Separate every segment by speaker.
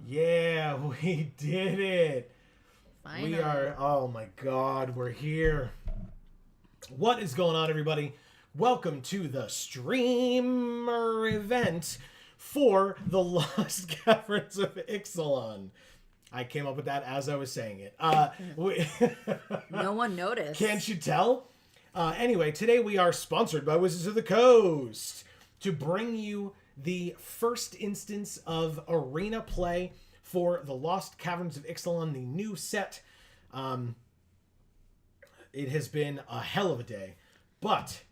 Speaker 1: Yeah, we did it.
Speaker 2: Finally.
Speaker 1: We are, oh my god, we're here. What is going on, everybody? Welcome to the streamer event for the Lost Caverns of Ixalan. I came up with that as I was saying it.
Speaker 2: No one noticed.
Speaker 1: Can't you tell? Anyway, today we are sponsored by Wizards of the Coast to bring you the first instance of arena play for the Lost Caverns of Ixalan, the new set. It has been a hell of a day, but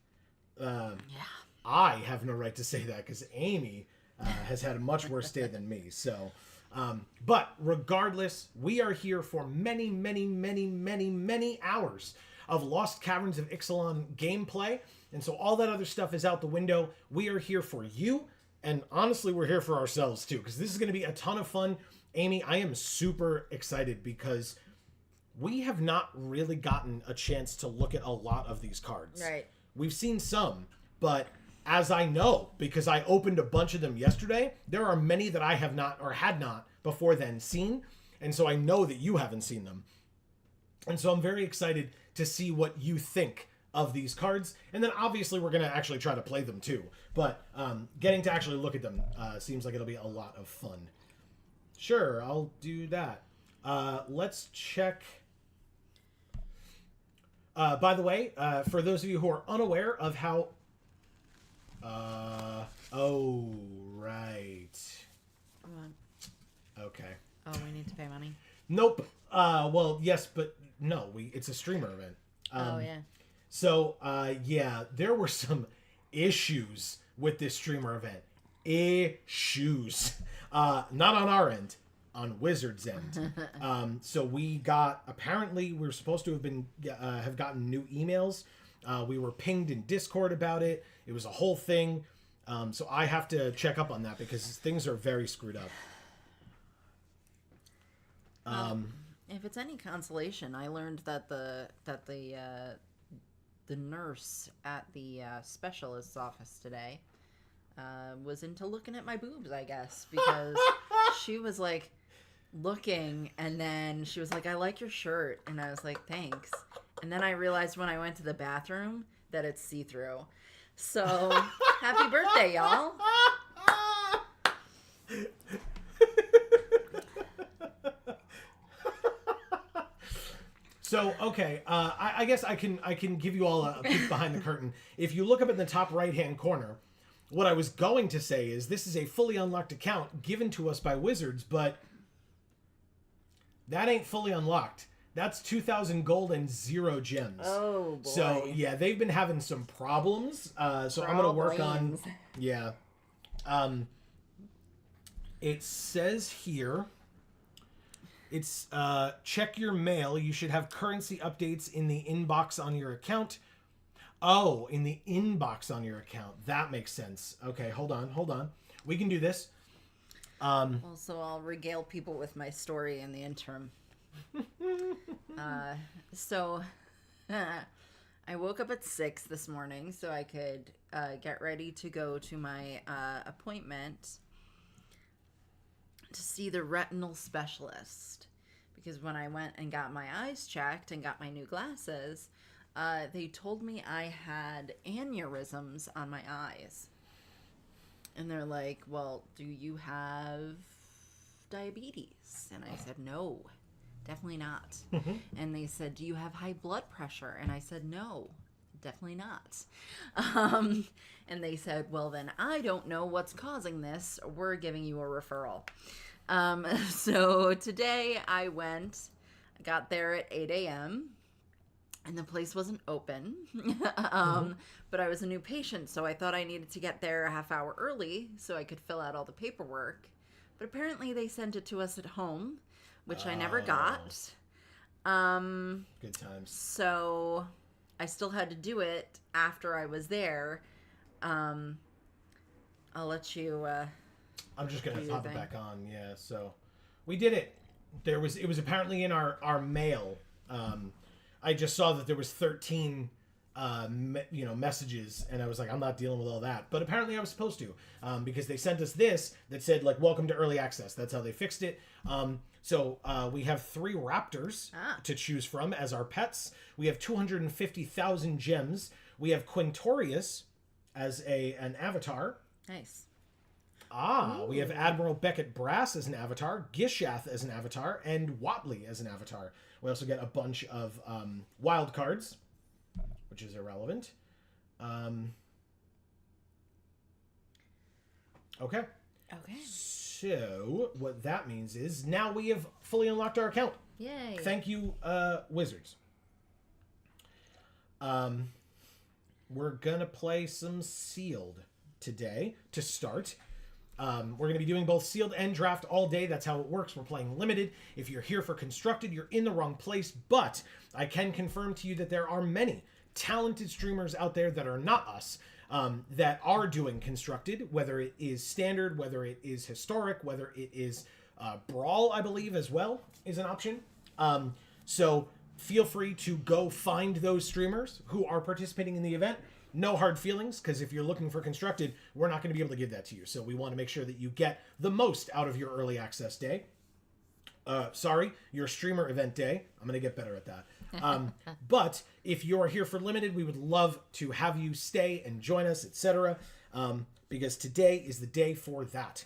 Speaker 1: I have no right to say that because Amy has had a much worse day than me. So, but regardless, we are here for many, many, many, many, many hours of Lost Caverns of Ixalan gameplay. And so all that other stuff is out the window. We are here for you. And honestly, we're here for ourselves too, because this is going to be a ton of fun. Amy, I am super excited because we have not really gotten a chance to look at a lot of these cards.
Speaker 2: Right.
Speaker 1: We've seen some, but as I know, because I opened a bunch of them yesterday, there are many that I have not or had not before then seen. And so I know that you haven't seen them. And so I'm very excited to see what you think of these cards. And then obviously we're going to actually try to play them too. But getting to actually look at them seems like it'll be a lot of fun. Sure, I'll do that. Let's check. By the way, for those of you who are unaware of how... oh, right.
Speaker 2: What?
Speaker 1: Okay.
Speaker 2: Oh, we need to pay money?
Speaker 1: Nope. Well, yes, but no. It's a streamer event.
Speaker 2: Oh, yeah.
Speaker 1: So, yeah, there were some issues with this streamer event. Issues. Not on our end, on Wizards' end. So we got, apparently, we were supposed to have been, have gotten new emails. We were pinged in Discord about it. It was a whole thing. So I have to check up on that because things are very screwed up.
Speaker 2: If it's any consolation, I learned that the nurse at the specialist's office today was into looking at my boobs, I guess, because she was like looking, and then she was like, "I like your shirt," and I was like, "Thanks." And then I realized when I went to the bathroom that it's see-through. So happy birthday, y'all.
Speaker 1: So, okay, I guess I can give you all a peek behind the curtain. If you look up in the top right-hand corner, what I was going to say is this is a fully unlocked account given to us by Wizards, but that ain't fully unlocked. That's 2,000 gold and 0 gems.
Speaker 2: Oh, boy.
Speaker 1: So, yeah, they've been having some problems. So I'm going to work on... Yeah. It says here... It's check your mail. You should have currency updates in the inbox on your account. Oh, in the inbox on your account. That makes sense. Okay, hold on. We can do this.
Speaker 2: Well, so I'll regale people with my story in the interim. So I woke up at 6 this morning so I could get ready to go to my appointment to see the retinal specialist, because when I went and got my eyes checked and got my new glasses, they told me I had aneurysms on my eyes. And they're like, "Well, do you have diabetes?" And I said, "No, definitely not." And they said, "Do you have high blood pressure?" And I said, "No, definitely not." And they said, "Well, then I don't know what's causing this. We're giving you a referral." So today I got there at 8 a.m. and the place wasn't open. But I was a new patient, so I thought I needed to get there a half hour early so I could fill out all the paperwork. but apparently they sent it to us at home, which I never got.
Speaker 1: Good times.
Speaker 2: So I still had to do it after I was there. I'll let you.
Speaker 1: I'm just gonna pop it back on. Yeah. So we did it. It was apparently in our mail. I just saw that there was 13 messages, and I was like, I'm not dealing with all that. But apparently I was supposed to, because they sent us this that said, like, welcome to early access. That's how they fixed it. So we have 3 raptors to choose from as our pets. We have 250,000 gems. We have Quintorius as an avatar.
Speaker 2: Nice.
Speaker 1: Ooh. We have Admiral Beckett Brass as an avatar, Gishath as an avatar, and Watley as an avatar. We also get a bunch of wild cards, which is irrelevant. Okay. So what that means is now we have fully unlocked our account.
Speaker 2: Yay.
Speaker 1: Thank you, Wizards. We're going to play some Sealed today to start. We're going to be doing both Sealed and Draft all day. That's how it works. We're playing Limited. If you're here for Constructed, you're in the wrong place. But I can confirm to you that there are many talented streamers out there that are not us, that are doing Constructed, whether it is Standard, whether it is Historic, whether it is Brawl, I believe, as well, is an option. So feel free to go find those streamers who are participating in the event. No hard feelings, because if you're looking for Constructed, we're not going to be able to give that to you. So we want to make sure that you get the most out of your early access day. Your streamer event day. I'm going to get better at that. But if you're here for Limited, we would love to have you stay and join us, etc. Because today is the day for that.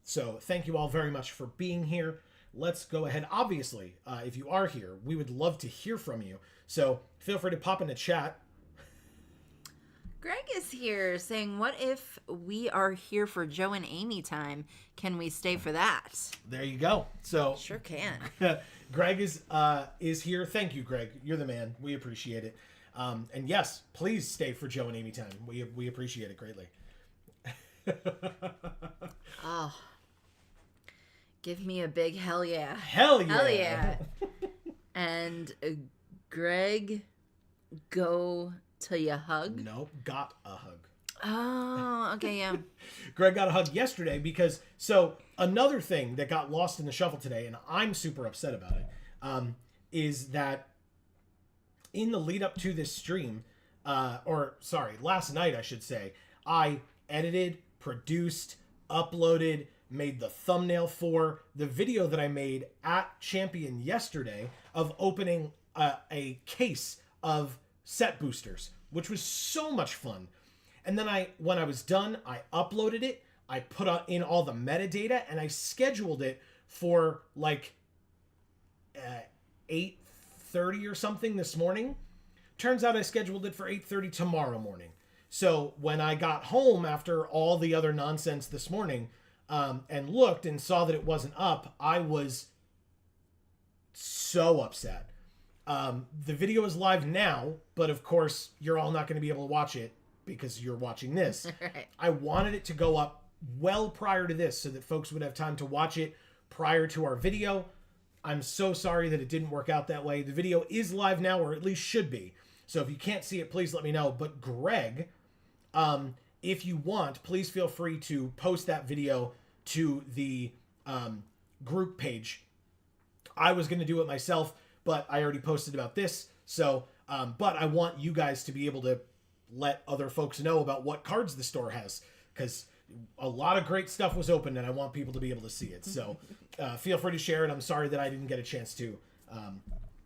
Speaker 1: So thank you all very much for being here. Let's go ahead. Obviously, if you are here, we would love to hear from you. So feel free to pop in the chat.
Speaker 2: Greg is here saying, what if we are here for Joe and Amy time? Can we stay for that?
Speaker 1: There you go. So
Speaker 2: sure can.
Speaker 1: Greg is here. Thank you, Greg. You're the man. We appreciate it. And yes, please stay for Joe and Amy time. We appreciate it greatly.
Speaker 2: Oh, give me a big hell yeah.
Speaker 1: Hell yeah.
Speaker 2: Hell yeah. And Greg, go till you hug?
Speaker 1: Nope, got a hug.
Speaker 2: Oh, okay, yeah.
Speaker 1: Greg got a hug yesterday because, so another thing that got lost in the shuffle today, and I'm super upset about it, is that in the lead up to this stream, last night I should say, I edited, produced, uploaded, made the thumbnail for the video that I made at Champion yesterday of opening a case of set boosters, which was so much fun. And then when I was done, I uploaded it, I put in all the metadata, and I scheduled it for like 8:30 or something this morning. Turns out I scheduled it for 8:30 tomorrow morning. So when I got home after all the other nonsense this morning, and looked and saw that it wasn't up, I was so upset. The video is live now, but of course you're all not going to be able to watch it because you're watching this.
Speaker 2: Right.
Speaker 1: I wanted it to go up well prior to this so that folks would have time to watch it prior to our video. I'm so sorry that it didn't work out that way. The video is live now, or at least should be. So if you can't see it, please let me know. But Greg, if you want, please feel free to post that video to the group page. I was going to do it myself, but I already posted about this. So, but I want you guys to be able to let other folks know about what cards the store has, because a lot of great stuff was opened and I want people to be able to see it. So feel free to share it. I'm sorry that I didn't get a chance to.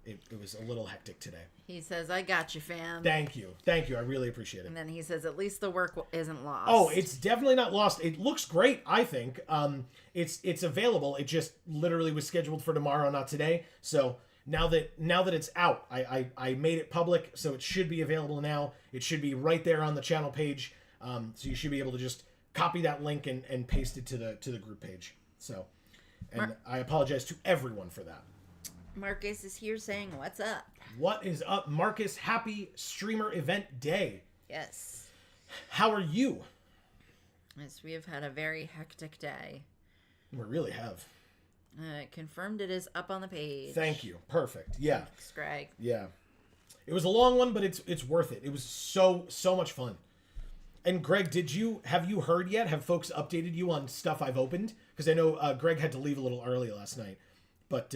Speaker 1: It was a little hectic today.
Speaker 2: He says, I got you, fam.
Speaker 1: Thank you. Thank you. I really appreciate it.
Speaker 2: And then he says, at least the work isn't lost.
Speaker 1: Oh, it's definitely not lost. It looks great, I think. It's available. It just literally was scheduled for tomorrow, not today. So now that it's out, I made it public, so it should be available now. It should be right there on the channel page. So you should be able to just copy that link and paste it to the group page. So, and I apologize to everyone for that.
Speaker 2: Marcus is here saying, what's up?
Speaker 1: What is up, Marcus? Happy streamer event day.
Speaker 2: Yes.
Speaker 1: How are you?
Speaker 2: Yes, we have had a very hectic day.
Speaker 1: We really have.
Speaker 2: Confirmed it is up on the page.
Speaker 1: Thank you. Perfect. Yeah.
Speaker 2: Thanks, Greg.
Speaker 1: Yeah. It was a long one, but it's worth it. It was so much fun. And Greg, have you heard yet? Have folks updated you on stuff I've opened? Because I know Greg had to leave a little early last night. But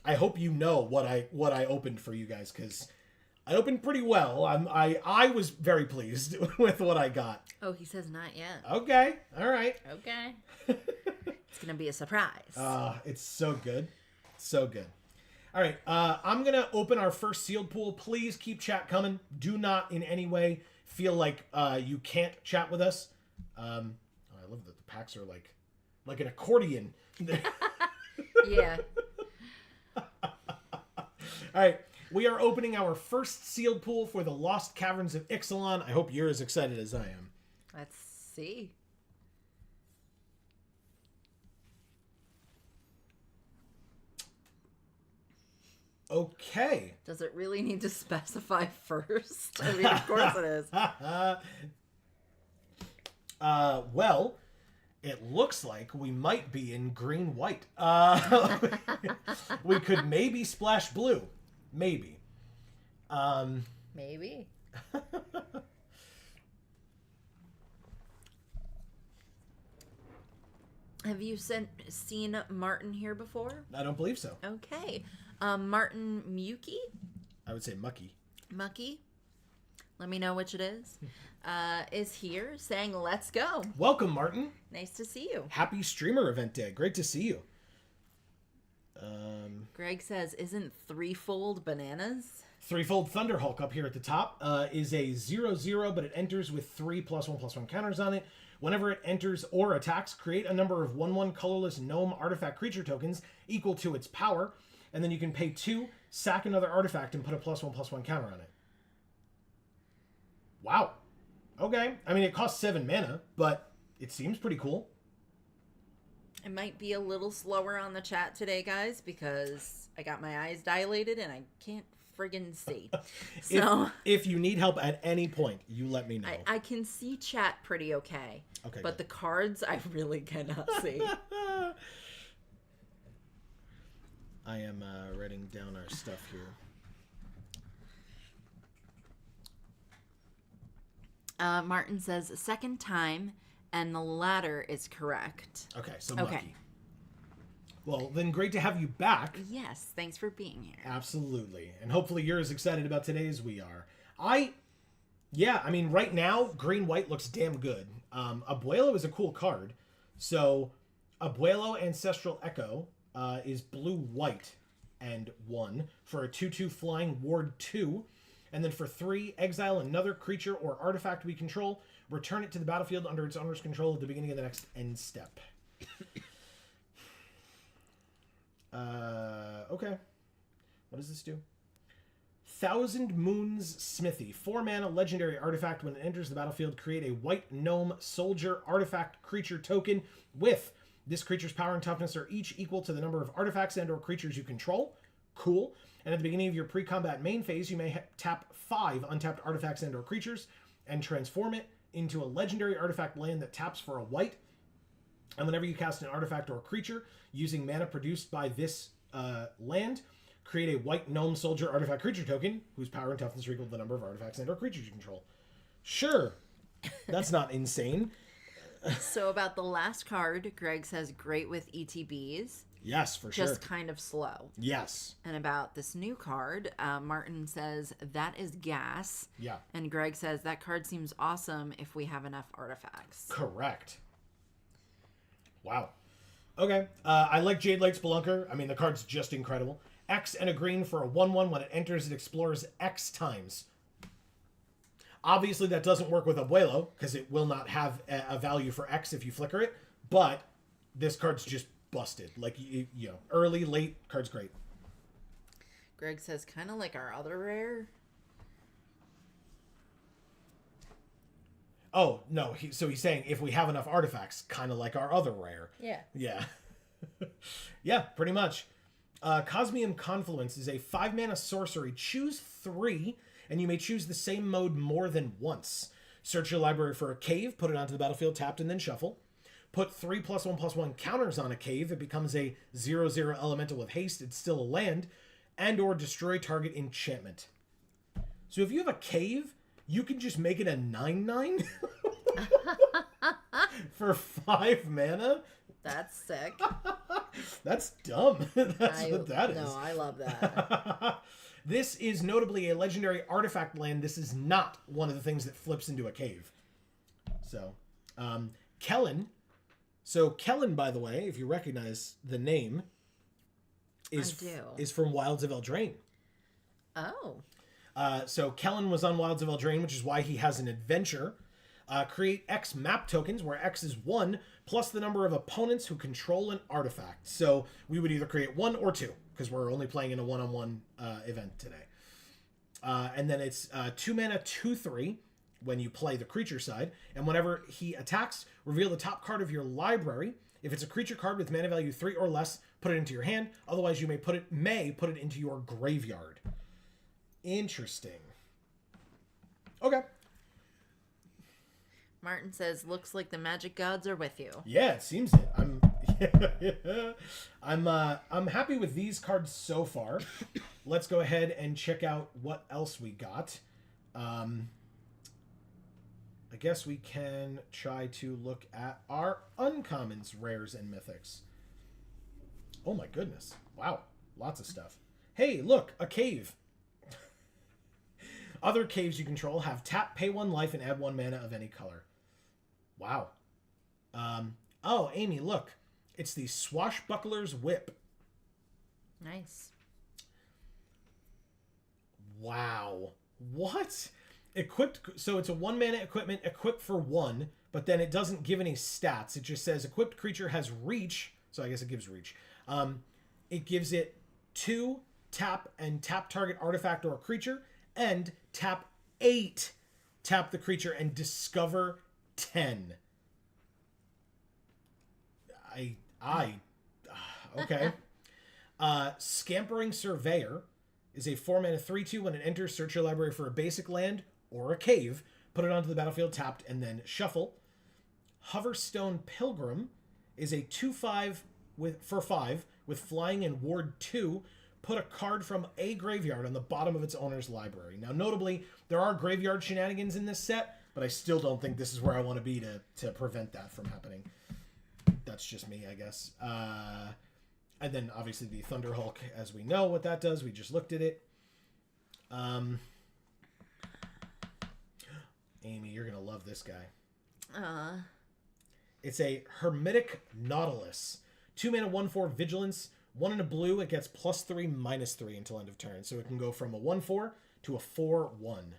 Speaker 1: I hope you know what I opened for you guys, because I opened pretty well. I was very pleased with what I got.
Speaker 2: Oh, he says not yet.
Speaker 1: Okay. All right.
Speaker 2: Okay. It's going to be a surprise.
Speaker 1: It's so good. So good. All right. I'm going to open our first sealed pool. Please keep chat coming. Do not in any way feel like you can't chat with us. I love that the packs are like an accordion.
Speaker 2: Yeah.
Speaker 1: All right. We are opening our first sealed pool for the Lost Caverns of Ixalan. I hope you're as excited as I am.
Speaker 2: Let's see.
Speaker 1: Okay.
Speaker 2: Does it really need to specify first? I mean, of course it is.
Speaker 1: Well, it looks like we might be in green-white. We could maybe splash blue. Maybe.
Speaker 2: Maybe. Have you seen Martin here before?
Speaker 1: I don't believe so.
Speaker 2: Okay. Martin Muki?
Speaker 1: I would say mucky.
Speaker 2: Mucky? Let me know which it is here saying, let's go.
Speaker 1: Welcome, Martin.
Speaker 2: Nice to see you.
Speaker 1: Happy streamer event day. Great to see you.
Speaker 2: Greg says, isn't threefold bananas?
Speaker 1: Threefold Thunderhulk up here at the top is a 0/0, but it enters with 3 +1/+1 counters on it. Whenever it enters or attacks, create a number of 1/1 colorless gnome artifact creature tokens equal to its power, and then you can pay 2, sack another artifact, and put a +1/+1 counter on it. Wow. Okay. I mean, it costs 7 mana, but it seems pretty cool.
Speaker 2: It might be a little slower on the chat today, guys, because I got my eyes dilated and I can't friggin' see. So
Speaker 1: if you need help at any point, you let me know.
Speaker 2: I can see chat pretty okay.
Speaker 1: Okay.
Speaker 2: But the cards I really cannot see.
Speaker 1: I am writing down our stuff here.
Speaker 2: Martin says second time, and the latter is correct.
Speaker 1: Okay, so
Speaker 2: okay.
Speaker 1: Lucky. Well, then great to have you back.
Speaker 2: Yes, thanks for being here.
Speaker 1: Absolutely. And hopefully you're as excited about today as we are. I mean, right now, green-white looks damn good. Abuelo is a cool card. So, Abuelo Ancestral Echo is blue-white and 1 for a 2/2 flying ward 2. And then for 3, exile another creature or artifact we control. Return it to the battlefield under its owner's control at the beginning of the next end step. Okay. What does this do? Thousand Moons Smithy. 4 mana legendary artifact. When it enters the battlefield, create a white gnome soldier artifact creature token with this creature's power and toughness are each equal to the number of artifacts and or creatures you control. Cool. And at the beginning of your pre-combat main phase, you may tap 5 untapped artifacts and or creatures and transform it into a legendary artifact land that taps for a white. And whenever you cast an artifact or creature using mana produced by this land, create a white gnome soldier artifact creature token whose power and toughness are equal to the number of artifacts and or creatures you control. Sure. That's not insane.
Speaker 2: So about the last card, Greg says great with ETBs.
Speaker 1: Yes, for sure.
Speaker 2: Just kind of slow.
Speaker 1: Yes.
Speaker 2: And about this new card, Martin says that is gas.
Speaker 1: Yeah.
Speaker 2: And Greg says that card seems awesome if we have enough artifacts.
Speaker 1: Correct. Wow. Okay. I like Jade Lake Spelunker. I mean, the card's just incredible. X and a green for a 1/1. When it enters, it explores X times. Obviously, that doesn't work with Abuelo, because it will not have a value for X if you flicker it. But this card's just busted. Like, you know, early, late, card's great.
Speaker 2: Greg says kind of like our other rare.
Speaker 1: Oh, no. So he's saying if we have enough artifacts, kind of like our other rare.
Speaker 2: Yeah.
Speaker 1: Yeah. Yeah, pretty much. Cosmium Confluence is a 5-mana sorcery. Choose 3, and you may choose the same mode more than once. Search your library for a cave, put it onto the battlefield, tapped, and then shuffle. Put 3+1/+1 counters on a cave. It becomes a 0/0 elemental with haste. It's still a land. And or destroy target enchantment. So if you have a cave, you can just make it a 9/9 for 5 mana.
Speaker 2: That's sick.
Speaker 1: That's dumb. That's what that is.
Speaker 2: No, I love that.
Speaker 1: This is notably a legendary artifact land. This is not one of the things that flips into a cave. So, Kellen. So Kellen, by the way, if you recognize the name, is from Wilds of Eldraine.
Speaker 2: Oh.
Speaker 1: So Kellen was on Wilds of Eldraine, which is why he has an adventure. Create X map tokens, where X is 1, plus the number of opponents who control an artifact. So we would either create 1 or 2, because we're only playing in a 1-on-1 event today. And then it's 2 mana, 2/3 when you play the creature side. And whenever he attacks, reveal the top card of your library. If it's a creature card with mana value 3 or less, put it into your hand. Otherwise, you may put it into your graveyard. Interesting. Okay.
Speaker 2: Martin says, looks like the magic gods are with you.
Speaker 1: Yeah, it seems it. I'm happy with these cards so far. Let's go ahead and check out what else we got. I guess we can try to look at our uncommons, rares, and mythics. Oh my goodness. Wow. Lots of stuff. Hey, look, a cave. Other caves you control have tap, pay 1 life, and add 1 mana of any color. Wow. Oh, Amy, look. It's the Swashbuckler's Whip.
Speaker 2: Nice.
Speaker 1: Wow. What? Equipped. So it's a 1 mana equipment, equipped for 1, but then it doesn't give any stats. It just says equipped creature has reach. So I guess it gives reach. It gives it 2 tap and tap target artifact or creature, and tap 8, tap the creature and discover 10. Okay. Scampering Surveyor is a 4 mana 3/2. When it enters, search your library for a basic land or a cave, put it onto the battlefield tapped, and then shuffle. Hoverstone Pilgrim is a 2/5 for 5 with flying and ward 2. Put a card from a graveyard on the bottom of its owner's library. Now, notably, there are graveyard shenanigans in this set, but I still don't think this is where I want to be to prevent that from happening. That's just me, I guess. And then, obviously, the Thunderhulk, as we know what that does. We just looked at it. Amy, you're going to love this guy. It's a Hermetic Nautilus. 2 mana, 1/4 Vigilance. 1 in a blue, it gets +3/-3 until end of turn. So it can go from a 1/4 to a 4/1.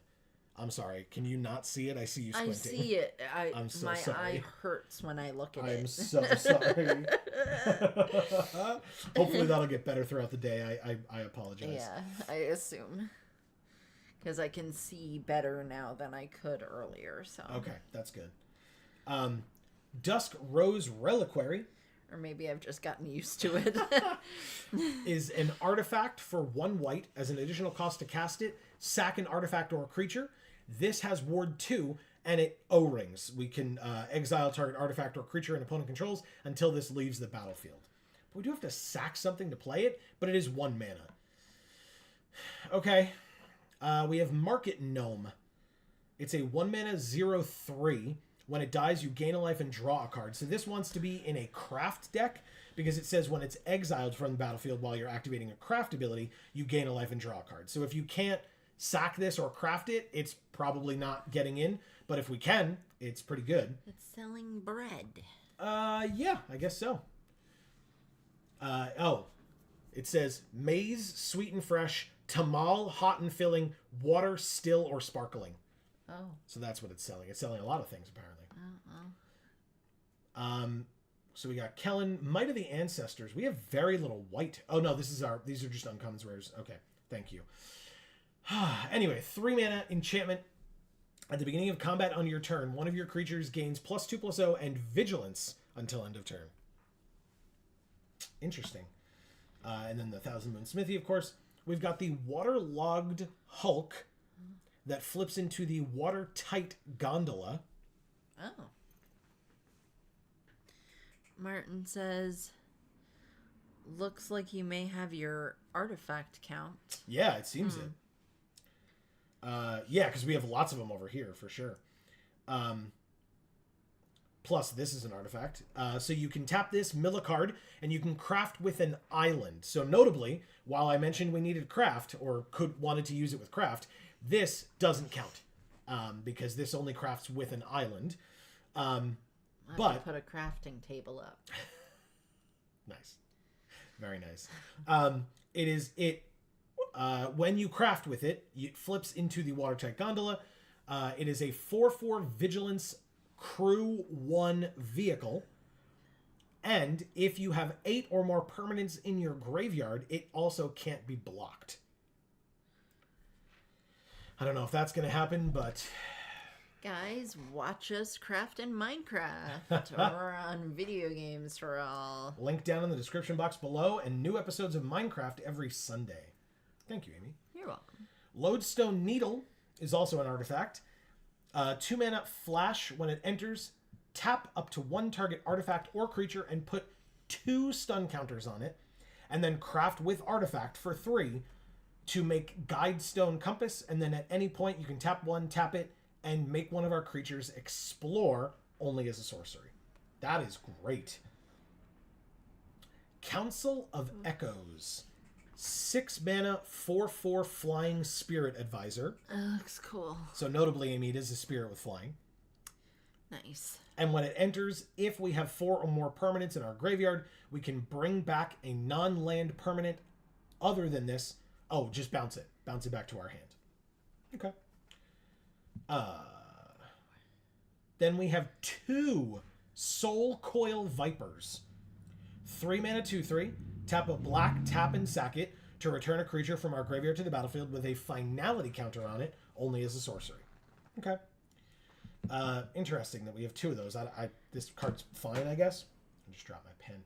Speaker 1: I'm sorry. Can you not see it? I see you squinting.
Speaker 2: I see it.
Speaker 1: I'm so
Speaker 2: my
Speaker 1: sorry.
Speaker 2: eye hurts when I look at it.
Speaker 1: I'm so sorry. Hopefully that'll get better throughout the day. I apologize.
Speaker 2: Yeah, I assume. Because I can see better now than I could earlier. So.
Speaker 1: Okay, that's good. Dusk Rose Reliquary.
Speaker 2: Or maybe I've just gotten used to it.
Speaker 1: Is an artifact for 1 white. As an additional cost to cast it, sack an artifact or a creature. This has ward 2, and it O-rings. We can exile target artifact or creature an opponent controls until this leaves the battlefield. But we do have to sack something to play it, but it is 1 mana. Okay. We have Market Gnome. It's a 1 mana 0/3. When it dies, you gain a life and draw a card. So this wants to be in a craft deck, because it says when it's exiled from the battlefield while you're activating a craft ability, you gain a life and draw a card. So if you can't sack this or craft it, it's probably not getting in. But if we can, it's pretty good.
Speaker 2: It's selling bread.
Speaker 1: Yeah, I guess so. It says maize, sweet and fresh, tamal, hot and filling, water, still or sparkling.
Speaker 2: Oh.
Speaker 1: So that's what it's selling. It's selling a lot of things, apparently.
Speaker 2: Oh.
Speaker 1: So we got Kellen, Might of the Ancestors. We have very little white. Oh, no, these are just uncommons rares. Okay, thank you. Anyway, 3 mana enchantment. At the beginning of combat on your turn, one of your creatures gains +2/+0 and Vigilance until end of turn. Interesting. And then the Thousand Moon Smithy, of course. We've got the Waterlogged Hulk that flips into the Watertight Gondola.
Speaker 2: Oh. Martin says, looks like you may have your artifact count.
Speaker 1: Yeah, it seems it. Yeah, because we have lots of them over here for sure. Plus, this is an artifact. So you can tap this, mill a card, and you can craft with an island. So notably, while I mentioned we needed craft, or wanted to use it with craft, this doesn't count. Because this only crafts with an island. But
Speaker 2: put a crafting table up.
Speaker 1: Nice. Very nice. When you craft with it, it flips into the watertight gondola. It is a 4/4 vigilance crew 1 vehicle. And if you have 8 or more permanents in your graveyard, it also can't be blocked. I don't know if that's going to happen, but...
Speaker 2: Guys, watch us craft in Minecraft or on Video Games for All.
Speaker 1: Link down in the description box below, and new episodes of Minecraft every Sunday. Thank you, Amy.
Speaker 2: You're welcome.
Speaker 1: Lodestone Needle is also an artifact. 2 mana flash. When it enters, tap up to 1 target artifact or creature and put 2 stun counters on it, and then craft with artifact for 3 to make Guidestone Compass, and then at any point you can tap 1, tap it, and make one of our creatures explore only as a sorcery. That is great. Council of Echoes. 6 mana, 4/4 flying spirit advisor.
Speaker 2: Looks cool.
Speaker 1: So notably, Amy, it is a spirit with flying.
Speaker 2: Nice.
Speaker 1: And when it enters, if we have 4 or more permanents in our graveyard, we can bring back a non-land permanent other than this. Oh, just bounce it. Bounce it back to our hand. Okay. Then we have 2 Soul Coil Vipers. 3 mana, 2/3. Tap a black, tap and sack it to return a creature from our graveyard to the battlefield with a finality counter on it, only as a sorcery. Okay. Interesting that we have 2 of those. This card's fine, I guess. I just dropped my pen.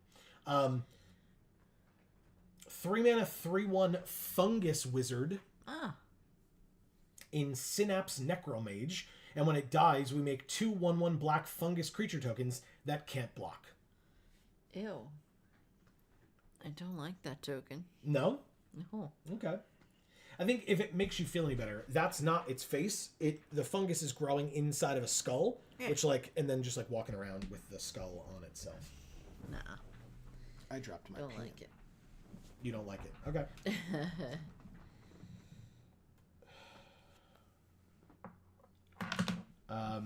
Speaker 1: 3 mana, 3/1 Fungus Wizard. In Synapse Necromage, and when it dies, we make 2 1/1 black fungus creature tokens that can't block.
Speaker 2: Ew. I don't like that token.
Speaker 1: No?
Speaker 2: No.
Speaker 1: Okay. I think if it makes you feel any better, that's not its face. The fungus is growing inside of a skull, which and then just walking around with the skull on itself.
Speaker 2: Nah.
Speaker 1: I dropped my
Speaker 2: Don't
Speaker 1: pen.
Speaker 2: like it.
Speaker 1: You don't like it. Okay. All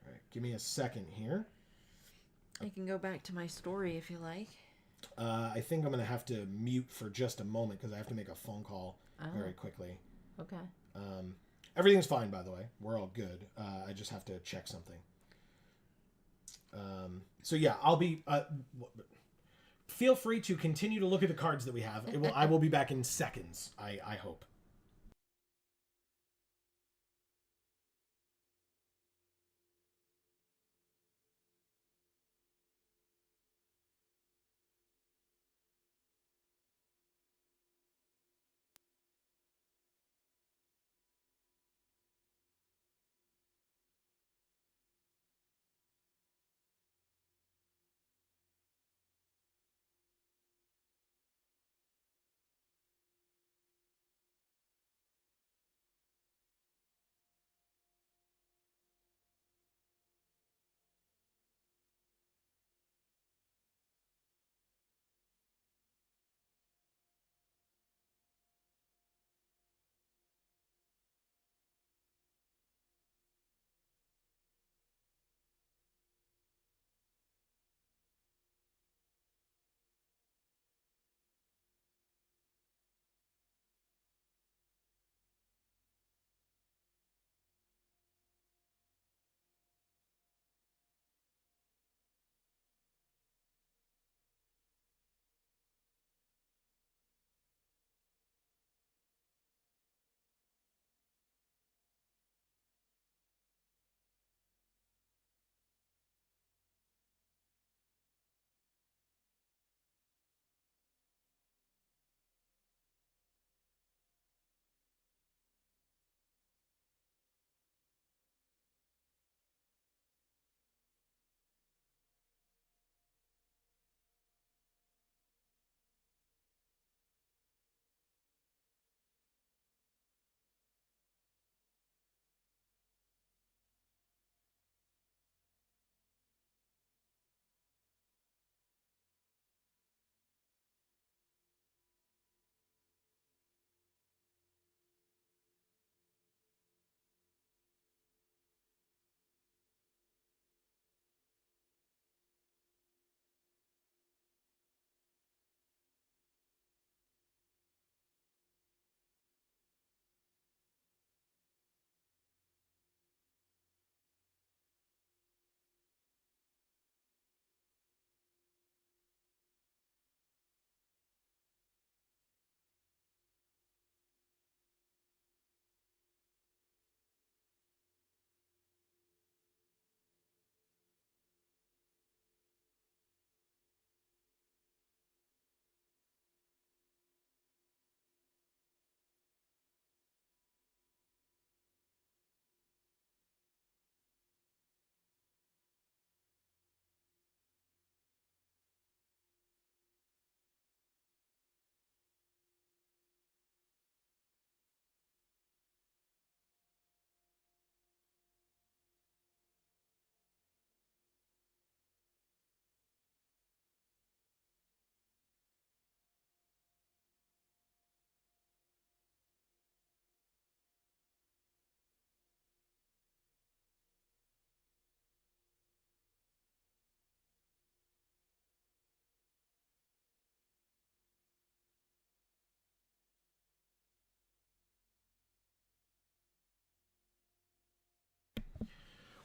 Speaker 1: right, give me a second here.
Speaker 2: I can go back to my story if you like.
Speaker 1: I think I'm going to have to mute for just a moment because I have to make a phone call very quickly.
Speaker 2: Okay.
Speaker 1: Everything's fine, by the way. We're all good. I just have to check something. So yeah, I'll be... feel free to continue to look at the cards that we have. I will be back in seconds, I hope.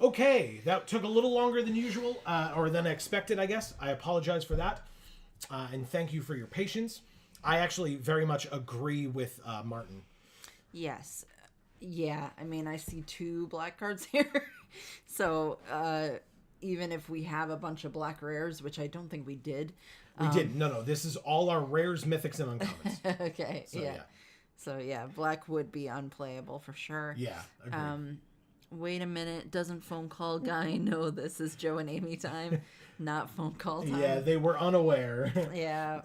Speaker 1: Okay, that took a little longer than usual, or than expected, I guess. I apologize for that, and thank you for your patience. I actually very much agree with Martin.
Speaker 2: Yes. Yeah, I mean, I see 2 black cards here. So, even if we have a bunch of black rares, which I don't think we did.
Speaker 1: We did. No. This is all our rares, mythics, and uncommons.
Speaker 2: Okay,
Speaker 1: So,
Speaker 2: yeah. So, yeah, black would be unplayable for sure.
Speaker 1: Yeah, agreed.
Speaker 2: Wait a minute. Doesn't phone call guy know this is Joe and Amy time? Not phone call time.
Speaker 1: Yeah, they were unaware.
Speaker 2: Yeah.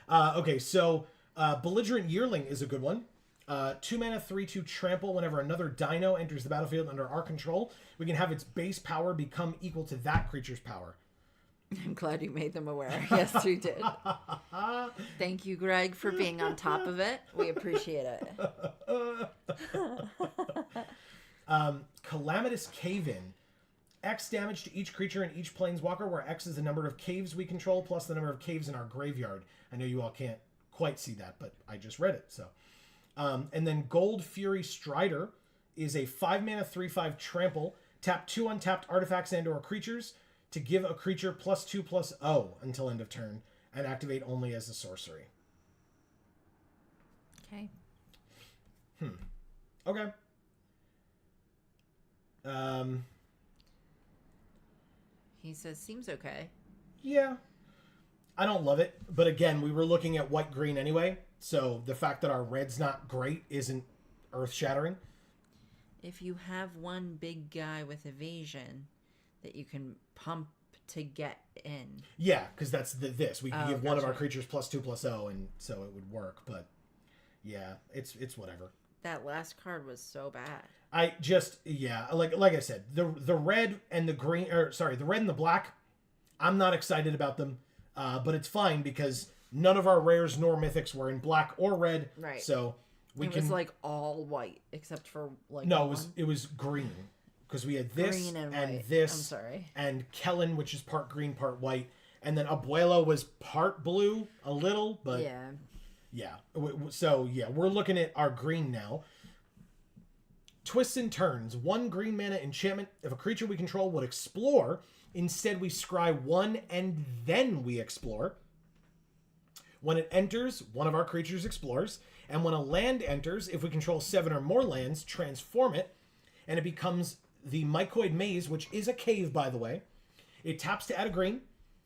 Speaker 1: Okay, so Belligerent Yearling is a good one. 2 mana, 3/2 trample. Whenever another dino enters the battlefield under our control, we can have its base power become equal to that creature's power.
Speaker 2: I'm glad you made them aware. Yes, we did. Thank you, Greg, for being on top of it. We appreciate it.
Speaker 1: Calamitous Cave-In. X damage to each creature in each planeswalker, where X is the number of caves we control plus the number of caves in our graveyard. I know you all can't quite see that, but I just read it. So, and then Gold Fury Strider is a 5 mana 3/5 trample. Tap 2 untapped artifacts and/or creatures to give a creature +2/+0 until end of turn, and activate only as a sorcery.
Speaker 2: Okay.
Speaker 1: Okay.
Speaker 2: He says, seems okay.
Speaker 1: Yeah. I don't love it, but again, we were looking at white-green anyway, so the fact that our red's not great isn't earth-shattering.
Speaker 2: If you have one big guy with evasion that you can pump to get in.
Speaker 1: Yeah, because that's this. We can give one of our
Speaker 2: gotcha.
Speaker 1: creatures +2/+0, and so it would work, but yeah, it's whatever.
Speaker 2: That last card was so bad.
Speaker 1: I just, yeah, like I said, the red and the green, or sorry, the red and the black, I'm not excited about them, but it's fine because none of our rares nor mythics were in black or red,
Speaker 2: Right.
Speaker 1: so we
Speaker 2: It
Speaker 1: can...
Speaker 2: was like all white except for like
Speaker 1: No,
Speaker 2: one.
Speaker 1: it was green, because we had this
Speaker 2: Green and
Speaker 1: and
Speaker 2: white.
Speaker 1: this,
Speaker 2: I'm sorry.
Speaker 1: and Kellen, which is part green, part white, and then Abuelo was part blue, a little, but
Speaker 2: Yeah.
Speaker 1: So yeah, we're looking at our green now. Twists and Turns. 1 green mana enchantment. If a creature we control would explore, instead we scry 1 and then we explore. When it enters, one of our creatures explores. And when a land enters, if we control 7 or more lands, transform it. And it becomes the Mycoid Maze, which is a cave, by the way. It taps to add a green.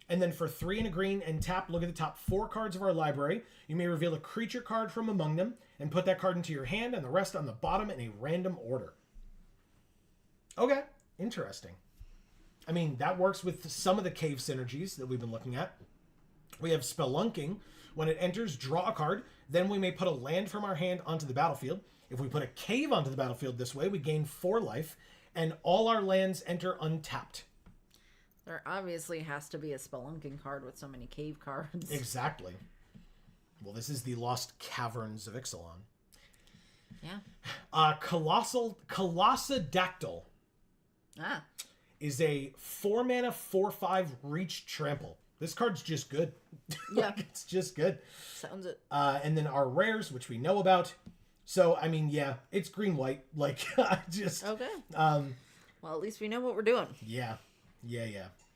Speaker 1: And then for 3 and a green and tap, look at the top 4 cards of our library. You may reveal a creature card from among them and put that card into your hand and the rest on the bottom in a random order. Okay, interesting. I mean, that works with some of the cave synergies that we've been looking at. We have Spelunking. When it enters, draw a card. Then we may put a land from our hand onto the battlefield. If we put a cave onto the battlefield this way, we gain 4 life. And all our lands enter untapped.
Speaker 2: There obviously has to be a Spelunking card with so many cave cards.
Speaker 1: Exactly. Well, this is the Lost Caverns of Ixalan.
Speaker 2: Yeah.
Speaker 1: Colossadactyl
Speaker 2: Ah.
Speaker 1: is a 4 mana 4/5 reach trample. This card's just good.
Speaker 2: Yeah.
Speaker 1: It's just good.
Speaker 2: Sounds it.
Speaker 1: And then our rares, which we know about. So, I mean, yeah, it's green-white. Like, I just...
Speaker 2: Okay. Well, at least we know what we're doing.
Speaker 1: Yeah.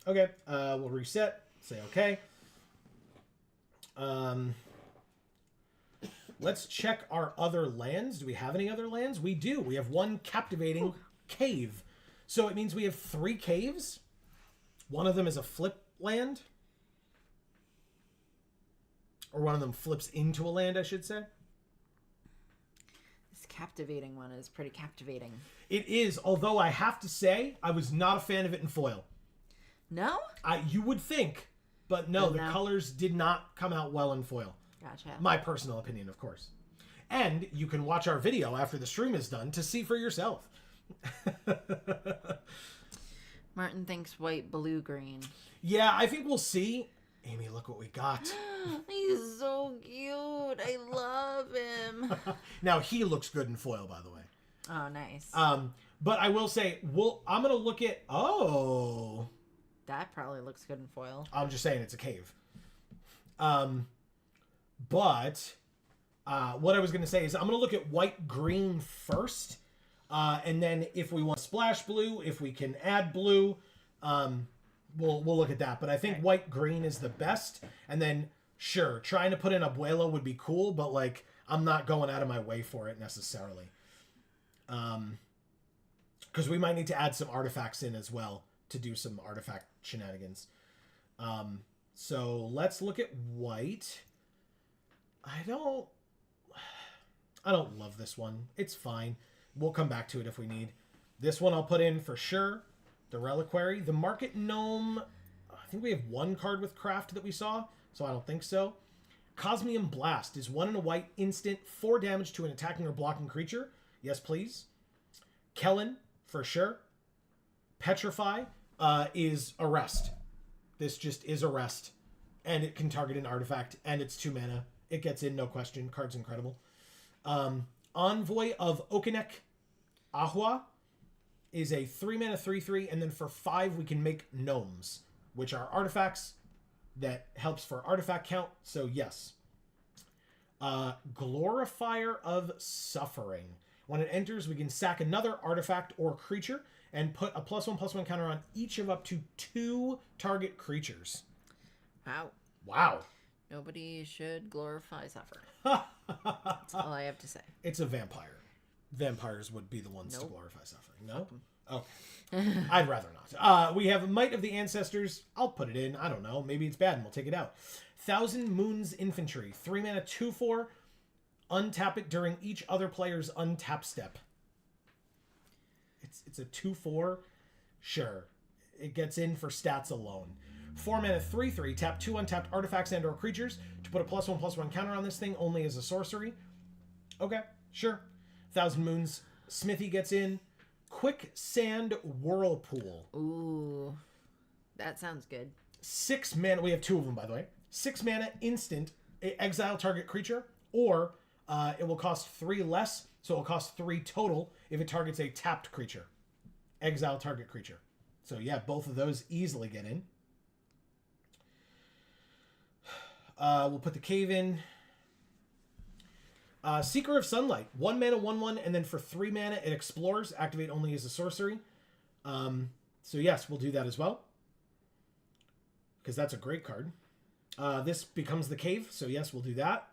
Speaker 1: Okay, we'll reset. Say okay. Let's check our other lands. Do we have any other lands? We do. We have 1 captivating cave. So it means we have 3 caves. One of them is a flip land. Or one of them flips into a land, I should say.
Speaker 2: This captivating one is pretty captivating.
Speaker 1: It is, although I have to say, I was not a fan of it in foil.
Speaker 2: No?
Speaker 1: You would think, but no, the
Speaker 2: No.
Speaker 1: colors did not come out well in foil.
Speaker 2: Gotcha.
Speaker 1: My personal opinion, of course. And you can watch our video after the stream is done to see for yourself.
Speaker 2: Martin thinks white, blue, green.
Speaker 1: Yeah, I think we'll see. Amy, look what we got.
Speaker 2: He's so cute. I love him.
Speaker 1: Now, he looks good in foil, by the way.
Speaker 2: Oh, nice.
Speaker 1: But I will say, I'm going to look at... Oh.
Speaker 2: That probably looks good in foil.
Speaker 1: I'm just saying it's a cave. But what I was going to say is I'm going to look at white-green first. And then if we want splash blue, if we can add blue, we'll look at that. But I think white green is the best. And then sure, trying to put in Abuelo would be cool, but like I'm not going out of my way for it necessarily. Because we might need to add some artifacts in as well to do some artifact shenanigans. So let's look at white. I don't love this one. It's fine. We'll come back to it if we need. This one I'll put in for sure. The Reliquary. The Market Gnome. I think we have one card with craft that we saw, so I don't think so. Cosmium Blast is 1 and a white instant, 4 damage to an attacking or blocking creature. Yes, please. Kellen, for sure. Petrify is Arrest. This just is Arrest. And it can target an artifact, and it's 2 mana. It gets in, no question. Card's incredible. Envoy of Okinek Ahua is a 3 mana 3/3, and then for 5 we can make gnomes, which are artifacts that helps for artifact count, so yes. Glorifier of Suffering. When it enters, we can sack another artifact or creature and put a +1/+1 counter on each of up to 2 target creatures.
Speaker 2: Wow.
Speaker 1: Wow.
Speaker 2: Nobody should glorify suffering. That's all I have to say.
Speaker 1: It's a vampire. Vampires would be the ones to glorify suffering. No? Okay. I'd rather not. We have Might of the Ancestors. I'll put it in. I don't know. Maybe it's bad and we'll take it out. Thousand Moons Infantry. 3 mana 2/4. Untap it during each other player's untap step. It's a 2/4. Sure. It gets in for stats alone. 4 mana 3/3. Tap 2 untapped artifacts and or creatures to put a +1/+1 counter on this thing only as a sorcery. Okay, sure. Thousand Moons. Smithy gets in. Quicksand Whirlpool.
Speaker 2: Ooh, that sounds good.
Speaker 1: 6 mana. We have 2 of them, by the way. 6 mana instant. Exile target creature, or it will cost 3 less, so it will cost 3 total if it targets a tapped creature. Exile target creature. So yeah, both of those easily get in. We'll put the cave in. Seeker of Sunlight. 1 mana, 1/1, and then for 3 mana, it explores. Activate only as a sorcery. So yes, we'll do that as well. Because that's a great card. This becomes the cave, so yes, we'll do that.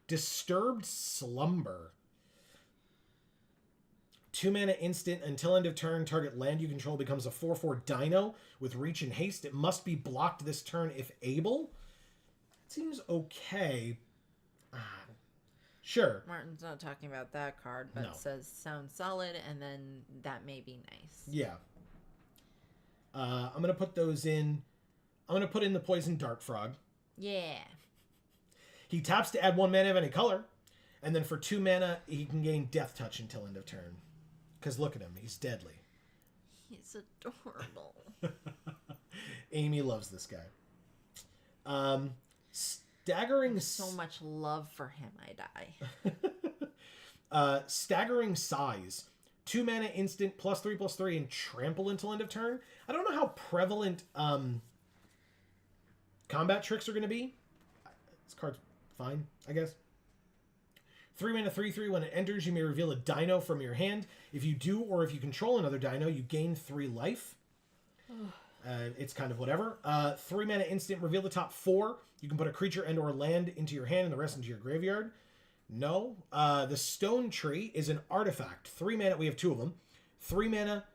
Speaker 1: Disturbed Slumber. 2 mana instant. Until end of turn, target land you control becomes a 4/4 dino with reach and haste. It must be blocked this turn if able. It seems okay. Sure.
Speaker 2: Martin's not talking about that card, but
Speaker 1: No.
Speaker 2: it says sounds solid, and then that may be nice.
Speaker 1: Yeah. I'm going to put those in. I'm going to put in the Poison Dart Frog.
Speaker 2: Yeah.
Speaker 1: He taps to add 1 mana of any color. And then for 2 mana, he can gain Death Touch until end of turn. Because look at him. He's deadly.
Speaker 2: He's adorable.
Speaker 1: Amy loves this guy. Staggering...
Speaker 2: So much love for him, I die.
Speaker 1: Staggering Size. 2 mana instant, +3/+3, and trample until end of turn. I don't know how prevalent combat tricks are going to be. This card's fine, I guess. 3 mana 3/3. When it enters, you may reveal a dino from your hand. If you do, or if you control another dino, you gain 3 life. It's kind of whatever. 3 mana instant. Reveal the top 4. You can put a creature and or land into your hand and the rest into your graveyard. No. The Stone Tree is an artifact. 3 mana. We have 2 of them. 3 mana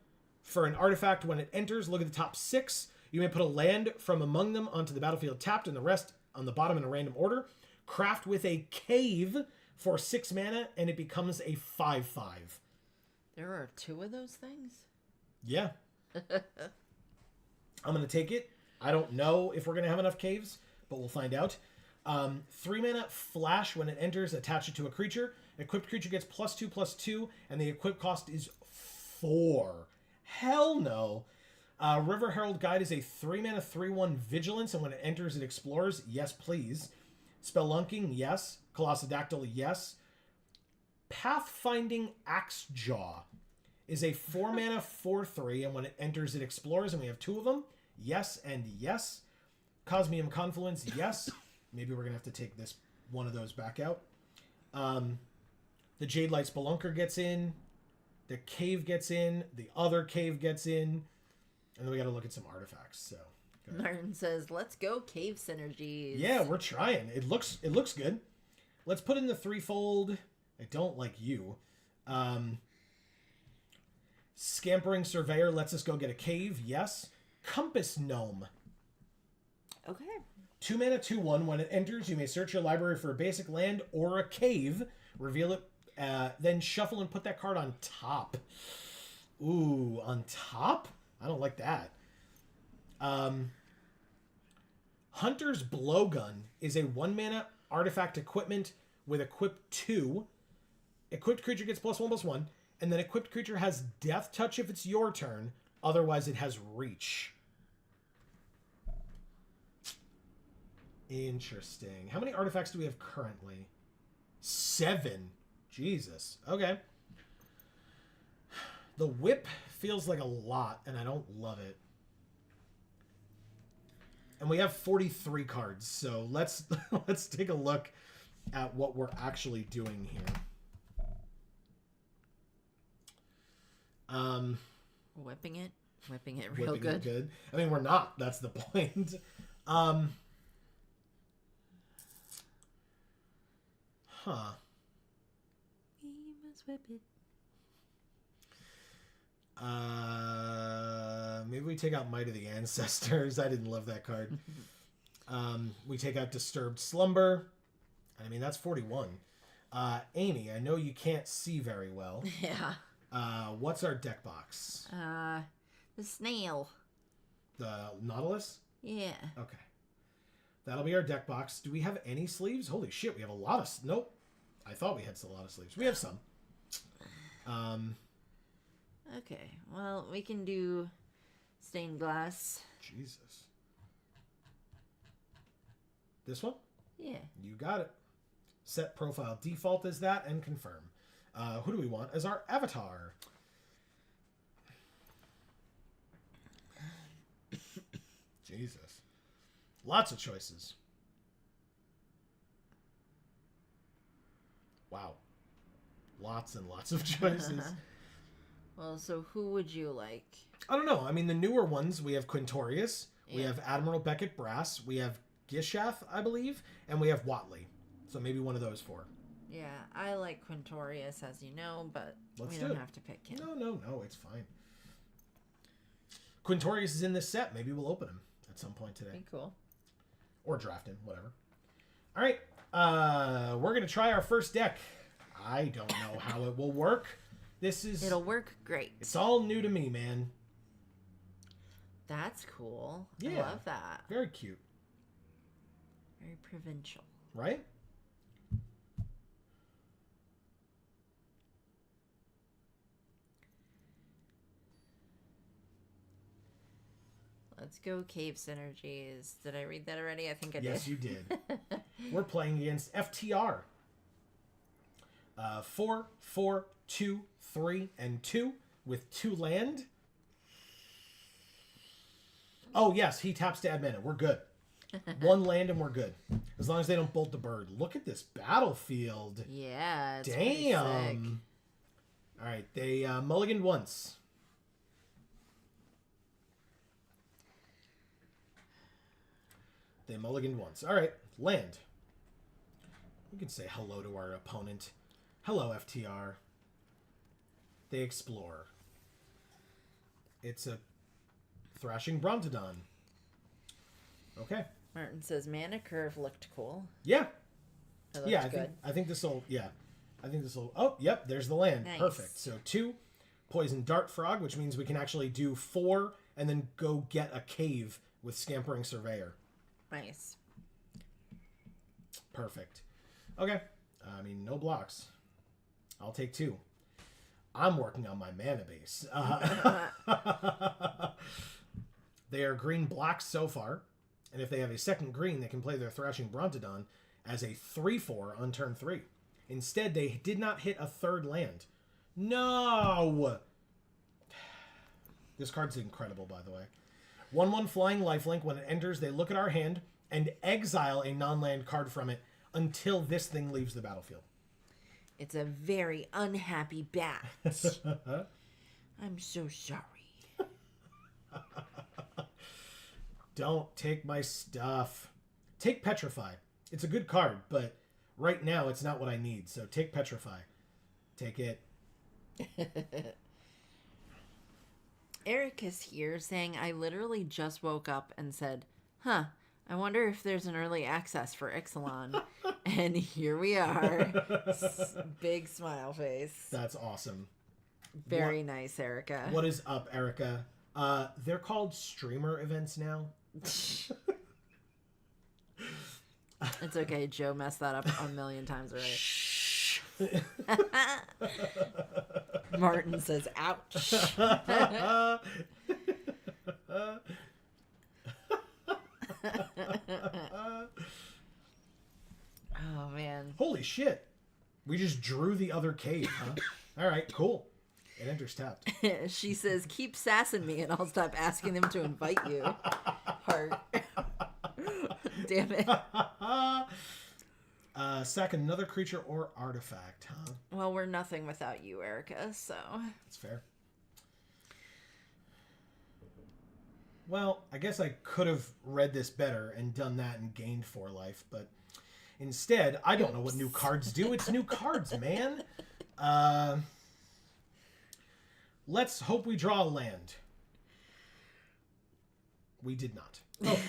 Speaker 1: for an artifact. When it enters, look at the top 6. You may put a land from among them onto the battlefield tapped, and the rest on the bottom in a random order. Craft with a cave for 6 mana, and it becomes a 5/5.
Speaker 2: There are 2 of those things?
Speaker 1: Yeah. I'm going to take it. I don't know if we're going to have enough caves, but we'll find out. 3 mana Flash. When it enters, attach it to a creature. Equipped creature gets +2/+2, and the equip cost is 4. Hell no. River Herald Guide is a 3 mana 3/1 Vigilance, and when it enters, it explores. Yes, please. Spelunking, yes. Colossadactyl, yes. Pathfinding Axejaw is a 4 mana 4/3, and when it enters, it explores, and we have 2 of them. Yes and yes. Cosmium Confluence, yes. Maybe we're going to have to take this one of those back out. The Jade Light Spelunker gets in. The cave gets in. The other cave gets in. And then we got to look at some artifacts. So
Speaker 2: Martin says, "Let's go cave synergies."
Speaker 1: yeah, we're trying. It looks good. Let's put in the threefold. I don't like you. Scampering Surveyor lets us go get a cave. Yes. Compass Gnome.
Speaker 2: Okay.
Speaker 1: 2 mana, 2/1. When it enters, you may search your library for a basic land or a cave. Reveal it, then shuffle and put that card on top. Ooh, on top? I don't like that. Hunter's Blowgun is a 1 mana artifact equipment with equip 2. Equipped creature gets +1/+1, and then equipped creature has Death Touch if it's your turn. Otherwise, it has Reach. Interesting. How many artifacts do we have currently? 7. Jesus. Okay. The whip feels like a lot, and I don't love it. And we have 43 cards, so let's take a look at what we're actually doing here.
Speaker 2: Whipping it real
Speaker 1: Whipping it
Speaker 2: good.
Speaker 1: good. I mean, we're not. That's the point. Huh.
Speaker 2: We must whip it.
Speaker 1: Maybe we take out Might of the Ancestors. I didn't love that card. We take out Disturbed Slumber. I mean, that's 41. Amy, I know you can't see very well.
Speaker 2: Yeah.
Speaker 1: What's our deck box?
Speaker 2: The snail.
Speaker 1: The Nautilus?
Speaker 2: Yeah.
Speaker 1: Okay. That'll be our deck box. Do we have any sleeves? Holy shit, we have a lot of... Nope. I thought we had a lot of sleeves. We have some.
Speaker 2: Okay. Well, we can do stained glass.
Speaker 1: Jesus. This one?
Speaker 2: Yeah.
Speaker 1: You got it. Set profile default as that and confirm. Who do we want as our avatar? Jesus. Lots of choices. Wow. Lots and lots of choices.
Speaker 2: Well, so who would you like?
Speaker 1: I don't know. I mean, the newer ones, we have Quintorius, we
Speaker 2: Yeah.
Speaker 1: have Admiral Beckett Brass, we have Gishath, I believe, and we have Watley. So maybe one of those 4.
Speaker 2: Yeah, I like Quintorius, as you know, but
Speaker 1: Let's
Speaker 2: we
Speaker 1: do
Speaker 2: don't
Speaker 1: it.
Speaker 2: have to pick him.
Speaker 1: No, it's fine. Quintorius is in this set. Maybe we'll open him at some point today.
Speaker 2: Be cool.
Speaker 1: Or draft him, whatever. All right, we're going to try our first deck. I don't know how it will work.
Speaker 2: It'll work great.
Speaker 1: It's all new to me, man.
Speaker 2: That's cool.
Speaker 1: Yeah.
Speaker 2: I love that.
Speaker 1: Very cute.
Speaker 2: Very provincial.
Speaker 1: Right?
Speaker 2: Let's go cave synergies. Did I read that already? I think I did.
Speaker 1: Yes, you did. We're playing against FTR. 4, 4, 2, 3, and 2 with 2 land. Oh, yes, he taps to add mana. We're good. 1 land and we're good. As long as they don't bolt the bird. Look at this battlefield.
Speaker 2: Yeah, it's pretty sick.
Speaker 1: Damn. All right, they mulliganed once. They mulliganed once. All right, land. We can say hello to our opponent. Hello, FTR. They explore. It's a Thrashing Brontodon. Okay.
Speaker 2: Martin says mana curve looked cool.
Speaker 1: Yeah.
Speaker 2: That looked
Speaker 1: Yeah,
Speaker 2: good.
Speaker 1: I think this will... Yeah. I think this will... Oh, yep, there's the land.
Speaker 2: Nice.
Speaker 1: Perfect. So 2 Poison Dart Frog, which means we can actually do 4 and then go get a cave with Scampering Surveyor.
Speaker 2: Nice.
Speaker 1: Perfect. Okay. I mean, no blocks. I'll take 2. I'm working on my mana base. They are green-black so far. And if they have a second green, they can play their Thrashing Brontodon as a 3/4 on turn 3. Instead, they did not hit a 3rd land. No! This card's incredible, by the way. 1/1 Flying Lifelink. When it enters, they look at our hand and exile a non-land card from it until this thing leaves the battlefield.
Speaker 2: It's a very unhappy bat. I'm so sorry.
Speaker 1: Don't take my stuff. Take Petrify. It's a good card, but right now it's not what I need. So take Petrify. Take it.
Speaker 2: Eric is here saying, I literally just woke up and said, I wonder if there's an early access for Ixalan. And here we are. Big smile face.
Speaker 1: That's awesome.
Speaker 2: Very nice, Erica.
Speaker 1: What is up, Erica? They're called streamer events now.
Speaker 2: It's okay. Joe messed that up a million times already. Martin says, ouch. Oh, man.
Speaker 1: Holy shit. We just drew the other cave, huh? All right, cool. It enters tapped.
Speaker 2: She says, keep sassing me and I'll stop asking them to invite you. Heart. Damn it.
Speaker 1: Sack another creature or artifact, huh?
Speaker 2: Well, we're nothing without you, Erica, so.
Speaker 1: That's fair. Well, I guess I could have read this better and done that and gained 4 life, but instead, I don't know what new cards do. It's new cards, man. Let's hope we draw a land. We did not. Oh.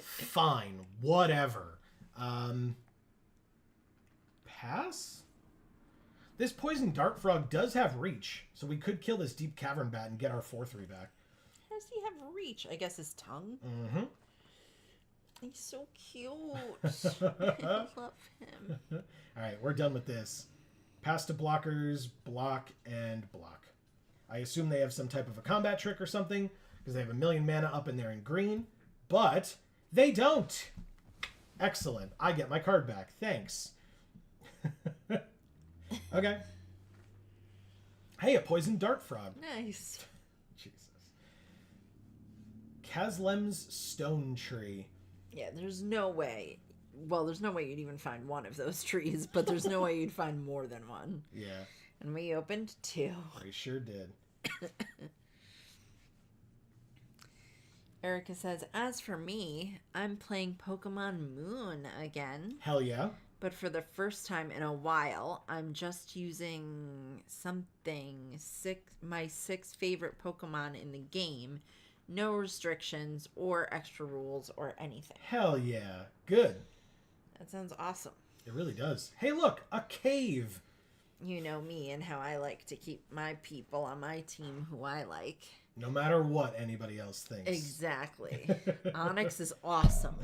Speaker 1: Fine. Whatever. Pass? This poison dart frog does have reach, so we could kill this deep cavern bat and get our 4/3 back.
Speaker 2: How does he have reach? I guess his tongue?
Speaker 1: Mm-hmm.
Speaker 2: He's so cute. I love him.
Speaker 1: All right, we're done with this. Pass to blockers, block, and block. I assume they have some type of a combat trick or something, because they have 1,000,000 mana up in there in green, but they don't. Excellent. I get my card back. Thanks. Okay. Hey, a poison dart frog.
Speaker 2: Nice.
Speaker 1: Jesus. Kaslem's stone tree.
Speaker 2: Yeah, there's no way. Well, there's no way you'd even find one of those trees, but there's no way you'd find more than one.
Speaker 1: Yeah.
Speaker 2: And we opened 2.
Speaker 1: We sure did.
Speaker 2: Erica says, as for me, I'm playing Pokemon Moon again.
Speaker 1: Hell yeah.
Speaker 2: But for the first time in a while, I'm just using my 6 favorite Pokemon in the game. No restrictions or extra rules or anything.
Speaker 1: Hell yeah. Good.
Speaker 2: That sounds awesome.
Speaker 1: It really does. Hey, look, a cave.
Speaker 2: You know me and how I like to keep my people on my team who I like.
Speaker 1: No matter what anybody else thinks.
Speaker 2: Exactly. Onyx is awesome.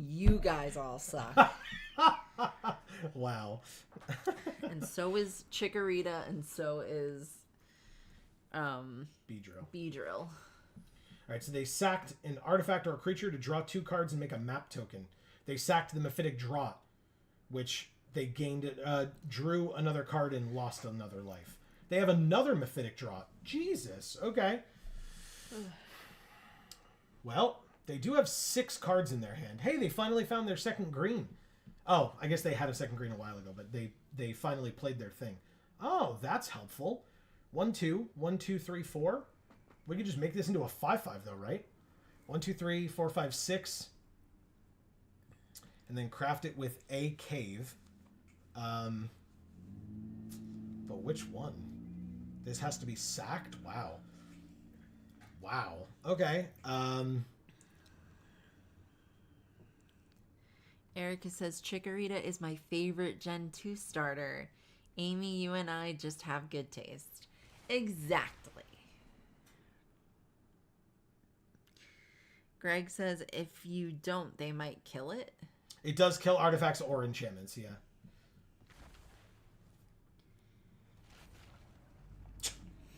Speaker 2: You guys all suck.
Speaker 1: Wow.
Speaker 2: And so is Chikorita, and so is Beedrill.
Speaker 1: All right, so they sacked an artifact or a creature to draw 2 cards and make a map token. They sacked the Mephitic Draught, which they drew another card and lost another life. They have another Mephitic Draught. Jesus. Okay. Well, they do have 6 cards in their hand. Hey, they finally found their second green. Oh, I guess they had a second green a while ago, but they finally played their thing. Oh, that's helpful. 1, 2, 1, 2, 3, 4. We could just make this into a 5/5 though, right? 1, 2, 3, 4, 5, 6. And then craft it with a cave. But which one? This has to be sacked? Wow. Wow. Okay.
Speaker 2: Erica says, Chikorita is my favorite Gen 2 starter. Amy, you and I just have good taste. Exactly. Greg says, if you don't, they might kill it.
Speaker 1: It does kill artifacts or enchantments, yeah.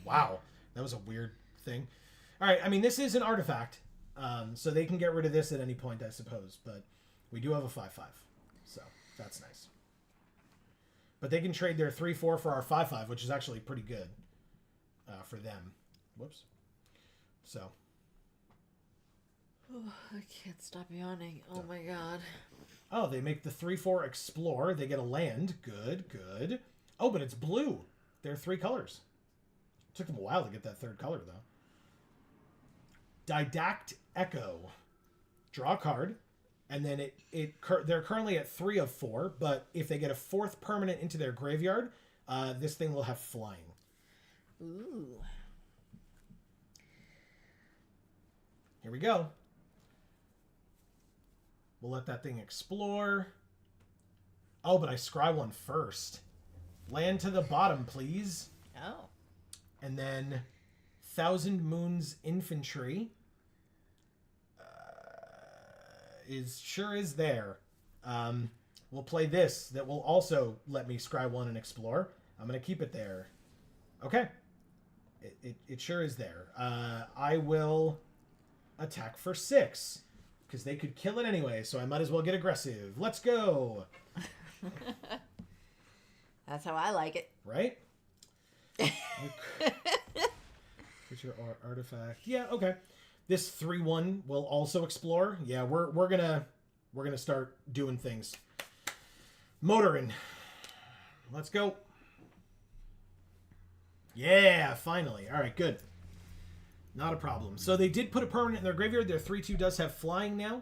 Speaker 1: Wow. That was a weird thing. All right, I mean, this is an artifact, so they can get rid of this at any point, I suppose, but we do have a 5/5, so that's nice. But they can trade their 3/4 for our 5/5, which is actually pretty good for them. Whoops. So.
Speaker 2: Oh, I can't stop yawning. Oh my god.
Speaker 1: Oh, they make the 3/4 explore. They get a land. Good, good. Oh, but it's blue. There are 3 colors. Took them a while to get that 3rd color, though. Didact Echo. Draw a card. And then they're currently at 3 of 4, but if they get a 4th permanent into their graveyard, this thing will have flying.
Speaker 2: Ooh.
Speaker 1: Here we go. We'll let that thing explore. Oh, but I scry one first. Land to the bottom, please.
Speaker 2: Oh.
Speaker 1: And then Thousand Moons Infantry is there. We'll play this. That will also let me scry one and explore. I'm going to keep it there. Okay. It sure is there. I will attack for 6. Because they could kill it anyway, so I might as well get aggressive. Let's go!
Speaker 2: That's how I like it.
Speaker 1: Right? Creature or artifact. Yeah, okay. This 3/1 will also explore. Yeah, we're gonna start doing things. Motorin. Let's go. Yeah, finally. All right, good. Not a problem. So they did put a permanent in their graveyard. Their 3/2 does have flying now.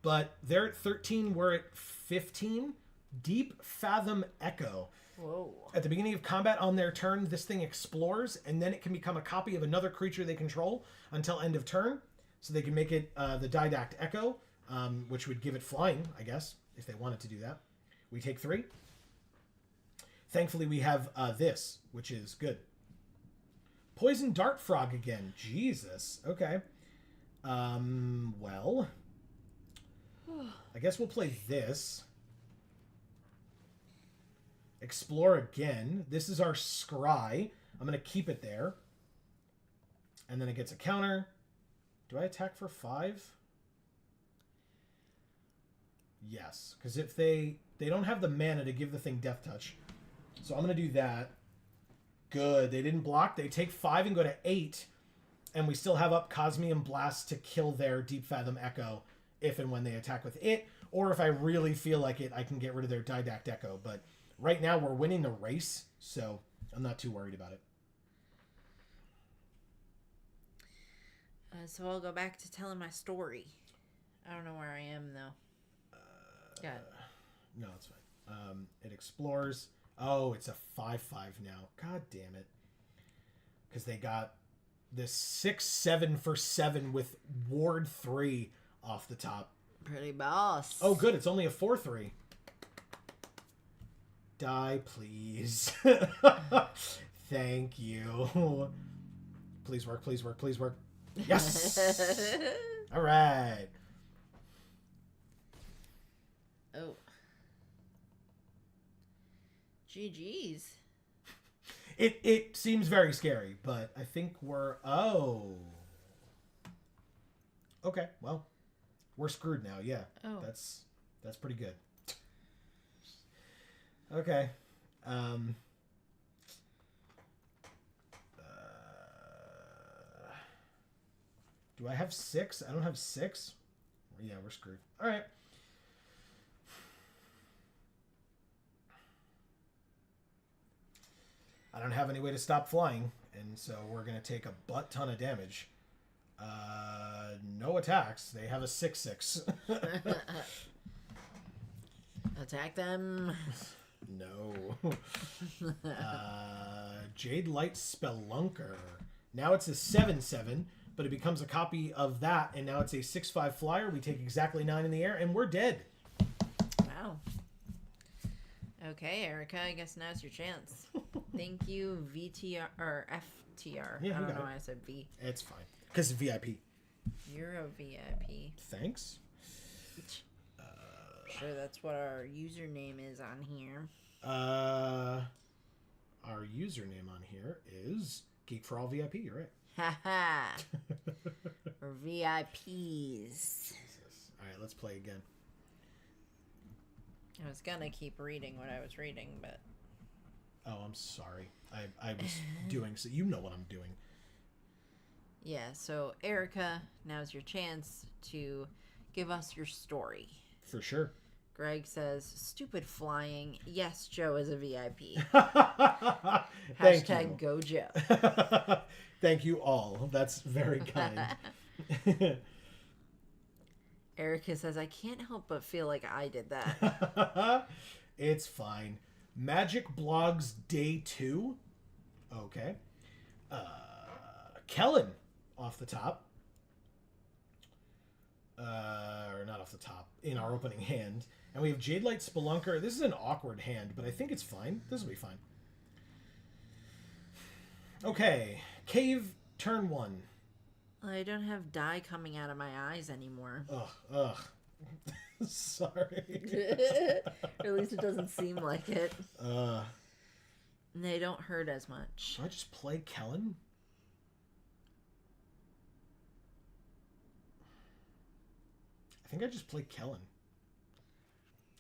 Speaker 1: But they're at 13. We're at 15. Deep Fathom Echo.
Speaker 2: Whoa.
Speaker 1: At the beginning of combat on their turn, this thing explores, and then it can become a copy of another creature they control until end of turn. So they can make it the Didact Echo, which would give it flying, I guess, if they wanted to do that. We take 3. Thankfully, we have this, which is good. Poison Dart Frog again. Jesus. Okay. Well, I guess we'll play this. Explore again. This is our scry. I'm going to keep it there. And then it gets a counter. Do I attack for 5? Yes. Because if they don't have the mana to give the thing Death Touch. So I'm going to do that. Good. They didn't block. They take 5 and go to 8. And we still have up Cosmium Blast to kill their Deep Fathom Echo if and when they attack with it. Or if I really feel like it, I can get rid of their Didact Echo. But right now we're winning the race, so I'm not too worried about it.
Speaker 2: So I'll go back to telling my story. I don't know where I am, though. Yeah.
Speaker 1: No, it's fine. It explores. Oh, it's a 5/5 now. God damn it. Because they got this 6/7 for 7 with Ward 3 off the top.
Speaker 2: Pretty boss.
Speaker 1: Oh, good. It's only a 4/3. Die, please. Thank you. Please work, please work, please work. Yes! All right.
Speaker 2: Oh. GG's.
Speaker 1: It seems very scary, but I think we're... Oh. Okay, well, we're screwed now, yeah.
Speaker 2: Oh.
Speaker 1: That's pretty good. Okay. Do I have 6? I don't have 6. Yeah, we're screwed. All right. I don't have any way to stop flying, and so we're going to take a butt ton of damage. No attacks. They have a 6/6.
Speaker 2: Attack them.
Speaker 1: No. Jade Light Spelunker. Now it's a 7/7, but it becomes a copy of that, and now it's a 6/5 flyer. We take exactly 9 in the air, and we're dead.
Speaker 2: Wow. Okay, Erica, I guess now's your chance. Thank you, VTR, or FTR.
Speaker 1: Yeah,
Speaker 2: I don't know why I said V.
Speaker 1: It's fine. Because VIP.
Speaker 2: You're a VIP.
Speaker 1: Thanks.
Speaker 2: Sure, that's what our username is on here.
Speaker 1: Our username on here is Geek for All VIP. You're right.
Speaker 2: Haha. We're VIPs.
Speaker 1: Jesus. All right, let's play again.
Speaker 2: I was gonna keep reading what I was reading, but...
Speaker 1: Oh, I'm sorry. I was doing... So you know what I'm doing.
Speaker 2: Yeah, so Erica, now's your chance to give us your story.
Speaker 1: For sure.
Speaker 2: Greg says, stupid flying. Yes, Joe is a VIP.
Speaker 1: Thank
Speaker 2: Hashtag
Speaker 1: you.
Speaker 2: go Joe.
Speaker 1: Thank you all. That's very kind.
Speaker 2: Erica says, I can't help but feel like I did that.
Speaker 1: It's fine. Magic Blogs Day 2. Okay. Kellen off the top. Or not off the top. In our opening hand. And we have Jadelight Spelunker. This is an awkward hand, but I think it's fine. This will be fine. Okay. Cave, turn 1.
Speaker 2: I don't have dye coming out of my eyes anymore.
Speaker 1: Ugh. Sorry.
Speaker 2: Or at least it doesn't seem like it.
Speaker 1: Uh,
Speaker 2: And they don't hurt as much.
Speaker 1: Should I just play Kellen? I think I just play Kellen.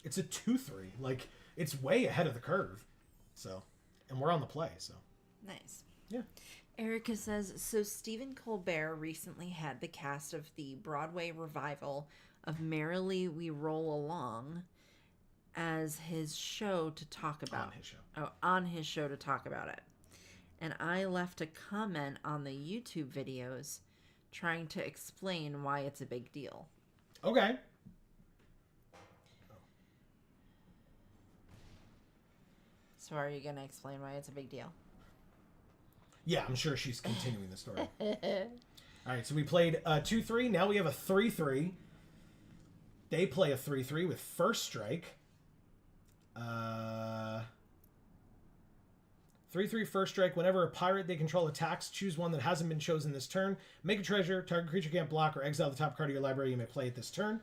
Speaker 1: It's a 2-3. Like, it's way ahead of the curve. So, and we're on the play, so.
Speaker 2: Nice.
Speaker 1: Yeah.
Speaker 2: Erica says, so Stephen Colbert recently had the cast of the Broadway revival of Merrily We Roll Along as his show to talk about.
Speaker 1: On his show.
Speaker 2: Oh, on his show to talk about it. And I left a comment on the YouTube videos trying to explain why it's a big deal.
Speaker 1: Okay.
Speaker 2: So are you going to explain why it's a big deal?
Speaker 1: Yeah, I'm sure she's continuing the story. All right, so we played 2-3. Now we have a 3-3. They play a 3-3 with first strike. 3-3 first strike. Whenever a pirate they control attacks, choose one that hasn't been chosen this turn. Make a treasure. Target creature can't block or exile the top card of your library. You may play it this turn.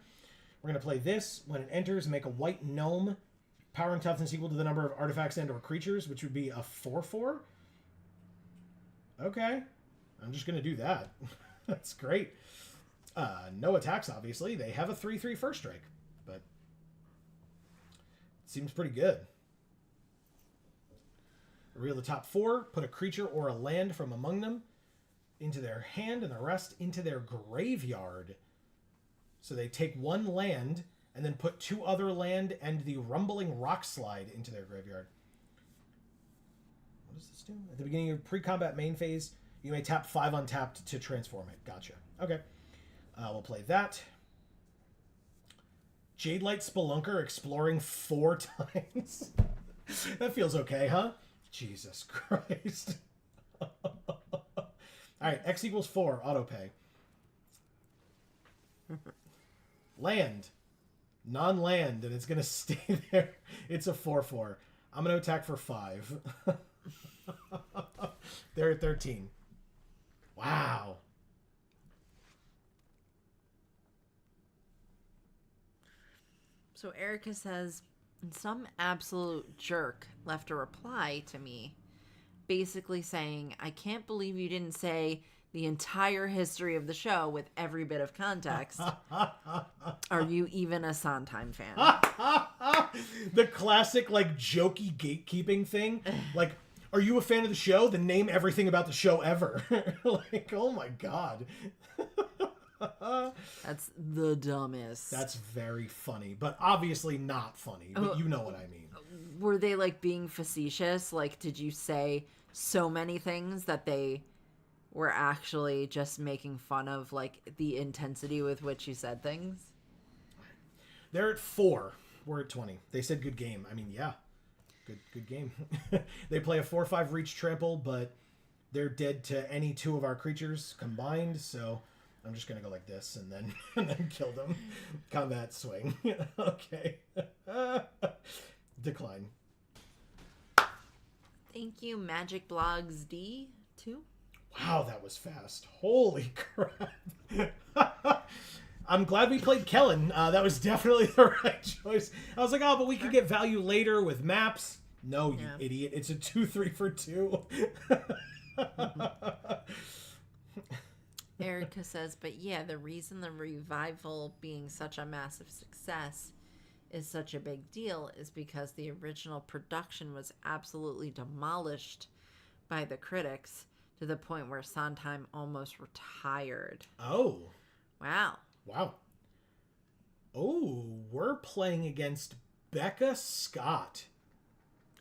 Speaker 1: We're going to play this. When it enters, make a white gnome. Power and toughness equal to the number of artifacts and or creatures, which would be a 4-4. Okay. I'm just going to do that. That's great. No attacks, obviously. They have a 3-3 first strike, but it seems pretty good. Reveal the top 4, put a creature or a land from among them into their hand and the rest into their graveyard. So they take 1 land and then put 2 other land and the Rumbling Rock Slide into their graveyard. What does this do? At the beginning of pre-combat main phase, you may tap 5 untapped to transform it. Gotcha. Okay. We'll play that. Jadelight Spelunker exploring 4 times. That feels okay, huh? Jesus Christ. Alright, X equals 4, autopay. Land. Non-land, and it's going to stay there. It's a 4-4. I'm going to attack for 5. They're at 13. Wow.
Speaker 2: So Erica says, some absolute jerk left a reply to me basically saying, I can't believe you didn't say the entire history of the show with every bit of context. Are you even a Sondheim fan?
Speaker 1: The classic, like, jokey gatekeeping thing. Like, are you a fan of the show? Then name everything about the show ever. Like, oh my God.
Speaker 2: That's the dumbest.
Speaker 1: That's very funny, but obviously not funny. But you know what I mean.
Speaker 2: Were they, like, being facetious? Like, did you say so many things that they were actually just making fun of, like, the intensity with which you said things?
Speaker 1: They're at 4. We're at 20. They said good game. I mean, yeah. Good game. They play a 4-5 reach trample, but they're dead to any 2 of our creatures combined, so I'm just going to go like this and then kill them. Combat swing. Okay. Decline.
Speaker 2: Thank you, Magic Blogs D2.
Speaker 1: Wow, that was fast. Holy crap. I'm glad we played Kellen. That was definitely the right choice. I was like, oh, but we could get value later with maps. No, you idiot. It's a 2-3 for 2.
Speaker 2: Erica says, but yeah, the reason the revival being such a massive success is such a big deal is because the original production was absolutely demolished by the critics to the point where Sondheim almost retired.
Speaker 1: Oh.
Speaker 2: Wow.
Speaker 1: Wow. Oh, we're playing against Becca Scott.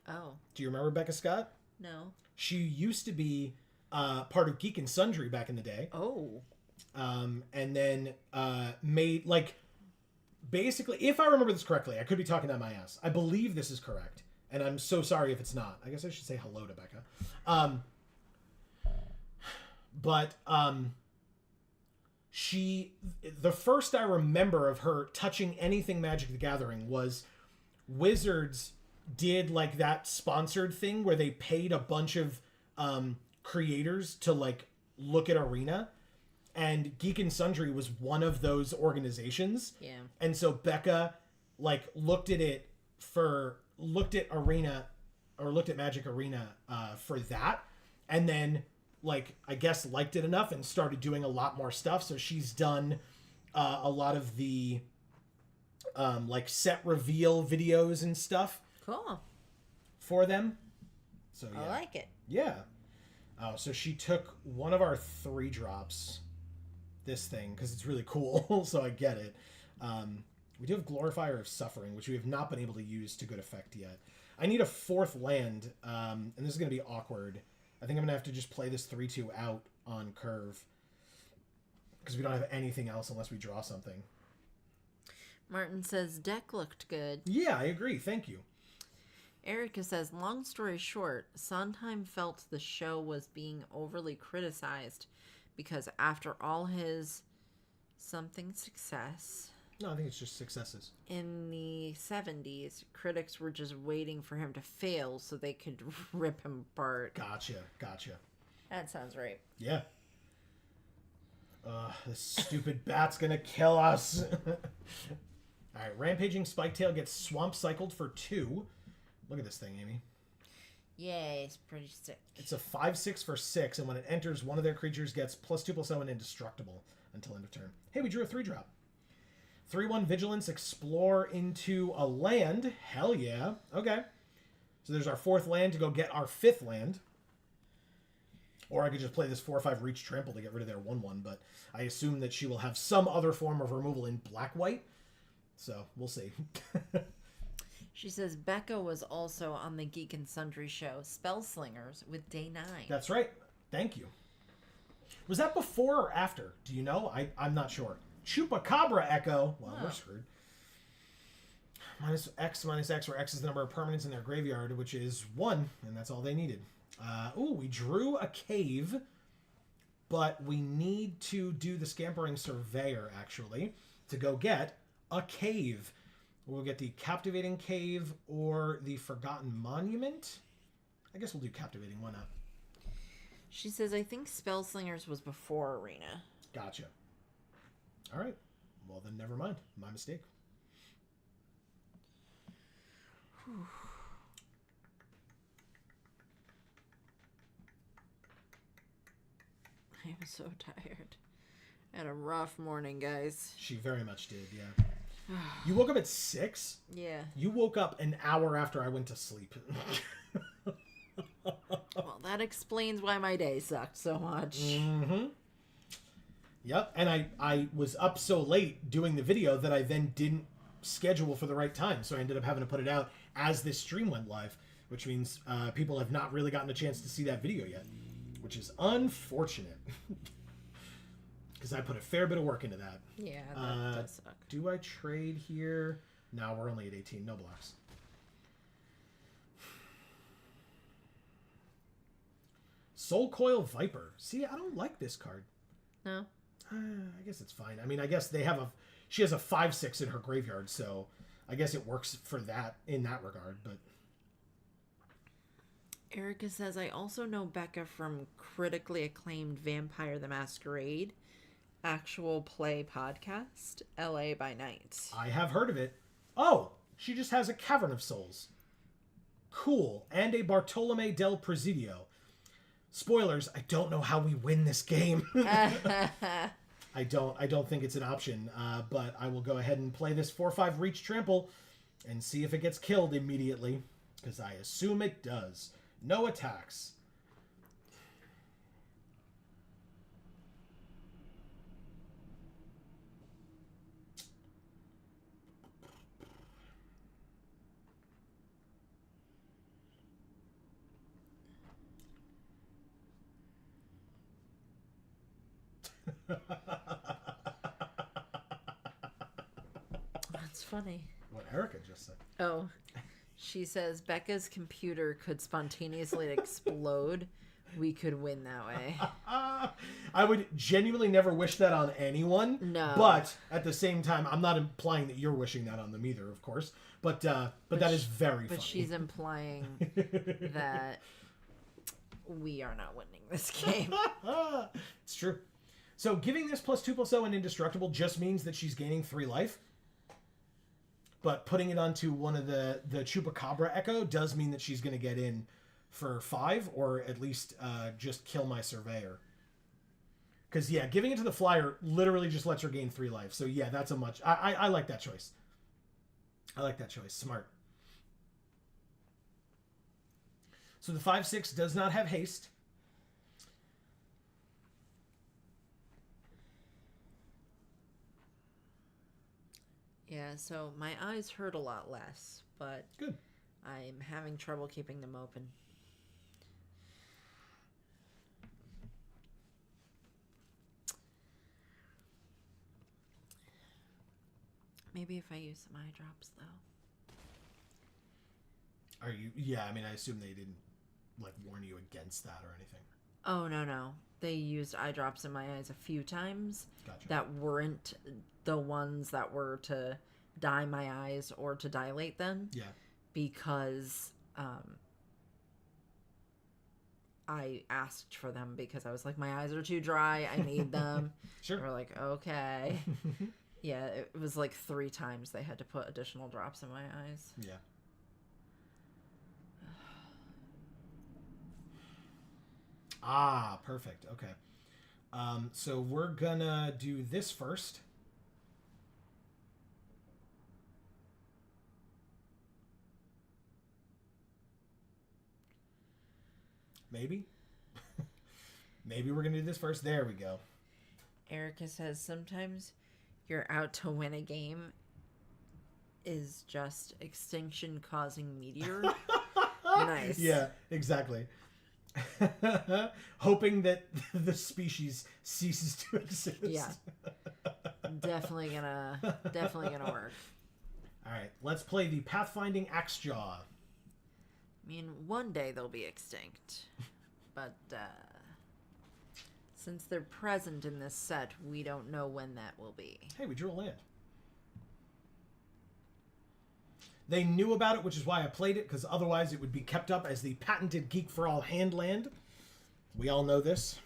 Speaker 2: Oh.
Speaker 1: Do you remember Becca Scott?
Speaker 2: No.
Speaker 1: She used to be part of Geek and Sundry back in the day.
Speaker 2: Oh.
Speaker 1: And then made, like, basically, if I remember this correctly, I could be talking out my ass. I believe this is correct. And I'm so sorry if it's not. I guess I should say hello to Becca. The first I remember of her touching anything Magic the Gathering was Wizards did, like, that sponsored thing where they paid a bunch of creators to, like, look at Arena. And Geek and Sundry was one of those organizations.
Speaker 2: Yeah. And
Speaker 1: so Becca, like, looked at Magic Arena for that. And then, like, I guess liked it enough and started doing a lot more stuff. So she's done a lot of the, like, set reveal videos and stuff.
Speaker 2: Cool.
Speaker 1: For them. So, yeah.
Speaker 2: I like it.
Speaker 1: Yeah. Oh, so she took one of our 3-drops. This thing, because it's really cool, so I get it. We do have Glorifier of Suffering, which we have not been able to use to good effect yet. I need a 4th land, and this is going to be awkward. I think I'm going to have to just play this 3-2 out on curve, because we don't have anything else unless we draw something.
Speaker 2: Martin says, deck looked good.
Speaker 1: Yeah, I agree. Thank you.
Speaker 2: Erica says, long story short, Sondheim felt the show was being overly criticized because after all his something success...
Speaker 1: No, I think it's just successes.
Speaker 2: In the 70s, critics were just waiting for him to fail so they could rip him apart.
Speaker 1: Gotcha.
Speaker 2: That sounds right.
Speaker 1: Yeah. This stupid bat's gonna kill us. Alright, Rampaging Spiketail gets Swamp Cycled for 2. Look at this thing, Amy.
Speaker 2: Yeah, it's pretty sick.
Speaker 1: It's a 5/6 for 6, and when it enters, one of their creatures gets +2/+7 indestructible until end of turn. Hey, we drew a 3-drop. 3/1 Vigilance, explore into a land. Hell yeah. Okay. So there's our 4th land to go get our 5th land. Or I could just play this 4/5 Reach Trample to get rid of their 1/1, but I assume that she will have some other form of removal in black-white. So, we'll see.
Speaker 2: She says Becca was also on the Geek and Sundry show, Spellslingers, with Day 9.
Speaker 1: That's right. Thank you. Was that before or after? Do you know? I'm not sure. Chupacabra Echo. Well, we're screwed. -X, where X is the number of permanents in their graveyard, which is 1, and that's all they needed. We drew a cave, but we need to do the Scampering Surveyor, actually, to go get a cave. We'll get the Captivating Cave or the Forgotten Monument. I guess we'll do Captivating. Why not?
Speaker 2: She says, I think Spellslingers was before Arena.
Speaker 1: Gotcha. All right. Well, then never mind. My mistake.
Speaker 2: Whew. I am so tired. I had a rough morning, guys.
Speaker 1: She very much did, yeah. You woke up at 6?
Speaker 2: Yeah.
Speaker 1: You woke up an hour after I went to sleep.
Speaker 2: Well, that explains why my day sucked so much.
Speaker 1: Mm-hmm. Yep, and I was up so late doing the video that I then didn't schedule for the right time, so I ended up having to put it out as this stream went live, which means people have not really gotten a chance to see that video yet, which is unfortunate. Because I put a fair bit of work into that.
Speaker 2: Yeah, that does suck.
Speaker 1: Do I trade here? No, we're only at 18. No blocks. Soul Coil Viper. See, I don't like this card.
Speaker 2: No?
Speaker 1: I guess it's fine. I mean, I guess she has a 5/6 in her graveyard, so I guess it works for that in that regard, but...
Speaker 2: Erica says, I also know Becca from critically acclaimed Vampire the Masquerade actual play podcast, LA by Night.
Speaker 1: I have heard of it. Oh, she just has a Cavern of Souls. Cool. And a Bartolome del Presidio. Spoilers, I don't know how we win this game. I don't think it's an option, but I will go ahead and play this 4/5 Reach Trample and see if it gets killed immediately, because I assume it does. No attacks.
Speaker 2: That's funny.
Speaker 1: What Erica just said.
Speaker 2: Oh, she says Becca's computer could spontaneously explode. We could win that way.
Speaker 1: I would genuinely never wish that on anyone.
Speaker 2: No.
Speaker 1: But at the same time, I'm not implying that you're wishing that on them either, of course. But that is very funny.
Speaker 2: But she's implying that we are not winning this game.
Speaker 1: It's true. So giving this +2/+0 and indestructible just means that she's gaining 3 life. But putting it onto one of the Chupacabra Echo does mean that she's going to get in for 5, or at least just kill my Surveyor. Because, yeah, giving it to the Flyer literally just lets her gain 3 life. So, yeah, that's a much... I like that choice. I like that choice. Smart. So the 5/6 does not have haste.
Speaker 2: Yeah, so my eyes hurt a lot less, but
Speaker 1: Good.
Speaker 2: I'm having trouble keeping them open. Maybe if I use some eye drops, though.
Speaker 1: Are you... Yeah, I mean, I assume they didn't, like, warn you against that or anything.
Speaker 2: Oh, no. They used eye drops in my eyes a few times.
Speaker 1: Gotcha.
Speaker 2: That weren't the ones that were to dye my eyes or to dilate them.
Speaker 1: Yeah.
Speaker 2: Because I asked for them because I was like, my eyes are too dry. I need them.
Speaker 1: Sure.
Speaker 2: They were like, okay. Yeah, it was like 3 times they had to put additional drops in my eyes.
Speaker 1: Yeah. Ah, perfect. Okay. So we're gonna do this first. Maybe. Maybe we're gonna do this first. There we go.
Speaker 2: Erica says sometimes you're out to win a game is just extinction causing meteor. Nice.
Speaker 1: Yeah, exactly. Hoping that the species ceases to exist.
Speaker 2: Yeah. Definitely gonna work.
Speaker 1: All right, let's play the Pathfinding Axejaw.
Speaker 2: I mean, one day they'll be extinct, but since they're present in this set, we don't know when that will be.
Speaker 1: Hey, we drew a land. They knew about it, which is why I played it, because otherwise it would be kept up as the patented Geek for All hand land. We all know this.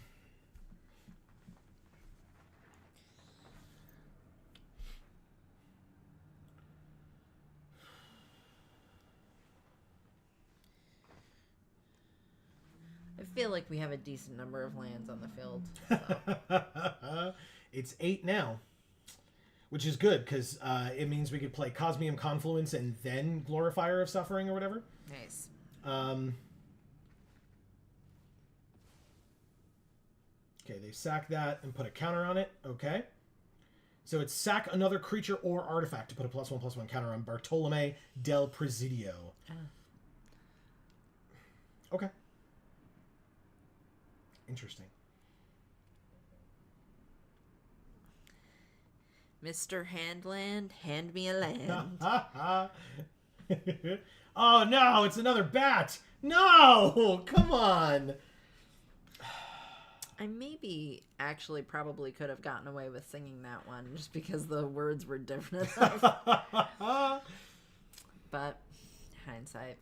Speaker 2: I feel like we have a decent number of lands on the field. So.
Speaker 1: It's 8 now, which is good, because it means we could play Cosmium Confluence and then Glorifier of Suffering or whatever.
Speaker 2: Nice.
Speaker 1: Okay, they sack that and put a counter on it. Okay. So it's sack another creature or artifact to put a +1/+1 counter on Bartolome del Presidio. Okay. Interesting.
Speaker 2: Mr. Handland, hand me a land.
Speaker 1: Oh no, it's another bat. No, come on.
Speaker 2: I maybe actually probably could have gotten away with singing that one just because the words were different enough. But hindsight.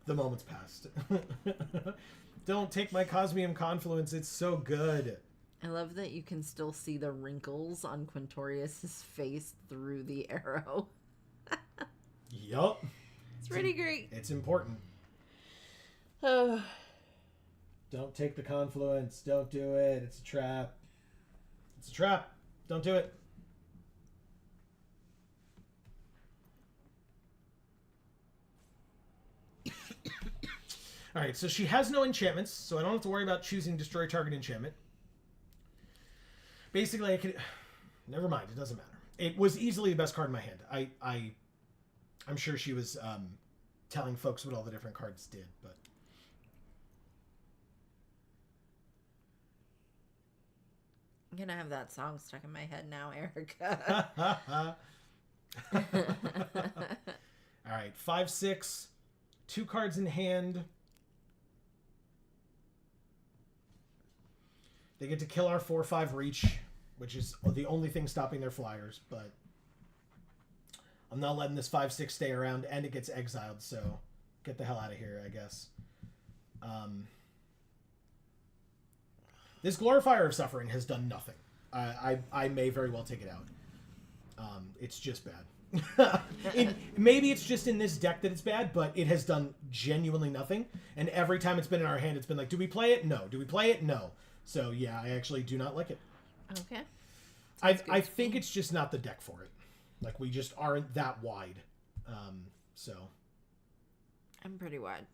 Speaker 1: The moment's passed. Don't take my Cosmium Confluence. It's so good.
Speaker 2: I love that you can still see the wrinkles on Quintorius's face through the arrow.
Speaker 1: Yup.
Speaker 2: It's pretty great.
Speaker 1: It's important.
Speaker 2: Oh.
Speaker 1: Don't take the Confluence. Don't do it. It's a trap. It's a trap. Don't do it. All right, so she has no enchantments, so I don't have to worry about choosing destroy target enchantment. Basically, I could... Never mind, it doesn't matter. It was easily the best card in my hand. I'm sure she was telling folks what all the different cards did, but...
Speaker 2: I'm gonna have that song stuck in my head now, Erica.
Speaker 1: All right, 5/6, 2 cards in hand. They get to kill our 4/5 reach, which is the only thing stopping their flyers, but I'm not letting this 5/6 stay around, and it gets exiled, so get the hell out of here, I guess. This Glorifier of Suffering has done nothing. I may very well take it out. It's just bad. Maybe it's just in this deck that it's bad, but it has done genuinely nothing. And every time it's been in our hand, it's been like, do we play it? No. Do we play it? No. So yeah, I actually do not like it.
Speaker 2: Okay.
Speaker 1: I think it's just not the deck for it. Like, we just aren't that wide. So
Speaker 2: I'm pretty wide.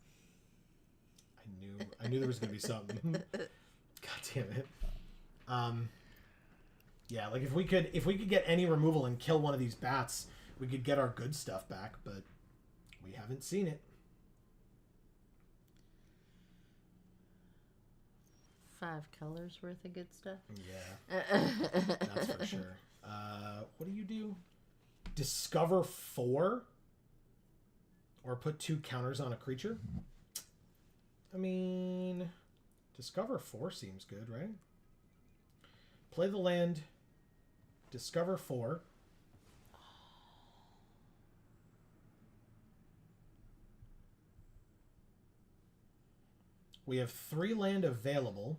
Speaker 1: I knew there was gonna be something. God damn it. Yeah, like if we could get any removal and kill one of these bats, we could get our good stuff back, but we haven't seen it.
Speaker 2: 5 colors worth of good stuff.
Speaker 1: Yeah, that's for sure. What do you do? Discover 4? Or put 2 counters on a creature? I mean, Discover 4 seems good, right? Play the land. Discover 4. We have 3 land available,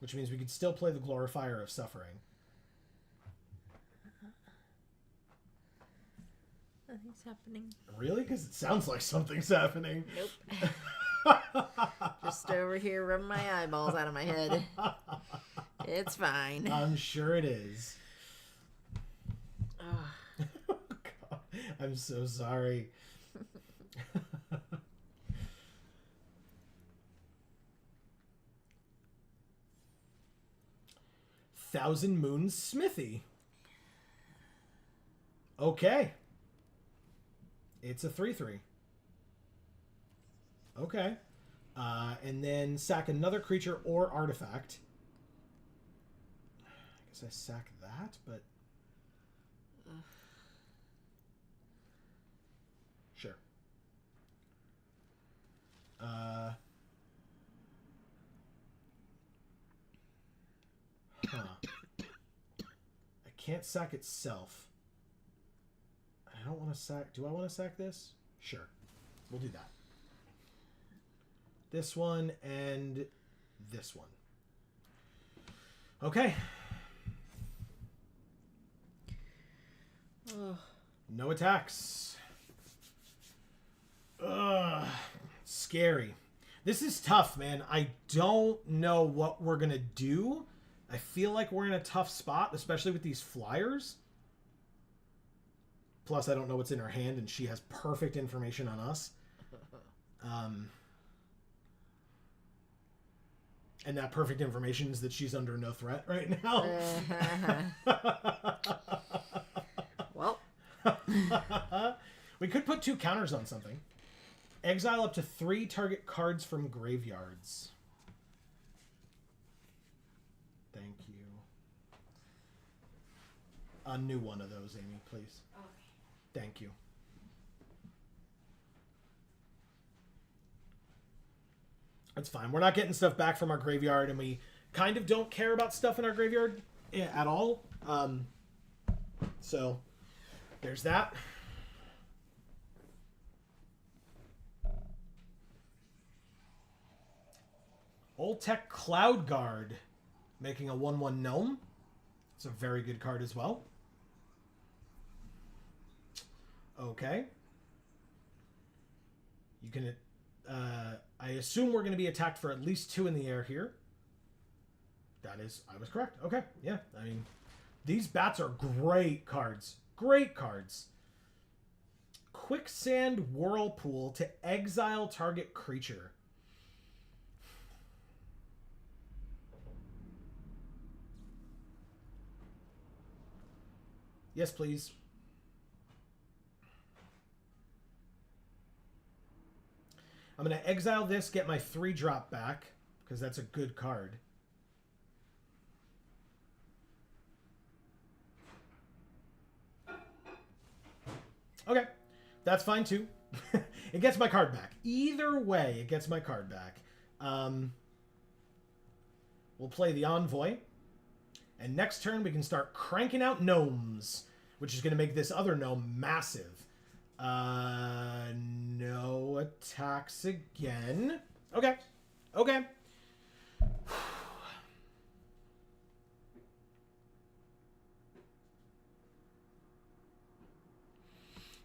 Speaker 1: which means we could still play the Glorifier of Suffering.
Speaker 2: Nothing's happening.
Speaker 1: Really? Because it sounds like something's happening.
Speaker 2: Nope. Just over here rubbing my eyeballs out of my head. It's fine.
Speaker 1: I'm sure it is.
Speaker 2: Oh.
Speaker 1: God, I'm so sorry. Thousand Moons Smithy. Okay. It's a 3/3. Okay. And then sack another creature or artifact. I guess I sack that, but... Sure. I can't sack itself. I don't want to sack... Do I want to sack this? Sure. We'll do that. This one and this one. Okay.
Speaker 2: Oh.
Speaker 1: No attacks. Ugh. Scary. This is tough, man. I don't know what we're going to do. I feel like we're in a tough spot, especially with these flyers. Plus, I don't know what's in her hand, and she has perfect information on us. And that perfect information is that she's under no threat right now.
Speaker 2: Well.
Speaker 1: We could put 2 counters on something. Exile up to 3 target cards from graveyards. Thank you. A new one of those, Amy, please. Okay. Thank you. That's fine. We're not getting stuff back from our graveyard, and we kind of don't care about stuff in our graveyard at all. So, there's that. Old Tech Cloud Guard, making a 1/1 gnome. It's a very good card as well. Okay. You can... I assume we're going to be attacked for at least 2 in the air here. That is... I was correct. Okay. Yeah. I mean, these bats are great cards. Great cards. Quicksand Whirlpool to exile target creature. Yes, please. I'm going to exile this, get my 3-drop back, because that's a good card. That's fine too. It gets my card back. Either way, it gets my card back. We'll play the Envoy. And next turn, we can start cranking out gnomes, which is going to make this other gnome massive. No attacks again. Okay. Okay.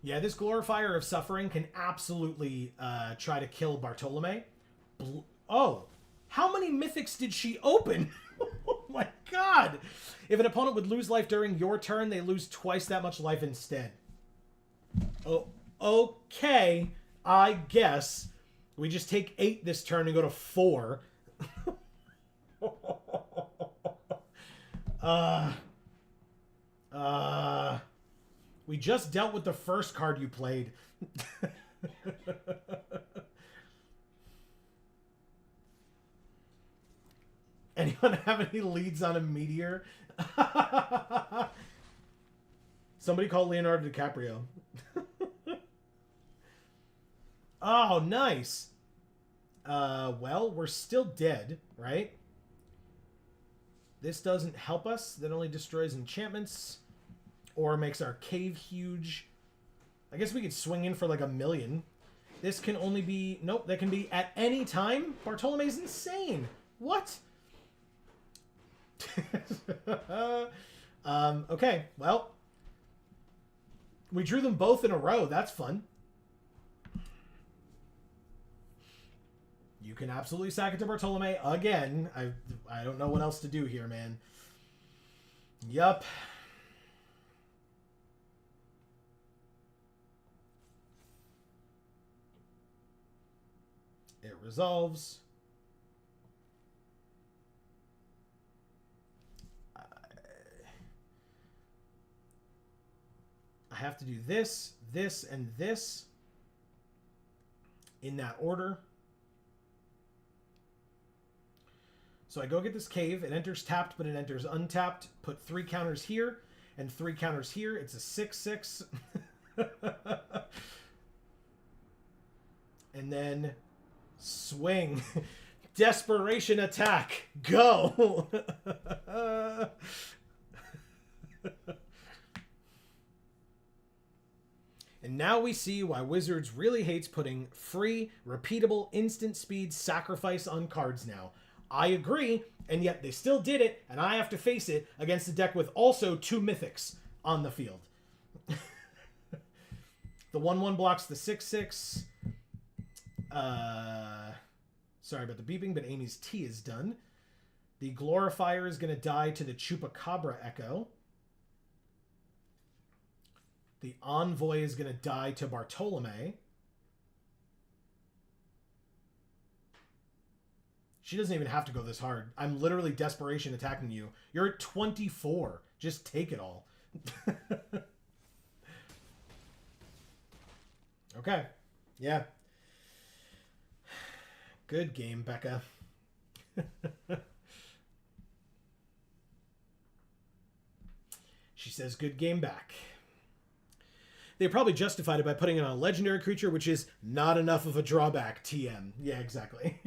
Speaker 1: Yeah, this Glorifier of Suffering can absolutely try to kill Bartolome. Oh, how many mythics did she open? Oh my god! If an opponent would lose life during your turn, they lose twice that much life instead. Oh, okay. I guess we just take 8 this turn and go to 4. We just dealt with the first card you played. Anyone have any leads on a meteor? Somebody call Leonardo DiCaprio. Oh, nice. Well, we're still dead, right? This doesn't help us. That only destroys enchantments. Or makes our cave huge. I guess we could swing in for like 1,000,000. This can only be... Nope, that can be at any time. Bartolome's insane. What? Okay, well. We drew them both in a row. That's fun. You can absolutely sack it to Bartolome again. I don't know what else to do here, man. Yup. It resolves. I have to do this, this, and this in that order. So I go get this cave. It enters tapped, but it enters untapped. Put 3 counters here and 3 counters here. It's a 6/6. And then swing. Desperation attack. Go. And now we see why Wizards really hates putting free, repeatable, instant speed sacrifice on cards now. I agree, and yet they still did it, and I have to face it against a deck with also 2 mythics on the field. The 1/1 blocks the 6/6. Sorry about the beeping, but Amy's tea is done. The Glorifier is going to die to the Chupacabra Echo. The Envoy is going to die to Bartolome. She doesn't even have to go this hard. I'm literally desperation attacking you. You're at 24. Just take it all. Okay. Yeah. Good game, Becca. She says good game back. They probably justified it by putting it on a legendary creature, which is not enough of a drawback, TM. Yeah, exactly.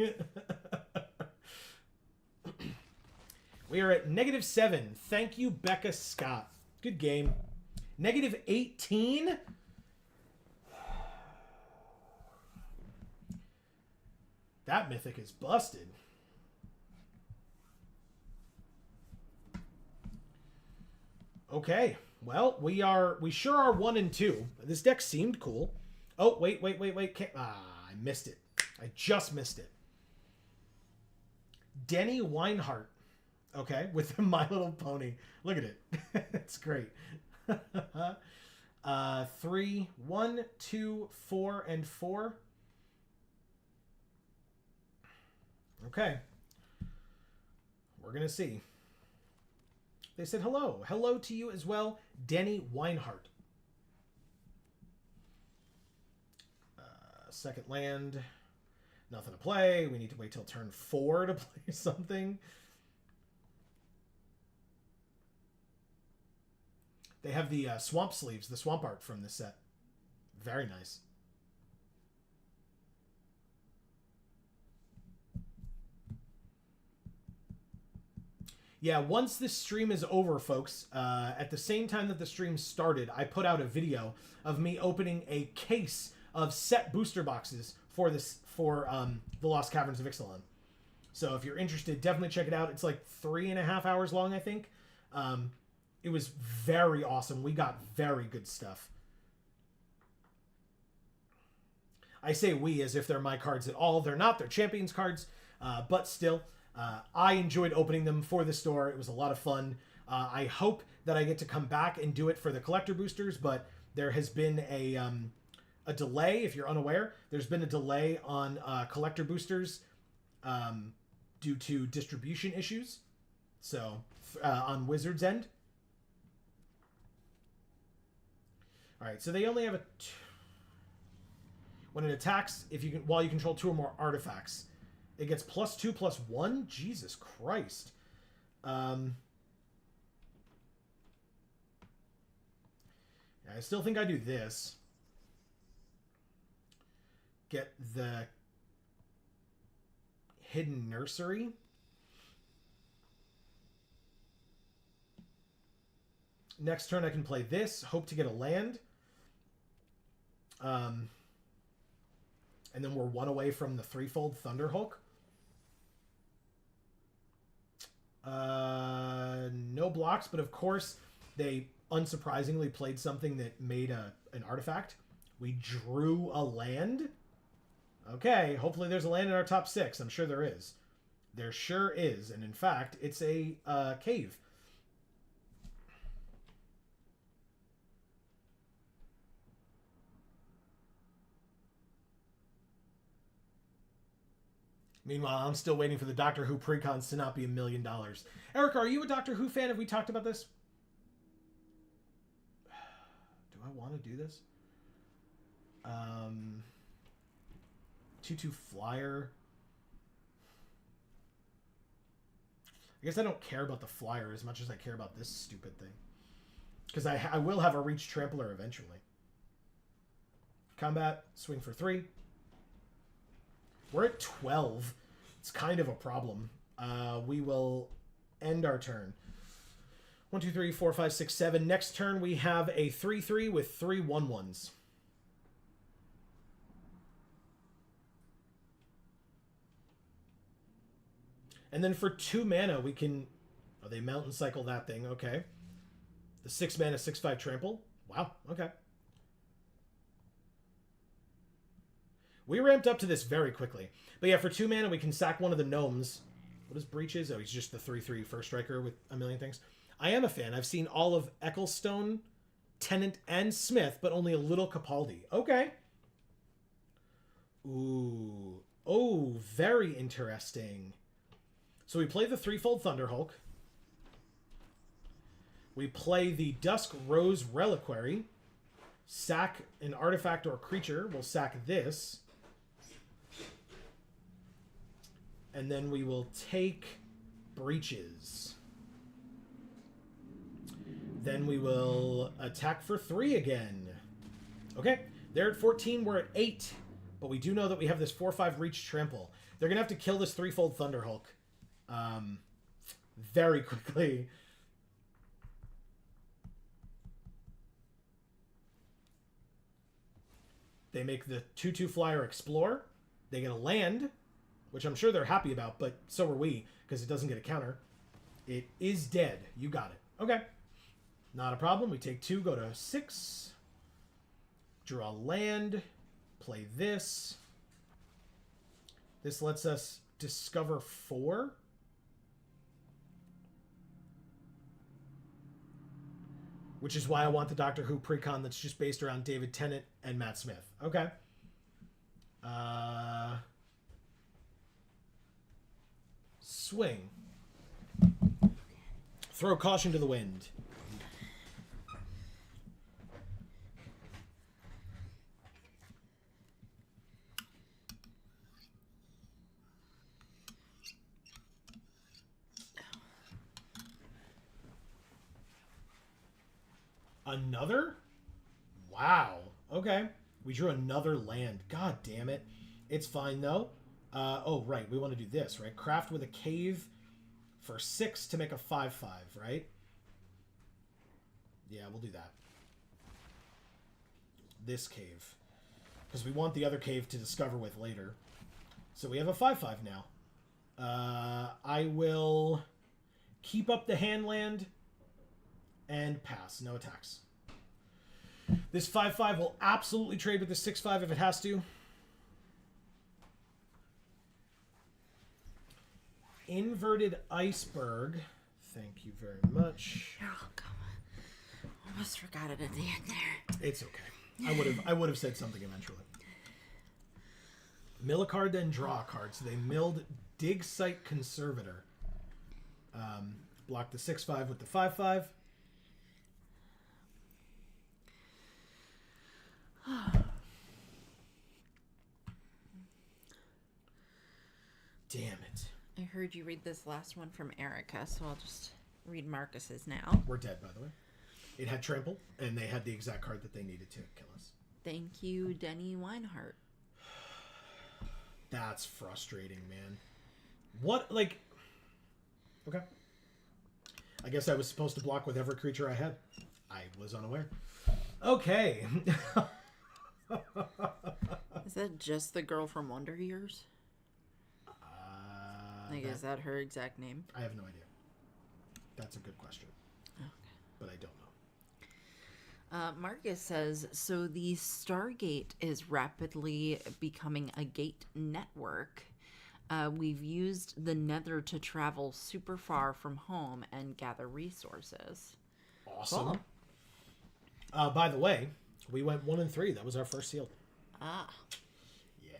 Speaker 1: We are at -7. Thank you, Becca Scott. Good game. -18? That mythic is busted. Okay. Well, we sure are 1 and 2. This deck seemed cool. Oh, wait. I missed it. I just missed it. Denny Weinhardt. Okay, with the My Little Pony. Look at it. It's great. 3, 1, 2, 4, and 4. Okay. We're going to see. They said hello. Hello to you as well, Denny Weinhardt. Second land. Nothing to play. We need to wait till turn 4 to play something. They have the swamp sleeves, the swamp art from this set. very nice. Yeah, once this stream is over, folks, at the same time that the stream started, I put out a video of me opening a case of set booster boxes for the Lost Caverns of Ixalan. So if you're interested, definitely check it out. It's like 3.5 hours long, I think. It was very awesome. We got very good stuff. I say we as if they're my cards at all. They're not. They're Champions cards. But still, I enjoyed opening them for the store. It was a lot of fun. I hope that I get to come back and do it for the collector boosters, but there has been a delay. If you're unaware, there's been a delay on collector boosters due to distribution issues. So on Wizards' end. All right, so they only have when it attacks, while you control 2 or more artifacts, it gets +2/+1. Jesus Christ. I still think I do this. Get the Hidden Nursery. Next turn I can play this. Hope to get a land. And then we're 1 away from the threefold Thunderhulk. No blocks, but of course they unsurprisingly played something that made an artifact. We drew a land. Okay, hopefully there's a land in our top 6. I'm sure there is. There sure is, and in fact, it's a cave. Meanwhile, I'm still waiting for the Doctor Who precons to not be $1 million. Erica, are you a Doctor Who fan? Have we talked about this? Do I want to do this? 2/2 flyer. I guess I don't care about the flyer as much as I care about this stupid thing. Because I will have a Reach Trampler eventually. Combat, swing for 3. We're at 12. It's kind of a problem. We will end our turn. 1, 2, 3, 4, 5, 6, 7. Next turn we have a 3/3 with 3 1/1s. And then for 2 mana we can... Oh, they Mountain Cycle that thing. Okay. The 6 mana 6/5 trample. Wow. Okay. We ramped up to this very quickly. But yeah, for 2 mana, we can sack one of the gnomes. What is Breaches? Oh, he's just the 3/3 first striker with a million things. I am a fan. I've seen all of Ecclestone, Tennant, and Smith, but only a little Capaldi. Okay. Ooh. Oh, very interesting. So we play the threefold Thunderhulk. We play the Dusk Rose Reliquary. Sack an artifact or creature. We'll sack this. And then we will take Breaches. Then we will attack for 3 again. Okay, they're at 14, we're at 8. But we do know that we have this 4/5 Reach Trample. They're going to have to kill this threefold Thunderhulk very quickly. They make the 2/2 flyer Explore. They get a land, which I'm sure they're happy about, but so are we, because it doesn't get a counter. It is dead. You got it. Okay. Not a problem. We take 2, go to 6. Draw land. Play this. This lets us discover 4. Which is why I want the Doctor Who precon that's just based around David Tennant and Matt Smith. Okay. Swing. Throw caution to the wind. Another? Wow. Okay. We drew another land. God damn it. It's fine, though. Oh, right. We want to do this, right? Craft with a cave for 6 to make a 5/5, right? Yeah, we'll do that. This cave. Because we want the other cave to discover with later. So we have a 5/5 now. I will keep up the hand land and pass. No attacks. This 5/5 will absolutely trade with the 6/5 if it has to. Inverted Iceberg. Thank you very much.
Speaker 2: You're welcome. Almost forgot it at the end there.
Speaker 1: It's okay. I would have said something eventually. Mill a card, then draw a card. So they milled Dig Site Conservator. Block the 6/5 with the 5/5. Damn it.
Speaker 2: I heard you read this last one from Erica, so I'll just read Marcus's now.
Speaker 1: We're dead, by the way. It had trample, and they had the exact card that they needed to kill us.
Speaker 2: Thank you, Denny Weinhardt.
Speaker 1: That's frustrating, man. What, like... Okay. I guess I was supposed to block with every creature I had. I was unaware. Okay.
Speaker 2: Is that just the girl from Wonder Years? Like, is that her exact name?
Speaker 1: I have no idea. That's a good question.
Speaker 2: Okay.
Speaker 1: But I don't know.
Speaker 2: Marcus says, so the Stargate is rapidly becoming a gate network. We've used the Nether to travel super far from home and gather resources.
Speaker 1: Awesome. Cool. By the way, we went 1 and 3. That was our first sealed.
Speaker 2: Ah.
Speaker 1: Yeah.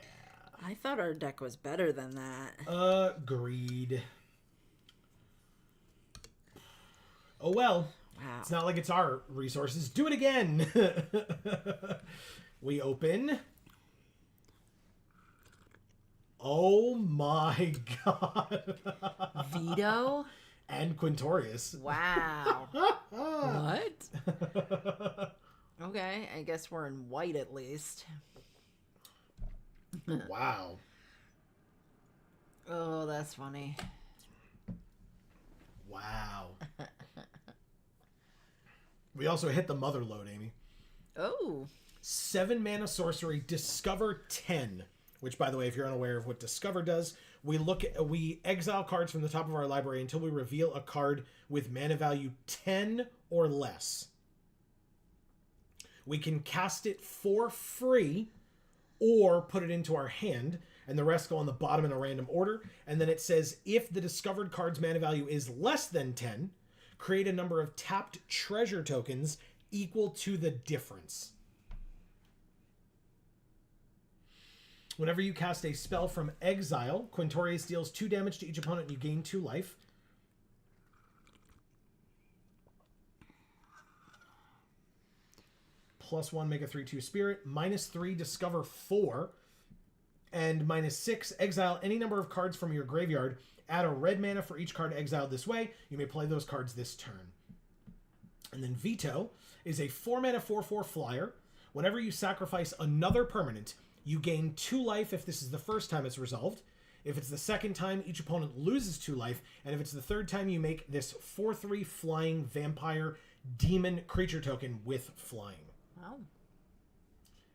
Speaker 2: I thought our deck was better than that.
Speaker 1: Agreed. Oh well.
Speaker 2: Wow.
Speaker 1: It's not like it's our resources. Do it again. We open. Oh my god.
Speaker 2: Veto?
Speaker 1: And Quintorius.
Speaker 2: Wow. What? Okay, I guess we're in white at least.
Speaker 1: Wow.
Speaker 2: Oh, that's funny.
Speaker 1: Wow. We also hit the mother load, Amy.
Speaker 2: Oh.
Speaker 1: 7 mana sorcery, Discover 10. Which, by the way, if you're unaware of what Discover does, we exile cards from the top of our library until we reveal a card with mana value 10 or less. We can cast it for free or put it into our hand, and the rest go on the bottom in a random order. And then it says, if the discovered card's mana value is less than 10, create a number of tapped treasure tokens equal to the difference. Whenever you cast a spell from exile, Quintorius deals 2 damage to each opponent and you gain 2 life. +1, make a 3/2 spirit. -3, discover 4. And -6, exile any number of cards from your graveyard. Add a red mana for each card exiled this way. You may play those cards this turn. And then Veto is a 4 mana 4/4 flyer. Whenever you sacrifice another permanent, you gain 2 life if this is the first time it's resolved. If it's the second time, each opponent loses 2 life. And if it's the third time, you make this 4/3 flying vampire demon creature token with flying.
Speaker 2: Wow.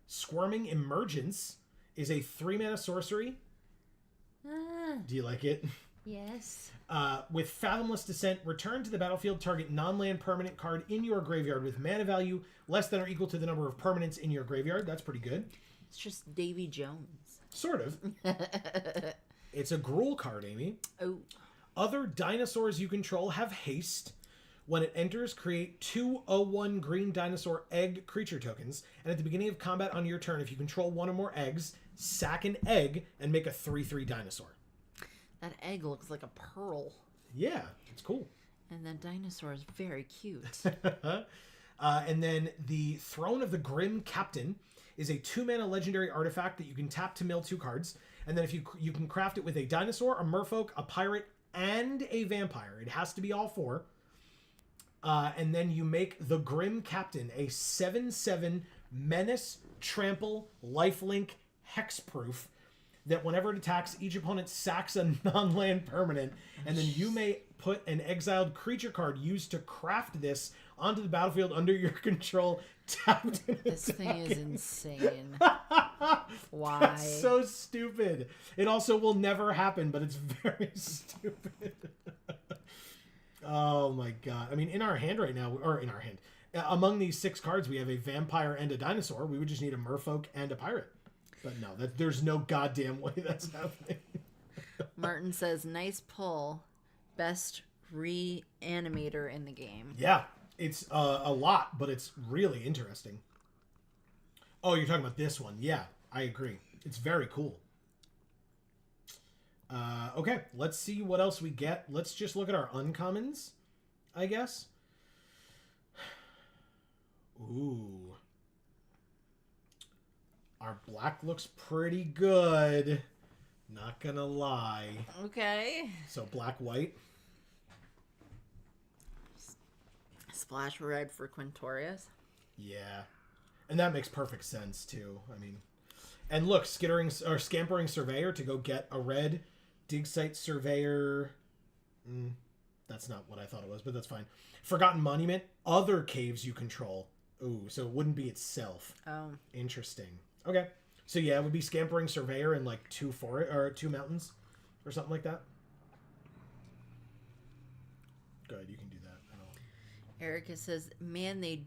Speaker 1: Squirming Emergence is a 3 mana sorcery. Do you like it?
Speaker 2: Yes.
Speaker 1: With Fathomless Descent, return to the battlefield target non-land permanent card in your graveyard with mana value less than or equal to the number of permanents in your graveyard. That's pretty good.
Speaker 2: It's just Davy Jones.
Speaker 1: Sort of. It's a Gruul card, Amy.
Speaker 2: Oh.
Speaker 1: Other dinosaurs you control have haste. When it enters, create 2/01 green dinosaur egg creature tokens. And at the beginning of combat on your turn, if you control 1 or more eggs, sack an egg and make a 3/3 dinosaur.
Speaker 2: That egg looks like a pearl.
Speaker 1: Yeah, it's cool.
Speaker 2: And that dinosaur is very cute.
Speaker 1: And then the Throne of the Grim Captain is a 2 mana legendary artifact that you can tap to mill 2 cards. And then if you can craft it with a dinosaur, a merfolk, a pirate, and a vampire. It has to be all 4. And then you make the Grim Captain a 7/7 menace trample, lifelink, hexproof, that whenever it attacks, each opponent sacks a non-land permanent, and then you may put an exiled creature card used to craft this onto the battlefield under your control, tapped in
Speaker 2: This thing is insane. Why?
Speaker 1: That's so stupid. It also will never happen, but it's very stupid. Oh my god. I mean, in our hand right now, or in our hand, among these 6 cards, we have a vampire and a dinosaur. We would just need a merfolk and a pirate. But no, there's no goddamn way that's happening.
Speaker 2: Martin says, nice pull. Best reanimator in the game.
Speaker 1: Yeah, it's a lot, but it's really interesting. Oh, you're talking about this one. Yeah, I agree. It's very cool. Okay, let's see what else we get. Let's just look at our uncommons, I guess. Ooh. Our black looks pretty good. Not gonna lie.
Speaker 2: Okay.
Speaker 1: So black, white.
Speaker 2: Splash red for Quintorius.
Speaker 1: Yeah. And that makes perfect sense too. I mean, and look, Scampering Surveyor to go get a red. Dig Site Surveyor. That's not what I thought it was, but that's fine. Forgotten Monument. Other caves you control. Ooh, so it wouldn't be itself.
Speaker 2: Oh.
Speaker 1: Interesting. Okay. So yeah, it would be Scampering Surveyor and like 2 mountains or something like that. Good, you can do that. I don't...
Speaker 2: Erica says, man, they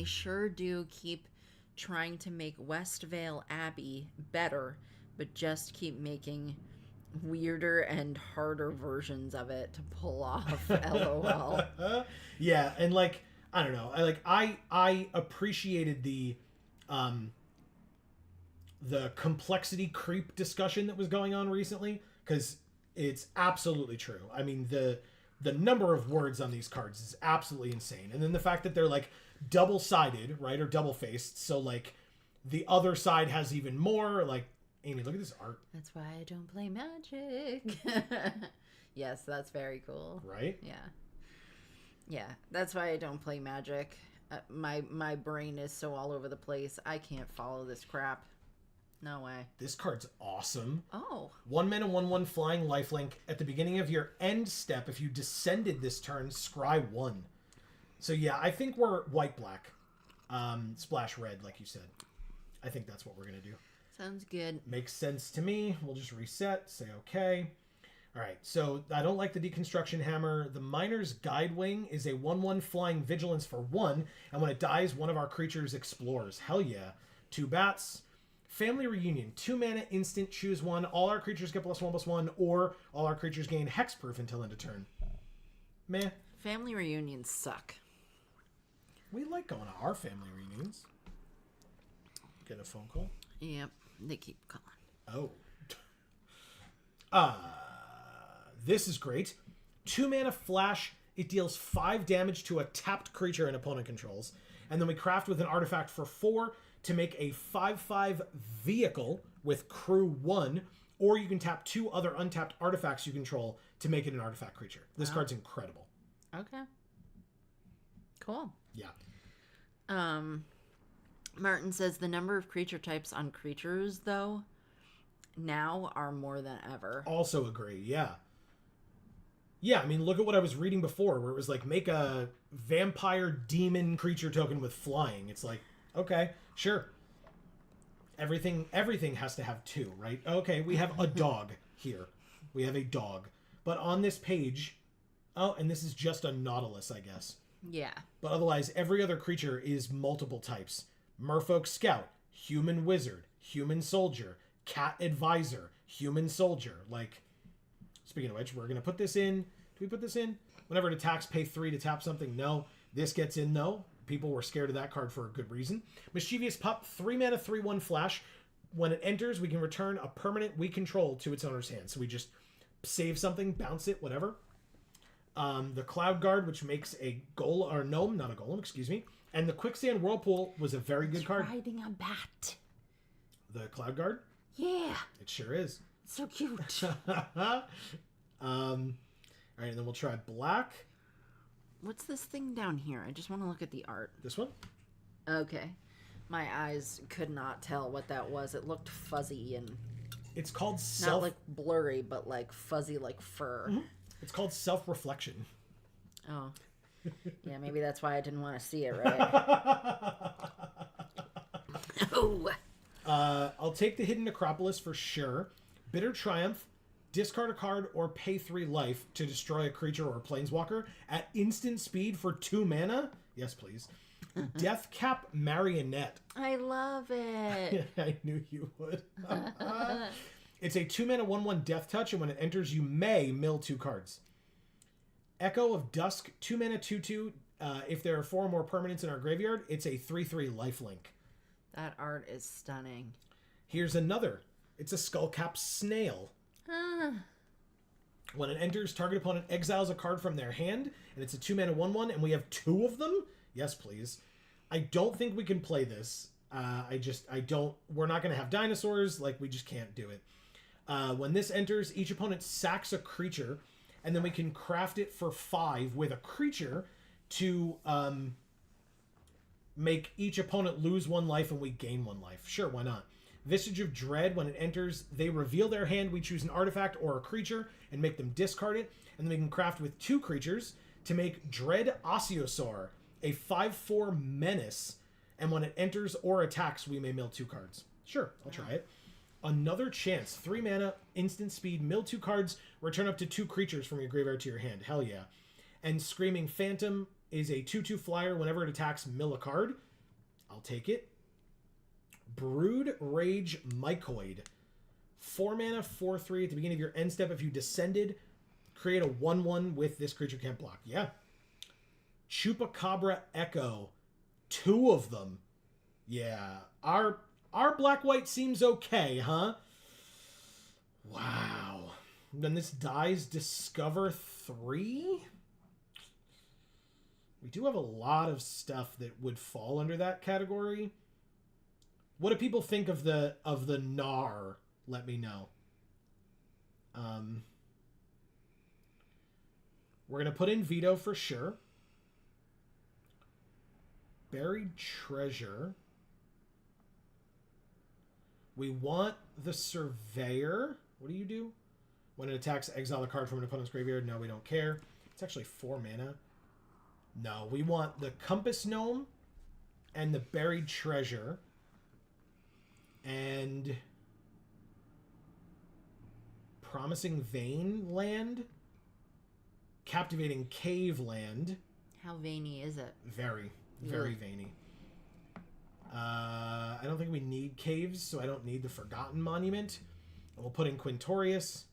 Speaker 2: sure do keep trying to make Westvale Abbey better, but just keep making weirder and harder versions of it to pull off. LOL.
Speaker 1: Yeah, and like, I don't know. I appreciated the complexity creep discussion that was going on recently, because it's absolutely true. I mean, the number of words on these cards is absolutely insane. And then the fact that they're like double-sided, right, or double-faced, so like the other side has even more. Like, Amy, look at this art.
Speaker 2: That's why I don't play Magic. Yes, that's very cool.
Speaker 1: Right?
Speaker 2: Yeah, that's why I don't play Magic. My brain is so all over the place. I can't follow this crap. No way.
Speaker 1: This card's awesome.
Speaker 2: Oh.
Speaker 1: 1 mana, 1/1 flying lifelink. At the beginning of your end step, if you descended this turn, scry 1. So yeah, I think we're white-black. Splash red, like you said. I think that's what we're going to do.
Speaker 2: Sounds good.
Speaker 1: Makes sense to me. We'll just reset, say okay. All right, so I don't like the Deconstruction Hammer. The Miner's Guidewing is a 1/1 flying vigilance for 1, and when it dies, one of our creatures explores. Hell yeah. 2 bats. Family Reunion, 2 mana, instant, choose 1. All our creatures get +1/+1, or all our creatures gain hexproof until end of turn. Meh.
Speaker 2: Family reunions suck.
Speaker 1: We like going to our family reunions. Get a phone call.
Speaker 2: Yep, they keep calling.
Speaker 1: Oh. This is great. 2 mana flash. It deals 5 damage to a tapped creature an opponent controls. And then we craft with an artifact for 4 to make a 5/5 vehicle with crew 1. Or you can tap 2 other untapped artifacts you control to make it an artifact creature. This card's incredible.
Speaker 2: Okay. Cool.
Speaker 1: Yeah.
Speaker 2: Martin says the number of creature types on creatures, though, now are more than ever.
Speaker 1: Also agree, yeah. Yeah, I mean, look at what I was reading before, where it was like, make a vampire demon creature token with flying. It's like, okay, sure. Everything has to have 2, right? Okay, we have a dog here. We have a dog. But on this page, oh, and this is just a Nautilus, I guess.
Speaker 2: Yeah.
Speaker 1: But otherwise, every other creature is multiple types. Merfolk Scout, Human Wizard, Human Soldier, Cat Advisor, Human Soldier. Like, speaking of which, we're going to put this in. Do we put this in? Whenever it attacks, pay 3 to tap something. No. This gets in, though. People were scared of that card for a good reason. Mischievous Pup, 3 mana, 3/1 flash. When it enters, we can return a permanent we control to its owner's hand. So we just save something, bounce it, whatever. The Cloud Guard, which makes a gnome, not a golem, excuse me. And the Quicksand Whirlpool was a very good card.
Speaker 2: Riding a bat.
Speaker 1: The Cloud Guard?
Speaker 2: Yeah.
Speaker 1: It sure is.
Speaker 2: So cute.
Speaker 1: All right, and then we'll try black.
Speaker 2: What's this thing down here? I just want to look at the art.
Speaker 1: This one?
Speaker 2: Okay. My eyes could not tell what that was. It looked fuzzy and
Speaker 1: It's called
Speaker 2: not like blurry, but like fuzzy, like fur.
Speaker 1: Mm-hmm. It's called self-reflection.
Speaker 2: Oh, yeah. Maybe that's why I didn't want to see it. Right. Oh.
Speaker 1: I'll take the Hidden Necropolis for sure. Bitter Triumph. Discard a card or pay 3 life to destroy a creature or a planeswalker at instant speed for 2 mana. Yes, please. Deathcap Marionette.
Speaker 2: I love it.
Speaker 1: I knew you would. It's a 2-mana 1/1 Death Touch, and when it enters, you may mill 2 cards. Echo of Dusk, 2-mana 2/2. If there are 4 or more permanents in our graveyard, it's a 3/3 lifelink.
Speaker 2: That art is stunning.
Speaker 1: Here's another. It's a Skullcap Snail. When it enters, target opponent exiles a card from their hand, and it's a 2-mana 1/1, and we have 2 of them? Yes, please. I don't think we can play this. I don't. We're not going to have dinosaurs. Like, we just can't do it. When this enters, each opponent sacks a creature, and then we can craft it for 5 with a creature to make each opponent lose 1 life and we gain 1 life. Sure, why not? Visage of Dread, when it enters, they reveal their hand, we choose an artifact or a creature and make them discard it, and then we can craft with 2 creatures to make Dread Osteosaur, a 5/4 menace, and when it enters or attacks, we may mill 2 cards. Sure, I'll try it. Another Chance, 3 mana, instant speed, mill 2 cards, return up to 2 creatures from your graveyard to your hand. Hell yeah. And Screaming Phantom is a 2/2 flyer. Whenever it attacks, mill a card. I'll take it. Brood Rage Mycoid. 4 mana, 4/3. At the beginning of your end step, if you descended, create a 1/1 with this creature can't block. Yeah. Chupacabra Echo. 2 of them. Yeah. Our black-white seems okay, huh? Wow. When this dies, discover 3? We do have a lot of stuff that would fall under that category. What do people think of the Gnar? Let me know. We're going to put in Veto for sure. Buried Treasure. We want the Surveyor. What do you do? When it attacks, exile a card from an opponent's graveyard. No, we don't care. It's actually 4 mana. No, we want the Compass Gnome and the Buried Treasure. And Promising Vein land. Captivating Cave land.
Speaker 2: How veiny is it?
Speaker 1: Very, very veiny. I don't think we need caves, so I don't need the Forgotten Monument. And we'll put in Quintorius.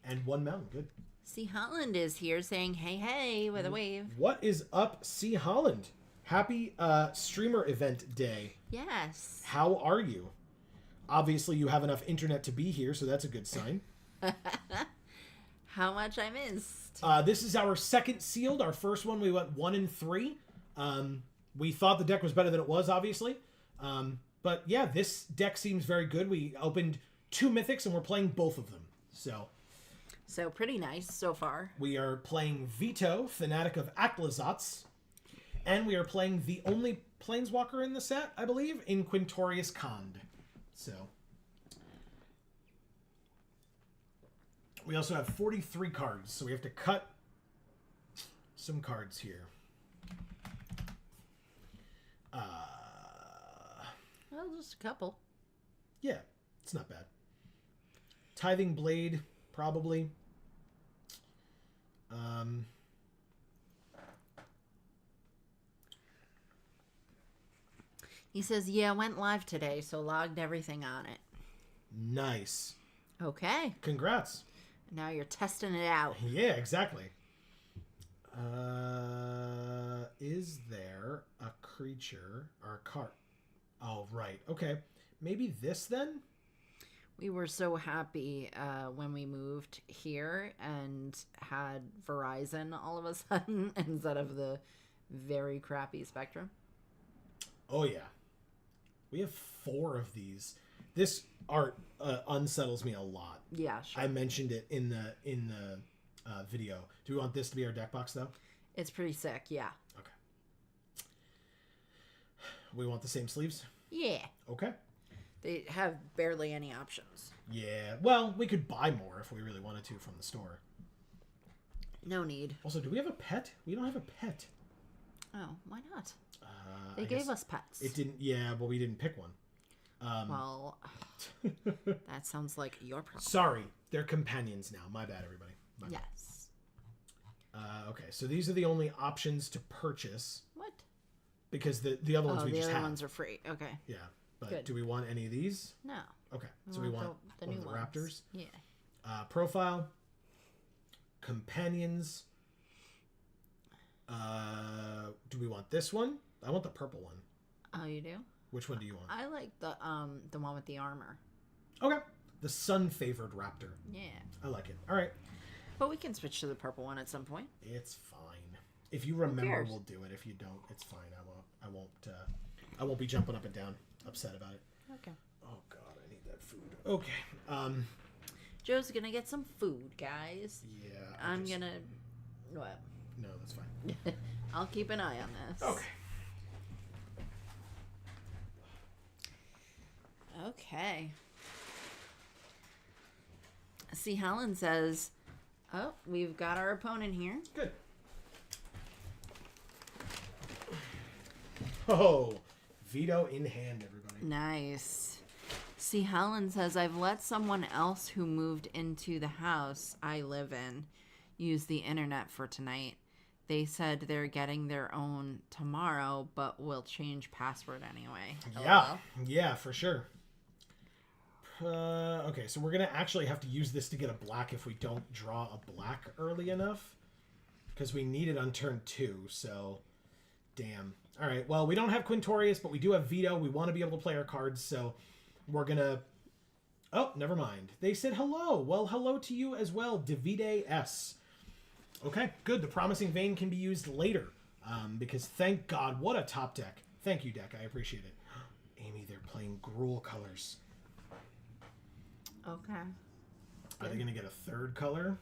Speaker 1: And 1 mountain. Good.
Speaker 2: C. Holland is here saying, hey, hey, with a wave.
Speaker 1: What is up, C. Holland? Happy streamer event day.
Speaker 2: Yes.
Speaker 1: How are you? Obviously, you have enough internet to be here, so that's a good sign.
Speaker 2: How much I missed.
Speaker 1: This is our second sealed. Our first one, we went 1-3. We thought the deck was better than it was, obviously. But yeah, this deck seems very good. We opened 2 mythics, and we're playing both of them.
Speaker 2: So pretty nice so far.
Speaker 1: We are playing Veto, Fanatic of Aklazatz. And we are playing the only Planeswalker in the set, I believe, in Quintorius Khand. So we also have 43 cards, so we have to cut some cards here.
Speaker 2: Well, just a couple.
Speaker 1: Yeah, it's not bad. Tithing Blade, probably.
Speaker 2: He says, yeah, went live today, so logged everything on it.
Speaker 1: Nice.
Speaker 2: Okay.
Speaker 1: Congrats.
Speaker 2: Now you're testing it out.
Speaker 1: Yeah, exactly. Is there a creature or a card? Oh, right. Okay. Maybe this then?
Speaker 2: We were so happy when we moved here and had Verizon all of a sudden instead of the very crappy Spectrum.
Speaker 1: Oh, yeah. We have 4 of these. This art unsettles me a lot.
Speaker 2: Yeah, sure.
Speaker 1: I mentioned it in the video. Do we want this to be our deck box, though?
Speaker 2: It's pretty sick, yeah.
Speaker 1: Okay. We want the same sleeves?
Speaker 2: Yeah.
Speaker 1: Okay.
Speaker 2: They have barely any options.
Speaker 1: Yeah. Well, we could buy more if we really wanted to from the store.
Speaker 2: No need.
Speaker 1: Also, do we have a pet? We don't have a pet.
Speaker 2: Oh, why not?
Speaker 1: I
Speaker 2: They gave
Speaker 1: guess
Speaker 2: us pets.
Speaker 1: It didn't... Yeah, but we didn't pick one.
Speaker 2: Well, that sounds like your problem.
Speaker 1: Sorry. They're companions now. My bad, everybody. My bad.
Speaker 2: Yes.
Speaker 1: Okay, so these are the only options to purchase.
Speaker 2: What?
Speaker 1: Because the other ones we
Speaker 2: the
Speaker 1: just
Speaker 2: other
Speaker 1: have.
Speaker 2: ones are free. Okay.
Speaker 1: Yeah. But
Speaker 2: Good.
Speaker 1: do we want any of these?
Speaker 2: No.
Speaker 1: Okay. So we want
Speaker 2: the
Speaker 1: one
Speaker 2: new
Speaker 1: of the
Speaker 2: ones.
Speaker 1: raptors.
Speaker 2: Yeah.
Speaker 1: Profile. Companions. Do we want this one? I want the purple one.
Speaker 2: Oh, you do?
Speaker 1: Which one do you want?
Speaker 2: I like the one with the armor.
Speaker 1: Okay. The sun-favored raptor.
Speaker 2: Yeah.
Speaker 1: I like it. All right.
Speaker 2: But we can switch to the purple one at some point.
Speaker 1: It's fine. If you remember,
Speaker 2: cares?
Speaker 1: we'll do it. If you don't, it's fine. I won't be jumping up and down, upset about it.
Speaker 2: Okay.
Speaker 1: Oh God, I need that food. Okay.
Speaker 2: Joe's gonna get some food, guys.
Speaker 1: Yeah.
Speaker 2: I'm gonna. What?
Speaker 1: No, that's fine.
Speaker 2: I'll keep an eye on this.
Speaker 1: Okay.
Speaker 2: Okay. See, Helen says, "Oh, we've got our opponent here."
Speaker 1: Good. Oh, veto in hand, everybody.
Speaker 2: Nice. See, Helen says, "I've let someone else who moved into the house I live in use the internet for tonight. They said they're getting their own tomorrow, but will change password anyway."
Speaker 1: Yeah, yeah, for sure. Okay, so we're gonna actually have to use this to get a black if we don't draw a black early enough, because we need it on turn 2. So, damn. All right. Well, we don't have Quintorius, but we do have veto. We want to be able to play our cards, so we're gonna. Oh, never mind. They said hello. Well, hello to you as well, Davide S. Okay, good. The Promising Vein can be used later, because thank God, what a top deck. Thank you, deck. I appreciate it. Amy, they're playing Gruul colors.
Speaker 2: Okay.
Speaker 1: Are they going to get a third color?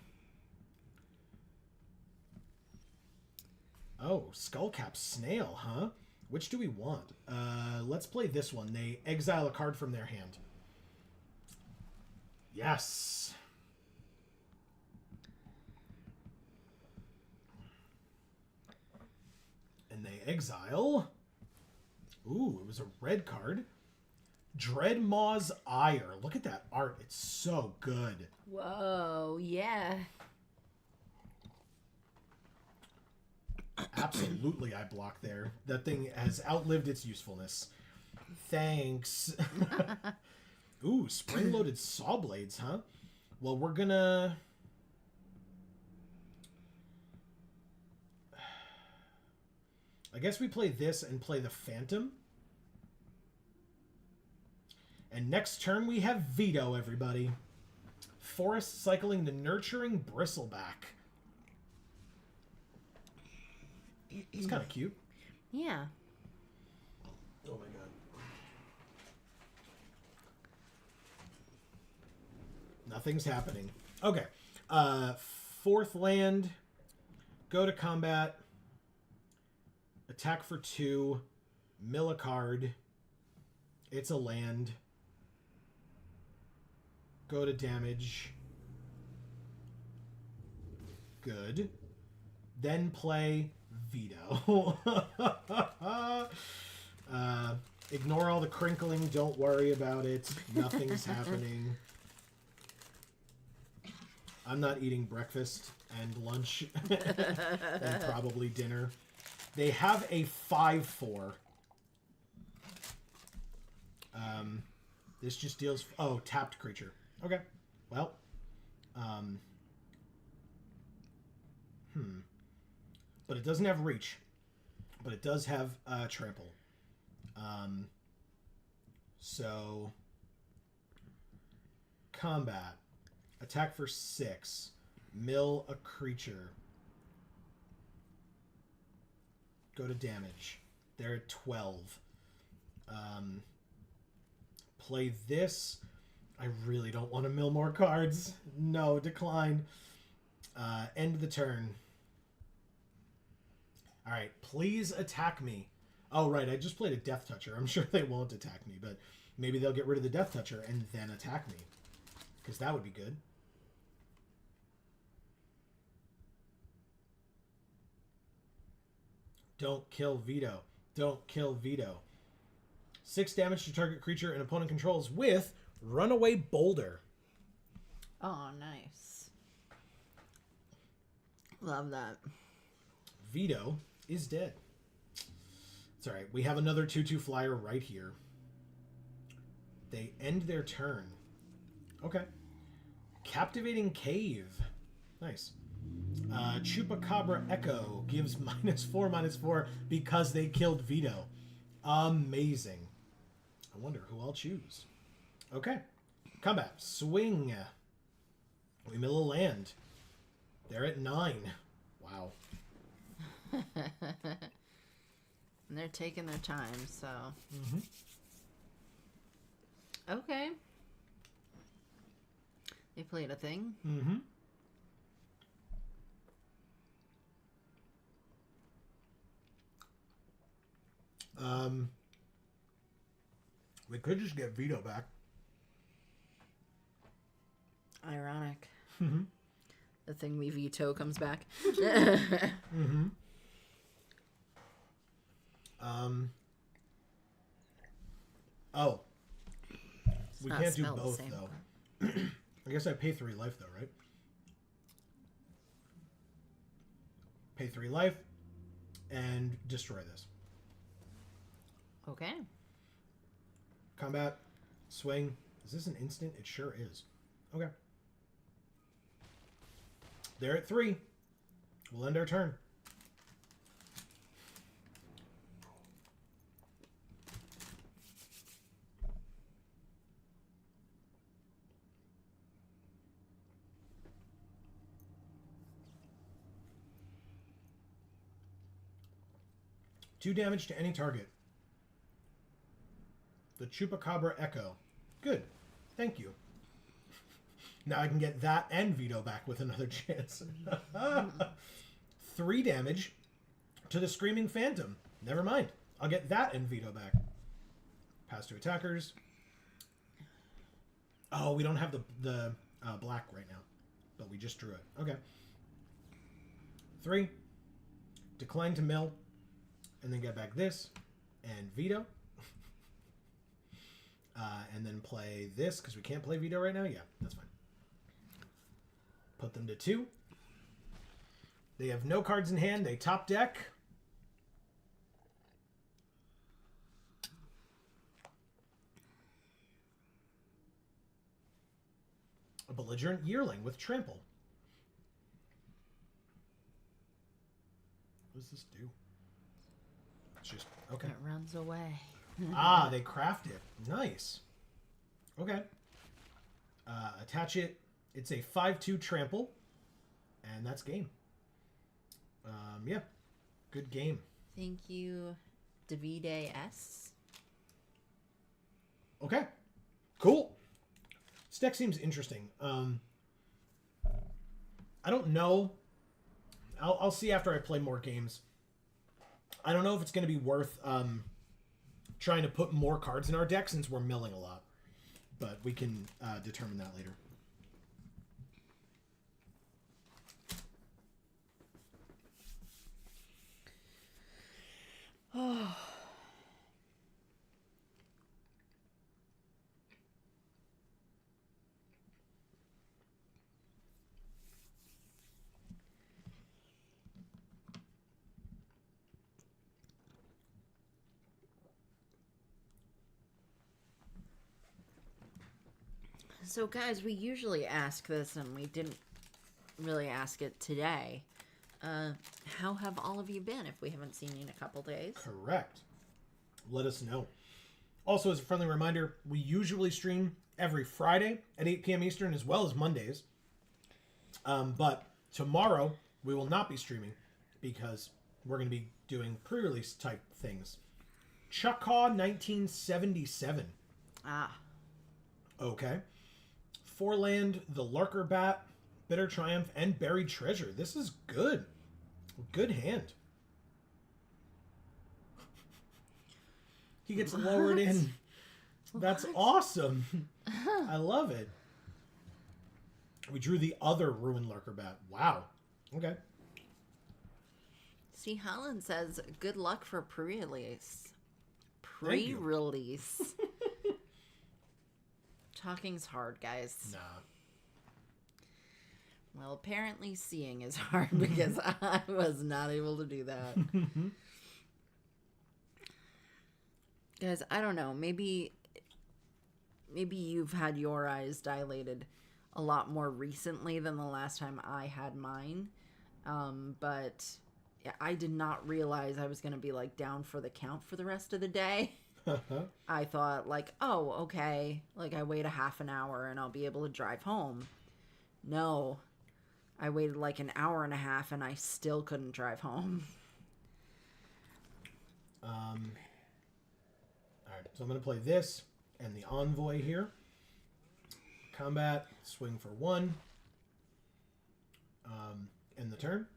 Speaker 1: Oh, Skullcap Snail, huh? Which do we want? Let's play this one. They exile a card from their hand. Yes. And they exile. Ooh, it was a red card. Dreadmaw's Ire. Look at that art. It's so good.
Speaker 2: Whoa, yeah.
Speaker 1: Absolutely, I blocked there. That thing has outlived its usefulness. Thanks. Ooh, spring-loaded saw blades, huh? Well, we're gonna... I guess we play this and play the Phantom. And next turn we have veto, everybody. Forest cycling the Nurturing Bristleback. It's kind of cute.
Speaker 2: Yeah.
Speaker 1: Oh my god. Nothing's happening. Okay. 4th land. Go to combat. Attack for 2. Mill a card. It's a land. Go to damage. Good. Then play veto. Ignore all the crinkling. Don't worry about it. Nothing's happening. I'm not eating breakfast and lunch and probably dinner. They have a 5/4. This just deals... Oh, tapped creature. Okay. Well. But it doesn't have reach. But it does have trample. So... Combat. Attack for 6. Mill a creature. Go to damage. They're at 12. Play this. I really don't want to mill more cards. No, decline. End the turn. Alright, please attack me. Oh, right. I just played a Death Toucher. I'm sure they won't attack me, but maybe they'll get rid of the Death Toucher and then attack me. Because that would be good. Don't kill Veto. Don't kill Veto. 6 damage to target creature an opponent controls with Runaway Boulder.
Speaker 2: Oh, nice. Love that.
Speaker 1: Veto is dead. It's alright. We have another 2/2 flyer right here. They end their turn. Okay. Captivating Cave. Nice. Chupacabra Echo gives -4/-4 because they killed Veto. Amazing. I wonder who I'll choose. Okay. Combat. Swing. We mill a land. They're at 9. Wow.
Speaker 2: And they're taking their time, so.
Speaker 1: Mm-hmm.
Speaker 2: Okay. They played a thing.
Speaker 1: Mm-hmm. We could just get Veto back.
Speaker 2: Ironic.
Speaker 1: Mm-hmm.
Speaker 2: The thing we veto comes back.
Speaker 1: Mm-hmm. Oh. We
Speaker 2: not
Speaker 1: can't do
Speaker 2: spelled the
Speaker 1: both,
Speaker 2: same.
Speaker 1: though. I guess I pay 3 life, though, right? Pay 3 life and destroy this.
Speaker 2: Okay.
Speaker 1: Combat. Swing. Is this an instant? It sure is. Okay. They're at 3. We'll end our turn. Two damage to any target. The Chupacabra Echo. Good. Thank you. Now I can get that and Veto back with another chance. 3 damage to the Screaming Phantom. Never mind. I'll get that and Veto back. Pass to attackers. Oh, we don't have the black right now. But we just drew it. Okay. 3. Decline to mill. And then get back this. And Veto. And then play this, because we can't play Veto right now? Yeah, that's fine. Put them to 2. They have no cards in hand. They top deck. A Belligerent Yearling with Trample. What does this do? It's just... Okay.
Speaker 2: It runs away.
Speaker 1: Ah, they craft it. Nice. Okay. Attach it. It's a 5/2 trample. And that's game. Yeah. Good game.
Speaker 2: Thank you, Davide S.
Speaker 1: Okay. Cool. This deck seems interesting. I don't know. I'll see after I play more games. I don't know if it's going to be worth trying to put more cards in our deck since we're milling a lot. But we can determine that later.
Speaker 2: Oh. So, guys, we usually ask this, and we didn't really ask it today. How have all of you been if we haven't seen you in a couple days?
Speaker 1: Correct. Let us know. Also, as a friendly reminder, we usually stream every Friday at 8 p.m. Eastern as well as Mondays. But tomorrow, we will not be streaming because we're going to be doing pre-release type things. Chuckaw 1977.
Speaker 2: Ah.
Speaker 1: Okay. 4-land, the Larker Bat, Bitter Triumph, and Buried Treasure. This is good. Good hand. He gets lowered in. That's awesome. I love it. We drew the other Ruin Lurker bat. Wow. Okay.
Speaker 2: See, Holland says, good luck for pre-release.
Speaker 1: Thank you.
Speaker 2: Pre-release. Talking's hard, guys.
Speaker 1: Nah.
Speaker 2: Well, apparently seeing is hard because I was not able to do that. Guys, I don't know. Maybe you've had your eyes dilated a lot more recently than the last time I had mine. But yeah, I did not realize I was going to be like down for the count for the rest of the day. I thought like, oh, okay. Like I wait a half an hour and I'll be able to drive home. No, I waited like an hour and a half and I still couldn't drive home.
Speaker 1: All right, so I'm going to play this and the Envoy here. Combat, swing for 1. End the turn.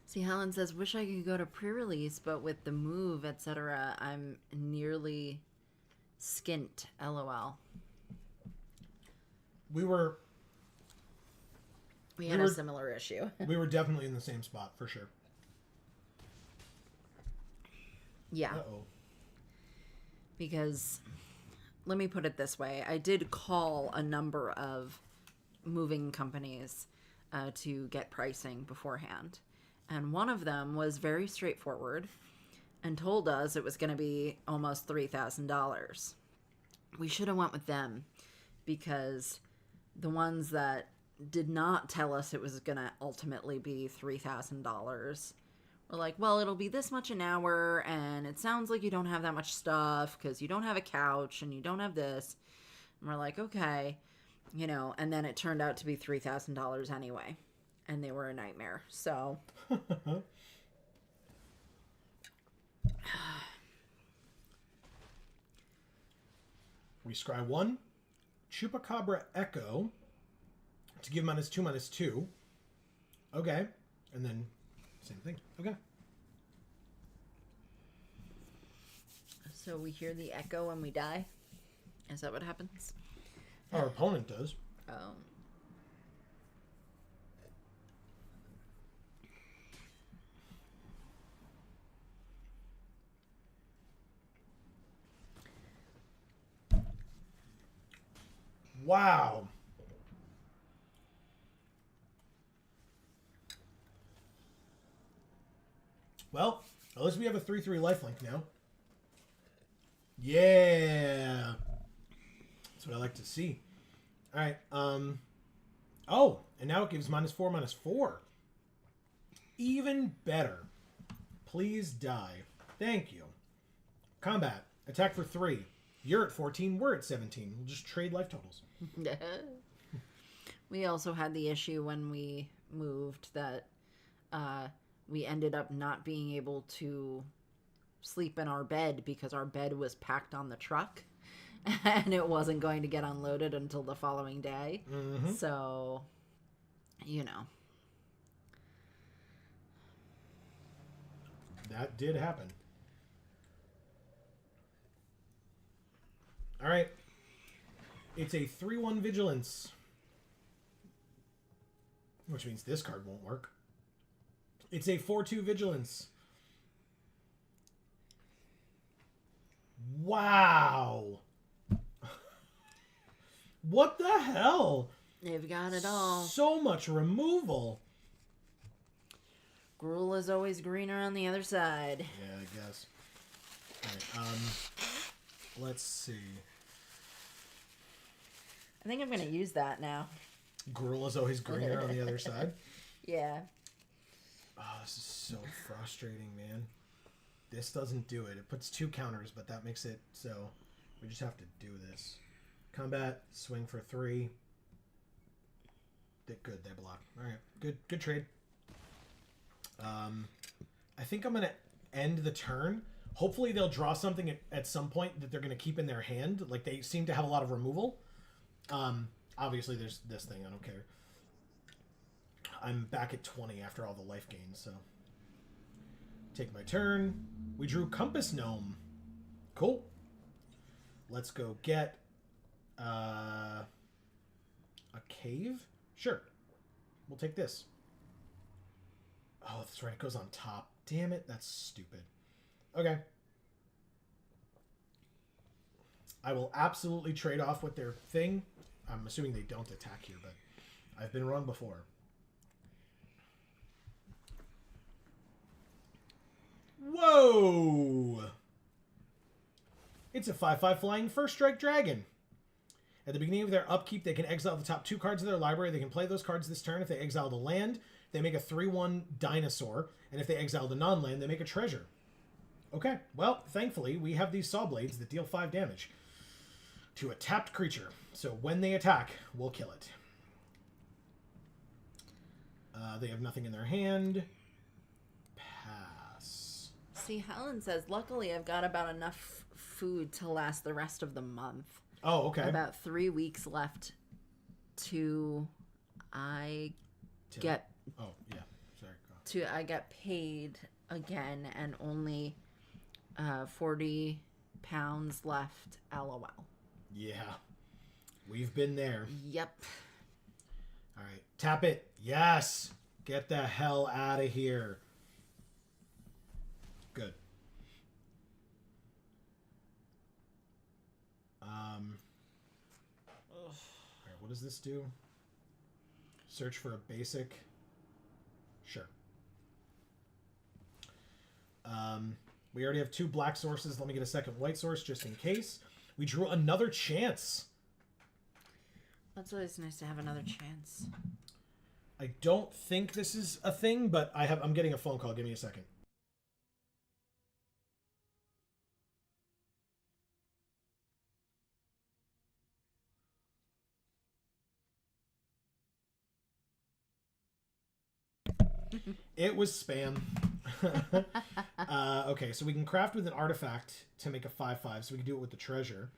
Speaker 2: See, Helen says, wish I could go to pre-release, but with the move, etc., I'm nearly skint. LOL.
Speaker 1: We
Speaker 2: had a similar issue.
Speaker 1: We were definitely in the same spot, for sure.
Speaker 2: Yeah.
Speaker 1: Uh-oh.
Speaker 2: Because, let me put it this way. I did call a number of moving companies to get pricing beforehand. And one of them was very straightforward and told us it was going to be almost $3,000. We should have went with them because the ones that did not tell us it was going to ultimately be $3,000 were like, well, it'll be this much an hour, and it sounds like you don't have that much stuff because you don't have a couch and you don't have this. And we're like, okay, you know, and then it turned out to be $3,000 anyway, and they were a nightmare. So
Speaker 1: we scry 1, Chupacabra Echo to give -2/-2. Okay, and then same thing. Okay.
Speaker 2: So we hear the echo and we die? Is that what happens?
Speaker 1: Our opponent does.
Speaker 2: Oh.
Speaker 1: Wow. Well, at least we have a 3/3 lifelink now. Yeah. That's what I like to see. All right. Oh, and now it gives -4/-4. Even better. Please die. Thank you. Combat. Attack for 3. You're at 14. We're at 17. We'll just trade life totals.
Speaker 2: We also had the issue when we moved that we ended up not being able to sleep in our bed because our bed was packed on the truck and it wasn't going to get unloaded until the following day.
Speaker 1: Mm-hmm.
Speaker 2: So, you know.
Speaker 1: That did happen. All right. It's a 3/1 Vigilance. Which means this card won't work. It's a 4/2 Vigilance. Wow. What the hell?
Speaker 2: They've got it all.
Speaker 1: So much removal.
Speaker 2: Gruel is always greener on the other side.
Speaker 1: Yeah, I guess. All right, let's see.
Speaker 2: I think I'm going to use that now.
Speaker 1: Gruel is always greener on the other side.
Speaker 2: Yeah.
Speaker 1: Oh, this is so frustrating, man. This doesn't do it. It puts 2 counters, but that makes it so we just have to do this. Combat, swing for 3. Good, they block. All right, good trade. I think I'm going to end the turn. Hopefully they'll draw something at some point that they're going to keep in their hand. Like, they seem to have a lot of removal. Obviously there's this thing. I don't care. I'm back at 20 after all the life gains, so. Take my turn. We drew Compass Gnome. Cool. Let's go get a cave. Sure. We'll take this. Oh, that's right. It goes on top. Damn it. That's stupid. Okay. I will absolutely trade off with their thing. I'm assuming they don't attack here, but I've been wrong before. Whoa! It's a 5/5 flying first strike dragon. At the beginning of their upkeep, they can exile the top 2 cards of their library. They can play those cards this turn. If they exile the land, they make a 3/1 dinosaur. And if they exile the non-land, they make a treasure. Okay, well, thankfully, we have these saw blades that deal 5 damage to a tapped creature. So when they attack, we'll kill it. They have nothing in their hand. Pass.
Speaker 2: See, Helen says, luckily I've got about enough food to last the rest of the month.
Speaker 1: Oh, okay.
Speaker 2: About 3 weeks left to get...
Speaker 1: Oh, yeah. Sorry.
Speaker 2: I get paid again and only 40 pounds left, LOL.
Speaker 1: Yeah. We've been there.
Speaker 2: Yep.
Speaker 1: All right. Tap it. Yes. Get the hell out of here. Good. All right, what does this do? Search for a basic. Sure. We already have 2 black sources. Let me get a second white source just in case. We drew another chance.
Speaker 2: That's always nice to have another chance.
Speaker 1: I don't think this is a thing, but I'm getting a phone call. Give me a second. It was spam. Okay, so we can craft with an artifact to make a 5/5, so we can do it with the treasure.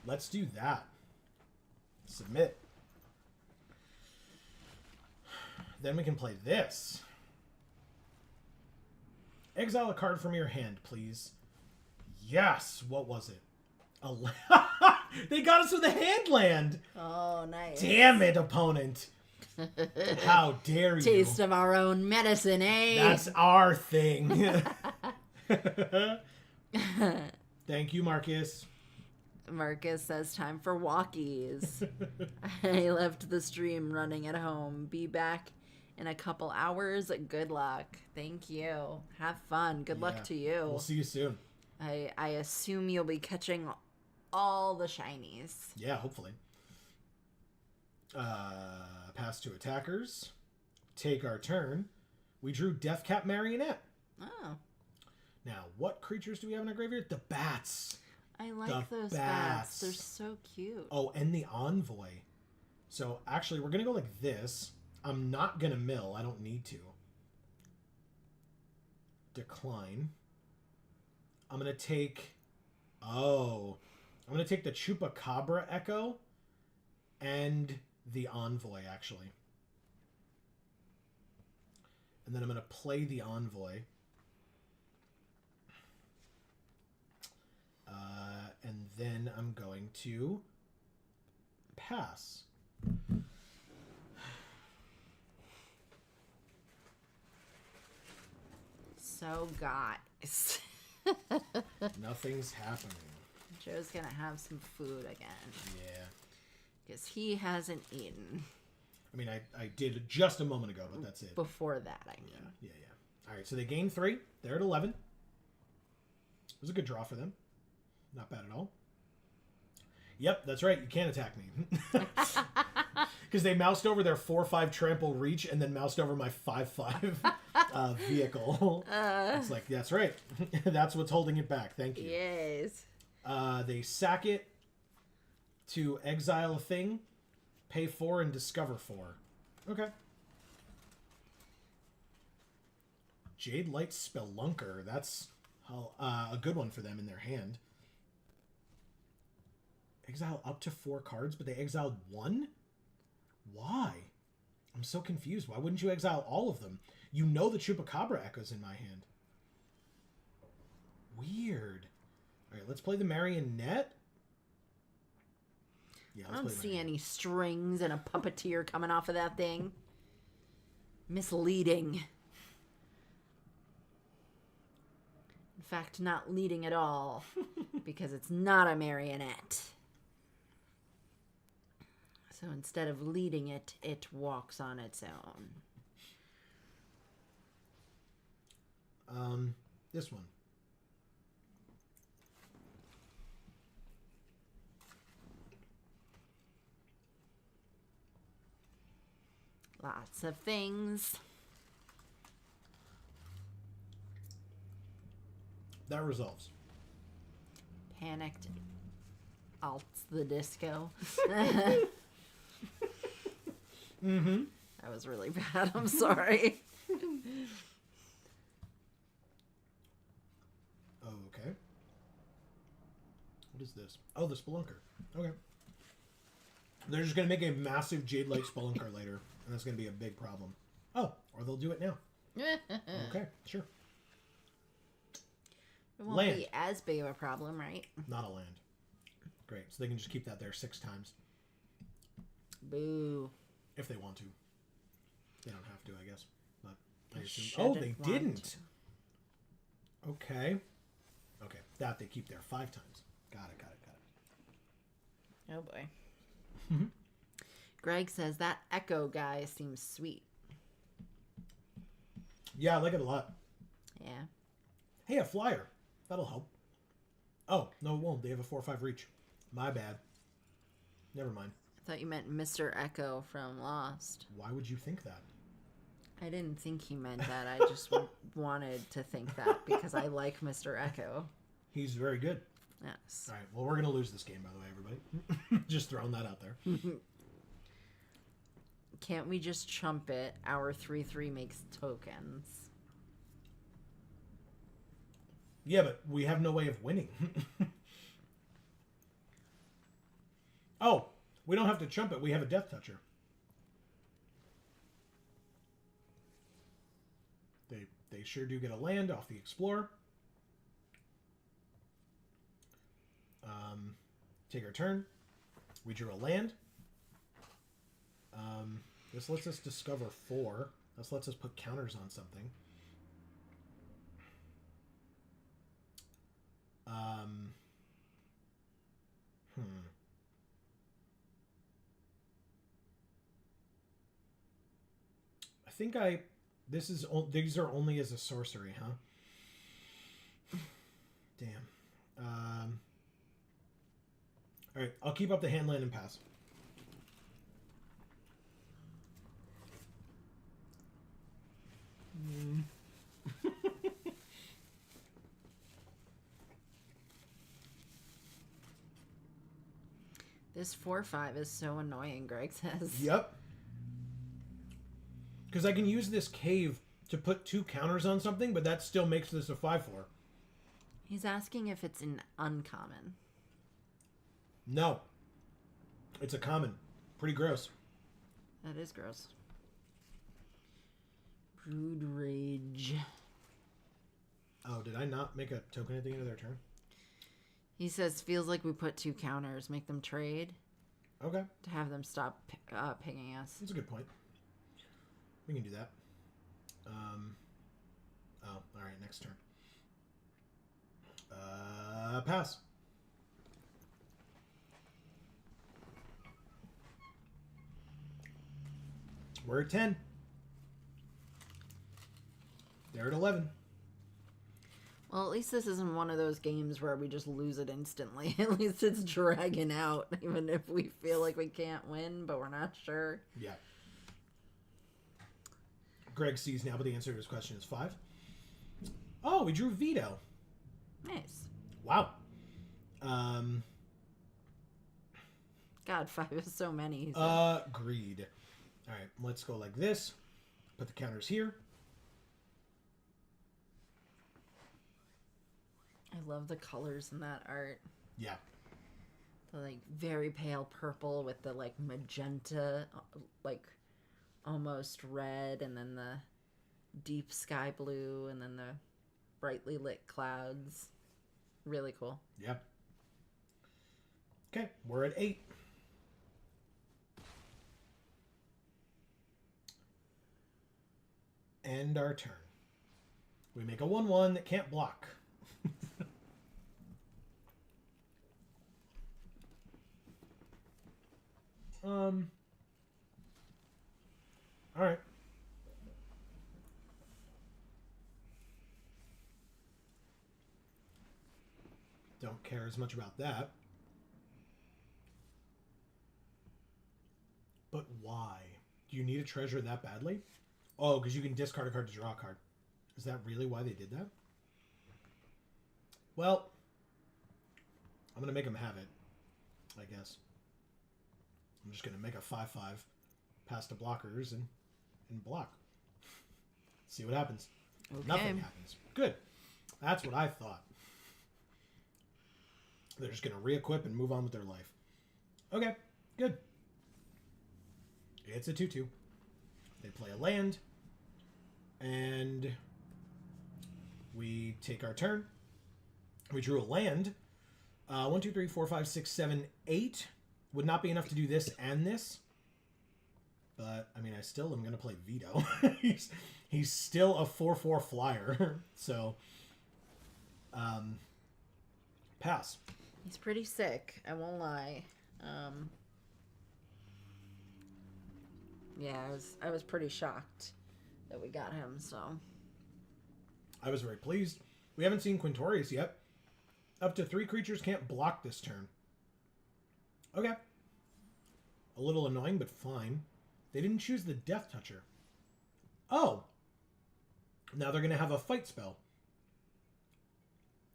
Speaker 1: Let's do that. Submit. Then we can play this. Exile a card from your hand, please. Yes! What was it? They got us with a hand land!
Speaker 2: Oh, nice.
Speaker 1: Damn it, opponent! How dare you?
Speaker 2: Taste of our own medicine, eh?
Speaker 1: That's our thing. Thank you, Marcus.
Speaker 2: Marcus says, time for walkies. I left the stream running at home. Be back in a couple hours. Good luck. Thank you. Have fun. Good luck to you.
Speaker 1: We'll see you soon.
Speaker 2: I assume you'll be catching all the shinies.
Speaker 1: Yeah, hopefully. Pass to attackers. Take our turn. We drew Deathcap Marionette.
Speaker 2: Oh.
Speaker 1: Now, what creatures do we have in our graveyard? The bats.
Speaker 2: I like those bats. They're so cute.
Speaker 1: Oh, and the Envoy. So, actually, we're going to go like this. I'm not going to mill. I don't need to. Decline. I'm going to take... Oh. I'm going to take the Chupacabra Echo and the Envoy, actually. And then I'm going to play the Envoy. And then I'm going to pass.
Speaker 2: So, guys.
Speaker 1: Nothing's happening.
Speaker 2: Joe's going to have some food again.
Speaker 1: Yeah.
Speaker 2: Because he hasn't eaten.
Speaker 1: I mean, I did just a moment ago, but that's it.
Speaker 2: Before that, I mean.
Speaker 1: Yeah. All right, so they gained 3. They're at 11. It was a good draw for them. Not bad at all. Yep, that's right. You can't attack me. Because they moused over their 4/5 trample reach and then moused over my 5/5 vehicle. It's like, that's right. That's what's holding it back. Thank you.
Speaker 2: Yes.
Speaker 1: They sack it to exile a thing, pay 4, and discover 4. Okay. Jade Light Spelunker. That's a good one for them in their hand. Exile up to 4 cards, but they exiled 1? Why? I'm so confused. Why wouldn't you exile all of them? You know the Chupacabra Echo's in my hand. Weird. All right, let's play the Marionette. Yeah,
Speaker 2: I don't see any strings and a puppeteer coming off of that thing. Misleading. In fact, not leading at all. Because it's not a marionette. So instead of leading it, it walks on its own.
Speaker 1: This one.
Speaker 2: Lots of things.
Speaker 1: That resolves.
Speaker 2: Panicked. Alts the disco.
Speaker 1: Mm-hmm.
Speaker 2: That was really bad. I'm sorry.
Speaker 1: Okay. What is this? Oh, the Spelunker. Okay. They're just going to make a massive Jade Light Spelunker later, and that's going to be a big problem. Oh, or they'll do it now. Okay, sure.
Speaker 2: It won't
Speaker 1: Land.
Speaker 2: be as big of a problem, right?
Speaker 1: Not a land. Great. So they can just keep that there 6 times.
Speaker 2: Boo.
Speaker 1: If they want to. They don't have to, I guess. But I assume.
Speaker 2: Shouldn't
Speaker 1: Oh, they
Speaker 2: want
Speaker 1: didn't.
Speaker 2: to.
Speaker 1: Okay. Okay. That they keep there 5 times. Got it.
Speaker 2: Oh boy.
Speaker 1: Mm-hmm.
Speaker 2: Greg says that Echo guy seems sweet.
Speaker 1: Yeah, I like it a lot.
Speaker 2: Yeah.
Speaker 1: Hey, a flyer. That'll help. Oh, no, it won't. They have a 4/5 reach. My bad. Never mind.
Speaker 2: I thought you meant Mr. Echo from Lost.
Speaker 1: Why would you think that?
Speaker 2: I didn't think he meant that. I just wanted to think that because I like Mr. Echo.
Speaker 1: He's very good.
Speaker 2: Yes.
Speaker 1: All right. Well, we're going to lose this game, by the way, everybody. Just throwing that out there.
Speaker 2: Can't we just chump it? Our 3/3 makes tokens.
Speaker 1: Yeah, but we have no way of winning. Oh, we don't have to chump it. We have a Death Toucher. They sure do get a land off the Explorer. Take our turn. We drew a land. This lets us discover 4. This lets us put counters on something. I think these are only as a sorcery, huh? Damn. All right, I'll keep up the hand, land, and pass.
Speaker 2: This 4/5 is so annoying, Greg says.
Speaker 1: Yep. Because I can use this cave to put 2 counters on something, but that still makes this a 5/4.
Speaker 2: He's asking if it's an uncommon.
Speaker 1: No. It's a common. Pretty gross.
Speaker 2: That is gross. Brood Rage.
Speaker 1: Oh, did I not make a token at the end of their turn?
Speaker 2: He says, feels like we put 2 counters, make them trade
Speaker 1: Okay.
Speaker 2: to have them stop pinging us.
Speaker 1: That's a good point. We can do that. Oh, alright, next turn. Pass. We're at 10. They're at 11.
Speaker 2: Well, at least this isn't one of those games where we just lose it instantly. At least it's dragging out, even if we feel like we can't win, but we're not sure.
Speaker 1: Yeah. Greg sees now, but the answer to his question is 5. Oh, we drew Veto.
Speaker 2: Nice.
Speaker 1: Wow.
Speaker 2: God, 5 is so many.
Speaker 1: Agreed. All right, let's go like this. Put the counters here.
Speaker 2: I love the colors in that art.
Speaker 1: Yeah.
Speaker 2: The like very pale purple with the like magenta like almost red, and then the deep sky blue, and then the brightly lit clouds. Really cool.
Speaker 1: Yep. Okay, we're at 8. End our turn. We make a 1/1 that can't block. All right. Don't care as much about that. But why? Do you need a treasure that badly? Oh, because you can discard a card to draw a card. Is that really why they did that? Well, I'm going to make them have it, I guess. I'm just going to make a 5/5 pass to blockers and block. See what happens.
Speaker 2: Okay.
Speaker 1: Nothing happens. Good. That's what I thought. They're just going to re-equip and move on with their life. Okay, good. It's a 2/2. They play a land. And we take our turn. We drew a land. 1, 2, 3, 4, 5, 6, 7, 8. Would not be enough to do this and this. But, I mean, I still am going to play Veto. he's still a 4/4 flyer. So, pass.
Speaker 2: He's pretty sick, I won't lie. Yeah, I was pretty shocked that we got him, so.
Speaker 1: I was very pleased. We haven't seen Quintorius yet. Up to 3 creatures can't block this turn. Okay. A little annoying, but fine. They didn't choose the Death Toucher. Oh. Now they're going to have a fight spell.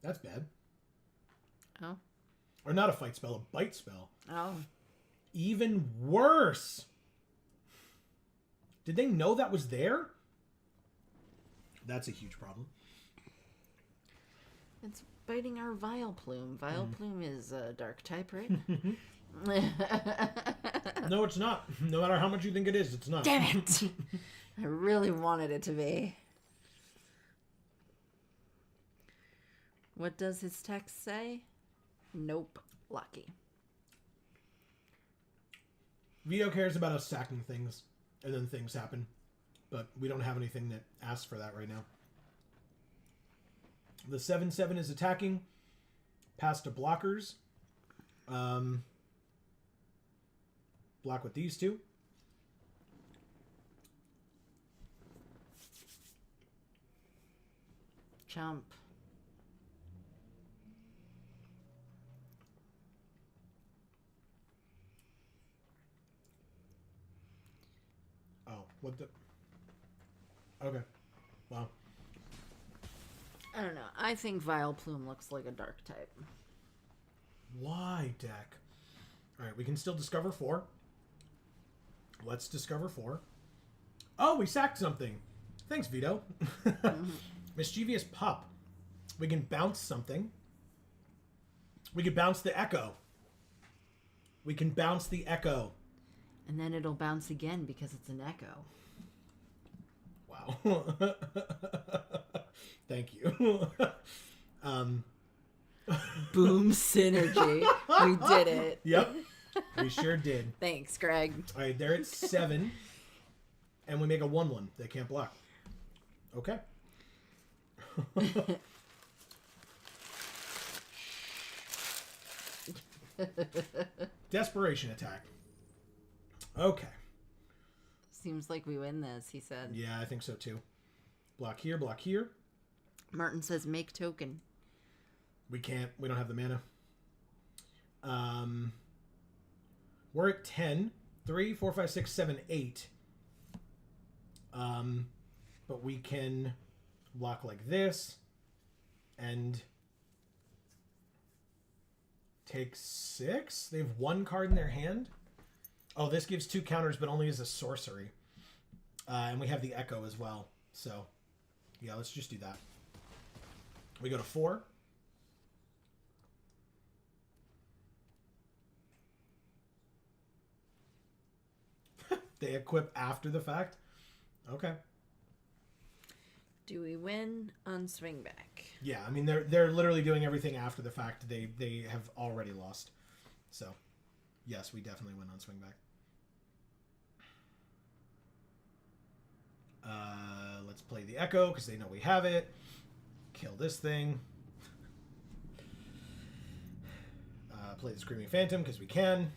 Speaker 1: That's bad.
Speaker 2: Oh.
Speaker 1: Or not a fight spell, a bite spell.
Speaker 2: Oh.
Speaker 1: Even worse. Did they know that was there? That's a huge problem.
Speaker 2: It's biting our Vileplume. Vileplume is a dark type, right?
Speaker 1: No, it's not. No matter how much you think it is, it's not.
Speaker 2: Damn it! I really wanted it to be. What does his text say? Nope. Lucky.
Speaker 1: Vito cares about us sacking things, and then things happen. But we don't have anything that asks for that right now. The 7/7 is attacking. Pass to blockers. Block with these two.
Speaker 2: Jump.
Speaker 1: Oh, what the... Okay. Wow.
Speaker 2: I don't know. I think Vileplume looks like a dark type.
Speaker 1: Why, deck? Alright, we can still discover 4. Let's discover 4. Oh, we sacked something. Thanks, Vito. Mischievous Pup. We can bounce something. We can bounce the Echo. We can bounce the Echo.
Speaker 2: And then it'll bounce again because it's an echo.
Speaker 1: Wow. Thank you.
Speaker 2: Boom synergy. We did it.
Speaker 1: Yep. We sure did.
Speaker 2: Thanks, Greg.
Speaker 1: All right, they're at 7. And we make a 1/1. They can't block. Okay. Desperation attack. Okay.
Speaker 2: Seems like we win this, he said.
Speaker 1: Yeah, I think so too. Block here, block here.
Speaker 2: Martin says make token.
Speaker 1: We can't. We don't have the mana. We're at 10. 3, 4, 5, 6, 7, 8. But we can block like this and take 6. They have 1 card in their hand. Oh, this gives 2 counters, but only as a sorcery. And we have the Echo as well. So, yeah, let's just do that. We go to 4. They equip after the fact? Okay.
Speaker 2: Do we win on swing back?
Speaker 1: Yeah, I mean, they're literally doing everything after the fact. They have already lost. So, yes, we definitely win on swing back. Let's play the Echo, because they know we have it. Kill this thing. Play the Screaming Phantom, because we can.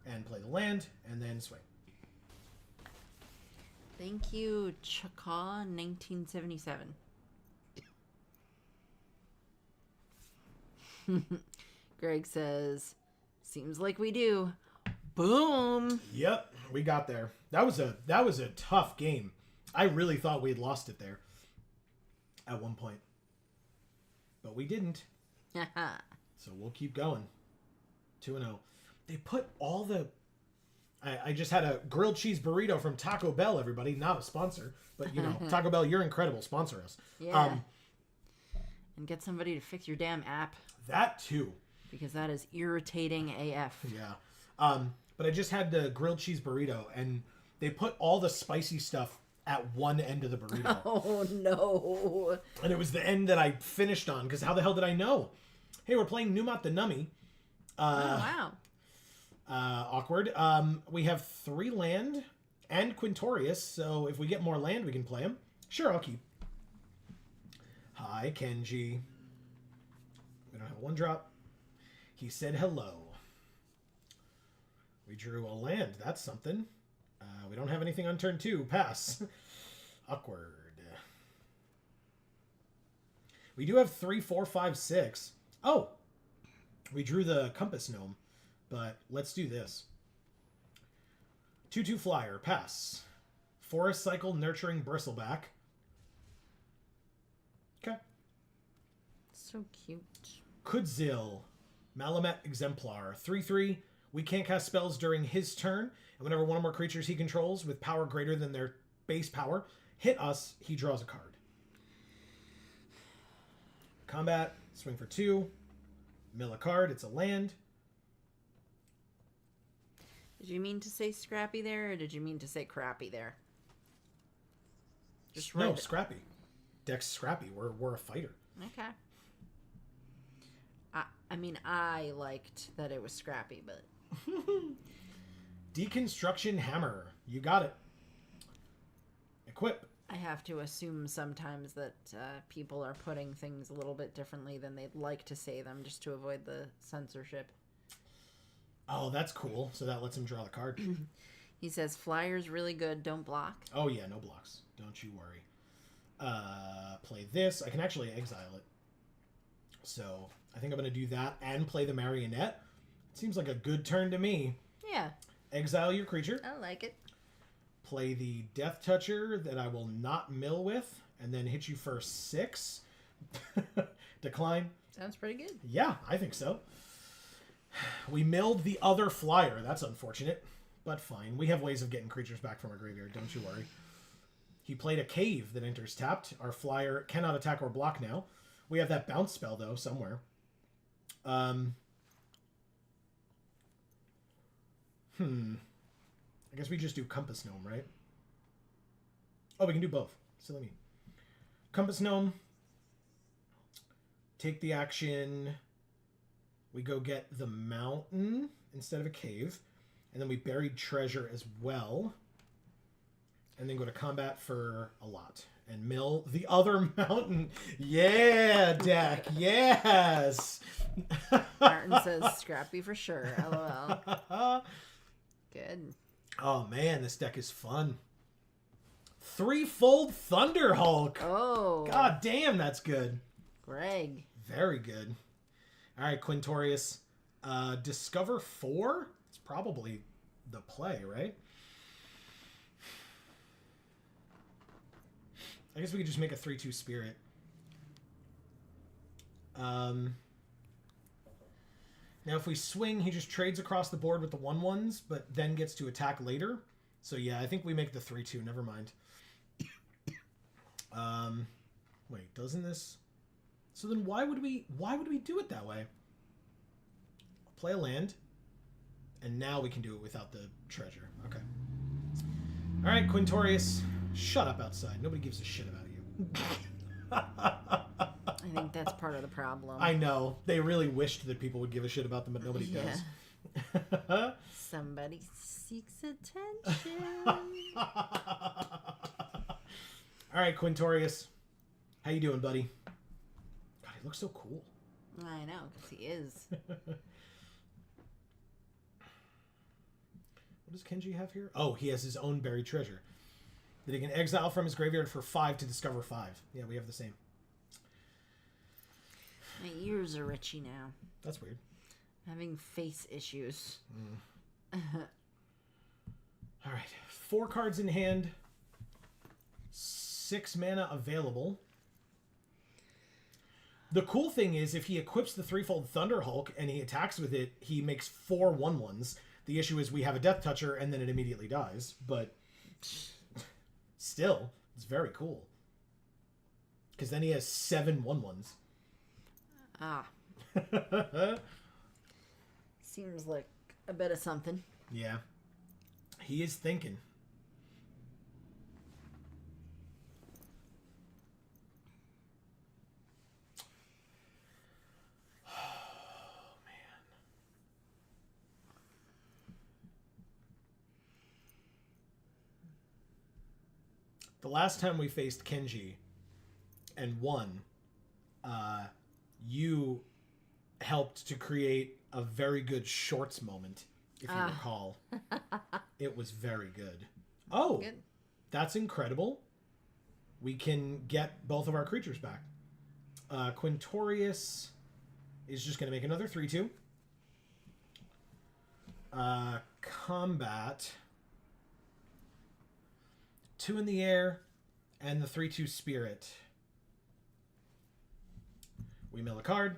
Speaker 1: And play the land, and then swing.
Speaker 2: Thank you, Chaka 1977. Greg says, seems like we do. Boom.
Speaker 1: Yep, we got there. That was a tough game. I really thought we had lost it there at one point. But we didn't. So we'll keep going. 2-0. They put all the... I just had a grilled cheese burrito from Taco Bell, everybody. Not a sponsor. But, you know, Taco Bell, you're incredible. Sponsor us.
Speaker 2: Yeah. And get somebody to fix your damn app.
Speaker 1: That, too.
Speaker 2: Because that is irritating AF.
Speaker 1: Yeah. But I just had the grilled cheese burrito, and they put all the spicy stuff at one end of the burrito.
Speaker 2: Oh, no.
Speaker 1: And it was the end that I finished on, because how the hell did I know? Hey, we're playing Numat the Nummy.
Speaker 2: Oh, wow.
Speaker 1: Awkward. We have 3 land and Quintorius, so if we get more land, we can play him. Sure, I'll keep. Hi, Kenji. We don't have a 1-drop. He said hello. We drew a land. That's something. We don't have anything on turn 2. Pass. Awkward. We do have 3, 4, 5, 6. Oh! We drew the Compass Gnome. But let's do this. 2/2 flyer. Pass. Forest Cycle Nurturing Bristleback. Okay.
Speaker 2: So cute.
Speaker 1: Kudzil. Malamet Exemplar. 3/3. We can't cast spells during his turn. And whenever one or more creatures he controls with power greater than their base power hit us, he draws a card. Combat. Swing for 2. Mill a card. It's a land.
Speaker 2: Did you mean to say scrappy there, or did you mean to say crappy there? Just
Speaker 1: no, scrappy. Deck's scrappy. We're a fighter.
Speaker 2: Okay. I mean, I liked that it was scrappy, but...
Speaker 1: Deconstruction Hammer. You got it. Equip.
Speaker 2: I have to assume sometimes that people are putting things a little bit differently than they'd like to say them, just to avoid the censorship.
Speaker 1: Oh, that's cool. So that lets him draw the card.
Speaker 2: He says, flyer's really good, don't block.
Speaker 1: Oh, yeah, no blocks. Don't you worry. Play this. I can actually exile it. So I think I'm going to do that and play the Marionette. Seems like a good turn to me.
Speaker 2: Yeah.
Speaker 1: Exile your creature.
Speaker 2: I like it.
Speaker 1: Play the Death Toucher that I will not mill with, and then hit you for 6. Decline.
Speaker 2: Sounds pretty good.
Speaker 1: Yeah, I think so. We milled the other flyer. That's unfortunate, but fine. We have ways of getting creatures back from our graveyard. Don't you worry. He played a cave that enters tapped. Our flyer cannot attack or block now. We have that bounce spell, though, somewhere. I guess we just do Compass Gnome, right? Oh, we can do both. Silly me. Compass Gnome. Take the action... We go get the mountain instead of a cave. And then we buried treasure as well. And then go to combat for a lot. And mill the other mountain. Yeah, deck. Yes.
Speaker 2: Martin says scrappy for sure. LOL. Good.
Speaker 1: Oh, man. This deck is fun. 3-fold Thunderhulk.
Speaker 2: Oh.
Speaker 1: God damn, that's good.
Speaker 2: Greg.
Speaker 1: Very good. All right, Quintorius. Discover 4? It's probably the play, right? I guess we could just make a 3/2 Spirit. Now, if we swing, he just trades across the board with the 1/1s, but then gets to attack later. So, yeah, I think we make the 3/2. Never mind. Wait, doesn't this... So then why would we do it that way? Play a land, and now we can do it without the treasure. Okay. All right, Quintorius, shut up outside. Nobody gives a shit about you.
Speaker 2: I think that's part of the problem.
Speaker 1: I know. They really wished that people would give a shit about them, but nobody does.
Speaker 2: Somebody seeks attention.
Speaker 1: All right, Quintorius. How you doing, buddy? God, he looks so cool.
Speaker 2: I know, because he is.
Speaker 1: What does Kenji have here? Oh, he has his own buried treasure that he can exile from his graveyard for 5 to discover 5. Yeah, we have the same.
Speaker 2: My ears are itchy now.
Speaker 1: That's weird.
Speaker 2: I'm having face issues.
Speaker 1: All right. 4 cards in hand. 6 mana available. The cool thing is, if he equips the threefold Thunder Hulk and he attacks with it, he makes 4 1/1s. The issue is we have a Death Toucher and then it immediately dies. But still, it's very cool. Because then he has 7 1/1s.
Speaker 2: Ah. Seems like a bit of something.
Speaker 1: Yeah. He is thinking. Oh, man. The last time we faced Kenji and won, you helped to create a very good shorts moment, if you recall. It was very good. Oh,
Speaker 2: Good.
Speaker 1: That's incredible. We can get both of our creatures back. Quintorius is just going to make another 3/2. Combat. 2 in the air and the 3/2 spirit. We mill a card.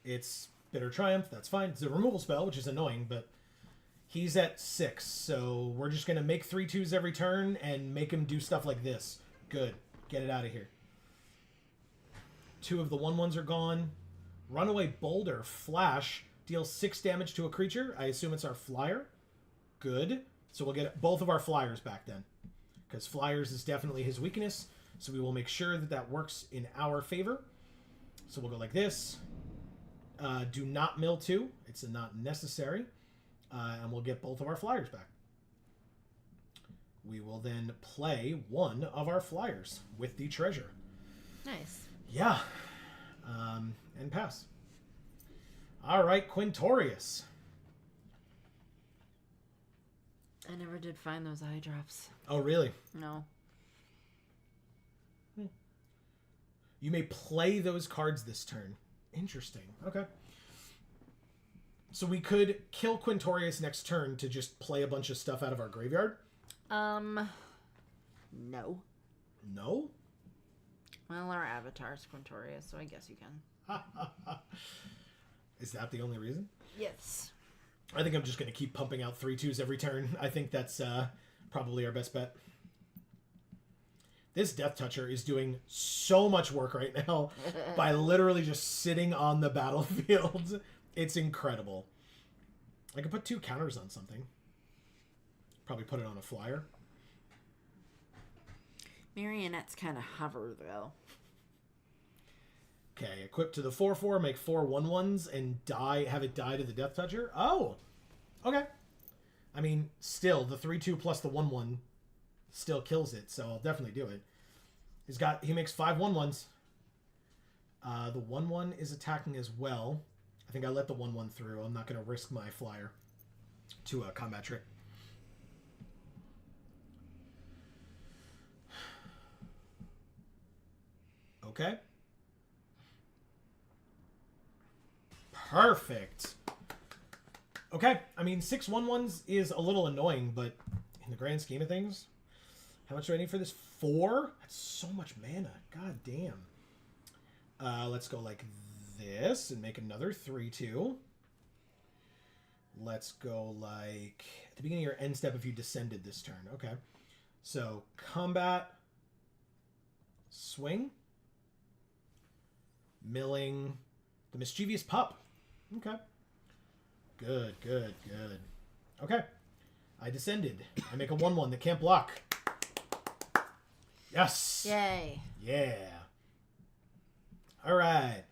Speaker 1: It's Bitter Triumph. That's fine. It's a removal spell, which is annoying, but he's at 6. So we're just going to make 3/2s every turn and make him do stuff like this. Good. Get it out of here. 2 of the 1/1s are gone. Runaway Boulder. Flash. Deals 6 damage to a creature. I assume it's our flyer. Good. So we'll get both of our flyers back then. Because flyers is definitely his weakness. So we will make sure that that works in our favor. So we'll go like this. Do not mill 2. It's not necessary. And we'll get both of our flyers back. We will then play one of our flyers with the treasure.
Speaker 2: Nice.
Speaker 1: Yeah. And pass. All right, Quintorius.
Speaker 2: I never did find those eye drops.
Speaker 1: Oh, really?
Speaker 2: No.
Speaker 1: You may play those cards this turn. Interesting. Okay. So we could kill Quintorius next turn to just play a bunch of stuff out of our graveyard?
Speaker 2: No.
Speaker 1: No?
Speaker 2: Well, our avatar's Quintorius, so I guess you can.
Speaker 1: Is that the only reason?
Speaker 2: Yes.
Speaker 1: I think I'm just going to keep pumping out 3/2s every turn. I think that's probably our best bet. This Death Toucher is doing so much work right now by literally just sitting on the battlefield. It's incredible. I could put 2 counters on something. Probably put it on a flyer.
Speaker 2: Marionettes kind of hover, though.
Speaker 1: Okay, equip to the 4/4, make 4 1/1s, and have it die to the Death Toucher. Oh! Okay. I mean, still, the 3/2 plus the 1/1 still kills it, so I'll definitely do it. He makes 5 1/1s. The 1/1 is attacking as well. I think I let the 1/1 through. I'm not going to risk my flyer to a combat trick. Okay. Perfect. Okay, I mean, 6 1/1s is a little annoying, but in the grand scheme of things, how much do I need for this? 4? That's so much mana. God damn. Let's go like this and make another 3/2. Let's go like at the beginning of your end step if you descended this turn. Okay. So combat, swing, milling, the Mischievous Pup. Okay. Good, good, good. Okay. I descended. I make a 1/1 that can't block. Yes.
Speaker 2: Yay.
Speaker 1: Yeah. All right.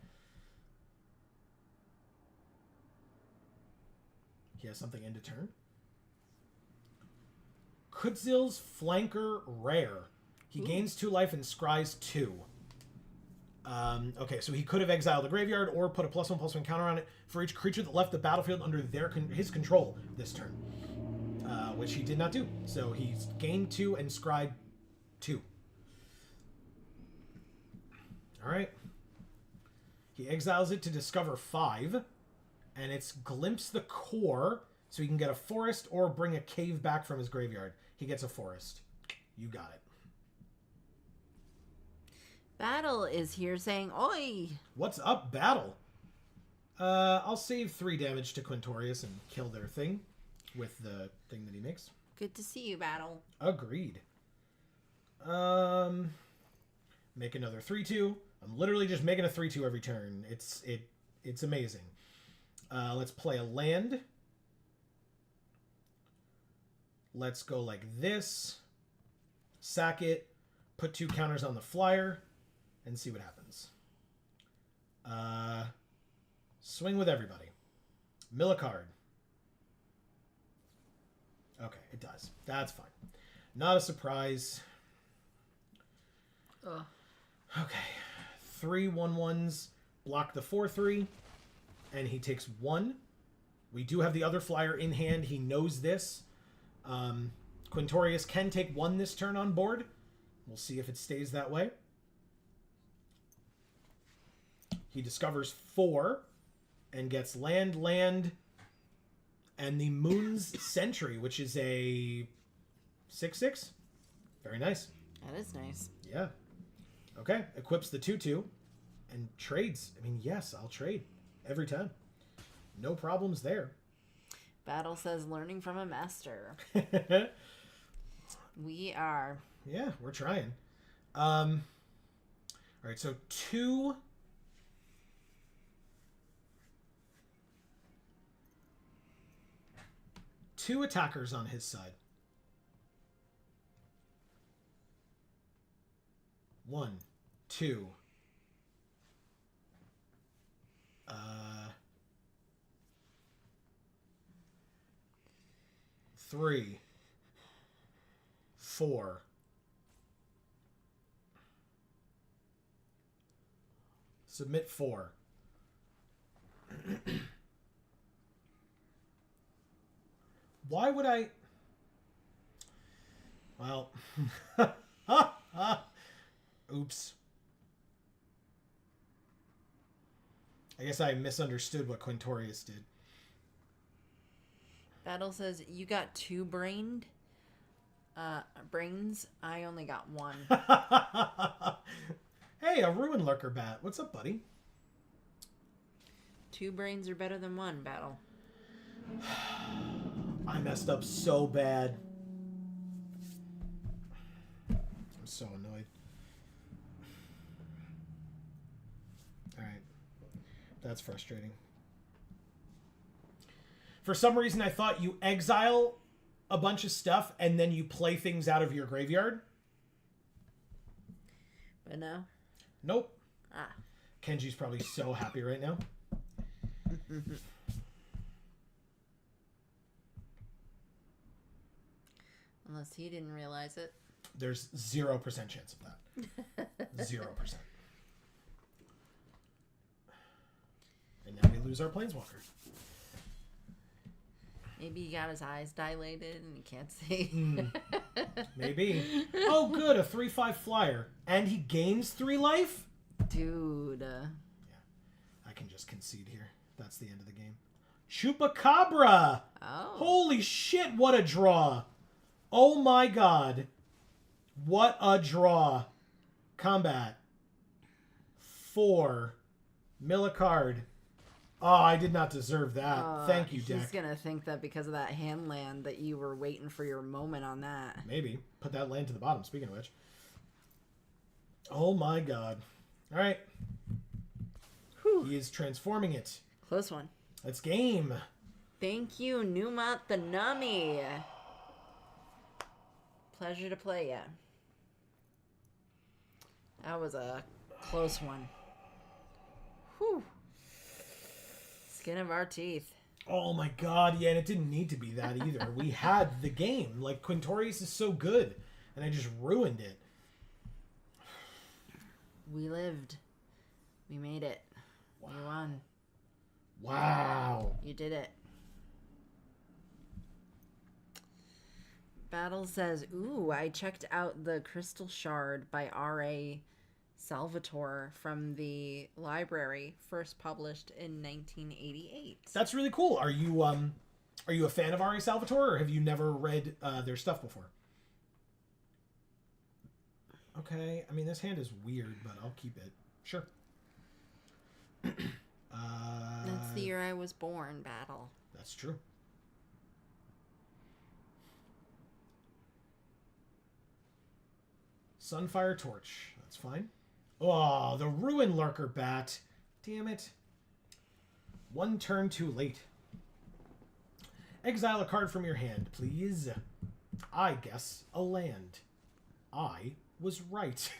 Speaker 1: He has something into turn. Kutzil's Flanker Rare. He gains 2 life and scries 2. Okay, so he could have exiled the graveyard or put a +1/+1 counter on it for each creature that left the battlefield under his control this turn, which he did not do. So he's gained 2 and scried 2. All right. He exiles it to discover 5, and it's Glimpse the Core, so he can get a forest or bring a cave back from his graveyard. He gets a forest. You got it.
Speaker 2: Battle is here saying, oi!
Speaker 1: What's up, Battle? I'll save 3 damage to Quintorius and kill their thing with the thing that he makes.
Speaker 2: Good to see you, Battle.
Speaker 1: Agreed. Make another 3/2. I'm literally just making a 3/2 every turn. It's amazing. Let's play a land. Let's go like this. Sack it. Put 2 counters on the flyer. And see what happens. Swing with everybody. Mill a card. Okay, it does. That's fine. Not a surprise.
Speaker 2: Ugh.
Speaker 1: Okay. 3 1/1s. Block the 4/3. And he takes 1. We do have the other flyer in hand. He knows this. Quintorius can take 1 this turn on board. We'll see if it stays that way. He discovers 4 and gets land, and the Moon's Sentry, which is a 6/6. Very nice.
Speaker 2: That is nice.
Speaker 1: Yeah. Okay. Equips the 2/2 and trades. I mean, yes, I'll trade every time. No problems there.
Speaker 2: Battle says, learning from a master. We are.
Speaker 1: Yeah, we're trying. All right, so 2... Two attackers on his side. 1, 2. 3, 4. Submit 4. Why would I... Well... Oops. I guess I misunderstood what Quintorius did.
Speaker 2: Battle says, you got 2 brains. I only got 1.
Speaker 1: Hey, a Ruin Lurker bat. What's up, buddy?
Speaker 2: 2 brains are better than 1, Battle.
Speaker 1: I messed up so bad. I'm so annoyed. Alright. That's frustrating. For some reason, I thought you exile a bunch of stuff and then you play things out of your graveyard.
Speaker 2: But no?
Speaker 1: Nope.
Speaker 2: Ah.
Speaker 1: Kenji's probably so happy right now.
Speaker 2: Unless he didn't realize it.
Speaker 1: There's 0% chance of that. 0%. And now we lose our Planeswalker.
Speaker 2: Maybe he got his eyes dilated and he can't see.
Speaker 1: Maybe. Oh, good. A 3/5 flyer. And he gains 3 life?
Speaker 2: Dude.
Speaker 1: Yeah. I can just concede here. That's the end of the game. Chupacabra!
Speaker 2: Oh.
Speaker 1: Holy shit, what a draw. Oh my god. What a draw. Combat. 4. Mill a card. Oh, I did not deserve that. Thank you, deck.
Speaker 2: He's going to think that because of that hand land that you were waiting for your moment on that.
Speaker 1: Maybe. Put that land to the bottom, speaking of which. Oh my god. Alright. He is transforming it.
Speaker 2: Close one.
Speaker 1: Let's game.
Speaker 2: Thank you, Numa the Nummy. Pleasure to play you. That was a close one. Whew. Skin of our teeth.
Speaker 1: Oh my god, yeah, and it didn't need to be that either. We had the game. Like, Quintorius is so good, and I just ruined it.
Speaker 2: We lived. We made it. Wow. You won.
Speaker 1: Wow.
Speaker 2: You did it. Battle says, ooh, I checked out the Crystal Shard by R.A. Salvatore from the library, first published in 1988.
Speaker 1: That's really cool. Are you a fan of R.A. Salvatore, or have you never read their stuff before? Okay, I mean, this hand is weird, but I'll keep it. Sure.
Speaker 2: That's the year I was born, Battle.
Speaker 1: That's true. Sunfire Torch. That's fine. Oh, the Ruin Lurker Bat. Damn it. One turn too late. Exile a card from your hand, please. I guess a land. I was right.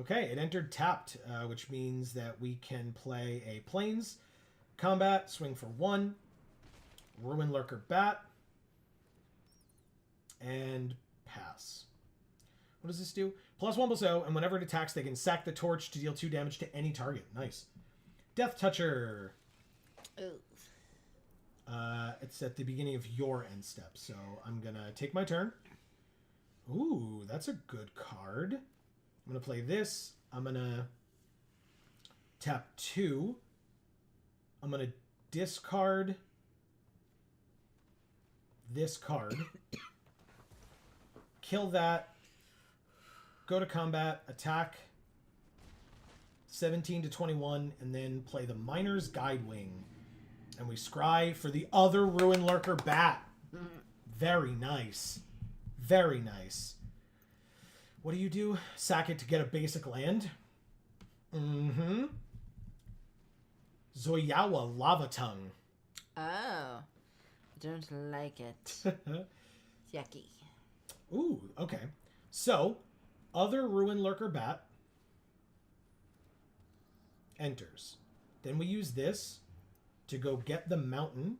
Speaker 1: Okay, it entered tapped, which means that we can play a Plains, combat, swing for 1, Ruin Lurker Bat, and pass. What does this do? +1/+0, and whenever it attacks, they can sack the torch to deal 2 damage to any target. Nice. Death Toucher.
Speaker 2: Ooh.
Speaker 1: It's at the beginning of your end step, so I'm going to take my turn. Ooh, that's a good card. I'm going to play this. I'm going to tap 2. I'm going to discard this card. Kill that. Go to combat. Attack. 17 to 21. And then play the Miner's Guidewing. And we scry for the other Ruin Lurker Bat. Very nice. Very nice. What do? Sack it to get a basic land? Mm-hmm. Zoyawa Lava Tongue.
Speaker 2: Oh. Don't like it. Yucky.
Speaker 1: Ooh, okay. So, other Ruin Lurker Bat enters. Then we use this to go get the mountain.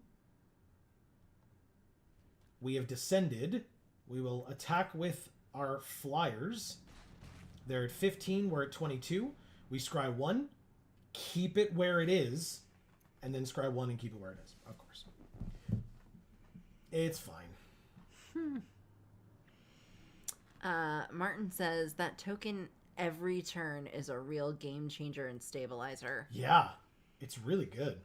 Speaker 1: We have descended. We will attack with our flyers. They're at 15. We're at 22. We scry 1. Keep it where it is. And then scry 1 and keep it where it is. Of course. It's fine.
Speaker 2: Martin says that token every turn is a real game changer and stabilizer.
Speaker 1: Yeah. It's really good.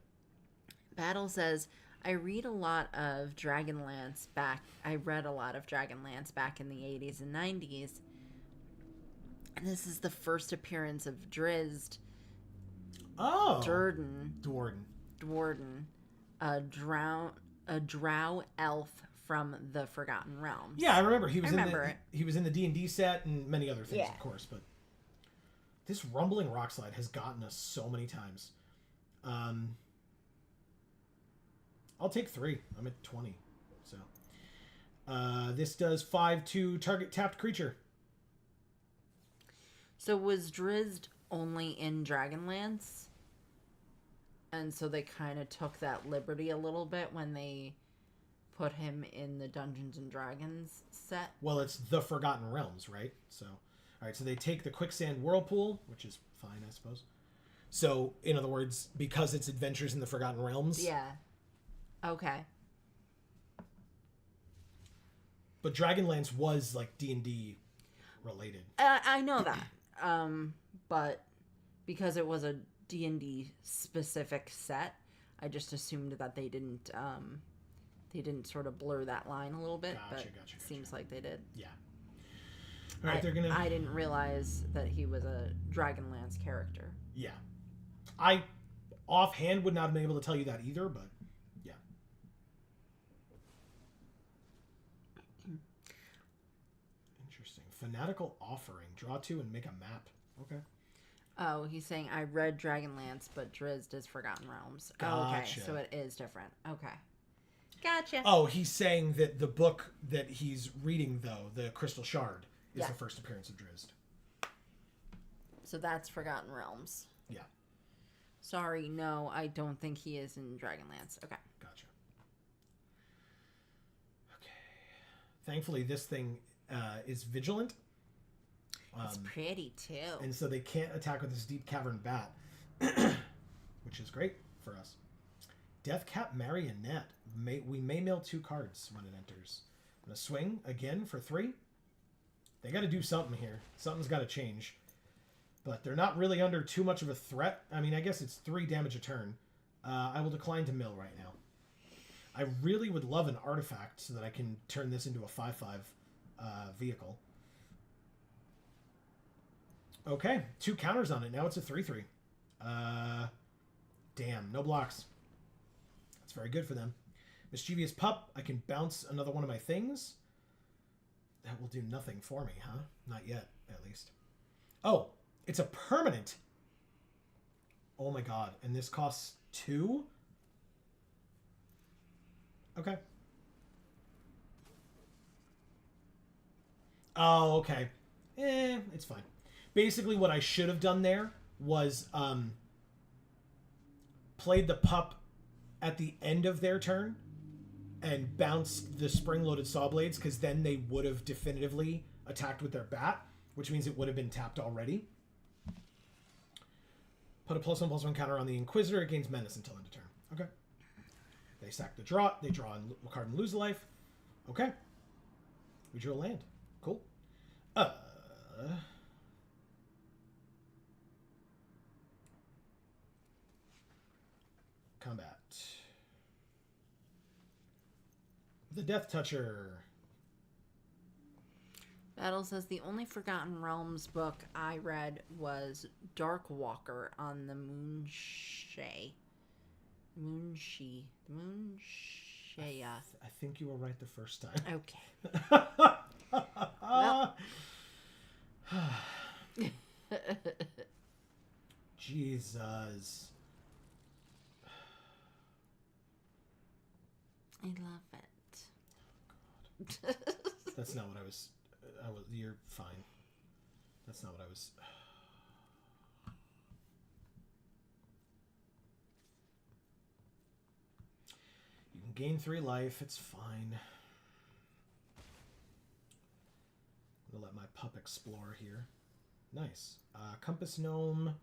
Speaker 2: Battle says, I read a lot of Dragonlance back. I read a lot of Dragonlance back in the 80s and 90s. And this is the first appearance of Drizzt.
Speaker 1: Oh.
Speaker 2: Dwarden. A drow elf from the Forgotten Realms.
Speaker 1: Yeah, I remember. He was in the D&D set and many other things, of course. But this Rumbling Rockslide has gotten us so many times. I'll take 3. I'm at 20. So this does 5 to target tapped creature.
Speaker 2: So was Drizzt only in Dragonlance? And so they kind of took that liberty a little bit when they put him in the Dungeons and Dragons set?
Speaker 1: Well, it's the Forgotten Realms, right? So, all right, so they take the Quicksand Whirlpool, which is fine, I suppose. So, in other words, because it's Adventures in the Forgotten Realms.
Speaker 2: Yeah. Okay.
Speaker 1: But Dragonlance was, like, D&D related.
Speaker 2: I know that. But because it was a D&D specific set, I just assumed that they didn't sort of blur that line a little bit. Gotcha. Seems like they did.
Speaker 1: Yeah. All right,
Speaker 2: I didn't realize that he was a Dragonlance character.
Speaker 1: Yeah. I offhand would not have been able to tell you that either, but yeah. Interesting. Fanatical Offering. Draw 2 and make a map. Okay.
Speaker 2: Oh, he's saying I read Dragonlance, but Drizzt is Forgotten Realms.
Speaker 1: Gotcha.
Speaker 2: Oh, okay, so it is different. Okay. Gotcha.
Speaker 1: Oh, he's saying that the book that he's reading, though, the Crystal Shard, is the first appearance of Drizzt.
Speaker 2: So that's Forgotten Realms.
Speaker 1: Yeah.
Speaker 2: Sorry, no, I don't think he is in Dragonlance. Okay.
Speaker 1: Gotcha. Okay. Thankfully, this thing is vigilant.
Speaker 2: It's pretty, too.
Speaker 1: And so they can't attack with this deep cavern bat, which is great for us. Deathcap Marionette. We may mail 2 cards when it enters. I'm going to swing again for 3. They got to do something here. Something's got to change. But they're not really under too much of a threat. I mean, I guess it's 3 damage a turn. I will decline to mill right now. I really would love an artifact so that I can turn this into a 5/5 vehicle. Okay, 2 counters on it. Now it's a 3/3. Damn, no blocks. That's very good for them. Mischievous Pup. I can bounce another one of my things. That will do nothing for me, huh? Not yet, at least. Oh, it's a permanent. Oh my god. And this costs 2? Okay. Oh, okay. It's fine. Basically, what I should have done there was played the pup at the end of their turn and bounced the spring-loaded saw blades, because then they would have definitively attacked with their bat, which means it would have been tapped already. Put a +1/+1 counter on the Inquisitor. It gains menace until end of turn. Okay. They sack the draw. They draw a card and lose a life. Okay. We drew a land. Cool. Combat. The Death Toucher.
Speaker 2: Battle says the only Forgotten Realms book I read was Dark Walker on the Moonshea. Moonshea.
Speaker 1: I think you were right the first time.
Speaker 2: Okay. Well.
Speaker 1: Jesus.
Speaker 2: I love it.
Speaker 1: Oh, God. That's not what I was... You're fine. That's not what I was... You can gain 3 life. It's fine. I'm going to let my pup explore here. Nice. Compass Gnome.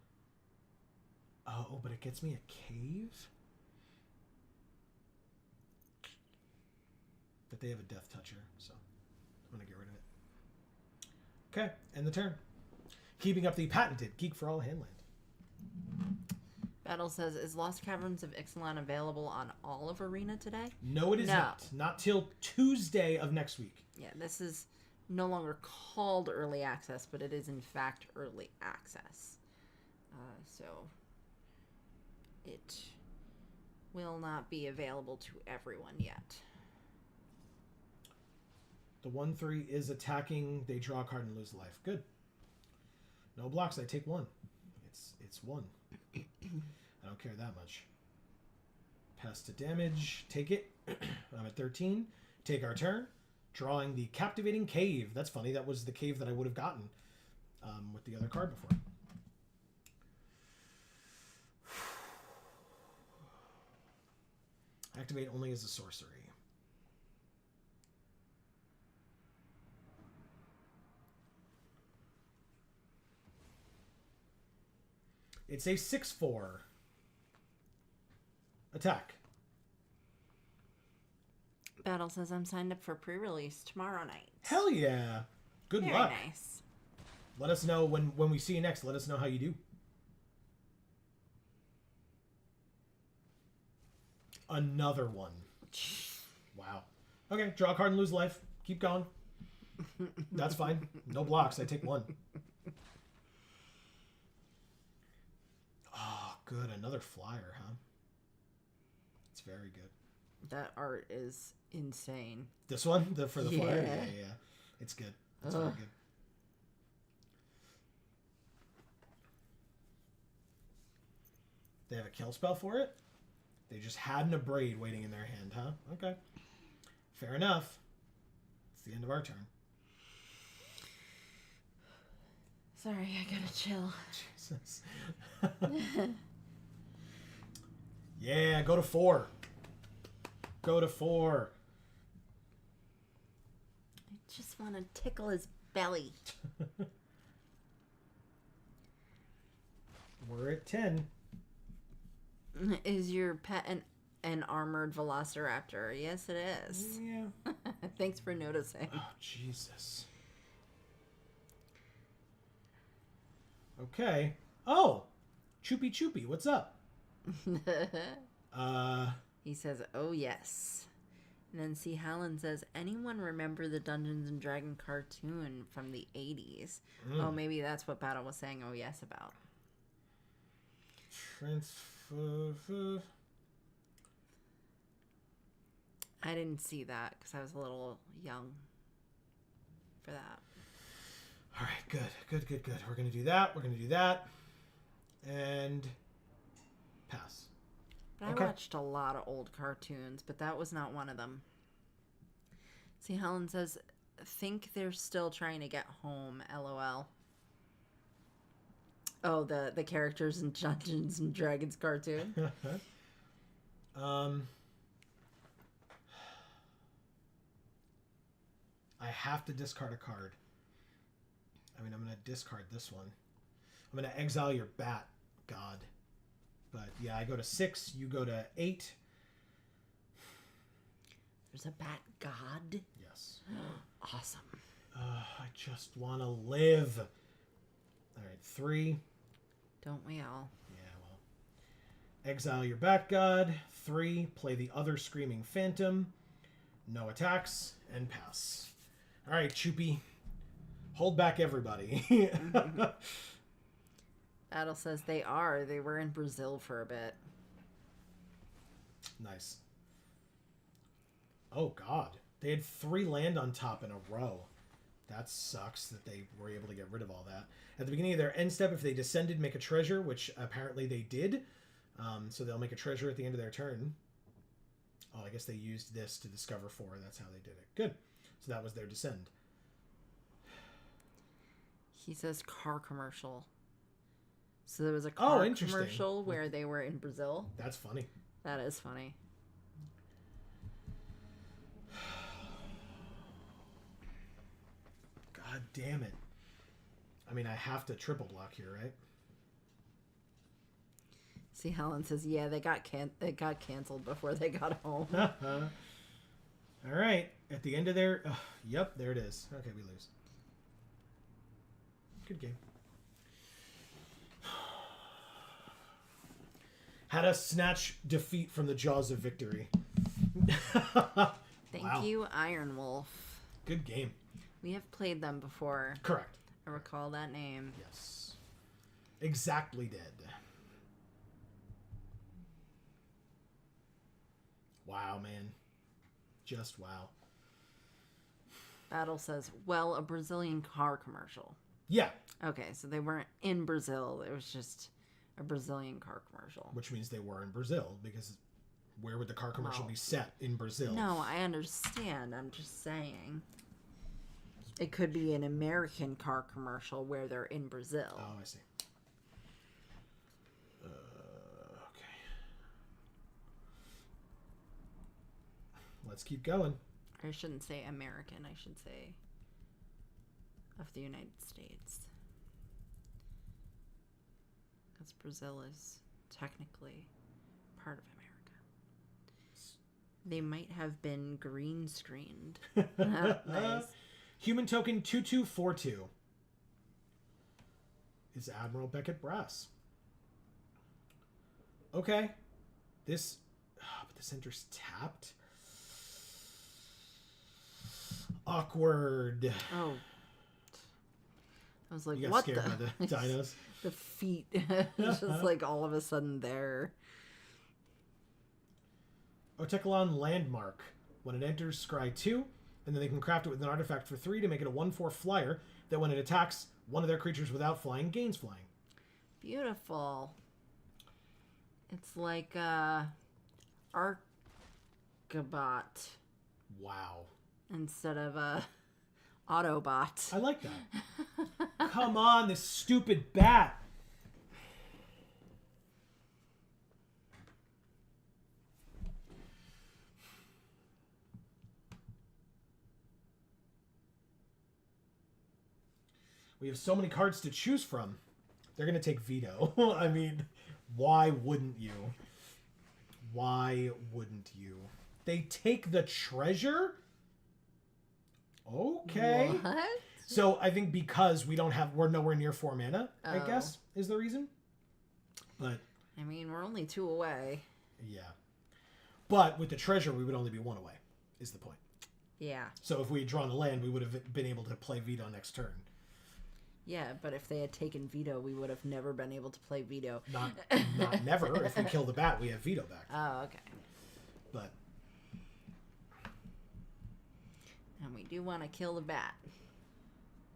Speaker 1: Oh, but it gets me a cave? But they have a Death Toucher, so I'm going to get rid of it. Okay, end the turn. Keeping up the patented Geek for All Handland.
Speaker 2: Battle says, is Lost Caverns of Ixalan available on all of Arena today?
Speaker 1: No, it is not. Not till Tuesday of next week.
Speaker 2: Yeah, this is no longer called early access, but it is in fact early access. So it will not be available to everyone yet.
Speaker 1: The 1/3 is attacking. They draw a card and lose a life. Good. No blocks. I take 1. It's 1. I don't care that much. Pass to damage. Take it. I'm at 13. Take our turn. Drawing the Captivating Cave. That's funny. That was the cave that I would have gotten with the other card before. Activate only as a sorcery. It's a 6/4. Attack.
Speaker 2: Battle says I'm signed up for pre-release tomorrow night.
Speaker 1: Hell yeah. Good
Speaker 2: Very
Speaker 1: luck.
Speaker 2: Nice.
Speaker 1: Let us know when we see you next. Let us know how you do. Another one. Wow. Okay, draw a card and lose life. Keep going. That's fine. No blocks. I take 1. Oh, good. Another flyer, huh? It's very good.
Speaker 2: That art is insane.
Speaker 1: This one? For the flyer? Yeah. It's good. It's very good. They have a kill spell for it? They just had an Abrade waiting in their hand, huh? Okay. Fair enough. It's the end of our turn.
Speaker 2: Sorry, I gotta chill.
Speaker 1: Jesus. Yeah, go to 4. Go to 4.
Speaker 2: I just want to tickle his belly.
Speaker 1: We're at 10.
Speaker 2: Is your pet an armored velociraptor? Yes, it is.
Speaker 1: Yeah.
Speaker 2: Thanks for noticing.
Speaker 1: Oh, Jesus. Okay. Oh, Choopy Choopy, what's up?
Speaker 2: He says, "Oh yes." And then Ixalan says, "Anyone remember the Dungeons and Dragon cartoon from the 80s?" Oh, maybe that's what Battle was saying "oh yes" about.
Speaker 1: Transfer.
Speaker 2: I didn't see that because I was a little young for that.
Speaker 1: All right, good. We're going to do that. And pass.
Speaker 2: But I watched a lot of old cartoons, but that was not one of them. See, Helen says, "Think they're still trying to get home, LOL." Oh, the characters in Dungeons and Dragons cartoon.
Speaker 1: I have to discard a card. I mean, I'm going to discard this one. I'm going to exile your Bat God. But yeah, I go to 6. You go to 8.
Speaker 2: There's a Bat God?
Speaker 1: Yes.
Speaker 2: Awesome.
Speaker 1: I just want to live. All right, 3.
Speaker 2: Don't we all?
Speaker 1: Yeah, well. Exile your Bat God. 3. Play the other Screaming Phantom. No attacks. And pass. All right, Choopy. Hold back everybody.
Speaker 2: Battle says they were in Brazil for a bit.
Speaker 1: Nice. Oh, God. They had 3 land on top in a row. That sucks that they were able to get rid of all that. At the beginning of their end step, if they descended, make a treasure, which apparently they did. So they'll make a treasure at the end of their turn. Oh, I guess they used this to discover 4. That's how they did it. Good. So that was their descend.
Speaker 2: He says car commercial. So there was a car commercial where they were in Brazil.
Speaker 1: That's funny.
Speaker 2: That is funny.
Speaker 1: God damn it. I mean, I have to triple block here, right?
Speaker 2: See, Helen says, yeah, they got canceled before they got home.
Speaker 1: All right. At the end of their... yep, there it is. Okay, we lose. Good game. Had us snatch defeat from the jaws of victory.
Speaker 2: Thank you, Iron Wolf.
Speaker 1: Good game.
Speaker 2: We have played them before.
Speaker 1: Correct.
Speaker 2: I recall that name.
Speaker 1: Yes. Exactly dead. Wow, man. Just wow.
Speaker 2: Battle says, well, a Brazilian car commercial.
Speaker 1: Yeah.
Speaker 2: Okay, so they weren't in Brazil. It was just a Brazilian car commercial.
Speaker 1: Which means they were in Brazil, because where would the car commercial be set in Brazil?
Speaker 2: No, I understand. I'm just saying. It could be an American car commercial where they're in Brazil.
Speaker 1: Oh, I see. Okay. Let's keep going.
Speaker 2: I shouldn't say American. I should say of the United States. Because Brazil is technically part of America. They might have been green screened. Nice.
Speaker 1: Human token 2242 is Admiral Beckett Brass. Okay. But this enters tapped. Awkward.
Speaker 2: Oh. I was like,
Speaker 1: you got
Speaker 2: what
Speaker 1: scared by the dinos?
Speaker 2: The feet. Just like all of a sudden there.
Speaker 1: Ixalan Landmark. When it enters, scry 2, and then they can craft it with an artifact for 3 to make it a 1/4 flyer that when it attacks one of their creatures without flying, gains flying.
Speaker 2: Beautiful. It's like a Archibot
Speaker 1: Wow.
Speaker 2: instead of a Autobot.
Speaker 1: I like that. Come on, this stupid bat. We have so many cards to choose from. They're going to take veto. I mean, why wouldn't you? Why wouldn't you? They take the treasure? Okay.
Speaker 2: What?
Speaker 1: So I think because we're nowhere near 4 mana, I guess, is the reason. But
Speaker 2: I mean, we're only 2 away.
Speaker 1: yeah. But with the treasure, we would only be 1 away, is the point.
Speaker 2: Yeah.
Speaker 1: So if we had drawn a land, we would have been able to play veto next turn.
Speaker 2: Yeah, but if they had taken veto, we would have never been able to play veto.
Speaker 1: Not never. If we kill the bat, we have veto back.
Speaker 2: Oh, okay.
Speaker 1: But
Speaker 2: And we do want to kill the bat.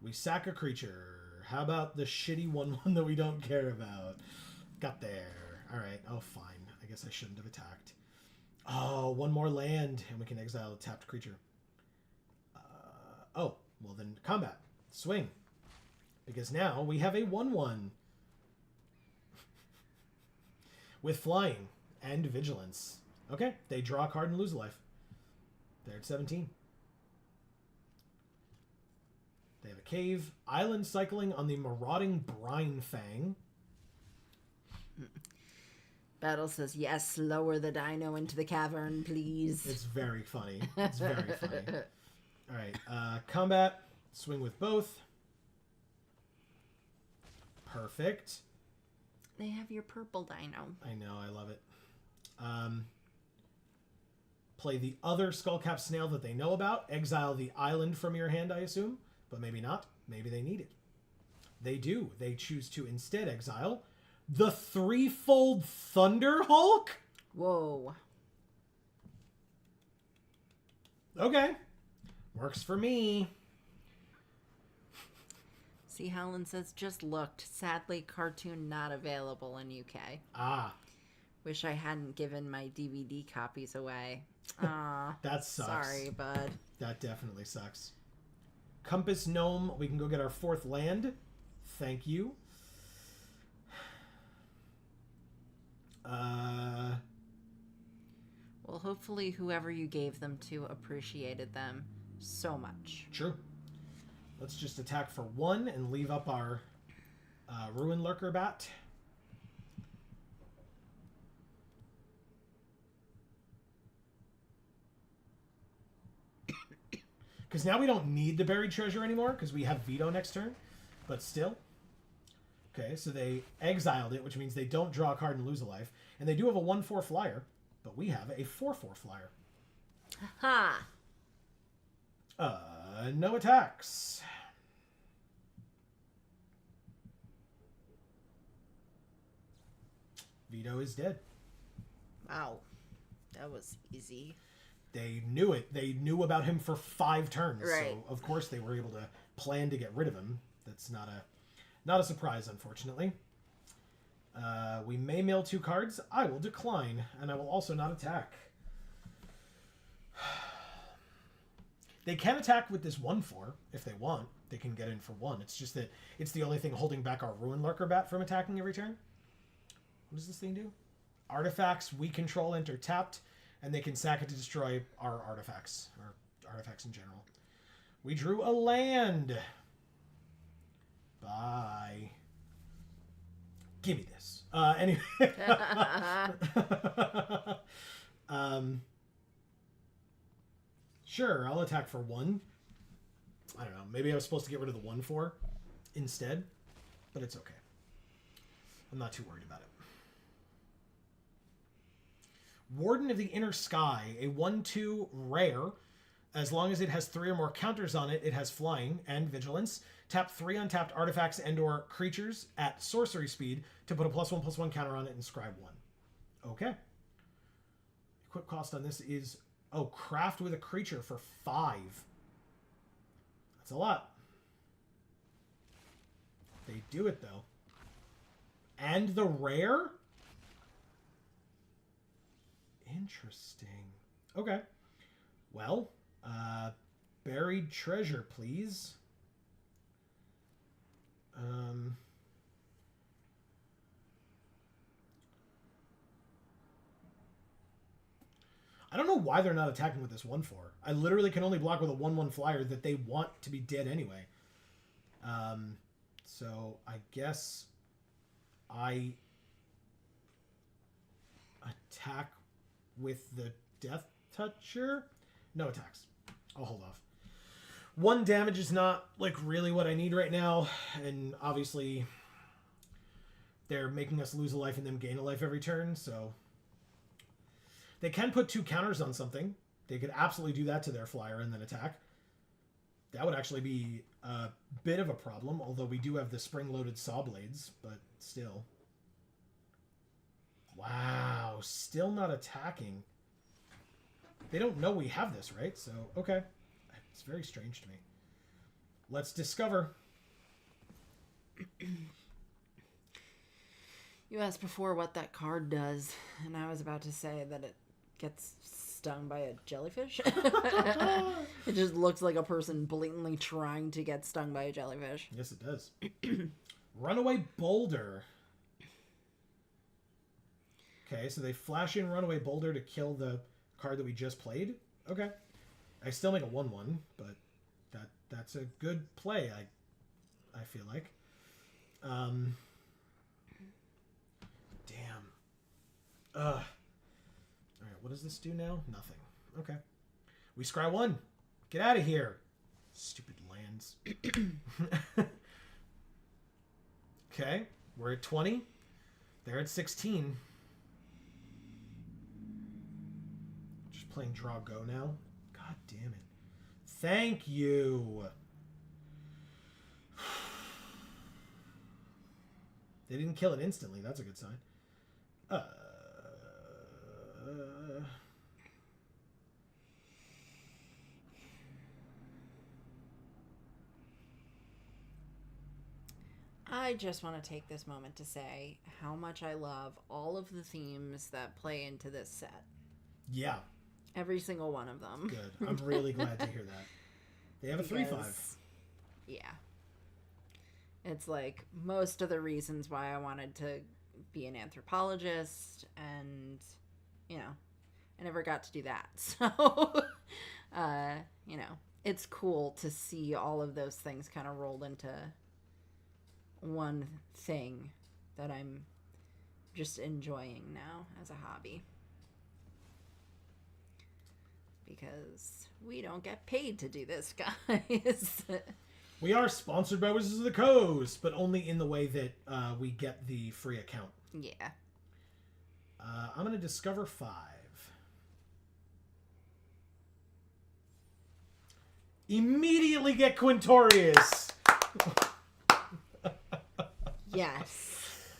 Speaker 1: we sack a creature. How about the shitty 1/1 that we don't care about? Got there. All right. Oh, fine. I guess I shouldn't have attacked. Oh, 1 more land, and we can exile a tapped creature. Oh, well then combat. Swing. Because now we have a 1/1. With flying and vigilance. Okay, they draw a card and lose a life. They're at 17. They have a cave. Island cycling on the marauding Brine Fang.
Speaker 2: Battle says, yes, lower the dino into the cavern, please.
Speaker 1: It's very funny. It's very funny. All right, combat. Swing with both. Perfect.
Speaker 2: They have your purple dino.
Speaker 1: I know, I love it. Play the other skullcap snail that they know about. Exile the island from your hand, I assume. But maybe not. Maybe they need it. They do. They choose to instead exile the threefold Thunder Hulk?
Speaker 2: Whoa.
Speaker 1: Okay. Works for me.
Speaker 2: See, Helen says, just looked. Sadly, cartoon not available in UK.
Speaker 1: Ah.
Speaker 2: Wish I hadn't given my DVD copies away. Aw.
Speaker 1: That sucks.
Speaker 2: Sorry, bud.
Speaker 1: That definitely sucks. Compass Gnome. We can go get our 4th land. Thank you.
Speaker 2: Well, hopefully whoever you gave them to appreciated them so much.
Speaker 1: True. Let's just attack for 1 and leave up our Ruin Lurker bat. Because now we don't need the buried treasure anymore because we have veto next turn. But still. Okay, so they exiled it, which means they don't draw a card and lose a life. And they do have a 1/4 flyer, but we have a 4/4 flyer.
Speaker 2: Ha!
Speaker 1: No attacks. Veto is dead.
Speaker 2: Wow. That was easy.
Speaker 1: They knew it. They knew about him for 5 turns.
Speaker 2: Right.
Speaker 1: So, of course, they were able to plan to get rid of him. That's not a surprise, unfortunately. We may mail 2 cards. I will decline, and I will also not attack. They can attack with this 1/4 if they want. They can get in for 1. It's just that it's the only thing holding back our Ruin Lurker bat from attacking every turn. What does this thing do? Artifacts we control enter tapped, and they can sack it to destroy our artifacts, or artifacts in general. We drew a land. Bye. Give me this. Anyway. Sure, I'll attack for 1. I don't know. Maybe I was supposed to get rid of the 1/4 instead, but it's okay. I'm not too worried about it. Warden of the Inner Sky, a 1/2 rare. As long as it has 3 or more counters on it, it has flying and vigilance. Tap 3 untapped artifacts and or creatures at sorcery speed to put a +1/+1 counter on it and scribe 1. Okay. Equip cost on this is, craft with a creature for 5. That's a lot. They do it, though. And the rare? Interesting. Okay. Well, buried treasure, please. I don't know why they're not attacking with this 1/4. I literally can only block with a 1/1 flyer that they want to be dead anyway. So I guess I attack with the Death Toucher. No attacks. I'll hold off. 1 damage is not like really what I need right now, and obviously they're making us lose a life and then gain a life every turn, so they can put 2 counters on something. They could absolutely do that to their flyer and then attack. That would actually be a bit of a problem, although we do have the spring-loaded saw blades, but still. Wow, still not attacking. They don't know we have this, right? So, okay. It's very strange to me. Let's discover.
Speaker 2: You asked before what that card does, and I was about to say that it gets stung by a jellyfish. It just looks like a person blatantly trying to get stung by a jellyfish.
Speaker 1: Yes, it does. Runaway Boulder. Okay, so they flash in Runaway Boulder to kill the card that we just played. Okay. I still make a 1/1, but that's a good play, I feel like. Damn. Alright, what does this do now? Nothing. Okay. We scry 1. Get out of here. Stupid lands. Okay, we're at 20. They're at 16. Just playing draw go now. God damn it. Thank you. They didn't kill it instantly. That's a good sign.
Speaker 2: I just want to take this moment to say how much I love all of the themes that play into this set.
Speaker 1: Yeah.
Speaker 2: Every single one of them.
Speaker 1: Good. I'm really glad to hear that. They have a 3/5.
Speaker 2: Yeah. It's like most of the reasons why I wanted to be an anthropologist, and, you know, I never got to do that. So, you know, it's cool to see all of those things kind of rolled into one thing that I'm just enjoying now as a hobby. Because we don't get paid to do this, guys.
Speaker 1: We are sponsored by Wizards of the Coast, but only in the way that we get the free account.
Speaker 2: Yeah.
Speaker 1: I'm going to discover 5. Immediately get Quintorius.
Speaker 2: Yes.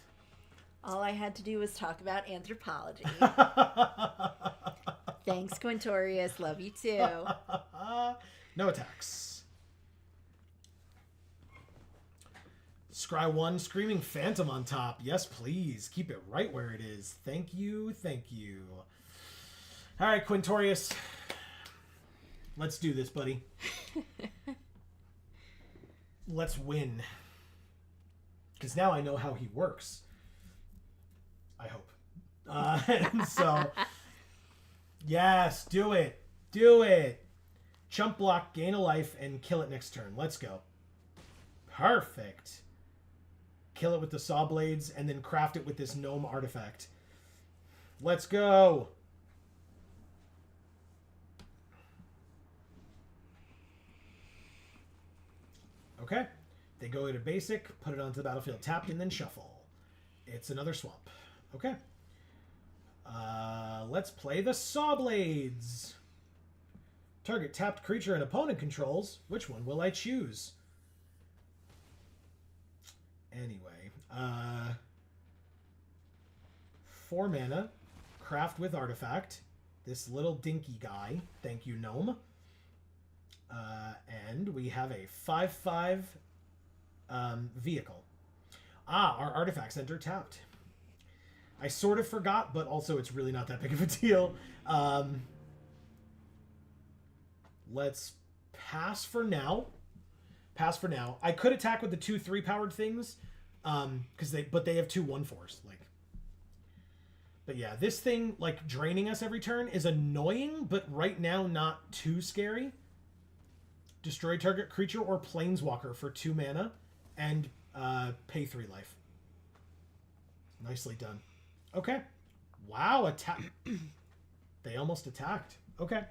Speaker 2: All I had to do was talk about anthropology. Thanks, Quintorius. Love you too.
Speaker 1: No attacks. Scry 1, Screaming Phantom on top. Yes, please. Keep it right where it is. Thank you. Thank you. All right, Quintorius. Let's do this, buddy. Let's win. Because now I know how he works. I hope. And so, yes, do it. Do it. Chump block, gain a life, and kill it next turn. Let's go. Perfect. Kill it with the saw blades, and then craft it with this gnome artifact. Let's go. Okay. They go into basic, put it onto the battlefield tapped, and then shuffle. It's another swamp. Okay. Let's play the saw blades. Target tapped creature an opponent controls. Which one will I choose? Anyway, 4 mana, craft with artifact. This little dinky guy. Thank you, gnome. And we have a 5/5 vehicle. Our artifacts enter tapped. I sort of forgot, but also it's really not that big of a deal. Let's pass for now. Pass for now. I could attack with the 2/3 powered things, because they have 2 1/4s. Like, but yeah, this thing like draining us every turn is annoying, but right now not too scary. Destroy target creature or planeswalker for 2 mana, and pay 3 life. Nicely done. Okay. Wow, attack. They almost attacked. Okay.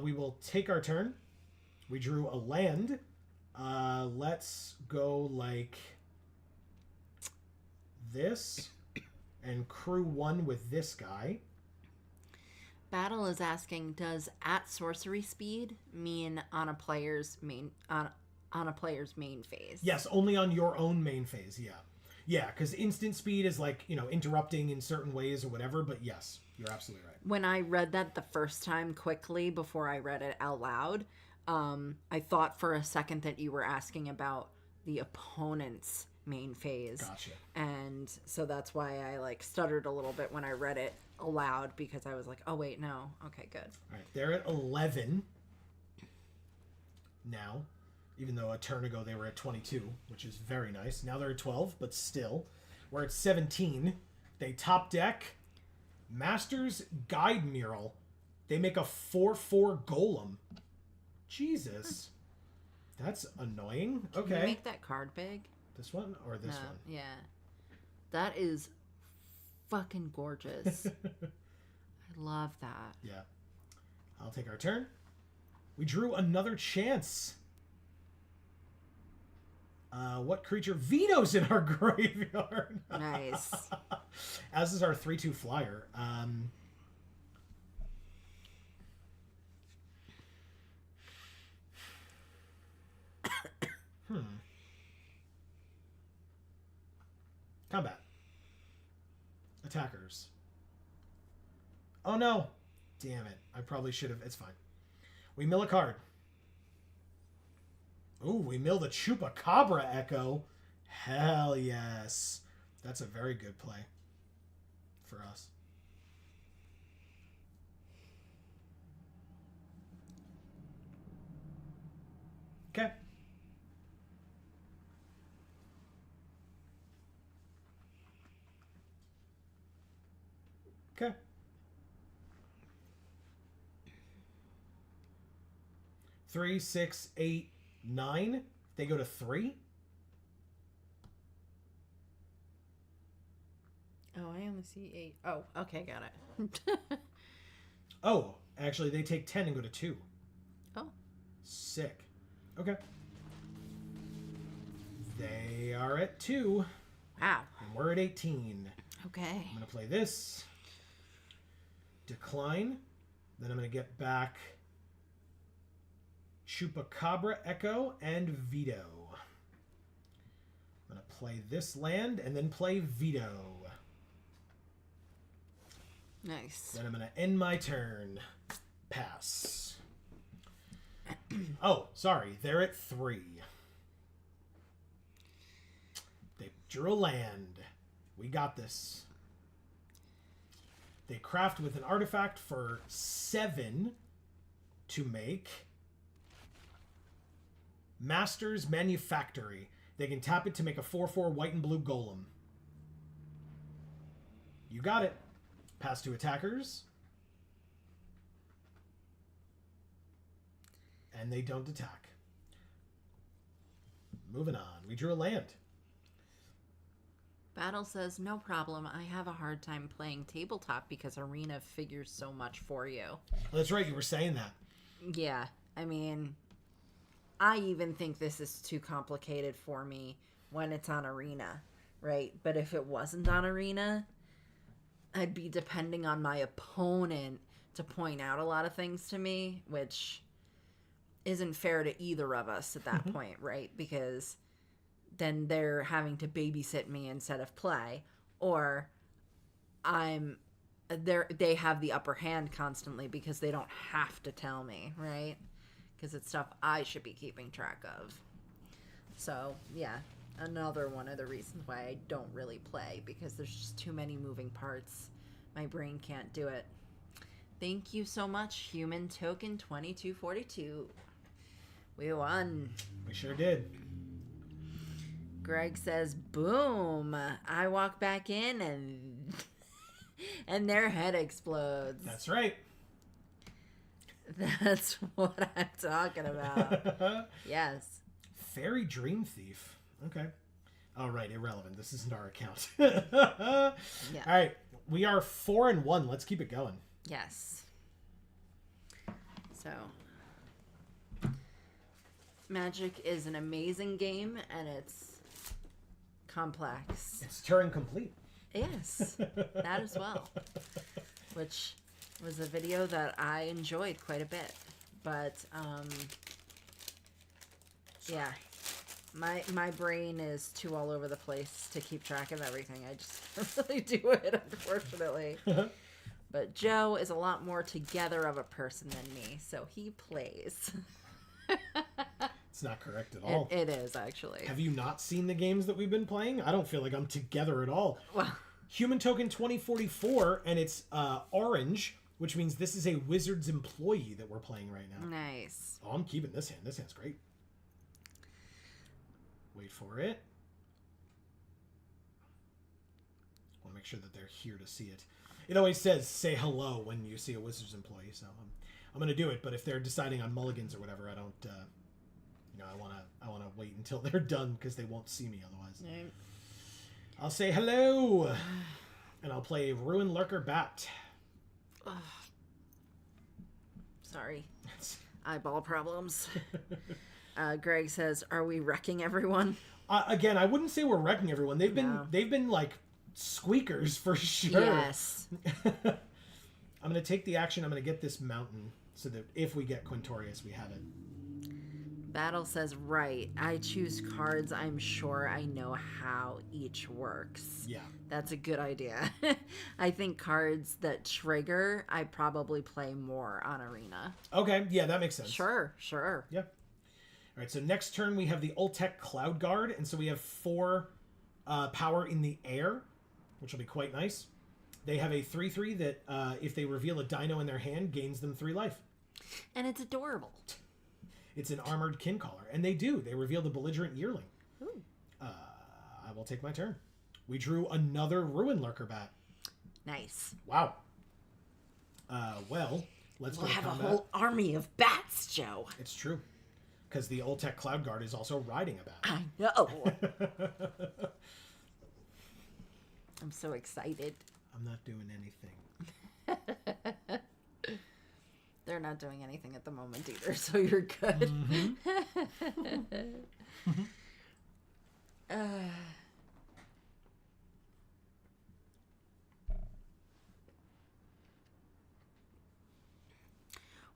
Speaker 1: We will take our turn. We drew a land. Let's go like this and crew 1 with this guy.
Speaker 2: Battle is asking, does at sorcery speed mean on a player's main phase?
Speaker 1: Yes, only on your own main phase. Yeah. Yeah, because instant speed is like, interrupting in certain ways or whatever, but yes, you're absolutely right.
Speaker 2: When I read that the first time quickly before I read it out loud, I thought for a second that you were asking about the opponent's main phase.
Speaker 1: Gotcha.
Speaker 2: And so that's why I like stuttered a little bit when I read it aloud, because I was like, oh wait, no. Okay, good.
Speaker 1: All right, they're at 11 now. Even though a turn ago they were at 22, which is very nice. Now they're at 12, but still. We're at 17. They top deck Master's Guide Mural. They make a 4/4 golem. Jesus. That's annoying. Okay.
Speaker 2: Can you make that card big?
Speaker 1: This one or this one?
Speaker 2: Yeah. That is fucking gorgeous. I love that.
Speaker 1: Yeah. I'll take our turn. We drew another chance. What creature vetoes in our graveyard?
Speaker 2: Nice.
Speaker 1: As is our 3/2 flyer. Combat. Attackers. Oh no! Damn it. I probably should have. It's fine. We mill a card. Ooh, we mill the Chupacabra Echo. Hell yes. That's a very good play for us. Okay. Okay. Three, 6, 8, 9. They go to 3.
Speaker 2: Oh, I only see 8. Oh, okay, got it.
Speaker 1: Oh, actually, they take 10 and go to 2.
Speaker 2: Oh.
Speaker 1: Sick. Okay. They are at 2.
Speaker 2: Wow.
Speaker 1: And we're at 18.
Speaker 2: Okay.
Speaker 1: I'm going to play this. Decline. Then I'm going to get back Chupacabra Echo and Veto. I'm going to play this land and then play Veto.
Speaker 2: Nice.
Speaker 1: Then I'm going to end my turn. Pass. Oh, sorry. They're at 3. They drew a land. We got this. They craft with an artifact for 7 to make Master's Manufactory. They can tap it to make a 4/4 white and blue golem. You got it. Pass to attackers. And they don't attack. Moving on. We drew a land.
Speaker 2: Battle says, no problem. I have a hard time playing tabletop because Arena figures so much for you.
Speaker 1: Oh, that's right. You were saying that.
Speaker 2: Yeah. I mean, I even think this is too complicated for me when it's on Arena, right? But if it wasn't on Arena, I'd be depending on my opponent to point out a lot of things to me, which isn't fair to either of us at that point, right? Because then they're having to babysit me instead of play, or they have the upper hand constantly because they don't have to tell me, right? Because it's stuff I should be keeping track of. So, yeah. another one of the reasons why I don't really play, because there's just too many moving parts. My brain can't do it. Thank you so much, Human Token 2242. We won.
Speaker 1: We sure did.
Speaker 2: Greg says, boom. I walk back in and their head explodes.
Speaker 1: That's right.
Speaker 2: That's what I'm talking about. Yes.
Speaker 1: Fairy Dream Thief. Okay. All right, irrelevant. This isn't our account. Yeah. All right, we are 4-1. Let's keep it going.
Speaker 2: Yes. So, Magic is an amazing game, and it's complex.
Speaker 1: It's Turing complete.
Speaker 2: Yes, that as well. Which was a video that I enjoyed quite a bit. But, yeah. My brain is too all over the place to keep track of everything. I just can't really do it, unfortunately. But Joe is a lot more together of a person than me, so he plays.
Speaker 1: It's not correct at all.
Speaker 2: It is, actually.
Speaker 1: Have you not seen the games that we've been playing? I don't feel like I'm together at all.
Speaker 2: Well,
Speaker 1: Human Token 2044, and it's orange, which means this is a Wizards employee that we're playing right now.
Speaker 2: nice.
Speaker 1: Oh, I'm keeping this hand. This hand's great. Wait for it. Want to make sure that they're here to see it. It always says say hello when you see a Wizards employee, so I'm going to do it. But if they're deciding on mulligans or whatever, I don't. I want to wait until they're done because they won't see me otherwise.
Speaker 2: Right.
Speaker 1: I'll say hello, and I'll play Ruin Lurker Bat.
Speaker 2: Ugh. Sorry. Eyeball problems. Greg says, "Are we wrecking everyone?"
Speaker 1: Again, I wouldn't say we're wrecking everyone. They've been like squeakers for sure.
Speaker 2: Yes.
Speaker 1: I'm going to take the action. I'm going to get this mountain so that if we get Quintorius, we have it.
Speaker 2: Battle says, right. I choose cards. I'm sure I know how each works.
Speaker 1: Yeah.
Speaker 2: That's a good idea. I think cards that trigger, I probably play more on Arena.
Speaker 1: Okay. Yeah, that makes sense.
Speaker 2: Sure.
Speaker 1: Yeah. All right. So next turn we have the Ultec Cloud Guard. And so we have 4 power in the air, which will be quite nice. They have a 3/3 that if they reveal a dino in their hand, gains them 3 life.
Speaker 2: And it's adorable.
Speaker 1: It's an armored Kincaller. And they do. They reveal the belligerent yearling.
Speaker 2: Ooh.
Speaker 1: I will take my turn. We drew another Ruin Lurker Bat.
Speaker 2: Nice.
Speaker 1: Wow. Well, let's
Speaker 2: We'll
Speaker 1: go to
Speaker 2: have
Speaker 1: combat.
Speaker 2: a whole army of bats, Joe.
Speaker 1: It's true. Because the Ultec Cloud Guard is also riding a bat.
Speaker 2: I know. I'm so excited.
Speaker 1: I'm not doing anything.
Speaker 2: They're not doing anything at the moment either, so you're good.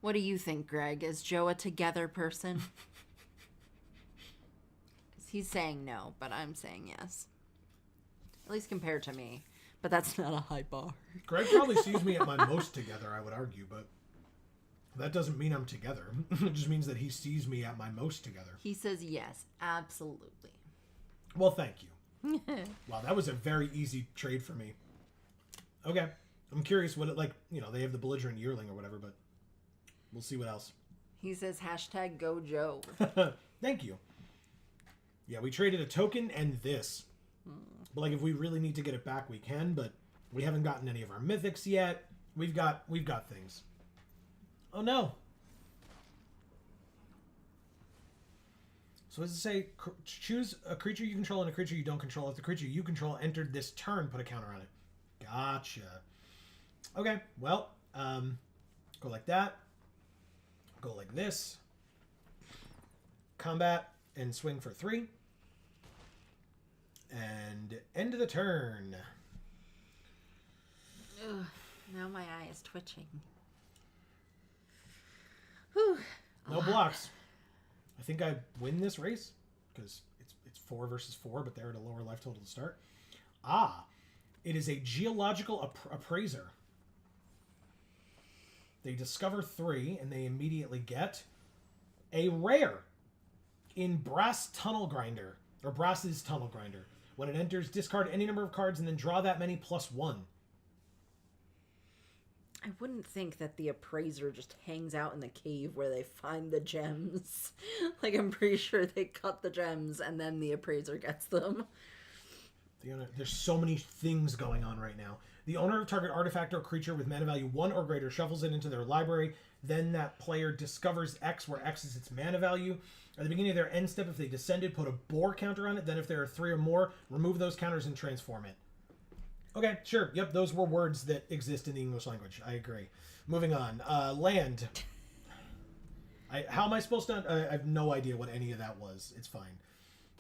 Speaker 2: What do you think, Greg? Is Joe a together person? 'Cause he's saying no, but I'm saying yes. At least compared to me. But that's not a high bar.
Speaker 1: Greg probably sees me at my most together, I would argue, but that doesn't mean I'm together. It just means that he sees me at my most together.
Speaker 2: He says yes, absolutely.
Speaker 1: Well, thank you. Wow, that was a very easy trade for me. Okay. I'm curious what it, like, they have the belligerent yearling or whatever, but we'll see what else.
Speaker 2: He says hashtag go Joe.
Speaker 1: Thank you. Yeah, we traded a token and this. But like, if we really need to get it back, we can, but we haven't gotten any of our mythics yet. We've got things. Oh no. So what does it say? Choose a creature you control and a creature you don't control. If the creature you control entered this turn, put a counter on it. Gotcha. Okay, well, go like that. Go like this. Combat and swing for 3. And end of the turn.
Speaker 2: Ugh, now my eye is twitching. Whew.
Speaker 1: No blocks. I think I win this race because it's 4 versus 4, but they're at a lower life total to start. It is a geological appraiser. They discover 3, and they immediately get a rare in Brass Tunnel Grinder. Or Brass's Tunnel Grinder. When it enters, discard any number of cards and then draw that many +1.
Speaker 2: I wouldn't think that the appraiser just hangs out in the cave where they find the gems. Like, I'm pretty sure they cut the gems and then the appraiser gets them.
Speaker 1: There's so many things going on right now. The owner of target artifact or creature with mana value 1 or greater shuffles it into their library. Then that player discovers X, where X is its mana value. At the beginning of their end step, if they descended, put a boar counter on it. Then if there are 3 or more, remove those counters and transform it. Okay, sure. Yep, those were words that exist in the English language. I agree. Moving on. Land. How am I supposed to... I have no idea what any of that was. It's fine.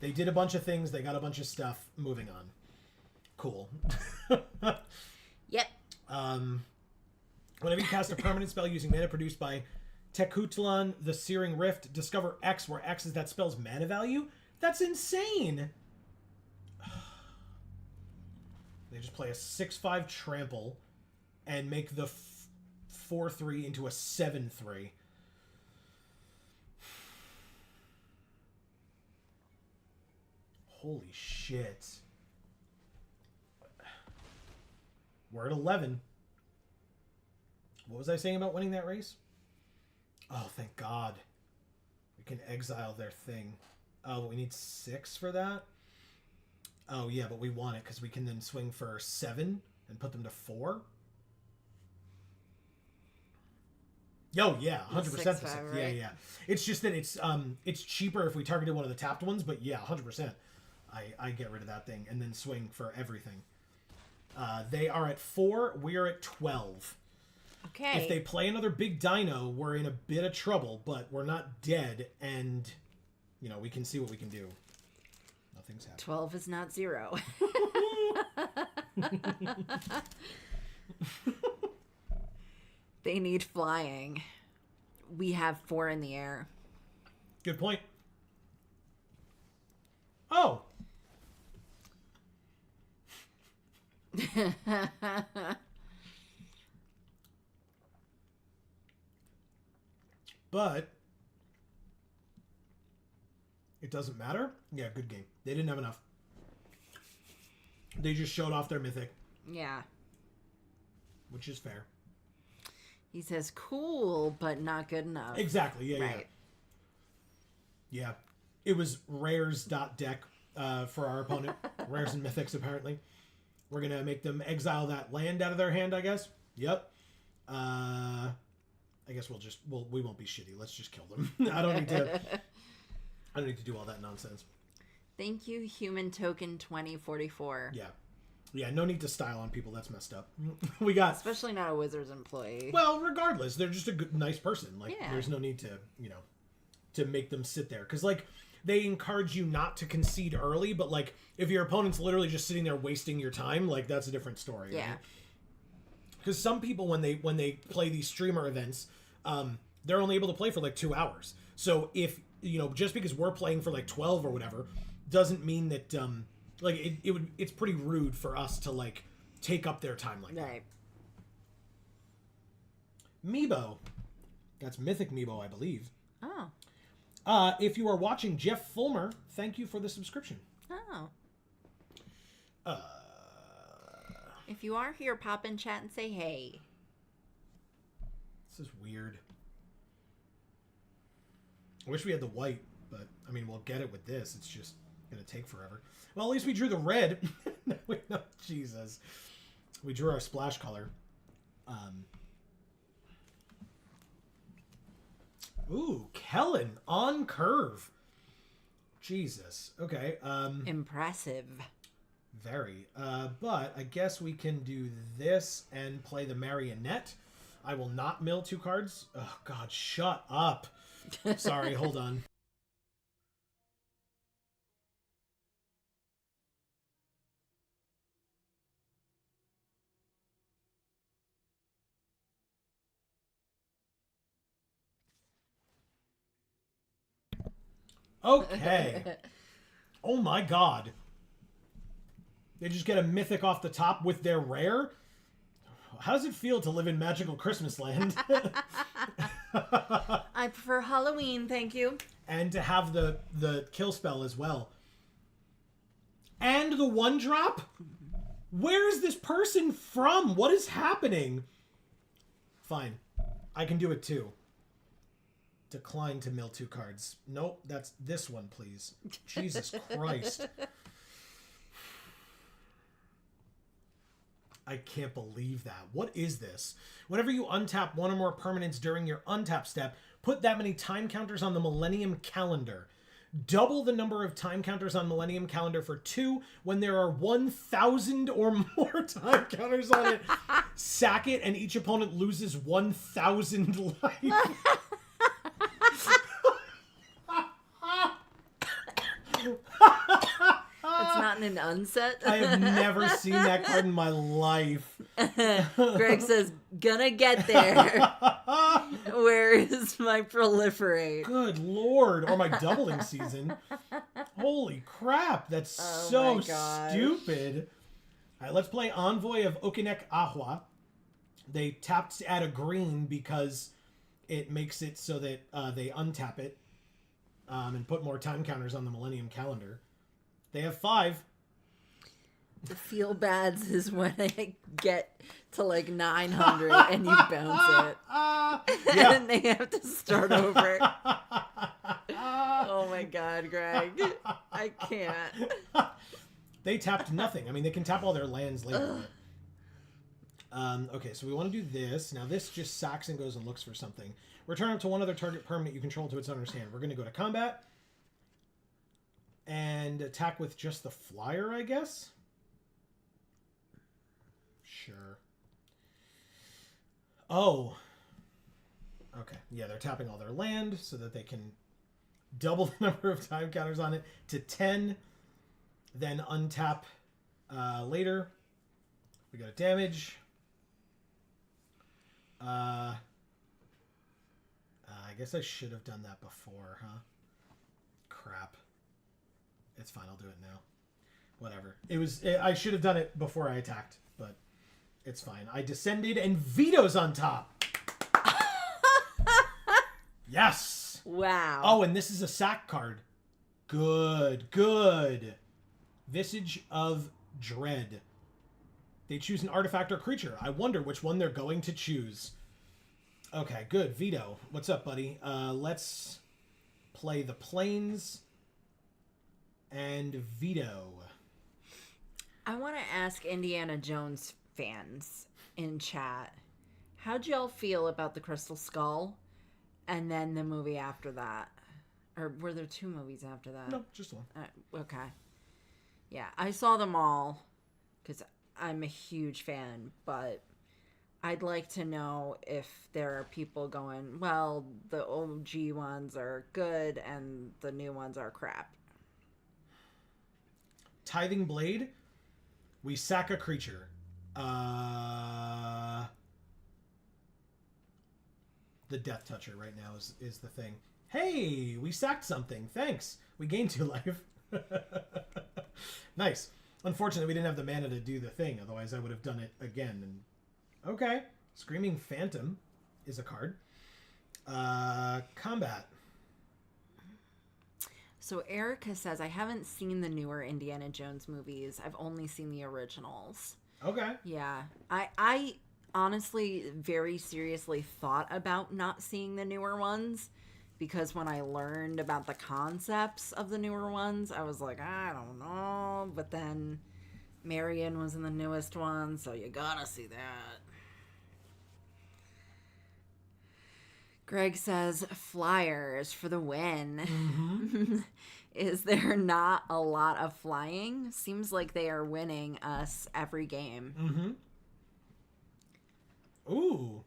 Speaker 1: They did a bunch of things. They got a bunch of stuff. Moving on. Cool.
Speaker 2: Yep.
Speaker 1: Whenever you cast a permanent spell using mana produced by Ixalan, the Searing Rift, discover X, where X is that spell's mana value? That's insane! They just play a 6/5 trample and make the 4/3 into a 7/3. Holy shit. We're at 11. What was I saying about winning that race? Oh, thank God. We can exile their thing. Oh, but we need 6 for that? Oh, yeah, but we want it because we can then swing for 7 and put them to 4. Yo, yeah, 100% the 6.
Speaker 2: Right?
Speaker 1: Yeah. It's just that it's cheaper if we targeted one of the tapped ones, but yeah, 100%. I get rid of that thing and then swing for everything. They are at 4. We are at 12.
Speaker 2: Okay.
Speaker 1: If they play another big dino, we're in a bit of trouble, but we're not dead, and, you know, we can see what we can do. Nothing's happening.
Speaker 2: 12 is not 0. They need flying. We have 4 in the air.
Speaker 1: Good point. Oh! But it doesn't matter. Yeah, good game. They didn't have enough. They just showed off their mythic.
Speaker 2: Yeah.
Speaker 1: Which is fair.
Speaker 2: He says cool, but not good enough.
Speaker 1: Exactly. Yeah,
Speaker 2: right.
Speaker 1: Yeah. It was rares.deck for our opponent. Rares and mythics, apparently. We're going to make them exile that land out of their hand, I guess. Yep. I guess we won't be shitty. Let's just kill them. I don't need to do all that nonsense.
Speaker 2: Thank you, Human Token 2044.
Speaker 1: Yeah. Yeah, no need to style on people. That's messed up. We got...
Speaker 2: Especially not a Wizards employee.
Speaker 1: Well, regardless, they're just a good, nice person. Like,
Speaker 2: yeah.
Speaker 1: There's no need to, to make them sit there. Because, like, they encourage you not to concede early, but, like, if your opponent's literally just sitting there wasting your time, like, that's a different story.
Speaker 2: Yeah.
Speaker 1: Because some people, when they play these streamer events, they're only able to play for, like, 2 hours. So if, just because we're playing for, like, 12 or whatever, doesn't mean that... it's pretty rude for us to, like, take up their time like
Speaker 2: right.
Speaker 1: that. Meebo. That's Mythic Meebo, I believe.
Speaker 2: Oh.
Speaker 1: If you are watching, Jeff Fulmer, thank you for the subscription.
Speaker 2: Oh. If you are here, pop in chat and say hey.
Speaker 1: This is weird. I wish we had the white, but, I mean, we'll get it with this. It's just gonna take forever. Well, at least we drew the red. No, Jesus. We drew our splash color. Ooh, Kellen on curve. Jesus. Okay.
Speaker 2: Impressive.
Speaker 1: Very. But I guess we can do this and play the marionette. I will not mill 2 cards. Oh, God, shut up. Sorry, hold on. Okay. Oh my God. They just get a mythic off the top with their rare? How does it feel to live in magical Christmas land?
Speaker 2: I prefer Halloween, thank you.
Speaker 1: And to have the kill spell as well. And the 1-drop? Where is this person from? What is happening? Fine. I can do it too. Decline to mill 2 cards. Nope, that's this one, please. Jesus Christ. I can't believe that. What is this? Whenever you untap one or more permanents during your untap step, put that many time counters on the Millennium Calendar. Double the number of time counters on Millennium Calendar for 2 when there are 1,000 or more time counters on it. Sack it and each opponent loses 1,000 life.
Speaker 2: It's not an unset.
Speaker 1: I have never seen that card in my life.
Speaker 2: Greg says, gonna get there. Where is my proliferate?
Speaker 1: Good lord. Or my doubling season. Holy crap. That's so stupid. All right, let's play Envoy of Okinek Ahua. They tapped to add a green because it makes it so that they untap it and put more time counters on the Millennium Calendar. They have 5.
Speaker 2: The feel bads is when I get to like 900 and you bounce it.
Speaker 1: Yeah.
Speaker 2: And they have to start over. Oh my god, Greg. I can't.
Speaker 1: They tapped nothing. I mean, they can tap all their lands later. Okay, so we want to do this. Now this just sacks and goes and looks for something. Return up to one other target permanent you control to its owner's hand. We're going to go to combat. And attack with just the flyer, I guess? Sure. Oh. Okay. Yeah, they're tapping all their land so that they can double the number of time counters on it to 10. Then untap later. We got a damage. I guess I should have done that before, huh? Crap. It's fine. I'll do it now. Whatever. I should have done it before I attacked, but it's fine. I descended and Vito's on top. Yes.
Speaker 2: Wow.
Speaker 1: Oh, and this is a sack card. Good. Visage of Dread. They choose an artifact or creature. I wonder which one they're going to choose. Okay, good. Vito. What's up, buddy? Let's play the Plains. And Vito.
Speaker 2: I want to ask Indiana Jones fans in chat, how'd y'all feel about the Crystal Skull and then the movie after that? Or were there 2 movies after that?
Speaker 1: No, just one.
Speaker 2: Okay. Yeah, I saw them all because I'm a huge fan, but I'd like to know if there are people going, well, the OG ones are good and the new ones are crap.
Speaker 1: Tithing Blade. We sack a creature. The Death Toucher right now is the thing. Hey, we sacked something. Thanks. We gained 2 life. Nice. Unfortunately, we didn't have the mana to do the thing. Otherwise, I would have done it again. And okay. Screaming Phantom is a card. Combat.
Speaker 2: So Erica says, I haven't seen the newer Indiana Jones movies. I've only seen the originals.
Speaker 1: Okay.
Speaker 2: Yeah. I honestly very seriously thought about not seeing the newer ones because when I learned about the concepts of the newer ones, I was like, I don't know. But then Marion was in the newest one, so you gotta see that. Greg says, Flyers for the win. Mm-hmm. Is there not a lot of flying? Seems like they are winning us every game.
Speaker 1: Mm-hmm. Ooh.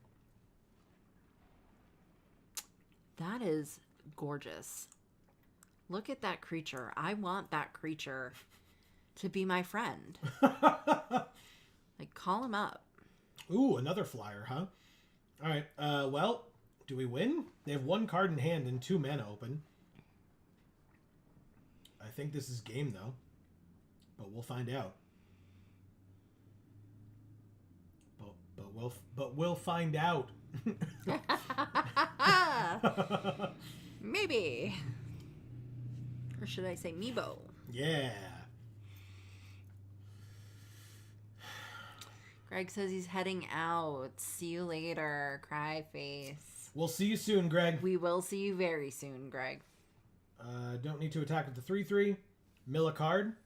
Speaker 2: That is gorgeous. Look at that creature. I want that creature to be my friend. Like, call him up.
Speaker 1: Ooh, another flyer, huh? All right. Well... Do we win? They have 1 card in hand and 2 mana open. I think this is game, though. But we'll find out. But we'll find out.
Speaker 2: Maybe. Or should I say Meebo?
Speaker 1: Yeah.
Speaker 2: Greg says he's heading out. See you later, cry face.
Speaker 1: We'll see you soon, Greg.
Speaker 2: We will see you very soon, Greg.
Speaker 1: Don't need to attack with the 3/3. Mill a card.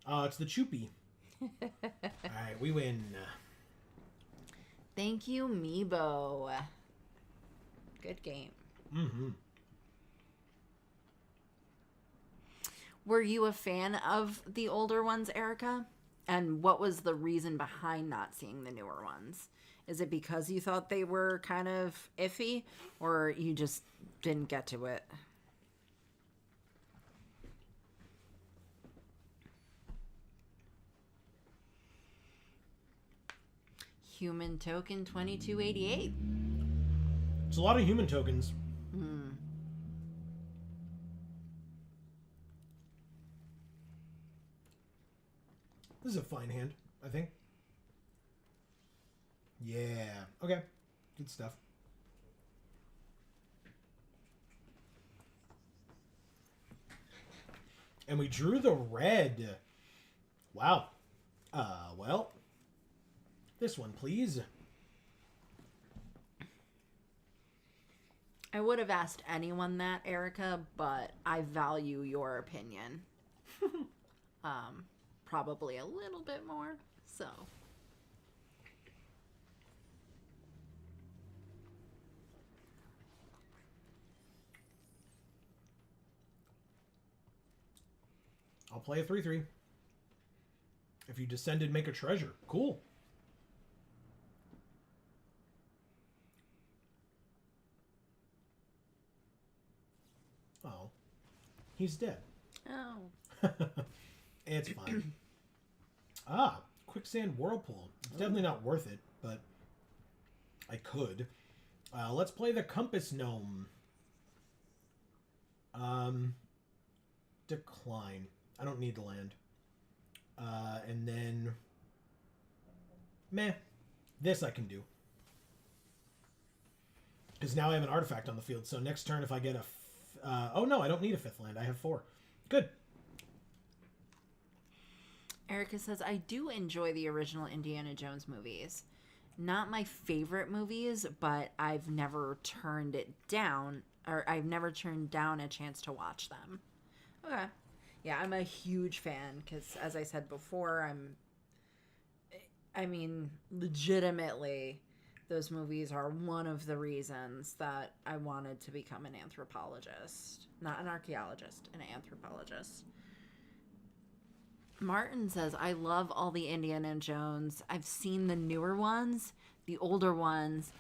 Speaker 1: It's the Choopy. Alright, we win.
Speaker 2: Thank you, Meebo. Good game.
Speaker 1: Mm-hmm.
Speaker 2: Were you a fan of the older ones, Erica? And what was the reason behind not seeing the newer ones? Is it because you thought they were kind of iffy, or you just didn't get to it? Human token 2288.
Speaker 1: It's a lot of human tokens. This is a fine hand, I think. Yeah. Okay. Good stuff. And we drew the red. Wow. Well. This one, please.
Speaker 2: I would have asked anyone that, Erica, but I value your opinion. Probably a little bit more, so.
Speaker 1: I'll play a 3/3. If you descended, make a treasure. Cool. Oh. He's dead.
Speaker 2: Oh.
Speaker 1: It's fine. Quicksand Whirlpool. It's definitely not worth it, but I could. Let's play the Compass Gnome. Decline. I don't need the land. And then... Meh. This I can do. Because now I have an artifact on the field, so next turn if I get a... oh no, I don't need a 5th land. I have 4. Good.
Speaker 2: Erica says, I do enjoy the original Indiana Jones movies. Not my favorite movies, but I've never turned it down, or I've never turned down a chance to watch them. Okay. Yeah, I'm a huge fan, because as I said before, I mean, legitimately, those movies are one of the reasons that I wanted to become an anthropologist. Not an archaeologist, an anthropologist. Martin says, I love all the Indiana Jones. I've seen the newer ones, the older ones.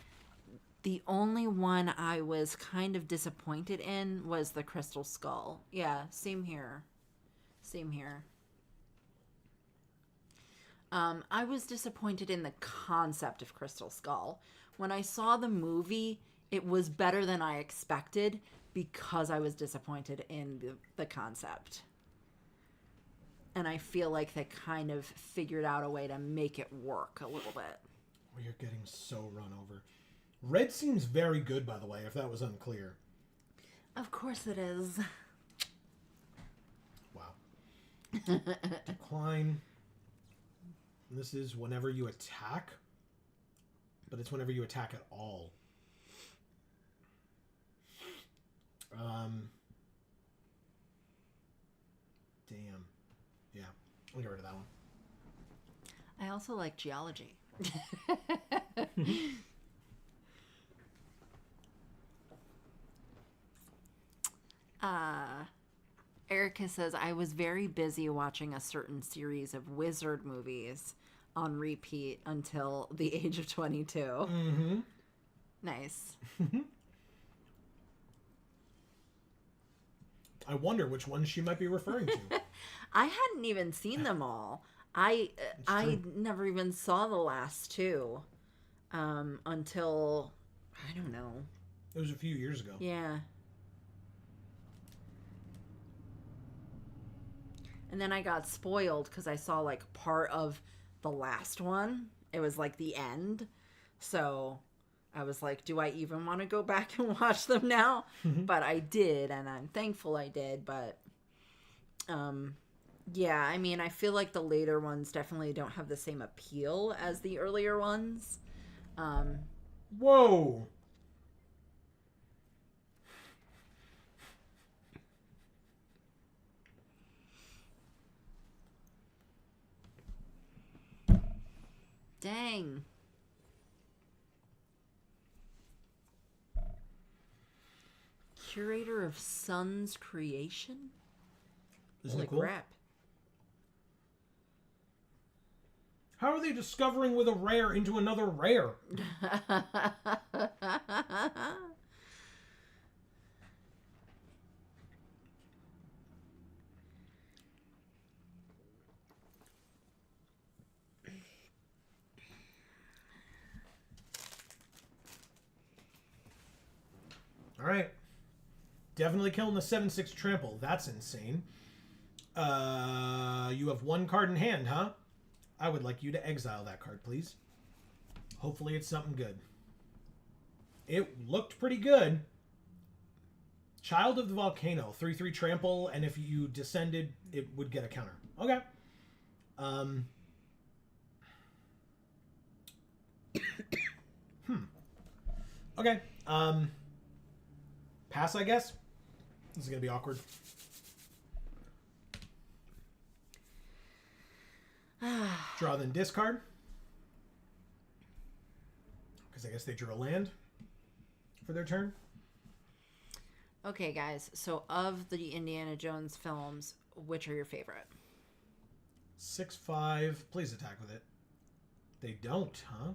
Speaker 2: The only one I was kind of disappointed in was the Crystal Skull. Yeah, same here. Same here. I was disappointed in the concept of Crystal Skull. When I saw the movie, it was better than I expected because I was disappointed in the concept. And I feel like they kind of figured out a way to make it work a little bit.
Speaker 1: We are getting so run over. Red seems very good, by the way, if that was unclear.
Speaker 2: Of course it is.
Speaker 1: Wow. Decline. This is whenever you attack. But it's whenever you attack at all. Damn. Yeah, I'll get rid of that one.
Speaker 2: I also like geology. Erica says, I was very busy watching a certain series of wizard movies on repeat until the age of 22.
Speaker 1: Mm-hmm.
Speaker 2: Nice.
Speaker 1: I wonder which ones she might be referring to.
Speaker 2: I hadn't even seen them all. I never even saw the last 2 until, I don't know.
Speaker 1: It was a few years ago.
Speaker 2: Yeah. And then I got spoiled because I saw like part of the last one. It was like the end. So I was like, do I even want to go back and watch them now? But I did, and I'm thankful I did. But Yeah, I mean, I feel like the later ones definitely don't have the same appeal as the earlier ones.
Speaker 1: Whoa!
Speaker 2: Dang. Curator of Sun's Creation?
Speaker 1: Isn't
Speaker 2: Holy
Speaker 1: it cool?
Speaker 2: crap.
Speaker 1: How are they discovering with a rare into another rare? All right. Definitely killing the 7/6 trample. That's insane. You have one card in hand, huh? I would like you to exile that card, please. Hopefully it's something good. It looked pretty good. Child of the Volcano, 3/3 trample, and if you descended, it would get a counter. Okay. Okay. Pass, I guess. This is gonna be awkward. Draw, then discard. Because I guess they drew a land for their turn.
Speaker 2: Okay, guys. So, of the Indiana Jones films, which are your favorite?
Speaker 1: 6/5. Please attack with it. They don't, huh?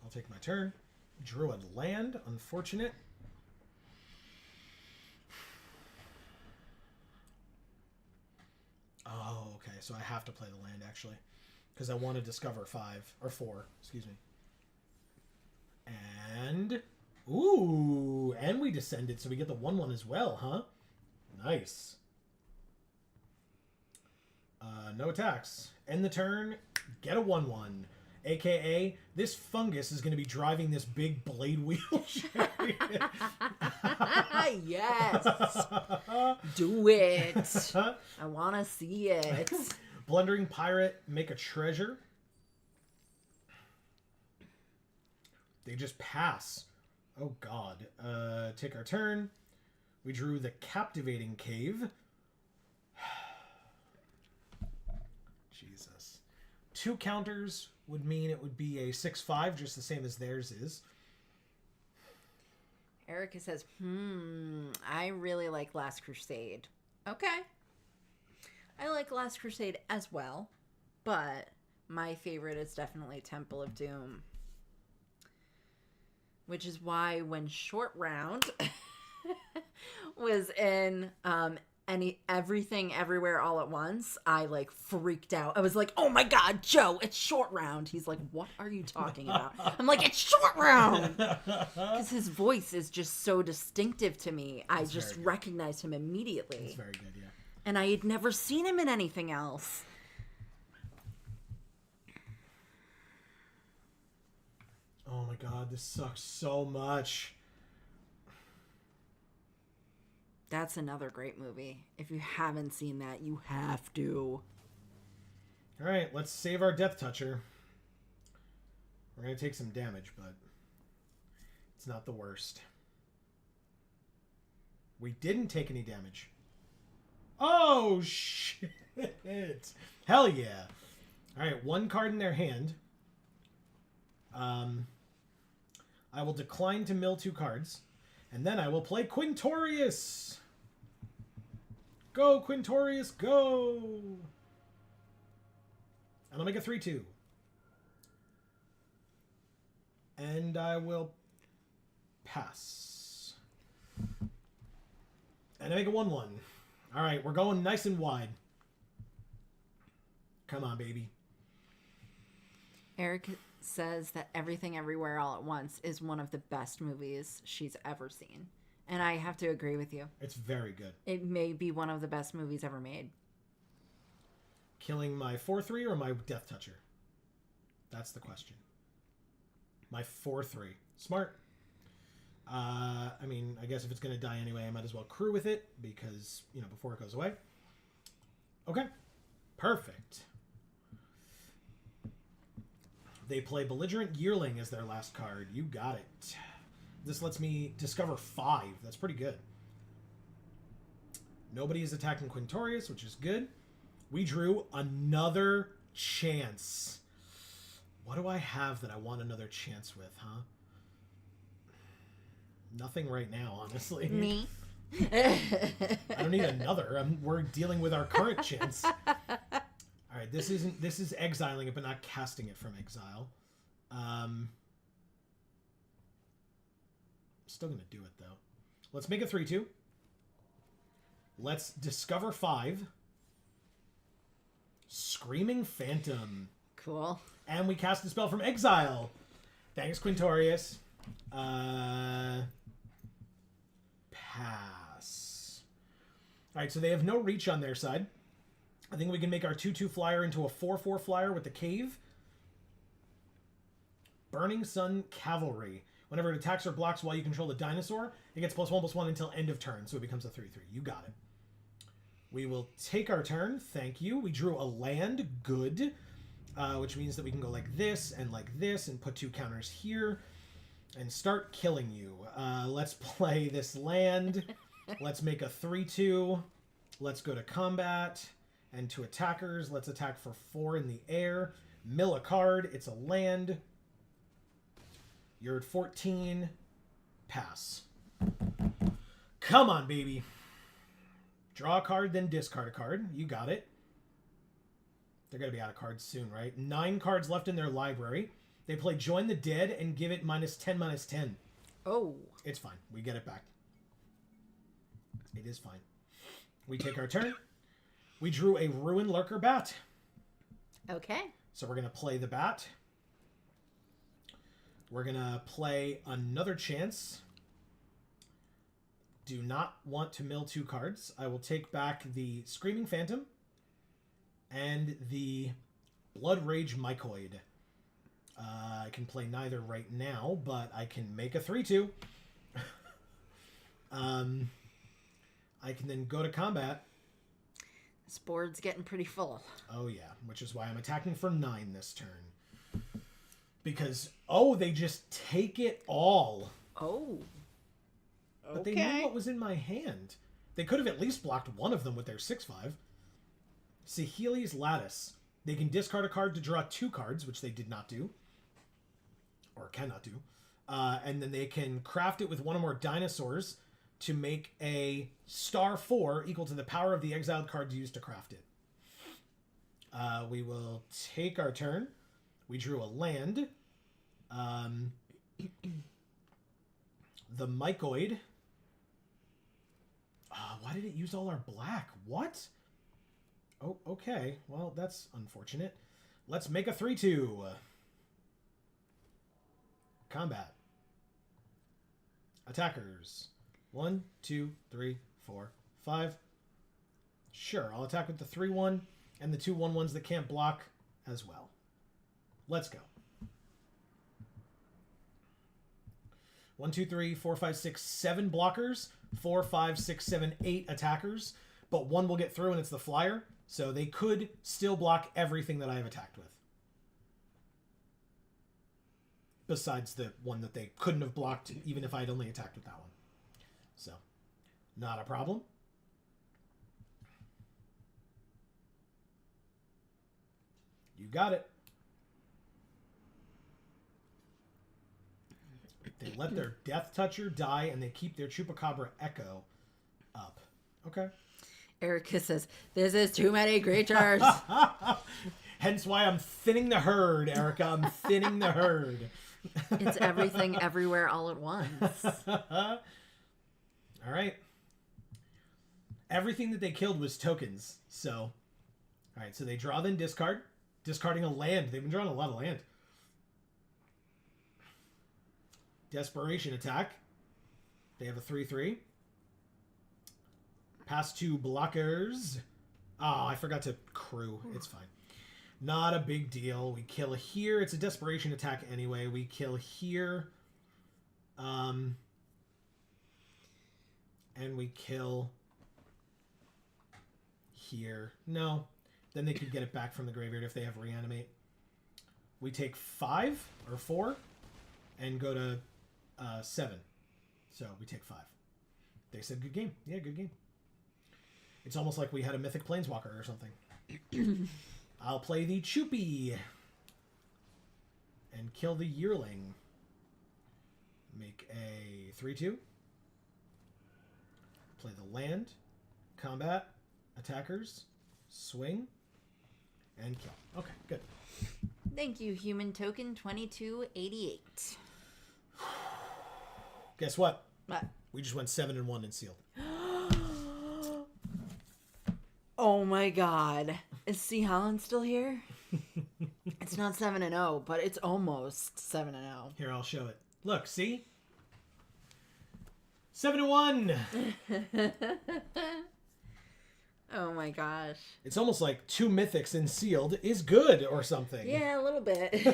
Speaker 1: I'll take my turn. Drew a land. Unfortunate. Oh, okay. So I have to play the land, actually. Because I want to discover 5. Or 4. Excuse me. And... Ooh! And we descended, so we get the 1/1 as well, huh? Nice. No attacks. End the turn. Get a 1/1. AKA, this fungus is going to be driving this big blade wheel chariot.
Speaker 2: Yes. Do it. I want to see it.
Speaker 1: Blundering pirate, make a treasure. They just pass. Oh, God. Take our turn. We drew the Captivating Cave. Jesus. 2 counters would mean it would be a 6/5, just the same as theirs is.
Speaker 2: Erica says, I really like Last Crusade. Okay. I like Last Crusade as well, but my favorite is definitely Temple of Doom. Which is why when Short Round was in Everything Everywhere All at Once, I like freaked out. I was like, oh my God, Joe, it's Short Round. He's like, what are you talking about? I'm like, it's Short Round. Because his voice is just so distinctive to me. I just recognized him immediately.
Speaker 1: It's very good, yeah.
Speaker 2: And I had never seen him in anything else.
Speaker 1: Oh my God, this sucks so much.
Speaker 2: That's another great movie. If you haven't seen that, you have to.
Speaker 1: All right, let's save our Death Toucher. We're going to take some damage, but it's not the worst. We didn't take any damage. Oh, shit. Hell yeah. All right, 1 card in their hand. I will decline to mill 2 cards. And then I will play Quintorius. Go, Quintorius, go. And I'll make a 3/2. And I will pass. And I make a 1/1. All right, we're going nice and wide. Come on, baby.
Speaker 2: Eric says that Everything Everywhere All at Once is one of the best movies she's ever seen. And I have to agree with you.
Speaker 1: It's very good.
Speaker 2: It may be one of the best movies ever made.
Speaker 1: Killing my 4/3 or my Death Toucher? That's the question. My 4/3. Smart. I mean, I guess if it's going to die anyway, I might as well crew with it because, you know, before it goes away. Okay. Perfect. They play Belligerent Yearling as their last card. You got it. This lets me discover 5. That's pretty good. Nobody is attacking Quintorius, which is good. We drew another chance. What do I have that I want another chance with, huh? Nothing right now, honestly.
Speaker 2: Me.
Speaker 1: I don't need another. We're dealing with our current chance. All right, this is exiling it, but not casting it from exile. Still gonna do it though. Let's make a 3/2. Let's discover 5. Screaming Phantom.
Speaker 2: Cool.
Speaker 1: And we cast a spell from exile. Thanks, Quintorius. Pass. All right, so they have no reach on their side. I think we can make our 2/2 flyer into a 4/4 flyer with the cave. Burning Sun Cavalry. Whenever it attacks or blocks while you control the dinosaur, it gets +1/+1 until end of turn, so it becomes a 3/3. You got it. We will take our turn. Thank you. We drew a land. Good. Which means that we can go like this and put 2 counters here and start killing you. Let's play this land. Let's make a 3/2. Let's go to combat. And to attackers, let's attack for 4 in the air. Mill a card. It's a land. You're at 14. Pass. Come on, baby. Draw a card, then discard a card. You got it. They're going to be out of cards soon, right? 9 cards left in their library. They play Join the Dead and give it -10/-10.
Speaker 2: Oh.
Speaker 1: It's fine. We get it back. It is fine. We take our turn. We drew a Ruin Lurker Bat.
Speaker 2: Okay.
Speaker 1: So we're going to play the bat. We're going to play another chance. Do not want to mill 2 cards. I will take back the Screaming Phantom and the Blood Rage Mycoid. I can play neither right now, but I can make a 3/2. I can then go to combat.
Speaker 2: This board's getting pretty full.
Speaker 1: Oh, yeah, which is why I'm attacking for 9 this turn. Because, oh, they just take it all.
Speaker 2: Oh.
Speaker 1: But they knew what was in my hand. They could have at least blocked one of them with their 6/5. Saheli's Lattice. They can discard a card to draw 2 cards, which they did not do. Or cannot do. And then they can craft it with 1 or more dinosaurs to make a star 4 equal to the power of the exiled cards used to craft it. We will take our turn. We drew a land. The Mycoid. Why did it use all our black? What? Oh, okay. Well, that's unfortunate. Let's make a 3/2. Combat. Attackers. 1, 2, 3, 4, 5. Sure, I'll attack with the 3/1 and the 2 1/1s that can't block as well. Let's go. 1, 2, 3, 4, 5, 6, 7 blockers. 4, 5, 6, 7, 8 attackers. But 1 will get through and it's the flyer. So they could still block everything that I have attacked with. Besides the one that they couldn't have blocked even if I had only attacked with that one. So, not a problem. You got it. They let their Death Toucher die and they keep their Chupacabra Echo up. Okay.
Speaker 2: Erica says, this is too many creatures.
Speaker 1: Hence why I'm thinning the herd, Erica. I'm thinning the herd.
Speaker 2: It's everything everywhere all at once.
Speaker 1: All right. Everything that they killed was tokens. So, all right. So they draw, then discard. Discarding a land. They've been drawing a lot of land. Desperation attack. They have a 3/3. Pass 2 blockers. Oh, I forgot to crew. It's fine. Not a big deal. We kill here. It's a desperation attack anyway. We kill here. And we kill here. No. Then they could get it back from the graveyard if they have reanimate. We take 5 or 4 and go to 7. So we take 5. They said good game. Yeah, good game. It's almost like we had a Mythic Planeswalker or something. I'll play the Choopy. And kill the Yearling. Make a 3-2. Play the land. Combat. Attackers. Swing. And kill. Okay, good.
Speaker 2: Thank you, Human Token 2288.
Speaker 1: Guess what?
Speaker 2: What?
Speaker 1: We just went 7-1 in sealed.
Speaker 2: Oh my god. Is Ixalan still here? It's not 7-0, but it's almost 7-0.
Speaker 1: Here, I'll show it. Look, see? 7-1!
Speaker 2: Oh my gosh.
Speaker 1: It's almost like 2 mythics in sealed is good or something.
Speaker 2: Yeah, a little bit.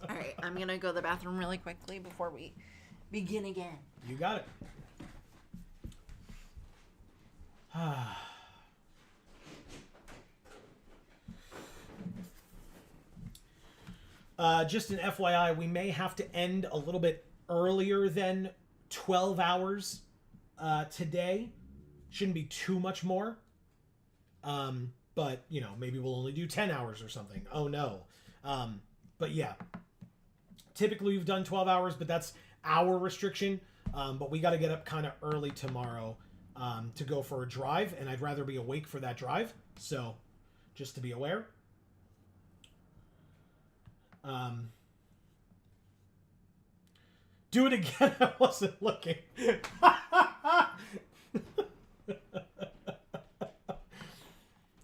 Speaker 2: All right, I'm going to go to the bathroom really quickly before we begin again.
Speaker 1: You got it. Just an FYI, we may have to end a little bit earlier than 12 hours today. Shouldn't be too much more. But, you know, maybe we'll only do 10 hours or something. Oh, no. But, yeah. Typically, we've done 12 hours, but that's our restriction. But we got to get up kind of early tomorrow to go for a drive. And I'd rather be awake for that drive. So, just to be aware. Do it again. I wasn't looking.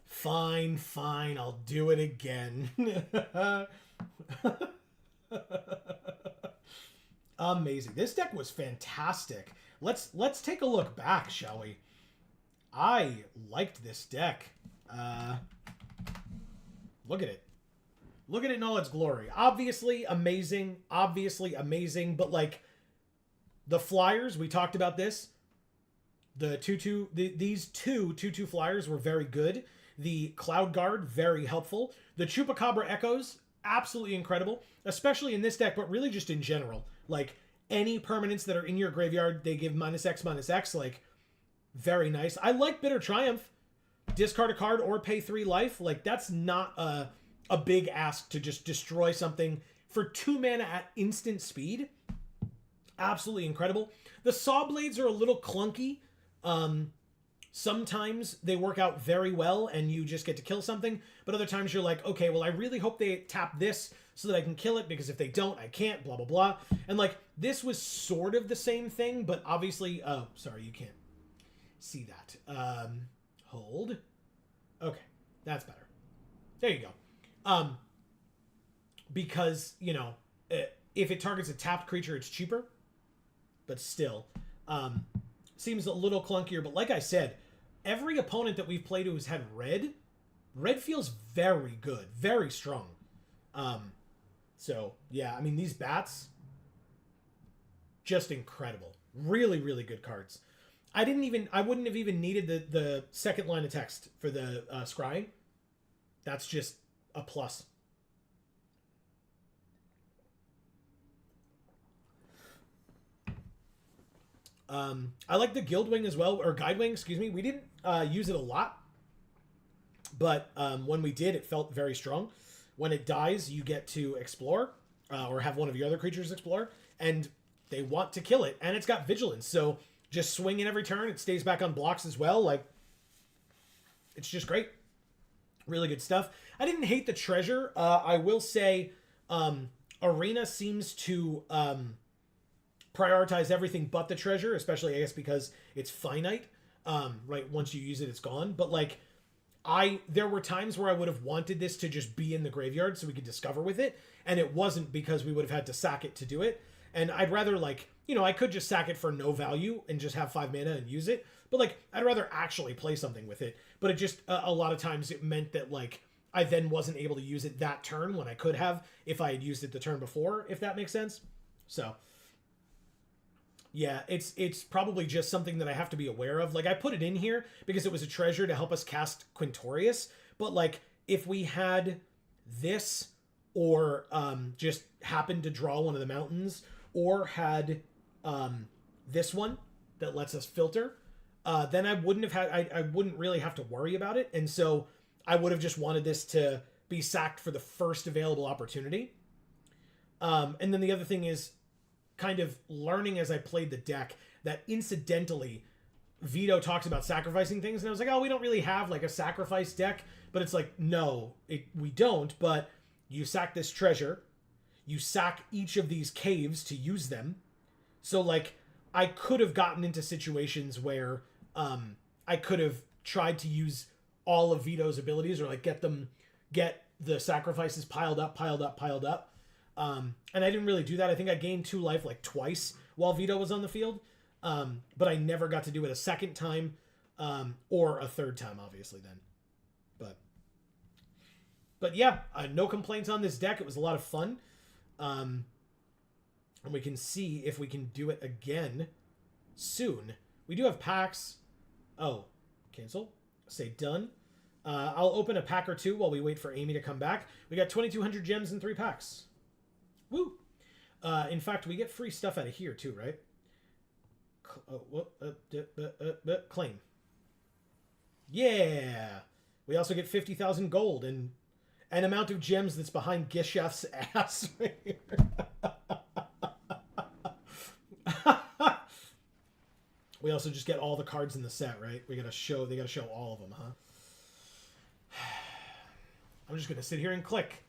Speaker 1: Fine. I'll do it again. Amazing. This deck was fantastic. Let's take a look back, shall we? I liked this deck. Look at it. Look at it in all its glory. Obviously amazing. But like the flyers, we talked about this. The 2/2, these 2/2 flyers were very good. The Cloud Guard, very helpful. The Chupacabra Echoes, absolutely incredible, especially in this deck, but really just in general. Like any permanents that are in your graveyard, they give -X/-X, like very nice. I like Bitter Triumph. Discard a card or pay 3 life. Like that's not a big ask to just destroy something for 2 mana at instant speed. Absolutely incredible. The Saw Blades are a little clunky. Sometimes they work out very well and you just get to kill something, but other times you're like, okay, well, I really hope they tap this so that I can kill it, because if they don't, I can't, blah, blah, blah. And like, this was sort of the same thing, but obviously, oh, sorry, you can't see that. Hold. Okay, that's better. There you go. Because, you know, if it targets a tapped creature, it's cheaper, but still, seems a little clunkier. But like I said, every opponent that we've played who's had red feels very good, very strong. So yeah, I mean, these bats, just incredible. Really, really good cards. I wouldn't have even needed the second line of text for the scrying. That's just a plus. I like the Guildwing as well, or Guidewing, excuse me. We didn't use it a lot, but when we did, it felt very strong. When it dies, you get to explore, or have one of your other creatures explore, and they want to kill it, and it's got Vigilance, so just swing in every turn. It stays back on blocks as well. Like, it's just great. Really good stuff. I didn't hate the treasure. I will say, Arena seems to prioritize everything but the treasure, especially I guess because it's finite. Right, once you use it, it's gone. But like, there were times where I would have wanted this to just be in the graveyard so we could discover with it, and it wasn't, because we would have had to sack it to do it. And I'd rather, like, you know, I could just sack it for no value and just have 5 mana and use it, but like, I'd rather actually play something with it. But it just, a lot of times it meant that like I then wasn't able to use it that turn when I could have if I had used it the turn before, if that makes sense. So Yeah, it's probably just something that I have to be aware of. Like, I put it in here because it was a treasure to help us cast Quintorius, but like if we had this or just happened to draw one of the mountains or had this one that lets us filter, then I wouldn't have had I wouldn't really have to worry about it. And so I would have just wanted this to be sacked for the first available opportunity. And then the other thing is kind of learning as I played the deck that incidentally Vito talks about sacrificing things, and I was like, oh, we don't really have like a sacrifice deck, but it's like, no, we don't, but you sack this treasure, you sack each of these caves to use them. So like I could have gotten into situations where I could have tried to use all of Vito's abilities or like get the sacrifices piled up. And I didn't really do that. I think I gained 2 life like twice while Vito was on the field. But I never got to do it a second time or a third time, obviously, then. But yeah, no complaints on this deck. It was a lot of fun. And we can see if we can do it again soon. We do have packs. Oh, cancel. Say done. I'll open a pack or 2 while we wait for Amy to come back. We got 2,200 gems in 3 packs. Woo! In fact, we get free stuff out of here too, right? Claim. Yeah! We also get 50,000 gold and an amount of gems that's behind Gisheth's ass right here. We also just get all the cards in the set, right? They gotta show all of them, huh? I'm just gonna sit here and click.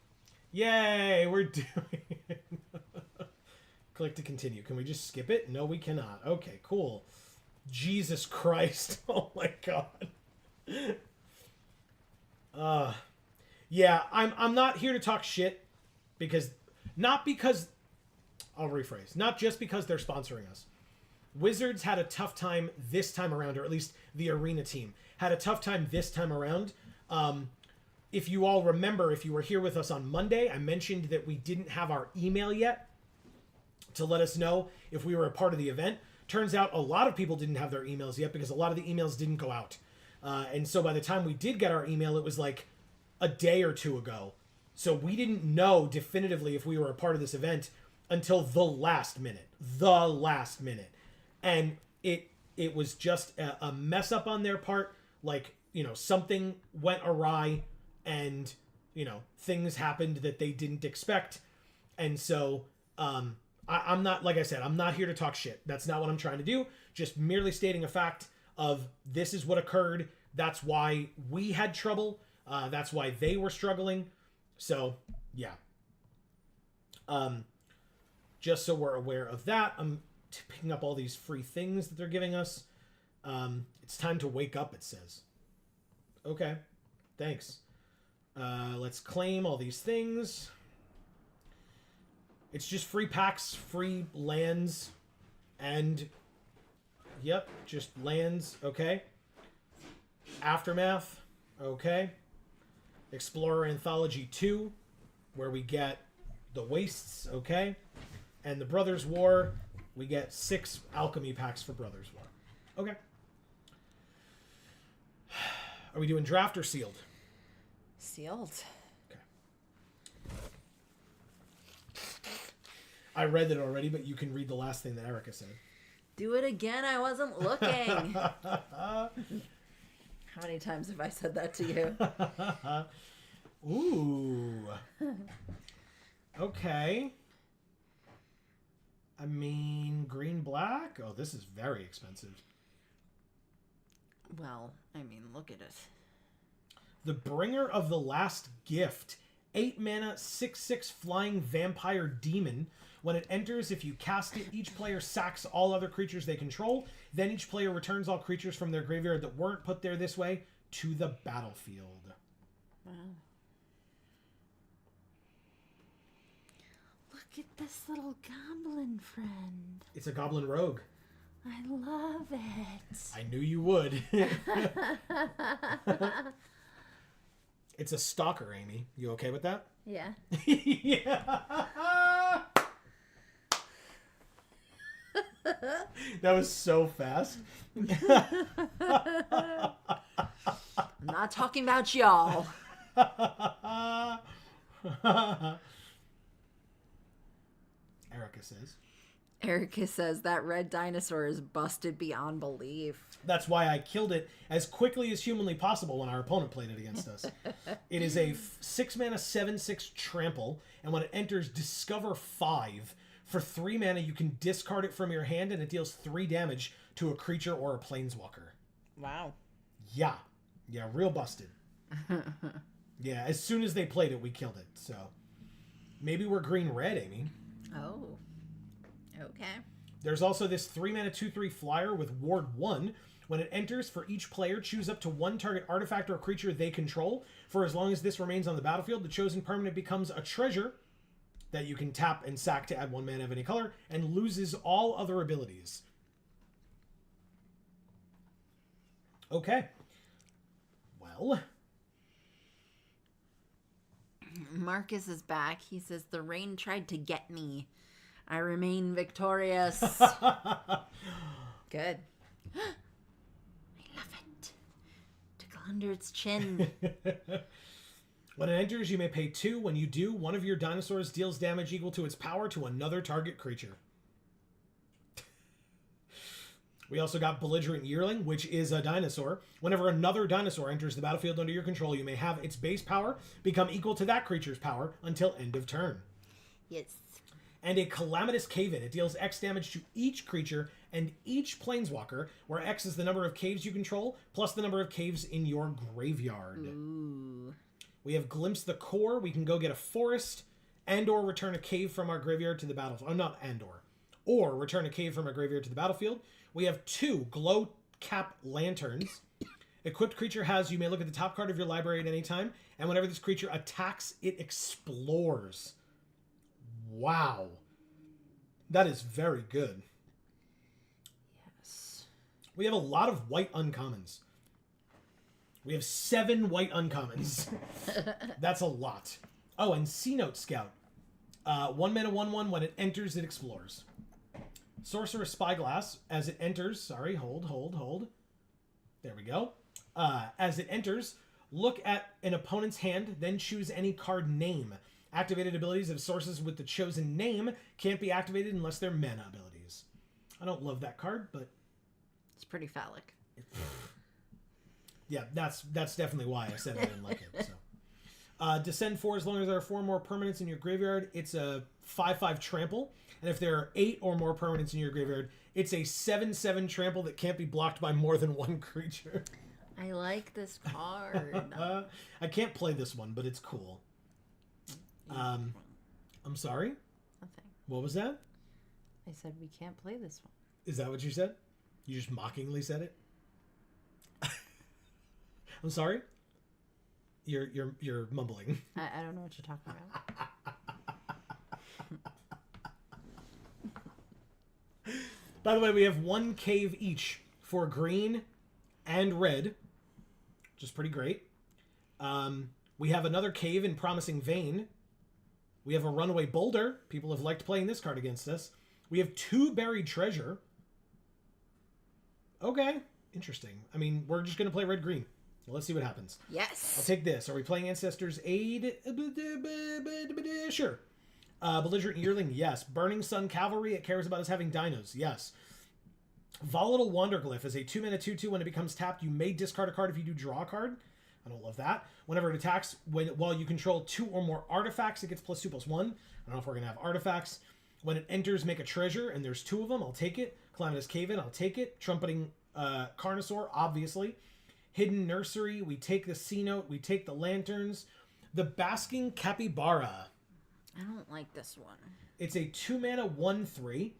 Speaker 1: Yay, we're doing it. Click to continue. Can we just skip it? No, we cannot. Okay, cool. Jesus Christ. Oh my god. Yeah, I'm not here to talk shit because not just because they're sponsoring us. Wizards had a tough time this time around, or at least the arena team had a tough time this time around. If you all remember, if you were here with us on Monday, I mentioned that we didn't have our email yet to let us know if we were a part of the event. Turns out a lot of people didn't have their emails yet because a lot of the emails didn't go out. And so by the time we did get our email, it was like a day or 2 ago. So we didn't know definitively if we were a part of this event until the last minute. And it was just a mess up on their part. Like, something went awry and, things happened that they didn't expect. And so, I'm not, like I said, I'm not here to talk shit. That's not what I'm trying to do. Just merely stating a fact of this is what occurred. That's why we had trouble. That's why they were struggling. So, yeah. Just so we're aware of that, I'm picking up all these free things that they're giving us. It's time to wake up, it says. Okay, thanks. Let's claim all these things. It's just free packs, free lands, and yep, just lands, okay. Aftermath, okay. Explorer Anthology 2, where we get the Wastes, okay. And the Brothers War, we get 6 alchemy packs for Brothers War. Okay. Are we doing draft or sealed?
Speaker 2: Sealed.
Speaker 1: Okay. I read it already, but you can read the last thing that Erica said.
Speaker 2: Do it again. I wasn't looking. How many times have I said that to you?
Speaker 1: Ooh. Okay. I mean, green, black? Oh, this is very expensive.
Speaker 2: Well, I mean, look at it.
Speaker 1: The Bringer of the Last Gift. 8 mana, 6/6 flying vampire demon. When it enters, if you cast it, each player sacks all other creatures they control. Then each player returns all creatures from their graveyard that weren't put there this way to the battlefield.
Speaker 2: Wow. Look at this little goblin friend.
Speaker 1: It's a goblin rogue.
Speaker 2: I love it.
Speaker 1: I knew you would. It's a stalker, Amy. You okay with that?
Speaker 2: Yeah.
Speaker 1: Yeah. That was so fast.
Speaker 2: I'm not talking about y'all. Erica says that red dinosaur is busted beyond belief.
Speaker 1: That's why I killed it as quickly as humanly possible when our opponent played it against us. It is a 6-mana 7/6 trample, and when it enters, discover 5. For 3 mana, you can discard it from your hand, and it deals 3 damage to a creature or a planeswalker.
Speaker 2: Wow.
Speaker 1: Yeah, real busted. Yeah, as soon as they played it, we killed it. So maybe we're green-red, Amy.
Speaker 2: Oh. Okay.
Speaker 1: There's also this 3-mana 2/3 flyer with Ward 1. When it enters, for each player, choose up to 1 target artifact or creature they control. For as long as this remains on the battlefield, the chosen permanent becomes a treasure that you can tap and sack to add 1 mana of any color, and loses all other abilities. Okay. Well.
Speaker 2: Marcus is back. He says, the rain tried to get me. I remain victorious. Good. I love it. Tickle under its chin.
Speaker 1: When it enters, you may pay 2. When you do, one of your dinosaurs deals damage equal to its power to another target creature. We also got Belligerent Yearling, which is a dinosaur. Whenever another dinosaur enters the battlefield under your control, you may have its base power become equal to that creature's power until end of turn.
Speaker 2: Yes.
Speaker 1: And a Calamitous Cave-In. It deals X damage to each creature and each planeswalker, where X is the number of caves you control, plus the number of caves in your graveyard.
Speaker 2: Ooh.
Speaker 1: We have Glimpse the Core. We can go get a forest and/or return a cave from our graveyard to the battlefield. Oh, not and/or. Or return a cave from our graveyard to the battlefield. We have 2 Glow Cap Lanterns. Equipped creature has, you may look at the top card of your library at any time, and whenever this creature attacks, it explores. Wow. That is very good.
Speaker 2: Yes.
Speaker 1: We have a lot of white uncommons. We have 7 white uncommons. That's a lot. Oh, and C-Note Scout. 1 mana 1/1. When it enters, it explores. Sorcerer's Spyglass. As it enters... Sorry, hold. There we go. As it enters, look at an opponent's hand, then choose any card name. Activated abilities of sources with the chosen name can't be activated unless they're mana abilities. I don't love that card, but...
Speaker 2: It's pretty phallic.
Speaker 1: Yeah, that's definitely why I said I didn't like it. So, Descend 4, as long as there are 4 more permanents in your graveyard, it's a 5/5 trample. And if there are 8 or more permanents in your graveyard, it's a 7/7 trample that can't be blocked by more than 1 creature.
Speaker 2: I like this card.
Speaker 1: I can't play this one, but it's cool. I'm sorry?
Speaker 2: Nothing.
Speaker 1: What was that?
Speaker 2: I said we can't play this one.
Speaker 1: Is that what you said? You just mockingly said it? I'm sorry? You're mumbling.
Speaker 2: I don't know what you're talking about.
Speaker 1: By the way, we have 1 cave each for green and red, which is pretty great. We have another cave in Promising Vein. We have a Runaway Boulder. People have liked playing this card against us. We have 2 Buried Treasure. Okay, interesting. I mean, we're just going to play red-green. Let's see what happens.
Speaker 2: Yes.
Speaker 1: I'll take this. Are we playing Ancestor's Aid? Sure. Belligerent Yearling, yes. Burning Sun Cavalry, it cares about us having dinos, yes. Volatile Wanderglyph is a 2-mana 2/2. When it becomes tapped, you may discard a card if you do draw a card. I don't love that. Whenever it attacks, while you control 2 or more artifacts, it gets +2/+1. I don't know if we're going to have artifacts. When it enters, make a treasure, and there's 2 of them. I'll take it. Calamitous Cave-In, I'll take it. Trumpeting Carnosaur, obviously. Hidden Nursery, we take the C-Note, we take the Lanterns. The Basking Capybara.
Speaker 2: I don't like this one.
Speaker 1: It's a 2-mana 1/3,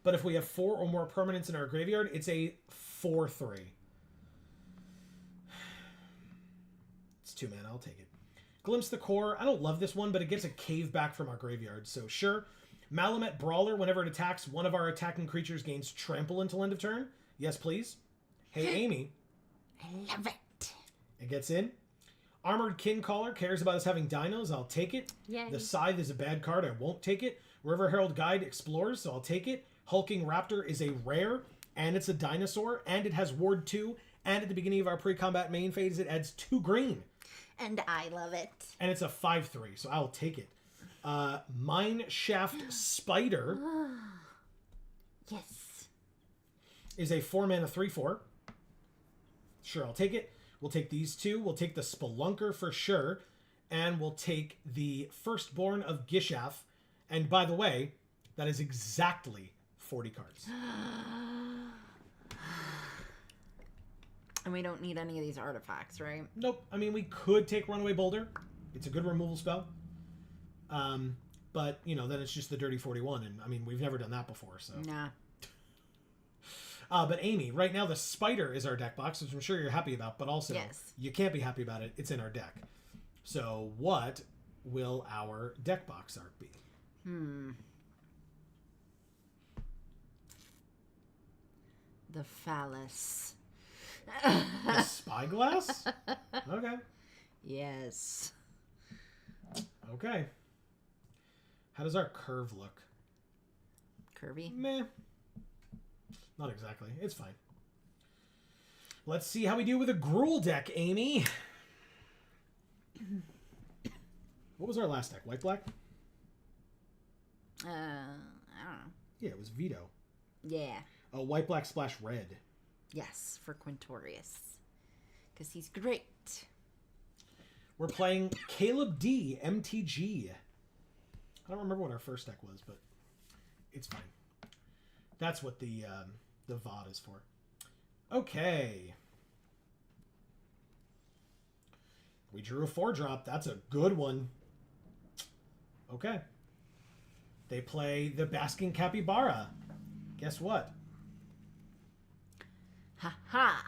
Speaker 1: but if we have 4 or more permanents in our graveyard, it's a 4/3. It's 2 mana, I'll take it. Glimpse the Core, I don't love this one, but it gets a cave back from our graveyard, so sure. Malamet Brawler, whenever it attacks, one of our attacking creatures gains trample until end of turn. Yes, please. Hey, Amy.
Speaker 2: I love it.
Speaker 1: It gets in. Armored Kincaller cares about us having dinos. I'll take it.
Speaker 2: Yay.
Speaker 1: The Scythe is a bad card. I won't take it. River Herald Guide explores, so I'll take it. Hulking Raptor is a rare, and it's a dinosaur, and it has Ward 2, and at the beginning of our pre-combat main phase, it adds 2 green.
Speaker 2: And I love it.
Speaker 1: And it's a 5/3, so I will take it. Mine Shaft Spider
Speaker 2: Yes.
Speaker 1: is a 4-mana 3/4. Sure, I'll take it. We'll take these 2. We'll take the Spelunker for sure. And we'll take the Firstborn of Gishath. And by the way, that is exactly 40 cards.
Speaker 2: And we don't need any of these artifacts, right?
Speaker 1: Nope. I mean, we could take Runaway Boulder. It's a good removal spell. But, you know, then it's just the Dirty 41. And, I mean, we've never done that before, so.
Speaker 2: Nah.
Speaker 1: But Amy, right now the Spider is our deck box, which I'm sure you're happy about. But also,
Speaker 2: yes.
Speaker 1: You can't be happy about it. It's in our deck. So what will our deck box art be?
Speaker 2: The phallus.
Speaker 1: The Spyglass? Okay.
Speaker 2: Yes.
Speaker 1: Okay. How does our curve look?
Speaker 2: Curvy?
Speaker 1: Meh. Not exactly. It's fine. Let's see how we do with a Gruul deck, Amy. What was our last deck? White-black?
Speaker 2: I don't know.
Speaker 1: Yeah, it was Veto.
Speaker 2: Yeah.
Speaker 1: Oh, white-black splash red.
Speaker 2: Yes, for Quintorius. Because he's great.
Speaker 1: We're playing Caleb D, MTG. I don't remember what our first deck was, but it's fine. That's what the VOD is for. Okay. We drew a 4-drop. That's a good one. Okay. They play the Basking Capybara. Guess what?
Speaker 2: Ha ha.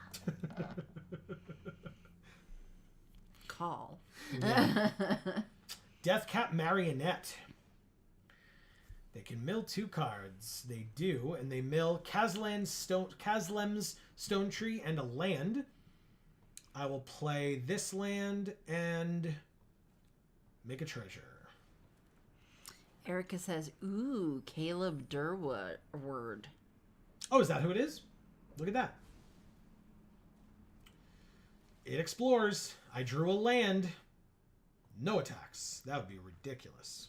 Speaker 2: Call.
Speaker 1: Yeah. Deathcap Marionette. They can mill 2 cards. They do, and they mill Kazlem's Stone Tree and a land. I will play this land and make a treasure.
Speaker 2: Erica says, ooh, Caleb Durwood word.
Speaker 1: Oh, is that who it is? Look at that. It explores. I drew a land. No attacks. That would be ridiculous.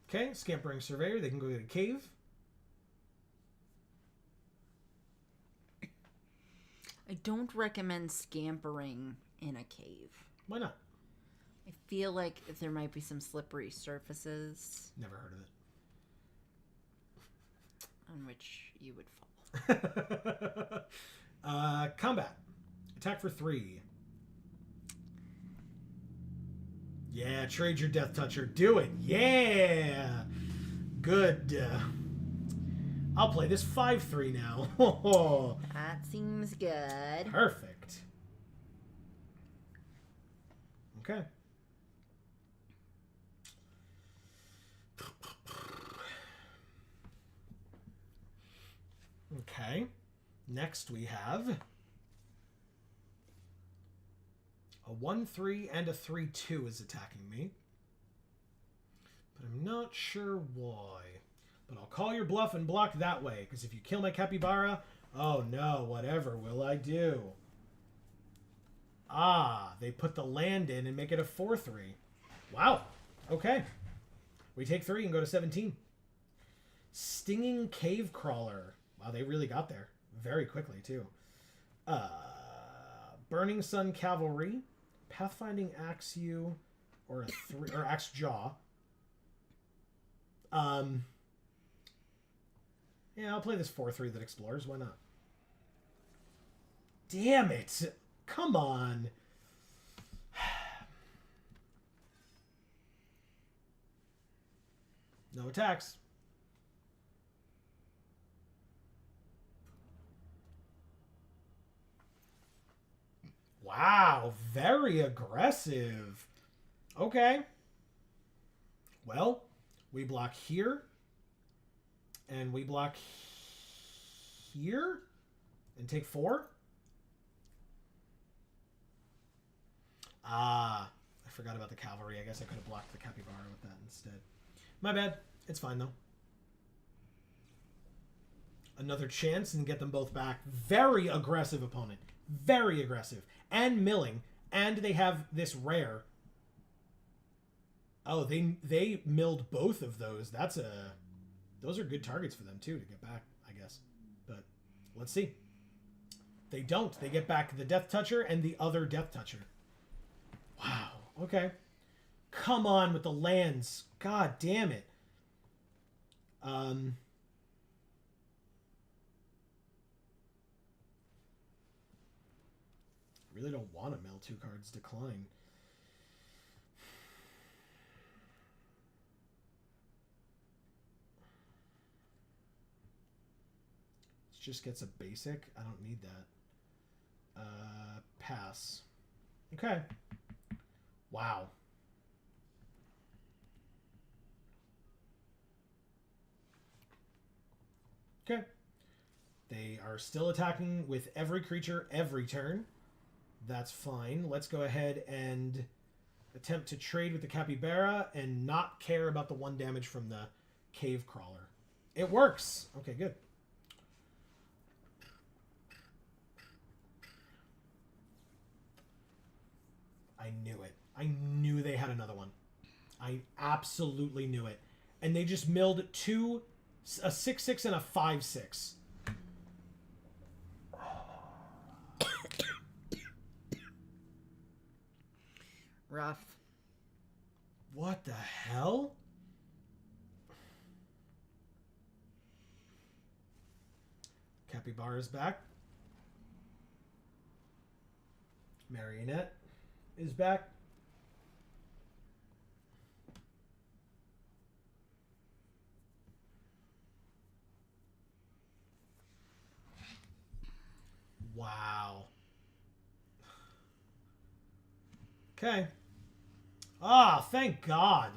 Speaker 1: Okay, Scampering Surveyor. They can go get a cave.
Speaker 2: I don't recommend scampering in a cave.
Speaker 1: Why not?
Speaker 2: I feel like if there might be some slippery surfaces
Speaker 1: Never heard of it.
Speaker 2: on which you would fall.
Speaker 1: Combat. Attack for 3. Yeah, trade your Death Toucher. Do it. Yeah. Good. I'll play this 5/3 now.
Speaker 2: That seems good.
Speaker 1: Perfect. Okay. Okay. Next we have a 1/3 and a 3/2 is attacking me. But I'm not sure why. But I'll call your bluff and block that way, because if you kill my Capybara, oh no, whatever will I do? Ah, they put the land in and make it a 4/3. Wow. Okay. We take 3 and go to 17. Stinging Cave Crawler. Wow, they really got there. Very quickly, too. Burning Sun Cavalry. Pathfinding Axew. Or a 3 or Axe Jaw. Yeah, I'll play this 4/3 that explores. Why not? Damn it! Come on! No attacks. Wow, very aggressive. Okay. Well, we block here. And we block here. And take 4. Ah, I forgot about the cavalry. I guess I could have blocked the capybara with that instead. My bad. It's fine, though. Another chance and get them both back. Very aggressive opponent. Very aggressive. And milling. And they have this rare. Oh, they milled both of those. Those are good targets for them, too, to get back, I guess. But let's see. They don't. They get back the Death Toucher and the other Death Toucher. Wow. Okay. Come on with the lands. God damn it. Really don't want to mill 2 cards. Decline. It just gets a basic. I don't need that. Pass. Okay. Wow. Okay. They are still attacking with every creature every turn. That's fine. Let's go ahead and attempt to trade with the capybara and not care about the 1 damage from the cave crawler. It works. Okay, good. I knew it. I knew they had another one. I absolutely knew it. And they just milled 2, a 6/6 and a 5/6.
Speaker 2: Rough.
Speaker 1: What the hell? Capybara's back. Marionette is back. Wow. Okay. Ah, thank God.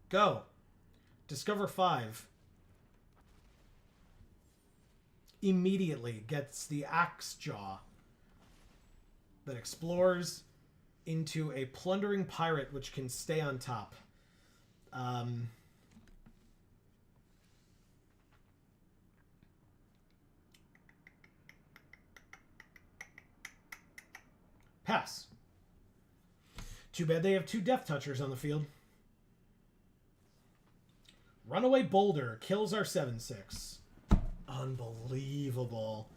Speaker 1: Go. Discover 5. Immediately gets the axe jaw that explores into a plundering pirate which can stay on top. Pass. Too bad they have 2 Death Touchers on the field. Runaway Boulder kills our 7/6. Unbelievable.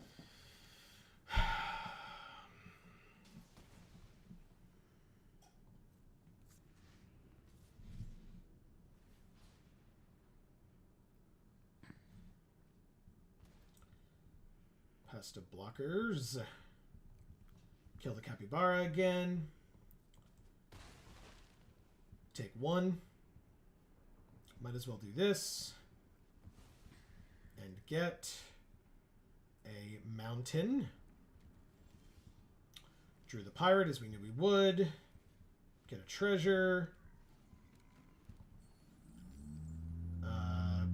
Speaker 1: Pass to blockers. Kill the capybara again. Take 1. Might as well do this. And get a mountain. Drew the pirate as we knew we would. Get a treasure.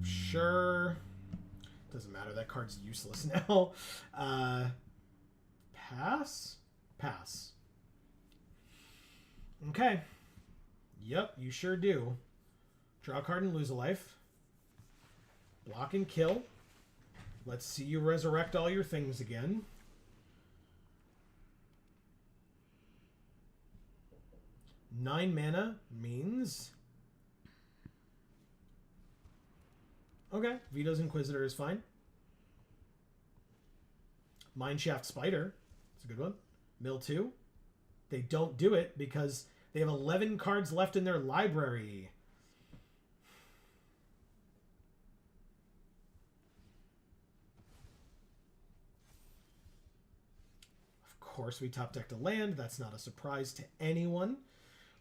Speaker 1: Sure. Doesn't matter. That card's useless now. Pass? Pass. Okay. Yep, you sure do. Draw a card and lose a life. Block and kill. Let's see you resurrect all your things again. Nine mana means... Okay, Vito's Inquisitor is fine. Mineshaft Spider. It's a good one. Mill 2. They don't do it because they have 11 cards left in their library. Of course we top decked a land. That's not a surprise to anyone.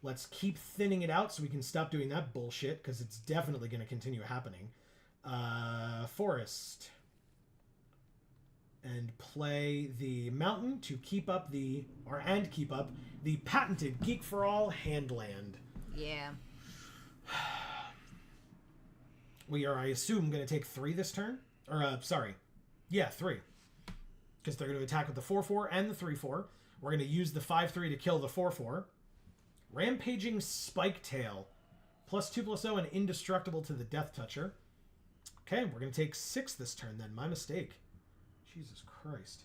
Speaker 1: Let's keep thinning it out so we can stop doing that bullshit because it's definitely going to continue happening. Forest. And play the mountain to keep up the patented Geek for All handland.
Speaker 2: Yeah.
Speaker 1: We are, I assume, going to take 3 this turn. Or, sorry. Yeah, 3. because they're going to attack with the 4/4 and the 3/4. We're going to use the 5/3 to kill the 4/4. Rampaging Spiketail. +2/+0 and indestructible to the Death Toucher. Okay, we're going to take 6 this turn then. My mistake. Jesus Christ.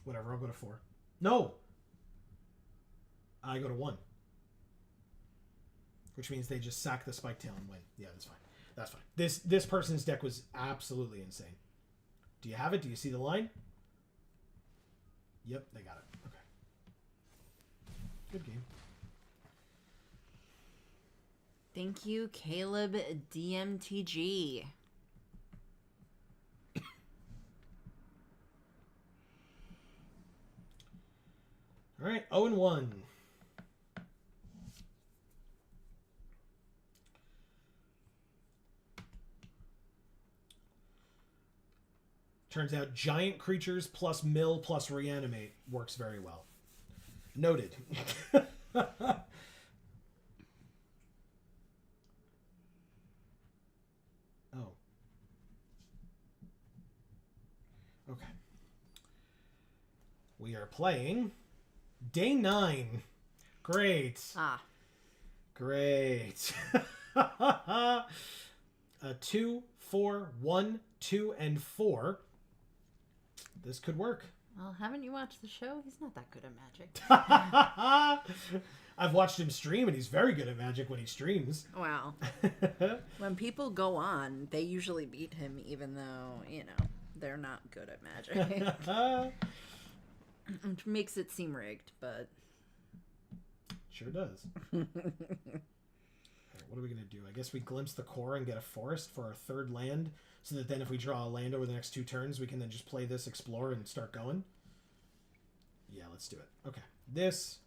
Speaker 1: Whatever, I'll go to 4. No! I go to 1. Which means they just sack the Spiketail and win. Yeah, that's fine. That's fine. This person's deck was absolutely insane. Do you have it? Do you see the line? Yep, they got it. Okay. Good game.
Speaker 2: Thank you, Caleb DMTG.
Speaker 1: All right, 0-1. Turns out giant creatures plus mill plus reanimate works very well. Noted. Oh. Okay. We are playing day 9. Great.
Speaker 2: Ah.
Speaker 1: Great. 2, 4, 1, 2, and 4. This could work.
Speaker 2: Well, haven't you watched the show? He's not that good at Magic.
Speaker 1: I've watched him stream, and he's very good at Magic when he streams.
Speaker 2: Wow. When people go on, they usually beat him, even though, you know, they're not good at Magic. Which makes it seem rigged, but...
Speaker 1: Sure does. All right, what are we going to do? I guess we glimpse the core and get a forest for our 3rd land, so that then if we draw a land over the next 2 turns, we can then just play this, explore, and start going. Yeah, let's do it. Okay. This,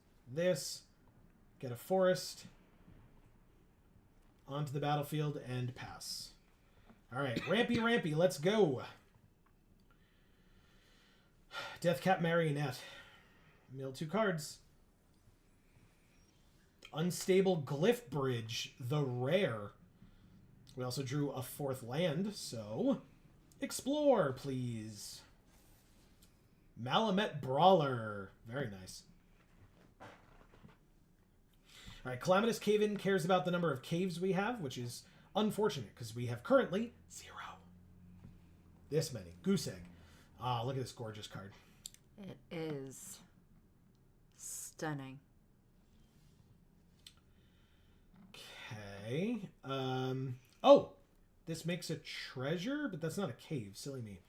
Speaker 1: get a forest, onto the battlefield, and pass. All right, Rampy, let's go. Deathcap Marionette. Mill 2 cards. Unstable Glyph Bridge, the rare. We also drew a 4th land, so explore, please. Malamet Brawler. Very nice. All right, Calamitous Cave-In cares about the number of caves we have, which is unfortunate because we have currently 0. This many. Goose Egg. Ah, look at this gorgeous card.
Speaker 2: It is stunning.
Speaker 1: Okay. Oh, this makes a treasure, but that's not a cave. Silly me.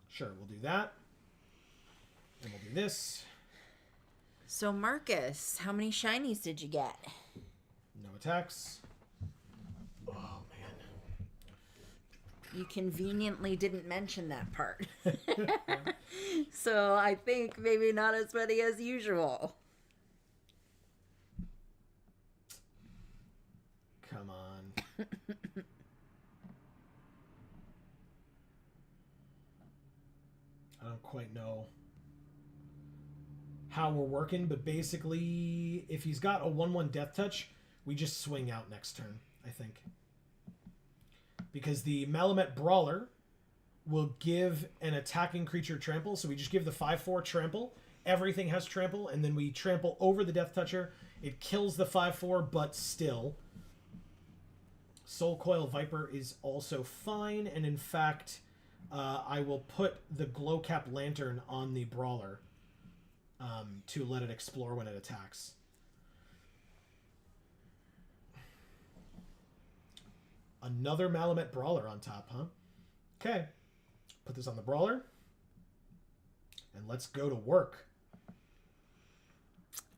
Speaker 1: Sure, we'll do that. And we'll do this.
Speaker 2: So, Marcus, how many shinies did you get?
Speaker 1: No attacks. Oh, man.
Speaker 2: You conveniently didn't mention that part. So, I think maybe not as many as usual.
Speaker 1: Come on. I don't quite know how we're working, but basically, if he's got a 1/1 Death Touch, we just swing out next turn, I think. Because the Malamet Brawler will give an attacking creature trample, so we just give the 5/4 trample. Everything has trample, and then we trample over the Death Toucher. It kills the 5/4, but still. Soul Coil Viper is also fine, and in fact, I will put the Glowcap Lantern on the Brawler to let it explore when it attacks. Another Malamet Brawler on top, huh? Okay. Put this on the Brawler. And let's go to work.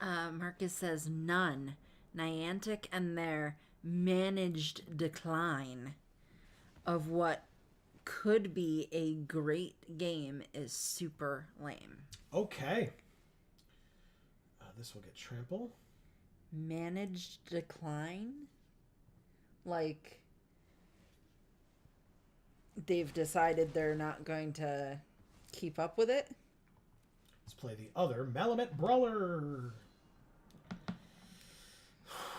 Speaker 2: Marcus says none. Niantic and their managed decline of what could be a great game is super lame.
Speaker 1: Okay. This will get trample.
Speaker 2: Managed decline? Like, they've decided they're not going to keep up with it?
Speaker 1: Let's play the other Malamet Brawler.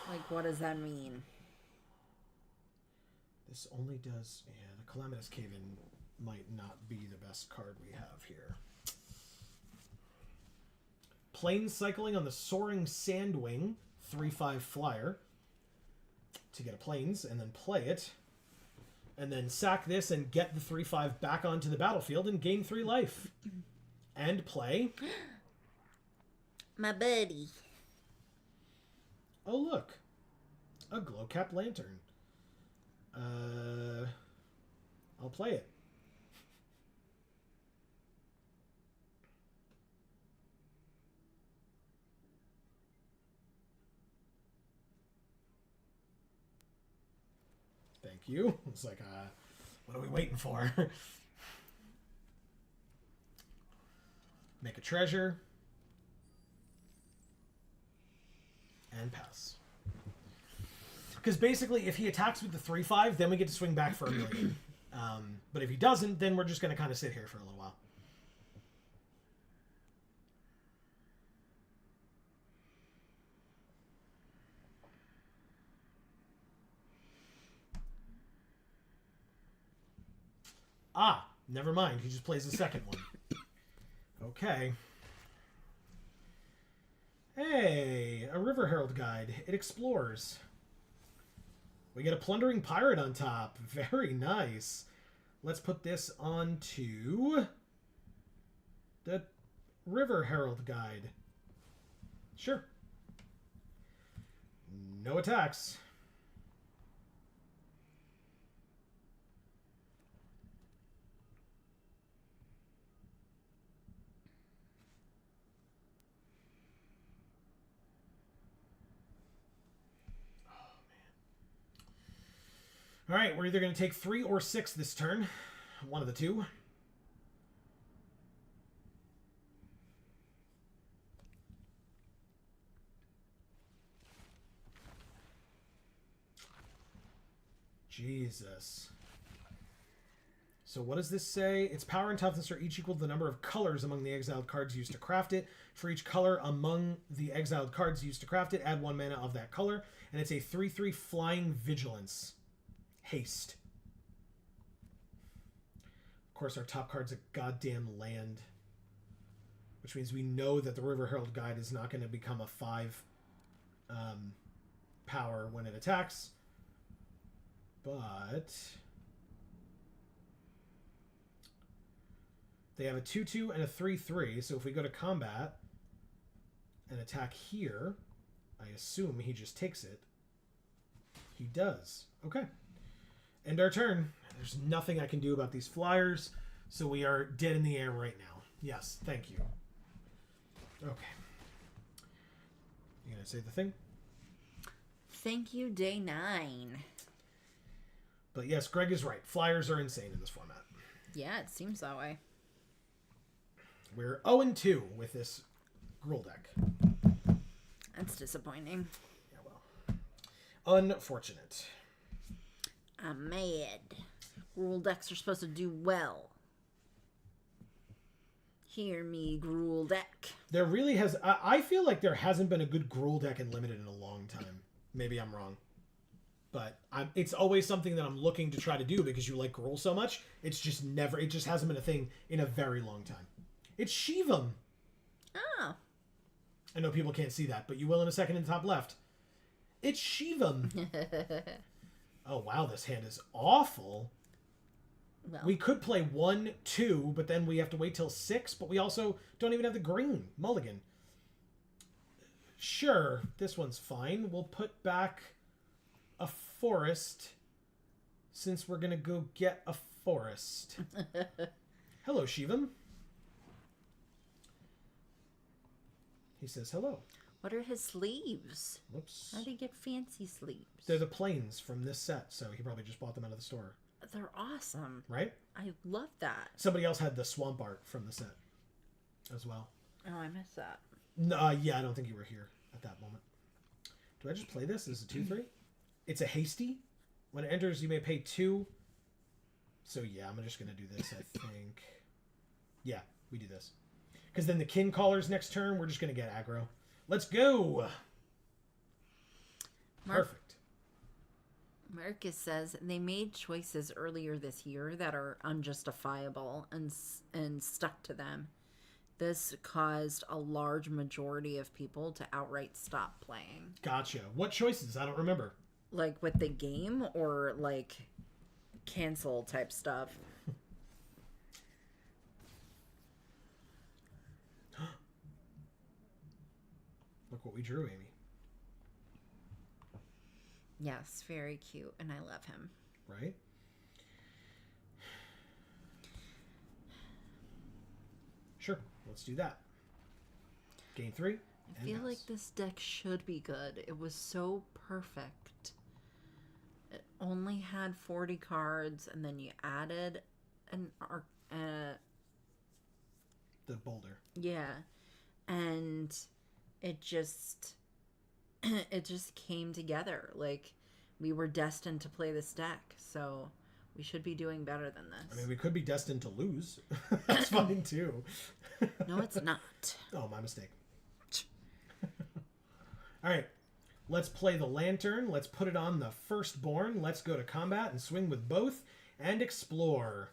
Speaker 2: Like, what does that mean?
Speaker 1: This only does... Yeah, the Calamitous Cave-In might not be the best card we have here. Plane Cycling on the Soaring Sandwing, 3/5 flyer. To get a Plains, and then play it. And then sack this and get the 3/5 back onto the battlefield and gain 3 life. And play...
Speaker 2: My buddy.
Speaker 1: Oh, look. A glow-cap lantern. I'll play it. Thank you. It's like, what are we waiting for? Make a treasure. And pass. Because basically, if he attacks with the 3/5, then we get to swing back for a million. But if he doesn't, then we're just going to kind of sit here for a little while. Ah, never mind. He just plays the second one. Okay. Hey, a River Herald guide. It explores. We get a Plundering Pirate on top. Very nice. Let's put this onto the River Herald guide. Sure. No attacks. All right, we're either going to take 3 or 6 this turn. One of the two. Jesus. So what does this say? Its power and toughness are each equal to the number of colors among the exiled cards used to craft it. For each color among the exiled cards used to craft it, add 1 mana of that color. And it's a 3/3 Flying Vigilance. Haste. Of course, our top card's a goddamn land. Which means we know that the River Herald Guide is not going to become a 5 power when it attacks. But... they have a 2/2 and a 3/3, so if we go to combat and attack here, I assume he just takes it. He does. Okay. End our turn. There's nothing I can do about these flyers, so we are dead in the air right now. Yes, thank you. Okay. You gonna say the thing?
Speaker 2: Thank you, day 9.
Speaker 1: But yes, Greg is right. Flyers are insane in this format.
Speaker 2: Yeah, it seems that way.
Speaker 1: We're 0-2 with this Gruul deck.
Speaker 2: That's disappointing.
Speaker 1: Yeah, well. Unfortunate.
Speaker 2: I'm mad. Gruul decks are supposed to do well. Hear me, Gruul deck.
Speaker 1: There really has... I feel like there hasn't been a good Gruul deck in Limited in a long time. Maybe I'm wrong. But it's always something that I'm looking to try to do because you like Gruul so much. It's just never... It just hasn't been a thing in a very long time. It's Shivam.
Speaker 2: Oh.
Speaker 1: I know people can't see that, but you will in a second in the top left. It's Shivam. Oh, wow, this hand is awful.
Speaker 2: Well.
Speaker 1: We could play 1, 2, but then we have to wait till 6, but we also don't even have the green mulligan. Sure, this one's fine. We'll put back a forest since we're going to go get a forest. Hello, Shivam. He says hello.
Speaker 2: What are his sleeves?
Speaker 1: Whoops.
Speaker 2: How do you get fancy sleeves?
Speaker 1: They're the planes from this set, so he probably just bought them out of the store.
Speaker 2: They're awesome.
Speaker 1: Right?
Speaker 2: I love that.
Speaker 1: Somebody else had the swamp art from the set as well.
Speaker 2: Oh, I missed that.
Speaker 1: No, yeah, I don't think you were here at that moment. Do I just play this as a 2/3? It's a hasty. When it enters, you may pay 2. So yeah, I'm just going to do this, I think. Yeah, we do this. Because then the kin caller's next turn, we're just going to get aggro. Let's go. Perfect.
Speaker 2: Marcus says they made choices earlier this year that are unjustifiable and stuck to them. This caused a large majority of people to outright stop playing.
Speaker 1: Gotcha. What choices? I don't remember.
Speaker 2: Like with the game or like cancel type stuff?
Speaker 1: Look what we drew, Amy.
Speaker 2: Yes, very cute, and I love him.
Speaker 1: Right? Sure, let's do that. Gain 3.
Speaker 2: I feel like this deck should be good. It was so perfect. It only had 40 cards, and then you added an
Speaker 1: the boulder.
Speaker 2: Yeah, and it just came together. Like, we were destined to play this deck, so we should be doing better than this.
Speaker 1: I mean, we could be destined to lose. That's fine too.
Speaker 2: No, it's not.
Speaker 1: Oh, my mistake. All right, let's play the lantern. Let's put it on the firstborn. Let's go to combat and swing with both and explore.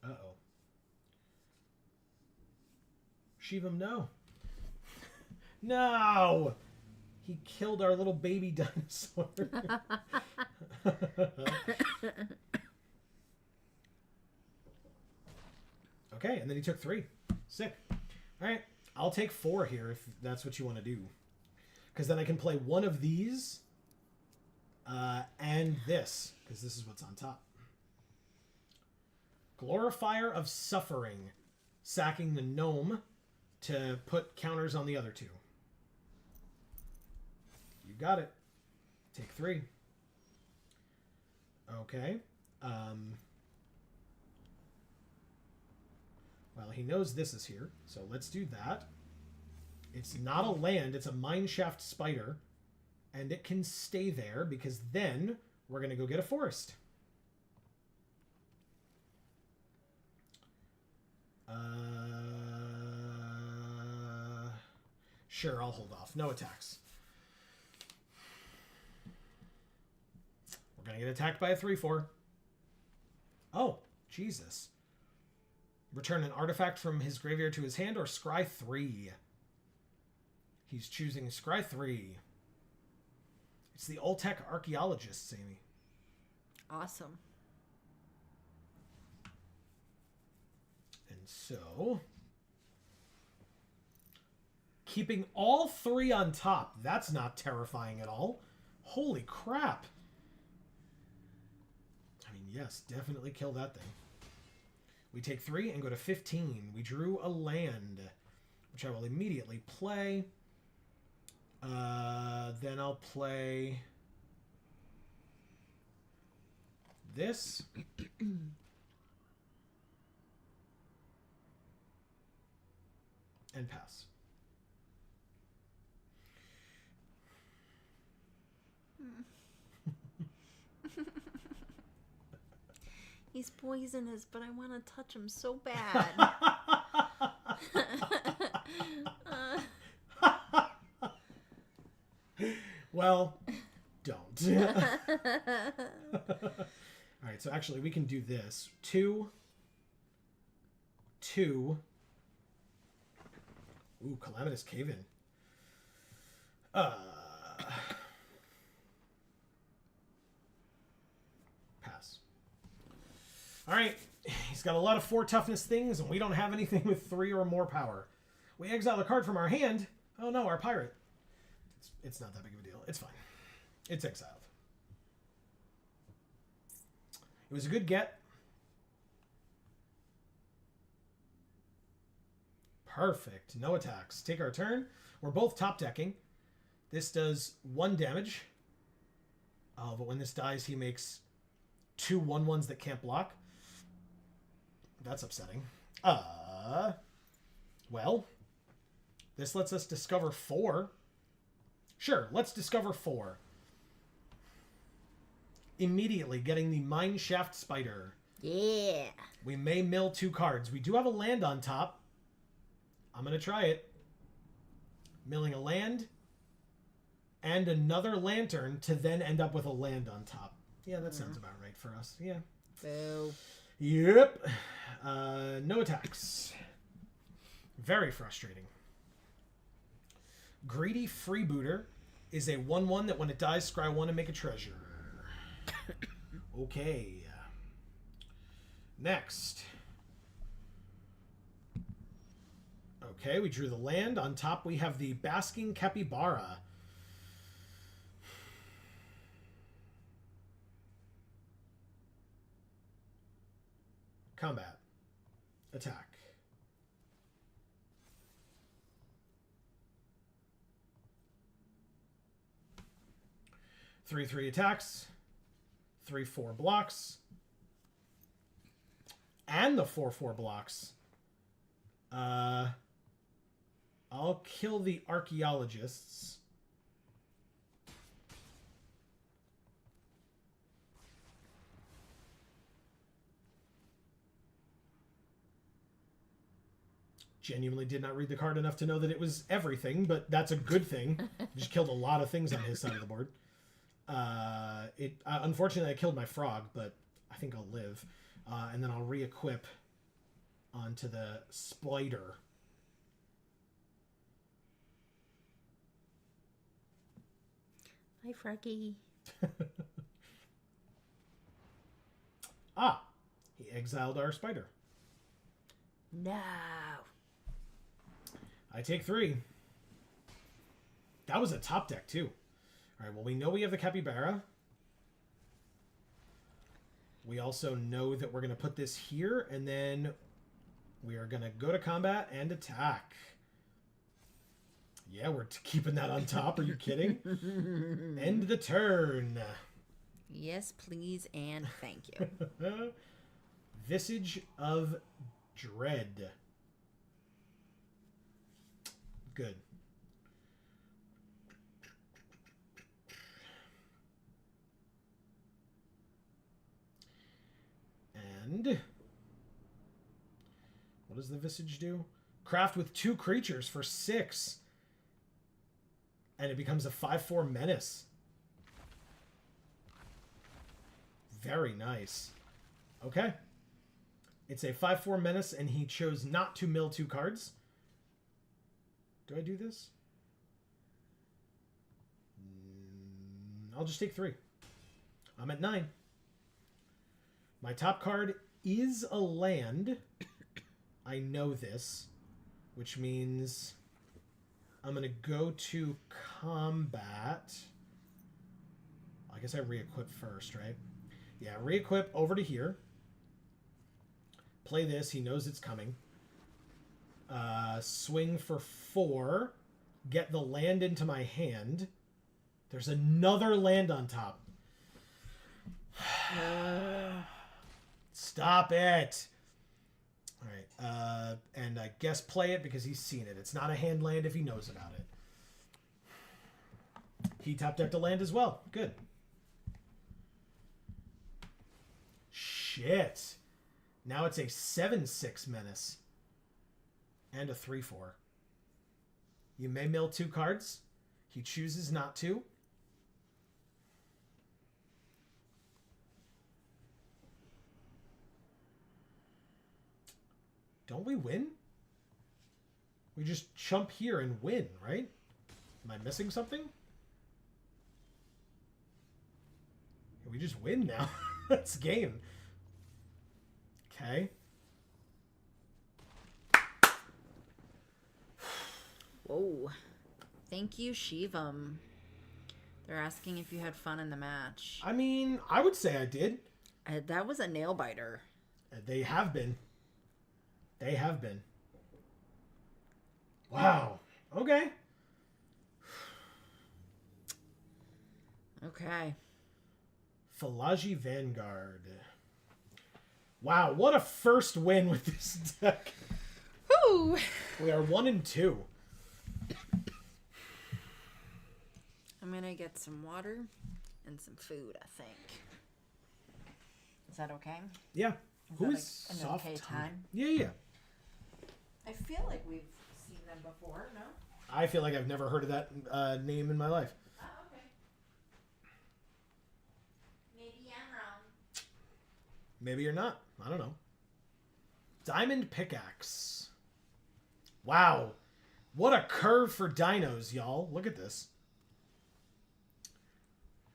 Speaker 1: Uh-oh. Shivam, no. No! He killed our little baby dinosaur. Okay, and then he took 3. Sick. All right, I'll take 4 here if that's what you want to do. Because then I can play one of these and this, because this is what's on top. Glorifier of Suffering, sacking the gnome to put counters on the other 2. You got it. Take 3. Okay. Well, he knows this is here, so let's do that. It's not a land, it's a mineshaft spider, and it can stay there because then we're going to go get a forest. Sure, I'll hold off. No attacks. We're going to get attacked by a 3/4. Oh, Jesus. Return an artifact from his graveyard to his hand or scry 3. He's choosing scry 3. It's the Oltec archaeologists, Amy.
Speaker 2: Awesome.
Speaker 1: And so, keeping all 3 on top. That's not terrifying at all. Holy crap. I mean, yes, definitely kill that thing. We take 3 and go to 15. We drew a land, which I will immediately play. Then I'll play this. And pass.
Speaker 2: He's poisonous, but I want to touch him so bad.
Speaker 1: Well, don't. All right, so actually we can do this. 2, 2. Ooh, Calamitous Cave-In. Pass. All right, he's got a lot of 4 toughness things, and we don't have anything with 3 or more power. We exile a card from our hand. Oh no, our pirate. It's not that big of a deal. It's fine. It's exiled. It was a good get. Perfect. No attacks. Take our turn. We're both top decking. This does 1 damage. Oh, but when this dies, he makes 2 1/1s that can't block. That's upsetting. Well, this lets us discover 4. Sure, let's discover 4. immediately getting the Mineshaft Spider.
Speaker 2: Yeah.
Speaker 1: We may mill 2 cards. We do have a land on top. I'm going to try it. Milling a land and another lantern to then end up with a land on top. Yeah, that sounds about right for us. Yeah.
Speaker 2: Boo.
Speaker 1: Yep. No attacks. Very frustrating. Greedy Freebooter is a 1/1 that when it dies, scry 1 and make a treasure. Okay. Next. Okay, we drew the land. On top, we have the Basking Capybara. Combat. Attack. Three attacks. 3/4 blocks. And the 4/4 blocks. I'll kill the archaeologists. Genuinely did not read the card enough to know that it was everything, but that's a good thing. Just killed a lot of things on his side of the board. Unfortunately, I killed my frog, but I think I'll live. And then I'll re-equip onto the spider.
Speaker 2: Hi, Froggy.
Speaker 1: He exiled our spider.
Speaker 2: No.
Speaker 1: I take 3. That was a top deck, too. All right, well, we know we have the Capybara. We also know that we're going to put this here, and then we are going to go to combat and attack. Yeah, we're keeping that on top. Are you kidding? End the turn.
Speaker 2: Yes, please, and thank you.
Speaker 1: Visage of Dread. Good. And what does the Visage do? Craft with 2 creatures for 6. And it becomes a 5/4 menace. Very nice. Okay. It's a 5/4 menace, and he chose not to mill 2 cards. Do I do this? I'll just take 3. I'm at 9. My top card is a land. I know this, which means I'm going to go to combat. I guess I re-equip first, right? Yeah, re-equip over to here. Play this. He knows it's coming. Swing for 4. Get the land into my hand. There's another land on top. Stop it. All right. And I guess play it because he's seen it. It's not a hand land if he knows about it. He top decked a land as well. Good. Shit. Now it's a 7/6 menace. And a 3/4. You may mill 2 cards. He chooses not to. Don't we win? We just chump here and win, right? Am I missing something? We just win now. That's game. Okay.
Speaker 2: Whoa. Thank you, Shivam. They're asking if you had fun in the match.
Speaker 1: I mean, I would say I did.
Speaker 2: That was a nail biter.
Speaker 1: They have been. They have been. Wow. Okay.
Speaker 2: Okay.
Speaker 1: Falaji Vanguard. Wow, what a first win with this deck.
Speaker 2: Woo!
Speaker 1: We are 1-2.
Speaker 2: I'm gonna get some water and some food, I think. that okay?
Speaker 1: Yeah.
Speaker 2: Is
Speaker 1: Who
Speaker 2: that
Speaker 1: is
Speaker 2: an
Speaker 1: Soft
Speaker 2: okay time?
Speaker 1: Yeah, yeah.
Speaker 2: I feel like we've seen them before, no?
Speaker 1: I feel like I've never heard of that name in my life.
Speaker 2: Oh, okay. Maybe I'm wrong.
Speaker 1: Maybe you're not. I don't know. Diamond Pickaxe. Wow. What a curve for dinos, y'all. Look at this.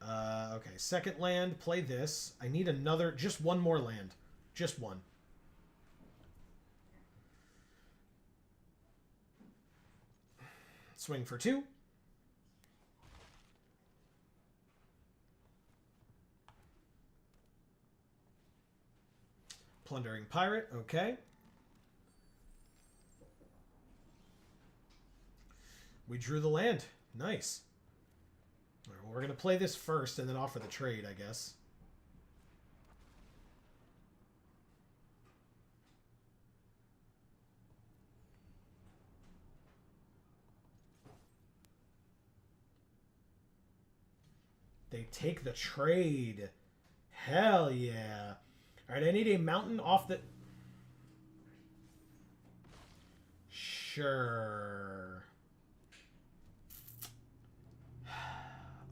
Speaker 1: Okay, second land. Play this. I need another... Just one more land. Just one. Swing for 2. Plundering Pirate. Okay. We drew the land. Nice. All right, well, we're going to play this first and then offer the trade, I guess. They take the trade. Hell yeah. All right, I need a mountain off the... Sure.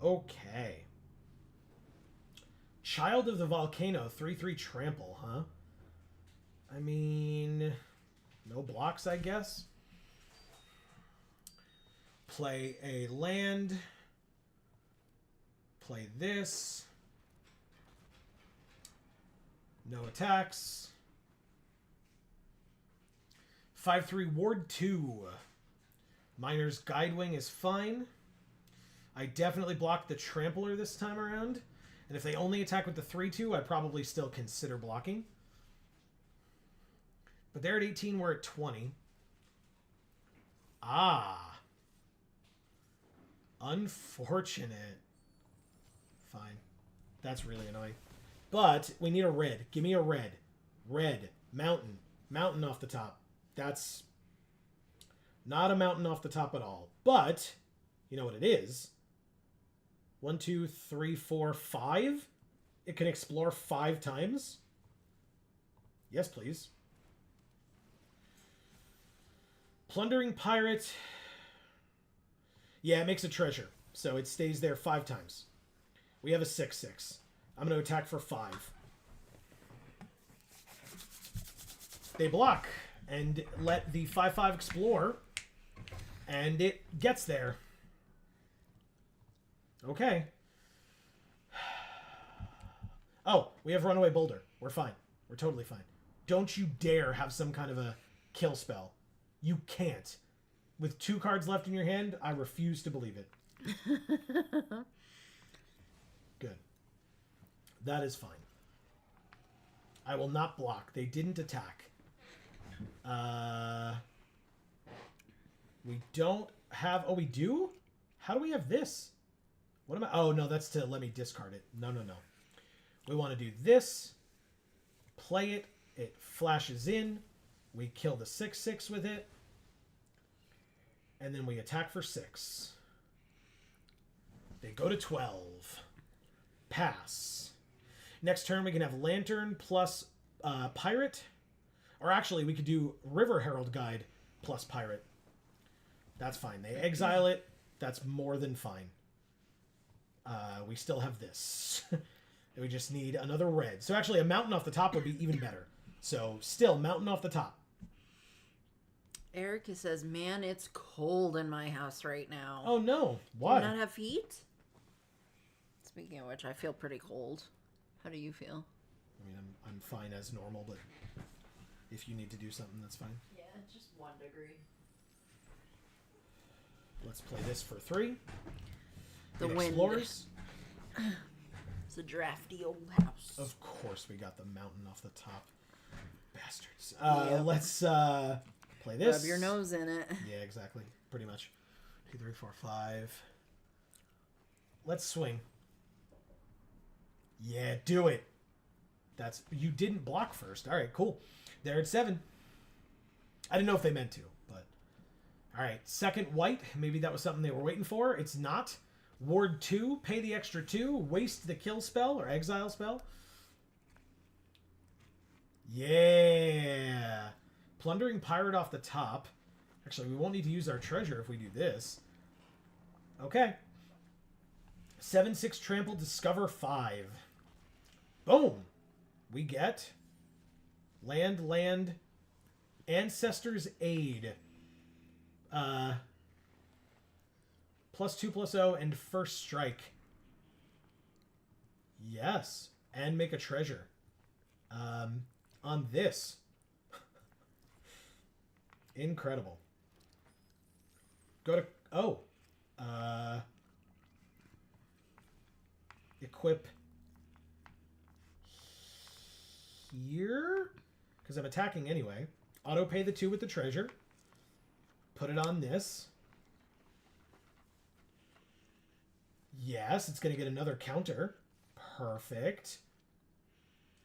Speaker 1: Okay. Child of the Volcano, 3/3 trample, huh? I mean, no blocks, I guess. Play a land. Play this. No attacks. 5/3 Ward 2. Miner's Guidewing is fine. I definitely blocked the Trampler this time around. And if they only attack with the 3/2, I'd probably still consider blocking. But they're at 18, we're at 20. Ah. Unfortunate. Fine. That's really annoying. But we need a red. Give me a red. Red. Mountain. Mountain off the top. That's not a mountain off the top at all. But, you know what it is? 1, 2, 3, 4, 5. It can explore 5 times. Yes, please. Plundering Pirate. Yeah, it makes a treasure. So it stays there 5 times. We have a 6/6. I'm going to attack for 5. They block and let the 5/5 explore. And it gets there. Okay. Oh, we have Runaway Boulder. We're fine. We're totally fine. Don't you dare have some kind of a kill spell. You can't. With 2 cards left in your hand, I refuse to believe it. Good. That is fine. I will not block. They didn't attack. We don't have... Oh, we do? How do we have this? What am I... Oh, no, that's to let me discard it. No, no, no. We want to do this. Play it. It flashes in. We kill the 6/6 with it. And then we attack for 6. They go to 12. Pass. Next turn, we can have Lantern plus Pirate. Or actually, we could do River Herald Guide plus Pirate. That's fine. They exile it. That's more than fine. We still have this. We just need another red. So actually, a mountain off the top would be even better. So still, mountain off the top.
Speaker 2: Erica says, man, it's cold in my house right now.
Speaker 1: Oh, no. Why?
Speaker 2: Do you not have heat? Speaking of which, I feel pretty cold. How do you feel?
Speaker 1: I mean, I'm fine as normal, but if you need to do something, that's fine.
Speaker 2: Yeah, just 1 degree.
Speaker 1: Let's play this for 3.
Speaker 2: The
Speaker 1: It
Speaker 2: wind.
Speaker 1: explores.
Speaker 2: It's a drafty old house.
Speaker 1: Of course, we got the mountain off the top. Bastards.
Speaker 2: Yep.
Speaker 1: Let's play this.
Speaker 2: Rub your nose in it.
Speaker 1: Yeah, exactly. Pretty much. 2, 3, 4, 5. Let's swing. Yeah, do it. That's... You didn't block first. All right, cool. They're at 7. I didn't know if they meant to, but... All right, second white. Maybe that was something they were waiting for. It's not. Ward 2. Pay the extra 2. Waste the kill spell or exile spell. Yeah. Plundering Pirate off the top. Actually, we won't need to use our treasure if we do this. Okay. 7/6 trample, discover 5. Boom. We get land, Ancestors Aid. +2/+0 and first strike. Yes. And make a treasure. On this. Incredible. Go to... Oh. Equip here? Because I'm attacking anyway. Auto pay the 2 with the treasure. Put it on this. Yes, it's going to get another counter. Perfect.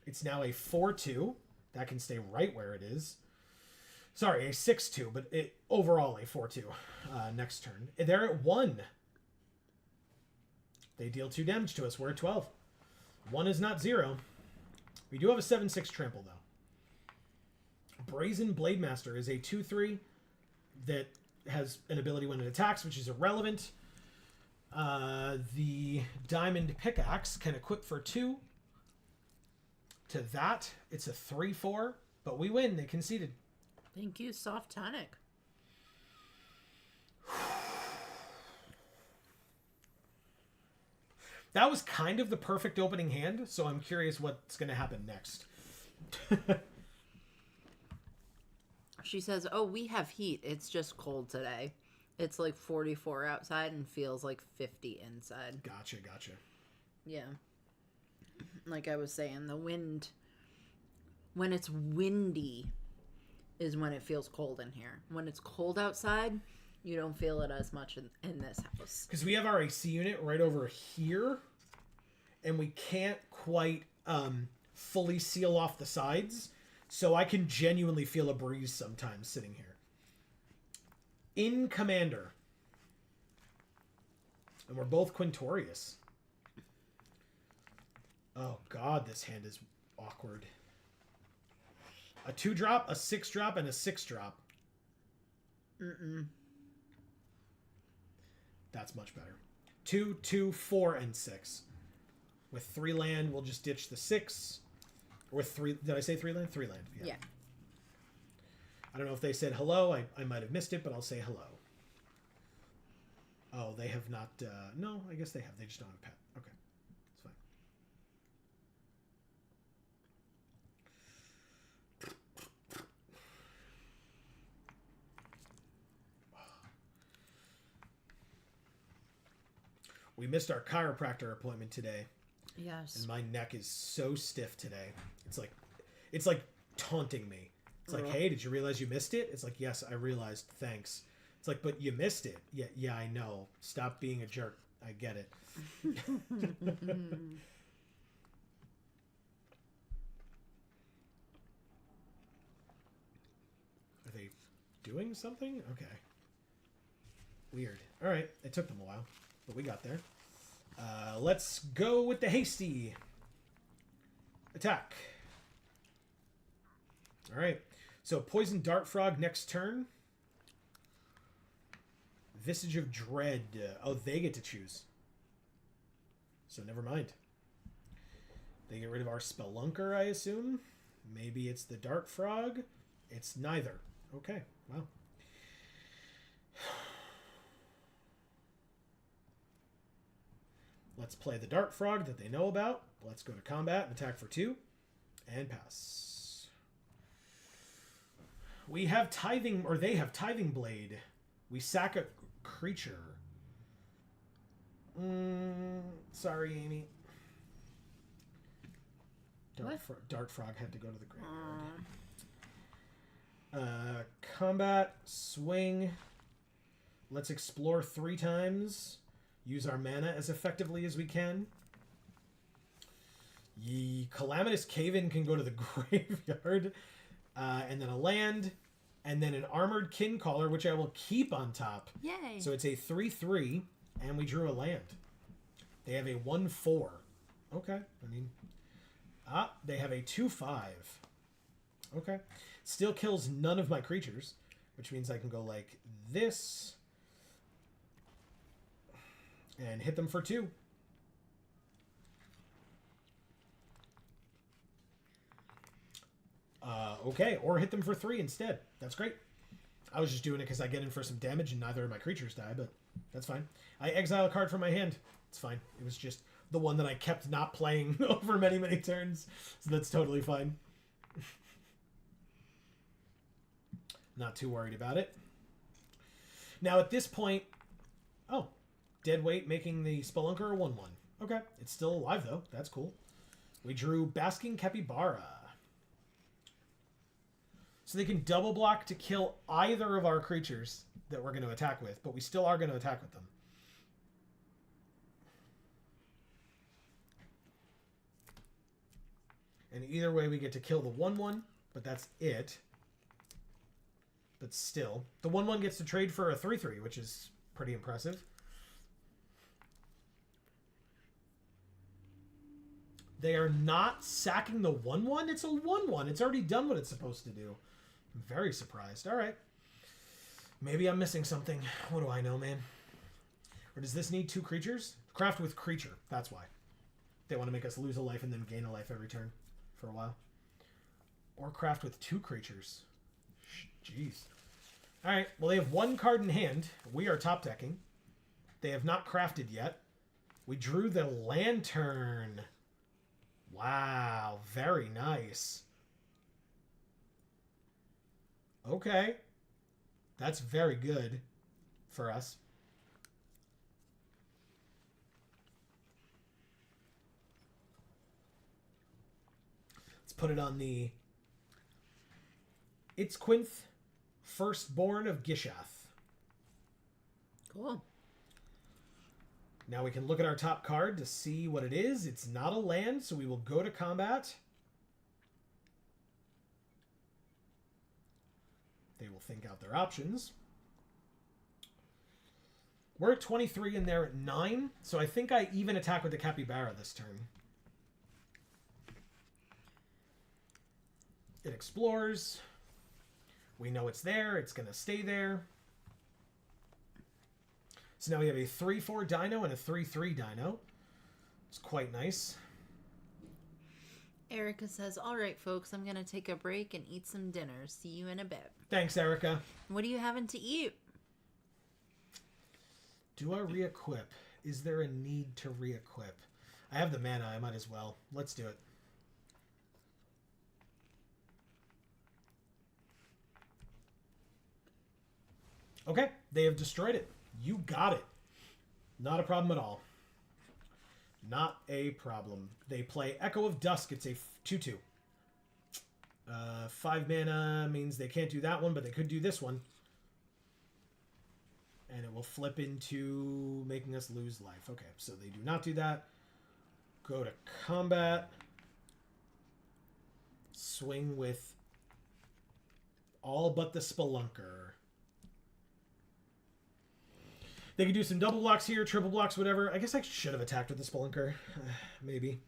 Speaker 1: It's now a 4/2. That can stay right where it is. Sorry, a 6/2, but overall a 4/2 next turn. They're at 1. They deal 2 damage to us. We're at 12. 1 is not 0. We do have a 7/6 trample, though. Brazen Blademaster is a 2/3 that has an ability when it attacks, which is irrelevant. The Diamond Pickaxe can equip for 2. To that, it's a 3/4, but we win. They conceded.
Speaker 2: Thank you, Soft Tonic.
Speaker 1: That was kind of the perfect opening hand, so I'm curious what's going to happen next.
Speaker 2: She says, oh, we have heat. It's just cold today. It's like 44 outside and feels like 50 inside.
Speaker 1: Gotcha.
Speaker 2: Yeah. Like I was saying, the wind, when it's windy, is when it feels cold in here. When it's cold outside, you don't feel it as much in this house.
Speaker 1: Because we have our AC unit right over here, and we can't quite fully seal off the sides, so I can genuinely feel a breeze sometimes sitting here. In Commander. And we're both Quintorius. Oh god, this hand is awkward. A 2-drop, a 6-drop, and a 6-drop. That's much better. 2, 2, 4, and 6. With 3 land, we'll just ditch the 6. Or 3... Did I say 3 land? 3 land, yeah. I don't know if they said hello. I might have missed it, but I'll say hello. Oh, they have not... no, I guess they have. They just don't have a pet. Okay. It's fine. We missed our chiropractor appointment today.
Speaker 2: Yes.
Speaker 1: And my neck is so stiff today. It's like taunting me. It's like, hey, did you realize you missed it? It's like, yes, I realized. Thanks. It's like, but you missed it. Yeah, I know. Stop being a jerk. I get it. Are they doing something? Okay. Weird. All right. It took them a while, but we got there. Let's go with the hasty attack. All right. So Poison Dart Frog next turn. Visage of Dread. Oh, they get to choose. So never mind. They get rid of our Spelunker, I assume. Maybe it's the Dart Frog. It's neither. Okay. Wow. Let's play the Dart Frog that they know about. Let's go to combat and attack for 2. And pass. We have Tithing, or they have Tithing Blade. We sack a creature. Sorry, Amy. Dart Frog had to go to the graveyard. Combat, swing. Let's explore 3 times. Use our mana as effectively as we can. Calamitous Cave-In can go to the graveyard. And then a land. And then an Armored Kincaller, which I will keep on top.
Speaker 2: Yay.
Speaker 1: So it's a 3/3, and we drew a land. They have a 1/4. Okay. I mean... they have a 2/5. Okay. Still kills none of my creatures, which means I can go like this and hit them for 2. Okay, or hit them for 3 instead. That's great. I was just doing it because I get in for some damage and neither of my creatures die, but that's fine. I exile a card from my hand. It's fine. It was just the one that I kept not playing over many, many turns, so that's totally fine. Not too worried about it. Now at this point, oh, dead weight making the Spelunker a 1/1. Okay, it's still alive though. That's cool. We drew Basking Capybara. So they can double block to kill either of our creatures that we're going to attack with, but we still are going to attack with them. And either way, we get to kill the 1/1, but that's it. But still, the 1/1 gets to trade for a 3/3, which is pretty impressive. They are not sacking the 1/1. It's a 1/1. It's already done what it's supposed to do. I'm very surprised. All right. Maybe I'm missing something. What do I know, man? Or does this need 2 creatures? Craft with creature. That's why. They want to make us lose a life and then gain a life every turn for a while. Or craft with 2 creatures. Jeez. All right. Well, they have 1 card in hand. We are top decking. They have not crafted yet. We drew the Lantern. Wow. Very nice. Okay. That's very good for us. Let's put it on the Itzquinth, firstborn of Gishath.
Speaker 2: Cool.
Speaker 1: Now we can look at our top card to see what it is. It's not a land, so we will go to combat. They will think out their options. We're at 23 and they're at 9, so I think I even attack with the Capybara this turn. It explores. We know it's there. It's going to stay there. So now we have a 3/4 dino and a 3/3 dino. It's quite nice.
Speaker 2: Erica says, all right, folks, I'm going to take a break and eat some dinner. See you in a bit.
Speaker 1: Thanks, Erica.
Speaker 2: What are you having to eat?
Speaker 1: Do I re-equip? Is there a need to re-equip? I have the mana. I might as well. Let's do it. Okay, they have destroyed it. You got it. Not a problem at all. Not a problem. They play Echo of Dusk. It's a 2/2. 5 mana means they can't do that one, but they could do this one. And it will flip into making us lose life. Okay, so they do not do that. Go to combat. Swing with all but the Spelunker. They could do some double blocks here, triple blocks, whatever. I guess I should have attacked with the Spelunker. Maybe.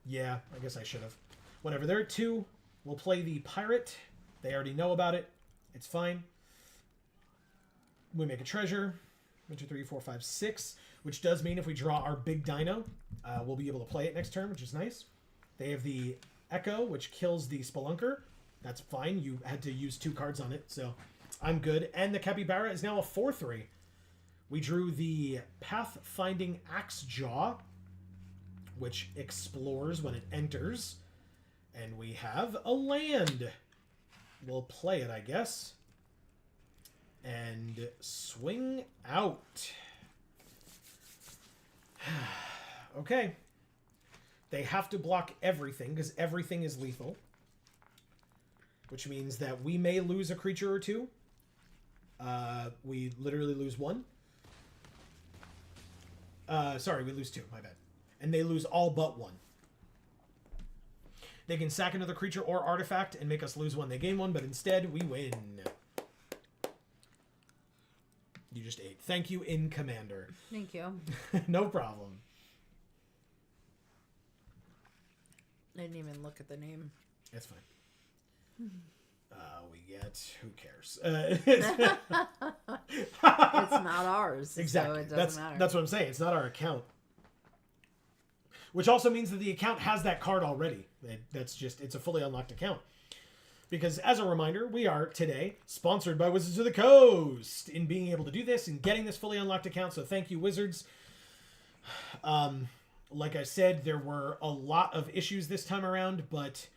Speaker 1: Yeah, I guess I should have. Whatever. They're at 2. We'll play the Pirate. They already know about it. It's fine. We make a treasure. 1, 2, 3, 4, 5, 6. Which does mean if we draw our big dino, we'll be able to play it next turn, which is nice. They have the Echo, which kills the Spelunker. That's fine. You had to use 2 cards on it, so I'm good. And the Capybara is now a 4/3. We drew the Pathfinding Axejaw, which explores when it enters. And we have a land. We'll play it, I guess. And swing out. Okay. They have to block everything, because everything is lethal. Which means that we may lose a creature or 2. We literally lose 1. Sorry, we lose 2. My bad. And they lose all but 1. They can sack another creature or artifact and make us lose 1. They gain 1, but instead we win. You just ate. Thank you, in Commander.
Speaker 2: Thank you.
Speaker 1: No problem.
Speaker 2: I didn't even look at the name.
Speaker 1: It's fine. We get... Who cares?
Speaker 2: It's not ours.
Speaker 1: Exactly.
Speaker 2: So it doesn't matter.
Speaker 1: That's what I'm saying. It's not our account. Which also means that the account has that card already. It's a fully unlocked account. Because as a reminder, we are today sponsored by Wizards of the Coast in being able to do this and getting this fully unlocked account. So thank you, Wizards. Like I said, there were a lot of issues this time around, but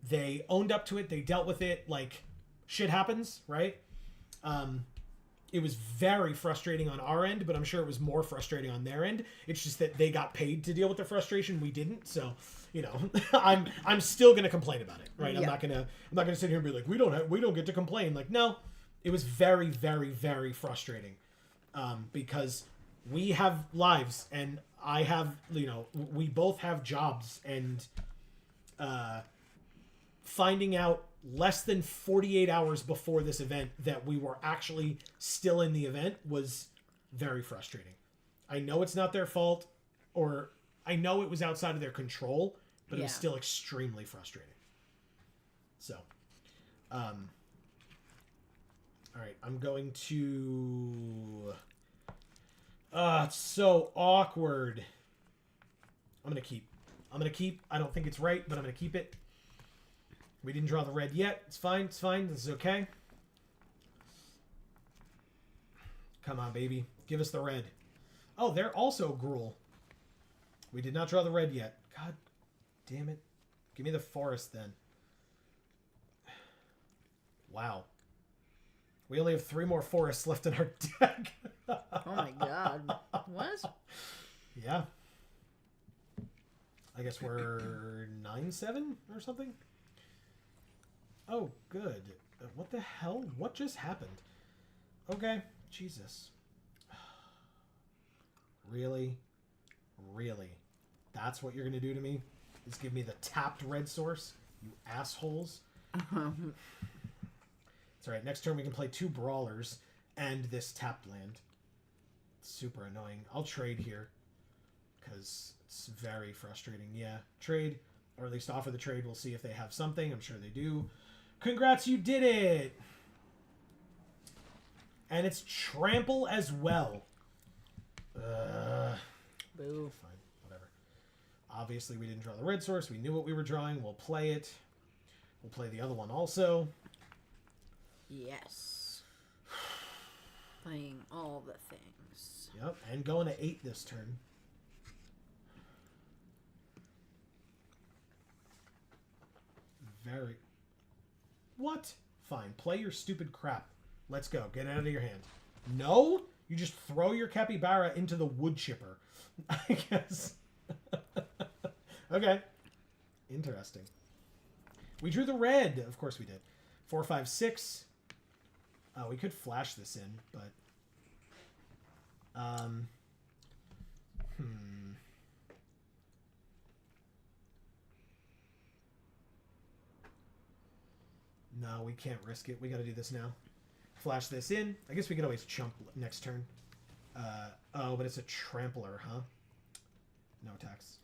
Speaker 1: they owned up to it. They dealt with it like shit happens, right? It was very frustrating on our end, but I'm sure it was more frustrating on their end. It's just that they got paid to deal with their frustration. We didn't. So, you know, I'm still going to complain about it, right?
Speaker 2: Yeah.
Speaker 1: I'm not going to sit here and be like, we don't get to complain. Like, no, it was very, very, very frustrating. Because we have lives and I have, you know, we both have jobs, and finding out less than 48 hours before this event that we were actually still in the event was very frustrating. I know it's not their fault, or I know it was outside of their control, but it was still extremely frustrating. So, all right, I'm going to... it's so awkward. I'm going to keep. I don't think it's right, but I'm going to keep it. We didn't draw the red yet. It's fine. It's fine. This is okay. Come on, baby. Give us the red. Oh, they're also Gruul. We did not draw the red yet. God damn it. Give me the forest then. Wow. We only have 3 more forests left in our deck.
Speaker 2: Oh my god. What?
Speaker 1: Yeah. I guess we're 9-7 or something? Oh, good. What the hell? What just happened? Okay. Jesus. Really? Really? That's what you're going to do to me? Is give me the tapped red source? You assholes. It's alright. Next turn we can play 2 brawlers and this tapped land. It's super annoying. I'll trade here, because it's very frustrating. Yeah, trade, or at least offer the trade. We'll see if they have something. I'm sure they do. Congrats, you did it! And it's trample as well.
Speaker 2: Boo.
Speaker 1: Fine, whatever. Obviously, we didn't draw the red source. We knew what we were drawing. We'll play it. We'll play the other one also.
Speaker 2: Yes. Playing all the things.
Speaker 1: Yep, and going to 8 this turn. Very... What? Fine. Play your stupid crap. Let's go. Get it out of your hand. No? You just throw your capybara into the wood chipper. I guess. Okay. Interesting. We drew the red. Of course we did. 4, 5, 6. We could flash this in, but... No, we can't risk it. We got to do this now. Flash this in. I guess we could always chump next turn. Oh, but it's a trampler, huh? No attacks.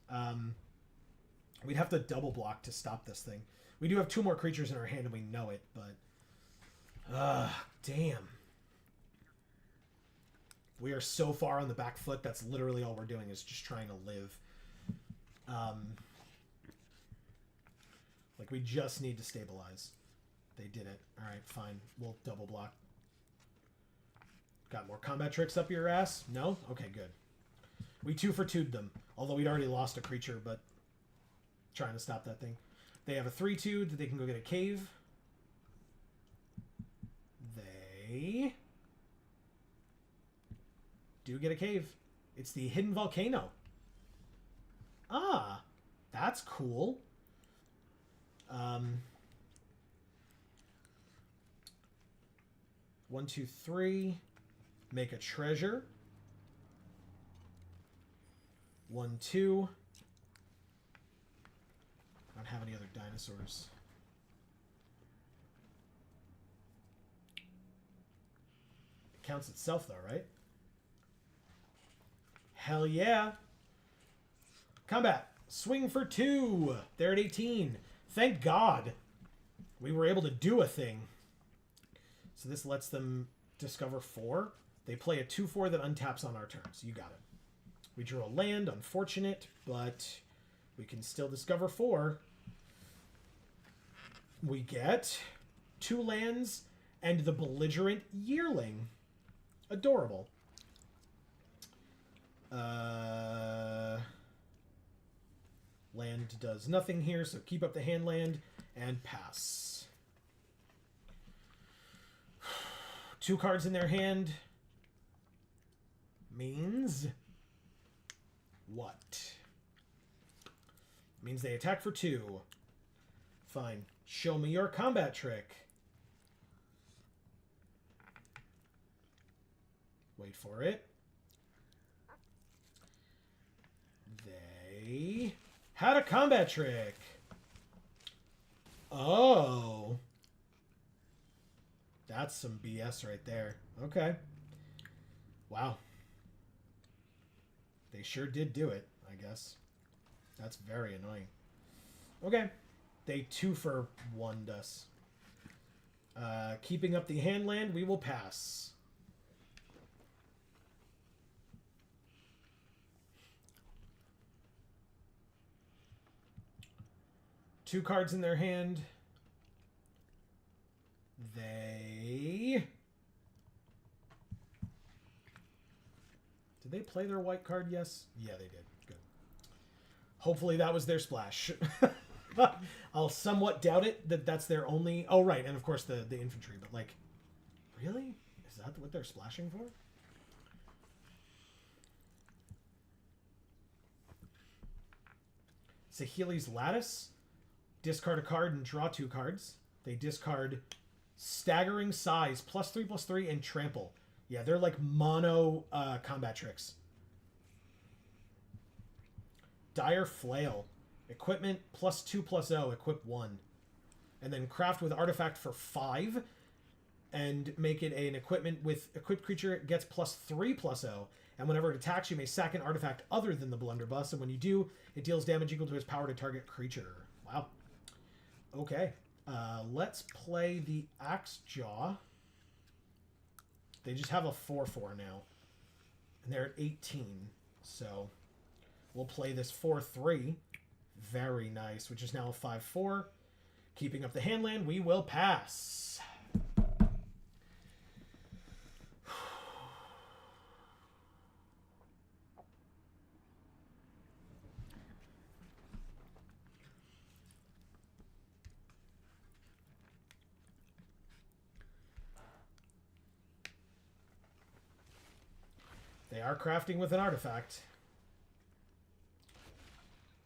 Speaker 1: We'd have to double block to stop this thing. We do have 2 more creatures in our hand and we know it, but... damn. We are so far on the back foot, that's literally all we're doing is just trying to live. Like, we just need to stabilize. They did it. Alright, fine. We'll double block. Got more combat tricks up your ass? No? Okay, good. We 2-for-2'd them. Although we'd already lost a creature, but... trying to stop that thing. They have a 3-2 that they can go get a cave. They... do get a cave. It's the Hidden Volcano. Ah, that's cool. 1, 2, 3. Make a treasure. 1, 2. I don't have any other dinosaurs. It counts itself though, right? Hell yeah. Combat. Swing for 2. They're at 18. Thank God. We were able to do a thing. So this lets them discover 4. They play a 2/4 that untaps on our turn. So you got it. We drew a land. Unfortunate, but we can still discover 4. We get 2 lands and the belligerent yearling. Adorable. Land does nothing here, so keep up the hand land and pass. 2 cards in their hand means what? Means they attack for 2. Fine. Show me your combat trick. Wait for it. They had a combat trick. Oh. That's some BS right there. Okay. Wow. They sure did do it, I guess. That's very annoying. Okay. They 2-for-1'd us. Keeping up the hand land, we will pass. Two cards in their hand. They... Did they play their white card? Yes. Yeah, they did. Good. Hopefully that was their splash. I'll somewhat doubt it that that's their only... Oh, right. And, of course, the infantry. But, like, really? Is that what they're splashing for? Saheeli's Lattice. Discard a card and draw 2 cards. They discard Staggering Size, +3/+3, and Trample. Yeah, they're like mono combat tricks. Dire Flail. Equipment +2/+0, equip 1. And then craft with artifact for 5. And make it an equipment with equipped creature gets +3/+0. And whenever it attacks, you may sack an artifact other than the Blunderbuss. And when you do, it deals damage equal to its power to target creature. Wow. Okay. Let's play the Axejaw. They just have a 4/4 now. And they're at 18. So we'll play this 4/3. Very nice, which is now a 5/4. Keeping up the hand land, we will pass. They are crafting with an artifact.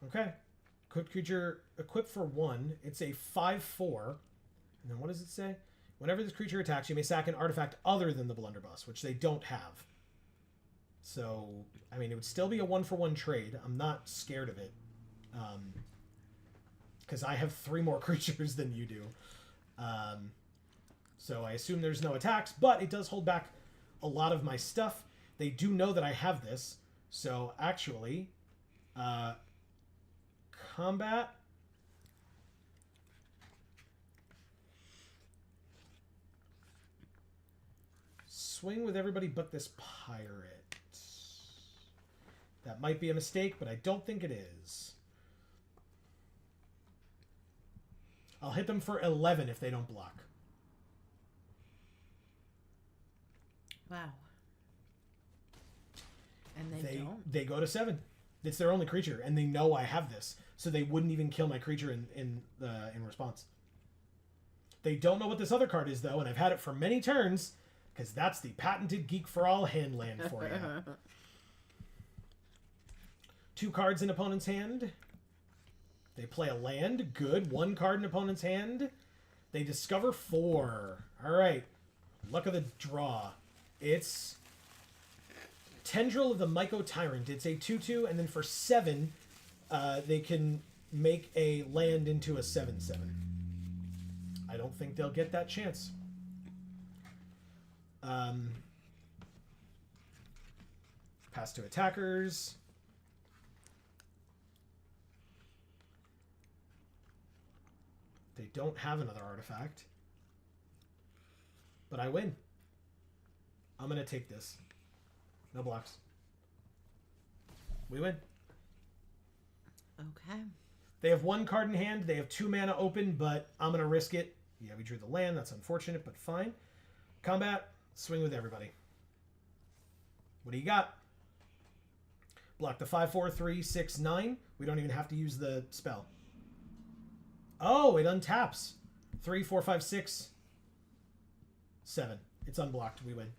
Speaker 1: Okay. Equipped creature equipped for 1. It's a 5/4. And then what does it say? Whenever this creature attacks, you may sack an artifact other than the Blunderbuss, which they don't have. So, I mean, it would still be a 1-for-1 trade. I'm not scared of it. Because I have 3 more creatures than you do. So I assume there's no attacks, but it does hold back a lot of my stuff. They do know that I have this. So, actually, combat. Swing with everybody but this pirate. That might be a mistake, but I don't think it is. I'll hit them for 11 if they don't block.
Speaker 2: Wow. And they don't?
Speaker 1: They go to 7. It's their only creature, and they know I have this, so they wouldn't even kill my creature in response. They don't know what this other card is, though, and I've had it for many turns, because that's the patented Geek for All hand land for you. 2 cards in opponent's hand. They play a land. Good. 1 card in opponent's hand. They discover 4. All right. Luck of the draw. It's Tendril of the Myco Tyrant. It's a 2/2, and then for 7, they can make a land into a 7/7. I don't think they'll get that chance. Pass to attackers. They don't have another artifact. But I win. I'm going to take this. No blocks. We win.
Speaker 2: Okay.
Speaker 1: They have 1 card in hand. They have 2 mana open, but I'm going to risk it. Yeah, we drew the land. That's unfortunate, but fine. Combat. Swing with everybody. What do you got? Block the 5/4, 3, 6, 9. We don't even have to use the spell. Oh, it untaps. 3, 4, 5, 6, 7. It's unblocked. We win.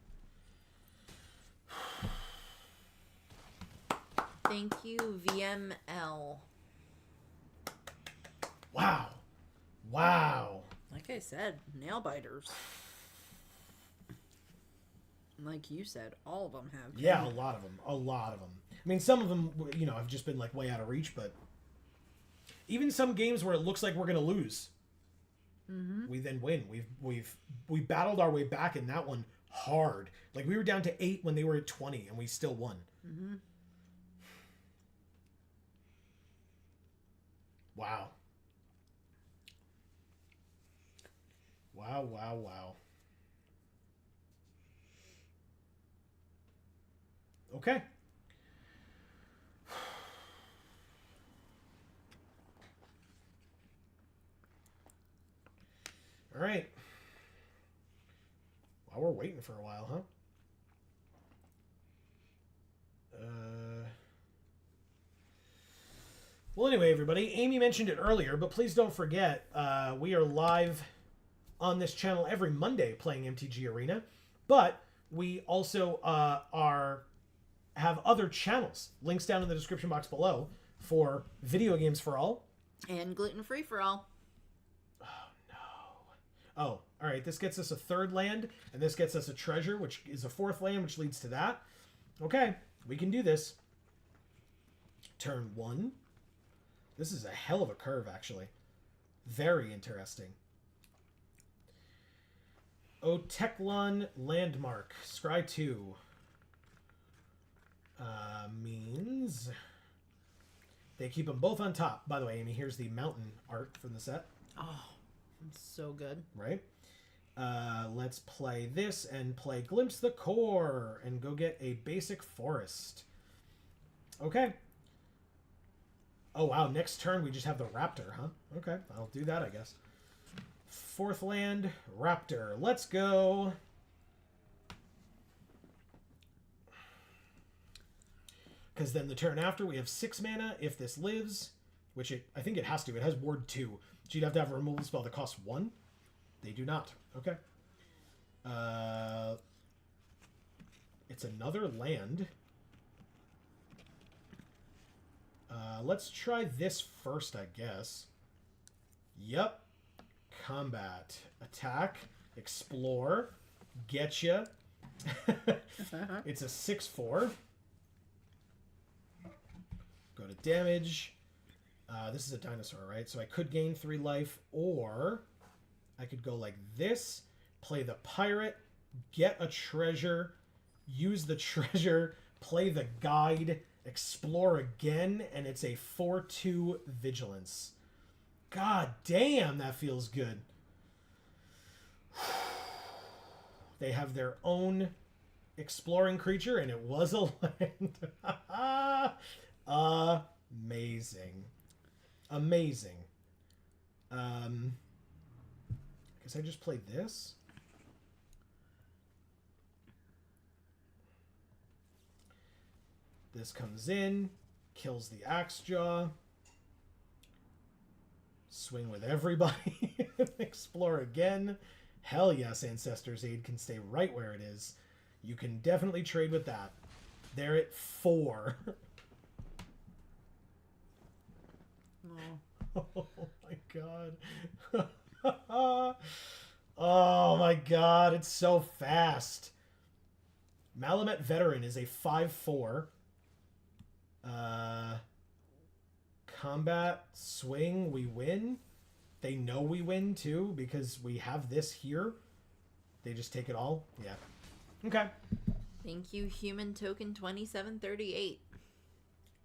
Speaker 2: Thank you, VML.
Speaker 1: Wow. Wow.
Speaker 2: Like I said, nail biters. Like you said, all of them have.
Speaker 1: Yeah, a lot of them. A lot of them. I mean, some of them, you know, have just been like way out of reach, but even some games where it looks like we're going to lose, we then win. We battled our way back in that one hard. Like we were down to 8 when they were at 20, and we still won. Wow. Wow, wow, wow. Okay. All right. Well, we're waiting for a while, huh? Well, anyway, everybody, Amy mentioned it earlier, but please don't forget, we are live on this channel every Monday playing MTG Arena, but we also have other channels. Links down in the description box below for Video Games for All.
Speaker 2: And gluten-free for all.
Speaker 1: Oh, all right. This gets us a 3rd land, and this gets us a treasure, which is a 4th land, which leads to that. Okay, we can do this. Turn 1. This is a hell of a curve, actually. Very interesting. Ixalan Landmark. Scry 2. Means they keep them both on top. By the way, Amy, here's the mountain art from the set.
Speaker 2: Oh, it's so good.
Speaker 1: Right? Let's play this and play Glimpse the Core and go get a basic forest. Okay. Oh, wow. Next turn, we just have the Raptor, huh? Okay. I'll do that, I guess. 4th land, Raptor. Let's go. Because then the turn after, we have 6 mana. If this lives, which I think it has to. It has Ward 2. So you'd have to have a removal spell that costs 1. They do not. Okay. It's another land. Let's try this first, I guess. Yep. Combat. Attack. Explore. Getcha. It's a 6/4. Go to damage. This is a dinosaur, right? So I could gain 3 life, or I could go like this, play the pirate, get a treasure, use the treasure, play the guide, explore again, and it's a 4/2 vigilance. God damn, that feels good. They have their own exploring creature, and it was a land. Amazing. Amazing. I guess I just played this. This comes in, kills the Axe Jaw. Swing with everybody. Explore again. Hell yes, Ancestor's Aid can stay right where it is. You can definitely trade with that. They're at 4. Oh my god. Oh my god, it's so fast. Malamet Veteran is a 5/4. Combat, swing, we win. They know we win too because we have this here. They just take it all. Yeah. Okay.
Speaker 2: Thank you, Human Token 2738.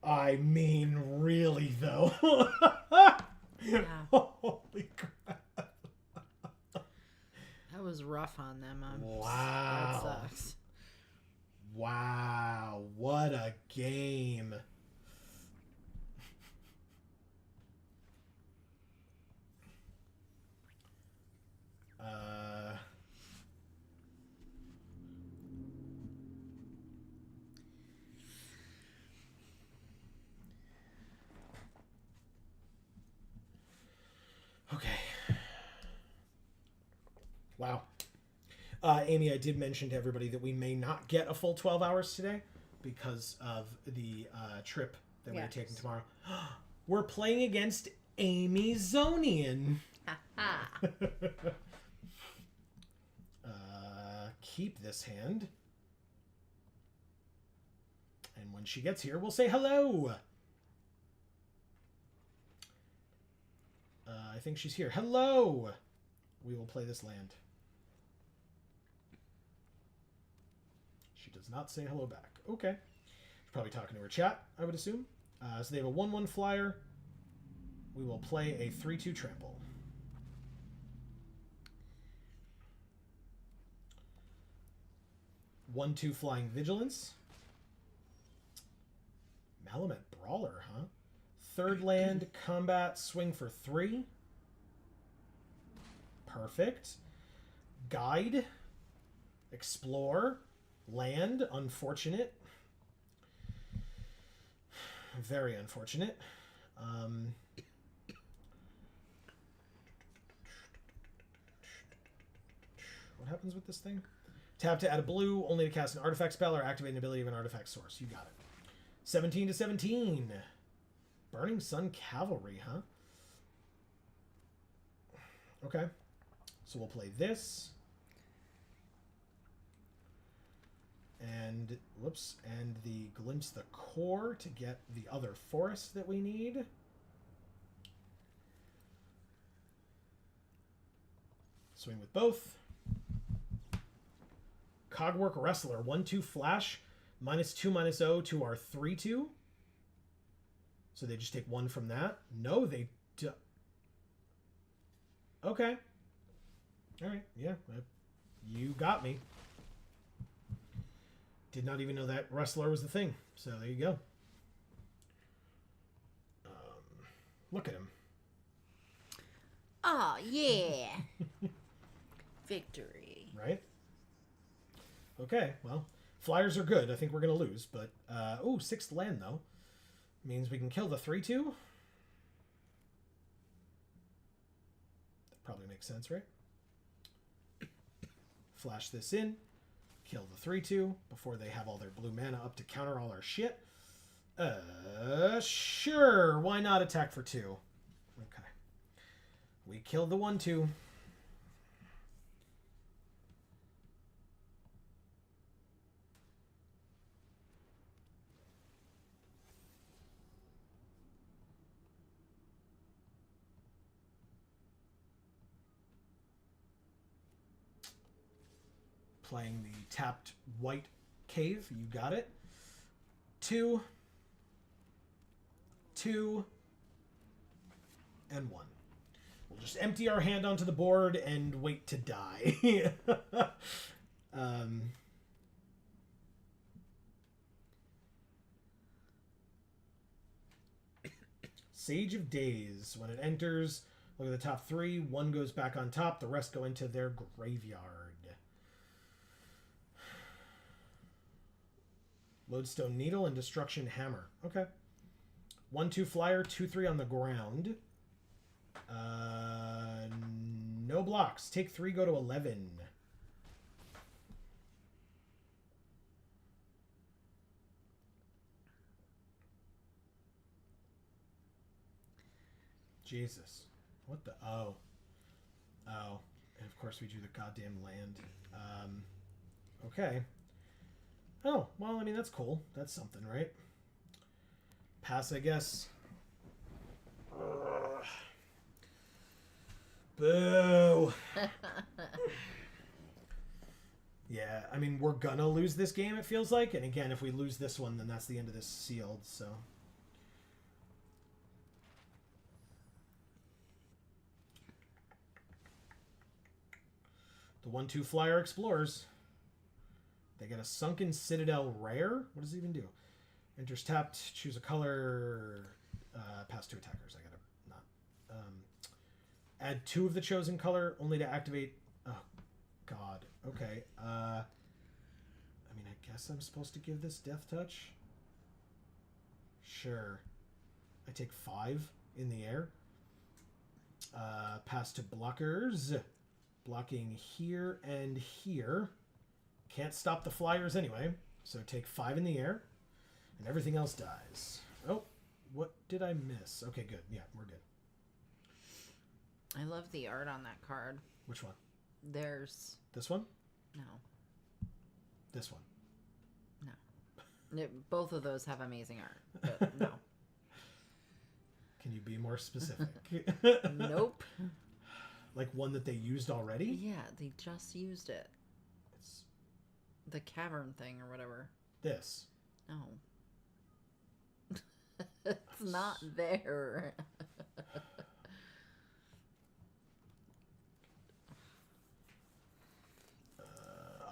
Speaker 1: I mean, really though.
Speaker 2: Yeah.
Speaker 1: Holy crap.
Speaker 2: was rough on them.
Speaker 1: Wow.
Speaker 2: That sucks.
Speaker 1: Wow, what a game. Okay. Wow. Amy, I did mention to everybody that we may not get a full 12 hours today because of the trip that we're taking tomorrow. We're playing against Amy Zonian. Keep this hand. And when she gets here, we'll say hello. I think she's here. Hello! We will play this land. She does not say hello back. Okay. She's probably talking to her chat, I would assume. So they have a 1/1 flyer. We will play a 3/2 trample. One-two flying vigilance. Malamet Brawler, huh? Third land, combat, swing for 3. Perfect. Guide. Explore. Land. Unfortunate. Very unfortunate. What happens with this thing? Tap to add a blue, only to cast an artifact spell or activate an ability of an artifact source. You got it. 17 to 17. Burning Sun Cavalry, huh? Okay. So we'll play this. And, whoops, and the Glimpse the Core to get the other forest that we need. Swing with both. Cogwork Wrestler, 1/2 flash, -2/-0 to our 3/2. So they just take 1 from that. No, they do. Okay. All right. Yeah. You got me. Did not even know that Wrestler was the thing. So there you go. Look at him.
Speaker 2: Oh, yeah. Victory.
Speaker 1: Right? Okay, well, flyers are good. I think we're going to lose, but... oh, 6th land, though. Means we can kill the 3/2. That probably makes sense, right? Flash this in. Kill the 3/2 before they have all their blue mana up to counter all our shit. Sure. Why not attack for 2? Okay. We killed the 1/2. Playing the tapped white cave. You got it. 2, 2, and 1. We'll just empty our hand onto the board and wait to die. Sage of Days. When it enters, look at the top 3. 1 goes back on top. The rest go into their graveyard. Lodestone Needle and Destruction Hammer. Okay. 1/2 flyer, 2/3 on the ground. No blocks. Take 3, go to 11. Jesus. What the... Oh. Oh. And of course we do the goddamn land. Okay. Oh, well, I mean, that's cool. That's something, right? Pass, I guess. Ugh. Boo! Yeah, I mean, we're gonna lose this game, it feels like. And again, if we lose this one, then that's the end of this sealed, so... The 1/2 flyer explores. They get a Sunken Citadel rare. What does it even do? Enters tapped. Choose a color. Pass 2 attackers. I gotta not. Add 2 of the chosen color, only to activate. Oh, God. Okay. I mean, I guess I'm supposed to give this Death Touch. Sure. I take 5 in the air. Pass to blockers. Blocking here and here. Can't stop the flyers anyway. So take 5 in the air. And everything else dies. Oh, what did I miss? Okay, good. Yeah, we're good.
Speaker 2: I love the art on that card.
Speaker 1: Which one?
Speaker 2: There's...
Speaker 1: This one?
Speaker 2: No.
Speaker 1: This one?
Speaker 2: No. Both of those have amazing art, but no.
Speaker 1: Can you be more specific?
Speaker 2: Nope.
Speaker 1: Like one that they used already?
Speaker 2: Yeah, they just used it.
Speaker 1: It's
Speaker 2: the cavern thing or whatever.
Speaker 1: this.
Speaker 2: No. It's not there.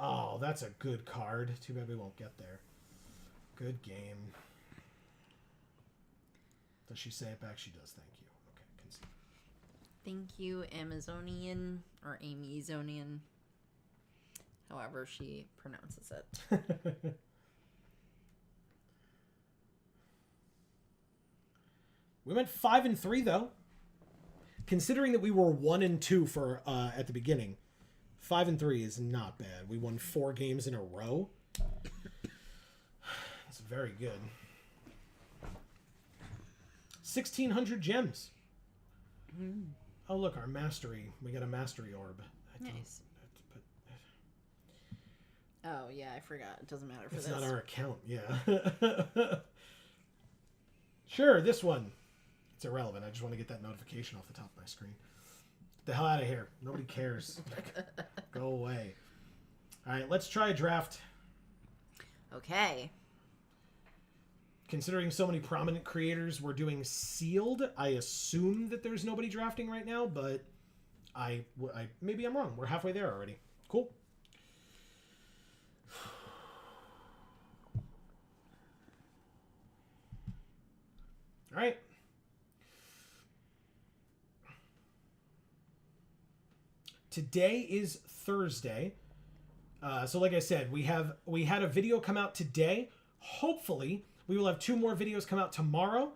Speaker 1: Oh, that's a good card. Too bad we won't get there. Good game. Does she say it back? She does. Thank you. Okay, concede.
Speaker 2: Thank you, Amazonian or Amazonian. However she pronounces it.
Speaker 1: We went 5 and 3 though. Considering that we were 1 and 2 for at the beginning, 5 and 3 is not bad. We won 4 games in a row. That's very good. 1,600 gems.
Speaker 2: Mm.
Speaker 1: Oh look, our mastery. We got a mastery orb.
Speaker 2: Nice. Oh yeah, I forgot. It doesn't matter for
Speaker 1: it's
Speaker 2: this.
Speaker 1: It's not our account. Yeah. Sure, this one. It's irrelevant. I just want to get that notification off the top of my screen. Get the hell out of here. Nobody cares. Go away. All right, let's try a draft.
Speaker 2: Okay.
Speaker 1: Considering so many prominent creators were doing sealed, I assume that there's nobody drafting right now, but I maybe I'm wrong. We're halfway there already. Cool. All right. Today is Thursday. So like I said, we had a video come out today. Hopefully, we will have 2 more videos come out tomorrow.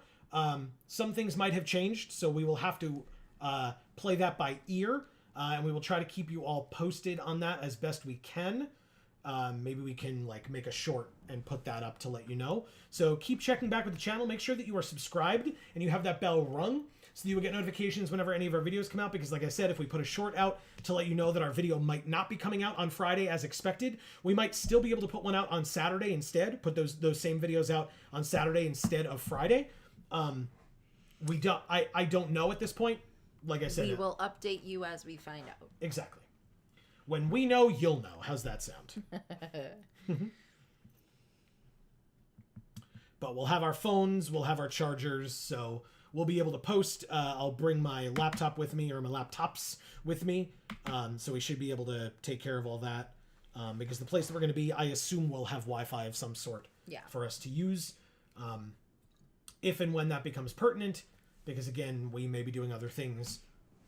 Speaker 1: Some things might have changed, so we will have to play that by ear. And we will try to keep you all posted on that as best we can. Maybe we can like make a short and put that up to let you know. So keep checking back with the channel. Make sure that you are subscribed and you have that bell rung so that you will get notifications whenever any of our videos come out. Because like I said, if we put a short out to let you know that our video might not be coming out on Friday as expected, we might still be able to put one out on Saturday instead. Put those same videos out on Saturday instead of Friday. I don't know at this point. Like I said,
Speaker 2: we will update you as we find out.
Speaker 1: Exactly. When we know, you'll know. How's that sound? But we'll have our phones, we'll have our chargers, so we'll be able to post. I'll bring my laptop with me, or my laptops with me, so we should be able to take care of all that. Because the place that we're going to be, I assume will have Wi-Fi of some sort for us to use. If and when that becomes pertinent, because again, we may be doing other things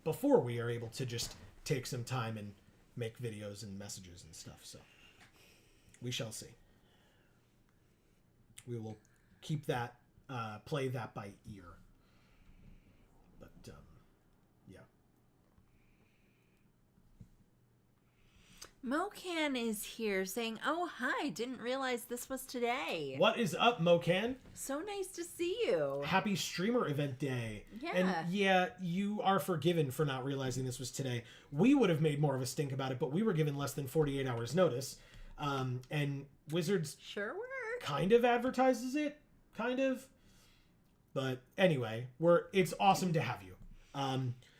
Speaker 1: before we are able to just take some time and make videos and messages and stuff. So we shall see. We will keep that, play that by ear. But yeah.
Speaker 2: Mocan is here saying, "Oh, hi, didn't realize this was today."
Speaker 1: What is up, Mocan?
Speaker 2: So nice to see you.
Speaker 1: Happy streamer event day.
Speaker 2: Yeah.
Speaker 1: And yeah, you are forgiven for not realizing this was today. We would have made more of a stink about it, but we were given less than 48 hours notice. And Wizards
Speaker 2: sure were.
Speaker 1: Kind of advertises it, kind of. But anyway, it's awesome to have you.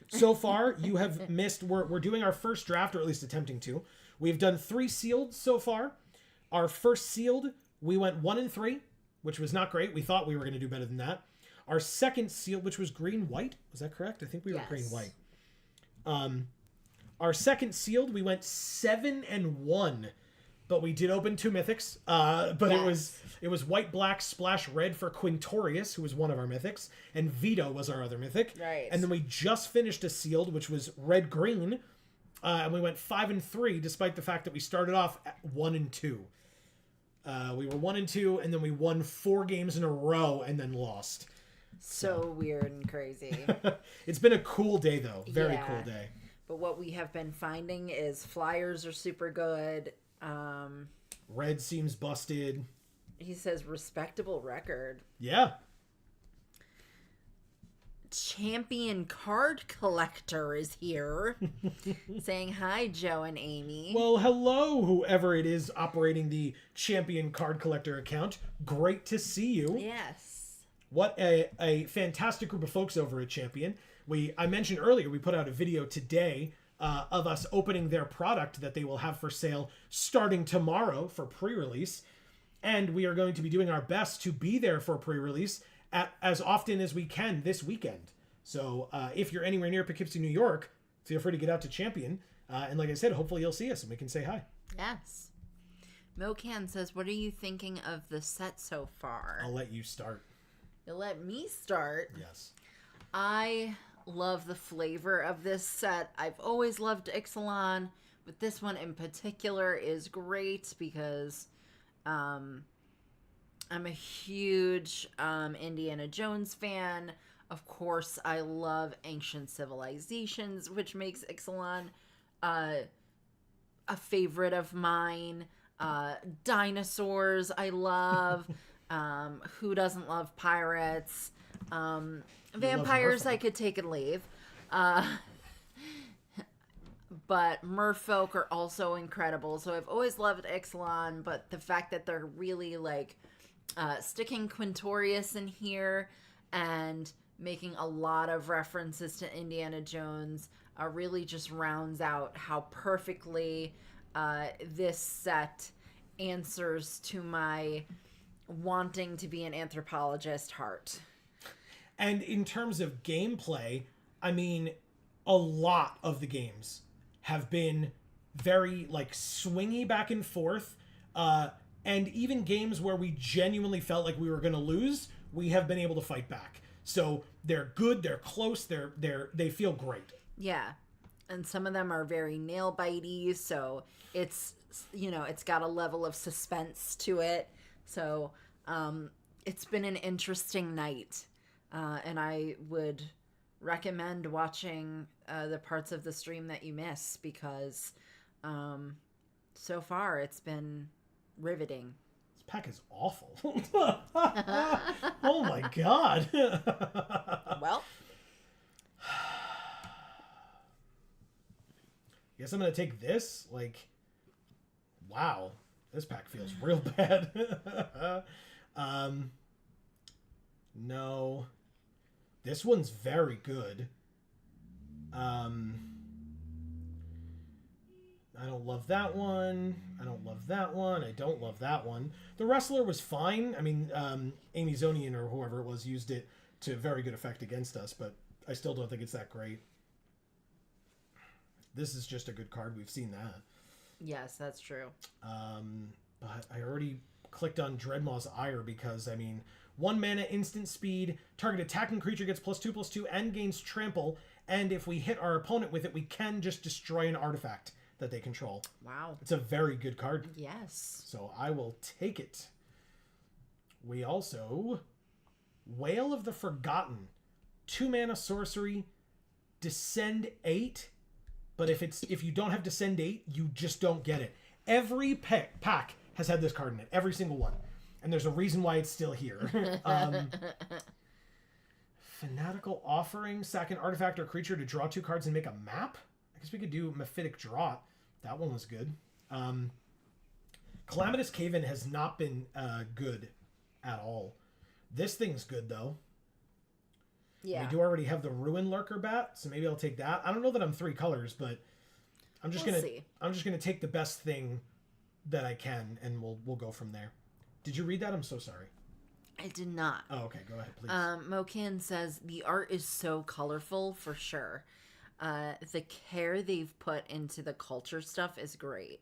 Speaker 1: So far, you have missed. We're doing our first draft, or at least attempting to. We've done 3 sealed so far. Our first sealed, we went 1 and 3, which was not great. We thought we were going to do better than that. Our second sealed, which was green-white, was that correct? I think we were green-white. Our second sealed, we went 7-1, but we did open 2 mythics. But it was white, black, splash red for Quintorius, who was one of our mythics, and Vito was our other mythic.
Speaker 2: Right.
Speaker 1: And then we just finished a sealed, which was red, green, and we went 5-3, despite the fact that we started off at 1-2. We were 1-2, and then we won 4 games in a row and then lost.
Speaker 2: So weird and crazy.
Speaker 1: It's been a cool day, though. Very
Speaker 2: Yeah.
Speaker 1: cool day.
Speaker 2: But what we have been finding is flyers are super good.
Speaker 1: Red seems busted.
Speaker 2: He says respectable record.
Speaker 1: Yeah.
Speaker 2: Champion card collector is here. Saying hi, Joe and Amy.
Speaker 1: Well, hello, whoever it is operating the Champion Card Collector account. Great to see you.
Speaker 2: Yes.
Speaker 1: What a fantastic group of folks over at Champion. I mentioned earlier, we put out a video today of us opening their product that they will have for sale starting tomorrow for pre-release. And we are going to be doing our best to be there for pre-release as often as we can this weekend. So if you're anywhere near Poughkeepsie, New York, feel free to get out to Champion. And like I said, hopefully you'll see us and we can say hi.
Speaker 2: Yes. Mocan says, what are you thinking of the set so far?
Speaker 1: I'll let you start.
Speaker 2: You'll let me start?
Speaker 1: Yes.
Speaker 2: I love the flavor of this set. I've always loved Ixalan, but this one in particular is great because I'm a huge Indiana Jones fan. Of course, I love ancient civilizations, which makes Ixalan a favorite of mine. Dinosaurs, I love. Who doesn't love pirates? Vampires, I could take and leave. But merfolk are also incredible. So I've always loved Ixalan, but the fact that they're really like sticking Quintorius in here and making a lot of references to Indiana Jones really just rounds out how perfectly this set answers to my wanting to be an anthropologist heart.
Speaker 1: And in terms of gameplay, I mean, a lot of the games have been very like swingy back and forth. And even games where we genuinely felt like we were going to lose, we have been able to fight back. So they're good, they're close, they feel great.
Speaker 2: Yeah. And some of them are very nail bitey, so it's, you know, it's got a level of suspense to it. So it's been an interesting night. And I would recommend watching the parts of the stream that you miss because so far it's been riveting.
Speaker 1: This pack is awful. Oh my god.
Speaker 2: Well,
Speaker 1: guess I'm gonna take this. Like, wow, this pack feels real bad. No, this one's very good. I don't love that one. I don't love that one. I don't love that one. The Wrestler was fine. I mean, Amy Zonian or whoever it was used it to very good effect against us, but I still don't think it's that great. This is just a good card. We've seen that.
Speaker 2: yes, that's true.
Speaker 1: But I already clicked on Dreadmaw's Ire because, I mean, 1 mana instant speed, target attacking creature gets +2/+2 and gains trample, and if we hit our opponent with it, we can just destroy an artifact that they control.
Speaker 2: Wow.
Speaker 1: It's a very good card.
Speaker 2: Yes.
Speaker 1: So I will take it. We also... Whale of the Forgotten. 2 mana sorcery, descend 8, but if you don't have descend 8, you just don't get it. Every pack has had this card in it. Every single one. And there's a reason why it's still here. Fanatical Offering. Sack an artifact or creature to draw 2 cards and make a map? I guess we could do Mephitic Draught. That one was good. Calamitous Cave-In has not been good at all. This thing's good, though.
Speaker 2: Yeah.
Speaker 1: We do already have the Ruin Lurker bat, so maybe I'll take that. I don't know that I'm 3 colors, but I'm just gonna take the best thing that I can, and we'll go from there. Did you read that? I'm so sorry.
Speaker 2: I did not.
Speaker 1: Oh, okay. Go ahead, please.
Speaker 2: Mocan says the art is so colorful for sure. The care they've put into the culture stuff is great.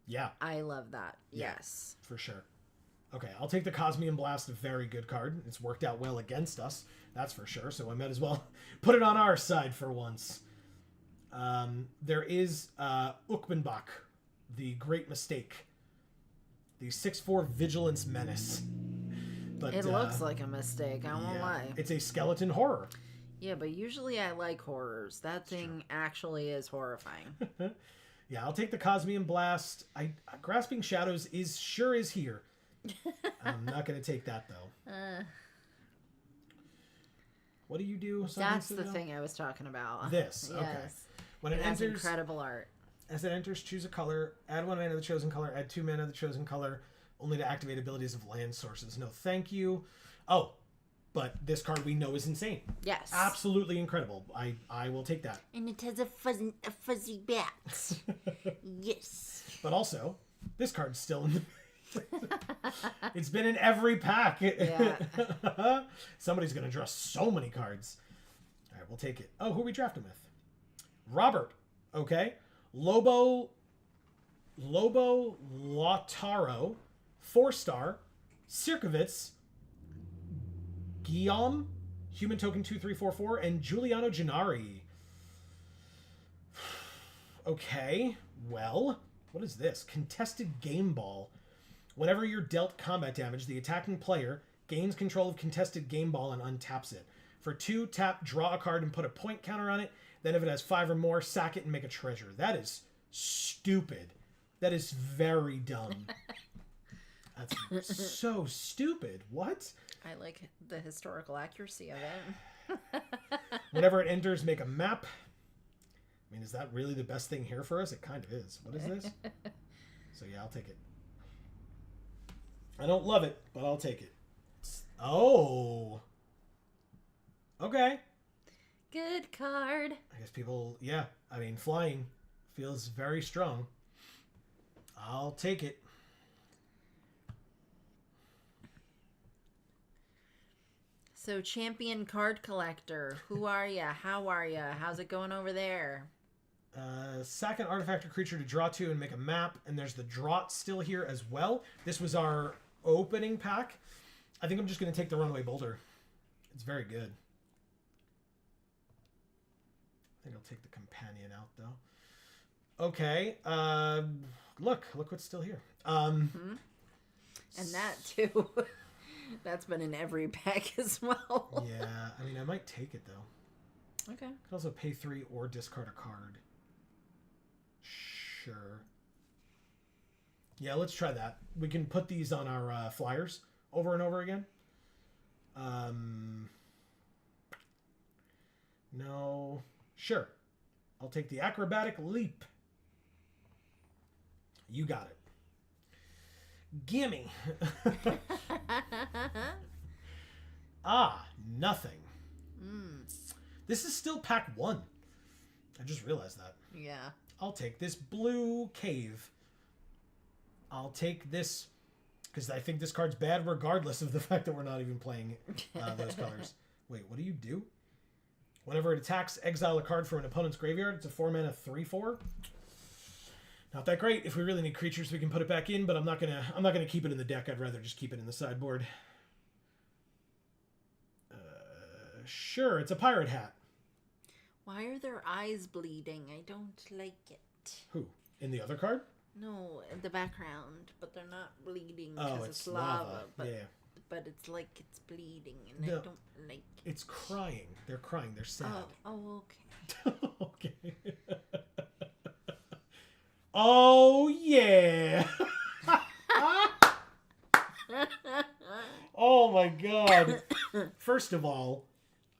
Speaker 1: Yeah.
Speaker 2: I love that.
Speaker 1: Yeah,
Speaker 2: Yes.
Speaker 1: for sure. Okay, I'll take the Cosmian Blast, a very good card. It's worked out well against us, that's for sure, so I might as well put it on our side for once. There is Ukbenbach, the Great Mistake. The 6/4 Vigilance Menace. But,
Speaker 2: It looks like a mistake, I won't lie.
Speaker 1: It's a skeleton horror.
Speaker 2: Yeah, but usually I like horrors. That thing actually is horrifying.
Speaker 1: Yeah, I'll take the Cosmian Blast. Grasping Shadows is here. I'm not going to take that, though. What do you do?
Speaker 2: That's the thing I was talking about.
Speaker 1: This, okay.
Speaker 2: Yes.
Speaker 1: When it
Speaker 2: That's
Speaker 1: enters,
Speaker 2: incredible art.
Speaker 1: as it enters, choose a color, add 1 mana of the chosen color, add 2 mana of the chosen color, only to activate abilities of land sources. No, thank you. Oh, but this card we know is insane.
Speaker 2: Yes.
Speaker 1: Absolutely incredible. I will take that.
Speaker 2: And it has a fuzzy bat. Yes.
Speaker 1: But also, this card's still in the... It's been in every pack.
Speaker 2: Yeah.
Speaker 1: Somebody's going to draw so many cards. All right, we'll take it. Oh, who are we drafting with? Robert. Okay. Lobo Lautaro, 4-star, Sirkovitz, Guillaume, Human Token 2344, and Giuliano Gennari. Okay, well, what is this? Contested Game Ball. Whenever you're dealt combat damage, the attacking player gains control of contested game ball and untaps it. For 2, tap, draw a card and put a point counter on it. Then if it has 5 or more, sack it and make a treasure. That is stupid. That is very dumb. That's so stupid. What?
Speaker 2: I like the historical accuracy of it.
Speaker 1: Whenever it enters, make a map. I mean, is that really the best thing here for us? It kind of is. What is this? So yeah, I'll take it. I don't love it, but I'll take it. Oh. Okay.
Speaker 2: Good card.
Speaker 1: I guess people, yeah. I mean, flying feels very strong. I'll take it.
Speaker 2: So, champion card collector, who are ya? How are ya? How's it going over there?
Speaker 1: Sack an artifact or creature to draw 2 and make a map, and there's the draught still here as well. This was our opening pack. I think I'm just going to take the Runaway Boulder. It's very good. I think I'll take the companion out, though. Okay. Look what's still here.
Speaker 2: And that, too. That's been in every pack as well.
Speaker 1: Yeah, I mean, I might take it, though.
Speaker 2: Okay.
Speaker 1: Could also pay 3 or discard a card. Sure. Yeah, let's try that. We can put these on our flyers over and over again. No. Sure. I'll take the Acrobatic Leap. You got it. Gimme. Nothing. This is still pack 1. I just realized that.
Speaker 2: Yeah.
Speaker 1: I'll take this Blue Cave. I'll take this, because I think this card's bad regardless of the fact that we're not even playing those colors. Wait, what do you do? Whenever it attacks, exile a card from an opponent's graveyard. It's a 4-mana 3/4. Not that great. If we really need creatures, we can put it back in, but I'm not gonna keep it in the deck. I'd rather just keep it in the sideboard. Sure, it's a pirate hat.
Speaker 2: Why are their eyes bleeding? I don't like it.
Speaker 1: Who? In the other card?
Speaker 2: No, in the background, but they're not bleeding
Speaker 1: Oh,
Speaker 2: because
Speaker 1: it's
Speaker 2: it's lava.
Speaker 1: yeah.
Speaker 2: But it's like it's bleeding, and
Speaker 1: No,
Speaker 2: I don't like it.
Speaker 1: It's crying. They're crying. They're sad.
Speaker 2: Oh, okay.
Speaker 1: Okay. Oh, yeah. Oh, my God. First of all,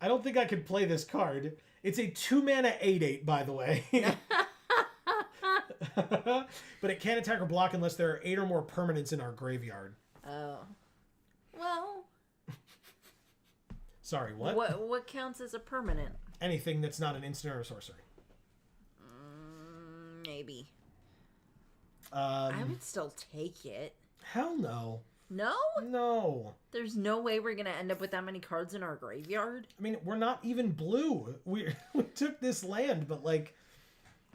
Speaker 1: I don't think I could play this card. It's a 2-mana 8/8, by the way. But it can't attack or block unless there are 8 or more permanents in our graveyard.
Speaker 2: Oh. Well.
Speaker 1: Sorry, what?
Speaker 2: What counts as a permanent?
Speaker 1: Anything that's not an instant or a sorcery.
Speaker 2: Maybe. I would still take it.
Speaker 1: Hell no.
Speaker 2: No?
Speaker 1: No.
Speaker 2: There's no way we're gonna end up with that many cards in our graveyard.
Speaker 1: I mean, we're not even blue. We took this land, but like,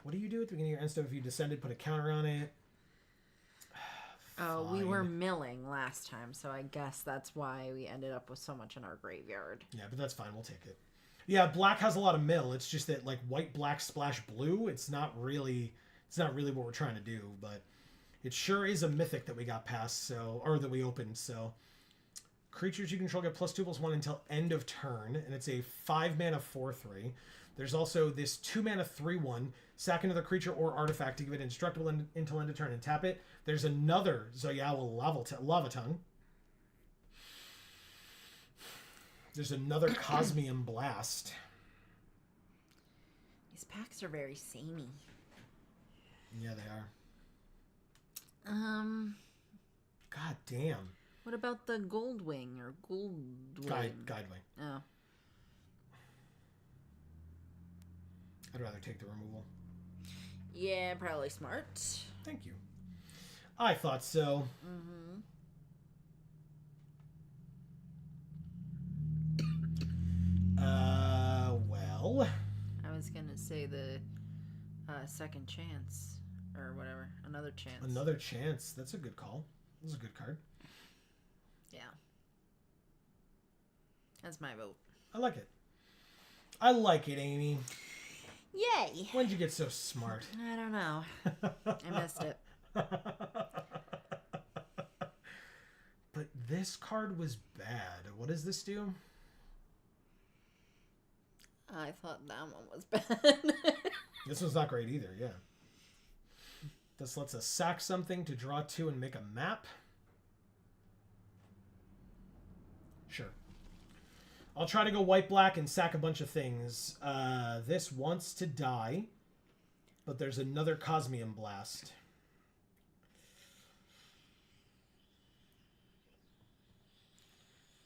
Speaker 1: what do you do at the beginning of your end step if you descended, put a counter on it?
Speaker 2: Oh, we were milling last time, so I guess that's why we ended up with so much in our graveyard.
Speaker 1: Yeah, but that's fine. We'll take it. Yeah, black has a lot of mill. It's just that like white, black, splash, blue. It's not really what we're trying to do, but it sure is a mythic that we got past. So, or that we opened. So, creatures you control get +2/+1 until end of turn, and it's a 5-mana 4/3. There's also this 2-mana 3/1. Sack another creature or artifact to give it indestructible until end of turn and tap it. There's another Zoyawa Lava Tongue. There's another Cosmium Blast.
Speaker 2: These packs are very samey.
Speaker 1: Yeah, they are. God damn.
Speaker 2: What about the Goldwing or Goldwing?
Speaker 1: Guidewing.
Speaker 2: Oh.
Speaker 1: I'd rather take the removal.
Speaker 2: Yeah, probably smart.
Speaker 1: Thank you. I thought so.
Speaker 2: Mm-hmm.
Speaker 1: Well.
Speaker 2: I was gonna say the second chance or whatever, another chance.
Speaker 1: Another chance. That's a good call. That's a good card.
Speaker 2: Yeah. That's my vote.
Speaker 1: I like it. I like it, Amy.
Speaker 2: Yay!
Speaker 1: When'd you get so smart?
Speaker 2: I don't know. I missed it.
Speaker 1: But this card was bad. What does this do?
Speaker 2: I thought that one was bad.
Speaker 1: This one's not great either, yeah. This lets us sack something to draw 2 and make a map. Sure. I'll try to go white-black and sack a bunch of things. This wants to die, but there's another Cosmium Blast.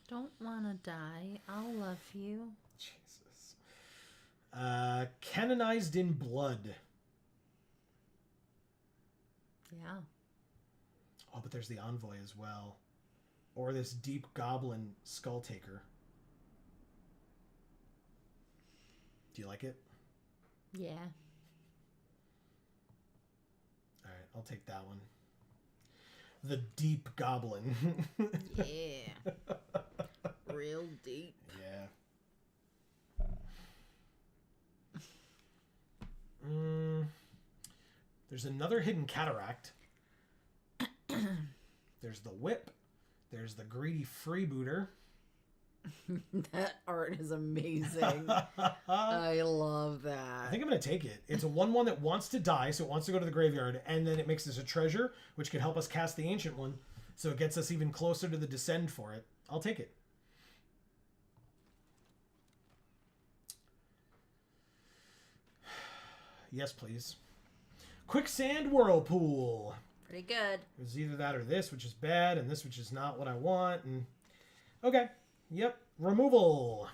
Speaker 2: Don't wanna die. I'll love you.
Speaker 1: Jesus. Canonized in Blood.
Speaker 2: Yeah.
Speaker 1: Oh, but there's the Envoy as well. Or this Deep Goblin Skull Taker. Do you like it?
Speaker 2: Yeah.
Speaker 1: Alright, I'll take that one. The Deep Goblin.
Speaker 2: Yeah. Real deep.
Speaker 1: Yeah. There's another Hidden Cataract. There's the Whip. There's the Greedy Freebooter.
Speaker 2: That art is amazing. I love that.
Speaker 1: I think I'm going to take it. It's a 1/1 that wants to die, so it wants to go to the graveyard, and then it makes this a treasure, which can help us cast the Ancient One, so it gets us even closer to the Descend for it. I'll take it. Yes, please. Quicksand Whirlpool.
Speaker 2: Pretty good.
Speaker 1: It was either that or this, which is bad, and this, which is not what I want. And okay. Yep. Removal.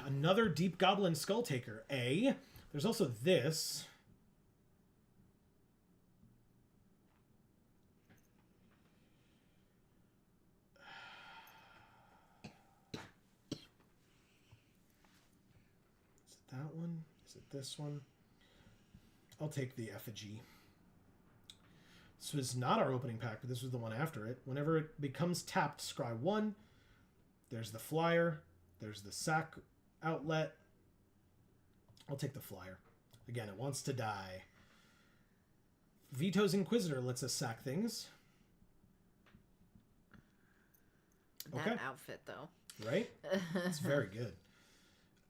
Speaker 1: Another Deep Goblin Skull Taker. There's also this. Is it that one? Is it this one? I'll take the Effigy. This was not our opening pack, but this was the one after it. Whenever it becomes tapped, scry 1. There's the flyer. There's the sack outlet. I'll take the flyer. Again, it wants to die. Vito's Inquisitor lets us sack things.
Speaker 2: That outfit, though.
Speaker 1: Right? It's very good.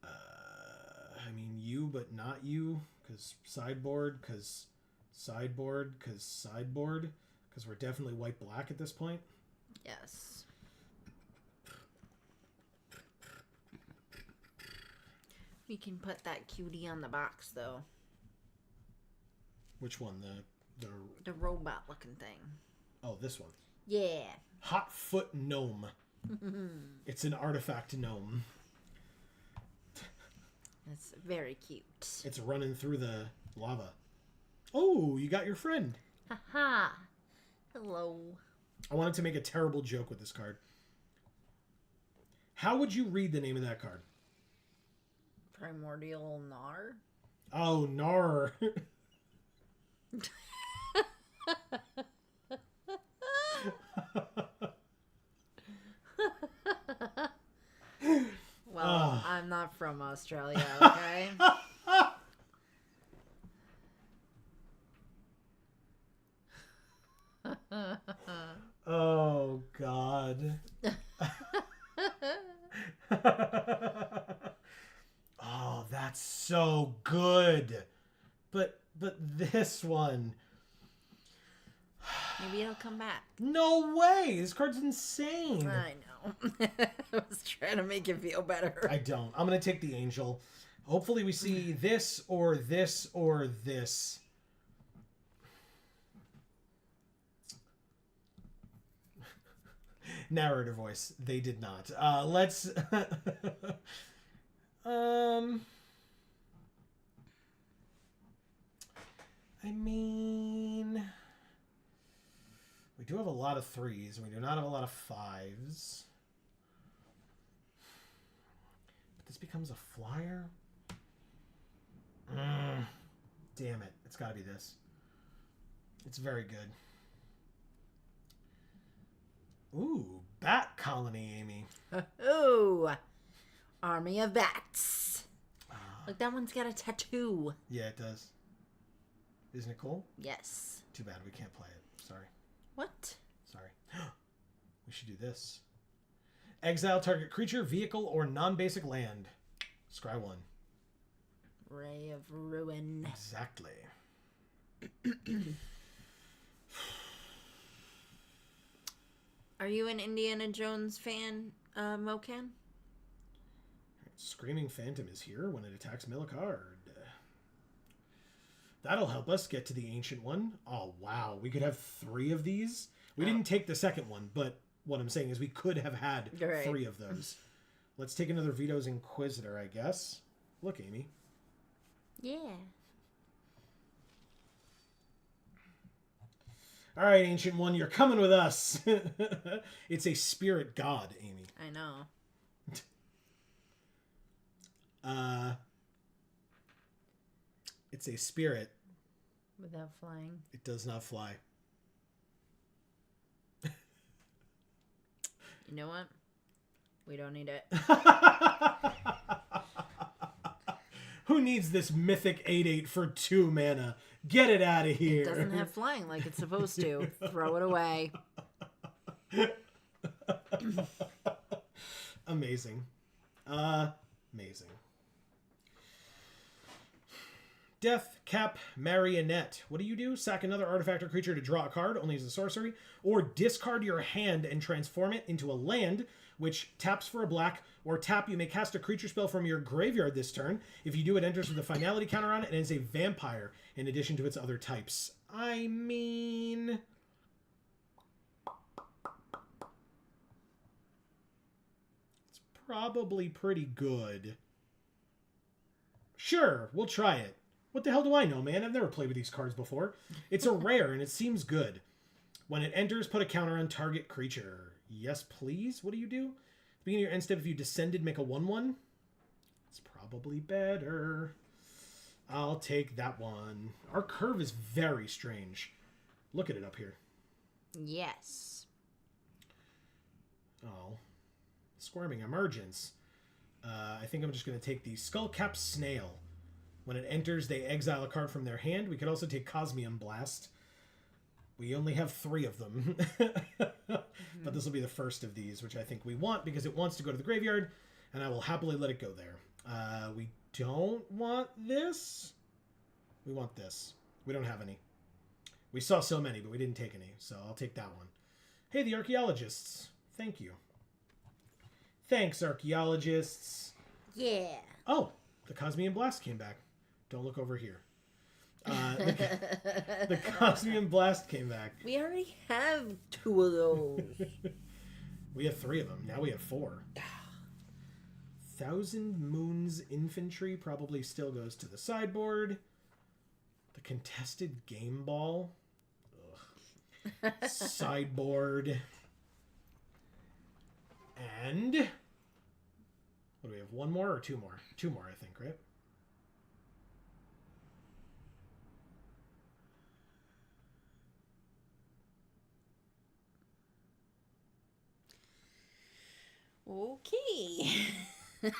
Speaker 1: I mean, you, but not you. Because sideboard, because sideboard, because sideboard. Because we're definitely white-black at this point.
Speaker 2: Yes. We can put that cutie on the box, though.
Speaker 1: Which one?
Speaker 2: The robot-looking thing.
Speaker 1: Oh, this one.
Speaker 2: Yeah.
Speaker 1: Hot Foot Gnome. It's an artifact gnome.
Speaker 2: It's very cute.
Speaker 1: It's running through the lava. Oh, you got your friend.
Speaker 2: Haha. Hello.
Speaker 1: I wanted to make a terrible joke with this card. How would you read the name of that card?
Speaker 2: Primordial Gnar?
Speaker 1: Oh, Gnar.
Speaker 2: Well, I'm not from Australia, okay?
Speaker 1: Oh, God. Oh, that's so good. But this one...
Speaker 2: Maybe it'll come back.
Speaker 1: No way! This card's insane.
Speaker 2: I know. I was trying to make it feel better.
Speaker 1: I don't. I'm going to take the Angel. Hopefully we see this or this or this. Narrator voice. They did not. Let's... I mean... We do have a lot of 3s. We do not have a lot of 5s. But this becomes a flyer? Damn it. It's got to be this. It's very good. Ooh, Bat Colony, Amy.
Speaker 2: Ooh. Army of Bats. Look, that one's got a tattoo.
Speaker 1: Yeah, it does. Isn't it cool?
Speaker 2: Yes.
Speaker 1: Too bad we can't play it. Sorry.
Speaker 2: What?
Speaker 1: Sorry. We should do this. Exile target creature, vehicle, or non-basic land. Scry 1.
Speaker 2: Ray of Ruin.
Speaker 1: Exactly.
Speaker 2: Are you an Indiana Jones fan, Mocan?
Speaker 1: Screaming Phantom is here when it attacks mill a card. That'll help us get to the ancient one. Oh, wow. We could have 3 of these. We didn't take the second one, but what I'm saying is we could have had 3 of those. Let's take another Vito's Inquisitor, I guess. Look, Amy.
Speaker 2: Yeah.
Speaker 1: All right, Ancient One, you're coming with us. It's a spirit god, Amy.
Speaker 2: I know.
Speaker 1: It's a spirit.
Speaker 2: Without flying.
Speaker 1: It does not fly.
Speaker 2: You know what? We don't need it.
Speaker 1: Who needs this mythic 8/8 for 2 mana? Get it out of here.
Speaker 2: It doesn't have flying like it's supposed to. Throw it away.
Speaker 1: Amazing. Amazing. Death, Cap, Marionette. What do? Sack another artifact or creature to draw a card, only as a sorcery, or discard your hand and transform it into a land, which taps for a black, or tap, you may cast a creature spell from your graveyard this turn. If you do, it enters with a finality counter on it and is a vampire in addition to its other types. I mean... it's probably pretty good. Sure, we'll try it. What the hell do I know, man? I've never played with these cards before. It's a rare, and it seems good. When it enters, put a counter on target creature. Yes, please? What do? At the beginning of your end step, if you descended, make a 1/1. It's probably better. I'll take that one. Our curve is very strange. Look at it up here.
Speaker 2: Yes.
Speaker 1: Oh. Squirming Emergence. I think I'm just going to take the Skullcap Snail. When it enters, they exile a card from their hand. We could also take Cosmium Blast. We only have 3 of them. But this will be the first of these, which I think we want because it wants to go to the graveyard, and I will happily let it go there. We don't want this. We want this. We don't have any. We saw so many, but we didn't take any, so I'll take that one. Hey, the Archaeologists. Thank you. Thanks, Archaeologists.
Speaker 2: Yeah.
Speaker 1: Oh, the Cosmium Blast came back. Don't look over here. The Cosmium Blast came back.
Speaker 2: We already have 2 of those.
Speaker 1: We have 3 of them. Now we have 4. Thousand Moons Infantry probably still goes to the sideboard. The Contested Game Ball. Ugh. Sideboard. And what do we have? One more or two more? Two more, I think, right?
Speaker 2: Okay.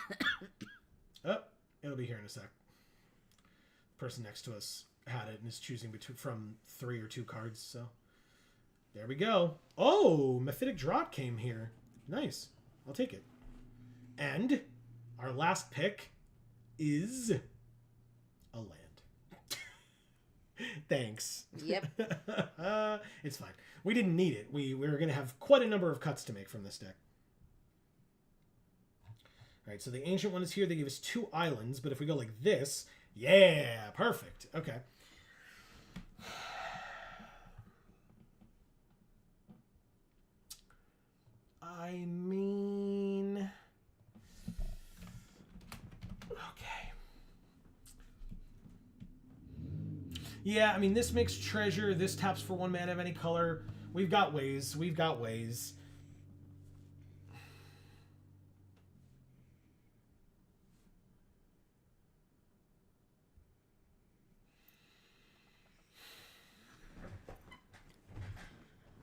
Speaker 1: Oh, it'll be here in a sec. The person next to us had it and is choosing from 3 or 2 cards, so there we go. Oh, Mephitic Drop came here. Nice. I'll take it. And our last pick is a land. Thanks.
Speaker 2: Yep.
Speaker 1: It's fine. We didn't need it. We were going to have quite a number of cuts to make from this deck. All right, so the ancient one is here. They give us 2 islands, but if we go like this, yeah, perfect. Okay. I mean, okay. Yeah, I mean, this makes treasure. This taps for 1 mana of any color. We've got ways. We've got ways.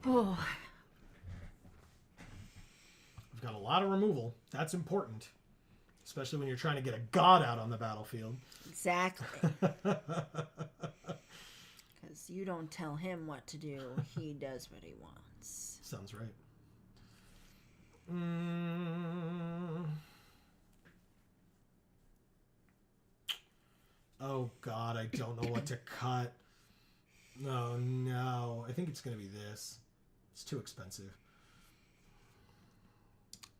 Speaker 2: Oh.
Speaker 1: We've got a lot of removal. That's important. Especially when you're trying to get a god out on the battlefield.
Speaker 2: Exactly. Because you don't tell him what to do. He does what he wants.
Speaker 1: Sounds right. Oh, God, I don't know what to cut. Oh, no. I think it's going to be this. It's too expensive.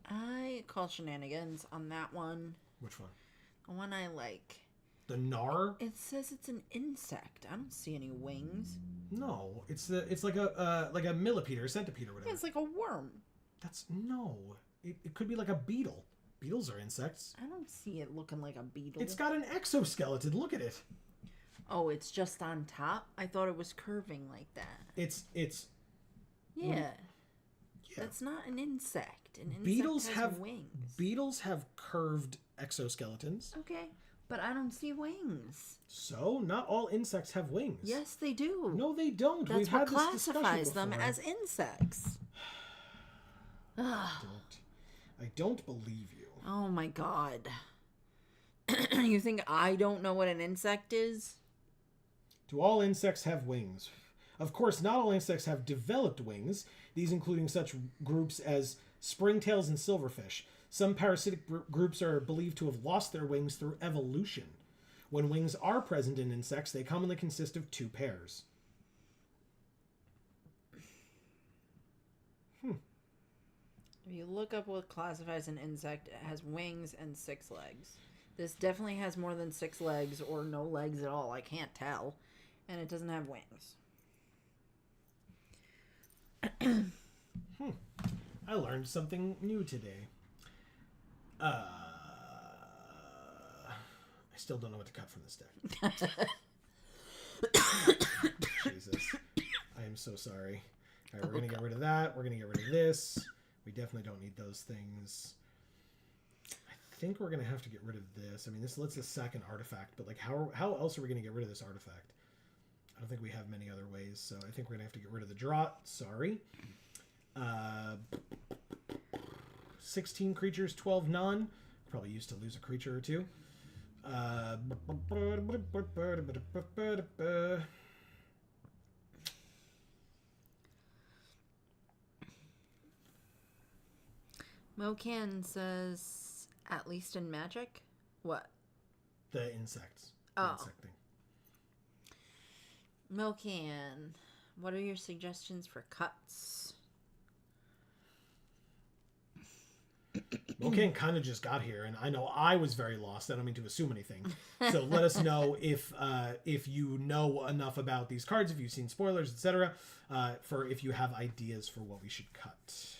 Speaker 2: I call shenanigans on that one.
Speaker 1: Which one?
Speaker 2: The one I like.
Speaker 1: The Gnar?
Speaker 2: It says it's an insect. I don't see any wings.
Speaker 1: No, it's like a millipede or a centipede or whatever.
Speaker 2: Yeah, it's like a worm.
Speaker 1: That's no. It could be like a beetle. Beetles are insects.
Speaker 2: I don't see it looking like a beetle.
Speaker 1: It's got an exoskeleton. Look at it.
Speaker 2: Oh, it's just on top? I thought it was curving like that.
Speaker 1: It's
Speaker 2: Yeah.
Speaker 1: Yeah.
Speaker 2: That's not an insect. An insect
Speaker 1: Beetles
Speaker 2: has
Speaker 1: have
Speaker 2: wings.
Speaker 1: Beetles have curved exoskeletons.
Speaker 2: Okay, but I don't see wings.
Speaker 1: So, not all insects have wings.
Speaker 2: Yes, they do.
Speaker 1: No, they don't.
Speaker 2: That's
Speaker 1: We've
Speaker 2: what
Speaker 1: had this discussion
Speaker 2: classifies them
Speaker 1: before.
Speaker 2: as insects.
Speaker 1: I don't believe you.
Speaker 2: Oh my god. You think I don't know what an insect is?
Speaker 1: Do all insects have wings? Of course, not all insects have developed wings, these including such groups as springtails and silverfish. Some parasitic groups are believed to have lost their wings through evolution. When wings are present in insects, they commonly consist of 2 pairs.
Speaker 2: If you look up what classifies an insect, it has wings and 6 legs. This definitely has more than 6 legs or no legs at all. I can't tell. And it doesn't have wings.
Speaker 1: I learned something new today. I still don't know what to cut from this deck. Jesus. I am so sorry. All right, we're going to get rid of that. We're going to get rid of this. We definitely don't need those things. I think we're going to have to get rid of this. I mean, this lets us sack an artifact, but like how else are we going to get rid of this artifact? I don't think we have many other ways, so I think we're going to have to get rid of the draught. Sorry. 16 creatures, 12 none. Probably used to lose a creature or 2.
Speaker 2: Mocan says, at least in Magic? What?
Speaker 1: The insects.
Speaker 2: Oh.
Speaker 1: Insect thing.
Speaker 2: Mocan, what are your suggestions for cuts?
Speaker 1: Mocan kind of just got here, and I know I was very lost. I don't mean to assume anything. So let us know if you know enough about these cards, if you've seen spoilers, etc., for if you have ideas for what we should cut.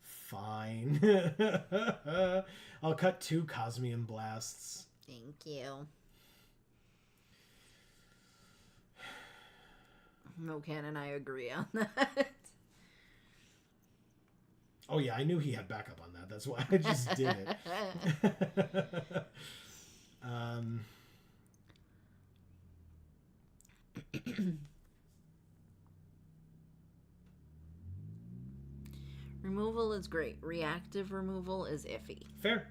Speaker 1: Fine. I'll cut 2 Cosmium Blasts.
Speaker 2: Thank you. Mocan and I agree on that.
Speaker 1: Oh yeah, I knew he had backup on that. That's why I just did it.
Speaker 2: Removal is great. Reactive removal is iffy.
Speaker 1: Fair.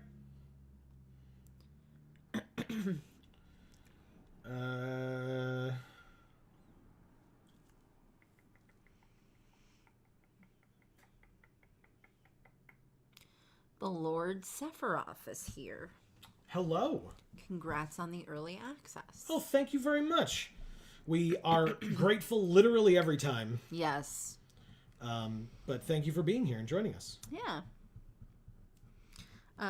Speaker 2: The Lord Sephiroth is here.
Speaker 1: Hello.
Speaker 2: Congrats on the early access.
Speaker 1: Oh, thank you very much. We are grateful literally every time.
Speaker 2: Yes.
Speaker 1: But thank you for being here and joining us.
Speaker 2: Yeah.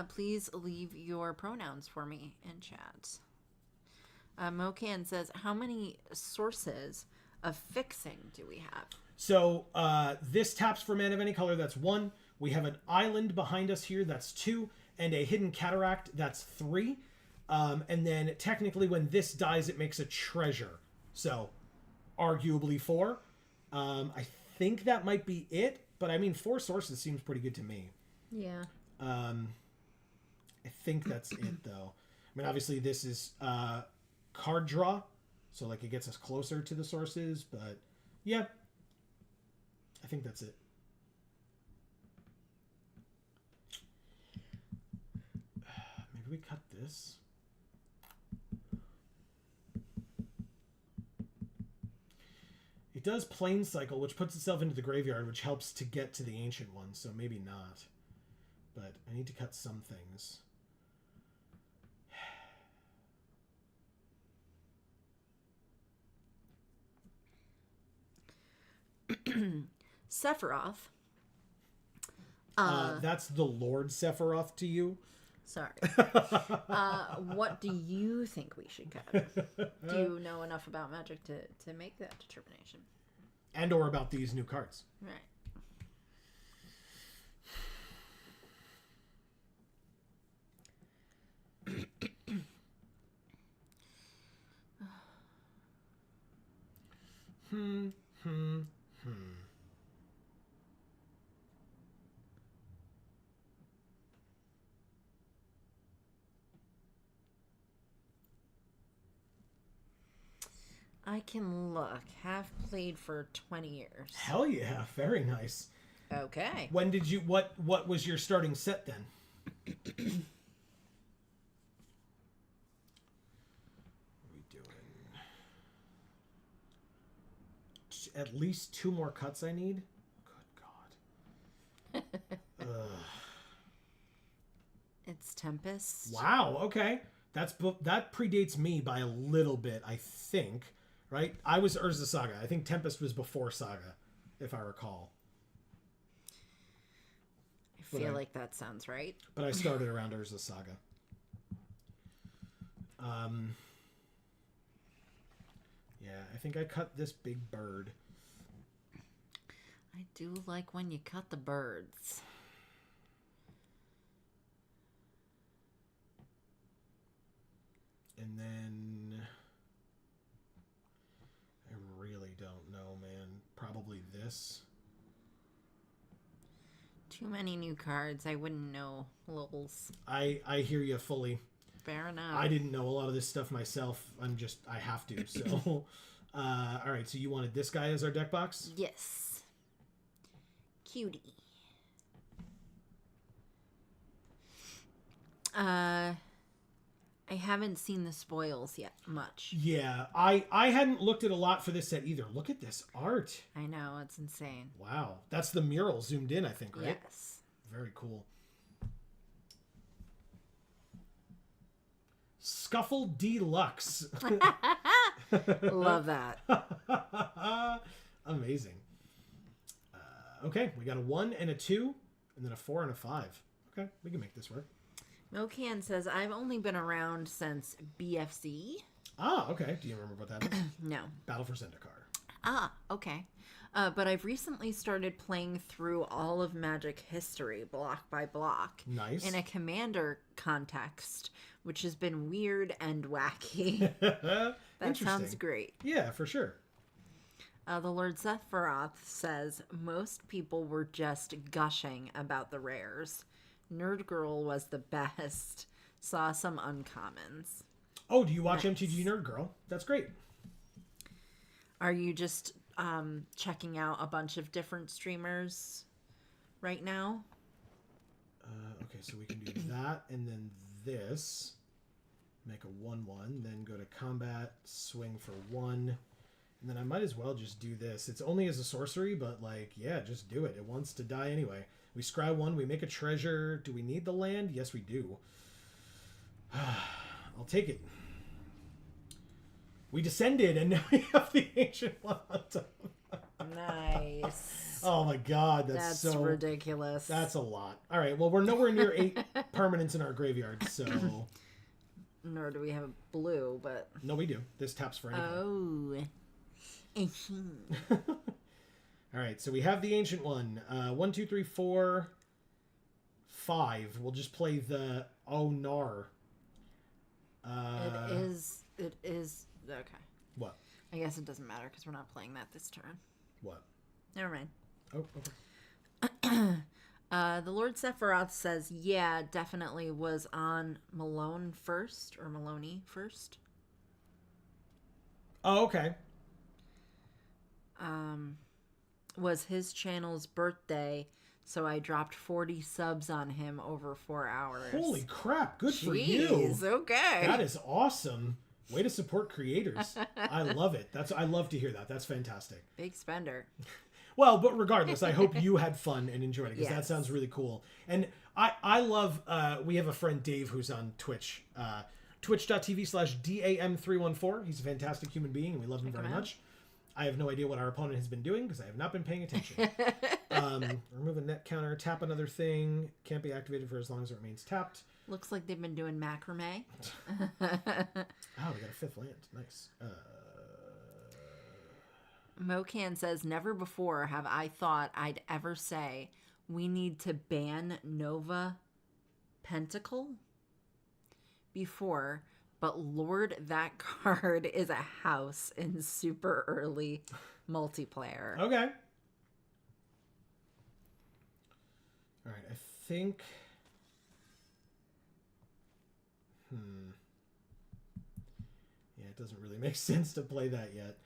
Speaker 2: Please leave your pronouns for me in chat. Mocan says, how many sources of fixing do we have?
Speaker 1: So this taps for mana of any color. That's 1. We have an island behind us here. That's 2. And a hidden cataract. That's 3. And then technically when this dies, it makes a treasure. So arguably 4. I think that might be it. But I mean, 4 sources seems pretty good to me.
Speaker 2: Yeah.
Speaker 1: I think that's it, though. I mean, obviously this is card draw. So like it gets us closer to the sources. But yeah, I think that's it. Maybe we cut this. It does plane cycle, which puts itself into the graveyard, which helps to get to the ancient one, so maybe not. But I need to cut some things.
Speaker 2: Sephiroth.
Speaker 1: That's the Lord Sephiroth to you.
Speaker 2: Sorry. What do you think we should cut? Do you know enough about Magic to make that determination?
Speaker 1: And or about these new cards.
Speaker 2: Right. I can look. Have played for 20 years.
Speaker 1: Hell yeah, very nice.
Speaker 2: Okay.
Speaker 1: When did you what was your starting set then? What are we doing? At least 2 more cuts I need. Good God. Ugh.
Speaker 2: It's Tempest.
Speaker 1: Wow. Okay, that predates me by a little bit, I think. Right? I was Urza Saga. I think Tempest was before Saga, if I recall.
Speaker 2: I feel like that sounds right.
Speaker 1: But I started around Urza Saga. Yeah, I think I cut this big bird.
Speaker 2: I do like when you cut the birds.
Speaker 1: And then I really don't know, man. Probably this.
Speaker 2: Too many new cards. I wouldn't know. Lols.
Speaker 1: I hear you fully.
Speaker 2: Fair enough.
Speaker 1: I didn't know a lot of this stuff myself. I have to. So, all right. So you wanted this guy as our deck box?
Speaker 2: Yes. Cutie. I haven't seen the spoils yet much.
Speaker 1: Yeah, I hadn't looked at a lot for this set either. Look at this art.
Speaker 2: I know, it's insane.
Speaker 1: Wow. That's the mural zoomed in, I think, right?
Speaker 2: Yes.
Speaker 1: Very cool. Scuffle Deluxe.
Speaker 2: Love that.
Speaker 1: Amazing. Okay, we got a 1 and a 2, and then a 4 and a 5. Okay, we can make this work.
Speaker 2: Mocan says, I've only been around since BFC.
Speaker 1: Ah, okay. Do you remember what that is?
Speaker 2: No.
Speaker 1: Battle for Zendikar.
Speaker 2: Ah, okay. But I've recently started playing through all of Magic history, block by block.
Speaker 1: Nice.
Speaker 2: In a commander context, which has been weird and wacky. That sounds great.
Speaker 1: Yeah, for sure.
Speaker 2: The Lord Sephiroth says most people were just gushing about the rares. Nerd Girl was the best. Saw some uncommons.
Speaker 1: Oh, do you watch
Speaker 2: Nice.
Speaker 1: MTG Nerd Girl? That's great.
Speaker 2: Are you just checking out a bunch of different streamers right now?
Speaker 1: Okay, so we can do that, and then this. Make a 1/1, then go to combat, swing for 1, and then I might as well just do this. It's only as a sorcery, but like, yeah, just do it. It wants to die anyway. We scry 1, we make a treasure. Do we need the land? Yes, we do. I'll take it. We descended, and now we have the Ancient One on top.
Speaker 2: Nice.
Speaker 1: Oh my god, that's so
Speaker 2: ridiculous.
Speaker 1: That's a lot. All right, well, we're nowhere near 8 permanents in our graveyard, so...
Speaker 2: Nor do we have a blue, but...
Speaker 1: No, we do. This taps for anything.
Speaker 2: Oh.
Speaker 1: All right, so we have the Ancient One. 1, 2, 3, 4, 5. We'll just play the Onar.
Speaker 2: It is... Okay.
Speaker 1: What?
Speaker 2: I guess it doesn't matter because we're not playing that this turn.
Speaker 1: What?
Speaker 2: Never mind.
Speaker 1: Oh, okay.
Speaker 2: The Lord Sephiroth says, yeah, definitely was on Malone first, or Maloney first.
Speaker 1: Oh, okay.
Speaker 2: Was his channel's birthday, so I dropped 40 subs on him over 4 hours.
Speaker 1: Holy crap, good for
Speaker 2: Jeez,
Speaker 1: you.
Speaker 2: Okay.
Speaker 1: That is awesome. Way to support creators. I love it. I love to hear that. That's fantastic.
Speaker 2: Big spender.
Speaker 1: Well, but regardless, I hope you had fun and enjoyed it, because that
Speaker 2: Yes.
Speaker 1: sounds really cool. And I love, we have a friend, Dave, who's on Twitch, twitch.tv/DAM314. He's a fantastic human being, and we love him very much. I have no idea what our opponent has been doing, because I have not been paying attention. Remove a net counter, tap another thing, can't be activated for as long as it remains tapped.
Speaker 2: Looks like they've been doing macrame.
Speaker 1: Oh, we got a 5th land. Nice.
Speaker 2: Mocan says, never before have I thought I'd ever say we need to ban Nova Pentacle before, but Lord, that card is a house in super early multiplayer.
Speaker 1: Okay. All right, I think... Yeah, it doesn't really make sense to play that yet.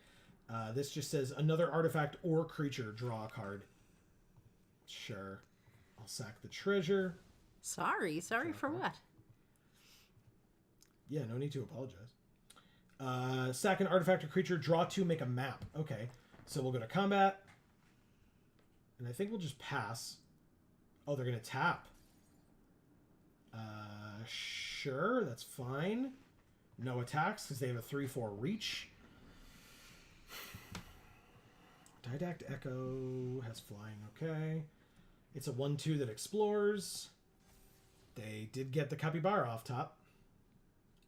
Speaker 1: This just says another artifact or creature, draw a card. Sure. I'll sack the treasure.
Speaker 2: Sorry for what?
Speaker 1: Yeah, no need to apologize. Sack an artifact or creature, draw 2, make a map. Okay, so we'll go to combat. And I think we'll just pass. Oh, they're going to tap. Sure, that's fine. No attacks because they have a 3/4 reach. Didact Echo has flying, okay. It's a 1/2 that explores. They did get the Capybara off top.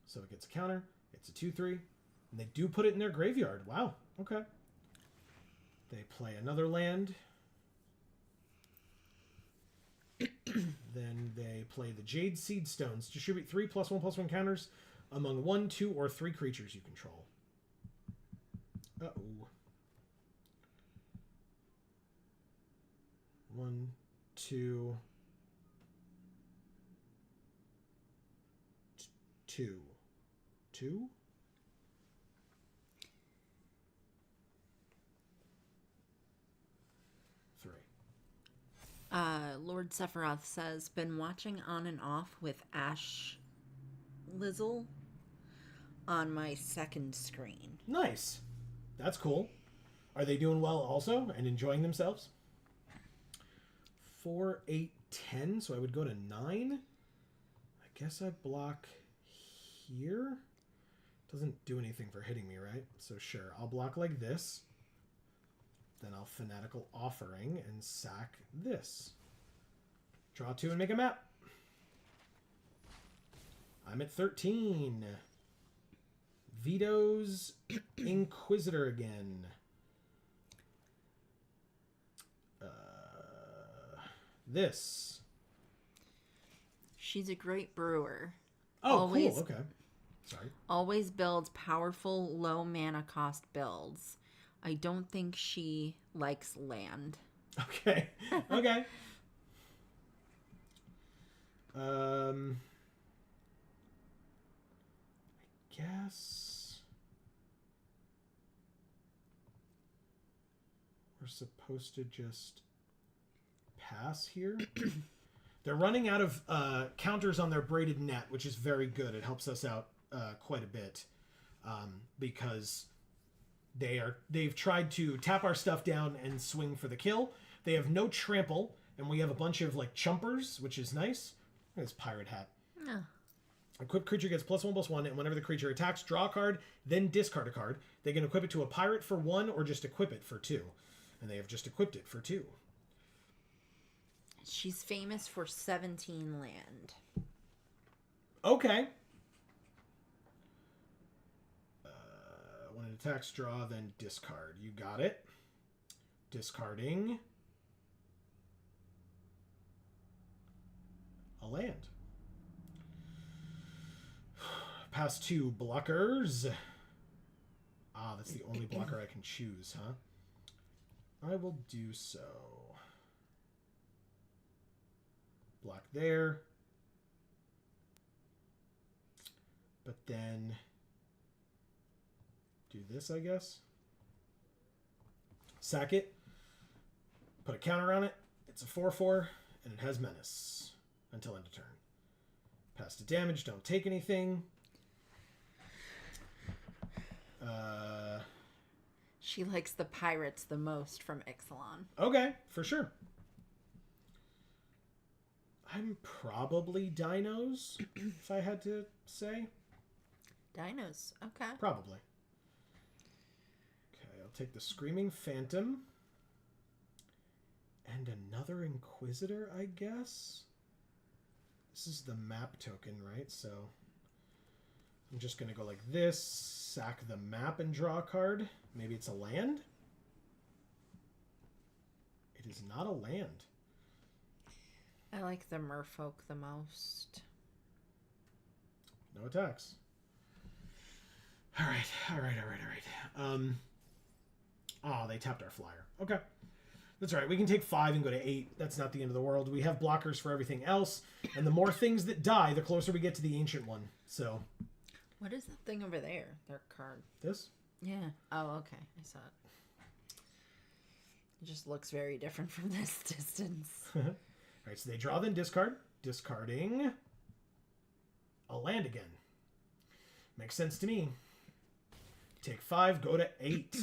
Speaker 1: So it gets a counter. It's a 2/3. And they do put it in their graveyard. Wow, okay. They play another land. Then they play the Jade Seed Stones. Distribute 3 +1/+1 counters among 1, 2, or 3 creatures you control. Uh-oh. 1, 2, 2. 2?
Speaker 2: Lord Sephiroth says, been watching on and off with Ash Lizzle on my second screen.
Speaker 1: Nice. That's cool. Are they doing well also and enjoying themselves? 4, 8, 10. So I would go to 9. I guess I block here. Doesn't do anything for hitting me, right? So sure, I'll block like this. Then I'll Fanatical Offering and sack this. Draw 2 and make a map. I'm at 13. Veto's Inquisitor again. This.
Speaker 2: She's a great brewer.
Speaker 1: Oh, cool. Okay. Sorry.
Speaker 2: Always builds powerful, low mana cost builds. I don't think she likes land.
Speaker 1: Okay. Okay. I guess we're supposed to just pass here. They're running out of counters on their braided net, which is very good. It helps us out quite a bit because they've tried to tap our stuff down and swing for the kill. They have no trample, and we have a bunch of like chumpers, which is nice. Look at this pirate hat.
Speaker 2: Oh.
Speaker 1: Equipped creature gets +1/+1, and whenever the creature attacks, draw a card, then discard a card. They can equip it to a pirate for 1 or just equip it for 2. And they have just equipped it for 2.
Speaker 2: She's famous for 17 land.
Speaker 1: Okay. When it attacks, draw, then discard. You got it. Discarding a land. Pass 2 blockers. Ah, that's the only blocker I can choose, huh? I will do so. Block there. But then do this, I guess. Sack it. Put a counter on it. It's a 4/4, and it has menace until end of turn. Pass to damage. Don't take anything.
Speaker 2: She likes the pirates the most from Ixalan.
Speaker 1: Okay, for sure. I'm probably dinos, if I had to say.
Speaker 2: Dinos. Okay.
Speaker 1: Probably. Okay, I'll take the Screaming Phantom. And another Inquisitor, I guess? This is the map token, right? So I'm just going to go like this, sack the map and draw a card. Maybe it's a land? It is not a land.
Speaker 2: I like the merfolk the most.
Speaker 1: No attacks. All right. Oh, they tapped our flyer. Okay. That's all right. We can take 5 and go to 8. That's not the end of the world. We have blockers for everything else. And the more things that die, the closer we get to the ancient one. So.
Speaker 2: What is that thing over there? Their card.
Speaker 1: This?
Speaker 2: Yeah. Oh, okay. I saw it. It just looks very different from this distance.
Speaker 1: All right. So they draw, then discard. Discarding a land again. Makes sense to me. Take 5, go to 8.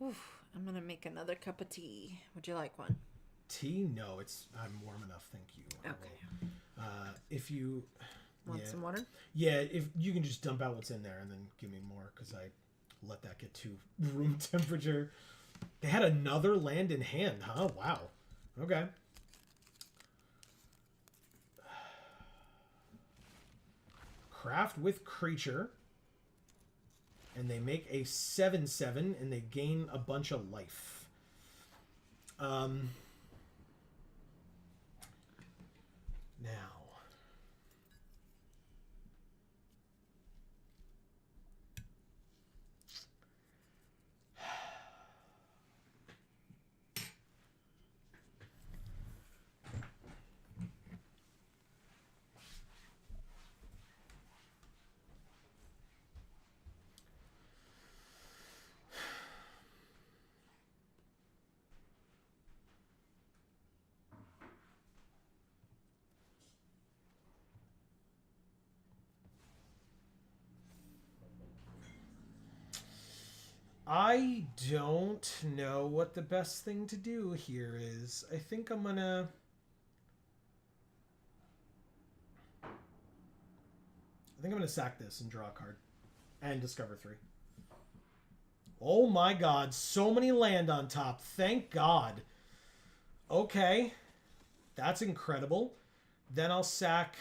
Speaker 2: Oof. I'm going to make another cup of tea. Would you like one?
Speaker 1: Tea? No, I'm warm enough, thank you.
Speaker 2: Okay.
Speaker 1: If you
Speaker 2: want some water?
Speaker 1: Yeah, if you can just dump out what's in there and then give me more, because I let that get to room temperature. They had another land in hand, huh? Wow. Okay. Craft with creature. And they make a 7/7, and they gain a bunch of life. Now. I don't know what the best thing to do here is. I think I'm gonna... sack this and draw a card. And discover 3. Oh my god, so many land on top. Thank god. Okay. That's incredible. Then I'll sack...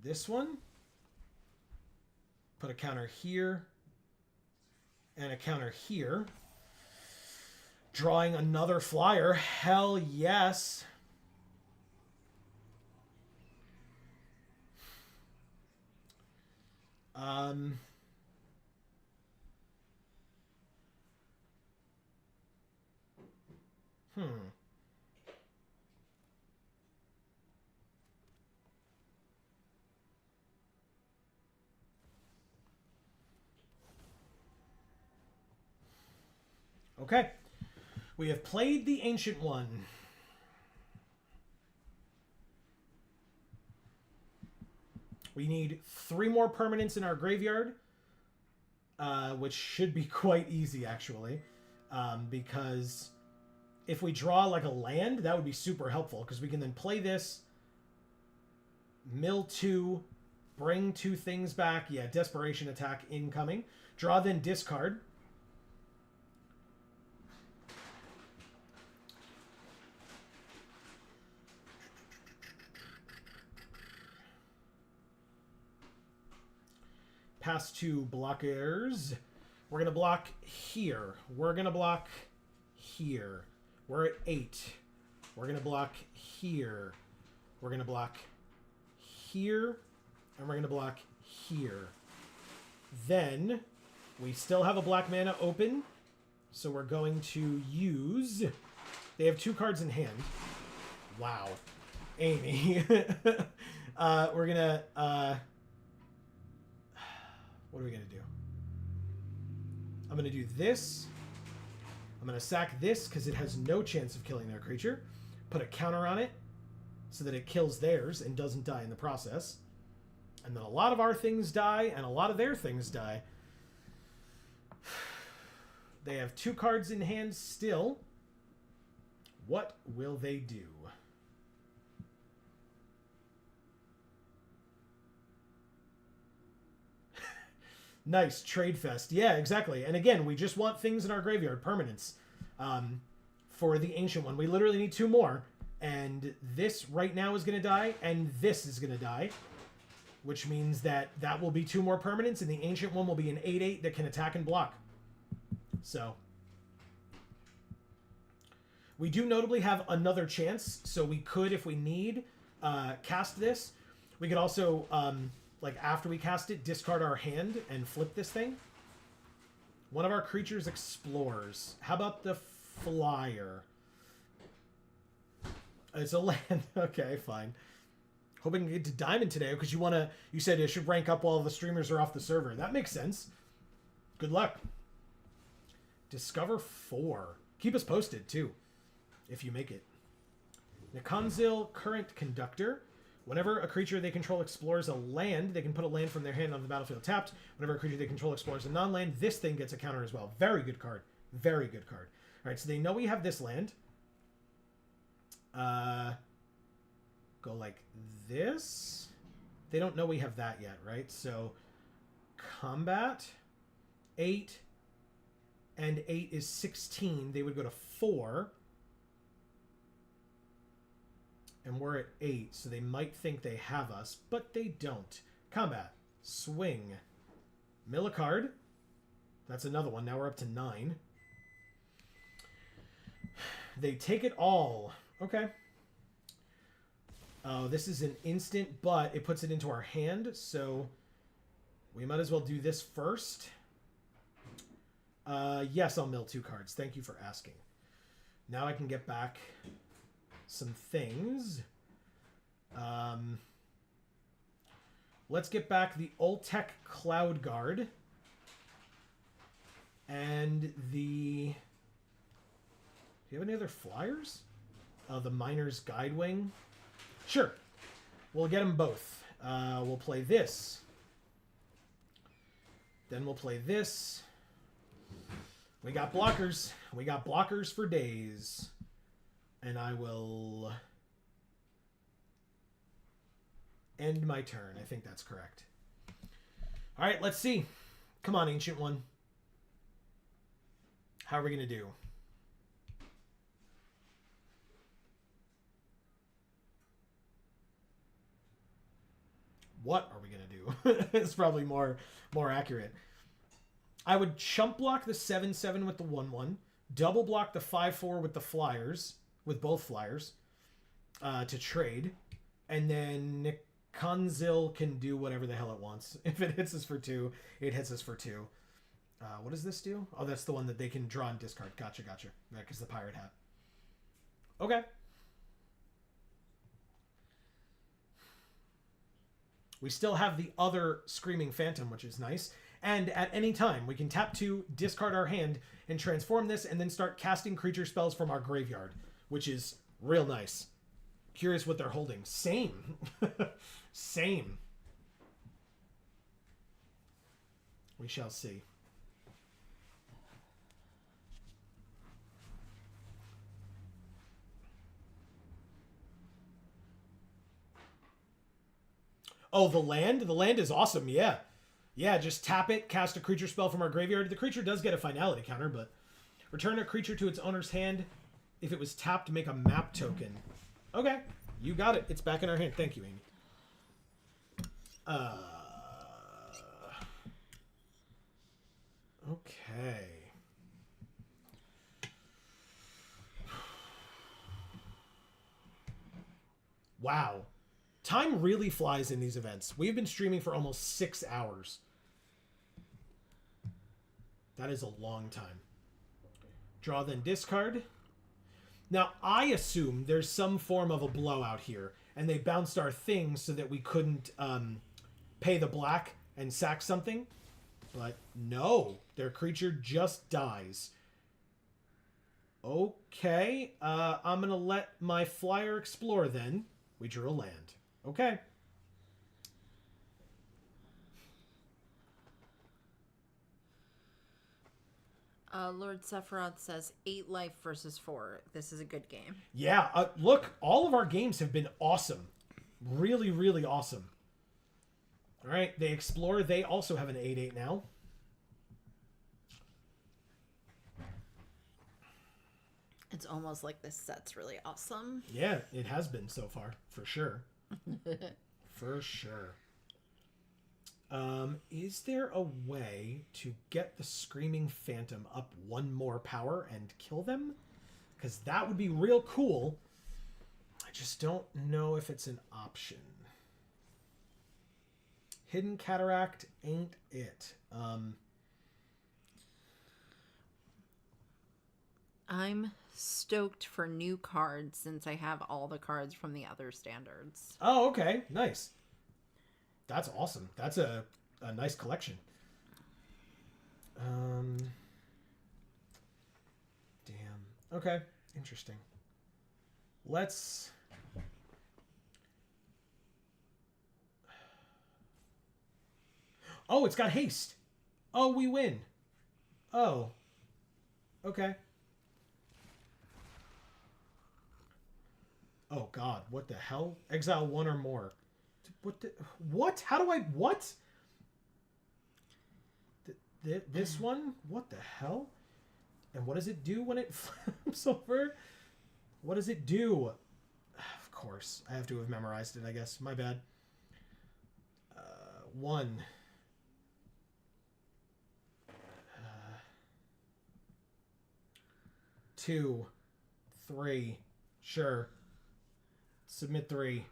Speaker 1: this one, put a counter here, and a counter here. Drawing another flyer. Hell yes. Um, hmm. Okay. We have played the Ancient One. We need 3 more permanents in our graveyard, which should be quite easy, actually. Because if we draw like a land, that would be super helpful, because we can then play this, mill 2, bring 2 things back. Yeah, Desperation Attack incoming. Draw, then discard. Pass 2 blockers. We're going to block here. We're going to block here. We're at 8. We're going to block here. We're going to block here. And we're going to block here. Then we still have a black mana open. So we're going to use... They have 2 cards in hand. Wow. Amy. We're going to... what are we going to do? I'm going to do this. I'm going to sack this because it has no chance of killing their creature. Put a counter on it so that it kills theirs and doesn't die in the process. And then a lot of our things die and a lot of their things die. They have 2 cards in hand still. What will they do? Nice, Trade Fest. Yeah, exactly. And again, we just want things in our graveyard, permanents, for the Ancient One. We literally need 2 more. And this right now is going to die, and this is going to die. Which means that that will be 2 more permanents, and the Ancient One will be an 8/8 that can attack and block. So we do notably have another chance, so we could, if we need, cast this. We could also... like, after we cast it, discard our hand and flip this thing. One of our creatures explores. How about the flyer? It's a land. Okay, fine. Hoping to get to diamond today because you said it should rank up while the streamers are off the server. That makes sense. Good luck. Discover 4. Keep us posted, too, if you make it. Nikonzil, Current Conductor. Whenever a creature they control explores a land, they can put a land from their hand on the battlefield tapped. Whenever a creature they control explores a non-land, this thing gets a counter as well. Very good card. Very good card. All right, so they know we have this land. Go like this. They don't know we have that yet, right? So combat, 8, and 8 is 16. They would go to 4. And we're at 8, so they might think they have us, but they don't. Combat. Swing. Mill a card. That's another one. Now we're up to 9. They take it all. Okay. Oh, this is an instant, but it puts it into our hand, so we might as well do this first. Yes, I'll mill 2 cards. Thank you for asking. Now I can get back some things. Let's get back the Ultec Cloud Guard and the... Do you have any other flyers? The Miner's Guidewing. Sure. We'll get them both. We'll play this. Then we'll play this. We got blockers. We got blockers for days. And I will end my turn. I think that's correct. All right, let's see. Come on, Ancient One. How are we going to do? What are we going to do? It's probably more accurate. I would chump block the 7/7 with the 1/1. Double block the 5/4 with the flyers. With both flyers. To trade. And then Conzil can do whatever the hell it wants. If it hits us for 2, it hits us for 2. What does this do? Oh, that's the one that they can draw and discard. Gotcha. Right, because the pirate hat. Okay. We still have the other Screaming Phantom, which is nice. And at any time, we can tap 2, discard our hand, and transform this, and then start casting creature spells from our graveyard, which is real nice. Curious what they're holding. Same. Same. We shall see. Oh, the land? The land is awesome, yeah. Yeah, just tap it, cast a creature spell from our graveyard. The creature does get a finality counter, but return a creature to its owner's hand. If it was tapped, make a map token. Okay, you got it. It's back in our hand. Thank you, Amy. Okay. Wow. Time really flies in these events. We've been streaming for almost 6 hours. That is a long time. Draw, then discard. Now, I assume there's some form of a blowout here, and they bounced our things so that we couldn't pay the black and sack something. But no, their creature just dies. Okay, I'm going to let my flyer explore then. We drew a land. Okay.
Speaker 2: Lord Sephiroth says 8 life versus 4. This is a good game.
Speaker 1: Yeah, look, all of our games have been awesome. Really, really awesome. All right, they explore. They also have an 8/8 now.
Speaker 2: It's almost like this set's really awesome.
Speaker 1: Yeah, it has been so far, for sure. For sure. Is there a way to get the Screaming Phantom up 1 more power and kill them? Because that would be real cool. I just don't know if it's an option. Hidden Cataract ain't it.
Speaker 2: I'm stoked for new cards since I have all the cards from the other standards.
Speaker 1: Oh, okay. Nice. That's awesome. That's a nice collection. Damn. Okay. Interesting. Let's... Oh, it's got haste. Oh, we win. Oh. Okay. Oh, God. What the hell? Exile 1 or more. What? How do I... What? This one? What the hell? And what does it do when it flips over? What does it do? Of course. I have to have memorized it, I guess. My bad. 1. 2. 3. Sure. Submit 3.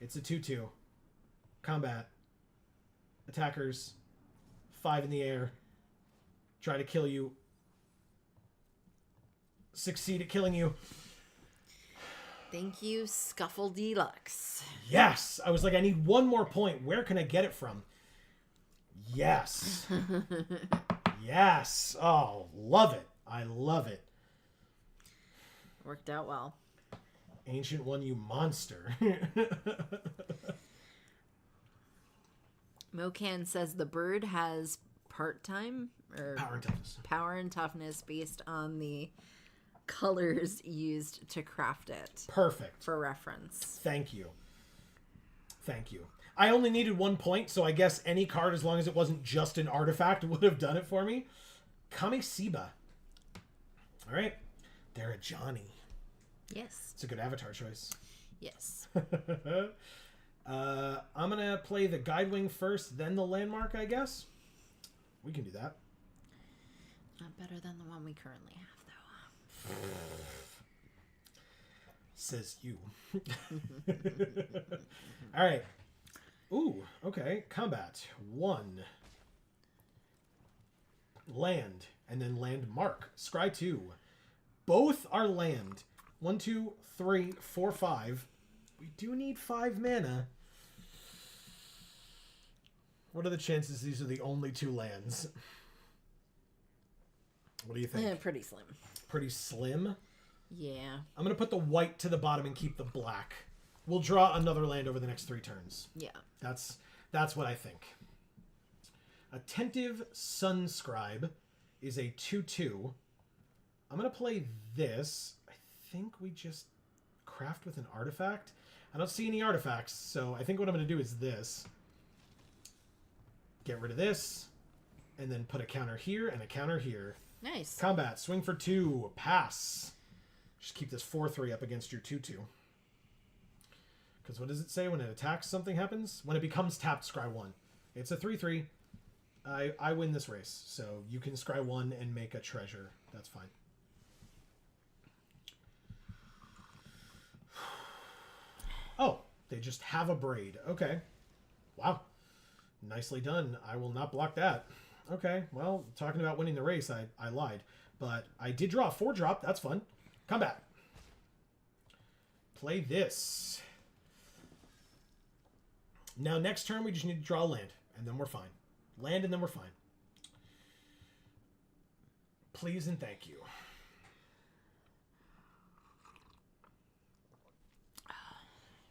Speaker 1: It's a 2/2. Combat. Attackers. 5 in the air. Try to kill you. Succeed at killing you.
Speaker 2: Thank you, Scuffle Deluxe.
Speaker 1: Yes! I was like, I need 1 more point. Where can I get it from? Yes. Yes. Oh, love it. I love it.
Speaker 2: Worked out well.
Speaker 1: Ancient One, you monster.
Speaker 2: Mocan says the bird has part-time or
Speaker 1: power and toughness
Speaker 2: based on the colors used to craft it.
Speaker 1: Perfect.
Speaker 2: For reference.
Speaker 1: Thank you. Thank you. I only needed 1 point, so I guess any card, as long as it wasn't just an artifact, would have done it for me. Kamesiba. All right. They're a Johnny.
Speaker 2: Yes.
Speaker 1: It's a good avatar choice.
Speaker 2: Yes.
Speaker 1: I'm going to play the Guidewing first, then the Landmark, I guess. We can do that.
Speaker 2: Not better than the one we currently have, though.
Speaker 1: Says you. All right. Ooh, okay. Combat. 1. Land. And then landmark. Scry 2. Both are land. 1, 2, 3, 4, 5. We do need 5 mana. What are the chances these are the only 2 lands? What do you think?
Speaker 2: Yeah, pretty slim.
Speaker 1: Pretty slim?
Speaker 2: Yeah.
Speaker 1: I'm going to put the white to the bottom and keep the black. We'll draw another land over the next 3 turns.
Speaker 2: Yeah.
Speaker 1: That's what I think. Attentive Sunscribe is a 2/2. I'm going to play this. I think we just craft with an artifact. I don't see any artifacts, so I think what I'm going to do is this. Get rid of this, and then put a counter here and a counter here.
Speaker 2: Nice.
Speaker 1: Combat. Swing for 2. Pass. Just keep this 4/3 up against your 2/2. Because what does it say when it attacks? Something happens? When it becomes tapped, scry 1. It's a 3/3. I win this race, so you can scry 1 and make a treasure. That's fine. Oh, they just have a braid. Okay. Wow. Nicely done. I will not block that. Okay, well, talking about winning the race, I lied. But I did draw a 4-drop. That's fun. Combat. Play this. Now, next turn, we just need to draw a land, and then we're fine. Land, and then we're fine. Please and thank you.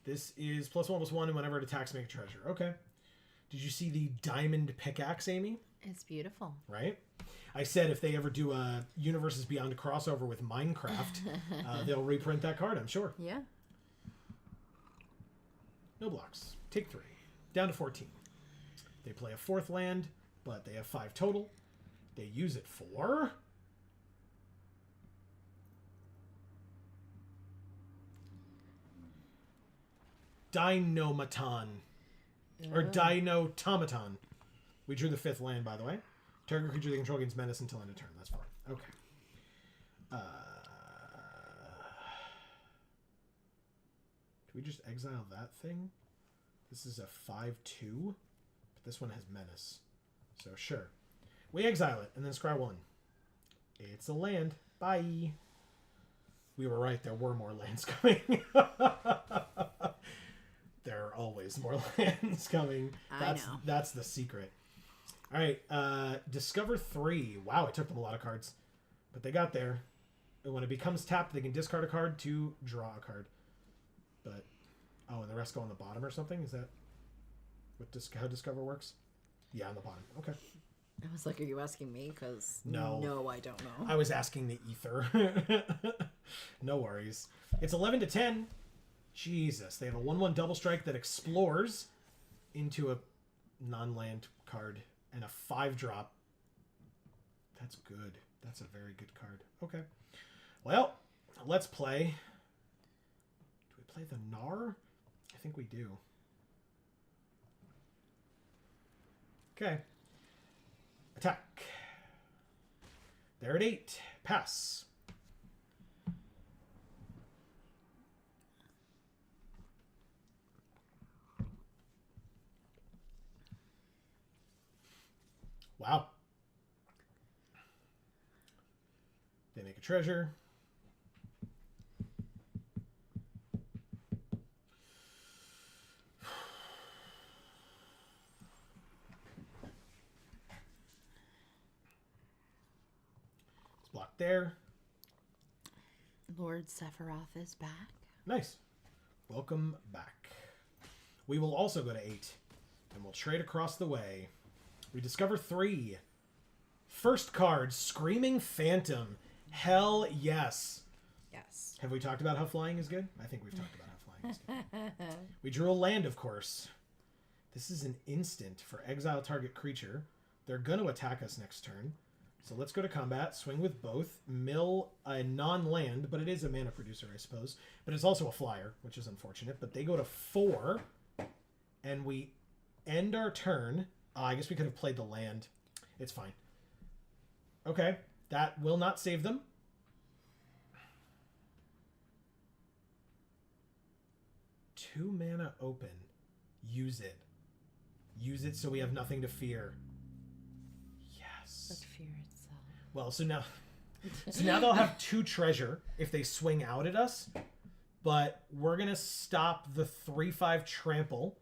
Speaker 1: This is +1/+1, and whenever it attacks, make a treasure. Okay. Did you see the diamond pickaxe, Amy?
Speaker 2: It's beautiful.
Speaker 1: Right? I said if they ever do a Universes Beyond crossover with Minecraft, they'll reprint that card, I'm sure.
Speaker 2: Yeah.
Speaker 1: No blocks. Take 3. Down to 14. They play a 4th land, but they have 5 total. They use it for... Dinomaton. Or Dinotomaton. We drew the 5th land, by the way. Target creature they control gains menace until end of turn. That's fine. Okay. Do we just exile that thing? This is a 5/2, but this one has menace. So sure. We exile it, and then scry 1. It's a land. Bye. We were right. There were more lands coming. There are always more lands coming.
Speaker 2: I know.
Speaker 1: That's the secret. All right. Discover 3. Wow, it took them a lot of cards. But they got there. And when it becomes tapped, they can discard a card to draw a card. But, oh, and the rest go on the bottom or something? Is that how Discover works? Yeah, on the bottom. Okay.
Speaker 2: I was like, are you asking me? Because
Speaker 1: no,
Speaker 2: I don't know.
Speaker 1: I was asking the ether. No worries. It's 11 to 10. Jesus. They have a 1/1 double strike that explores into a non-land card and a 5-drop. That's good. That's a very good card. Okay. Well, let's play. Do we play the Gnar? I think we do. Okay. Attack. They're at 8. Pass. Wow. They make a treasure. It's blocked there.
Speaker 2: Lord Sephiroth is back.
Speaker 1: Nice. Welcome back. We will also go to 8, and we'll trade across the way. We discover 3. First card, Screaming Phantom. Hell yes.
Speaker 2: Yes.
Speaker 1: Have we talked about how flying is good? I think we've talked about how flying is good. We drew a land, of course. This is an instant for exile target creature. They're going to attack us next turn. So let's go to combat, swing with both, mill a non-land, but it is a mana producer, I suppose. But it's also a flyer, which is unfortunate. But they go to 4, and we end our turn. I guess we could have played the land. It's fine. Okay, that will not save them. 2 mana open. Use it. Use it so we have nothing to fear. Yes.
Speaker 2: But fear itself.
Speaker 1: Well, so now they'll have 2 treasure if they swing out at us. But we're going to stop the 3/5 trample.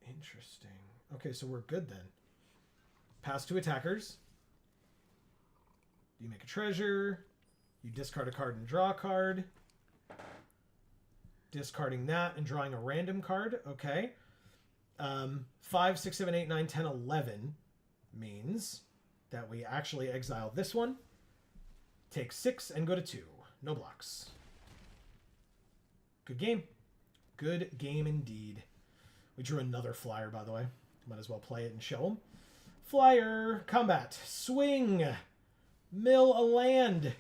Speaker 1: Interesting. Okay, so we're good then. Pass 2 attackers. You make a treasure. You discard a card and draw a card. Discarding that and drawing a random card. Okay. 5, 6, 7, 8, 9, 10, 11 means that we actually exile this one. Take 6 and go to 2. No blocks. Good game. Good game indeed. We drew another flyer, by the way. Might as well play it and show them. Flyer. Combat. Swing. Mill a land.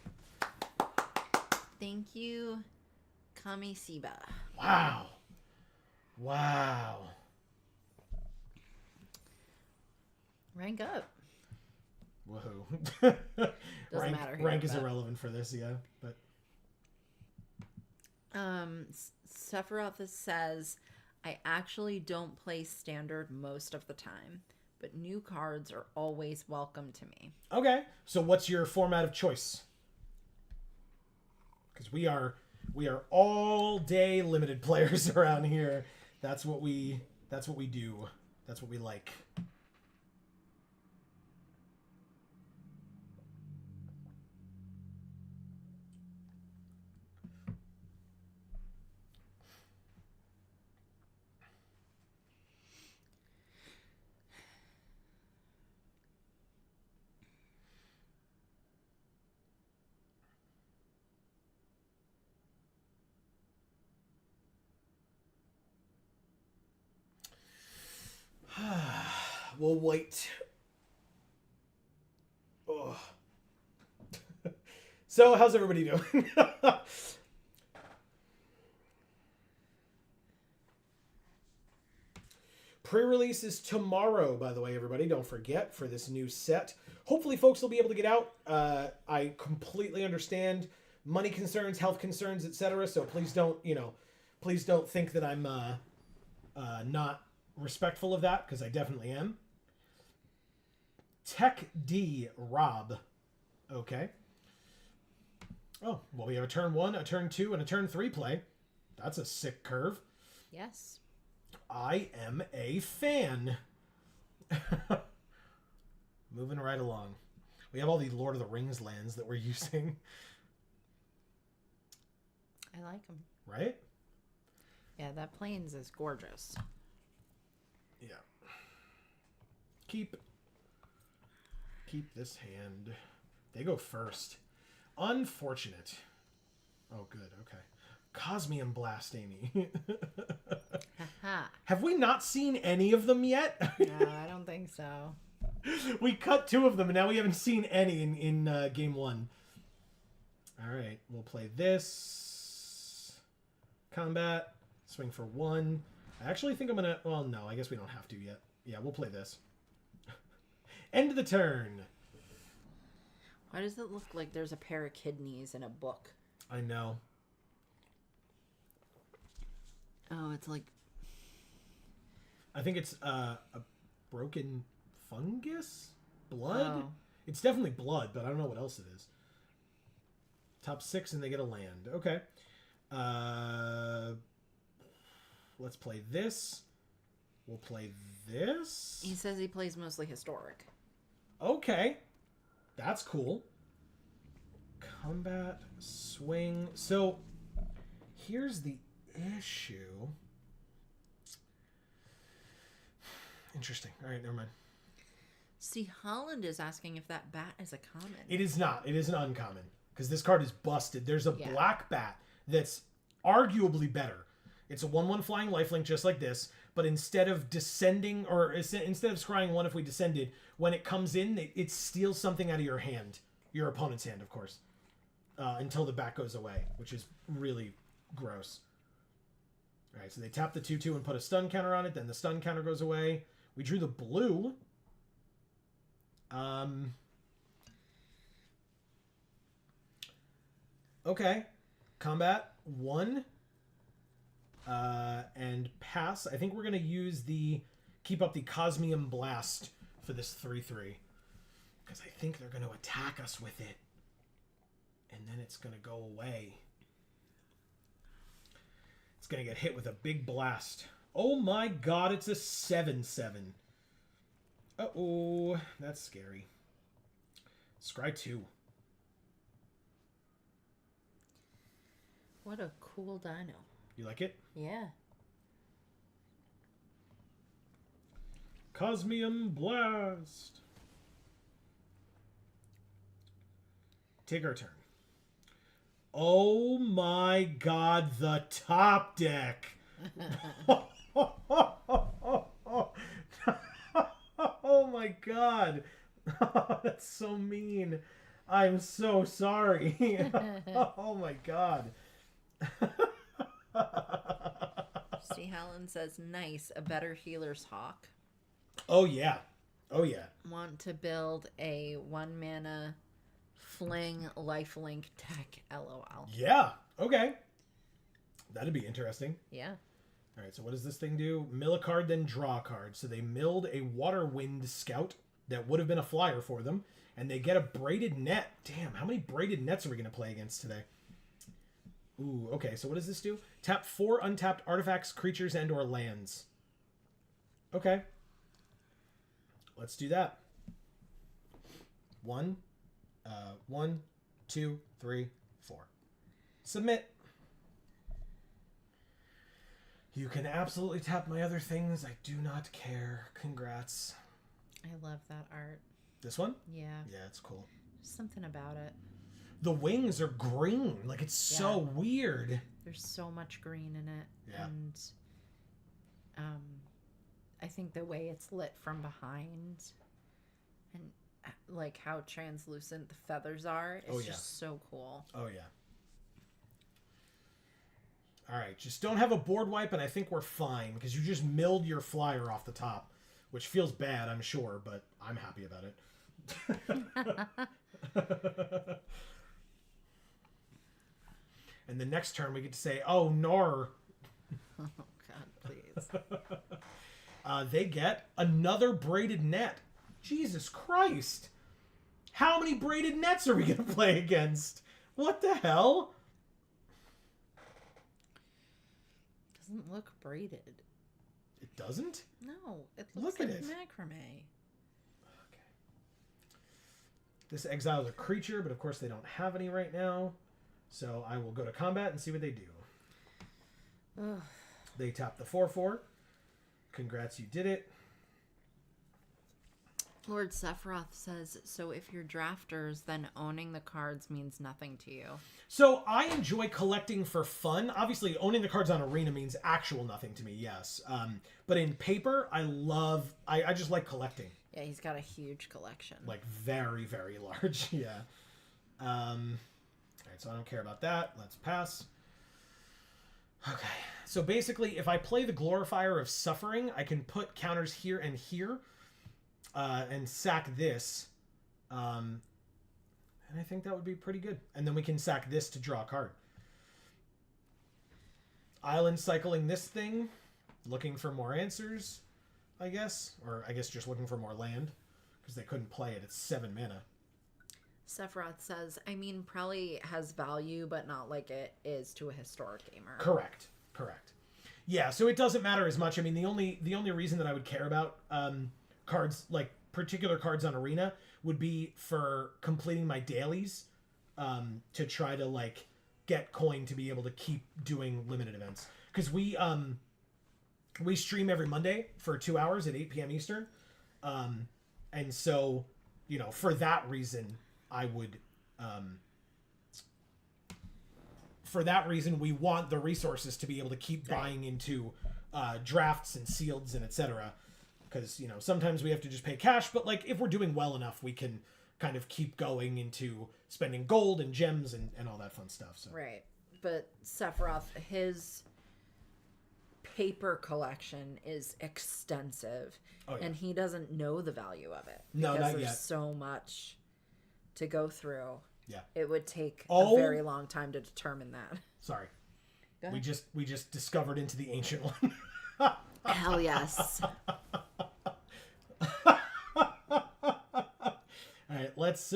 Speaker 2: Thank you, Kamisiba.
Speaker 1: Wow. Wow.
Speaker 2: Rank up.
Speaker 1: Woohoo.
Speaker 2: Doesn't matter here,
Speaker 1: rank is
Speaker 2: but-
Speaker 1: irrelevant for this, yeah. But
Speaker 2: Sephiroth says, I actually don't play standard most of the time, but new cards are always welcome to me.
Speaker 1: okay. So what's your format of choice? Because we are all day limited players around here. That's what we do. That's what we like. We'll wait. Oh. So, how's everybody doing? Pre-release is tomorrow, by the way, everybody. Don't forget, for this new set. Hopefully, folks will be able to get out. I completely understand money concerns, health concerns, etc. So please don't think that I'm not respectful of that, because I definitely am. Tech D Rob. Okay. Oh, well, we have a turn 1, a turn 2, and a turn 3 play. That's a sick curve.
Speaker 2: Yes.
Speaker 1: I am a fan. Moving right along. We have all the Lord of the Rings lands that we're using.
Speaker 2: I like them.
Speaker 1: Right?
Speaker 2: Yeah, that plains is gorgeous.
Speaker 1: Yeah. Keep this hand. They go first. Unfortunate. Oh, good. Okay. Cosmium Blast, Amy.
Speaker 2: Haha.
Speaker 1: Have we not seen any of them yet?
Speaker 2: No, I don't think so.
Speaker 1: We cut 2 of them, and now we haven't seen any in game 1. All right. We'll play this. Combat. Swing for 1. I actually think I'm going to... Well, no. I guess we don't have to yet. Yeah, we'll play this. End of the turn.
Speaker 2: Why does it look like there's a pair of kidneys in a book?
Speaker 1: I know.
Speaker 2: Oh, it's like...
Speaker 1: I think it's a broken fungus? Blood?
Speaker 2: Oh.
Speaker 1: It's definitely blood, but I don't know what else it is. Top 6 and they get a land. Okay. Let's play this. We'll play this.
Speaker 2: He says he plays mostly historic.
Speaker 1: Okay. That's cool. Combat, swing. So, here's the issue. Interesting. All right, never mind.
Speaker 2: See, Holland is asking if that bat is a common.
Speaker 1: It is not. It is an uncommon. Because this card is busted. There's a
Speaker 2: Yeah.
Speaker 1: black bat that's arguably better. It's a 1/1 flying lifelink just like this, but instead of descending, or instead of scrying 1 if we descended, when it comes in, it steals something out of your hand. Your opponent's hand, of course. Until the bat goes away, which is really gross. Alright, so they tap the 2/2 and put a stun counter on it, then the stun counter goes away. We drew the blue. Okay. Combat 1. And pass. I think we're going to use keep up the Cosmium Blast for this 3/3. Because I think they're going to attack us with it. And then it's going to go away. It's going to get hit with a big blast. Oh my god, it's a 7/7. Uh-oh, that's scary. Scry 2.
Speaker 2: What a cool dino.
Speaker 1: You like it?
Speaker 2: Yeah.
Speaker 1: Cosmium Blast. Take our turn. Oh my god, the top deck. Oh my god. That's so mean. I'm so sorry. Oh my god.
Speaker 2: See, Helen says, nice, a better healer's hawk.
Speaker 1: Oh yeah. Oh yeah.
Speaker 2: Want to build a 1 mana fling lifelink deck, lol.
Speaker 1: Yeah. Okay. That'd be interesting.
Speaker 2: Yeah.
Speaker 1: All right, so what does this thing do? Mill a card, then draw a card. So they milled a Water Wind Scout that would have been a flyer for them, and they get a Braided Net. Damn, how many Braided Nets are we going to play against today? Ooh, okay, so what does this do? Tap 4 untapped artifacts, creatures, and or lands. Okay. Let's do that. 1, 2, 3, 4. Submit. You can absolutely tap my other things. I do not care. Congrats.
Speaker 2: I love that art.
Speaker 1: This one?
Speaker 2: Yeah.
Speaker 1: Yeah, it's cool.
Speaker 2: Something about it.
Speaker 1: The wings are green. Like, it's so weird.
Speaker 2: There's so much green in it.
Speaker 1: Yeah.
Speaker 2: And I think the way it's lit from behind and like how translucent the feathers are is just so cool.
Speaker 1: Oh, yeah. All right, just don't have a board wipe, and I think we're fine, because you just milled your flyer off the top, which feels bad, I'm sure, but I'm happy about it. And the next turn, we get to say, oh, nor.
Speaker 2: Oh, God, please.
Speaker 1: They get another Braided Net. Jesus Christ. How many Braided Nets are we going to play against? What the hell?
Speaker 2: Doesn't look braided.
Speaker 1: It doesn't?
Speaker 2: No, it looks
Speaker 1: Look
Speaker 2: like
Speaker 1: at it.
Speaker 2: macrame.
Speaker 1: Okay. This exiles a creature, but of course they don't have any right now. So I will go to combat and see what they do.
Speaker 2: Ugh.
Speaker 1: They tap the 4/4. Congrats, you did it.
Speaker 2: Lord Sephiroth says, so if you're drafters, then owning the cards means nothing to you.
Speaker 1: So I enjoy collecting for fun. Obviously, owning the cards on Arena means actual nothing to me, yes. But in paper, I just like collecting.
Speaker 2: Yeah, he's got a huge collection.
Speaker 1: Like, very, very large, yeah. All right, so I don't care about that. Let's pass. Okay, so basically, if I play the Glorifier of Suffering, I can put counters here and here. And sack this. And I think that would be pretty good. And then we can sack this to draw a card. Island cycling this thing. Looking for more answers, I guess. Or I guess just looking for more land. Because they couldn't play it. It's 7 mana.
Speaker 2: Sephiroth says, I mean, probably has value, but not like it is to a historic gamer.
Speaker 1: Correct. Yeah, so it doesn't matter as much. I mean, the only reason that I would care about cards, like particular cards on Arena, would be for completing my dailies, to try to like get coin to be able to keep doing limited events. Because we stream every Monday for 2 hours at 8 p.m. Eastern, and so for that reason I would we want the resources to be able to keep buying into drafts and sealeds and etc. Because, sometimes we have to just pay cash, but, like, if we're doing well enough, we can kind of keep going into spending gold and gems and all that fun stuff. So.
Speaker 2: Right. But Sephiroth, his paper collection is extensive.
Speaker 1: Oh, yeah.
Speaker 2: And he doesn't know the value of it.
Speaker 1: No,
Speaker 2: because
Speaker 1: not
Speaker 2: there's
Speaker 1: yet.
Speaker 2: so much to go through.
Speaker 1: Yeah.
Speaker 2: It would take
Speaker 1: Oh.
Speaker 2: a very long time to determine that.
Speaker 1: Sorry.
Speaker 2: Go
Speaker 1: We
Speaker 2: ahead.
Speaker 1: just discovered into the ancient one.
Speaker 2: Hell yes.
Speaker 1: All right, let's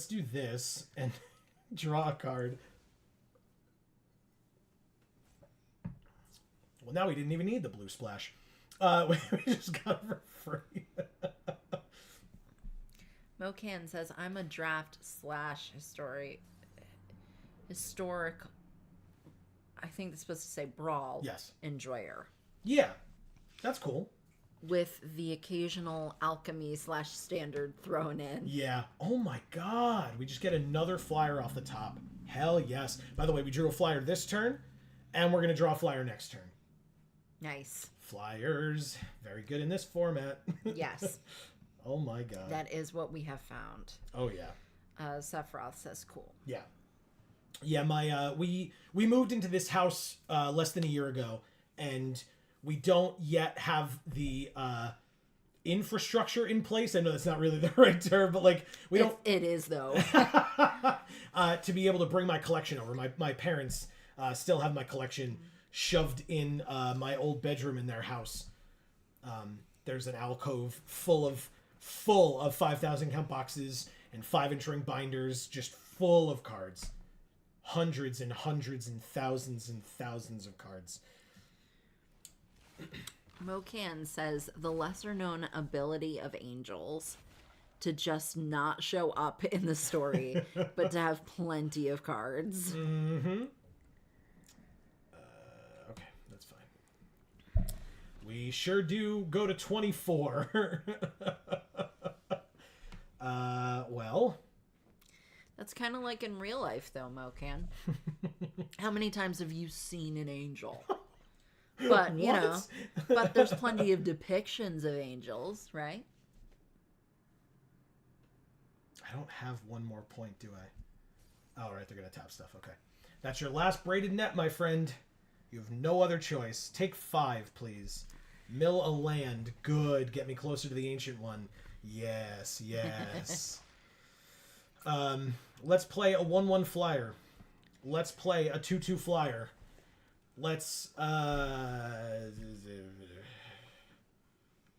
Speaker 1: do this and draw a card. Well, now we didn't even need the blue splash. We just got it for free.
Speaker 2: Mocan says, I'm a draft / historic, I think it's supposed to say brawl.
Speaker 1: Yes.
Speaker 2: Enjoyer.
Speaker 1: Yeah, that's cool.
Speaker 2: With the occasional alchemy / standard thrown in.
Speaker 1: Yeah. Oh my god. We just get another flyer off the top. Hell yes. By the way, we drew a flyer this turn, and we're going to draw a flyer next turn.
Speaker 2: Nice.
Speaker 1: Flyers. Very good in this format.
Speaker 2: Yes.
Speaker 1: Oh my god.
Speaker 2: That is what we have found.
Speaker 1: Oh yeah.
Speaker 2: Sephiroth says cool.
Speaker 1: Yeah. Yeah, my we moved into this house less than a year ago, and we don't yet have the infrastructure in place. I know that's not really the right term, but like we don't.
Speaker 2: It is though.
Speaker 1: To be able to bring my collection over. My parents still have my collection shoved in my old bedroom in their house. There's an alcove full of 5,000 count boxes and 5-inch ring binders, just full of cards. Hundreds and hundreds and thousands of cards.
Speaker 2: Mocan says the lesser known ability of angels to just not show up in the story, but to have plenty of cards.
Speaker 1: Mm-hmm. Okay, that's fine. We sure do go to 24. Well.
Speaker 2: That's kind of like in real life, though, Mocan. How many times have you seen an angel? But, you know, but there's plenty of depictions of angels, right?
Speaker 1: I don't have one more point, do I? Oh, right, they're going to tap stuff. Okay. That's your last braided net, my friend. You have no other choice. Take 5, please. Mill a land. Good. Get me closer to the ancient one. Yes, yes. Let's play a 1/1 flyer. Let's play a 2/2 flyer. Let's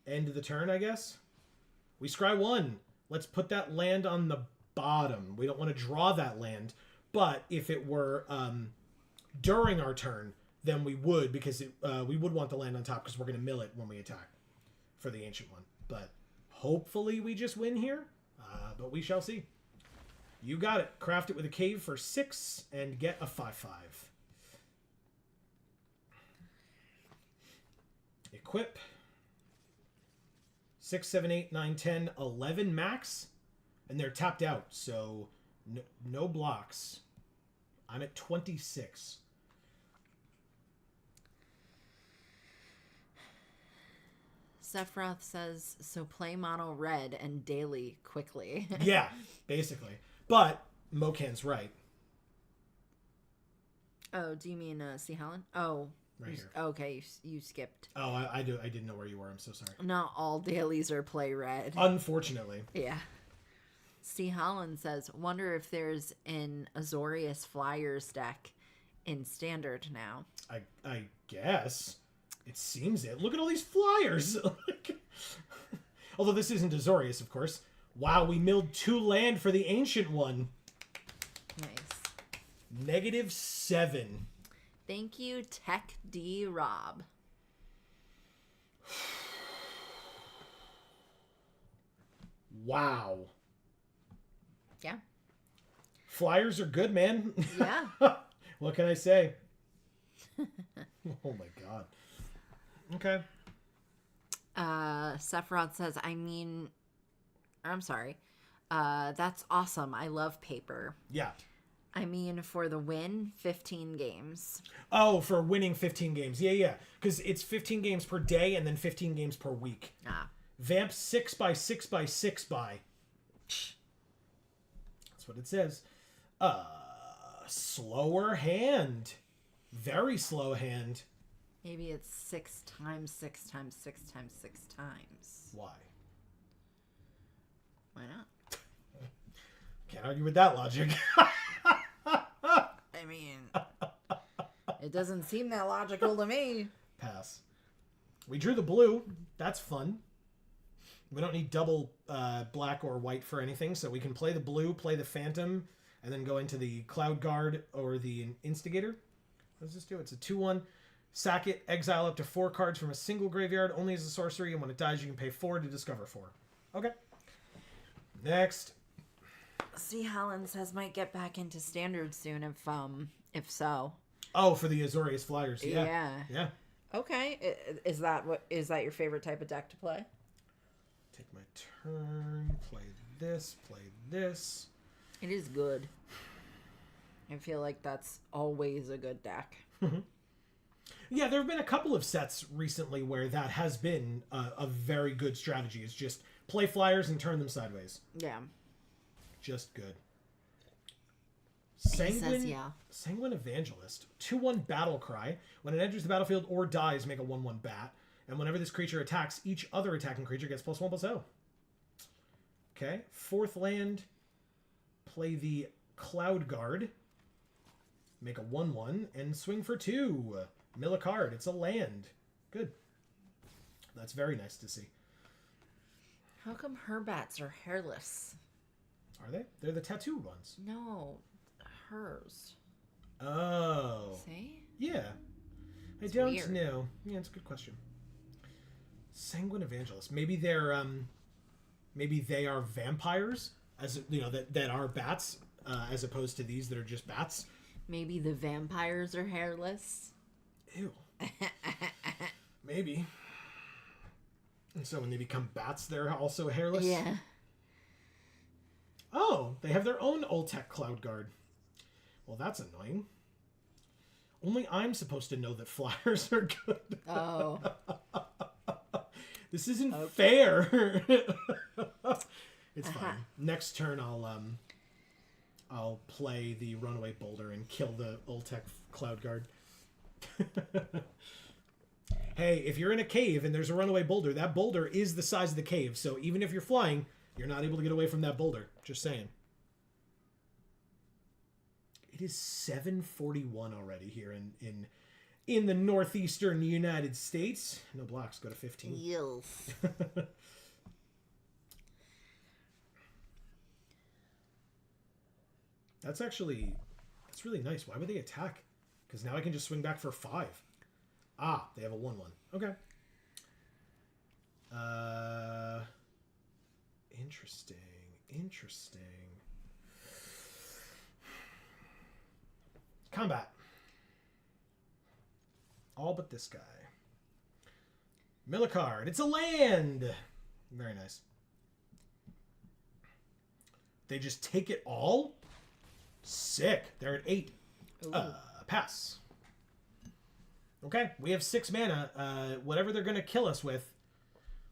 Speaker 1: end the turn, I guess. We scry 1. Let's put that land on the bottom. We don't want to draw that land, but if it were during our turn, then we would, because we would want the land on top because we're going to mill it when we attack for the ancient one. But hopefully we just win here, but we shall see. You got it. Craft it with a cave for 6 and get a 5/5. Equip. 6, 7, 8, 9, 10, 11 max. And they're tapped out, so no blocks. I'm at 26.
Speaker 2: Sephiroth says, so play mono red and daily quickly.
Speaker 1: Yeah, basically. But Mocan's right.
Speaker 2: Oh, do you mean Ixalan? Oh.
Speaker 1: Right here.
Speaker 2: Okay, you skipped.
Speaker 1: Oh, I didn't know where you were. I'm so sorry.
Speaker 2: Not all dailies are play red.
Speaker 1: Unfortunately.
Speaker 2: Yeah. Ixalan says, wonder if there's an Azorius Flyers deck in Standard now.
Speaker 1: I guess. It seems it. Look at all these flyers. Although this isn't Azorius, of course. Wow, we milled 2 land for the ancient one.
Speaker 2: Nice.
Speaker 1: -7.
Speaker 2: Thank you, Tech D Rob.
Speaker 1: Wow.
Speaker 2: Yeah.
Speaker 1: Flyers are good, man.
Speaker 2: Yeah.
Speaker 1: What can I say? Oh my god. Okay.
Speaker 2: Sephiroth says, I'm sorry. That's awesome. I love paper.
Speaker 1: Yeah.
Speaker 2: I mean, for the win, 15 games.
Speaker 1: Oh, for winning 15 games. Yeah. Because it's 15 games per day and then 15 games per week.
Speaker 2: Ah.
Speaker 1: Vamp 6 by 6 by 6 by. That's what it says. Slower hand. Very slow hand.
Speaker 2: Maybe it's 6 times 6 times 6 times 6 times.
Speaker 1: Why?
Speaker 2: Why not?
Speaker 1: Can't argue with that logic.
Speaker 2: I mean, it doesn't seem that logical to me.
Speaker 1: Pass. We drew the blue. That's fun. We don't need double black or white for anything, so we can play the blue, play the Phantom, and then go into the Cloud Guard or the Instigator. What does this do? It's a 2/1. Sack it, exile up to 4 cards from a single graveyard, only as a sorcery, and when it dies, you can pay 4 to discover 4. Okay. Next.
Speaker 2: Ixalan says might get back into standard soon if so.
Speaker 1: Oh, for the Azorius Flyers. Yeah. Yeah.
Speaker 2: Okay. Is that your favorite type of deck to play?
Speaker 1: Take my turn, play this, play this.
Speaker 2: It is good. I feel like that's always a good deck.
Speaker 1: Yeah, there have been a couple of sets recently where that has been a very good strategy. It's just play flyers and turn them sideways.
Speaker 2: Yeah.
Speaker 1: Just good. Sanguine Evangelist. 2/1 Battle Cry. When it enters the battlefield or dies, make a 1/1 bat. And whenever this creature attacks, each other attacking creature gets +1/+0. Okay. 4th land. Play the Cloud Guard. Make a 1/1 and swing for 2. Mill a card. It's a land. Good. That's very nice to see.
Speaker 2: How come her bats are hairless?
Speaker 1: Are they? They're the tattooed ones.
Speaker 2: No, hers.
Speaker 1: Oh.
Speaker 2: See?
Speaker 1: Yeah. I don't know. Yeah, it's a good question. Sanguine Evangelist. Maybe they are vampires, as you know, that are bats, as opposed to these that are just bats.
Speaker 2: Maybe the vampires are hairless.
Speaker 1: Ew. Maybe. And so when they become bats, they're also hairless?
Speaker 2: Yeah.
Speaker 1: Oh, they have their own Ultec Cloud Guard. Well, that's annoying. Only I'm supposed to know that flyers are good.
Speaker 2: Oh.
Speaker 1: This isn't fair. It's fine. Next turn, I'll play the Runaway Boulder and kill the Ultec Cloud Guard. Hey, if you're in a cave and there's a Runaway Boulder, that boulder is the size of the cave. So even if you're flying, you're not able to get away from that boulder. Just saying. It is 7:41 already here in the northeastern United States. No blocks. Go to 15.
Speaker 2: Yes.
Speaker 1: That's really nice. Why would they attack? Because now I can just swing back for 5. Ah, they have a 1/1. Okay. Interesting. Combat. All but this guy. Mill a card. It's a land. Very nice. They just take it all? Sick. They're at 8. Pass. Okay, we have 6 mana. Whatever they're going to kill us with.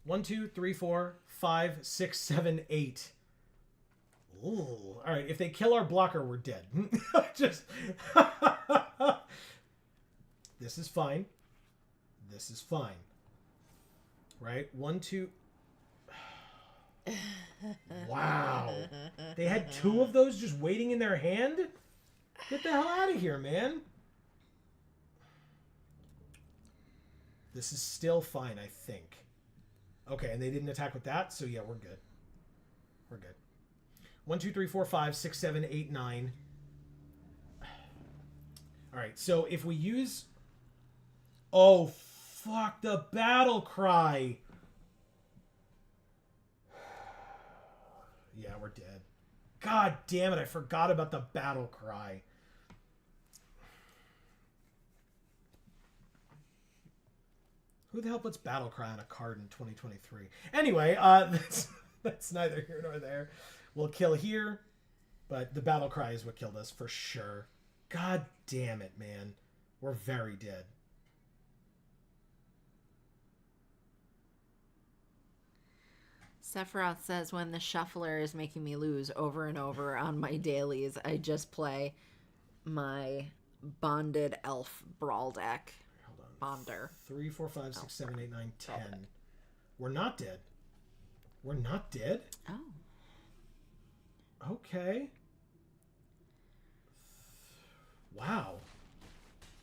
Speaker 1: 1, 2, 3, 4, 5, 6, 7, 8. Ooh. All right, if they kill our blocker, we're dead. Just... This is fine. This is fine. Right? 1, 2... Wow. They had 2 of those just waiting in their hand? Get the hell out of here, man. This is still fine, I think. Okay, and they didn't attack with that, so yeah, we're good. We're good. 1, 2, 3, 4, 5, 6, 7, 8, 9. Alright, so if we use... Oh, fuck, the battle cry! Yeah, we're dead. God damn it, I forgot about the battle cry. Who the hell puts battle cry on a card in 2023? Anyway, that's neither here nor there. We'll kill here, but the battle cry is what killed us for sure. God damn it, man. We're very dead.
Speaker 2: Sephiroth says, when the shuffler is making me lose over and over on my dailies, I just play my bonded elf brawl deck.
Speaker 1: Hold on.
Speaker 2: Bonder.
Speaker 1: 3, 4, 5, 6, 7, 8, 9, 10. We're not dead. We're not dead?
Speaker 2: Oh.
Speaker 1: Okay. Wow.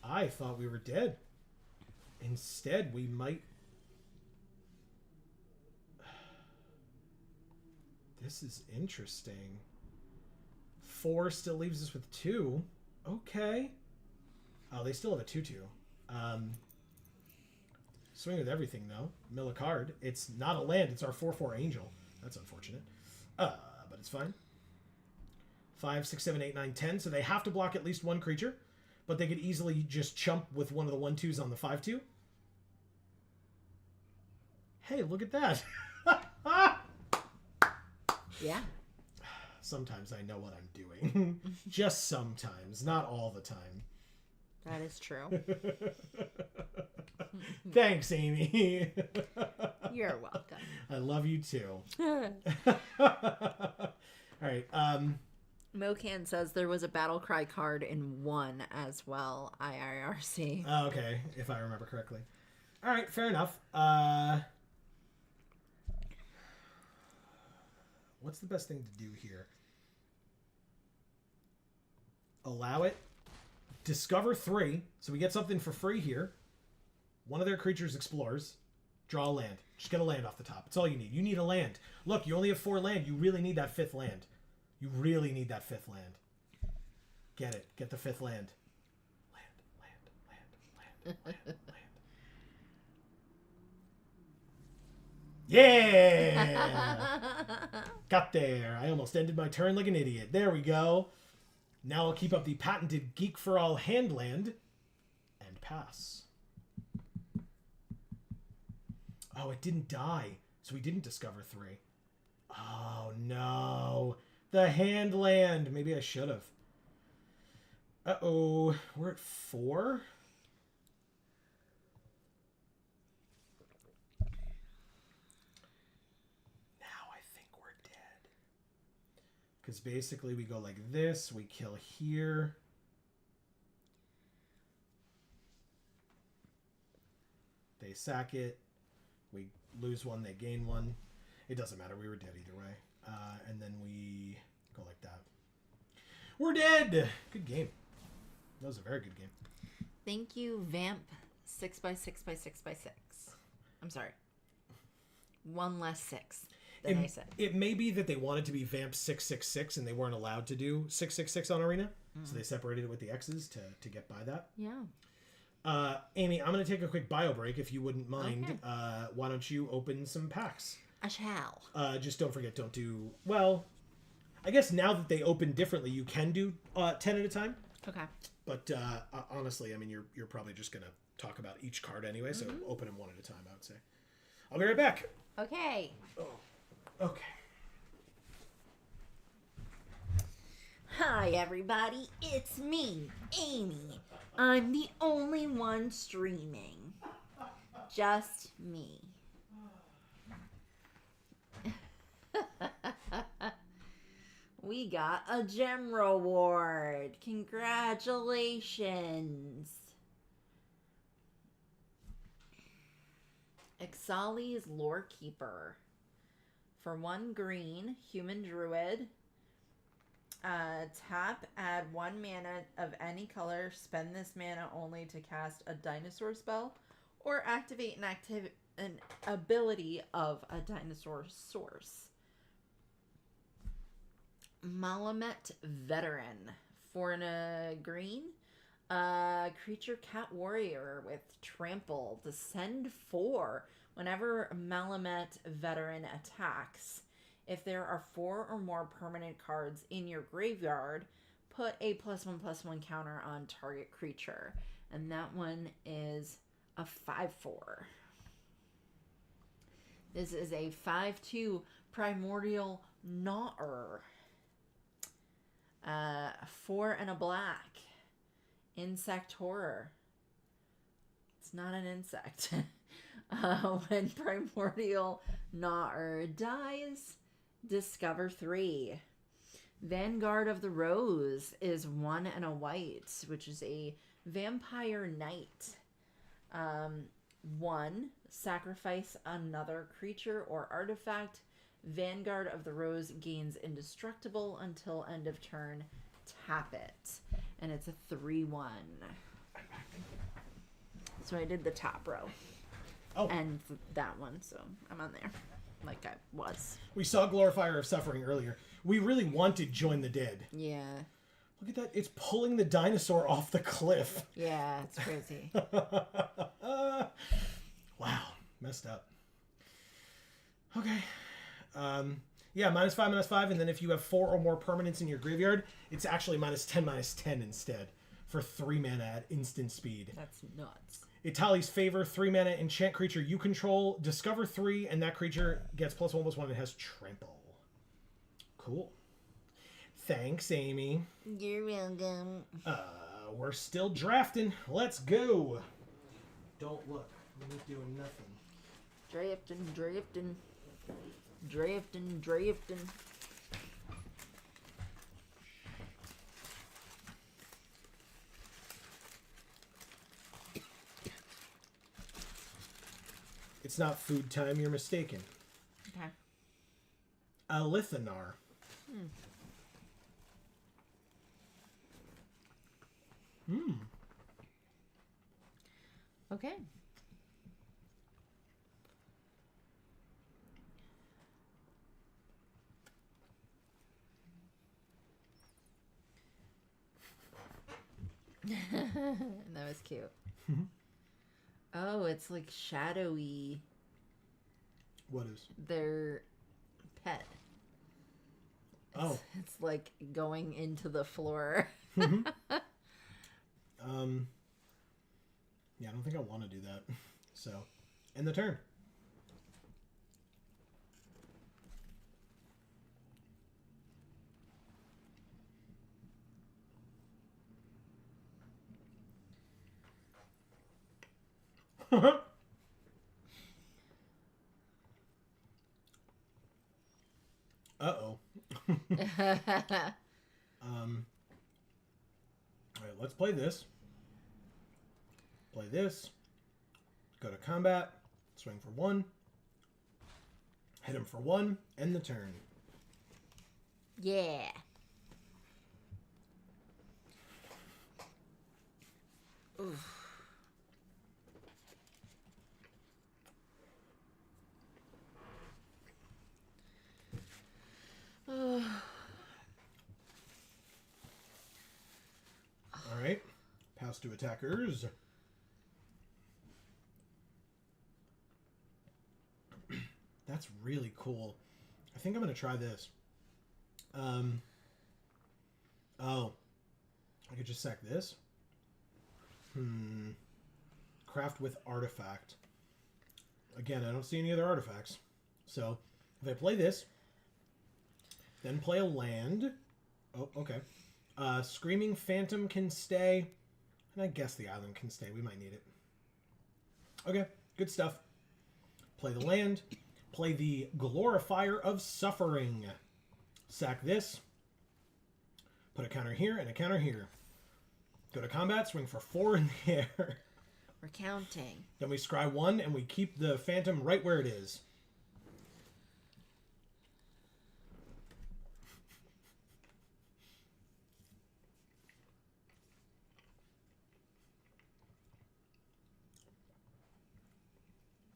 Speaker 1: I thought we were dead. Instead, we might... This is interesting. 4 still leaves us with 2. Okay. Oh, they still have a 2-2. Swing with everything, though. Mill a card. It's not a land. It's our 4/4 angel. That's unfortunate. But it's fine. 5, 6, 7, 8, 9, 10. So they have to block at least one creature. But they could easily just chump with one of the 1/2s on the 5/2. Hey, look at that.
Speaker 2: Yeah.
Speaker 1: Sometimes I know what I'm doing. Just sometimes. Not all the time.
Speaker 2: That is true.
Speaker 1: Thanks, Amy.
Speaker 2: You're welcome.
Speaker 1: I love you too. All right.
Speaker 2: Mocan says there was a battle cry card in 1 as well. IIRC.
Speaker 1: Oh, okay, if I remember correctly. All right, fair enough. What's the best thing to do here? Allow it. Discover 3, so we get something for free here. One of their creatures explores. Draw a land. Just get a land off the top. It's all you need. You need a land. Look, you only have 4 land. You really need that 5th land. You really need that 5th land. Get it. Get the 5th land. Land. Yeah! Got there. I almost ended my turn like an idiot. There we go. Now I'll keep up the patented Geek for All hand land and pass. Oh, it didn't die, so we didn't discover 3. Oh, no. The hand land. Maybe I should have. Uh-oh. We're at 4? Because basically we go like this, we kill here. They sack it. We lose 1, they gain 1. It doesn't matter, we were dead either way. And then we go like that. We're dead! Good game. That was a very good game.
Speaker 2: Thank you, Vamp 6x6x6x6. I'm sorry. 1 less 6. I said.
Speaker 1: It may be that they wanted to be Vamp 666 and they weren't allowed to do 666 on Arena. So they separated it with the X's to get by that.
Speaker 2: Yeah.
Speaker 1: Amy, I'm going to take a quick bio break if you wouldn't mind.
Speaker 2: Okay.
Speaker 1: Why don't you open some packs?
Speaker 2: I shall.
Speaker 1: Just don't forget, don't do... Well, I guess now that they open differently, you can do 10 at a time.
Speaker 2: Okay.
Speaker 1: But honestly, I mean, you're probably just going to talk about each card anyway, so open them one at a time, I would say. I'll be right back.
Speaker 2: Okay.
Speaker 1: Oh. Okay.
Speaker 2: Hi, everybody. It's me, Amy. I'm the only one streaming. Just me. We got a gem reward. Congratulations. Ixalan's Lore Keeper. For 1 green, human druid. Tap, add 1 mana of any color. Spend this mana only to cast a dinosaur spell or activate an ability of a dinosaur source. Malamet Veteran. For a green, creature cat warrior with trample. Descend 4. Whenever Malamet Veteran attacks, if there are 4 or more permanent cards in your graveyard, put a +1/+1 counter on target creature. And that one is a 5/4. This is a 5/2 Primordial Gnawer. 4 and a black. Insect Horror. It's not an insect. When Primordial Gnawer dies, discover 3. Vanguard of the Rose is 1 and a white, which is a Vampire Knight. 1, sacrifice another creature or artifact. Vanguard of the Rose gains indestructible until end of turn. Tap it. And it's a 3/1. So I did the top row.
Speaker 1: Oh.
Speaker 2: And that one, so I'm on there. Like I was.
Speaker 1: We saw Glorifier of Suffering earlier. We really wanted Join the Dead.
Speaker 2: Yeah.
Speaker 1: Look at that. It's pulling the dinosaur off the cliff.
Speaker 2: Yeah, it's crazy.
Speaker 1: Wow. Messed up. Okay. Yeah, -5, and then if you have 4 or more permanents in your graveyard, it's actually -10 instead for 3 mana at instant speed.
Speaker 2: That's nuts.
Speaker 1: Itali's Favor, 3 mana enchant creature you control, discover 3, and that creature gets +1/+1 and has trample. Cool. Thanks, Amy.
Speaker 2: You're welcome.
Speaker 1: We're still drafting. Let's go. Don't look. I'm not doing nothing.
Speaker 2: Drafting.
Speaker 1: It's not food time, you're mistaken.
Speaker 2: Okay.
Speaker 1: Alithanar.
Speaker 2: Okay. That was cute. Oh, it's like shadowy.
Speaker 1: What is?
Speaker 2: Their pet.
Speaker 1: Oh.
Speaker 2: It's like going into the floor.
Speaker 1: Yeah, I don't think I want to do that. So, end the turn. Uh-oh. All right, let's play this. Play this. Go to combat. Swing for 1. Hit him for 1. End the turn.
Speaker 2: Yeah. Oof.
Speaker 1: All right. Pass to attackers. That's really cool. I think I'm going to try this. Oh. I could just sack this. Craft with artifact. Again, I don't see any other artifacts. So, if I play this, then play a land. Oh, okay. Screaming Phantom can stay. And I guess the island can stay. We might need it. Okay, good stuff. Play the land. Play the Glorifier of Suffering. Sack this. Put a counter here and a counter here. Go to combat, swing for 4 in the air.
Speaker 2: We're counting.
Speaker 1: Then we scry 1 and we keep the Phantom right where it is.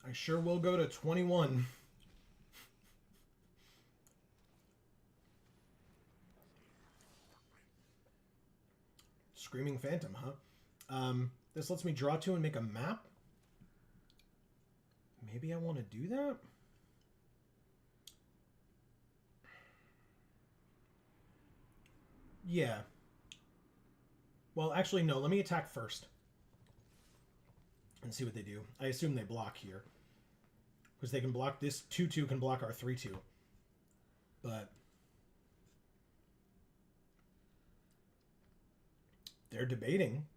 Speaker 1: I sure will go to 21. Screaming Phantom, huh? This lets me draw 2 and make a map. Maybe I want to do that? Yeah. Well, actually, no. Let me attack first. And see what they do. I assume they block here. Because they can block this 2/2 can block our 3/2. But they're debating.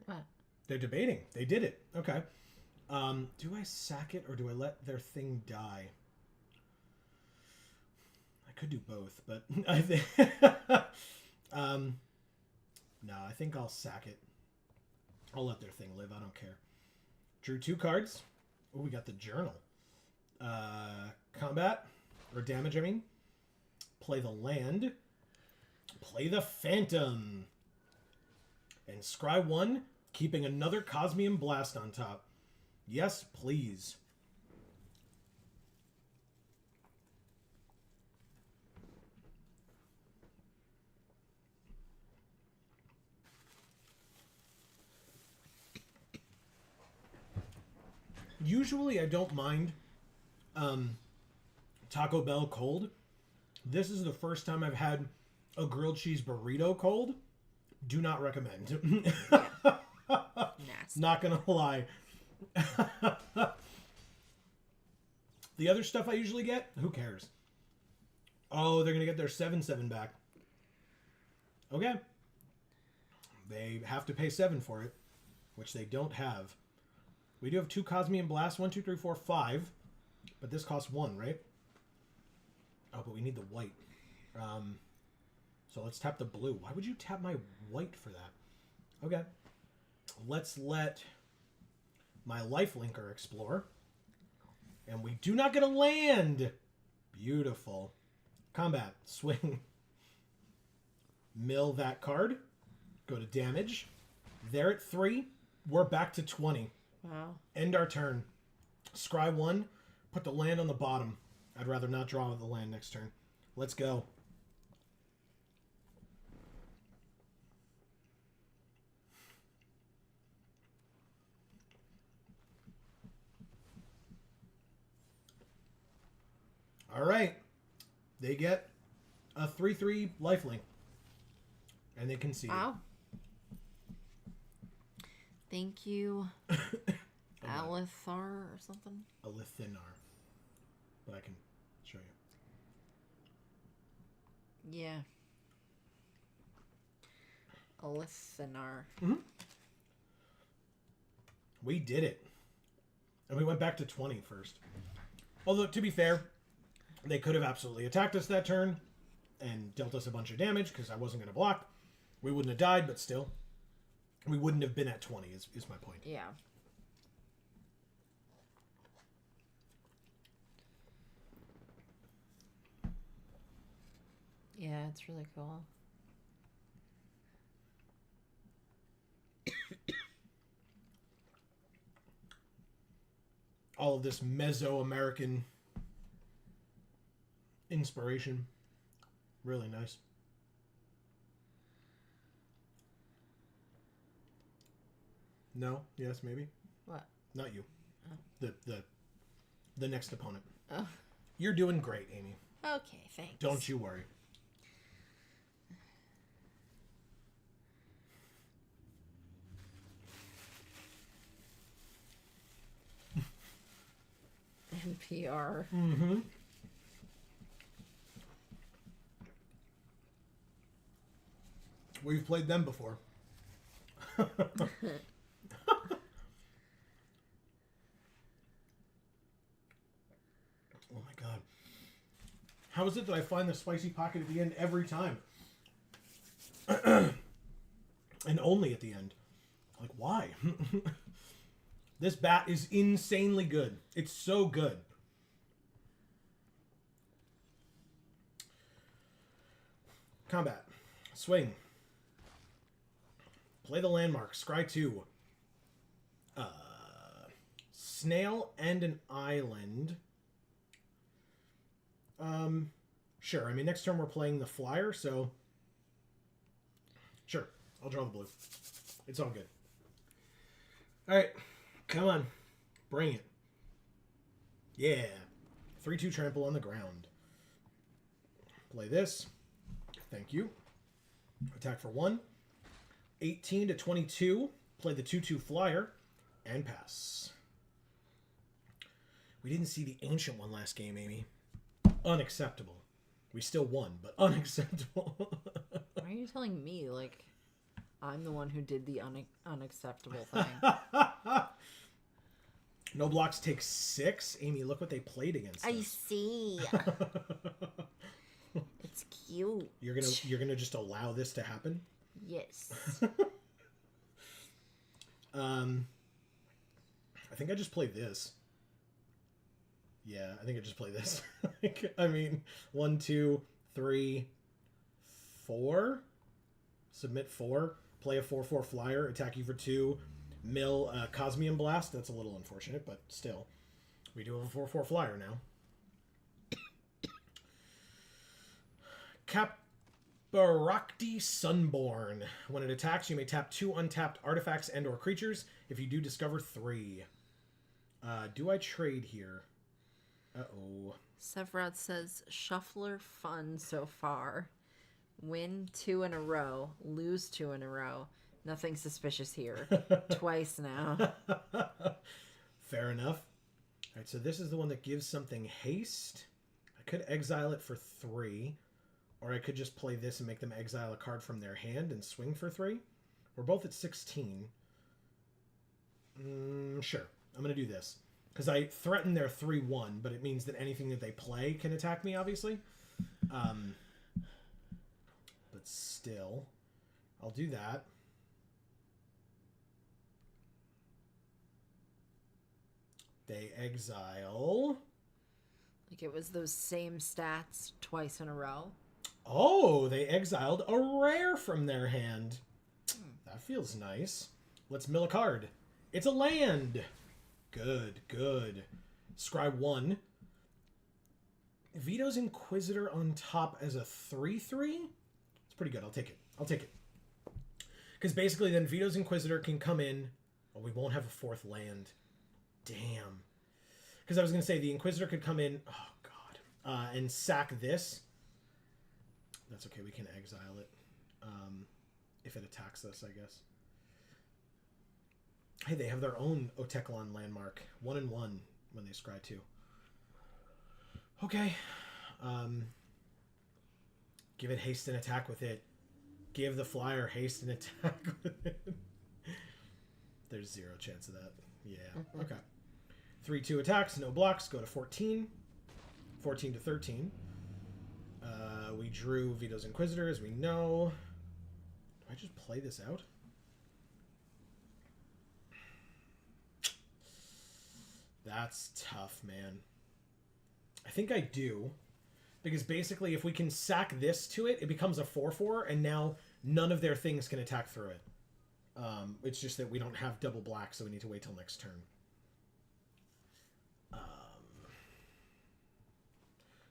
Speaker 2: What?
Speaker 1: They're debating. They did it. Okay. Do I sack it or do I let their thing die? I could do both, but I think no, I think I'll sack it. I'll let their thing live. I don't care. Drew 2 cards. Oh, we got the journal. Combat, or damage, I mean. Play the land. Play the Phantom. And scry 1, keeping another Cosmium Blast on top. Yes, please. Usually I don't mind Taco Bell cold. This is the first time I've had a grilled cheese burrito cold. Do not recommend.
Speaker 2: Nasty.
Speaker 1: Not gonna lie. The other stuff I usually get, who cares? Oh, they're gonna get their 7/7 back. Okay. They have to pay 7 for it, which they don't have. We do have 2 Cosmium Blasts, 1, 2, 3, 4, 5. But this costs 1, right? Oh, but we need the white. So let's tap the blue. Why would you tap my white for that? Okay. Let's let my lifelinker explore. And we do not get a land. Beautiful. Combat. Swing. Mill that card. Go to damage. They're at 3. We're back to 20.
Speaker 2: Wow.
Speaker 1: End our turn. Scry 1. Put the land on the bottom. I'd rather not draw the land next turn. Let's go. All right. They get a 3/3 lifelink. And they concede.
Speaker 2: Wow. Thank you, Alithar or something.
Speaker 1: Alithinar. But I can show you.
Speaker 2: Yeah. Alithinar.
Speaker 1: Mm-hmm. We did it. And we went back to 20 first. Although, to be fair, they could have absolutely attacked us that turn and dealt us a bunch of damage because I wasn't going to block. We wouldn't have died, but still. We wouldn't have been at 20 is my point.
Speaker 2: Yeah. Yeah, it's really cool.
Speaker 1: All of this Mesoamerican inspiration. Really nice. No? Yes, maybe?
Speaker 2: What?
Speaker 1: Not you.
Speaker 2: Oh.
Speaker 1: The next opponent.
Speaker 2: Oh.
Speaker 1: You're doing great, Amy.
Speaker 2: Okay, thanks.
Speaker 1: Don't you worry.
Speaker 2: NPR.
Speaker 1: Mm-hmm. We've played them before. Oh my god. How is it that I find the spicy pocket at the end every time? And only at the end. Like, why? This bat is insanely good. It's so good. Combat. Swing. Play the landmark. Scry 2. Snail and an island. Sure. I mean, next turn we're playing the flyer, so... Sure. I'll draw the blue. It's all good. Alright. Come on. Bring it. Yeah. 3/2 trample on the ground. Play this. Thank you. Attack for 1. 18 to 22. Play the 2/2 flyer. And pass. We didn't see the ancient one last game, Amy. Unacceptable. We still won, but unacceptable.
Speaker 2: Why are you telling me, like, I'm the one who did the unacceptable thing?
Speaker 1: No blocks take 6. Amy, look what they played against
Speaker 2: I
Speaker 1: us.
Speaker 2: see. It's cute.
Speaker 1: You're gonna just allow this to happen?
Speaker 2: Yes.
Speaker 1: I think I just played this. Yeah, I think I just play this. Like, I mean, 1, 2, 3, 4. Submit 4. Play a 4/4 flyer. Attack you for 2. Mill Cosmium Blast. That's a little unfortunate, but still. We do have a 4/4 flyer now. Barakti Sunborn. When it attacks, you may tap 2 untapped artifacts and or creatures. If you do, discover 3. Do I trade here? Uh-oh.
Speaker 2: Sephiroth says, Shuffler fun so far. Win 2 in a row. Lose 2 in a row. Nothing suspicious here. Twice now.
Speaker 1: Fair enough. All right, so this is the one that gives something haste. I could exile it for 3. Or I could just play this and make them exile a card from their hand and swing for 3. We're both at 16. Sure. I'm going to do this. Because I threaten their 3/1, but it means that anything that they play can attack me, obviously. But still, I'll do that. They exile.
Speaker 2: Like it was those same stats twice in a row.
Speaker 1: Oh, they exiled a rare from their hand. That feels nice. Let's mill a card. It's a land. Good, good. Scry 1. Vito's Inquisitor on top as a 3/3. It's pretty good. I'll take it. I'll take it. Because basically then Vito's Inquisitor can come in. Oh, we won't have a 4th land. Damn. Because I was going to say the Inquisitor could come in. Oh, God. And sack this. That's okay. We can exile it. If it attacks us, I guess. Hey, they have their own Ixalan landmark. 1 and 1 when they scry 2. Okay. Give it haste and attack with it. Give the flyer haste and attack with it. There's 0 chance of that. Yeah. Okay. 3/2 attacks, no blocks. Go to 14. 14 to 13. We drew Vito's Inquisitor, as we know. Do I just play this out? That's tough, man. I think I do. Because basically, if we can sack this to it, it becomes a 4/4, and now none of their things can attack through it. It's just that we don't have double black, so we need to wait till next turn.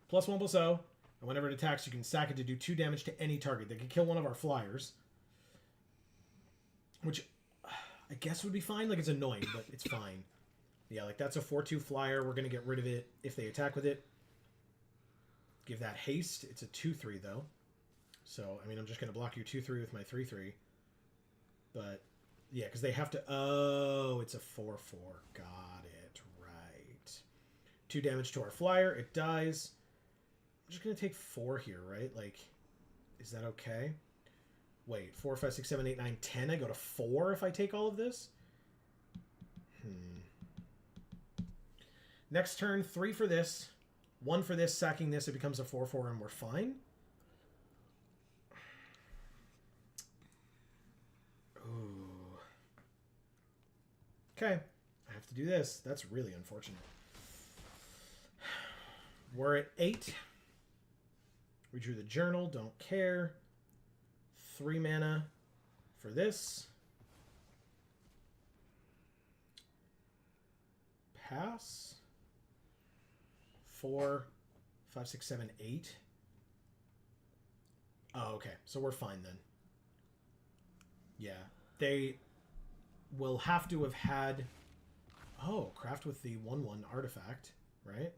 Speaker 1: +1/+0. And whenever it attacks, you can sack it to do 2 damage to any target. They can kill one of our flyers. Which I guess would be fine. Like, it's annoying, but it's fine. Yeah, like, that's a 4/2 flyer. We're going to get rid of it if they attack with it. Give that haste. It's a 2/3, though. So, I mean, I'm just going to block your 2/3 with my 3/3. But, yeah, because they have to... Oh, it's a 4/4. Got it. Right. 2 damage to our flyer. It dies. I'm just going to take 4 here, right? Like, is that okay? Wait, 4, 5, 6, 7, 8, 9, 10. I go to 4 if I take all of this? Next turn, 3 for this. 1 for this, sacking this. It becomes a 4/4 and we're fine. Ooh. Okay. I have to do this. That's really unfortunate. We're at 8. We drew the journal. Don't care. 3 mana for this. Pass. 4, 5, 6, 7, 8. Oh, okay. So we're fine then. Yeah. They will have to have had... Oh, craft with the 1/1 artifact, right?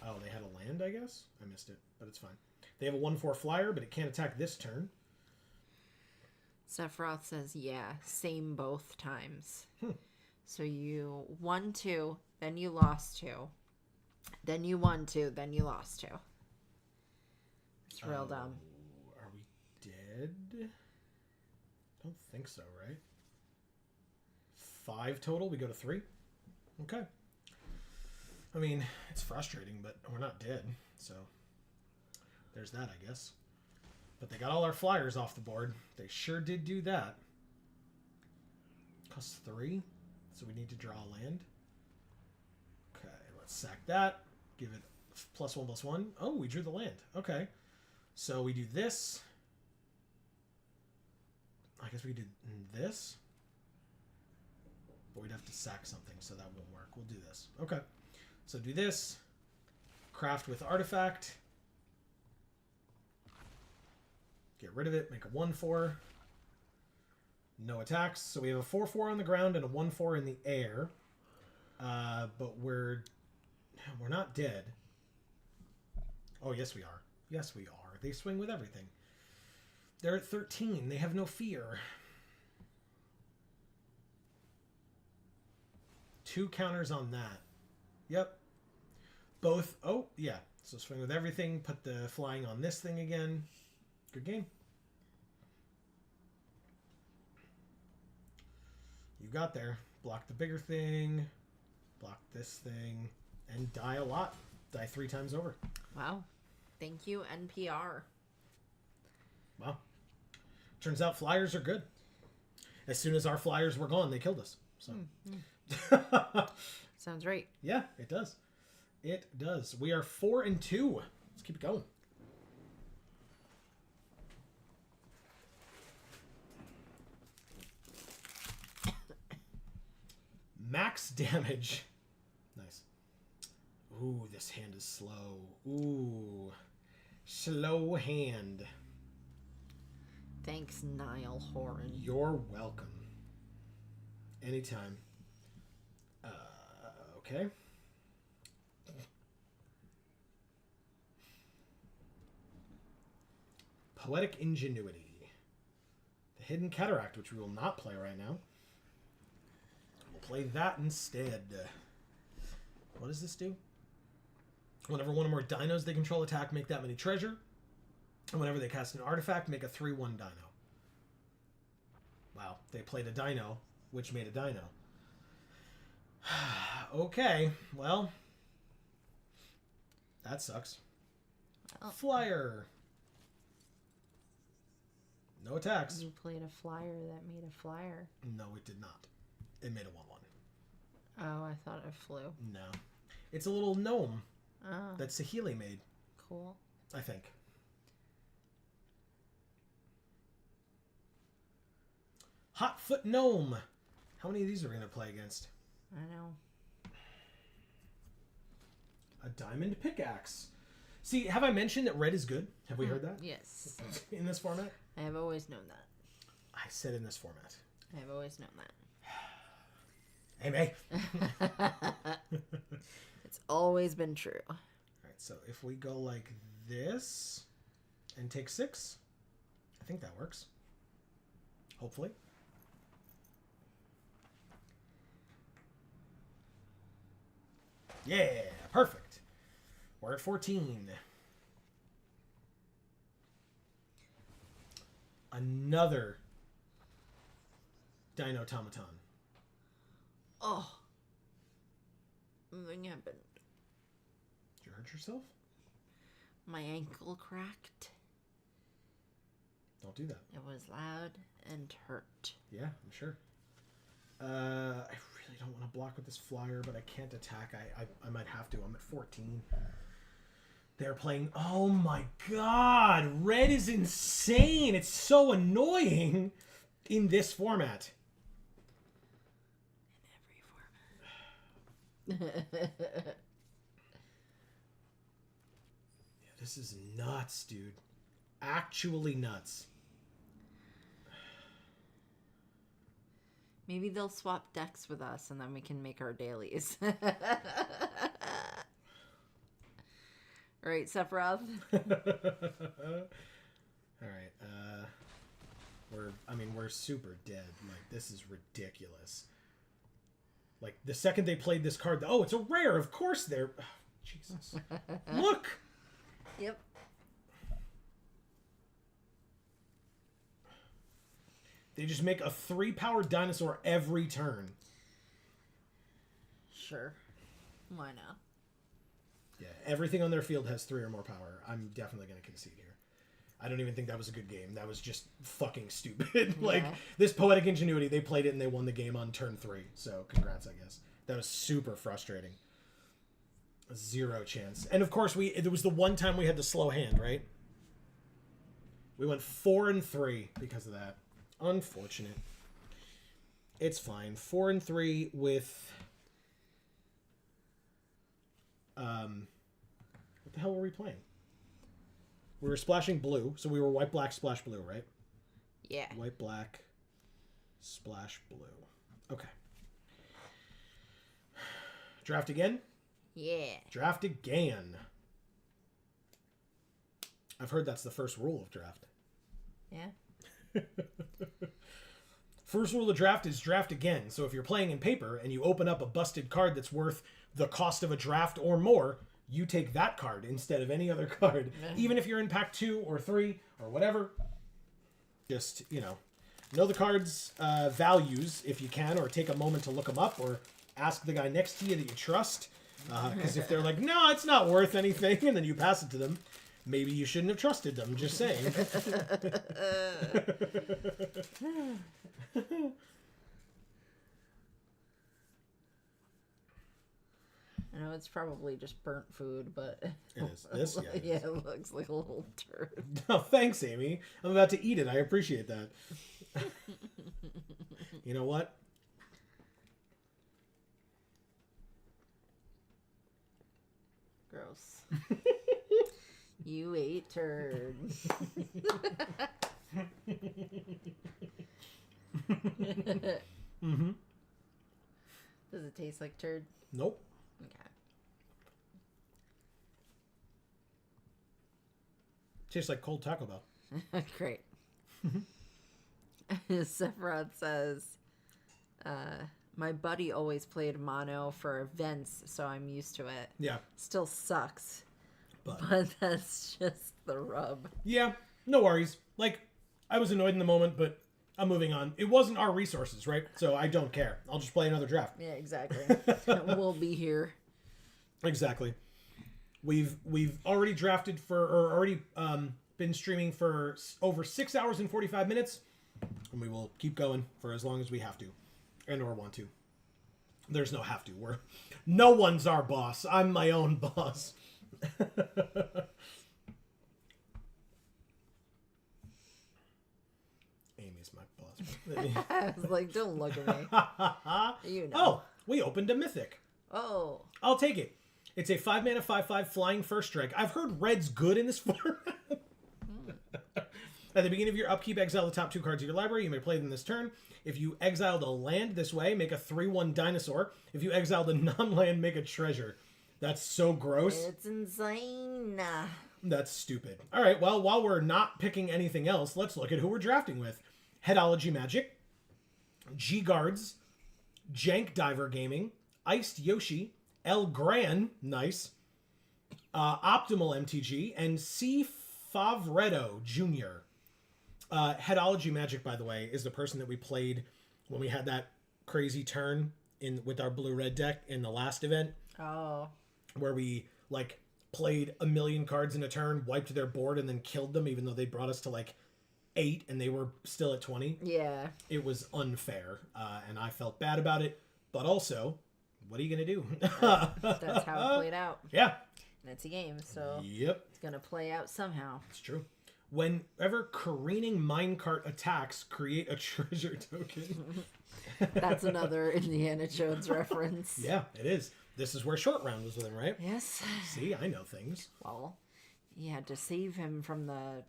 Speaker 1: Oh, they had a land, I guess? I missed it, but it's fine. They have a 1/4 flyer, but it can't attack this turn.
Speaker 2: Sephiroth says, yeah, same both times. So you won 2, then you lost 2. Then you won 2, then you lost 2. It's real dumb.
Speaker 1: Are we dead? Don't think so, right? 5 total, we go to 3? Okay. I mean, it's frustrating, but we're not dead, so there's that, I guess. But they got all our flyers off the board. They sure did do that. Costs 3, so we need to draw a land. Okay, Let's sack that. Give it +1/+1. Oh, we drew the land. Okay. So we do this. I guess we could do this. But we'd have to sack something, so that won't work. We'll do this. Okay. So do this. Craft with artifact. Get rid of it. Make a 1/4. No attacks. So we have a 4/4 on the ground and a 1/4 in the air. But we're not dead. Oh, yes, we are. Yes, we are. They swing with everything. They're at 13. They have no fear. 2 counters on that. Yep. Both. Oh, yeah. So swing with everything. Put the flying on this thing again. Good game. You got there. Block the bigger thing. Block this thing. And die a lot. Die 3 times over.
Speaker 2: Wow. Thank you, NPR.
Speaker 1: Wow. Turns out flyers are good. As soon as our flyers were gone, they killed us. So.
Speaker 2: Sounds right.
Speaker 1: Yeah, it does. It does. We are 4-2. Let's keep it going. Max damage. Nice. Ooh, this hand is slow. Ooh. Slow hand.
Speaker 2: Thanks, Niall Horan.
Speaker 1: You're welcome. Anytime. Okay. Poetic Ingenuity. The Hidden Cataract, which we will not play right now. We'll play that instead. What does this do? Whenever one or more dinos they control attack, make that many treasure. And whenever they cast an artifact, make a 3/1 dino. Wow, they played a dino, which made a dino. Okay, well, that sucks.
Speaker 2: Oh.
Speaker 1: Flyer. No attacks.
Speaker 2: You played a flyer that made a flyer.
Speaker 1: No, it did not. It made a 1/1.
Speaker 2: Oh, I thought it flew.
Speaker 1: No. It's a little gnome
Speaker 2: Oh,
Speaker 1: that Sahili made,
Speaker 2: cool.
Speaker 1: I think. Hotfoot Gnome. How many of these are we going to play against?
Speaker 2: I know.
Speaker 1: A diamond pickaxe. See, have I mentioned that red is good? Have we heard that?
Speaker 2: Yes.
Speaker 1: In this format?
Speaker 2: I have always known that.
Speaker 1: I said in this format.
Speaker 2: I have always known that.
Speaker 1: Hey, May.
Speaker 2: It's always been true.
Speaker 1: All right, so if we go like this and take 6, I think that works. Hopefully. Yeah, perfect. We're at 14. Another Dino-Automaton.
Speaker 2: Oh. Something happened.
Speaker 1: Did you hurt yourself?
Speaker 2: My ankle cracked.
Speaker 1: Don't do that.
Speaker 2: It was loud and hurt.
Speaker 1: Yeah, I'm sure. I really don't want to block with this flyer, but I can't attack. I might have to. I'm at 14. They're playing... Oh my god! Red is insane! It's so annoying in this format.
Speaker 2: In every format.
Speaker 1: Yeah, this is nuts, dude. Actually nuts.
Speaker 2: Maybe they'll swap decks with us and then we can make our dailies. Right, Sephiroth?
Speaker 1: Alright, we're super dead. Like, this is ridiculous. Like, the second they played this card, oh, it's a rare, of course they're... Oh, Jesus. Look!
Speaker 2: Yep.
Speaker 1: They just make a 3-power dinosaur every turn.
Speaker 2: Sure. Why not?
Speaker 1: Yeah, everything on their field has 3 or more power. I'm definitely going to concede here. I don't even think that was a good game. That was just fucking stupid. Like, this Poetic Ingenuity, they played it and they won the game on turn 3. So, congrats, I guess. That was super frustrating. Zero chance. And of course, it was the one time we had the slow hand, right? We went 4 and 3 because of that. Unfortunate. It's fine. 4 and 3 with... What the hell were we playing? We were splashing blue, so we were white, black, splash blue, right?
Speaker 2: Yeah.
Speaker 1: White, black, splash blue. Okay. Draft again?
Speaker 2: Yeah.
Speaker 1: Draft again. I've heard that's the first rule of draft.
Speaker 2: Yeah.
Speaker 1: First rule of draft is draft again. So if you're playing in paper and you open up a busted card that's worth the cost of a draft or more, you take that card instead of any other card. Even if you're in pack 2 or 3 or whatever. Just, know the card's values if you can, or take a moment to look them up, or ask the guy next to you that you trust. Because if they're like, no, it's not worth anything, and then you pass it to them, maybe you shouldn't have trusted them. Just saying.
Speaker 2: I know it's probably just burnt food, but...
Speaker 1: It is. This? Yeah,
Speaker 2: yeah, it looks like a little turd.
Speaker 1: Oh, thanks, Amy. I'm about to eat it. I appreciate that. You know what?
Speaker 2: Gross. You ate turd.
Speaker 1: Mm-hmm.
Speaker 2: Does it taste like turd?
Speaker 1: Nope.
Speaker 2: Okay.
Speaker 1: Tastes like cold Taco Bell.
Speaker 2: Great. Sephiroth says, my buddy always played mono for events, so I'm used to it.
Speaker 1: Yeah.
Speaker 2: Still sucks.
Speaker 1: But
Speaker 2: That's just the rub.
Speaker 1: yeah, no worries. Like, I was annoyed in the moment, but I'm moving on. It wasn't our resources, right? So I don't care. I'll just play another draft.
Speaker 2: Yeah, exactly. We'll be here.
Speaker 1: Exactly. We've already drafted or already been streaming for over 6 hours and 45 minutes, and we will keep going for as long as we have to, and or want to. There's no have to. No one's our boss. I'm my own boss. Amy's my boss.
Speaker 2: I was like, don't look at me. You know.
Speaker 1: Oh, we opened a mythic.
Speaker 2: Oh.
Speaker 1: I'll take it. It's a 5-mana 5/5 flying first strike. I've heard red's good in this format. At the beginning of your upkeep, exile the top 2 cards of your library. You may play them this turn. If you exiled a land this way, make a 3/1 dinosaur. If you exiled a non-land, make a treasure. That's so gross.
Speaker 2: It's insane.
Speaker 1: That's stupid. All right, well, while we're not picking anything else, let's look at who we're drafting with. Headology Magic, G-Guards, Jank Diver Gaming, Iced Yoshi, El Gran, nice, Optimal MTG, and C. Favretto Jr. Headology Magic, by the way, is the person that we played when we had that crazy turn with our blue-red deck in the last event.
Speaker 2: Oh.
Speaker 1: Where we, like, played a million cards in a turn, wiped their board, and then killed them, even though they brought us to, like, 8, and they were still at 20.
Speaker 2: Yeah.
Speaker 1: It was unfair, and I felt bad about it. But also, what are you going to do?
Speaker 2: That's how it played out.
Speaker 1: Yeah.
Speaker 2: And it's a game, so
Speaker 1: Yep.
Speaker 2: it's going to play out somehow.
Speaker 1: It's true. Whenever careening minecart attacks, create a treasure token.
Speaker 2: That's another Indiana Jones reference.
Speaker 1: Yeah, it is. This is where Short Round was with him, right?
Speaker 2: Yes.
Speaker 1: See, I know things.
Speaker 2: Well, you had to save him from the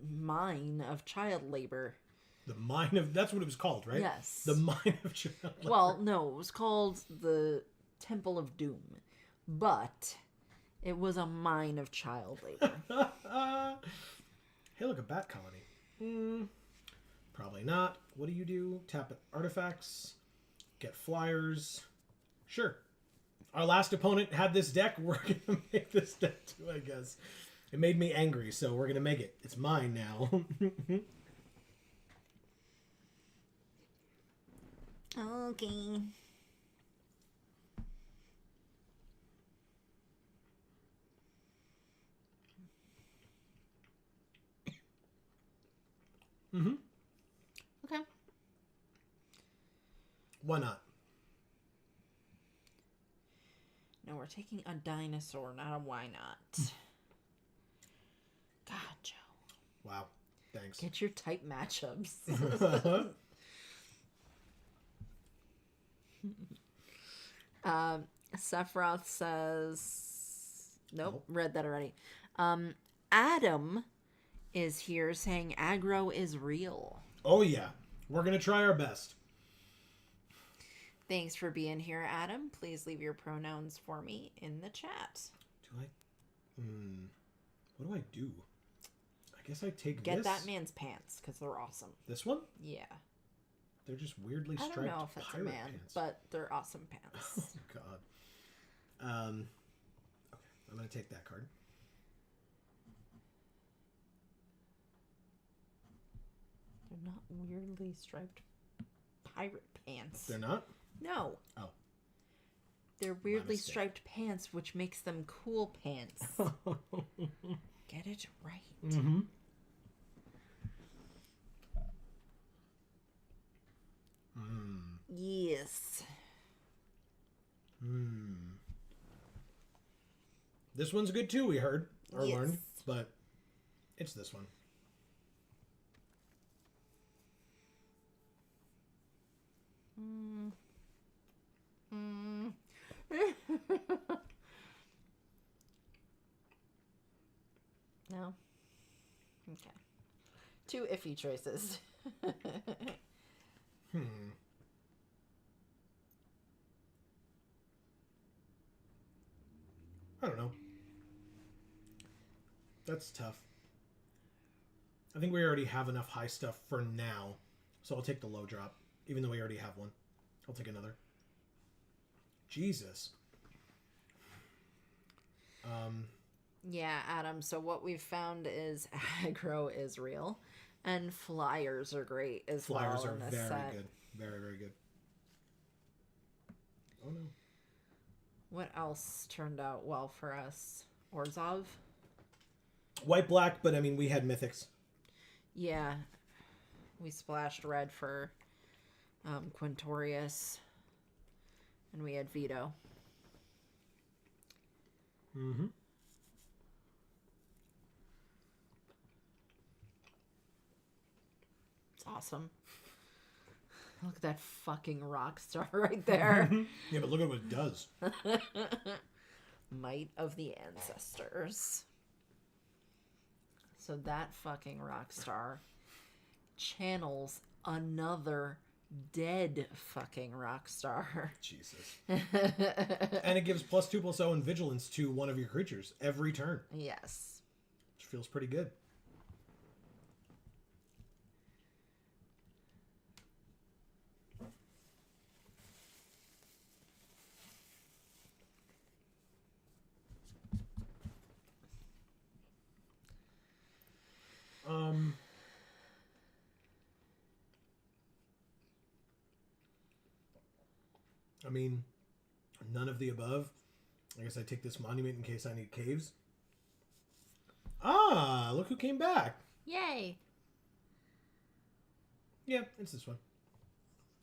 Speaker 2: mine of child labor.
Speaker 1: The Mine of... That's what it was called, right?
Speaker 2: Yes.
Speaker 1: The Mine of Child Labor.
Speaker 2: Well, no, it was called the Temple of Doom. But it was a mine of child labor.
Speaker 1: Hey, look, a bat colony. Probably not. What do you do? Tap artifacts. Get flyers. Sure. Our last opponent had this deck. We're going to make this deck too, I guess. It made me angry, so we're going to make it. It's mine now.
Speaker 2: Okay.
Speaker 1: Mm-hmm.
Speaker 2: Okay.
Speaker 1: Why not?
Speaker 2: Now we're taking a dinosaur, not a why not. God, Joe.
Speaker 1: Wow. Thanks.
Speaker 2: Get your type matchups. Sephiroth says... Nope, read that already. Adam is here saying aggro is real.
Speaker 1: Oh, yeah. We're going to try our best.
Speaker 2: Thanks for being here, Adam. Please leave your pronouns for me in the chat.
Speaker 1: Do I... What do I do? I guess I take
Speaker 2: Get
Speaker 1: this.
Speaker 2: that man's pants, because they're awesome.
Speaker 1: This one?
Speaker 2: Yeah.
Speaker 1: They're just weirdly striped
Speaker 2: I don't know if that's a
Speaker 1: pirate
Speaker 2: man,
Speaker 1: pants.
Speaker 2: but they're awesome pants.
Speaker 1: Oh, God. Okay, I'm going to take that card.
Speaker 2: They're not weirdly striped pirate pants.
Speaker 1: They're not?
Speaker 2: No.
Speaker 1: Oh.
Speaker 2: They're weirdly striped pants, which makes them cool pants. Get it right.
Speaker 1: Mm-hmm.
Speaker 2: Yes.
Speaker 1: This one's good too, we heard. Or
Speaker 2: Yes.
Speaker 1: learned. But it's this one.
Speaker 2: No? Okay. Two iffy choices.
Speaker 1: I don't know. That's tough. I think we already have enough high stuff for now. So I'll take the low drop. Even though we already have one. I'll take another. Jesus.
Speaker 2: Yeah, Adam, so what we've found is aggro is real. And flyers are great as
Speaker 1: Flyers
Speaker 2: well
Speaker 1: are
Speaker 2: in this
Speaker 1: very
Speaker 2: set.
Speaker 1: good. Very, very good. Oh no.
Speaker 2: What else turned out well for us? Orzhov?
Speaker 1: White, black, but I mean, we had mythics.
Speaker 2: Yeah. We splashed red for Quintorius. And we had Vito.
Speaker 1: Mm-hmm.
Speaker 2: It's awesome. Look at that fucking rock star right there.
Speaker 1: Yeah, but look at what it does.
Speaker 2: Might of the ancestors. So that fucking rock star channels another dead fucking rock star.
Speaker 1: Jesus. And it gives +2/+0 and vigilance to one of your creatures every turn.
Speaker 2: Yes.
Speaker 1: Which feels pretty good. I mean, none of the above. I guess I take this monument in case I need caves. Ah, look who came back.
Speaker 2: Yay.
Speaker 1: Yeah, it's this one.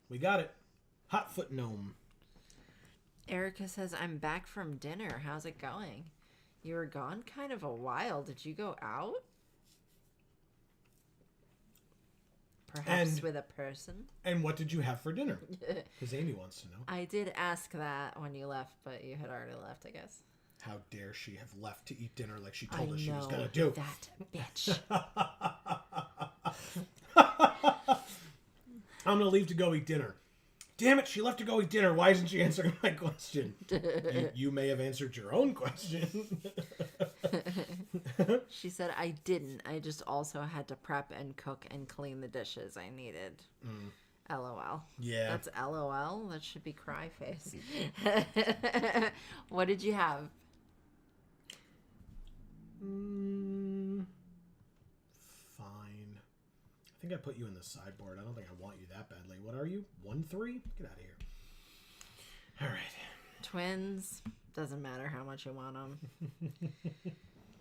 Speaker 1: We got it. Hotfoot Gnome.
Speaker 2: Erica says, I'm back from dinner. How's it going? You were gone kind of a while. Did you go out? Perhaps with a person?
Speaker 1: And what did you have for dinner? Because Amy wants to know.
Speaker 2: I did ask that when you left, but you had already left, I guess.
Speaker 1: How dare she have left to eat dinner like she told us she was going to do.
Speaker 2: That bitch.
Speaker 1: I'm going to leave to go eat dinner. Damn it, she left to go eat dinner. Why isn't she answering my question? You may have answered your own question.
Speaker 2: She said, I didn't. I just also had to prep and cook and clean the dishes I needed. LOL.
Speaker 1: Yeah.
Speaker 2: That's LOL? That should be cry face. What did you have?
Speaker 1: Fine. I think I put you in the sideboard. I don't think I want you that badly. What are you? 1-3? Get out of here. All right.
Speaker 2: Twins. Doesn't matter how much you want them.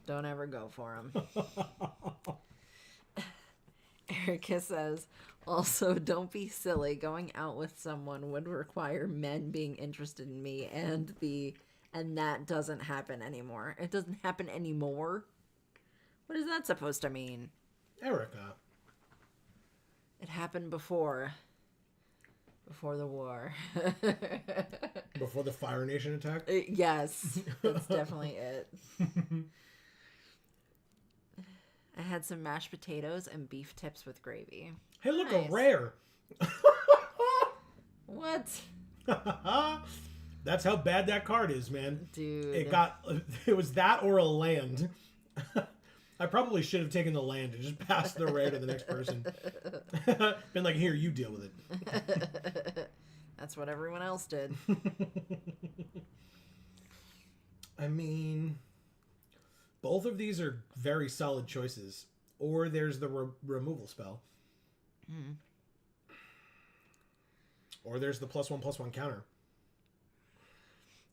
Speaker 2: Don't ever go for them. Erica says, also, don't be silly. Going out with someone would require men being interested in me and the And that doesn't happen anymore. It doesn't happen anymore. What is that supposed to mean?
Speaker 1: Erica.
Speaker 2: It happened before. Before the war.
Speaker 1: Before the Fire Nation attack?
Speaker 2: Yes. That's definitely it. I had some mashed potatoes and beef tips with gravy.
Speaker 1: Hey, look,
Speaker 2: Nice.
Speaker 1: a rare.
Speaker 2: What?
Speaker 1: That's how bad that card is, man.
Speaker 2: Dude.
Speaker 1: It was that or a land. I probably should have taken the land and just passed the rare to the next person. Been like, here, you deal with it.
Speaker 2: That's what everyone else did.
Speaker 1: I mean, both of these are very solid choices. Or there's the removal spell. Or there's the +1/+1 counter.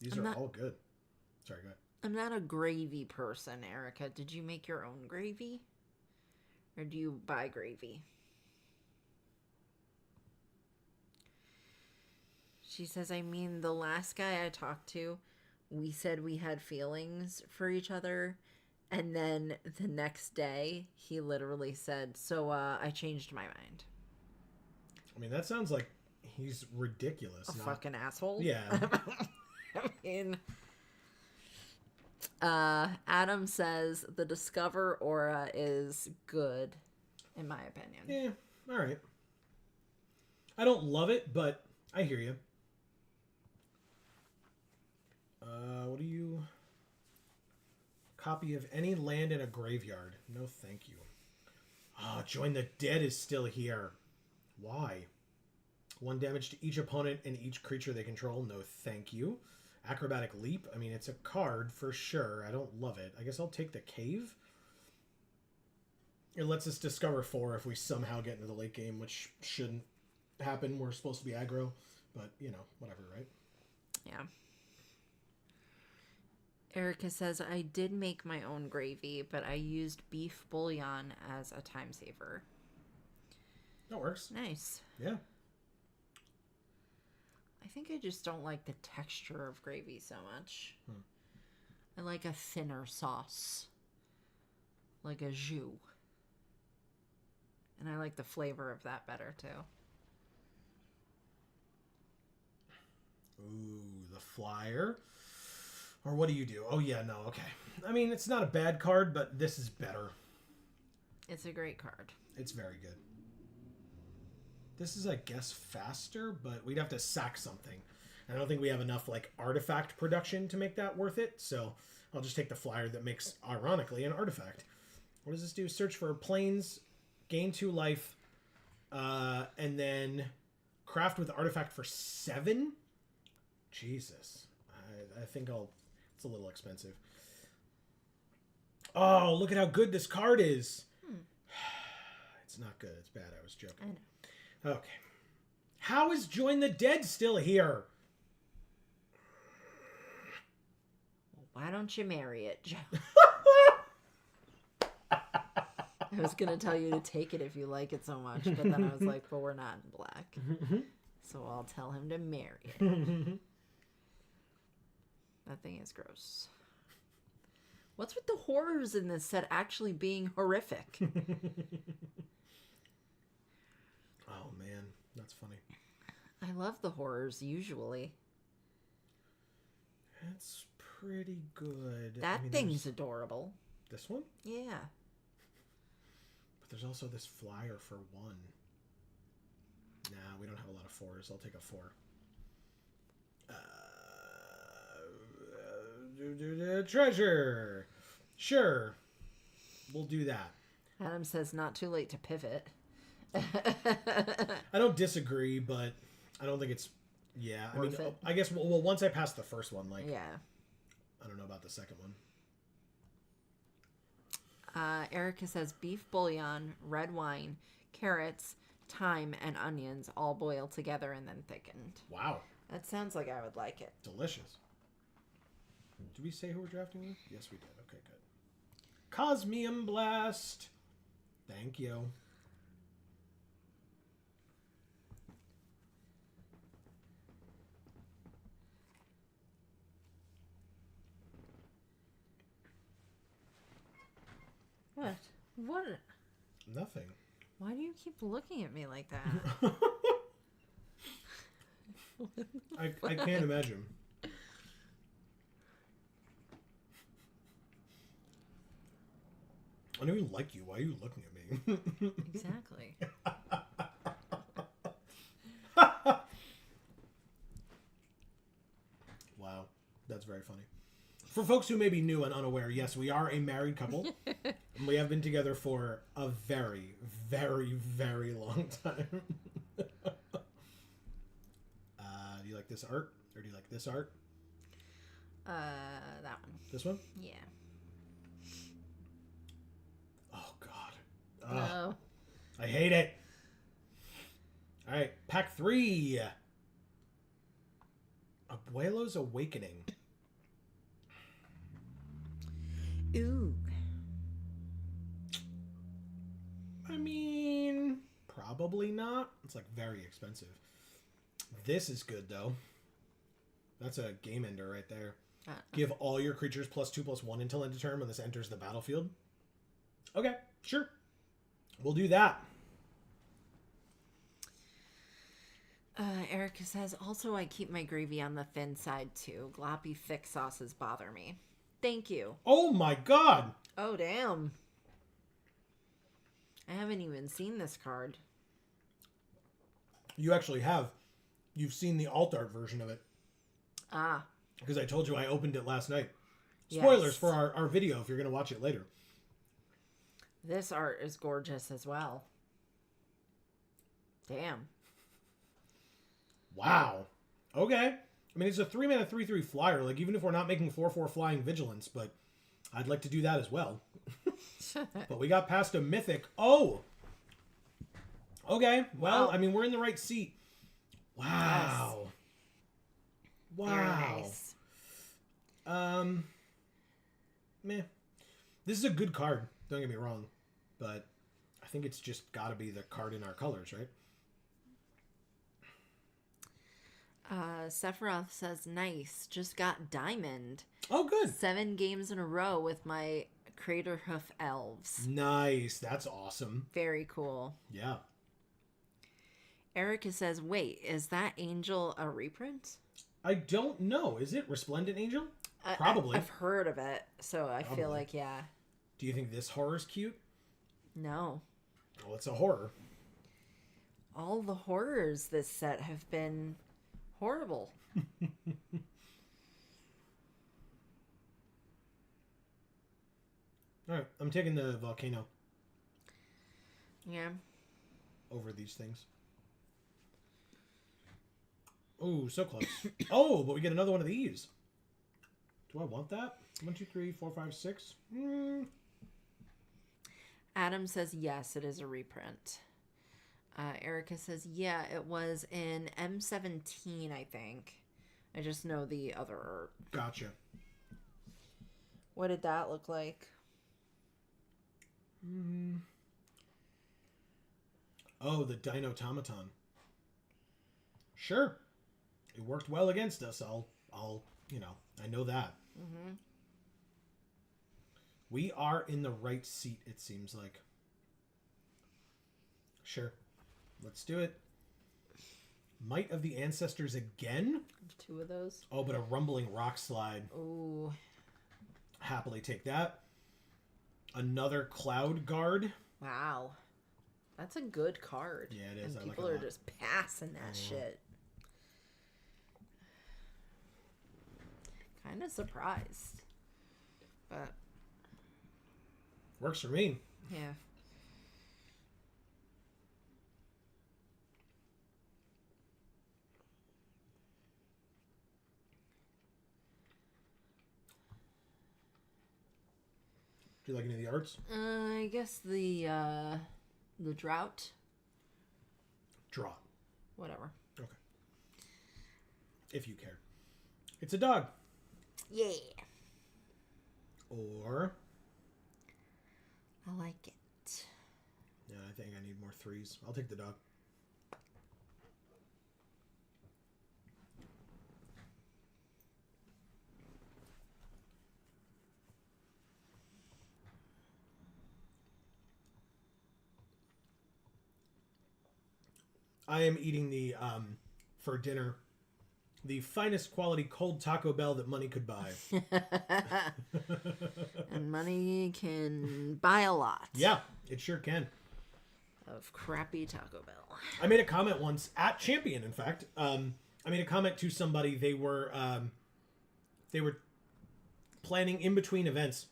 Speaker 1: These are all good. Sorry, go ahead.
Speaker 2: I'm not a gravy person, Erica. Did you make your own gravy? Or do you buy gravy? She says, I mean, the last guy I talked to, we said we had feelings for each other. And then the next day, he literally said, so I changed my mind.
Speaker 1: I mean, that sounds like he's ridiculous.
Speaker 2: Fucking asshole.
Speaker 1: Yeah.
Speaker 2: I mean... Adam says the Discover aura is good, in my opinion.
Speaker 1: Yeah, all right. I don't love it, but I hear you. What do you... Copy of any land in a graveyard. No, thank you. Oh, Join the Dead is still here. Why? 1 damage to each opponent and each creature they control. No, thank you. Acrobatic Leap. I mean, it's a card for sure. I don't love it. I guess I'll take the Cave. It lets us discover 4 if we somehow get into the late game, which shouldn't happen. We're supposed to be aggro, but, you know, whatever, right?
Speaker 2: Yeah. Erica says, I did make my own gravy, but I used beef bouillon as a time saver.
Speaker 1: That works.
Speaker 2: Nice.
Speaker 1: Yeah.
Speaker 2: I think I just don't like the texture of gravy so much. I like a thinner sauce. Like a jus. And I like the flavor of that better, too.
Speaker 1: Ooh, the Flyer. Or what do you do? Oh, yeah, no, okay. I mean, it's not a bad card, but this is better.
Speaker 2: It's a great card.
Speaker 1: It's very good. This is, I guess, faster, but we'd have to sack something. I don't think we have enough, like, artifact production to make that worth it, so I'll just take the Flyer that makes, ironically, an artifact. What does this do? Search for planes, gain 2 life, and then craft with artifact for 7? Jesus. I think it's a little expensive. Oh, look at how good this card is. It's not good. It's bad. I was joking.
Speaker 2: I know.
Speaker 1: Okay. How is Join the Dead still here?
Speaker 2: Why don't you marry it, Joe? I was going to tell you to take it if you like it so much, but then I was like, but we're not in black. So I'll tell him to marry it. That thing is gross. What's with the horrors in this set actually being horrific?
Speaker 1: Oh, man. That's funny.
Speaker 2: I love the horrors, usually.
Speaker 1: That's pretty good.
Speaker 2: That thing's adorable.
Speaker 1: This one?
Speaker 2: Yeah.
Speaker 1: But there's also this Flyer for 1. Nah, we don't have a lot of 4s. I'll take a 4. Treasure. Sure. We'll do that.
Speaker 2: Adam says not too late to pivot.
Speaker 1: I don't disagree, but I don't think it's... Yeah, I mean,
Speaker 2: Worth it.
Speaker 1: I guess, well, once I pass the first one, like...
Speaker 2: Yeah.
Speaker 1: I don't know about the second one.
Speaker 2: Erica says beef bouillon, red wine, carrots, thyme, and onions all boiled together and then thickened.
Speaker 1: Wow.
Speaker 2: That sounds like I would like it.
Speaker 1: Delicious. Did we say who we're drafting with? Yes, we did. Okay, good. Cosmium Blast. Thank you.
Speaker 2: What?
Speaker 1: Nothing.
Speaker 2: Why do you keep looking at me like that?
Speaker 1: I can't imagine. I don't even like you. Why are you looking at me?
Speaker 2: Exactly.
Speaker 1: Wow. That's very funny. For folks who may be new and unaware, yes, we are a married couple. And we have been together for a very, very, very long time. Do you like this art? Or do you like this art?
Speaker 2: That one.
Speaker 1: This one?
Speaker 2: Yeah.
Speaker 1: Oh, God.
Speaker 2: No.
Speaker 1: I hate it. All right, pack 3. Abuelo's Awakening.
Speaker 2: Ooh.
Speaker 1: I mean, probably not. It's like very expensive. This is good though. That's a game ender right there. Give all your creatures +2/+1 until end of turn when this enters the battlefield. Okay, sure. We'll do that.
Speaker 2: Erica says, also I keep my gravy on the thin side too. Gloppy thick sauces bother me. Thank you.
Speaker 1: Oh my god!
Speaker 2: Oh, damn. I haven't even seen this card.
Speaker 1: You actually have. You've seen the alt art version of it.
Speaker 2: Ah.
Speaker 1: Because I told you I opened it last night. Spoilers
Speaker 2: Yes.
Speaker 1: for our video if you're going to watch it later.
Speaker 2: This art is gorgeous as well. Damn.
Speaker 1: Wow. Okay. I mean, it's a 3-mana 3/3 flyer. Like, even if we're not making 4/4 flying vigilance, but I'd like to do that as well. But we got past a mythic. Oh! Okay. Well,
Speaker 2: Wow.
Speaker 1: I mean, we're in the right seat. Wow.
Speaker 2: Yes.
Speaker 1: Wow.
Speaker 2: Very nice.
Speaker 1: Meh. This is a good card. Don't get me wrong. But I think it's just got to be the card in our colors, right?
Speaker 2: Sephiroth says, nice. Just got diamond.
Speaker 1: Oh, good.
Speaker 2: 7 games in a row with my Craterhoof elves.
Speaker 1: Nice. That's awesome.
Speaker 2: Very cool.
Speaker 1: Yeah.
Speaker 2: Erica says, wait, is that Angel a reprint?
Speaker 1: I don't know. Is it Resplendent Angel? Probably.
Speaker 2: I've heard of it, so I feel
Speaker 1: Probably.
Speaker 2: like, yeah.
Speaker 1: Do you think this horror's cute?
Speaker 2: No.
Speaker 1: Well, it's a horror.
Speaker 2: All the horrors this set have been horrible.
Speaker 1: All right. I'm taking the volcano
Speaker 2: Yeah.
Speaker 1: over these things. Oh, so close. Oh, but we get another one of these. Do I want that? 1, 2, 3, 4, 5, 6.
Speaker 2: Adam says, yes, it is a reprint. Erica says, yeah, it was in M17, I think. I just know the other art.
Speaker 1: Gotcha.
Speaker 2: What did that look like?
Speaker 1: Oh, the Dinotomaton. Sure. It worked well against us. I'll, I know that.
Speaker 2: Mm-hmm.
Speaker 1: We are in the right seat, it seems like. Sure. Let's do it. Might of the Ancestors again?
Speaker 2: 2 of those.
Speaker 1: Oh, but a Rumbling Rock Slide.
Speaker 2: Ooh.
Speaker 1: Happily take that. Another Cloud Guard.
Speaker 2: Wow. That's a good card.
Speaker 1: Yeah, it is.
Speaker 2: And
Speaker 1: I like
Speaker 2: people
Speaker 1: it a
Speaker 2: are
Speaker 1: lot.
Speaker 2: just passing that shit. Kind of surprised. But,
Speaker 1: Works for me.
Speaker 2: yeah.
Speaker 1: Do you like any of the arts?
Speaker 2: I guess the drought.
Speaker 1: Draw.
Speaker 2: Whatever.
Speaker 1: Okay. If you care. It's a dog.
Speaker 2: Yeah.
Speaker 1: Or...
Speaker 2: I like it.
Speaker 1: Yeah, I think I need more 3s. I'll take the dog. I am eating the for dinner the finest quality cold Taco Bell that money could buy.
Speaker 2: And money can buy a lot.
Speaker 1: Yeah, it sure can.
Speaker 2: Of crappy Taco Bell.
Speaker 1: I made a comment once at Champion, in fact. I made a comment to somebody. They were planning in between events.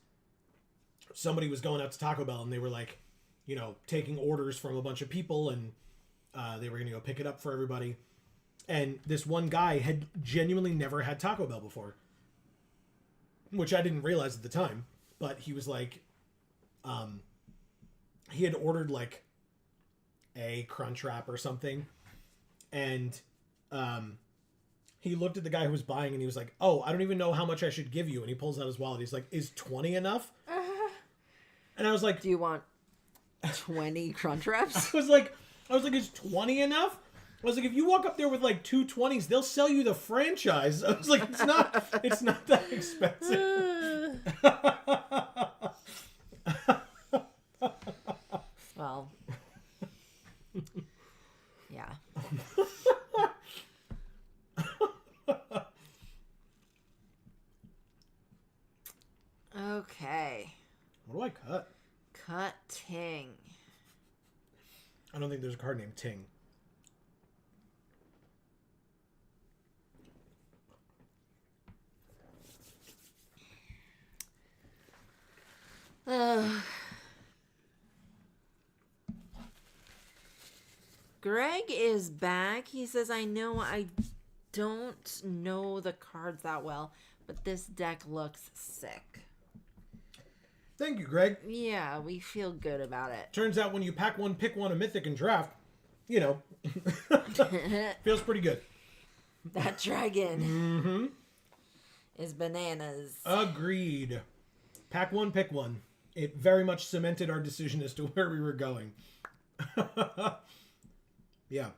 Speaker 1: Somebody was going out to Taco Bell, and they were like, you know, taking orders from a bunch of people, and they were going to go pick it up for everybody. And this one guy had genuinely never had Taco Bell before, which I didn't realize at the time. But he was like, he had ordered like a Crunch Wrap or something, and he looked at the guy who was buying, and he was like, "Oh, I don't even know how much I should give you." And he pulls out his wallet. He's like, "Is 20 enough?" And I was like,
Speaker 2: "Do you want 20 Crunch Wraps?"
Speaker 1: I was like, "Is 20 enough?" I was like, if you walk up there with like 2 20s, they'll sell you the franchise. I was like, it's not that expensive.
Speaker 2: Well, yeah. Okay.
Speaker 1: What do I cut?
Speaker 2: Cut Ting.
Speaker 1: I don't think there's a card named Ting.
Speaker 2: Greg is back. He says, I know I don't know the cards that well, but this deck looks sick.
Speaker 1: Thank you, Greg.
Speaker 2: Yeah, we feel good about it.
Speaker 1: Turns out when you pack one, pick one, a mythic, and draft, you know, feels pretty good.
Speaker 2: That dragon is bananas.
Speaker 1: Agreed. Pack one, pick one. It very much cemented our decision as to where we were going. Yeah.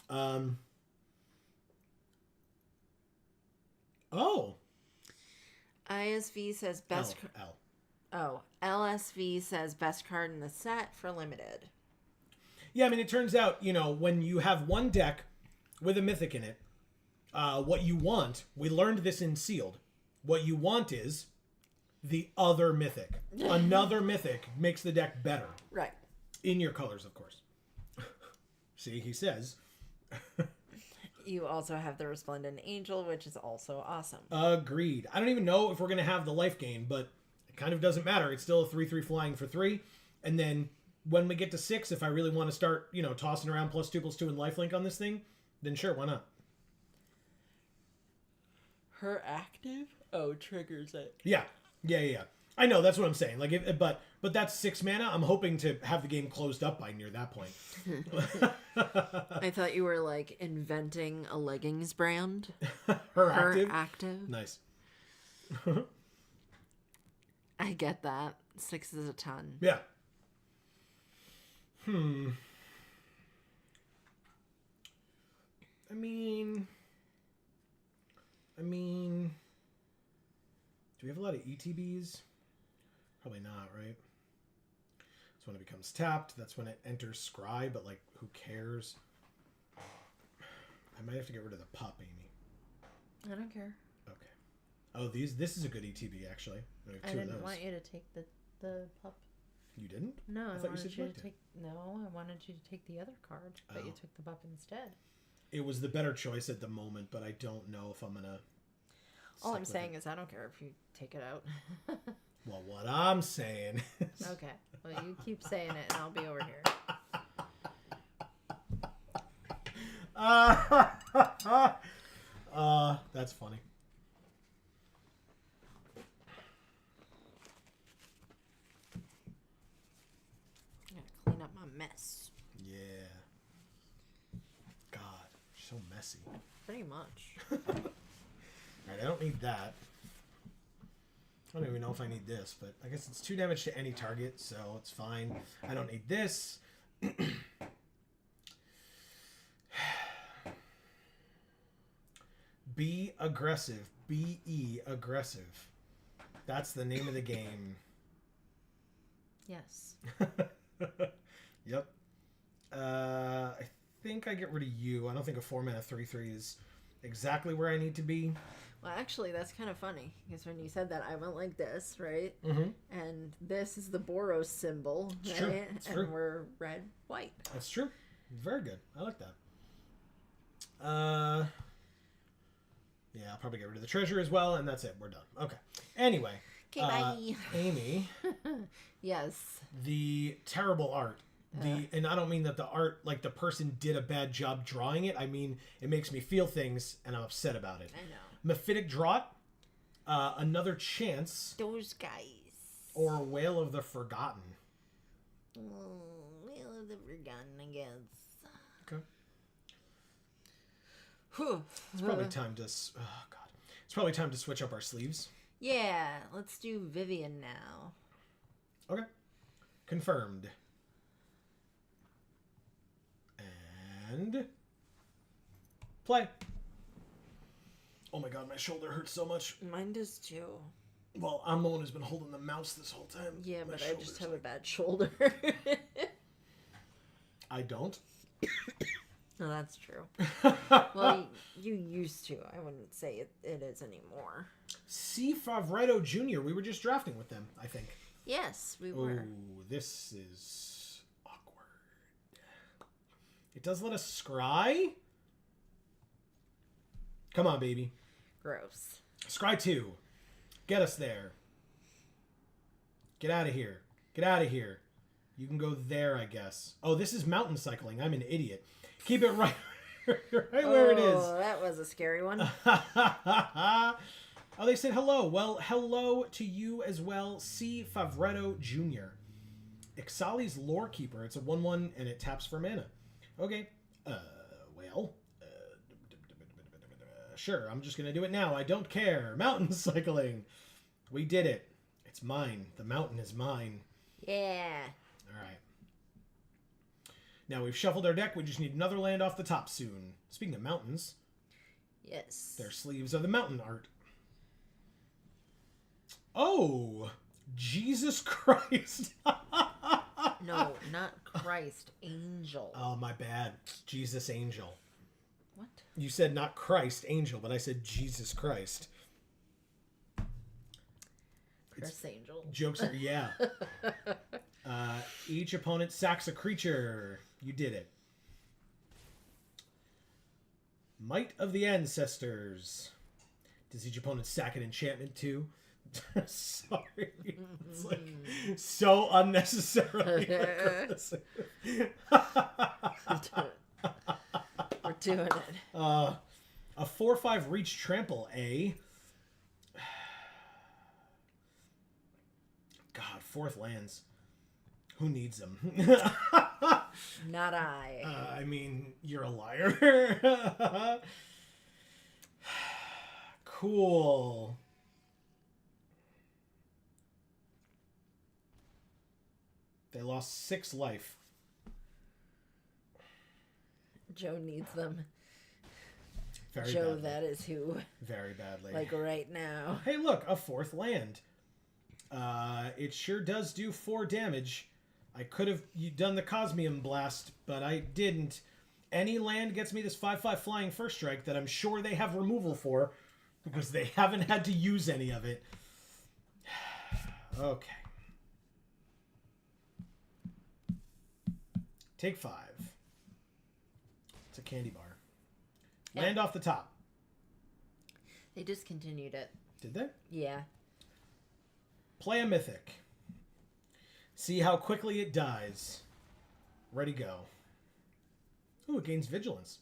Speaker 1: Oh.
Speaker 2: ISV says best...
Speaker 1: L.
Speaker 2: Oh, LSV says best card in the set for limited.
Speaker 1: Yeah, I mean, it turns out, you know, when you have one deck with a mythic in it, what you want, we learned this in Sealed, what you want is the other mythic. Another mythic makes the deck better.
Speaker 2: Right.
Speaker 1: In your colors, of course. See, he says.
Speaker 2: You also have the Resplendent Angel, which is also awesome.
Speaker 1: Agreed. I don't even know if we're going to have the life gain, but it kind of doesn't matter. It's still a 3/3 flying for 3. And then when we get to 6, if I really want to start, you know, tossing around +2/+2 and lifelink on this thing, then sure, why not?
Speaker 2: Her active? Oh, triggers it.
Speaker 1: Yeah. I know, that's what I'm saying. Like, but that's 6 mana. I'm hoping to have the game closed up by near that point.
Speaker 2: I thought you were like inventing a leggings brand.
Speaker 1: Her
Speaker 2: active.
Speaker 1: Nice.
Speaker 2: I get that. 6 is a ton.
Speaker 1: Yeah. I mean, do we have a lot of ETBs? Probably not, right? That's when it becomes tapped. That's when it enters Scry, but like, who cares? I might have to get rid of the pup, Amy.
Speaker 2: I don't care.
Speaker 1: Okay. Oh, this is a good ETB, actually. We have 2
Speaker 2: I
Speaker 1: of
Speaker 2: didn't
Speaker 1: those.
Speaker 2: want you to take the pup.
Speaker 1: You didn't?
Speaker 2: No, I
Speaker 1: thought
Speaker 2: wanted
Speaker 1: you
Speaker 2: you
Speaker 1: said
Speaker 2: to take. No, I wanted you to take the other card, but you took the pup instead.
Speaker 1: It was the better choice at the moment, but I don't know if I'm gonna.
Speaker 2: All I'm saying is I don't care if you take it out.
Speaker 1: Well, what I'm saying is...
Speaker 2: Okay. Well, you keep saying it, and I'll be over here.
Speaker 1: That's funny.
Speaker 2: I gotta clean up my mess.
Speaker 1: Yeah. God, you're so messy.
Speaker 2: Pretty much.
Speaker 1: Alright, I don't need that. I don't even know if I need this, but I guess it's 2 damage to any target, so it's fine. I don't need this. Be aggressive. B-E aggressive. That's the name of the game.
Speaker 2: Yes.
Speaker 1: Yep. I think I get rid of you. I don't think a 4-mana 3/3 is exactly where I need to be.
Speaker 2: Well, actually, that's kind of funny because when you said that, I went like this, right?
Speaker 1: Mm-hmm.
Speaker 2: And this is the Boros symbol,
Speaker 1: It's
Speaker 2: right?
Speaker 1: true. It's true.
Speaker 2: And we're red, white.
Speaker 1: That's true. Very good. I like that. Yeah, I'll probably get rid of the treasure as well, and that's it. We're done. Okay. Anyway.
Speaker 2: Okay, bye.
Speaker 1: Amy.
Speaker 2: Yes.
Speaker 1: The terrible art. And I don't mean that the art, like the person did a bad job drawing it. I mean, it makes me feel things, and I'm upset about it.
Speaker 2: I know.
Speaker 1: Mephitic Draught. Another Chance.
Speaker 2: Those guys.
Speaker 1: Or Whale of the Forgotten.
Speaker 2: Whale of the Forgotten, I guess.
Speaker 1: Okay.
Speaker 2: Whew.
Speaker 1: It's probably time to... Oh, God. It's probably time to switch up our sleeves.
Speaker 2: Yeah, let's do Vivian now.
Speaker 1: Okay. Confirmed. And... Play. Oh my God, my shoulder hurts so much.
Speaker 2: Mine does too.
Speaker 1: Well, I'm the one who's been holding the mouse this whole time.
Speaker 2: Yeah,
Speaker 1: My
Speaker 2: but I just have a
Speaker 1: shoulders
Speaker 2: bad shoulder.
Speaker 1: I don't.
Speaker 2: No, that's true. Well, you used to. I wouldn't say it is anymore.
Speaker 1: C. Favretto Jr. We were just drafting with them, I think.
Speaker 2: Yes, we were.
Speaker 1: Ooh, this is awkward. It does let us scry? Come on, baby.
Speaker 2: Gross.
Speaker 1: Scry 2. Get us there. Get out of here. Get out of here. You can go there, I guess. Oh, this is mountain cycling. I'm an idiot. Keep it right, right where it is.
Speaker 2: Oh, that was a scary one.
Speaker 1: Oh, they said hello. Well, hello to you as well, C. Favretto Jr. Ixali's Lore Keeper. It's a 1/1 and it taps for mana. Okay. Well. Sure, I'm just going to do it now. I don't care. Mountain cycling. We did it. It's mine. The mountain is mine.
Speaker 2: Yeah.
Speaker 1: All right. Now we've shuffled our deck. We just need another land off the top soon. Speaking of mountains.
Speaker 2: Yes.
Speaker 1: Their sleeves are the mountain art. Oh, Jesus Christ.
Speaker 2: No, not Christ. Angel.
Speaker 1: Oh, my bad. Jesus Angel.
Speaker 2: What?
Speaker 1: You said not Christ Angel, but I said Jesus Christ.
Speaker 2: Chris Angel.
Speaker 1: Jokes are, yeah. Each opponent sacks a creature. You did it. Might of the Ancestors. Does each opponent sack an enchantment too? Sorry. It's like so unnecessarily aggressive.
Speaker 2: We're doing it.
Speaker 1: A 4/5 reach trample, eh? God, 4th lands. Who needs them?
Speaker 2: Not I.
Speaker 1: I mean, you're a liar. Cool. They lost 6 life.
Speaker 2: Joe needs them.
Speaker 1: Very
Speaker 2: Joe,
Speaker 1: badly.
Speaker 2: that is who.
Speaker 1: Very badly.
Speaker 2: Like right now.
Speaker 1: Hey, look, a 4th land. It sure does do 4 damage. I could have done the Cosmium Blast, but I didn't. Any land gets me this 5/5 flying first strike that I'm sure they have removal for because they haven't had to use any of it. Okay. Take 5. It's a candy bar.
Speaker 2: Yeah.
Speaker 1: Land off the top.
Speaker 2: They discontinued it.
Speaker 1: Did they?
Speaker 2: Yeah.
Speaker 1: Play a mythic. See how quickly it dies. Ready, go. Ooh, it gains vigilance.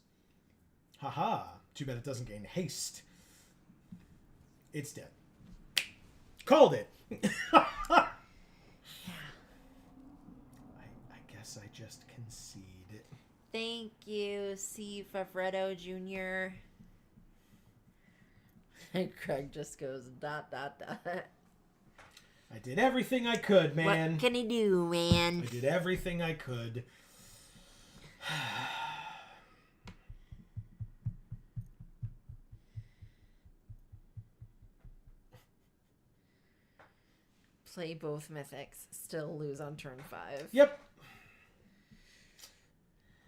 Speaker 1: Haha. Too bad it doesn't gain haste. It's dead. Called it. I guess I just concede.
Speaker 2: Thank you, C. Favretto Jr. And Craig just goes ...
Speaker 1: I did everything I could, man.
Speaker 2: What can he do, man?
Speaker 1: I did everything I could.
Speaker 2: Play both mythics. Still lose on turn 5.
Speaker 1: Yep.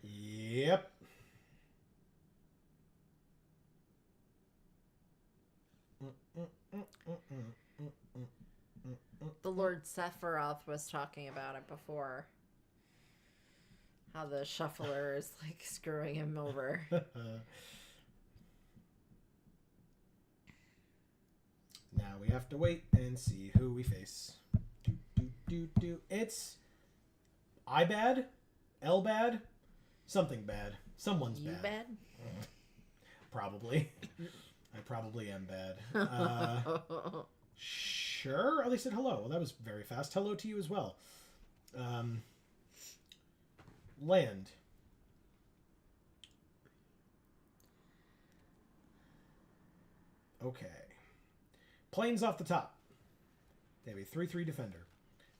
Speaker 1: Yep.
Speaker 2: Lord Sephiroth was talking about it before. How the shuffler is like screwing him over.
Speaker 1: Now we have to wait and see who we face. It's I bad, L bad, something bad. Someone's
Speaker 2: You
Speaker 1: bad.
Speaker 2: bad?
Speaker 1: Probably. I probably am bad. Sure. Oh, they said hello. Well, that was very fast. Hello to you as well. Land. Okay. Planes off the top. They have a 3/3 defender.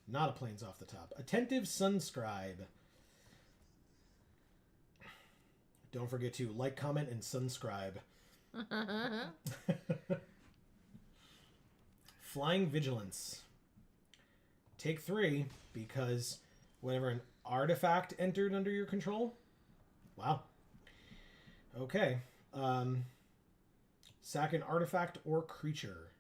Speaker 1: Not a planes off the top. Attentive Sunscribe. Don't forget to like, comment, and subscribe. Flying Vigilance. Take 3 because whenever an artifact entered under your control. Wow. Okay. Sack an artifact or creature.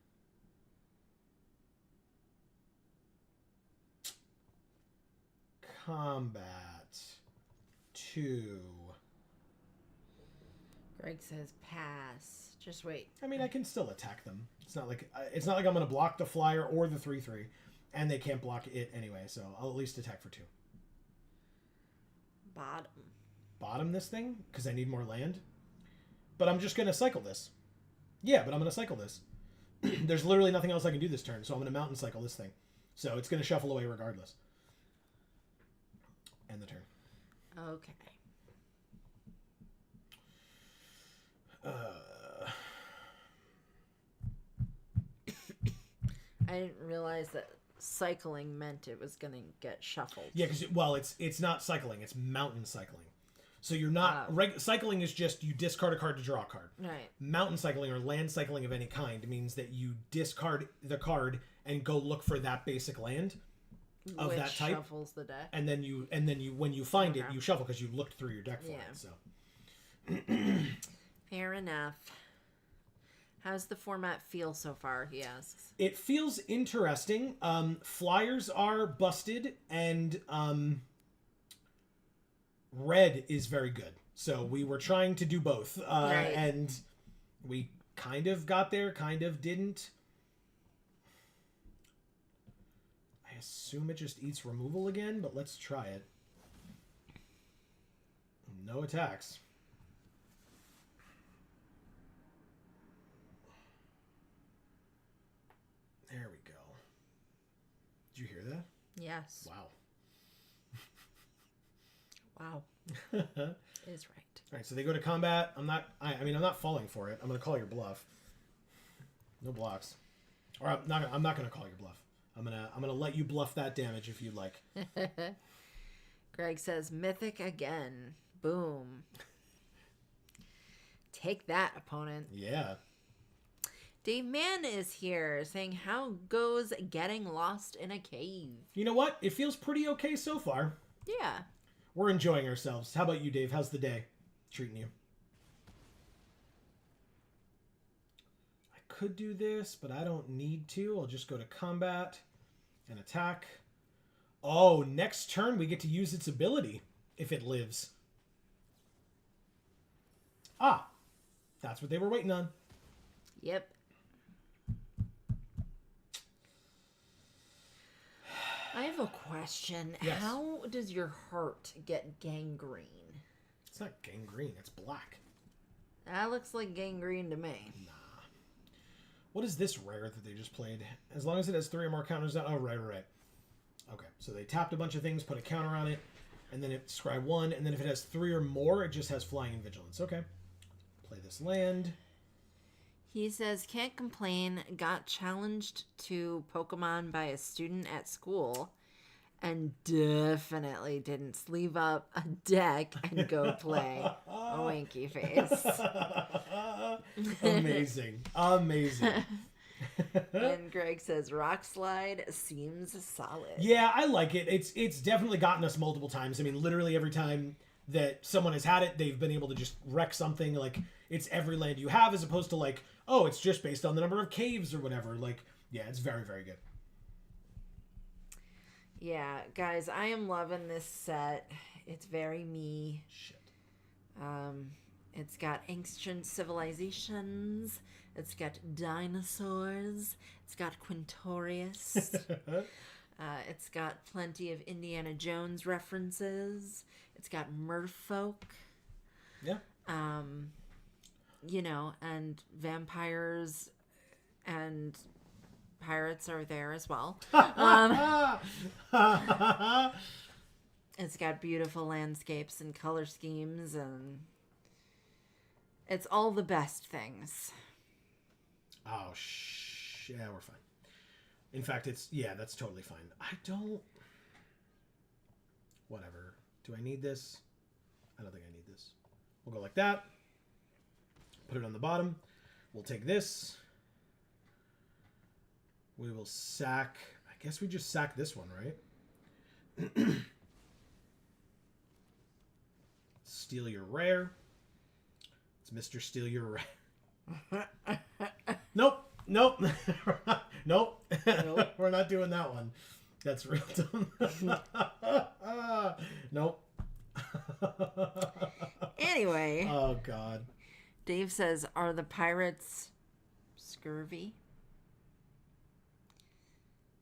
Speaker 1: Combat 2.
Speaker 2: Greg says pass. Just wait.
Speaker 1: I mean, I can still attack them. It's not like I'm going to block the flyer or the 3/3, and they can't block it anyway. So I'll at least attack for 2. Bottom this thing because I need more land. But I'm just going to cycle this. Yeah, but I'm going to cycle this. There's literally nothing else I can do this turn, so I'm going to mountain cycle this thing. So it's going to shuffle away regardless. End the turn.
Speaker 2: Okay. I didn't realize that cycling meant it was gonna get shuffled.
Speaker 1: Yeah, because it's not cycling; it's mountain cycling. So you're not cycling is just you discard a card to draw a card.
Speaker 2: Right.
Speaker 1: Mountain cycling or land cycling of any kind means that you discard the card and go look for that basic land of
Speaker 2: Which
Speaker 1: that type.
Speaker 2: Shuffles the deck.
Speaker 1: And then you when you find it, you shuffle because you looked through your deck for it. So.
Speaker 2: Fair enough. How's the format feel so far, he asks.
Speaker 1: It feels interesting. Flyers are busted, and red is very good. So we were trying to do both.
Speaker 2: Right.
Speaker 1: And we kind of got there, kind of didn't. I assume it just eats removal again, but let's try it. No attacks. There we go. Did you hear that?
Speaker 2: Yes.
Speaker 1: Wow.
Speaker 2: Wow. Is right.
Speaker 1: All right, so they go to combat. I'm not falling for it. I'm going to call your bluff. No blocks. Or I'm not going to call your bluff. I'm going to let you bluff that damage if you'd like.
Speaker 2: Greg says mythic again. Boom. Take that, opponent.
Speaker 1: Yeah.
Speaker 2: Dave Mann is here saying, how goes getting lost in a cave?
Speaker 1: You know what? It feels pretty okay so far.
Speaker 2: Yeah.
Speaker 1: We're enjoying ourselves. How about you, Dave? How's the day treating you? I could do this, but I don't need to. I'll just go to combat and attack. Oh, next turn we get to use its ability if it lives. Ah, that's what they were waiting on.
Speaker 2: Yep. I have a question.
Speaker 1: Yes.
Speaker 2: How does your heart get gangrene?
Speaker 1: It's not gangrene, it's black.
Speaker 2: That looks like gangrene to me.
Speaker 1: Nah. What is this rare that they just played? As long as it has 3 or more counters on... Oh, right. Okay, so they tapped a bunch of things, put a counter on it, and then it scry 1, and then if it has 3 or more, it just has Flying and Vigilance. Okay. Play this land.
Speaker 2: He says, can't complain, got challenged to Pokemon by a student at school and definitely didn't sleeve up a deck and go play. A winky face.
Speaker 1: Amazing.
Speaker 2: And Greg says, Rock Slide seems solid.
Speaker 1: Yeah, I like it. It's definitely gotten us multiple times. I mean, literally every time that someone has had it, they've been able to just wreck something. Like, it's every land you have as opposed to like, oh, it's just based on the number of caves or whatever. Like, yeah, it's very, very good.
Speaker 2: Yeah, guys, I am loving this set. It's very me.
Speaker 1: Shit.
Speaker 2: It's got ancient civilizations. It's got dinosaurs. It's got Quintorius. It's got plenty of Indiana Jones references. It's got merfolk.
Speaker 1: Yeah.
Speaker 2: You know, and vampires and pirates are there as well. It's got beautiful landscapes and color schemes, and it's all the best things.
Speaker 1: Oh, yeah, we're fine. In fact, that's totally fine. I don't... Whatever. Do I need this? I don't think I need this. We'll go like that. Put it on the bottom. We'll take this. We will sack... I guess we just sack this one, right? Steal your rare. It's Mr. Steal your rare. Nope. Nope. Nope. We're not doing that one. That's real dumb. Nope.
Speaker 2: Anyway.
Speaker 1: Oh, God.
Speaker 2: Dave says, are the pirates scurvy?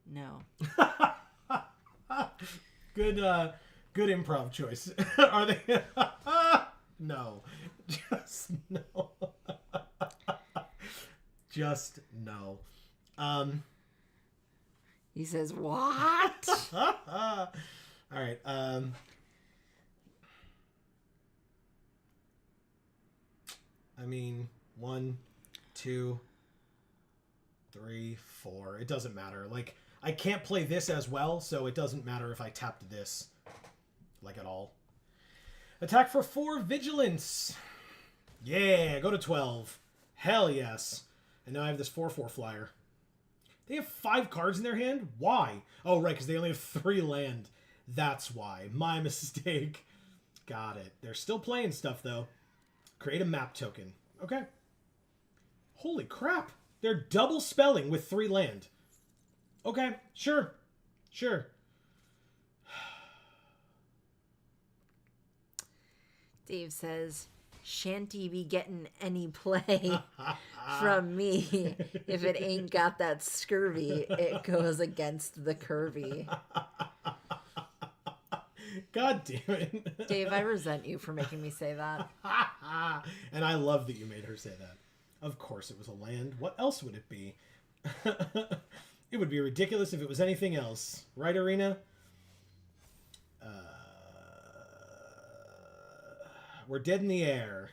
Speaker 2: No.
Speaker 1: Good improv choice. Are they? No. Just no. Just no.
Speaker 2: He says, what?
Speaker 1: All right. I mean, 1, 2, 3, 4. It doesn't matter. Like, I can't play this as well, so it doesn't matter if I tapped this, like, at all. Attack for 4, Vigilance. Yeah, go to 12. Hell yes. And now I have this 4/4 flyer. They have 5 cards in their hand? Why? Oh, right, because they only have 3 land. That's why. My mistake. Got it. They're still playing stuff, though. Create a map token. Okay. Holy crap. They're double spelling with 3 land. Okay, sure. Sure.
Speaker 2: Dave says, shan't be getting any play from me. If it ain't got that scurvy, it goes against the curvy.
Speaker 1: God damn it.
Speaker 2: Dave, I resent you for making me say that.
Speaker 1: And I love that you made her say that. Of course it was a land. What else would it be? It would be ridiculous if it was anything else. Right, Arena? We're dead in the air.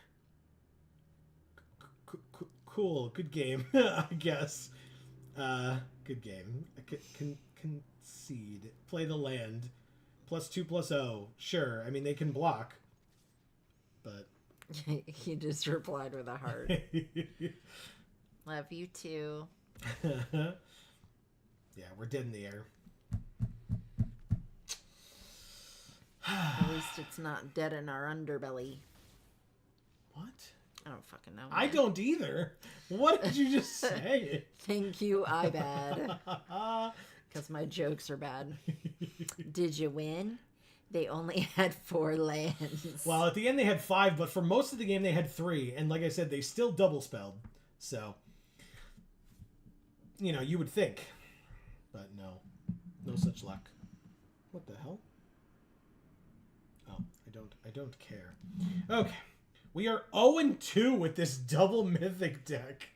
Speaker 1: Cool. Good game, I guess. Good game. Concede. Play the land. +2/+0. Sure. I mean, they can block. But...
Speaker 2: He just replied with a heart. Love you too.
Speaker 1: Yeah, we're dead in the air.
Speaker 2: At least it's not dead in our underbelly.
Speaker 1: What?
Speaker 2: I don't fucking know. Man.
Speaker 1: I don't either. What did you just say?
Speaker 2: Thank you, I bad. Because my jokes are bad. Did you win? They only had 4 lands.
Speaker 1: Well, at the end they had 5, but for most of the game they had 3. And like I said, they still double spelled. So, you know, you would think. But no. No such luck. What the hell? Oh, I don't care. Okay. We are 0-2 with this double mythic deck.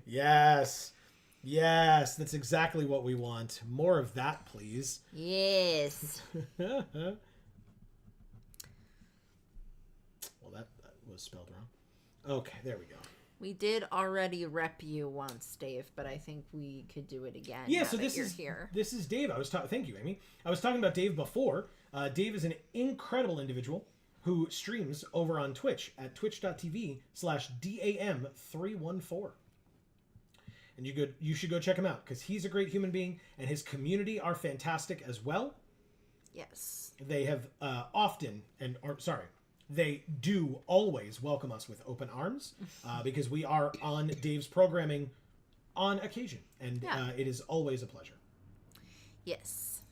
Speaker 1: Yes. Yes, that's exactly what we want. More of that, please.
Speaker 2: Yes.
Speaker 1: Well, that was spelled wrong. Okay, there we go.
Speaker 2: We did already rep you once, Dave, but I think we could do it again.
Speaker 1: Yeah, so this is Dave. Thank you, Amy. I was talking about Dave before. Dave is an incredible individual who streams over on Twitch at twitch.tv/DAM314. And you should go check him out because he's a great human being and his community are fantastic as well.
Speaker 2: Yes.
Speaker 1: They have they do always welcome us with open arms because we are on Dave's programming on occasion, and it is always a pleasure.
Speaker 2: Yes.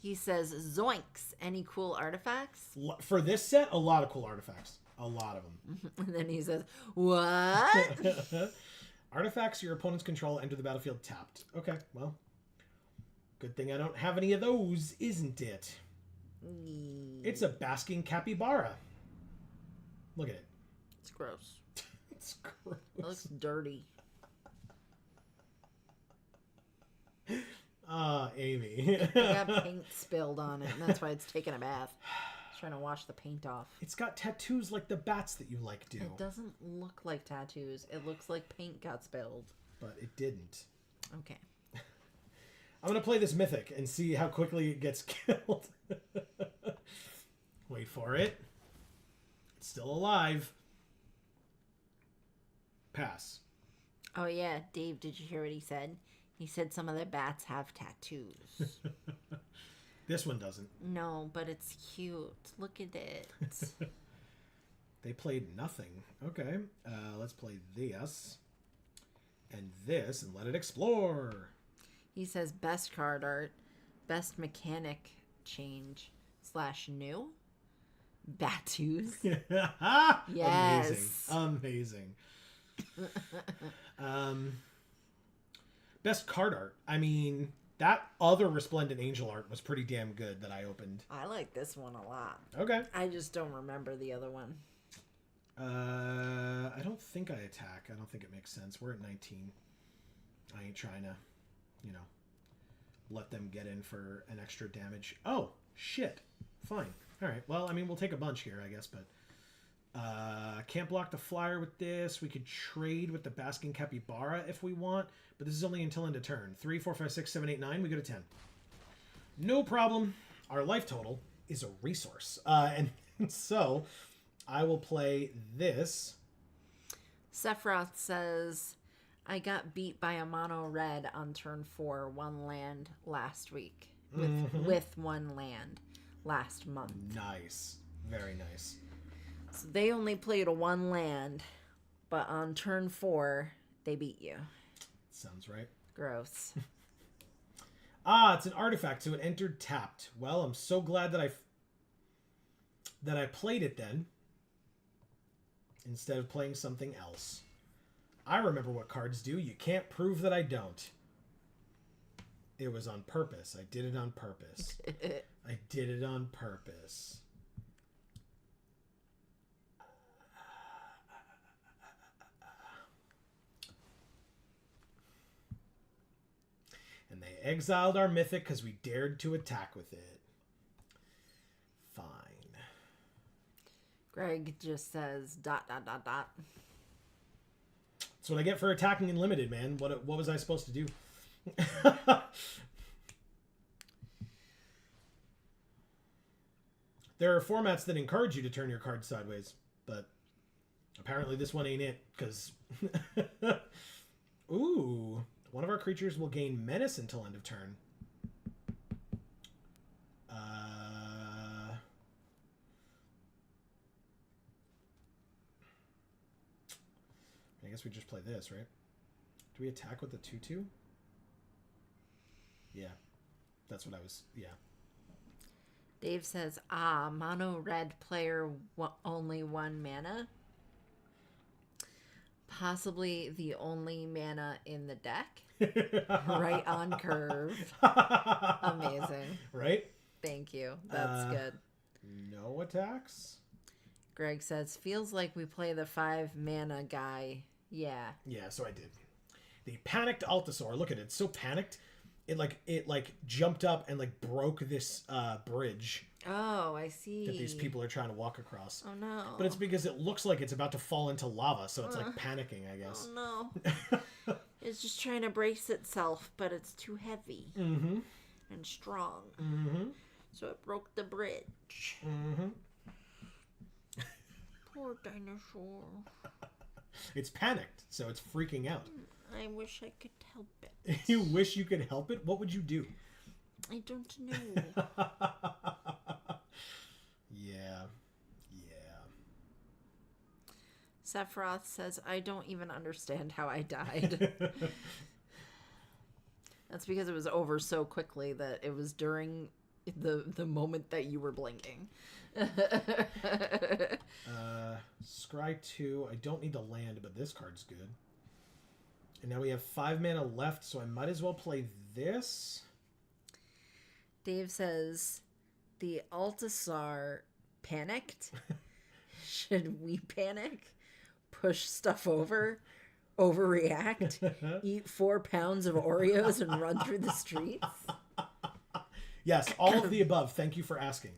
Speaker 2: He says, zoinks, any cool artifacts?
Speaker 1: For this set, a lot of cool artifacts. A lot of them.
Speaker 2: And then he says, what?
Speaker 1: Artifacts your opponent's control enter the battlefield tapped. Okay, well. Good thing I don't have any of those, isn't it? It's a basking capybara. Look at it.
Speaker 2: It's gross.
Speaker 1: It's gross.
Speaker 2: It looks dirty.
Speaker 1: Amy.
Speaker 2: It got paint spilled on it, and that's why it's taking a bath. It's trying to wash the paint off.
Speaker 1: It's got tattoos like the bats that you like do.
Speaker 2: It doesn't look like tattoos. It looks like paint got spilled.
Speaker 1: But it didn't.
Speaker 2: Okay.
Speaker 1: I'm going to play this mythic and see how quickly it gets killed. Wait for it. It's still alive. Pass.
Speaker 2: Oh, yeah. Dave, did you hear what he said? He said some of the bats have tattoos.
Speaker 1: This one doesn't.
Speaker 2: No, but it's cute. Look at it.
Speaker 1: They played nothing. Okay. Let's play this. And this, and let it explore.
Speaker 2: He says best card art, best mechanic change / new. Batus. Yes.
Speaker 1: Amazing. Best card art. I mean, that other Resplendent Angel art was pretty damn good that I opened.
Speaker 2: I like this one a lot.
Speaker 1: Okay.
Speaker 2: I just don't remember the other one.
Speaker 1: I don't think I attack. I don't think it makes sense. We're at 19. I ain't trying to, let them get in for an extra damage. Oh, shit. Fine. All right. Well, I mean, we'll take a bunch here, I guess, but can't block the flyer with this. We could trade with the Basking Capybara if we want, but this is only until end of turn. 3, 4, 5, 6, 7, 8, 9. We go to 10. No problem. Our life total is a resource. And so I will play this.
Speaker 2: Sephiroth says, I got beat by a mono red on turn 4, 1 land last week. With 1 land last month.
Speaker 1: Nice. Very nice.
Speaker 2: So they only played a 1 land, but on turn 4, they beat you.
Speaker 1: Sounds right.
Speaker 2: Gross.
Speaker 1: It's an artifact, so it entered tapped. Well, I'm so glad that I played it then, instead of playing something else. I remember what cards do. You can't prove that I don't. It was on purpose. I did it on purpose. I did it on purpose. And they exiled our mythic because we dared to attack with it. Fine.
Speaker 2: Greg just says ...
Speaker 1: That's what I get for attacking in limited, man. What was I supposed to do? There are formats that encourage you to turn your cards sideways, but apparently this one ain't it, because... Ooh. One of our creatures will gain menace until end of turn. I guess we just play this, right? Do we attack with the 2/2? Yeah. That's what I was... Yeah.
Speaker 2: Dave says, mono red player only 1 mana. Possibly the only mana in the deck. Right on curve. Amazing.
Speaker 1: Right?
Speaker 2: Thank you. That's good.
Speaker 1: No attacks?
Speaker 2: Greg says, feels like we play the 5 mana guy. Yeah.
Speaker 1: Yeah, so I did. The panicked Altasaur. Look at it. It's so panicked. It jumped up and broke this bridge.
Speaker 2: Oh, I see.
Speaker 1: That these people are trying to walk across.
Speaker 2: Oh no.
Speaker 1: But it's because it looks like it's about to fall into lava, so it's panicking, I guess.
Speaker 2: Oh no. It's just trying to brace itself, but it's too heavy.
Speaker 1: Mm-hmm.
Speaker 2: And strong.
Speaker 1: Mm-hmm.
Speaker 2: So it broke the bridge.
Speaker 1: Mm-hmm.
Speaker 2: Poor dinosaur.
Speaker 1: It's panicked, so it's freaking out.
Speaker 2: I wish I could help it.
Speaker 1: You wish you could help it? What would you do?
Speaker 2: I don't know.
Speaker 1: Yeah.
Speaker 2: Sephiroth says, I don't even understand how I died. That's because it was over so quickly that it was during the moment that you were blinking.
Speaker 1: Scry 2. I don't need to land, but this card's good. And now we have 5 mana left, so I might as well play this.
Speaker 2: Dave says, the Altasar panicked. Should we panic? Push stuff over? Overreact? Eat 4 pounds of Oreos and run through the streets?
Speaker 1: Yes, all of the above. Thank you for asking.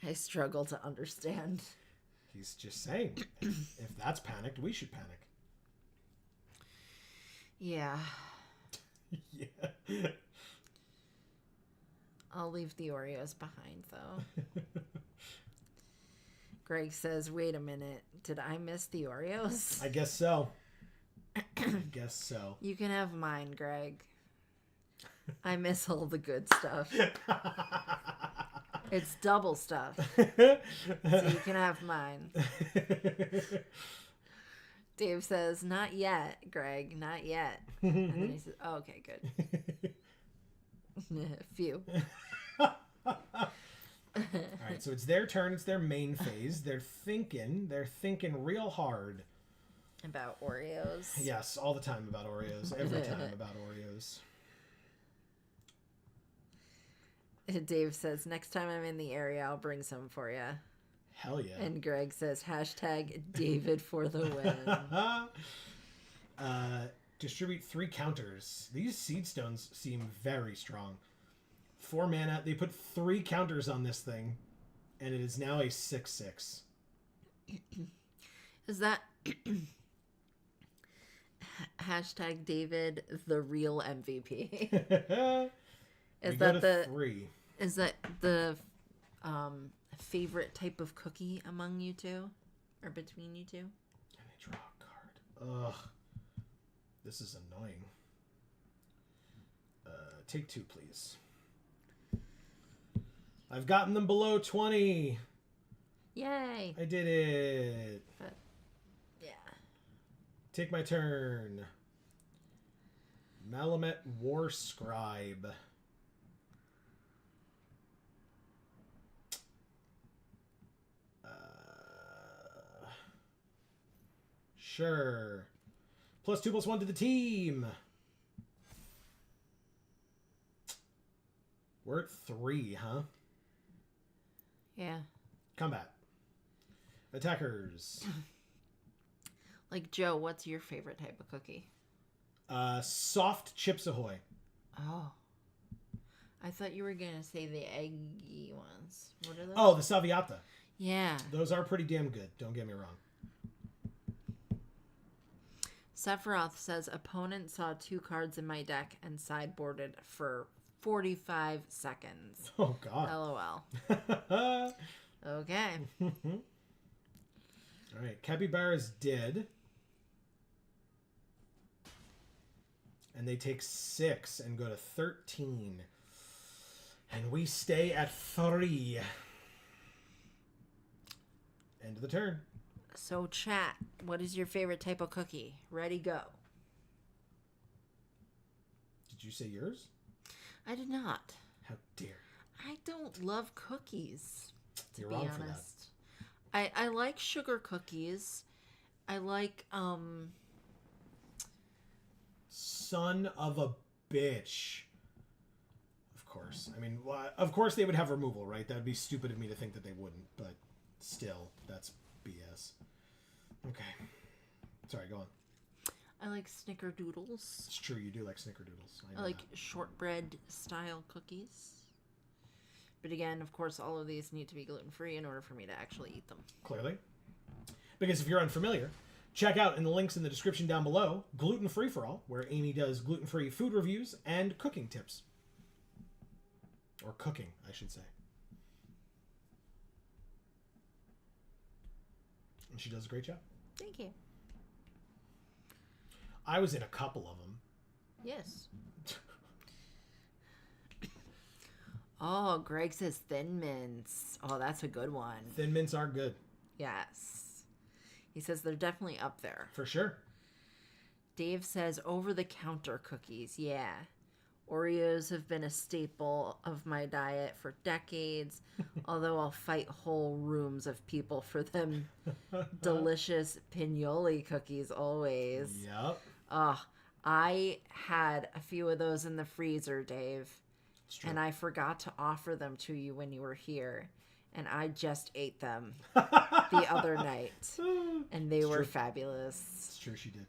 Speaker 2: I struggle to understand.
Speaker 1: He's just saying, if that's panicked, we should panic.
Speaker 2: Yeah.
Speaker 1: Yeah.
Speaker 2: I'll leave the Oreos behind, though. Greg says, wait a minute. Did I miss the Oreos?
Speaker 1: I guess so.
Speaker 2: You can have mine, Greg. I miss all the good stuff. It's double stuff. So you can have mine. Dave says, not yet, Greg. Not yet. And then he says, oh, okay, good. Phew.
Speaker 1: All right, so it's their turn. It's their main phase. They're thinking real hard.
Speaker 2: About Oreos.
Speaker 1: Yes, all the time about Oreos. Every time about Oreos.
Speaker 2: Dave says, next time I'm in the area, I'll bring some for you.
Speaker 1: Hell yeah.
Speaker 2: And Greg says, hashtag David for the win.
Speaker 1: Distribute 3 counters. These seed stones seem very strong. 4 mana. They put 3 counters on this thing, and it is now a 6/6.
Speaker 2: Is that hashtag David the real MVP? Is that the
Speaker 1: 3?
Speaker 2: Is that the favorite type of cookie among you two, or between you two?
Speaker 1: And they draw a card. Ugh, this is annoying. Take 2, please. I've gotten them below 20.
Speaker 2: Yay!
Speaker 1: I did it.
Speaker 2: But, yeah.
Speaker 1: Take my turn. Malamet War Scribe. Sure. +2/+1 to the team. We're at 3, huh?
Speaker 2: Yeah.
Speaker 1: Combat. Attackers.
Speaker 2: Like, Joe, what's your favorite type of cookie?
Speaker 1: Soft Chips Ahoy.
Speaker 2: Oh. I thought you were going to say the eggy ones. What are those?
Speaker 1: Oh, the Saviata.
Speaker 2: Yeah.
Speaker 1: Those are pretty damn good. Don't get me wrong.
Speaker 2: Sephiroth says, opponent saw 2 cards in my deck and sideboarded for 45 seconds.
Speaker 1: Oh, God.
Speaker 2: LOL. Okay.
Speaker 1: All right. Capybara's dead. And they take 6 and go to 13. And we stay at 3. End of the turn.
Speaker 2: So, chat, what is your favorite type of cookie? Ready, go.
Speaker 1: Did you say yours?
Speaker 2: I did not.
Speaker 1: How dare.
Speaker 2: I don't love cookies, to
Speaker 1: You're
Speaker 2: be
Speaker 1: wrong
Speaker 2: honest. I like sugar cookies. I like,
Speaker 1: Son of a bitch. Of course. I mean, well, of course they would have removal, right? That would be stupid of me to think that they wouldn't, but still, that's BS. Okay. Sorry, go on.
Speaker 2: I like snickerdoodles.
Speaker 1: It's true, you do like snickerdoodles.
Speaker 2: I like shortbread style cookies. But again, of course, all of these need to be gluten-free in order for me to actually eat them.
Speaker 1: Clearly. Because if you're unfamiliar, check out in the links in the description down below, Gluten Free for All, where Amy does gluten-free food reviews and cooking tips. Or cooking, I should say. And she does a great job.
Speaker 2: Thank you.
Speaker 1: I was in a couple of them.
Speaker 2: Yes. Oh, Greg says Thin Mints. Oh, that's a good one.
Speaker 1: Thin Mints are good.
Speaker 2: Yes. He says they're definitely up there.
Speaker 1: For sure.
Speaker 2: Dave says over-the-counter cookies. Yeah. Oreos have been a staple of my diet for decades, although I'll fight whole rooms of people for them. Delicious pinoli cookies always.
Speaker 1: Yep.
Speaker 2: I had a few of those in the freezer, Dave, and I forgot to offer them to you when you were here, and I just ate them the other night, and they were fabulous.
Speaker 1: It's true, she did.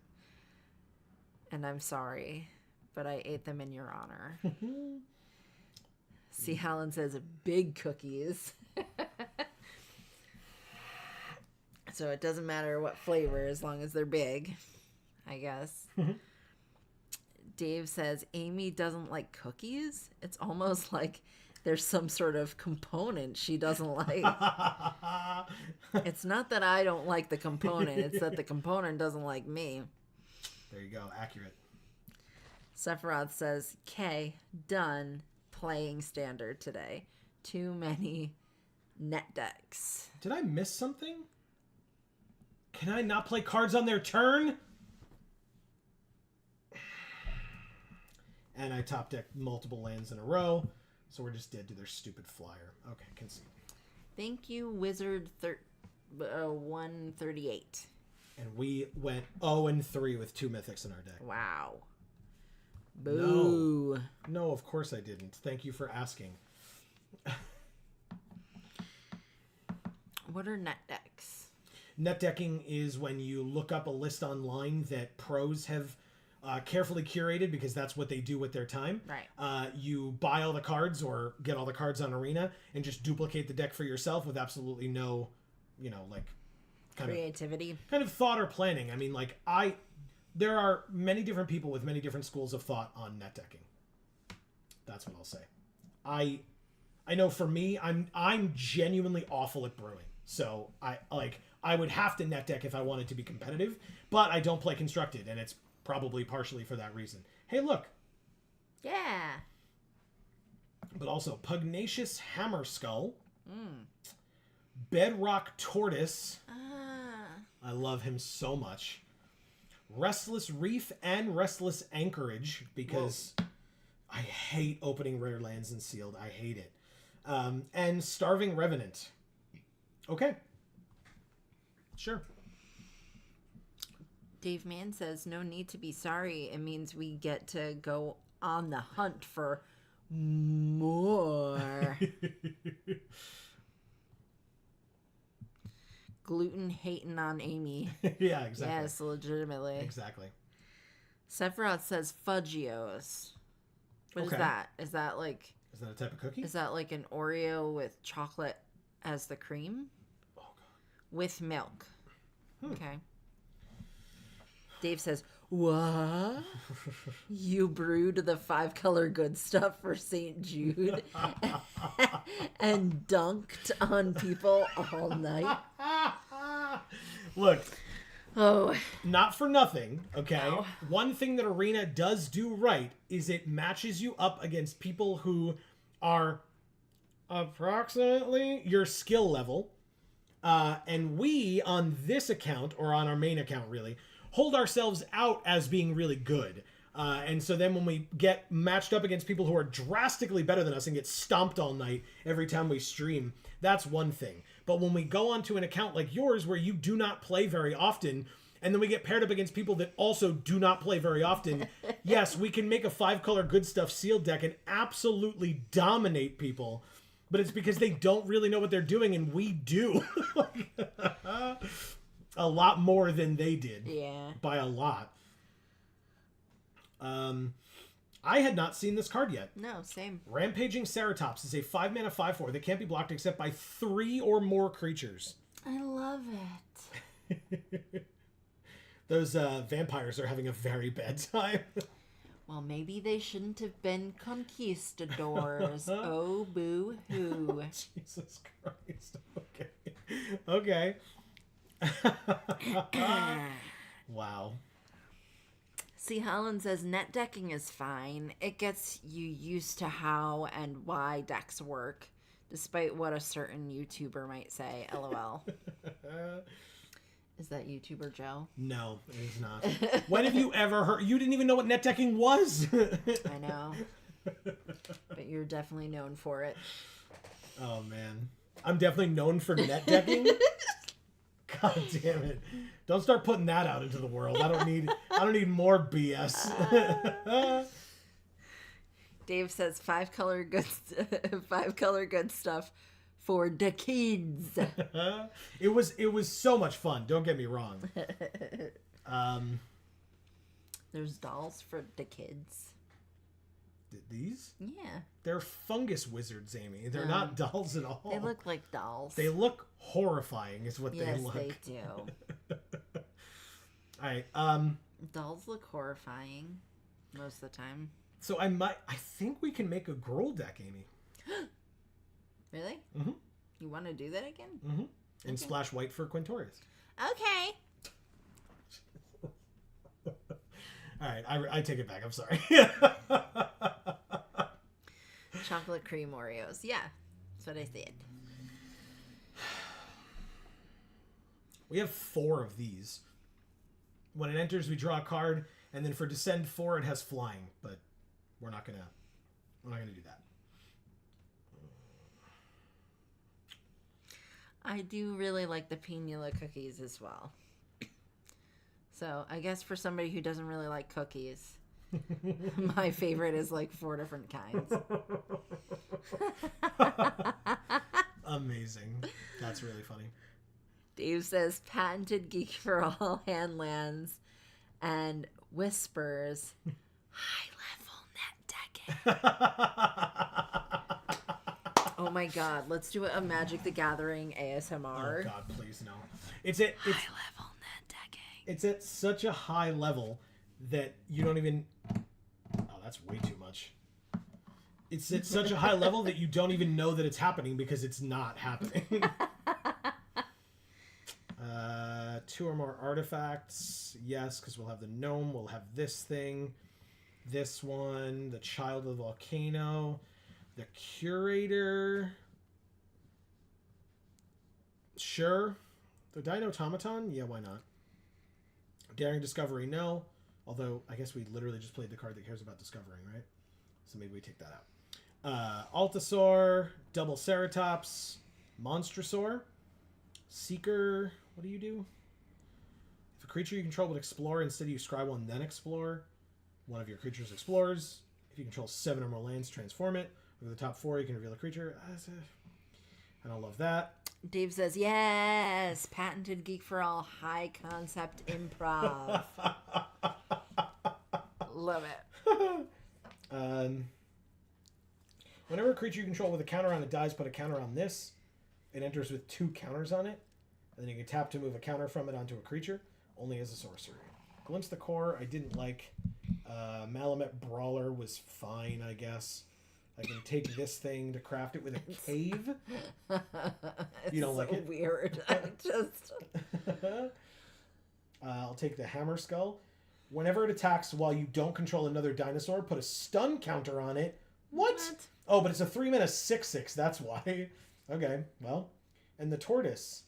Speaker 2: And I'm sorry, but I ate them in your honor. See, Helen says big cookies. So it doesn't matter what flavor as long as they're big, I guess. Dave says Amy doesn't like cookies. It's almost like there's some sort of component she doesn't like. It's not that I don't like the component. It's that the component doesn't like me.
Speaker 1: There you go. Accurate.
Speaker 2: Sephiroth says, K, done playing standard today. Too many net decks.
Speaker 1: Did I miss something? Can I not play cards on their turn? And I top decked multiple lands in a row, so we're just dead to their stupid flyer. Okay, concede.
Speaker 2: Thank you, Wizard 138.
Speaker 1: And we went 0-3 with 2 mythics in our deck.
Speaker 2: Wow. Boo.
Speaker 1: No, of course I didn't. Thank you for asking.
Speaker 2: What are net decks?
Speaker 1: Net decking is when you look up a list online that pros have carefully curated, because that's what they do with their time.
Speaker 2: Right.
Speaker 1: You buy all the cards or get all the cards on Arena and just duplicate the deck for yourself with absolutely no,
Speaker 2: Creativity.
Speaker 1: kind of thought or planning. I mean, there are many different people with many different schools of thought on net decking. That's what I'll say. I know for me, I'm genuinely awful at brewing. So I would have to net deck if I wanted to be competitive, but I don't play constructed, and it's probably partially for that reason. Hey, look.
Speaker 2: Yeah.
Speaker 1: But also Pugnacious Hammer Skull. Bedrock Tortoise. I love him so much. Restless Reef and Restless Anchorage, because I hate opening rare lands and sealed. I hate it. And Starving Revenant. Okay. Sure.
Speaker 2: Dave Mann says, no need to be sorry. It means we get to go on the hunt for more. Gluten hating on Amy.
Speaker 1: Yeah, exactly.
Speaker 2: Yes, legitimately.
Speaker 1: Exactly.
Speaker 2: Sephiroth says Fudgios. What is
Speaker 1: Okay.
Speaker 2: that? Is that
Speaker 1: a type of cookie?
Speaker 2: Is that like an Oreo with chocolate as the cream?
Speaker 1: Oh, God.
Speaker 2: With milk. Okay. Dave says, what? You brewed the 5-color good stuff for St. Jude and dunked on people all night?
Speaker 1: Look.
Speaker 2: Oh.
Speaker 1: Not for nothing, okay?
Speaker 2: No.
Speaker 1: One thing that Arena does do right is it matches you up against people who are approximately your skill level. And we, on this account, or on our main account really, hold ourselves out as being really good. And so then when we get matched up against people who are drastically better than us and get stomped all night every time we stream, that's one thing. But when we go onto an account like yours where you do not play very often, and then we get paired up against people that also do not play very often, yes, we can make a 5-color good stuff sealed deck and absolutely dominate people. But it's because they don't really know what they're doing, and we do. A lot more than they did.
Speaker 2: Yeah.
Speaker 1: By a lot. I had not seen this card yet.
Speaker 2: No, same.
Speaker 1: Rampaging Ceratops is a 5-mana 5/4 that can't be blocked except by 3 or more creatures.
Speaker 2: I love it.
Speaker 1: Those vampires are having a very bad time.
Speaker 2: Well, maybe they shouldn't have been conquistadors. Oh, boo-hoo.
Speaker 1: Jesus Christ. Okay. Wow.
Speaker 2: See, Helen says net decking is fine. It gets you used to how and why decks work, despite what a certain YouTuber might say. LOL. Is that YouTuber Joe?
Speaker 1: No, it is not. When have you ever heard? You didn't even know what net decking was.
Speaker 2: I know. But you're definitely known for it.
Speaker 1: Oh, man. I'm definitely known for net decking? God damn it. Don't start putting that out into the world. I don't need more BS.
Speaker 2: Dave says five color good stuff for the kids.
Speaker 1: It was so much fun. Don't get me wrong.
Speaker 2: There's dolls for the kids.
Speaker 1: These?
Speaker 2: Yeah.
Speaker 1: They're fungus wizards, Amy. They're not dolls at all.
Speaker 2: They look like dolls.
Speaker 1: They look horrifying is what they look.
Speaker 2: Yes, they do.
Speaker 1: All right.
Speaker 2: Dolls look horrifying most of the time.
Speaker 1: So I think we can make a Gruul deck, Amy.
Speaker 2: Really?
Speaker 1: Mm-hmm.
Speaker 2: You want to do that again?
Speaker 1: Mm-hmm. And splash white for Quintorius.
Speaker 2: Okay.
Speaker 1: All right, I take it back. I'm sorry.
Speaker 2: Chocolate cream Oreos. Yeah, that's what I said.
Speaker 1: We have 4 of these. When it enters, we draw a card, and then for Descend 4, it has flying. But we're not gonna do that.
Speaker 2: I do really like the Pinula cookies as well. So I guess for somebody who doesn't really like cookies, my favorite is like 4 different kinds.
Speaker 1: Amazing. That's really funny.
Speaker 2: Dave says patented geek for all hand lands and whispers high level net decking. Oh my god, let's do a Magic the Gathering ASMR.
Speaker 1: Oh god, please no. It's high
Speaker 2: level net decking.
Speaker 1: It's at such a high level that you don't even... Oh, that's way too much. It's at such a high level that you don't even know that it's happening because it's not happening. 2 or more artifacts. Yes, because we'll have the gnome. We'll have this thing. This one. The Child of the Volcano. The Curator. Sure. The Dino Automaton? Yeah, why not? Daring Discovery, no. Although, I guess we literally just played the card that cares about discovering, right? So maybe we take that out. Altasaur, Double Ceratops, Monstrosaur, Seeker, what do you do? If a creature you control would explore, instead you scry one, then explore. One of your creatures explores. If you control 7 or more lands, transform it. Over the top 4, you can reveal a creature. I don't love that.
Speaker 2: Dave says, yes, patented geek for all, high concept improv. Love it.
Speaker 1: Whenever a creature you control with a counter on it dies, put a counter on this. It enters with 2 counters on it. And then you can tap to move a counter from it onto a creature, only as a sorcery. Glimpse the Core, I didn't like. Malamet Brawler was fine, I guess. I can take this thing to craft it with a cave. You don't like it?
Speaker 2: Weird. I just...
Speaker 1: I'll take the Hammer Skull. Whenever it attacks while you don't control another dinosaur, put a stun counter on it. What? Oh, but it's a 3-mana 6/6. That's why. Okay, well. And the Tortoise.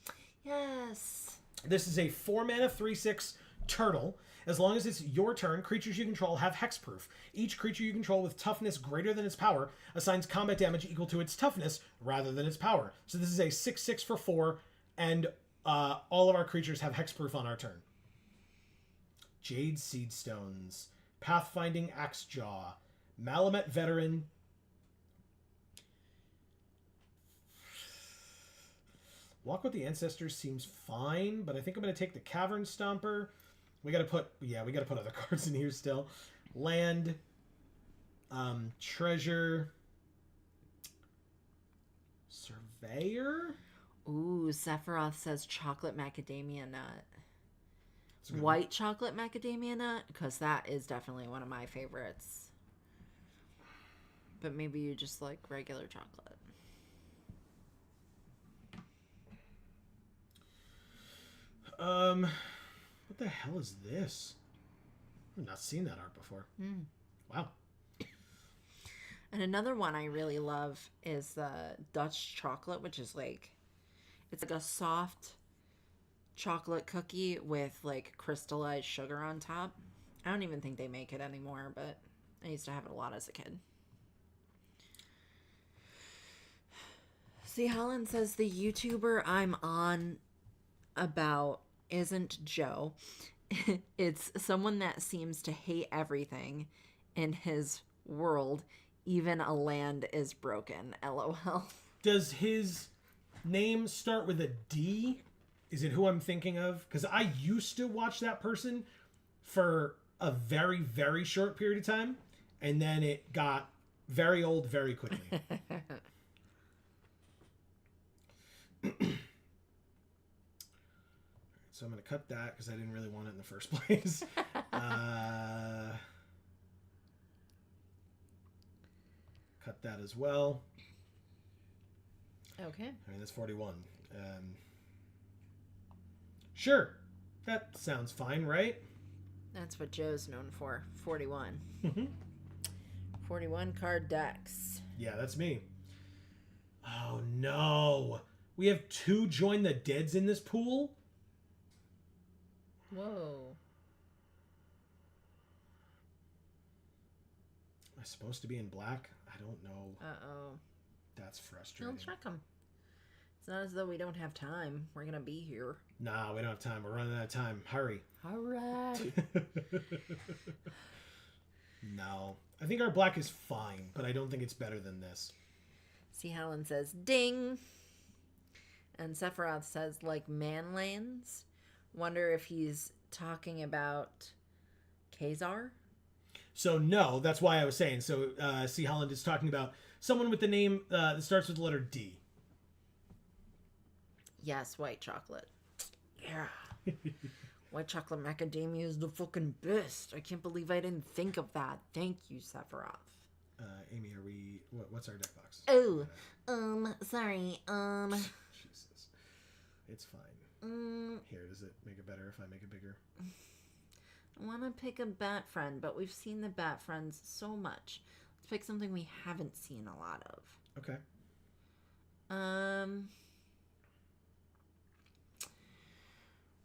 Speaker 2: Yes.
Speaker 1: This is a 4-mana 3/6 turtle. As long as it's your turn, creatures you control have hexproof. Each creature you control with toughness greater than its power assigns combat damage equal to its toughness rather than its power. So this is a 6/6 for 4, and all of our creatures have hexproof on our turn. Jade Seedstones, Pathfinding Axejaw, Malamet Veteran. Walk with the Ancestors seems fine, but I think I'm going to take the Cavern Stomper. We got to put other cards in here still. Land, Treasure, Surveyor.
Speaker 2: Ooh, Sephiroth says chocolate macadamia nut. White chocolate macadamia nut, because that is definitely one of my favorites. But maybe you just like regular chocolate.
Speaker 1: What the hell is this? I've not seen that art before. Wow.
Speaker 2: And another one I really love is the Dutch chocolate, which is like, it's like a soft chocolate cookie with like crystallized sugar on top. I don't even think they make it anymore, but I used to have it a lot as a kid. See, Holland says the YouTuber I'm on about isn't Joe. It's someone that seems to hate everything in his world. Even a land is broken. LOL.
Speaker 1: Does his name start with a D? Is it who I'm thinking of? Because I used to watch that person for a very, very short period of time, and then it got very old very quickly. So I'm going to cut that because I didn't really want it in the first place. Cut that as well.
Speaker 2: Okay.
Speaker 1: I mean, that's 41. Sure. That sounds fine, right?
Speaker 2: That's what Joe's known for. 41. 41 card decks.
Speaker 1: Yeah, that's me. Oh, no. We have 2 Join the Deads in this pool?
Speaker 2: Whoa.
Speaker 1: Am I supposed to be in black? I don't know.
Speaker 2: Uh-oh.
Speaker 1: That's frustrating.
Speaker 2: Don't check them. It's not as though we don't have time. We're going to be here.
Speaker 1: Nah, we don't have time. We're running out of time. Hurry.
Speaker 2: All right.
Speaker 1: No. I think our black is fine, but I don't think it's better than this.
Speaker 2: See, Helen says, ding. And Sephiroth says, like manlands. Wonder if he's talking about Khazar?
Speaker 1: So, no, that's why I was saying. So, C. Holland is talking about someone with the name that starts with the letter D.
Speaker 2: Yes, white chocolate. Yeah. White chocolate macadamia is the fucking best. I can't believe I didn't think of that. Thank you, Sephiroth.
Speaker 1: Amy, are we... What's our deck box?
Speaker 2: Oh, sorry,
Speaker 1: Jesus. It's fine. Here, does it make it better if I make it bigger?
Speaker 2: I want to pick a bat friend, but we've seen the bat friends so much. Let's pick something we haven't seen a lot of.
Speaker 1: Okay.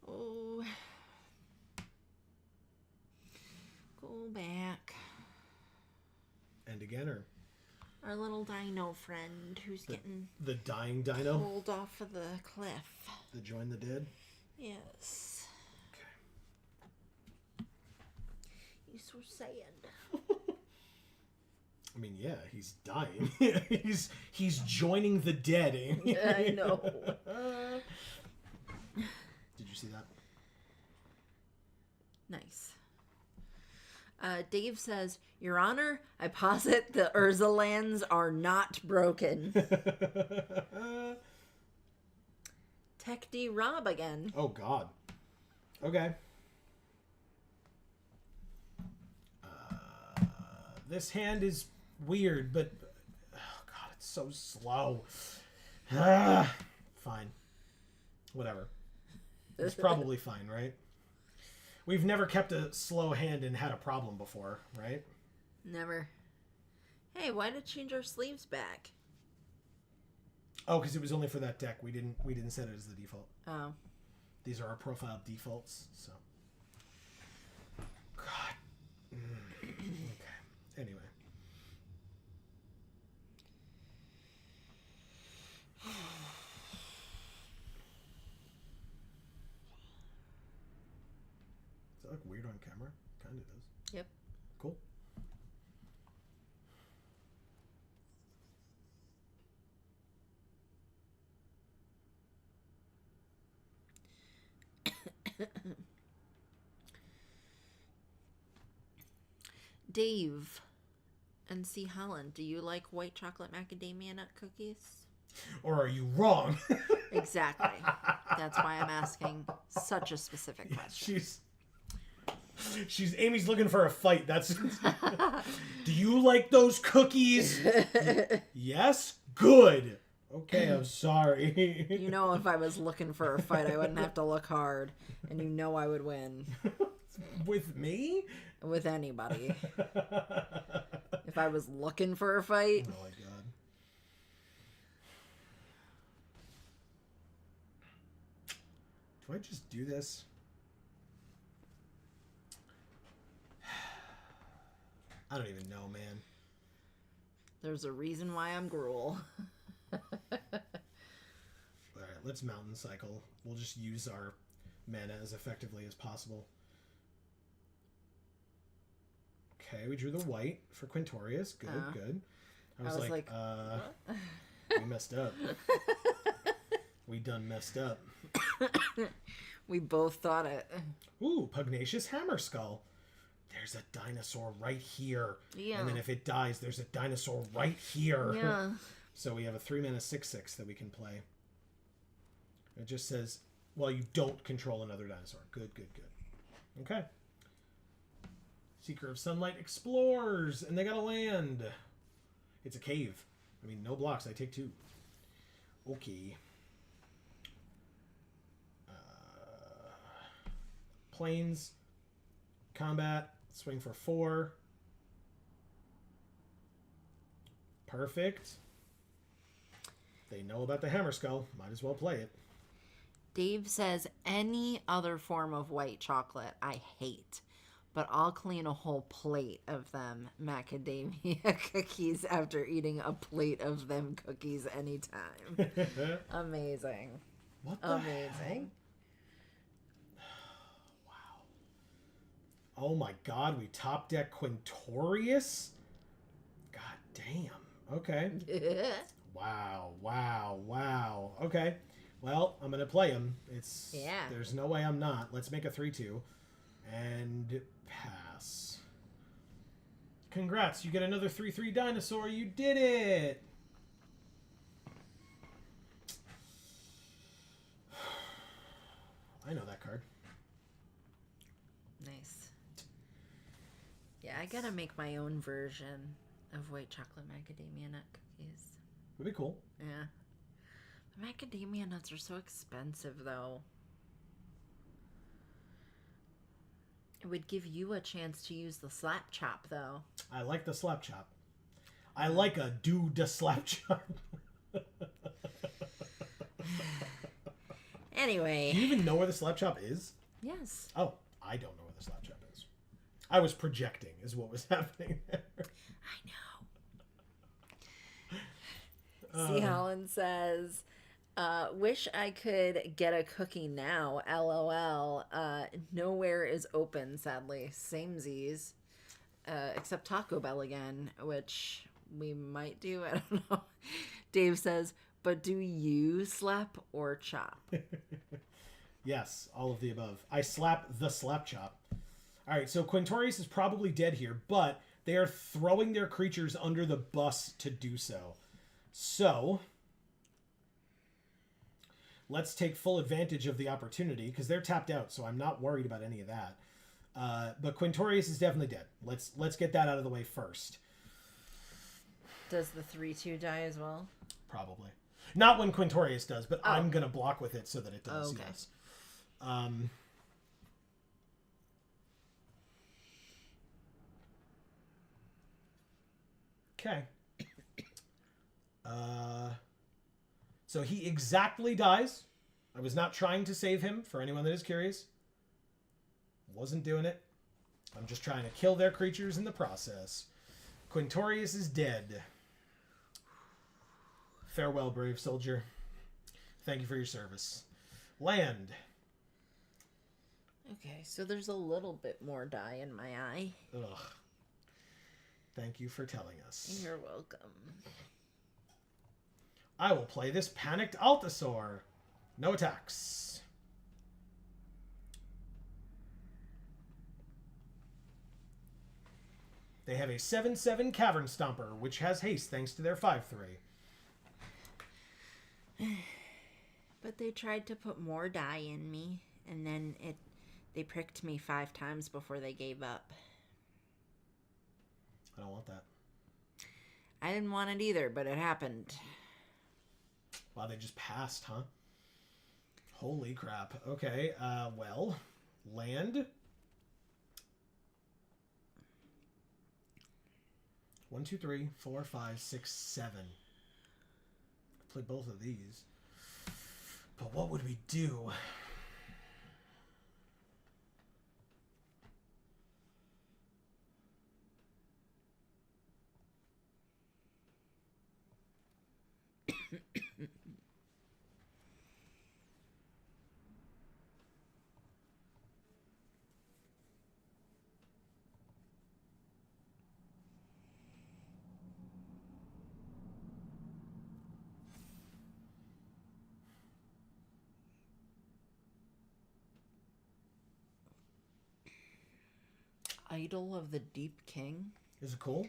Speaker 2: Oh. Go back.
Speaker 1: And again, or?
Speaker 2: Our little dino friend who's getting
Speaker 1: The dying dino?
Speaker 2: pulled off of the cliff.
Speaker 1: The Join the Dead?
Speaker 2: Yes.
Speaker 1: Okay.
Speaker 2: He's so sad.
Speaker 1: I mean, yeah, he's dying. he's joining the dead, Amy.
Speaker 2: I know.
Speaker 1: Did you see that?
Speaker 2: Nice. Dave says, Your Honor, I posit the Urza lands are not broken. Tech D Rob again.
Speaker 1: Oh, God. Okay. This hand is weird, but... Oh, God, it's so slow. Fine. Whatever. It's probably fine, right? We've never kept a slow hand and had a problem before, right?
Speaker 2: Never. Hey, why did change our sleeves back?
Speaker 1: Oh, because it was only for that deck. We didn't set it as the default.
Speaker 2: Oh.
Speaker 1: These are our profile defaults, so. God. Okay. Anyway. Does that look weird on camera? Kind of does.
Speaker 2: Yep.
Speaker 1: Cool.
Speaker 2: Dave and C. Holland, do you like white chocolate macadamia nut cookies?
Speaker 1: Or are you wrong?
Speaker 2: Exactly. That's why I'm asking such a specific question.
Speaker 1: She's Amy's looking for a fight. That's Do you like those cookies? Yes? Good. Okay, I'm sorry.
Speaker 2: You know, if I was looking for a fight, I wouldn't have to look hard, and you know I would win.
Speaker 1: With me?
Speaker 2: With anybody. If I was looking for a fight.
Speaker 1: Oh my god. Do I just do this? I don't even know, man.
Speaker 2: There's a reason why I'm Gruul.
Speaker 1: Alright, let's Mountain Cycle. We'll just use our mana as effectively as possible. Okay, we drew the white for Quintorius. Good, good. I was like we messed up. We done messed up.
Speaker 2: We both thought it.
Speaker 1: Ooh, Pugnacious Hammerskull. There's a dinosaur right here.
Speaker 2: Yeah.
Speaker 1: And then if it dies, there's a dinosaur right here.
Speaker 2: Yeah.
Speaker 1: So we have a 3-mana 6/6 that we can play. It just says, well, you don't control another dinosaur. Good, good, good. Okay. Seeker of Sunlight explores, and they got a land. It's a cave. I mean, no blocks. I take 2. Okay. Plains. Combat. Swing for 4. Perfect. They know about the Hammerskull. Might as well play it.
Speaker 2: Dave says any other form of white chocolate I hate, but I'll clean a whole plate of them macadamia cookies after eating a plate of them cookies anytime. Amazing.
Speaker 1: What the
Speaker 2: Amazing.
Speaker 1: Hell? Wow. Oh my god, we top deck Quintorius? God damn. Okay. Wow, wow, wow. Okay. Well, I'm going to play him. There's no way I'm not. Let's make a 3-2. And pass. Congrats, you get another 3/3 dinosaur. You did it! I know that card.
Speaker 2: Nice. Yeah, I gotta make my own version of white chocolate macadamia nut cookies.
Speaker 1: Would be cool.
Speaker 2: Yeah. The macadamia nuts are so expensive, though. It would give you a chance to use the slap chop, though.
Speaker 1: I like the slap chop. I like a do slap chop.
Speaker 2: Anyway.
Speaker 1: Do you even know where the slap chop is?
Speaker 2: Yes.
Speaker 1: Oh, I don't know where the slap chop is. I was projecting is what was happening there.
Speaker 2: I know. Ixalan says, wish I could get a cookie now. LOL. Nowhere is open, sadly. Samesies. Except Taco Bell again, which we might do. I don't know. Dave says, but do you slap or chop?
Speaker 1: Yes, all of the above. I slap the slap chop. All right, so Quintorius is probably dead here, but they are throwing their creatures under the bus to do so. So let's take full advantage of the opportunity because they're tapped out, so I'm not worried about any of that. But Quintorius is definitely dead. Let's get that out of the way first.
Speaker 2: Does the 3/2 die as well?
Speaker 1: Probably. Not when Quintorius does, but I'm going to block with it so that it does,
Speaker 2: okay.
Speaker 1: yes. Okay. So he exactly dies. I was not trying to save him, for anyone that is curious. Wasn't doing it. I'm just trying to kill their creatures in the process. Quintorius is dead. Farewell, brave soldier. Thank you for your service. Land.
Speaker 2: Okay, so there's a little bit more dye in my eye.
Speaker 1: Ugh. Thank you for telling us.
Speaker 2: You're welcome.
Speaker 1: I will play this Panicked Altasaur. No attacks. They have a 7/7 Cavern Stomper, which has haste thanks to their 5/3.
Speaker 2: But they tried to put more dye in me, and then they pricked me 5 times before they gave up.
Speaker 1: I don't want that.
Speaker 2: I didn't want it either, but it happened.
Speaker 1: Wow, they just passed, huh? Holy crap. Okay, well, land. 1, 2, 3, 4, 5, 6, 7. Play both of these. But what would we do?
Speaker 2: Idol of the Deep King.
Speaker 1: Is it cool?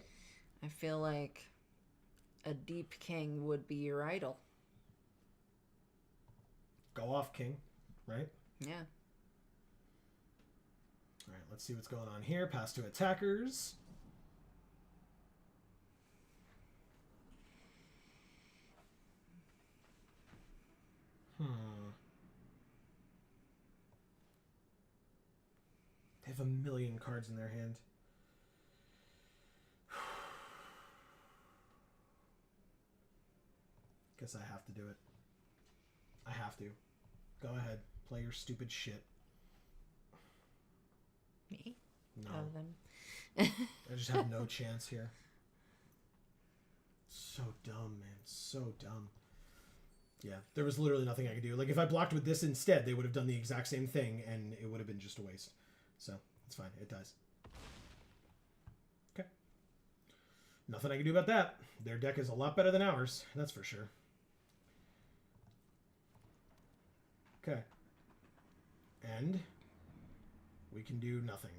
Speaker 2: I feel like a Deep King would be your idol.
Speaker 1: Go off, King. Right?
Speaker 2: Yeah.
Speaker 1: All right, let's see what's going on here. Pass to attackers. They have a million cards in their hand. Guess I have to do it. I have to. Go ahead. Play your stupid shit.
Speaker 2: Me?
Speaker 1: No.
Speaker 2: Oh, them.
Speaker 1: I just have no chance here. So dumb, man. So dumb. Yeah, there was literally nothing I could do. Like, if I blocked with this instead, they would have done the exact same thing, and it would have been just a waste. So, it's fine. It dies. Okay. Nothing I can do about that. Their deck is a lot better than ours. That's for sure. Okay. And we can do nothing.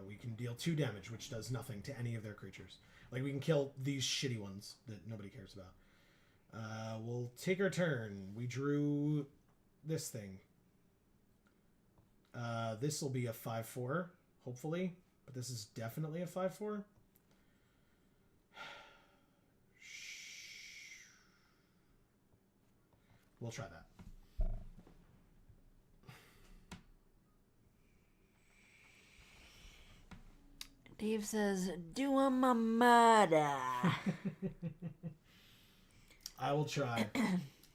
Speaker 1: We can deal 2 damage, which does nothing to any of their creatures. Like, we can kill these shitty ones that nobody cares about. We'll take our turn. We drew this thing. This will be a 5/4, hopefully. But this is definitely a 5/4. We'll try that.
Speaker 2: Dave says, do a murder.
Speaker 1: I will try.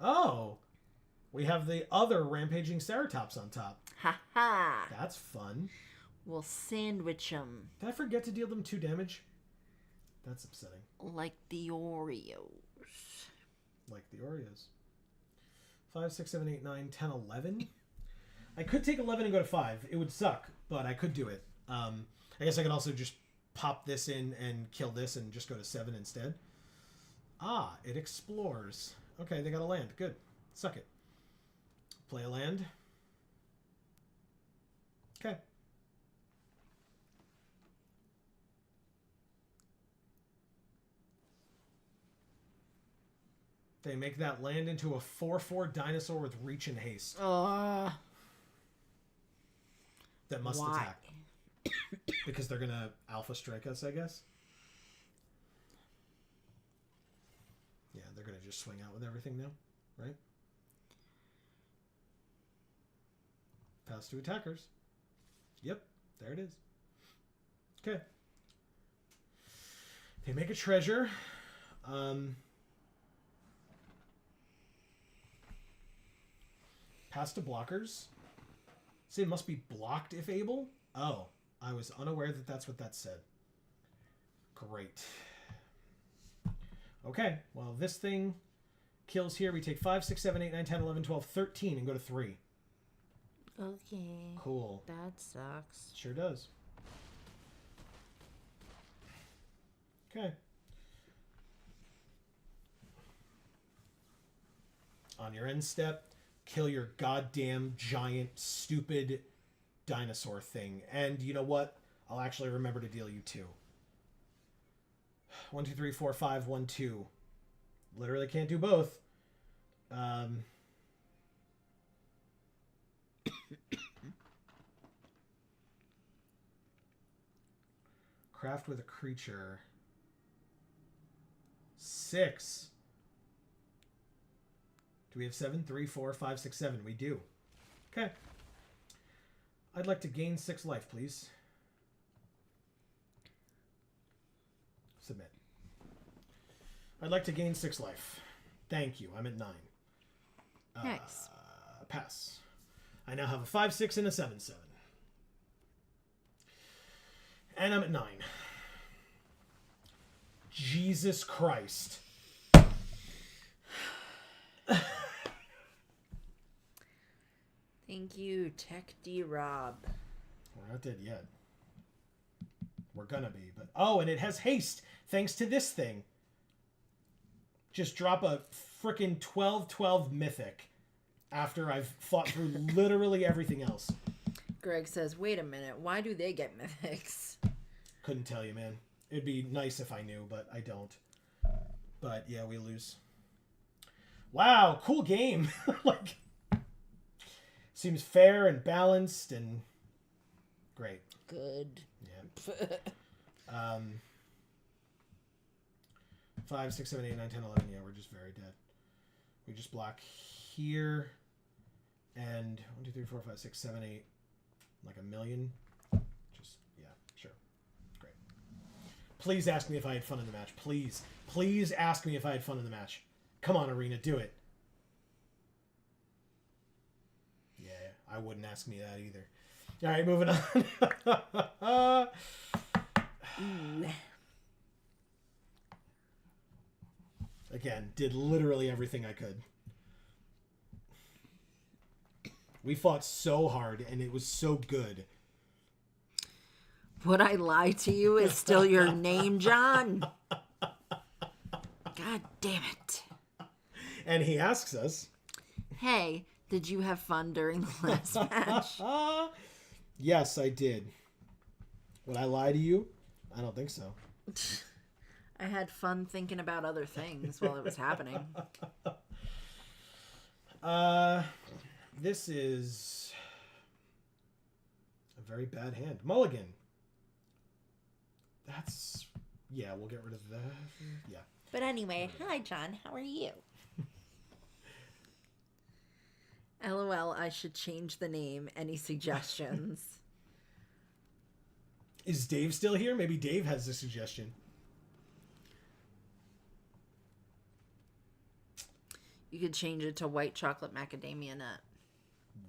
Speaker 1: Oh! We have the other Rampaging Ceratops on top.
Speaker 2: Ha ha.
Speaker 1: That's fun.
Speaker 2: We'll sandwich them.
Speaker 1: Did I forget to deal them 2 damage? That's upsetting.
Speaker 2: Like the Oreos.
Speaker 1: Like the Oreos. 5, 6, 7, 8, 9, 10, 11. I could take 11 and go to 5. It would suck, but I could do it. I guess I could also just pop this in and kill this and just go to 7 instead. Ah, it explores. Okay, they got a land. Good. Suck it. Play a land. Okay. They make that land into a 4/4 dinosaur with reach and haste. That must attack. Because they're gonna alpha strike us, I guess. Yeah, they're gonna just swing out with everything now, right? Pass to attackers. Yep, there it is. Okay. They make a treasure. Pass to blockers. Say it must be blocked if able. Oh, I was unaware that that's what that said. Great. Okay, well, this thing kills here. We take 5, 6, 7, 8, 9, 10, 11, 12, 13 and go to 3.
Speaker 2: Okay.
Speaker 1: Cool.
Speaker 2: That sucks.
Speaker 1: Sure does. Okay. On your end step, kill your goddamn giant stupid dinosaur thing. And you know what? I'll actually remember to deal you 2. 1, 2, 3, 4, 5, 1, 2. Literally can't do both. Craft with a creature. 6. Do we have 7? 3, 4, 5, 6, 7. We do. Okay. I'd like to gain 6 life, please. Submit. I'd like to gain 6 life. Thank you. I'm at 9.
Speaker 2: Nice.
Speaker 1: Pass. I now have a 5-6 and a 7-7. And I'm at 9. Jesus Christ.
Speaker 2: Thank you, Tech D Rob.
Speaker 1: We're not dead yet. We're gonna be, but... Oh, and it has haste, thanks to this thing. Just drop a frickin' 12/12 mythic after I've fought through literally everything else.
Speaker 2: Greg says, wait a minute, why do they get mythics?
Speaker 1: Couldn't tell you, man. It'd be nice if I knew, but I don't. But, yeah, we lose. Wow, cool game. Like, seems fair and balanced and great.
Speaker 2: Good.
Speaker 1: Yeah. 5, 6, 7, 8, 9, 10, 11. Yeah, we're just very dead. We just block here. And 1, 2, 3, 4, 5, 6, 7, 8. Like a million. Just, yeah, sure. Great. Please ask me if I had fun in the match. Please. Please ask me if I had fun in the match. Come on, Arena, do it. Yeah, I wouldn't ask me that either. All right, moving on. Again, did literally everything I could. We fought so hard, and it was so good.
Speaker 2: Would I lie to you is still your name, John? God damn it.
Speaker 1: And he asks us...
Speaker 2: Hey, did you have fun during the last match?
Speaker 1: Yes, I did. Would I lie to you? I don't think so.
Speaker 2: I had fun thinking about other things while it was happening.
Speaker 1: This is a very bad hand. Mulligan. That's... Yeah, we'll get rid of that. Yeah.
Speaker 2: But anyway, hi, John. How are you? LOL, I should change the name. Any suggestions?
Speaker 1: Is Dave still here? Maybe Dave has a suggestion.
Speaker 2: You could change it to white chocolate macadamia nut.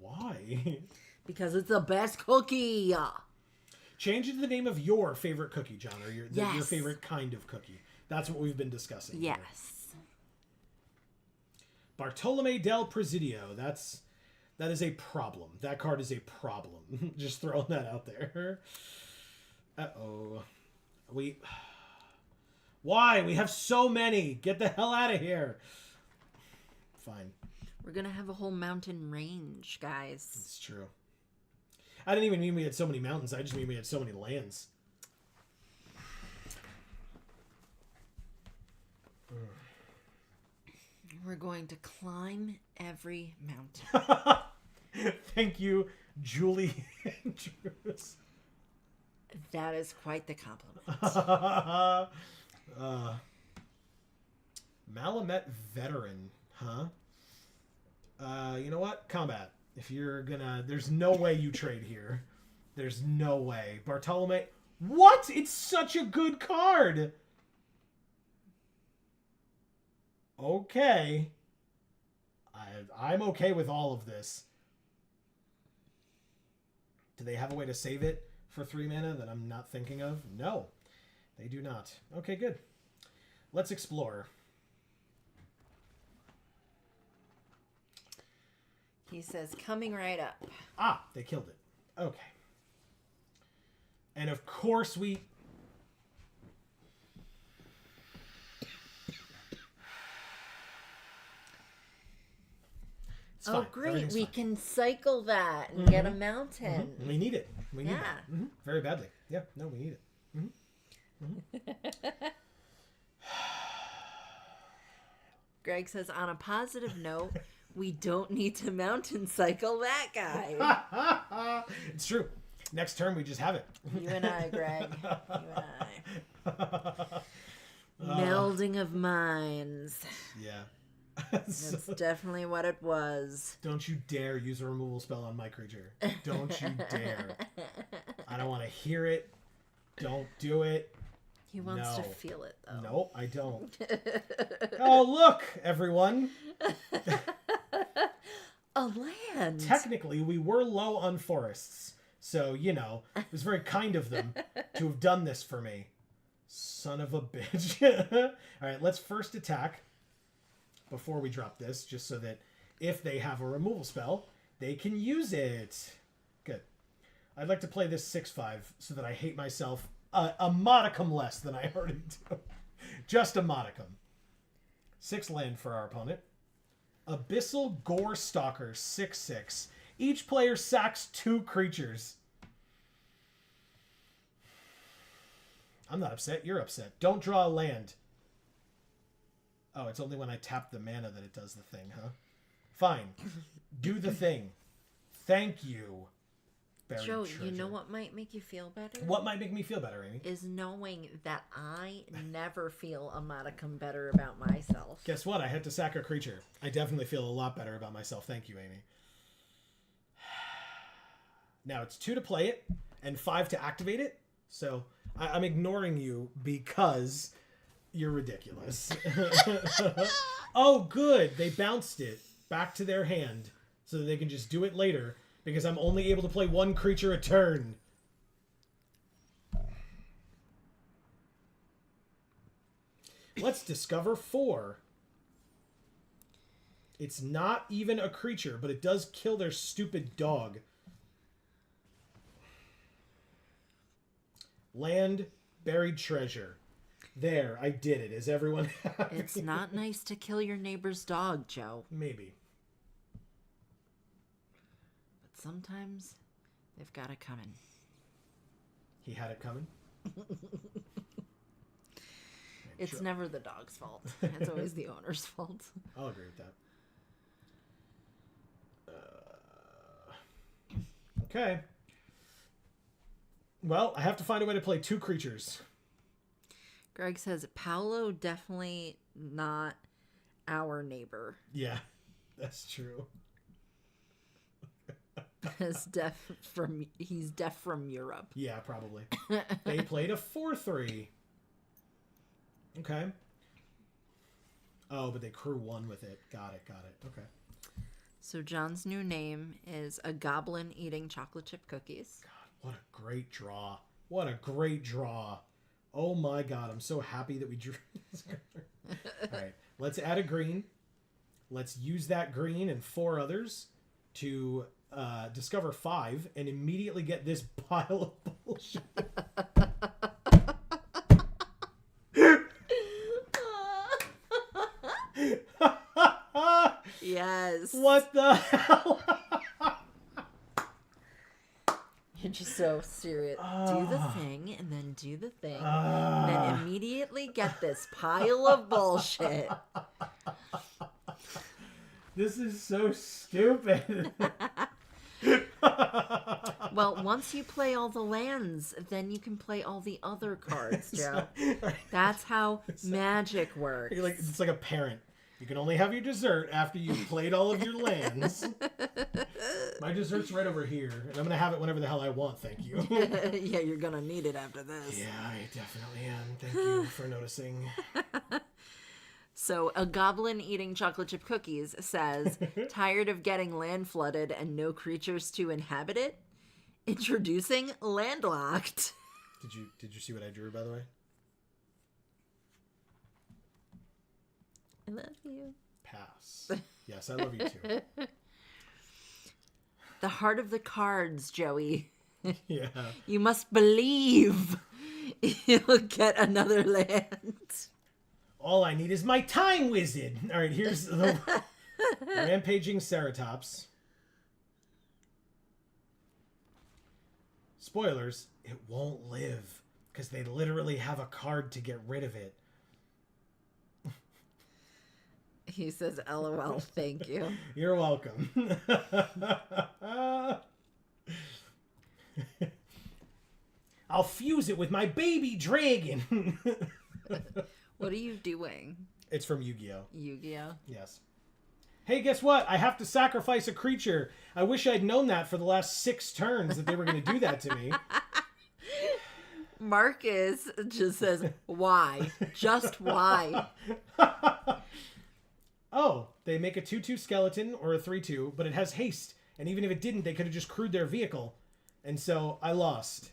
Speaker 1: Why?
Speaker 2: Because it's the best cookie.
Speaker 1: Change it to the name of your favorite cookie, John, or your
Speaker 2: Yes.
Speaker 1: favorite kind of cookie. That's what we've been discussing.
Speaker 2: Yes.
Speaker 1: Here. Bartolome del Presidio. That is a problem. That card is a problem. Just throwing that out there. Uh-oh. Why? We have so many. Get the hell out of here. Fine.
Speaker 2: We're going to have a whole mountain range, guys.
Speaker 1: It's true. I didn't even mean we had so many mountains. I just mean we had so many lands.
Speaker 2: We're going to climb every mountain.
Speaker 1: Thank you, Julie Andrews.
Speaker 2: That is quite the compliment.
Speaker 1: Malamet Veteran, huh? You know what? Combat. If you're gonna... There's no way you trade here. There's no way. Bartolome... What? It's such a good card! Okay. I'm okay with all of this. Do they have a way to save it for 3 mana that I'm not thinking of? No, they do not. Okay, good. Let's explore.
Speaker 2: He says, coming right up.
Speaker 1: Ah, they killed it. Okay. And of course we... It's
Speaker 2: Oh,
Speaker 1: fine.
Speaker 2: great.
Speaker 1: Everything's
Speaker 2: We
Speaker 1: fine.
Speaker 2: can cycle that and get a mountain.
Speaker 1: We need it. We need
Speaker 2: Yeah.
Speaker 1: it. Very badly. Yeah, no, we need it.
Speaker 2: Greg says, on a positive note, we don't need to mountain cycle that guy.
Speaker 1: It's true. Next turn, we just have it.
Speaker 2: You and I, Greg. You and I. Melding of minds.
Speaker 1: Yeah.
Speaker 2: That's definitely what it was.
Speaker 1: Don't you dare use a removal spell on my creature. Don't you dare. I don't want to hear it. Don't do it.
Speaker 2: He wants to
Speaker 1: No.
Speaker 2: feel it, though.
Speaker 1: No, I don't. Oh, look, everyone.
Speaker 2: A land.
Speaker 1: Technically, we were low on forests. So, it was very kind of them to have done this for me. Son of a bitch. All right, let's first attack before we drop this, just so that if they have a removal spell, they can use it. Good. I'd like to play this 6/5 so that I hate myself a modicum less than I already do. Just a modicum. 6 land for our opponent. Abyssal Gore Stalker, 6/6. Each player sacks 2 creatures. I'm not upset. You're upset. Don't draw a land. Oh, it's only when I tap the mana that it does the thing, huh? Fine. Do the thing. Thank you. Buried
Speaker 2: Joe,
Speaker 1: treasure.
Speaker 2: you know what might make you feel better?
Speaker 1: What might make me feel better, Amy?
Speaker 2: Is knowing that I never feel a modicum better about myself.
Speaker 1: Guess what? I had to sack a creature. I definitely feel a lot better about myself. Thank you, Amy. Now it's 2 to play it and 5 to activate it. So I'm ignoring you because you're ridiculous. Oh, good. They bounced it back to their hand so that they can just do it later because I'm only able to play 1 creature a turn. Let's discover 4. It's not even a creature, but it does kill their stupid dog. Land, buried treasure. There, I did it. Is everyone happy?
Speaker 2: It's not nice to kill your neighbor's dog, Joe.
Speaker 1: Maybe.
Speaker 2: But sometimes they've got it coming.
Speaker 1: He had it coming?
Speaker 2: It's never the dog's fault. It's always the owner's fault.
Speaker 1: I'll agree with that. Okay. Well, I have to find a way to play 2 creatures.
Speaker 2: Greg says, Paolo definitely not our neighbor.
Speaker 1: Yeah, that's true.
Speaker 2: He's deaf from Europe.
Speaker 1: Yeah, probably. They played a 4/3. Okay. Oh, but they crew 1 with it. Got it. Okay.
Speaker 2: So John's new name is a goblin eating chocolate chip cookies.
Speaker 1: God, what a great draw. What a great draw. Oh my god, I'm so happy that we drew this card. All right, let's add a green. Let's use that green and 4 others to discover 5 and immediately get this pile of bullshit.
Speaker 2: Yes.
Speaker 1: What the hell?
Speaker 2: You're just so serious. Do the thing and then do the thing. And then immediately get this pile of bullshit.
Speaker 1: This is so stupid.
Speaker 2: Well, once you play all the lands, then you can play all the other cards, Joe. That's how magic works.
Speaker 1: It's like a parent. You can only have your dessert after you've played all of your lands. My dessert's right over here, and I'm going to have it whenever the hell I want, thank you.
Speaker 2: Yeah, you're going to need it after this.
Speaker 1: Yeah, I definitely am. Thank you for noticing.
Speaker 2: So, a goblin eating chocolate chip cookies says, tired of getting land flooded and no creatures to inhabit it? Introducing Landlocked.
Speaker 1: Did you see what I drew, by the way?
Speaker 2: I love you.
Speaker 1: Pass. Yes, I love you too.
Speaker 2: The heart of the cards, Joey.
Speaker 1: Yeah.
Speaker 2: You must believe you'll get another land.
Speaker 1: All I need is my time wizard. All right, here's the Rampaging Ceratops. Spoilers, it won't live because they literally have a card to get rid of it.
Speaker 2: He says, LOL, thank you.
Speaker 1: You're welcome. I'll fuse it with my baby dragon.
Speaker 2: What are you doing?
Speaker 1: It's from Yu-Gi-Oh!
Speaker 2: Yu-Gi-Oh?
Speaker 1: Yes. Hey, guess what? I have to sacrifice a creature. I wish I'd known that for the last 6 turns that they were going to do that to me.
Speaker 2: Marcus just says, why? Just why?
Speaker 1: Oh, they make a 2/2 skeleton or a 3/2, but it has haste. And even if it didn't, they could have just crewed their vehicle. And so I lost.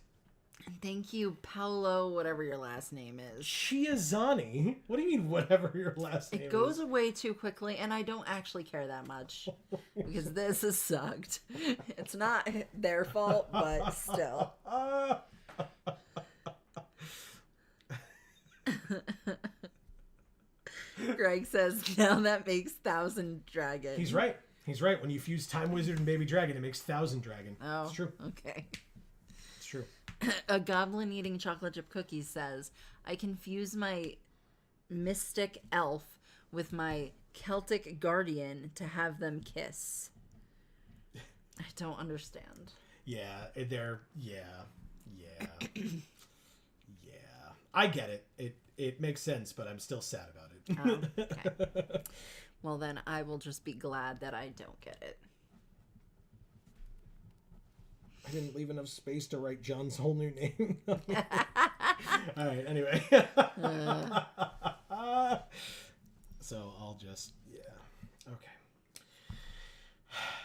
Speaker 2: Thank you, Paolo, whatever your last name is.
Speaker 1: Chiazani? What do you mean, whatever your last name is?
Speaker 2: It goes away too quickly, and I don't actually care that much. Because this has sucked. It's not their fault, but still. Greg says, now that makes 1,000 dragon.
Speaker 1: He's right. He's right. When you fuse Time Wizard and Baby Dragon, it makes 1,000 dragon.
Speaker 2: Oh,
Speaker 1: it's true.
Speaker 2: Okay.
Speaker 1: It's true.
Speaker 2: A goblin eating chocolate chip cookies says, I can fuse my mystic elf with my Celtic guardian to have them kiss. I don't understand.
Speaker 1: Yeah, yeah. I get it. It makes sense, but I'm still sad about it.
Speaker 2: Okay. Well, then I will just be glad that I don't get it.
Speaker 1: I didn't leave enough space to write John's whole new name. All right, anyway. So I'll just, okay.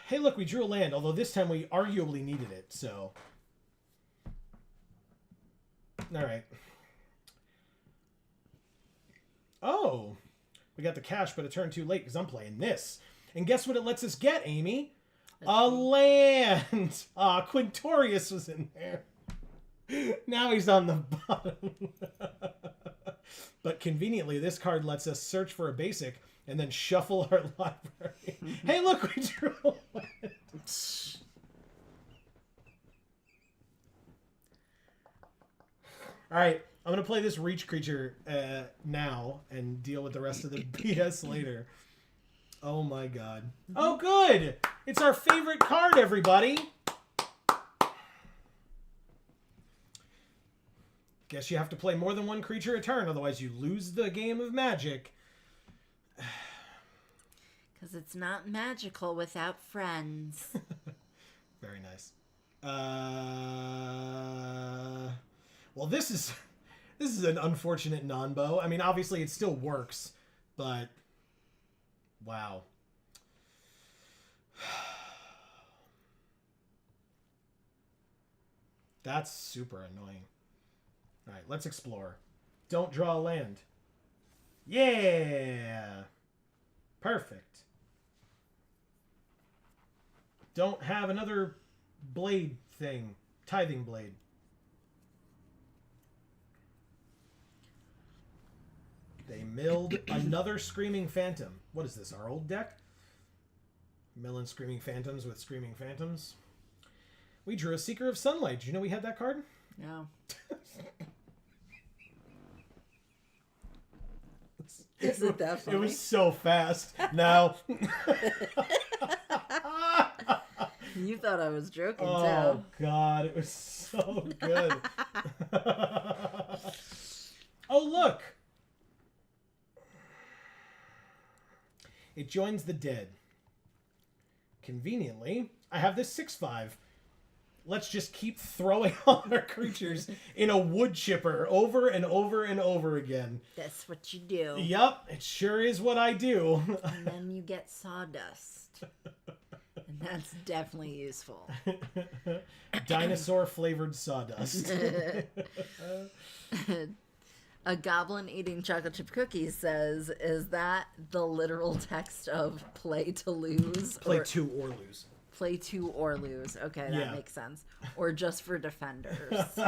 Speaker 1: Hey, look, we drew a land, although this time we arguably needed it, so. All right. Oh, we got the cash, but it turned too late because I'm playing this. And guess what it lets us get, Amy? A land! Quintorius was in there. Now he's on the bottom. But conveniently, this card lets us search for a basic and then shuffle our library. Hey, look, we drew a land. All right, I'm going to play this Reach creature now and deal with the rest of the BS later. Oh my god. Oh good! It's our favorite card, everybody! Guess you have to play more than one creature a turn, otherwise you lose the game of Magic.
Speaker 2: Because it's not magical without friends.
Speaker 1: Very nice. Well, this is an unfortunate non-bow. I mean, obviously it still works, but wow. That's super annoying. All right, let's explore. Don't draw a land. Yeah. Perfect. Don't have another blade thing. Tithing blade. They milled another Screaming Phantom. What is this, our old deck? Milling Screaming Phantoms with Screaming Phantoms. We drew a Seeker of Sunlight. Did you know we had that card?
Speaker 2: No. Isn't that funny?
Speaker 1: It was so fast. Now.
Speaker 2: You thought I was joking, too.
Speaker 1: Oh, God. It was so good. Oh, look. It joins the dead. Conveniently, I have this 6/5. Let's just keep throwing all our creatures in a wood chipper over and over and over again.
Speaker 2: That's what you do.
Speaker 1: Yep, it sure is what I do.
Speaker 2: And then you get sawdust. And that's definitely useful.
Speaker 1: Dinosaur-flavored sawdust.
Speaker 2: A goblin eating chocolate chip cookies says, is that the literal text of play to lose?
Speaker 1: Play two or lose.
Speaker 2: Play two or lose. Okay, that makes sense. Or just for defenders.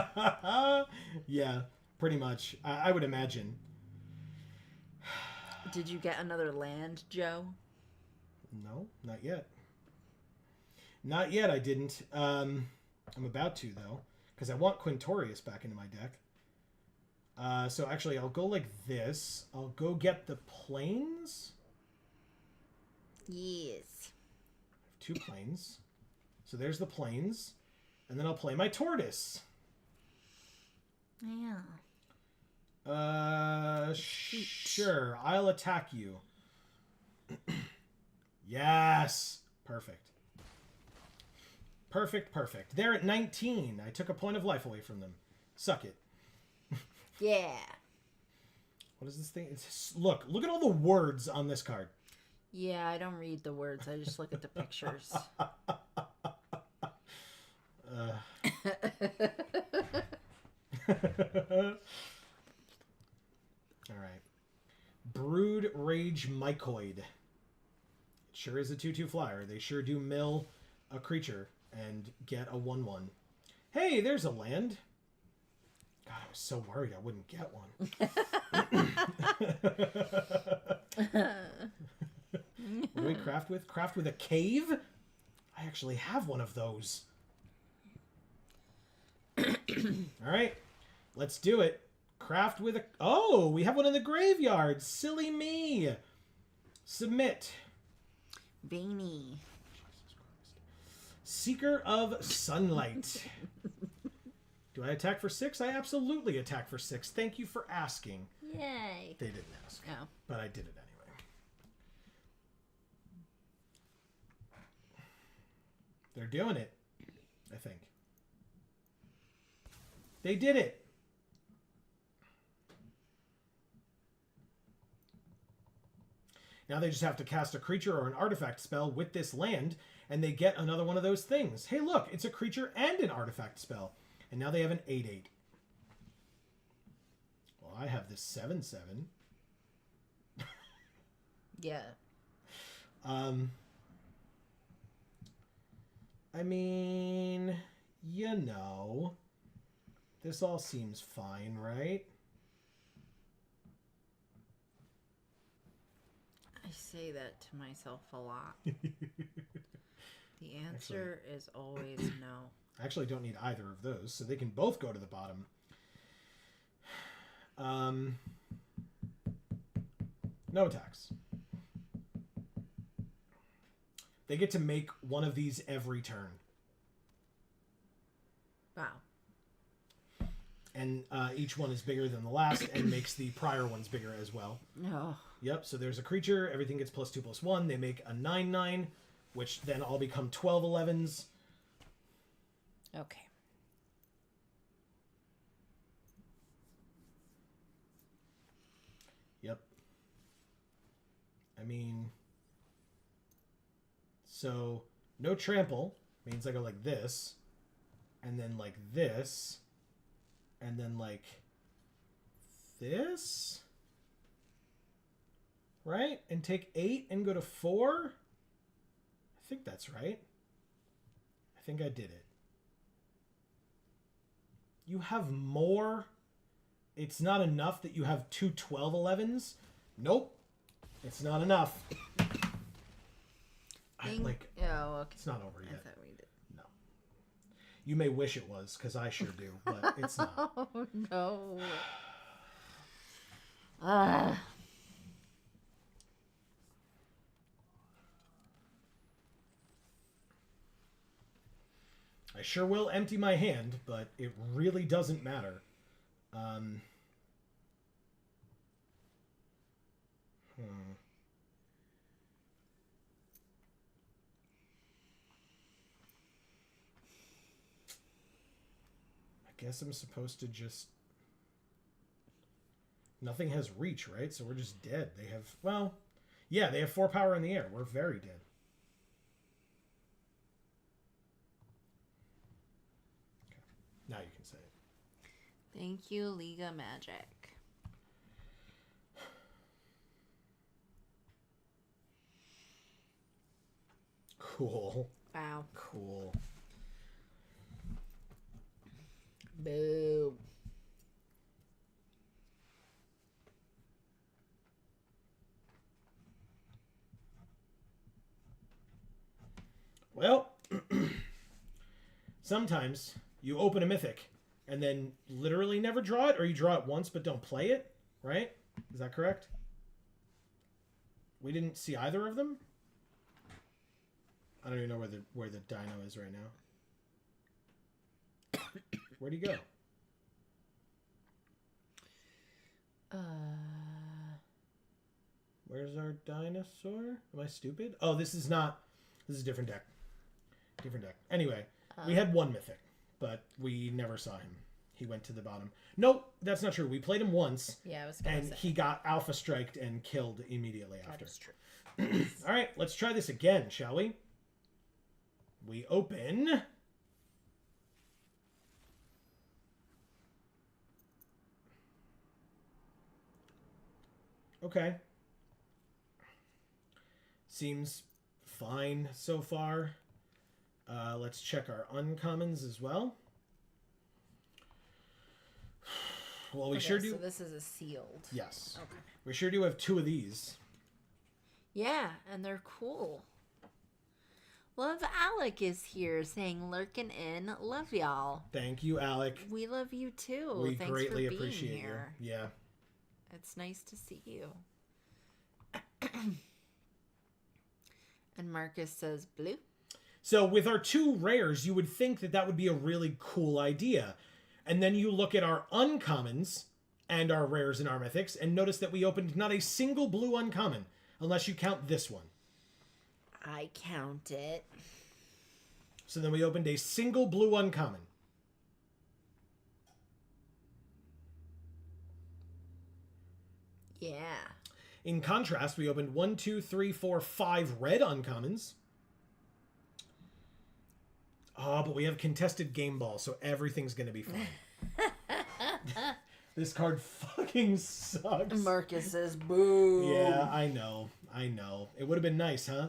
Speaker 1: Yeah, pretty much. I would imagine.
Speaker 2: Did you get another land, Joe?
Speaker 1: No, not yet. Not yet, I didn't. I'm about to, though, because I want Quintorius back into my deck. So actually, I'll go like this. I'll go get the planes.
Speaker 2: Yes.
Speaker 1: 2 planes. So there's the planes. And then I'll play my tortoise.
Speaker 2: Yeah.
Speaker 1: Sure. I'll attack you. Yes. Perfect. Perfect. They're at 19. I took a point of life away from them. Suck it.
Speaker 2: Yeah.
Speaker 1: What is this thing? Look at all the words on this card.
Speaker 2: Yeah, I don't read the words. I just look at the pictures.
Speaker 1: All right. Brood Rage Mycoid. It sure is a 2/2 flyer. They sure do mill a creature and get a 1/1. Hey, there's a land. God, I was so worried I wouldn't get one. What do we craft with? Craft with a cave? I actually have one of those. All right, let's do it. Craft with a... Oh, we have one in the graveyard. Silly me. Submit.
Speaker 2: Veiny.
Speaker 1: Seeker of Sunlight. Do I attack for 6? I absolutely attack for 6. Thank you for asking.
Speaker 2: Yay.
Speaker 1: They didn't ask.
Speaker 2: Oh.
Speaker 1: But I did it anyway. They're doing it, I think. They did it. Now they just have to cast a creature or an artifact spell with this land, and they get another one of those things. Hey, look, it's a creature and an artifact spell. And now they have an 8/8. Well, I have this 7/7.
Speaker 2: Yeah.
Speaker 1: I mean, you know, this all seems fine, right?
Speaker 2: I say that to myself a lot. The answer is always no.
Speaker 1: I actually don't need either of those, so they can both go to the bottom. No attacks. They get to make one of these every turn.
Speaker 2: Wow.
Speaker 1: And each one is bigger than the last and makes the prior ones bigger as well.
Speaker 2: No.
Speaker 1: Yep, so there's a creature. Everything gets +2/+1. They make a 9/9, which then all become 12/11s.
Speaker 2: Okay.
Speaker 1: Yep. I mean, so no trample means I go like this, and then like this, and then like this, right? And take 8 and go to 4. I think that's right. I think I did it. You have more. It's not enough that you have two 12/11s. Nope. It's not enough.
Speaker 2: Okay.
Speaker 1: It's not over yet.
Speaker 2: I thought we did.
Speaker 1: No. You may wish it was, because I sure do, but it's not.
Speaker 2: Oh, no. Ah.
Speaker 1: I sure will empty my hand, but it really doesn't matter. I guess I'm supposed to just... Nothing has reach, right? So we're just dead. They have... Well, yeah, they have 4 power in the air. We're very dead. Okay. Now you can say it.
Speaker 2: Thank you, League of Magic.
Speaker 1: Cool.
Speaker 2: Wow.
Speaker 1: Cool.
Speaker 2: Boo.
Speaker 1: Well, sometimes you open a mythic and then literally never draw it, or you draw it once but don't play it, right? Is that correct? We didn't see either of them? I don't even know where the dino is right now. Where'd he go? Where's our dinosaur? Am I stupid? Oh, this is not... This is a different deck. Different deck. Anyway, we had one mythic, but we never saw him. he went to the bottom. Nope, that's not true. We played him once.
Speaker 2: Yeah, I was gonna say.
Speaker 1: He got alpha striked and killed immediately after.
Speaker 2: That is true.
Speaker 1: All right, let's try this again, shall we? We open. Okay. Seems fine so far. Let's check our uncommons as well. Well, we sure do.
Speaker 2: So this is a sealed.
Speaker 1: Yes.
Speaker 2: Okay.
Speaker 1: We sure do have 2 of these.
Speaker 2: Yeah, and they're cool. Love Alec is here saying lurking in. Love y'all.
Speaker 1: Thank you, Alec.
Speaker 2: We love you too.
Speaker 1: We
Speaker 2: Thanks
Speaker 1: greatly
Speaker 2: for being
Speaker 1: appreciate
Speaker 2: here.
Speaker 1: you. Yeah.
Speaker 2: It's nice to see you. And Marcus says blue.
Speaker 1: So with our 2 rares, you would think that that would be a really cool idea. And then you look at our uncommons and our rares and our mythics and notice that we opened not a single blue uncommon, unless you count this one.
Speaker 2: I count it.
Speaker 1: So then we opened a single blue uncommon.
Speaker 2: Yeah.
Speaker 1: In contrast, we opened 1, 2, 3, 4, 5 red uncommons. Oh, but we have contested game ball, so everything's going to be fine. This card fucking sucks.
Speaker 2: Marcus says boo.
Speaker 1: Yeah, I know. I know. It would have been nice, huh?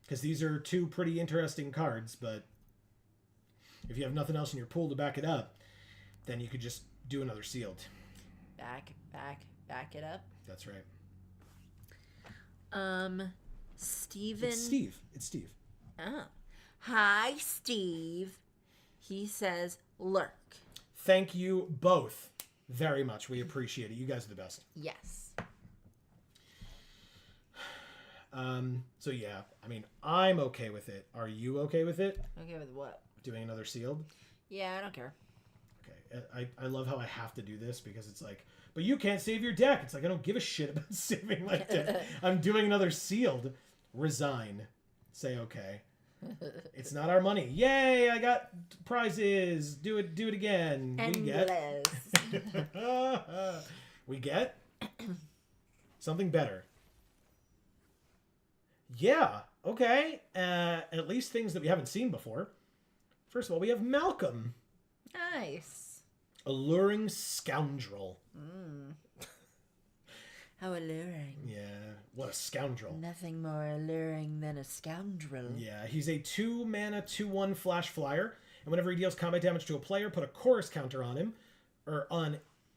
Speaker 1: Because these are 2 pretty interesting cards, but if you have nothing else in your pool to back it up, then you could just do another sealed.
Speaker 2: Back it up.
Speaker 1: That's right.
Speaker 2: Steven.
Speaker 1: It's Steve. It's Steve.
Speaker 2: Oh. Hi, Steve. He says lurk.
Speaker 1: Thank you both very much. We appreciate it. You guys are the best.
Speaker 2: Yes.
Speaker 1: So yeah, I mean, I'm okay with it. Are you okay with it?
Speaker 2: Okay with what?
Speaker 1: Doing another sealed?
Speaker 2: Yeah, I don't care.
Speaker 1: Okay. I love how I have to do this because it's like, but you can't save your deck. It's like, I don't give a shit about saving my deck. I'm doing another sealed. Resign. Say okay. It's not our money. Yay, I got prizes. Do it again.
Speaker 2: Endless.
Speaker 1: We get something better. Yeah, okay. At least things that we haven't seen before. First of all, we have Malcolm.
Speaker 2: Nice.
Speaker 1: Alluring Scoundrel.
Speaker 2: How alluring.
Speaker 1: Yeah, what a scoundrel.
Speaker 2: Nothing more alluring than a scoundrel.
Speaker 1: Yeah, he's a 2 mana 2/1 flash flyer, and whenever he deals combat damage to a player, put a chorus counter on him, or on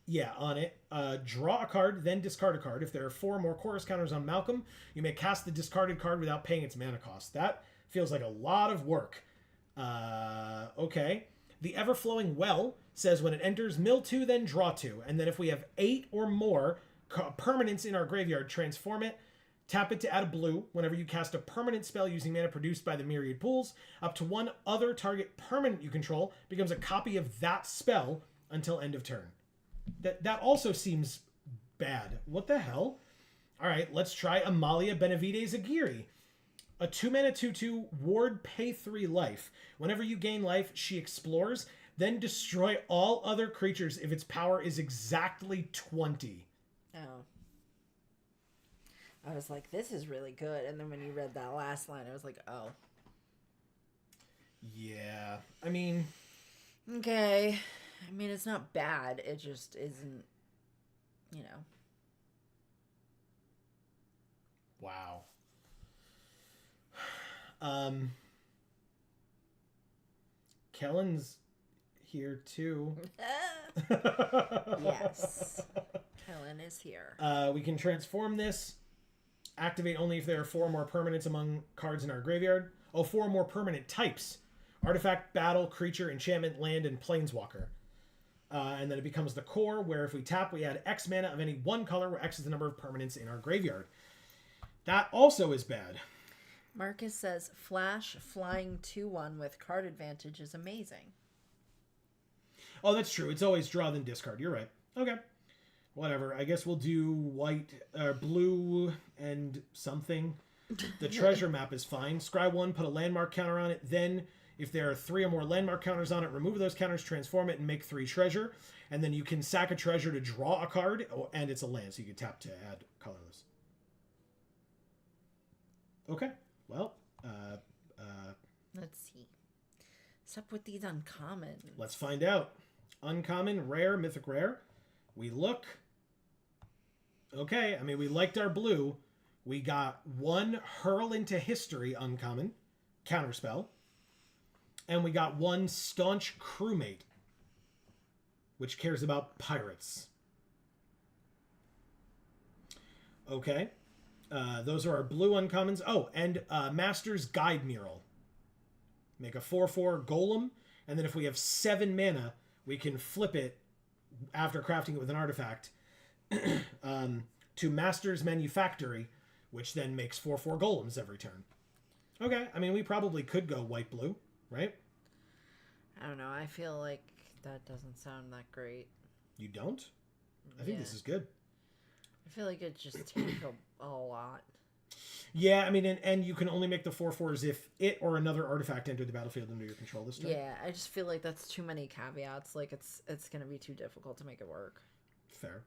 Speaker 1: it. Draw a card, then discard a card. If there are 4 more chorus counters on Malcolm, you may cast the discarded card without paying its mana cost. That feels like a lot of work. Okay. The Everflowing Well says when it enters, mill 2, then draw 2, and then if we have 8 or more permanents in our graveyard, transform it, tap it to add a blue. Whenever you cast a permanent spell using mana produced by the Myriad Pools, up to 1 other target permanent you control becomes a copy of that spell until end of turn. That also seems bad. What the hell? All right, let's try Amalia Benavides Aguirre. A 2 mana 2/2 ward, pay 3 life. Whenever you gain life, she explores, then destroy all other creatures if its power is exactly 20.
Speaker 2: Oh. I was like, this is really good. And then when you read that last line, I was like, oh.
Speaker 1: Yeah. I mean...
Speaker 2: Okay. I mean, it's not bad. It just isn't, you know.
Speaker 1: Wow. Kellen's here too.
Speaker 2: Yes. Kellen is here.
Speaker 1: We can transform this. Activate only if there are 4 more permanents among cards in our graveyard. Oh, 4 more permanent types. Artifact, battle, creature, enchantment, land, and planeswalker. And then it becomes the core, where if we tap, we add X mana of any one color, where X is the number of permanents in our graveyard. That also is bad.
Speaker 2: Marcus says, Flash flying 2/1 with card advantage is amazing.
Speaker 1: Oh, that's true. It's always draw, then discard. You're right. Okay. Whatever. I guess we'll do white, blue, and something. The treasure map is fine. Scry 1, put a landmark counter on it. Then If there are 3 or more landmark counters on it, remove those counters, transform it, and make 3 treasure. And then you can sack a treasure to draw a card, and it's a land, so you can tap to add colorless. Okay, well,
Speaker 2: let's see. What's up with these uncommons?
Speaker 1: Let's find out. Uncommon, rare, mythic rare. We look. Okay, I mean, we liked our blue. We got 1 Hurl into History uncommon, counterspell. And we got 1 Staunch Crewmate, which cares about pirates. Okay. Those are our blue uncommons. Oh, and Master's Guide Mural. Make a 4/4 golem, and then if we have 7 mana, we can flip it after crafting it with an artifact to Master's Manufactory, which then makes 4/4 golems every turn. Okay, I mean, we probably could go white-blue, right?
Speaker 2: I don't know. I feel like that doesn't sound that great.
Speaker 1: You don't? I think this is good.
Speaker 2: I feel like it just takes a lot.
Speaker 1: Yeah, I mean, and you can only make the 4/4s if it or another artifact enter the battlefield under your control this turn.
Speaker 2: Yeah, I just feel like that's too many caveats. Like, it's going to be too difficult to make it work.
Speaker 1: Fair.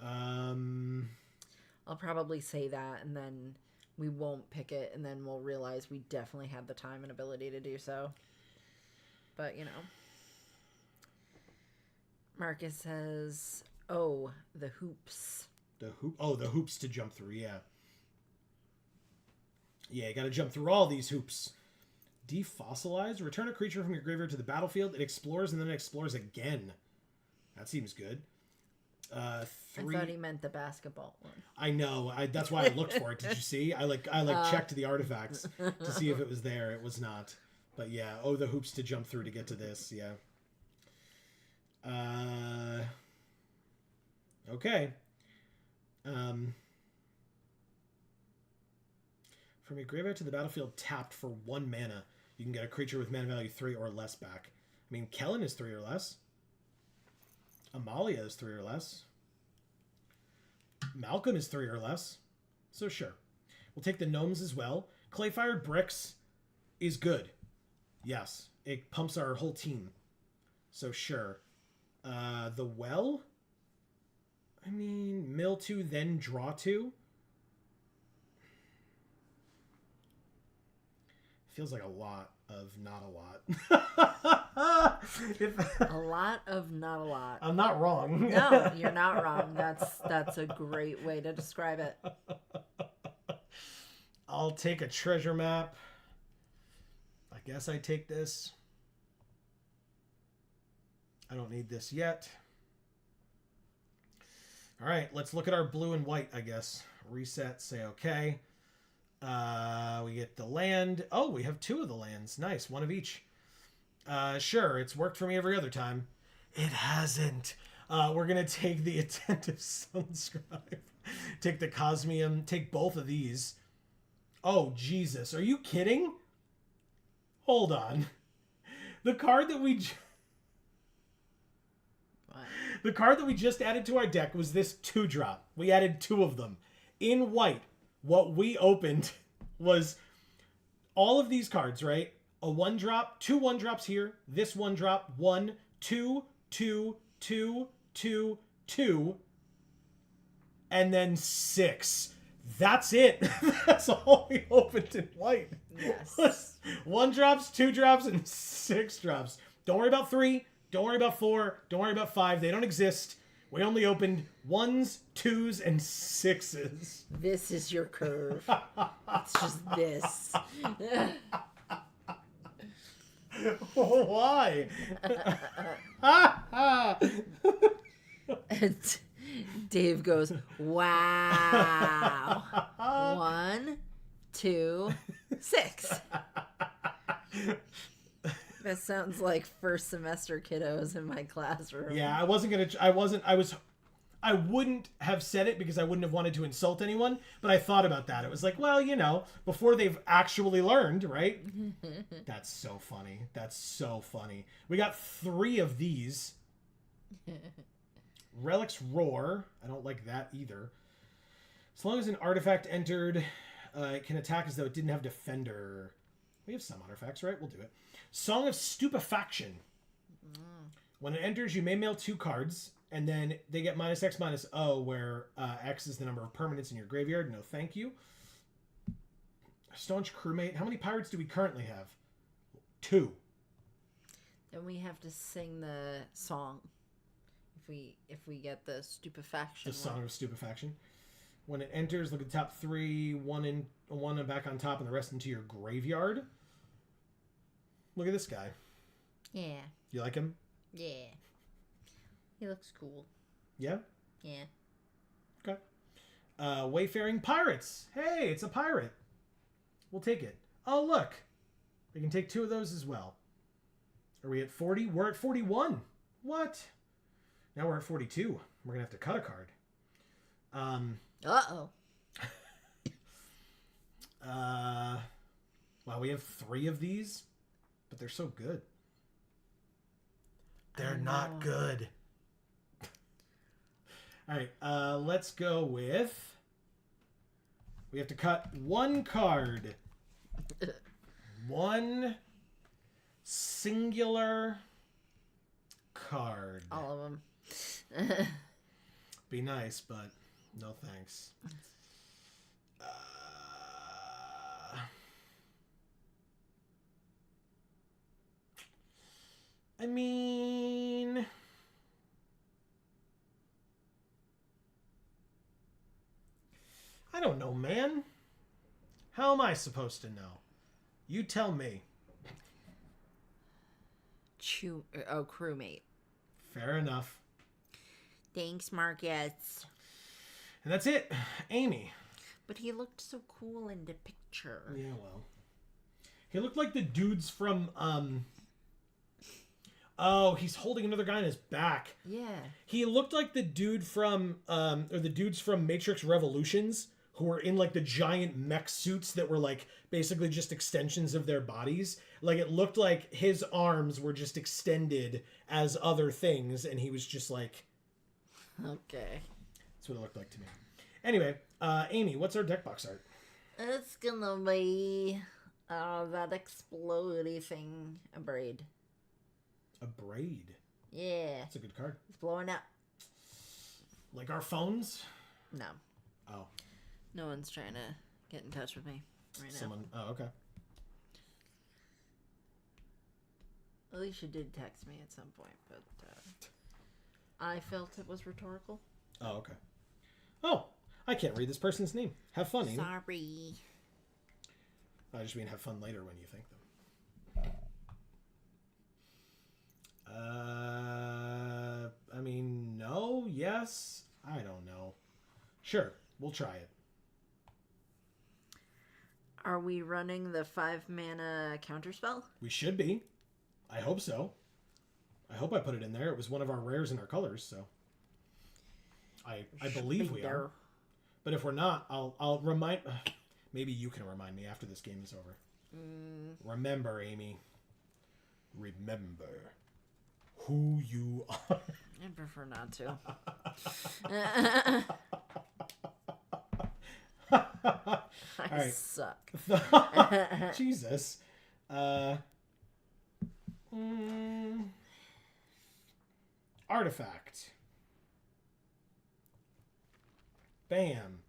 Speaker 2: I'll probably say that, and then we won't pick it, and then we'll realize we definitely had the time and ability to do so. But, you know. Marcus says, oh, the hoops.
Speaker 1: The hoops to jump through, yeah. Yeah, you gotta jump through all these hoops. Defossilize. Return a creature from your graveyard to the battlefield. It explores and then it explores again. That seems good. 3...
Speaker 2: I thought he meant the basketball one.
Speaker 1: I know. That's why I looked for it. Did you see? I checked the artifacts to see if it was there. It was not. But yeah, the hoops to jump through to get to this. Yeah. Okay. From your graveyard to the battlefield tapped for 1 mana. You can get a creature with mana value 3 or less back. I mean, Kellen is 3 or less. Amalia is 3 or less. Malcolm is 3 or less. So sure. We'll take the gnomes as well. Clay-fired bricks is good. Yes. It pumps our whole team. So sure. The well? I mean, mill 2, then draw 2. Feels like a lot of not a lot.
Speaker 2: A lot of not a lot.
Speaker 1: I'm not wrong.
Speaker 2: No, you're not wrong. That's a great way to describe it.
Speaker 1: I'll take a treasure map. I guess I take this. I don't need this yet. All right, let's look at our blue and white, I guess. Reset, say okay. We get the land. Oh, we have 2 of the lands. Nice, 1 of each. Sure, it's worked for me every other time. It hasn't. We're going to take the Attentive Sunscribe. Take the Cosmium. Take both of these. Oh, Jesus. Are you kidding? Hold on. The card that we... The card that we just added to our deck was this 2-drop. We added 2 of them. In white, what we opened was all of these cards, right? A 1-drop, 2 1-drops here, this 1-drop, 1, 2, 2, 2, 2, 2, and then 6. That's it. That's all we opened in white.
Speaker 2: Yes.
Speaker 1: 1-drops, 2-drops, and 6-drops. Don't worry about 3. Don't worry about 4. Don't worry about 5. They don't exist. We only opened 1s, 2s, and 6s.
Speaker 2: This is your curve. It's just this.
Speaker 1: Why?
Speaker 2: And Dave goes, wow. 1, 2, 6. That sounds like first semester kiddos in my classroom.
Speaker 1: Yeah, I wouldn't have said it because I wouldn't have wanted to insult anyone, but I thought about that. It was like, well, you know, before they've actually learned, right? That's so funny. That's so funny. We got 3 of these. Relic's Roar. I don't like that either. As long as an artifact entered, it can attack as though it didn't have Defender. We have some artifacts, right? We'll do it. Song of Stupefaction. When it enters, you may mail 2 cards, and then they get -X -O, where X is the number of permanents in your graveyard. No, thank you. Staunch Crewmate. How many pirates do we currently have? 2.
Speaker 2: Then we have to sing the song. If we get the stupefaction.
Speaker 1: The Song of Stupefaction. When it enters, look at the top 3, one and back on top, and the rest into your graveyard. Look at this guy.
Speaker 2: Yeah.
Speaker 1: You like him?
Speaker 2: Yeah. He looks cool.
Speaker 1: Yeah?
Speaker 2: Yeah.
Speaker 1: Okay. Wayfaring Pirates. Hey, it's a pirate. We'll take it. Oh, look. We can take 2 of those as well. Are we at 40? We're at 41. What? Now we're at 42. We're going to have to cut a card.
Speaker 2: Uh-oh.
Speaker 1: Wow, we have 3 of these, but they're so good. They're not good. All right, let's go with... We have to cut 1 card. 1 singular card.
Speaker 2: All of them.
Speaker 1: Be nice, but no thanks. I mean... I don't know, man. How am I supposed to know? You tell me.
Speaker 2: Crewmate.
Speaker 1: Fair enough.
Speaker 2: Thanks, Marcus.
Speaker 1: And that's it. Amy.
Speaker 2: But he looked so cool in the picture.
Speaker 1: Yeah, well. He looked like the dudes from, Oh, he's holding another guy on his back.
Speaker 2: Yeah.
Speaker 1: He looked like the dude from, or the dudes from Matrix Revolutions, who were in, like, the giant mech suits that were, like, basically just extensions of their bodies. Like, it looked like his arms were just extended as other things, and he was just, like...
Speaker 2: Okay.
Speaker 1: That's what it looked like to me. Anyway, Amy, what's our deck box art?
Speaker 2: It's gonna be, that explodey thing. A braid.
Speaker 1: A braid?
Speaker 2: Yeah.
Speaker 1: That's a good card.
Speaker 2: It's blowing up.
Speaker 1: Like our phones?
Speaker 2: No.
Speaker 1: Oh.
Speaker 2: No one's trying to get in touch with me right now.
Speaker 1: Someone... Oh, okay.
Speaker 2: Alicia did text me at some point, but I felt it was rhetorical.
Speaker 1: Oh, okay. Oh, I can't read this person's name. Have fun, Amy.
Speaker 2: Sorry.
Speaker 1: I just mean have fun later when you think them. I mean, no, yes, I don't know. Sure, we'll try it.
Speaker 2: Are we running the 5-mana counterspell?
Speaker 1: We should be. I hope so. I hope I put it in there. It was one of our rares in our colors, so I believe we are. But if we're not, I'll remind. Maybe you can remind me after this game is over. Remember, Amy. Remember who you are.
Speaker 2: I'd prefer not to. I suck.
Speaker 1: Jesus. Artifact. Bam.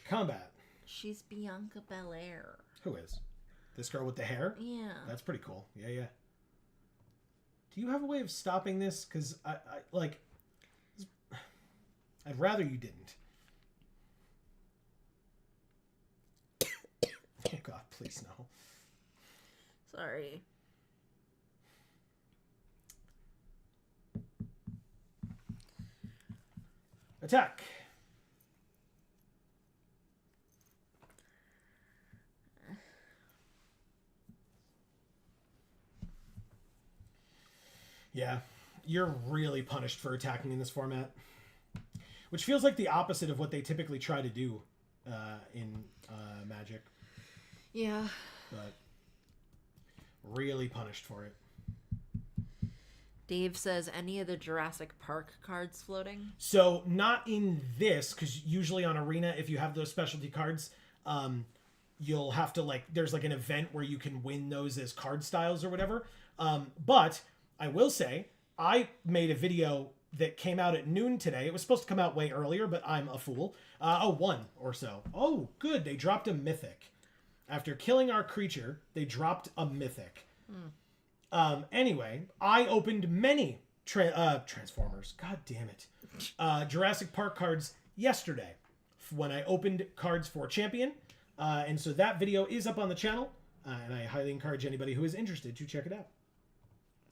Speaker 1: Combat.
Speaker 2: She's Bianca Belair.
Speaker 1: Who is? This girl with the hair?
Speaker 2: Yeah.
Speaker 1: That's pretty cool. Yeah, yeah. Do you have a way of stopping this? Because I'd rather you didn't. Oh God, please no.
Speaker 2: Sorry.
Speaker 1: Attack. Yeah, you're really punished for attacking in this format. Which feels like the opposite of what they typically try to do in Magic.
Speaker 2: Yeah.
Speaker 1: But really punished for it.
Speaker 2: Dave says, any of the Jurassic Park cards floating?
Speaker 1: So, not in this, because usually on Arena, if you have those specialty cards, you'll have to like, there's like an event where you can win those as card styles or whatever. But I will say, I made a video that came out at noon today. It was supposed to come out way earlier, but I'm a fool. 1 or so. Oh, good. They dropped a mythic. After killing our creature, they dropped a mythic. Anyway, I opened many Transformers. God damn it. Jurassic Park cards yesterday when I opened cards for Champion. And so that video is up on the channel. And I highly encourage anybody who is interested to check it out.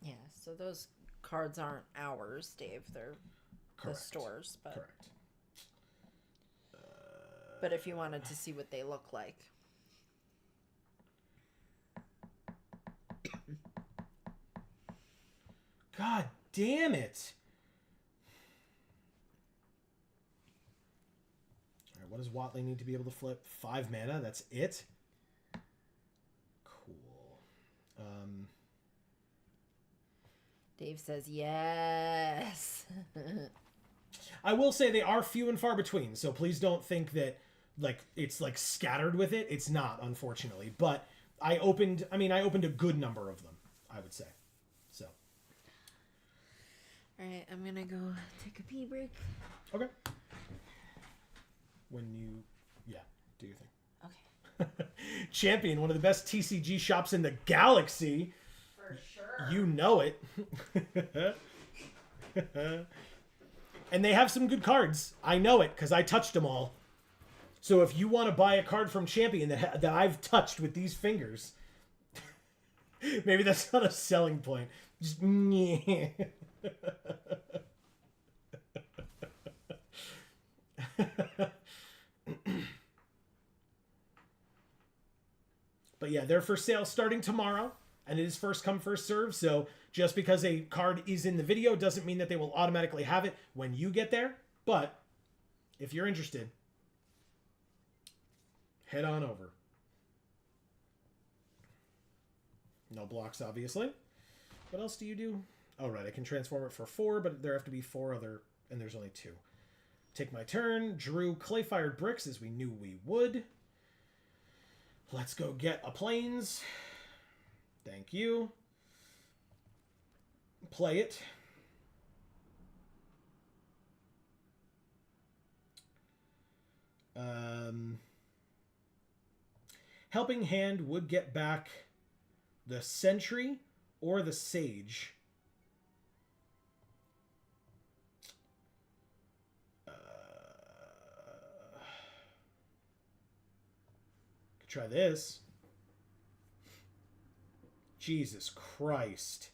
Speaker 2: Yeah, so those cards aren't ours, Dave. They're
Speaker 1: Correct.
Speaker 2: the stores. But,
Speaker 1: Correct.
Speaker 2: but if you wanted to see what they look like.
Speaker 1: God damn it. All right, what does Watley need to be able to flip? 5 mana, that's it? Cool.
Speaker 2: Dave says yes.
Speaker 1: I will say they are few and far between, so please don't think that like it's like scattered with it. It's not, unfortunately. But I opened a good number of them, I would say. So.
Speaker 2: All right, I'm gonna go take a pee break.
Speaker 1: Okay. When you, do your thing.
Speaker 2: Okay.
Speaker 1: Champion, one of the best TCG shops in the galaxy.
Speaker 2: For sure.
Speaker 1: You know it. And they have some good cards. I know it because I touched them all. So if you want to buy a card from Champion that I've touched with these fingers, maybe that's not a selling point. Just But yeah, they're for sale starting tomorrow, and it is first come, first serve. So just because a card is in the video doesn't mean that they will automatically have it when you get there. But if you're interested, head on over. No blocks, obviously. What else do you do? Oh, right, I can transform it for 4, but there have to be 4 other, and there's only 2. Take my turn. Drew clay-fired bricks, as we knew we would. Let's go get a plains. Thank you. Play it. Helping Hand would get back the Sentry or the Sage. Could try this. Jesus Christ.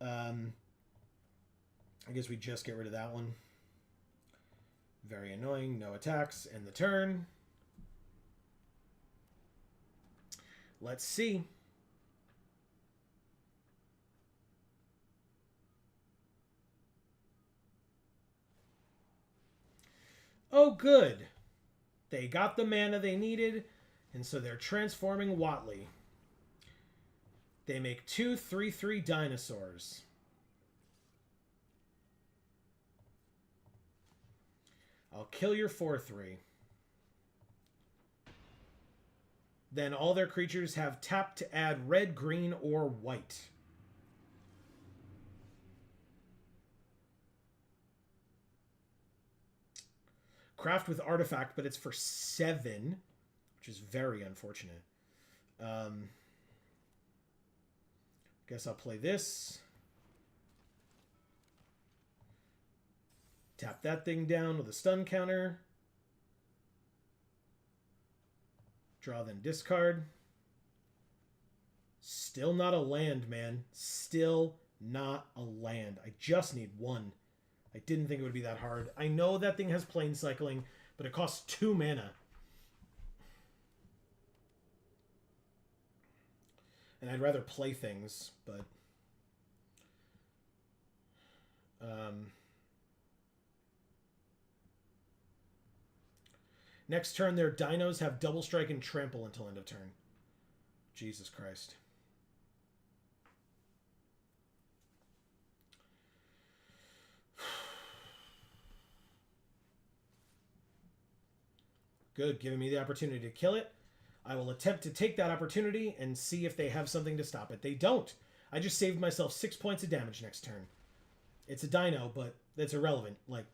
Speaker 1: I guess we just get rid of that one. Very annoying. No attacks. End the turn. Let's see. Oh, good. They got the mana they needed, and so they're transforming Watley. They make 2 3/3 dinosaurs. I'll kill your 4/3. Then all their creatures have tap to add red, green, or white. Craft with artifact, but it's for 7, which is very unfortunate. Guess I'll play this. Tap that thing down with a stun counter. Draw, then discard. Still not a land, man. Still not a land. I just need 1. I didn't think it would be that hard. I know that thing has plane cycling, but it costs 2 mana. And I'd rather play things, but... Next turn, their dinos have double strike and trample until end of turn. Jesus Christ. Good, giving me the opportunity to kill it. I will attempt to take that opportunity and see if they have something to stop it. They don't. I just saved myself 6 points of damage next turn. It's a dino, but that's irrelevant. Like,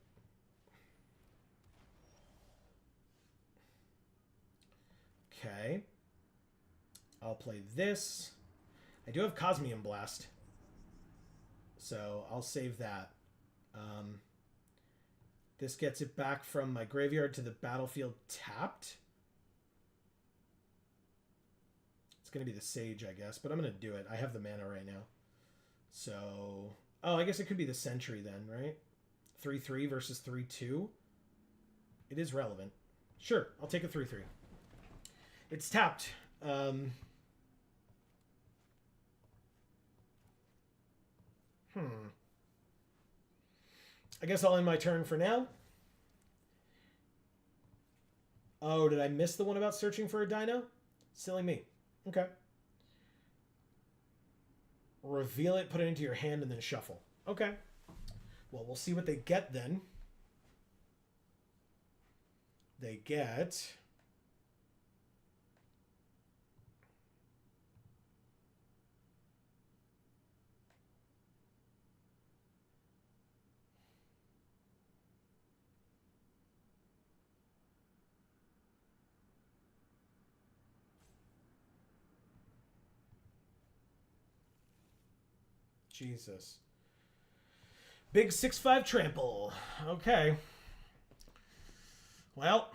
Speaker 1: okay. I'll play this. I do have Cosmium Blast, so I'll save that. This gets it back from my graveyard to the battlefield tapped. It's going to be the Sage, I guess, but I'm going to do it. I have the mana right now. So, oh, I guess it could be the Sentry then, right? 3/3 versus 3/2. It is relevant. Sure, I'll take a 3/3. It's tapped. I guess I'll end my turn for now. Oh, did I miss the one about searching for a dino? Silly me. Okay. Reveal it, put it into your hand, and then shuffle. Okay. Well, we'll see what they get then. They get... Jesus. Big 6/5 trample. Okay. Well,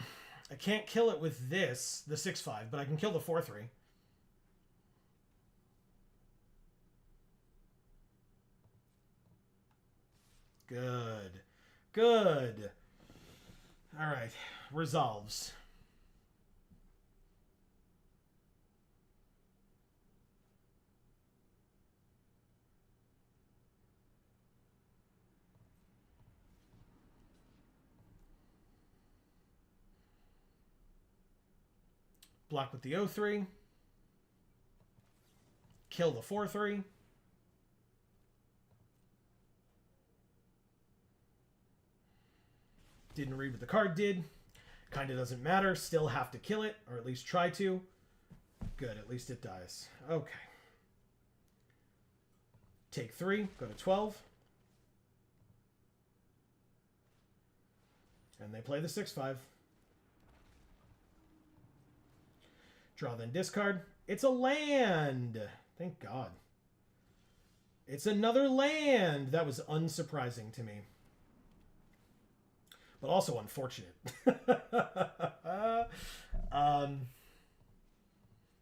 Speaker 1: I can't kill it with this, the 6/5, but I can kill the 4/3. Good. Good. All right. Resolves. Block with the 0/3. Kill the 4/3. Didn't read what the card did. Kind of doesn't matter. Still have to kill it, or at least try to. Good, at least it dies. Okay. Take 3, go to 12. And they play the 6/5. Draw, then discard. It's a land! Thank God. It's another land! That was unsurprising to me. But also unfortunate.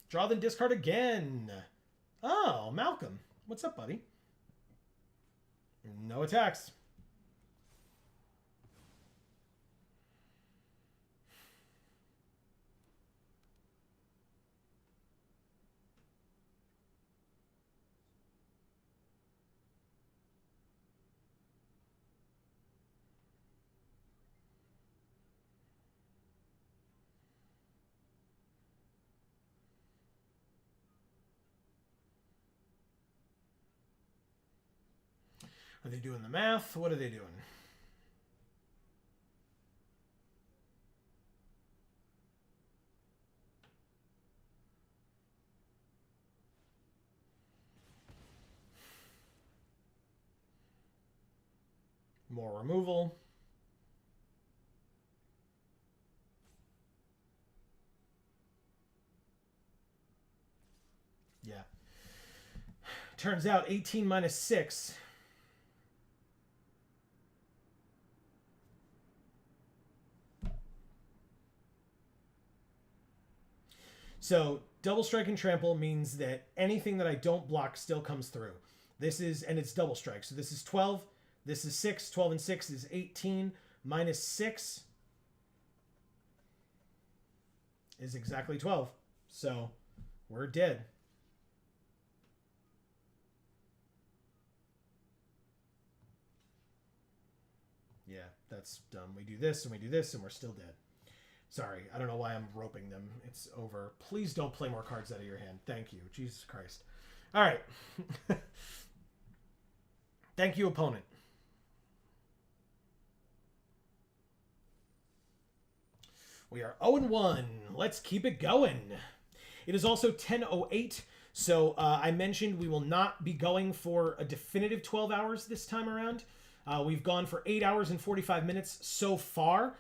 Speaker 1: Draw, then discard again. Oh, Malcolm. What's up, buddy? No attacks. Are they doing the math? What are they doing? More removal. Yeah. Turns out 18 minus 6. So double strike and trample means that anything that I don't block still comes through. This is, and it's double strike. So this is 12. This is 6. 12 and 6 is 18. Minus 6 is exactly 12. So we're dead. Yeah, that's dumb. We do this and we do this and we're still dead. Sorry, I don't know why I'm roping them. It's over. Please don't play more cards out of your hand. Thank you. Jesus Christ. All right. Thank you, opponent. We are 0-1. Let's keep it going. It is also 10:08, so I mentioned we will not be going for a definitive 12 hours this time around. We've gone for 8 hours and 45 minutes so far.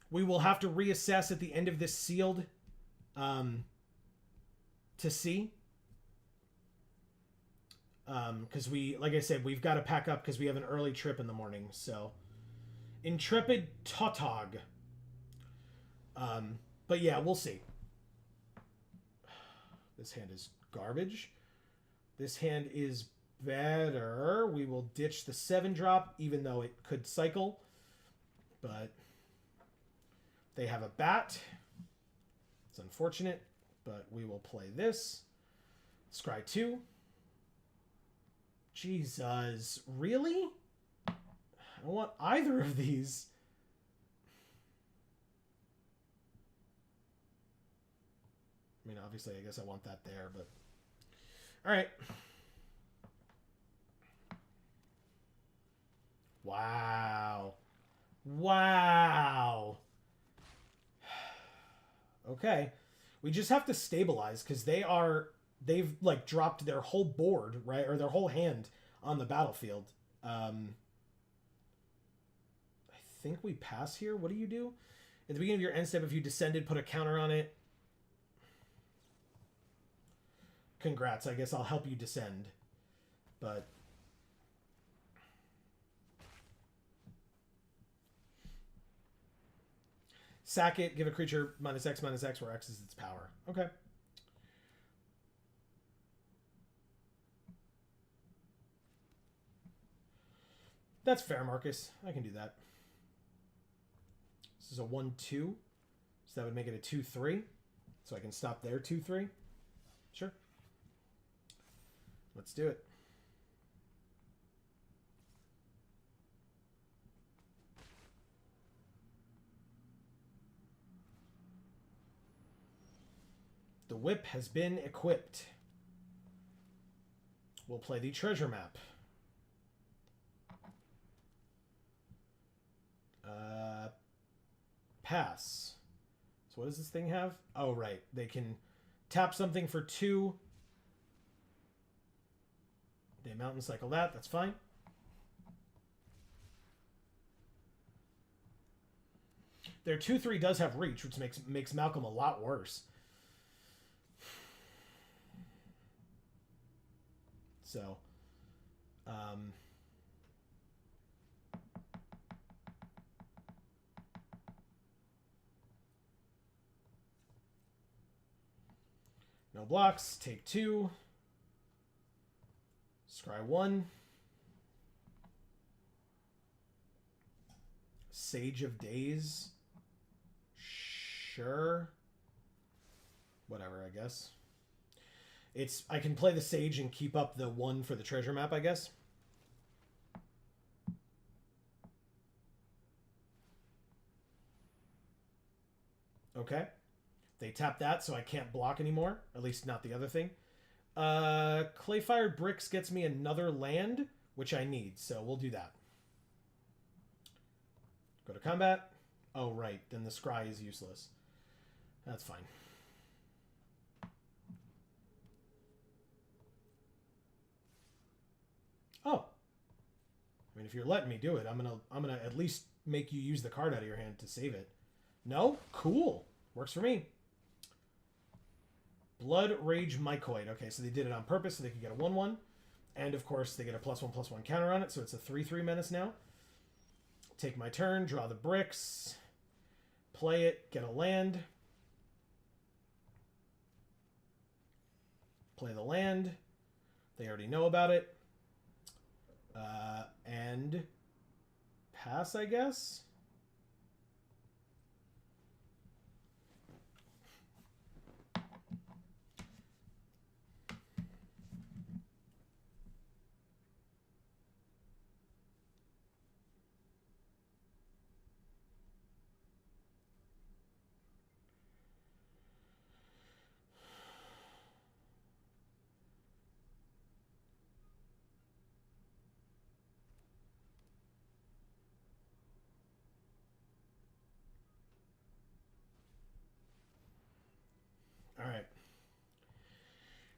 Speaker 1: We will have to reassess at the end of this sealed to see. Because like I said, we've got to pack up because we have an early trip in the morning. So, Intrepid Tautog. But yeah, we'll see. This hand is garbage. This hand is better. We will ditch the 7-drop, even though it could cycle. But they have a bat. It's unfortunate, but we will play this. Scry 2. Jesus, really? I don't want either of these. I mean, obviously, I guess I want that there, but... Alright. Wow. Wow. Okay. We just have to stabilize, because they've like dropped their whole board, right? Or their whole hand on the battlefield. I think we pass here. What do you do? At the beginning of your end step, if you descended, put a counter on it. Congrats. I guess I'll help you descend. But sack it, give a creature -X, -X, where X is its power. Okay. That's fair, Marcus. I can do that. This is a 1-2. So that would make it a 2-3. So I can stop there, 2-3. Sure. Let's do it. The whip has been equipped. We'll play the treasure map. Pass. So what does this thing have? Oh, right. They can tap something for 2. They mountain cycle that. That's fine. Their 2/3 does have reach, which makes Malcolm a lot worse. So, no blocks. Take 2. Scry 1. Sage of Days. Sure. Whatever, I guess. I can play the Sage and keep up the 1 for the treasure map, I guess. Okay. They tap that, so I can't block anymore. At least not the other thing. Clay-Fired Bricks gets me another land, which I need, so we'll do that. Go to combat. Oh, right. Then the Scry is useless. That's fine. Oh. I mean, if you're letting me do it, I'm gonna at least make you use the card out of your hand to save it. No? Cool. Works for me. Blood Rage Mycoid. Okay, so they did it on purpose so they could get a 1/1. And, of course, they get a +1/+1 counter on it, so it's a 3/3 menace now. Take my turn, draw the bricks, play it, get a land. Play the land. They already know about it. And pass, I guess?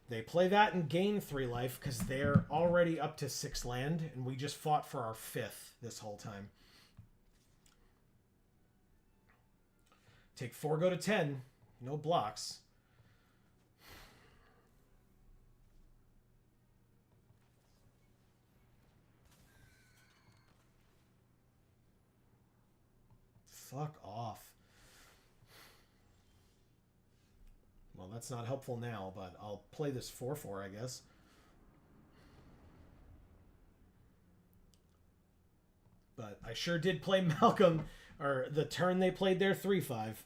Speaker 1: They play that and gain 3 life because they're already up to 6 land, and we just fought for our 5th this whole time. Take 4, go to 10. No blocks. Fuck off. Well, that's not helpful now, but I'll play this 4/4, I guess. But I sure did play Malcolm, or the turn they played their 3/5.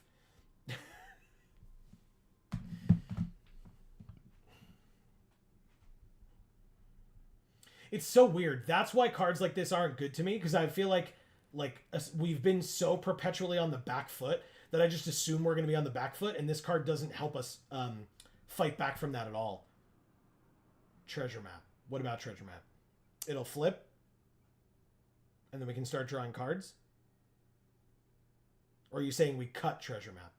Speaker 1: It's so weird. That's why cards like this aren't good to me, because I feel like we've been so perpetually on the back foot that I just assume we're going to be on the back foot, and this card doesn't help us fight back from that at all. Treasure map. What about treasure map? It'll flip, and then we can start drawing cards? Or are you saying we cut treasure map?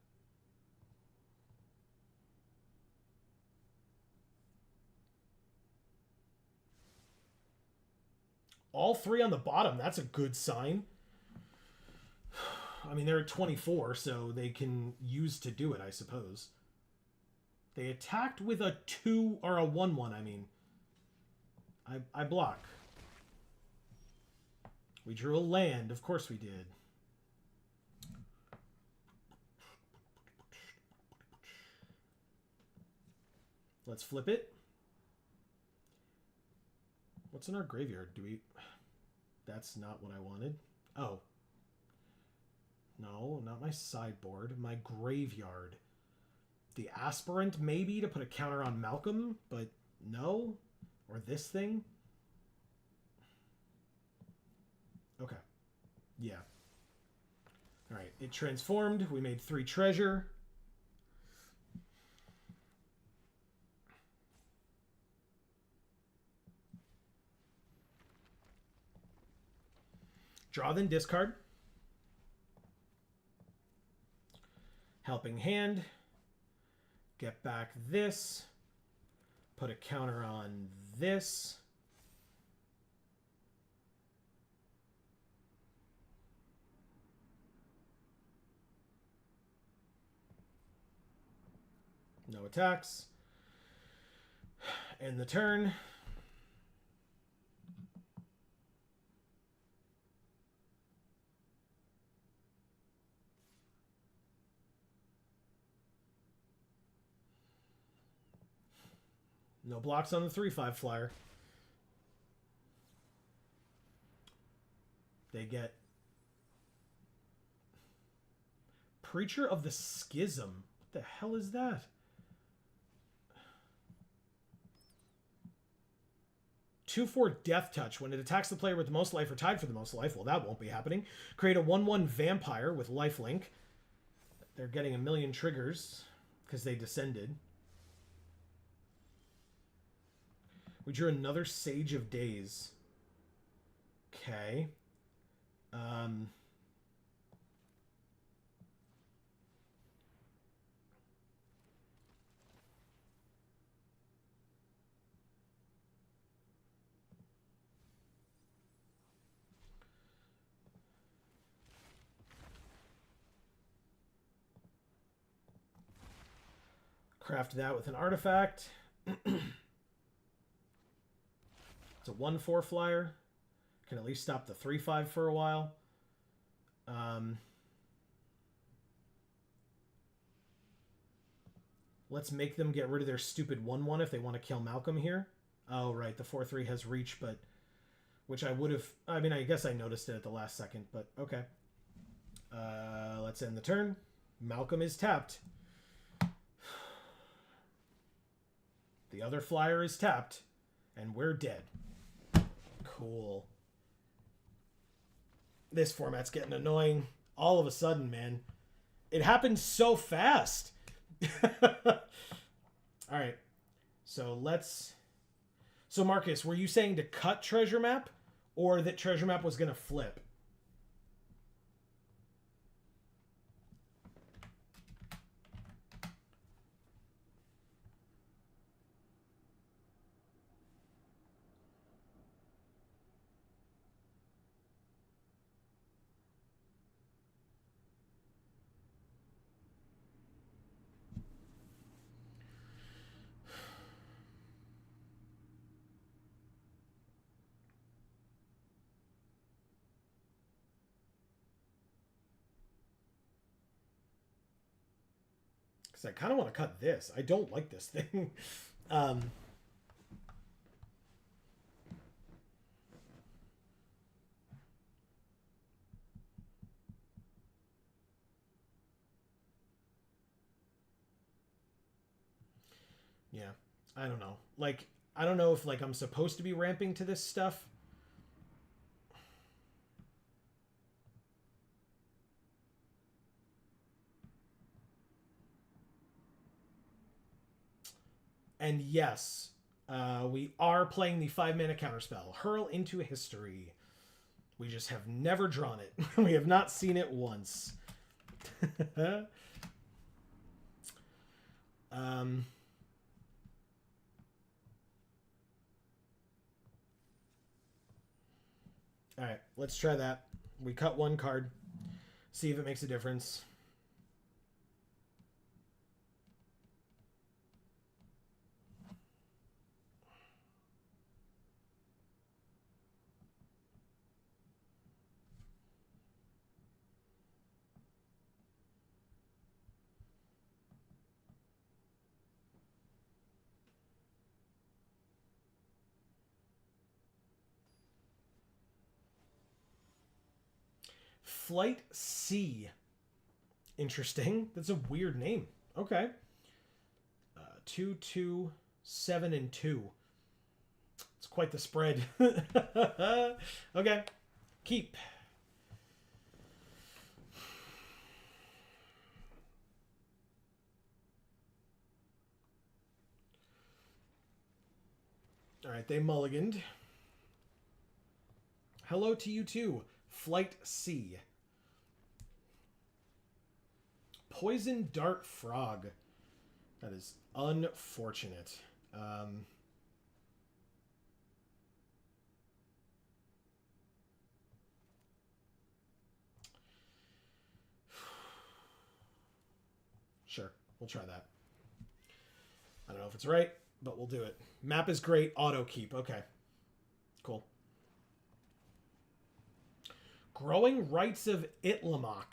Speaker 1: All 3 on the bottom. That's a good sign. I mean, they're at 24, so they can use to do it, I suppose. They attacked with a 2 or a 1/1, I mean. I block. We drew a land. Of course we did. Let's flip it. What's in our graveyard? Do we... That's not what I wanted. Oh. No, not my sideboard. My graveyard. The Aspirant, maybe, to put a counter on Malcolm, but no. Or this thing. Okay. Yeah. Alright, it transformed. We made 3 treasure. Draw, then discard. Helping Hand. Get back this. Put a counter on this. No attacks. End the turn. No blocks on the 3/5 flyer. They get Preacher of the Schism. What the hell is that? 2/4 Death Touch. When it attacks the player with the most life or tied for the most life, well, that won't be happening. Create a 1/1 Vampire with lifelink. They're getting a million triggers because they descended. We drew another Sage of Days. Okay. Craft that with an artifact. It's a 1/4 flyer. Can at least stop the 3/5 for a while. Let's make them get rid of their stupid 1/1 if they want to kill Malcolm here. Oh, right. The 4/3 has reach, but... Which I would have... I mean, I guess I noticed it at the last second, but okay. Let's end the turn. Malcolm is tapped. The other flyer is tapped. And we're dead. Cool. This format's getting annoying all of a sudden, man. It happened so fast. All right. So let's... So Marcus, were you saying to cut treasure map or that treasure map was going to flip? Because I kind of want to cut this. I don't like this thing. Yeah, I don't know. Like, I don't know if like I'm supposed to be ramping to this stuff. And yes, we are playing the 5-mana counterspell, Hurl into History. We just have never drawn it. We have not seen it once. All right, let's try that. We cut one card. See if it makes a difference. Flight C. Interesting. That's a weird name. Okay. 2, 2, 7, and 2. It's quite the spread. Okay. Keep. All right, they mulliganed. Hello to you too. Flight C. Poison Dart Frog. That is unfortunate. Sure, we'll try that. I don't know if it's right, but we'll do it. Map is great. Auto keep. Okay. Cool. Growing Rights of Itlamok.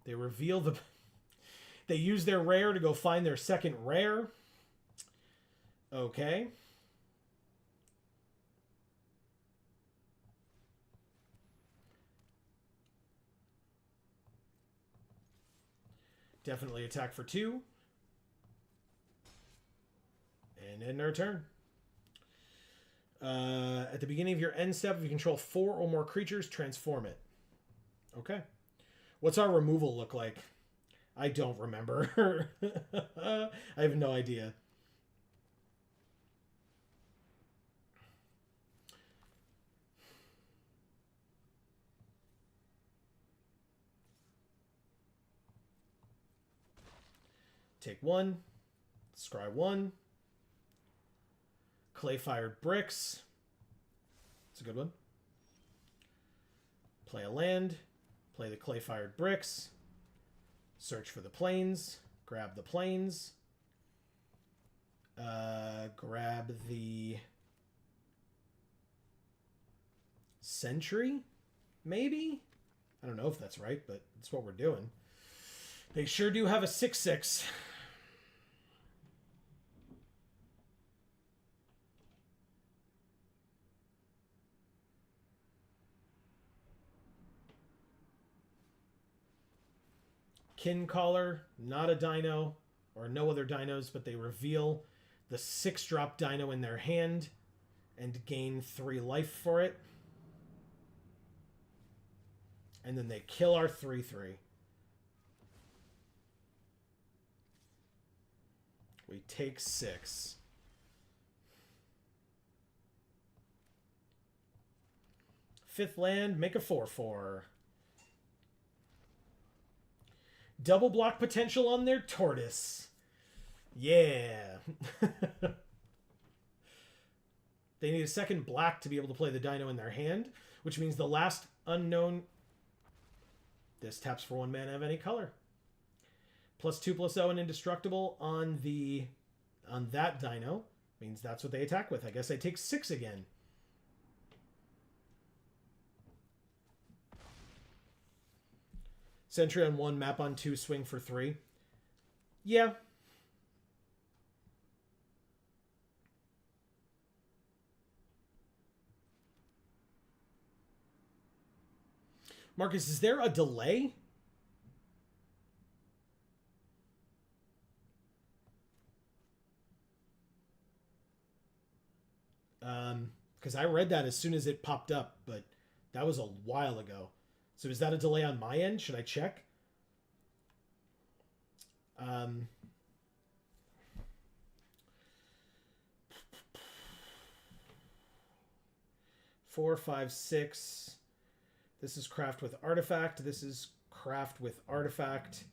Speaker 1: They reveal the... They use their rare to go find their second rare. Okay. Definitely attack for 2. And end our turn. At the beginning of your end step, if you control 4 or more creatures, transform it. Okay. What's our removal look like? I don't remember. I have no idea. Take 1. Scry 1. Clay-fired bricks. It's a good one. Play a land. Play the clay-fired bricks. Search for the plains. Grab the plains. Grab the sentry, maybe? I don't know if that's right, but it's what we're doing. They sure do have a 6/6. Kincaller, not a dino, or no other dinos, but they reveal the 6-drop dino in their hand and gain 3 life for it. And then they kill our 3/3. We take 6. Fifth land, make a 4/4. Double block potential on their tortoise. Yeah. They need a second black to be able to play the dino in their hand, which means the last unknown... This taps for 1 mana of any color. +2/+0 and indestructible on that dino means that's what they attack with. I guess I take 6 again. Sentry on 1, map on 2, swing for 3. Yeah. Marcus, is there a delay? Because I read that as soon as it popped up, but that was a while ago. So is that a delay on my end? Should I check? 4, 5, 6. This is craft with artifact. This is craft with artifact.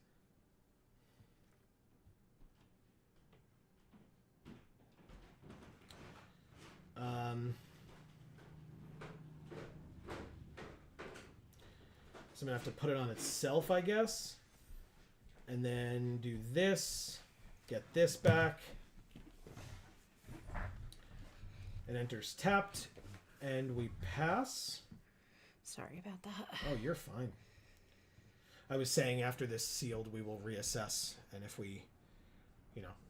Speaker 1: So I'm going to have to put it on itself, I guess. And then do this. Get this back. It enters tapped. And we pass.
Speaker 2: Sorry about that.
Speaker 1: Oh, you're fine. I was saying after this sealed, we will reassess. And if we,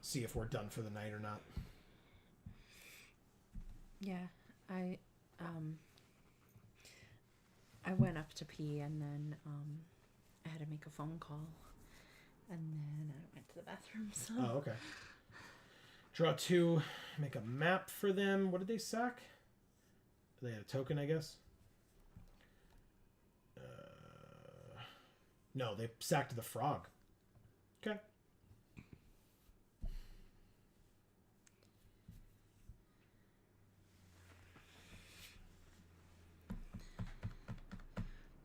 Speaker 1: see if we're done for the night or not.
Speaker 2: Yeah, I went up to pee and then I had to make a phone call and then I went to the bathroom. So.
Speaker 1: Oh, okay. Draw 2, make a map for them. What did they sack? They had a token, I guess. No, they sacked the frog. Okay.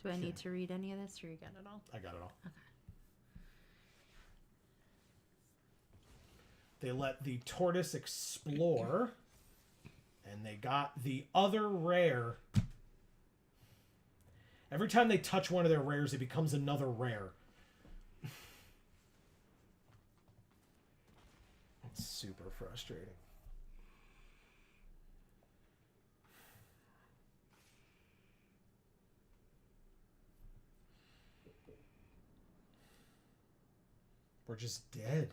Speaker 2: Do I need to read any of this or you got it all?
Speaker 1: I got it all.
Speaker 2: Okay.
Speaker 1: They let the tortoise explore, and they got the other rare. Every time they touch one of their rares, it becomes another rare. It's super frustrating. We're just dead.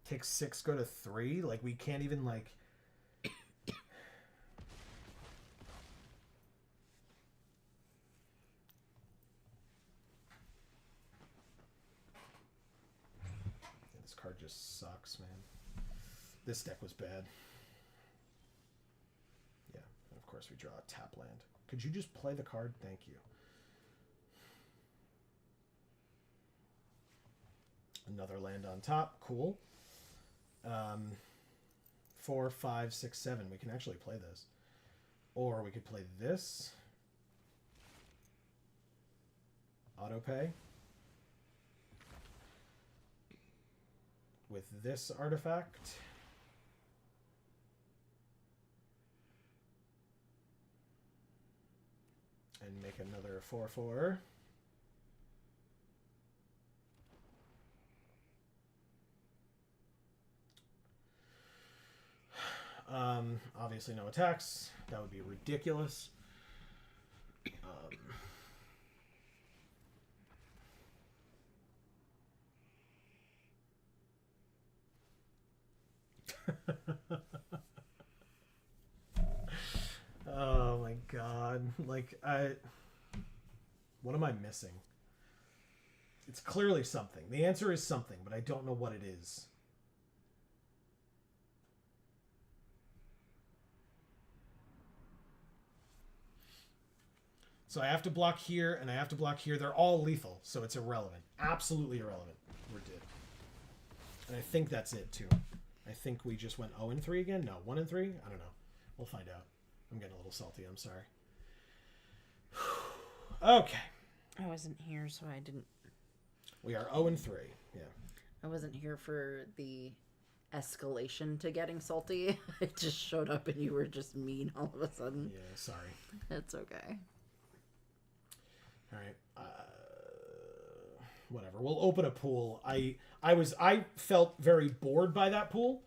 Speaker 1: Take 6, go to 3. Like, we can't even, like... This card just sucks, man. This deck was bad. Yeah, and of course we draw a tap land. Could you just play the card? Thank you. Another land on top. Cool. 4, 5, 6, 7. We can actually play this. Or we could play this. Autopay. With this artifact. And make another 4/4. Obviously no attacks. That would be ridiculous. Oh my god. Like, what am I missing? It's clearly something. The answer is something, but I don't know what it is. So I have to block here, and I have to block here. They're all lethal, so it's irrelevant. Absolutely irrelevant. We're dead. And I think that's it, too. I think we just went 0-3 again? No, 1-3? I don't know. We'll find out. I'm getting a little salty. I'm sorry. Okay.
Speaker 2: I wasn't here, so I didn't...
Speaker 1: We are 0-3. Yeah.
Speaker 2: I wasn't here for the escalation to getting salty. I just showed up and you were just mean all of a sudden.
Speaker 1: Yeah, sorry.
Speaker 2: It's okay.
Speaker 1: All right. Whatever. We'll open a pool. I felt very bored by that pool.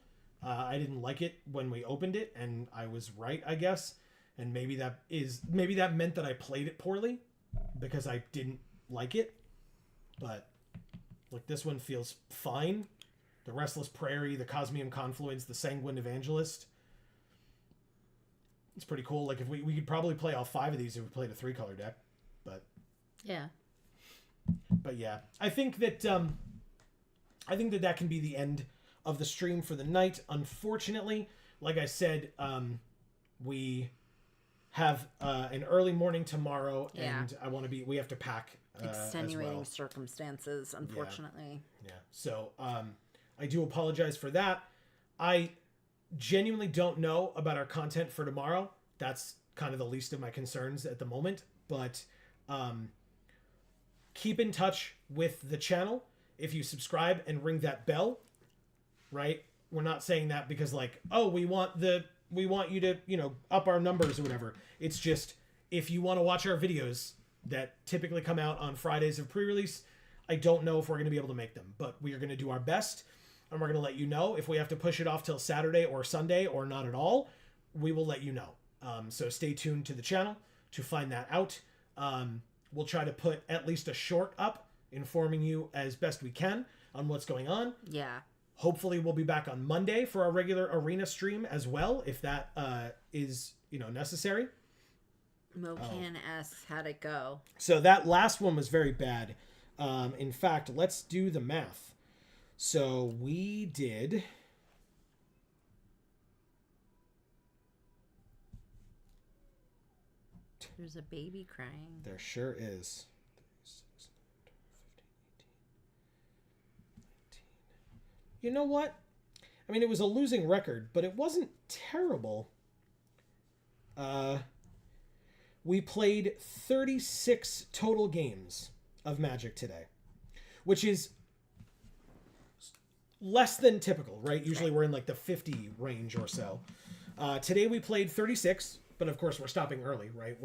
Speaker 1: I didn't like it when we opened it, and I was right, I guess. And maybe that meant that I played it poorly because I didn't like it. But like this one feels fine. The Restless Prairie, the Cosmium Confluence, the Sanguine Evangelist. It's pretty cool. Like if we could probably play all 5 of these if we played a 3-color deck.
Speaker 2: Yeah.
Speaker 1: But yeah, I think that that can be the end of the stream for the night. Unfortunately, like I said, we have an early morning tomorrow, and we have to pack.
Speaker 2: Extenuating
Speaker 1: as well.
Speaker 2: Circumstances, unfortunately.
Speaker 1: Yeah. So I do apologize for that. I genuinely don't know about our content for tomorrow. That's kind of the least of my concerns at the moment. But keep in touch with the channel. If you subscribe and ring that bell, right? We're not saying that because like, oh, we want you to, up our numbers or whatever. It's just if you want to watch our videos that typically come out on Fridays of pre-release, I don't know if we're going to be able to make them, but we are going to do our best, and we're going to let you know. If we have to push it off till Saturday or Sunday or not at all, we will let you know. So stay tuned to the channel to find that out. We'll try to put at least a short up informing you as best we can on what's going on.
Speaker 2: Yeah.
Speaker 1: Hopefully we'll be back on Monday for our regular arena stream as well, if that is, necessary.
Speaker 2: Mocan asks, how'd it go?
Speaker 1: So that last one was very bad. In fact, let's do the math. So we did...
Speaker 2: There's a baby crying.
Speaker 1: There sure is. You know what? I mean, it was a losing record, but it wasn't terrible. We played 36 total games of Magic today, which is less than typical, right? Usually we're in like the 50 range or so. Today we played 36, but of course we're stopping early, right?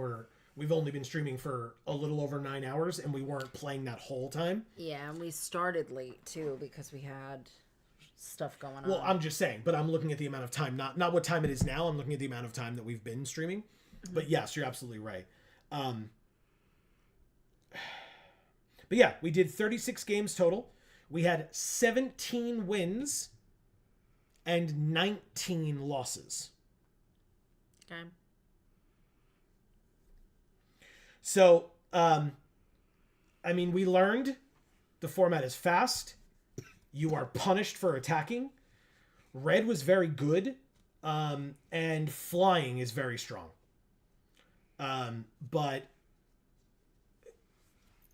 Speaker 1: We've only been streaming for a little over 9 hours, and we weren't playing that whole time.
Speaker 2: Yeah, and we started late too because we had stuff going on.
Speaker 1: Well, I'm just saying, but I'm looking at the amount of time, not what time it is now. I'm looking at the amount of time that we've been streaming. Mm-hmm. But yes, you're absolutely right. But yeah, we did 36 games total. We had 17 wins and 19 losses.
Speaker 2: Okay.
Speaker 1: So, I mean, we learned the format is fast. You are punished for attacking. Red was very good, and flying is very strong. But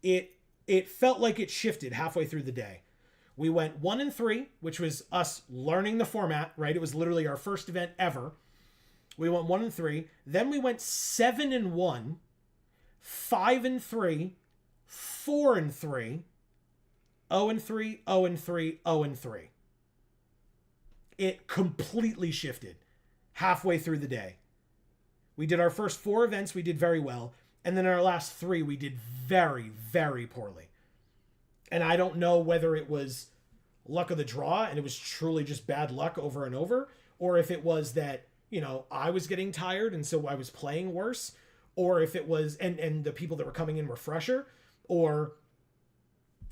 Speaker 1: it felt like it shifted halfway through the day. We went 1-3, which was us learning the format, right? It was literally our first event ever. We went 1-3. Then we went 7-1, 5-3, 4-3, 0-3, 0-3, 0-3. It completely shifted halfway through the day. We did our first 4 events, we did very well. And then our last 3, we did very, very poorly. And I don't know whether it was luck of the draw and it was truly just bad luck over and over, or if it was that, I was getting tired and so I was playing worse, or if it was, and the people that were coming in were fresher, or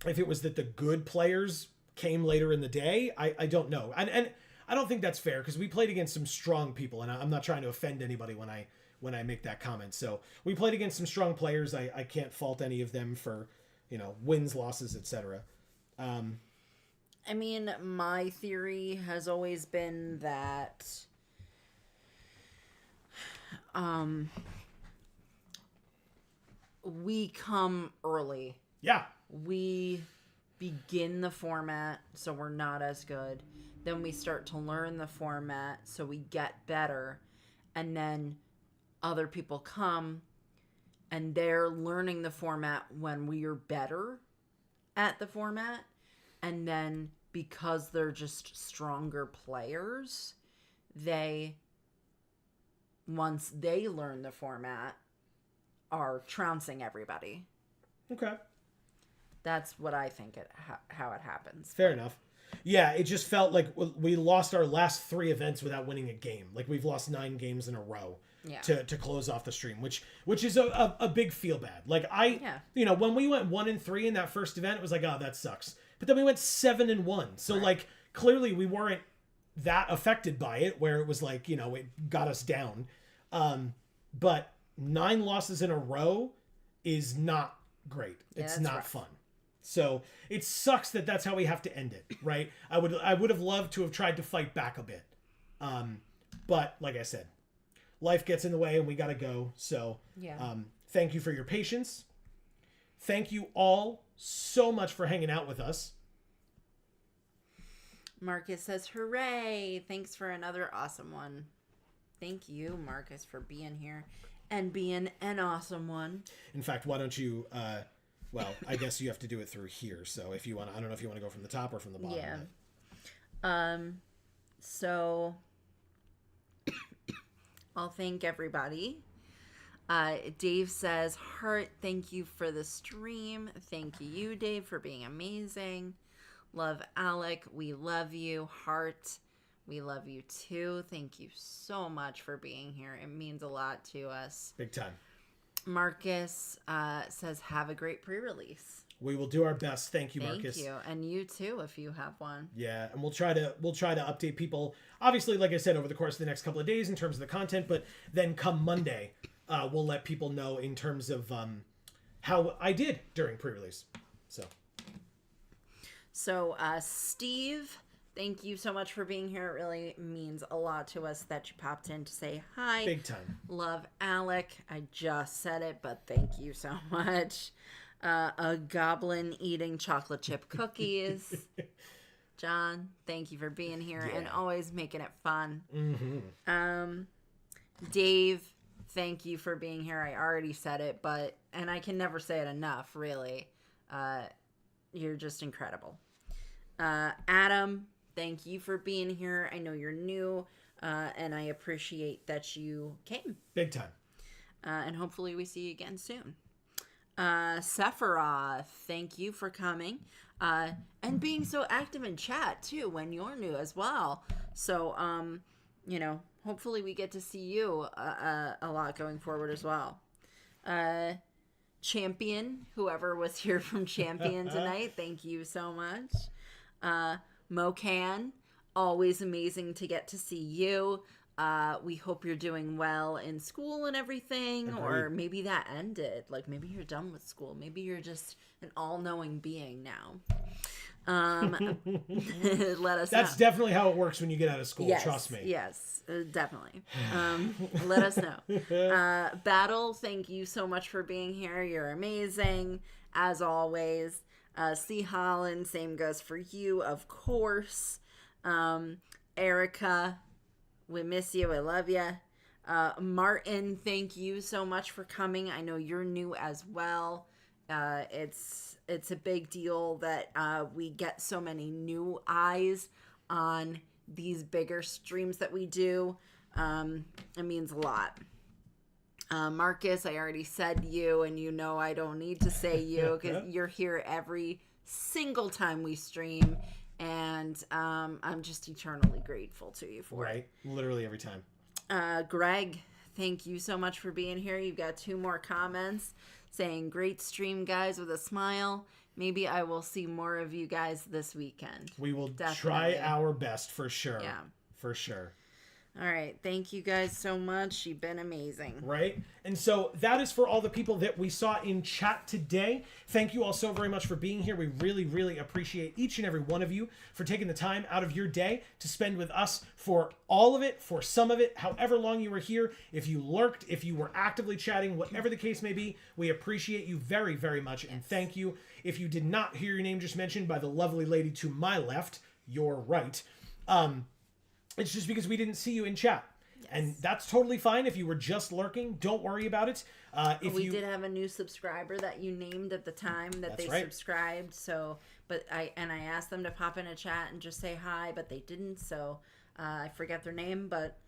Speaker 1: if it was that the good players came later in the day. I don't know. And I don't think that's fair because we played against some strong people, and I'm not trying to offend anybody when I make that comment. So we played against some strong players. I can't fault any of them for, wins, losses, etc.
Speaker 2: I mean, my theory has always been that we come early.
Speaker 1: Yeah.
Speaker 2: We begin the format, so we're not as good. Then we start to learn the format, so we get better. And then other people come, and they're learning the format when we are better at the format. And then because they're just stronger players, once they learn the format, are trouncing everybody.
Speaker 1: Okay.
Speaker 2: That's what I think how it happens.
Speaker 1: Fair enough. Yeah, it just felt like we lost our last 3 events without winning a game. Like we've lost 9 games in a row to close off the stream, which is a big feel bad. Like when we went 1-3 in that first event, it was like, oh, that sucks. But then we went 7-1. So like clearly we weren't that affected by it, where it was like, it got us down. But 9 losses in a row is not great. It's not rough. Fun. So it sucks that that's how we have to end it, right? I would have loved to have tried to fight back a bit. But like I said, life gets in the way and we got to go. So thank you for your patience. Thank you all so much for hanging out with us.
Speaker 2: Marcus says, hooray. Thanks for another awesome one. Thank you, Marcus, for being here and being an awesome one.
Speaker 1: In fact, why don't you... well, I guess you have to do it through here. So if you want, I don't know if you want to go from the top or from the bottom.
Speaker 2: Yeah. So I'll thank everybody. Dave says, heart, thank you for the stream. Thank you, Dave, for being amazing. Love Alec. We love you. Heart, we love you too. Thank you so much for being here. It means a lot to us.
Speaker 1: Big time.
Speaker 2: Marcus says, have a great pre-release.
Speaker 1: We will do our best. Thank you, Marcus.
Speaker 2: Thank you. And you too, if you have one.
Speaker 1: Yeah, and we'll try to update people, obviously, like I said, over the course of the next couple of days in terms of the content, but then come Monday, we'll let people know in terms of how I did during pre-release.
Speaker 2: So Steve, thank you so much for being here. It really means a lot to us that you popped in to say hi.
Speaker 1: Big time.
Speaker 2: Love Alec. I just said it, but thank you so much. A goblin eating chocolate chip cookies. John, thank you for being here and always making it fun.
Speaker 1: Mm-hmm.
Speaker 2: Dave, thank you for being here. I already said it, and I can never say it enough, really. You're just incredible. Adam, thank you for being here. I know you're new, and I appreciate that you came.
Speaker 1: Big time.
Speaker 2: And hopefully we see you again soon. Sephiroth, thank you for coming. And being so active in chat, too, when you're new as well. So, hopefully we get to see you a lot going forward as well. Champion, whoever was here from Champion tonight, thank you so much. Mocan, always amazing to get to see you. We hope you're doing well in school and everything. Agreed. Or maybe that ended. Like, maybe you're done with school. Maybe you're just an all-knowing being now. Let us know.
Speaker 1: That's definitely how it works when you get out of school. Trust me.
Speaker 2: Yes, definitely. Let us know. Battle, thank you so much for being here. You're amazing, as always. C. Holland, same goes for you, of course. Erica, we miss you. I love you. Martin, thank you so much for coming. I know you're new as well. It's a big deal that we get so many new eyes on these bigger streams that we do. It means a lot. Marcus, I already said you, and I don't need to say you because you're here every single time we stream, and I'm just eternally grateful to you for it.
Speaker 1: Right, literally every time.
Speaker 2: Greg, thank you so much for being here. You've got 2 more comments saying, great stream, guys, with a smile. Maybe I will see more of you guys this weekend.
Speaker 1: We will try our best for sure. Yeah. For sure.
Speaker 2: All right. Thank you guys so much. You've been amazing.
Speaker 1: Right. And so that is for all the people that we saw in chat today. Thank you all so very much for being here. We really, really appreciate each and every one of you for taking the time out of your day to spend with us for all of it, for some of it, however long you were here. If you lurked, if you were actively chatting, whatever the case may be, we appreciate you very, very much. And thank you. If you did not hear your name just mentioned by the lovely lady to my left, you're right. It's just because we didn't see you in chat. Yes. And that's totally fine. If you were just lurking, don't worry about it.
Speaker 2: We did have a new subscriber that you named at the time that they subscribed. So, I asked them to pop in a chat and just say hi, but they didn't. So I forget their name, but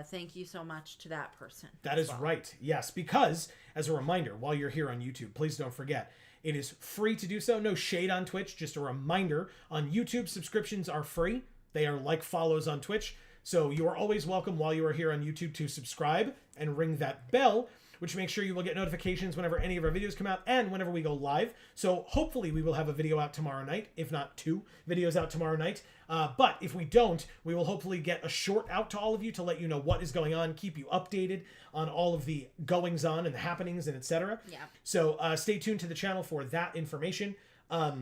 Speaker 2: thank you so much to that person.
Speaker 1: That is right. Yes, because as a reminder, while you're here on YouTube, please don't forget, It is free to do so. No shade on Twitch. Just a reminder, on YouTube, subscriptions are free. They are like follows on Twitch. So you are always welcome while you are here on YouTube to subscribe and ring that bell, which makes sure you will get notifications whenever any of our videos come out and whenever we go live. So hopefully we will have a video out tomorrow night, if not 2 videos out tomorrow night. But if we don't, we will hopefully get a short out to all of you to let you know what is going on, keep you updated on all of the goings on and the happenings and etc.
Speaker 2: Yeah.
Speaker 1: So stay tuned to the channel for that information. I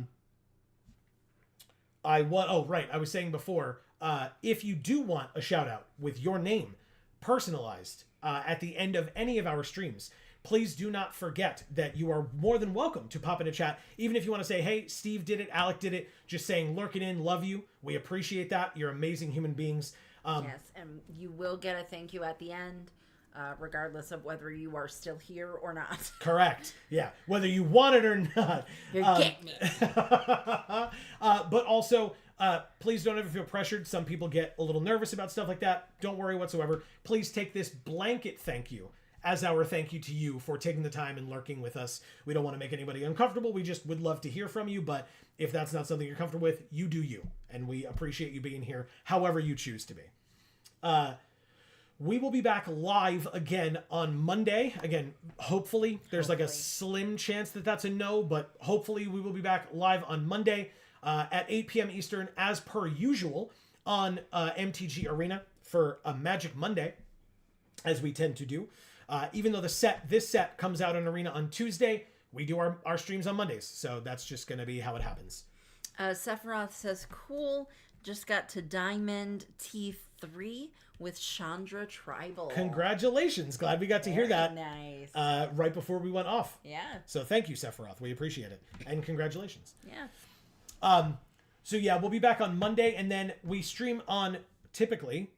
Speaker 1: was saying before, if you do want a shout out with your name personalized at the end of any of our streams, please do not forget that you are more than welcome to pop in a chat. Even if you want to say, hey, Steve did it, Alec did it, just saying, lurking in, love you. We appreciate that. You're amazing human beings.
Speaker 2: Yes, and you will get a thank you at the end, regardless of whether you are still here or not.
Speaker 1: Correct. Yeah. Whether you want it or not.
Speaker 2: You're getting it.
Speaker 1: But also, please don't ever feel pressured. Some people get a little nervous about stuff like that. Don't worry whatsoever. Please take this blanket thank you as our thank you to you for taking the time and lurking with us. We don't want to make anybody uncomfortable. We just would love to hear from you. But if that's not something you're comfortable with, you do you. And we appreciate you being here however you choose to be. We will be back live again on Monday. Again, hopefully. There's like a slim chance that that's a no, but hopefully we will be back live on Monday at 8 p.m. Eastern, as per usual, on MTG Arena for a Magic Monday, as we tend to do. Even though this set comes out on Arena on Tuesday, we do our streams on Mondays. So that's just going to be how it happens.
Speaker 2: Sephiroth says, cool. Just got to Diamond T3 with Chandra Tribal.
Speaker 1: Congratulations. Glad we got to hear that.
Speaker 2: Nice.
Speaker 1: Right before we went off.
Speaker 2: Yeah.
Speaker 1: So thank you, Sephiroth. We appreciate it. And congratulations.
Speaker 2: Yeah.
Speaker 1: So yeah, we'll be back on Monday, and then we stream on typically...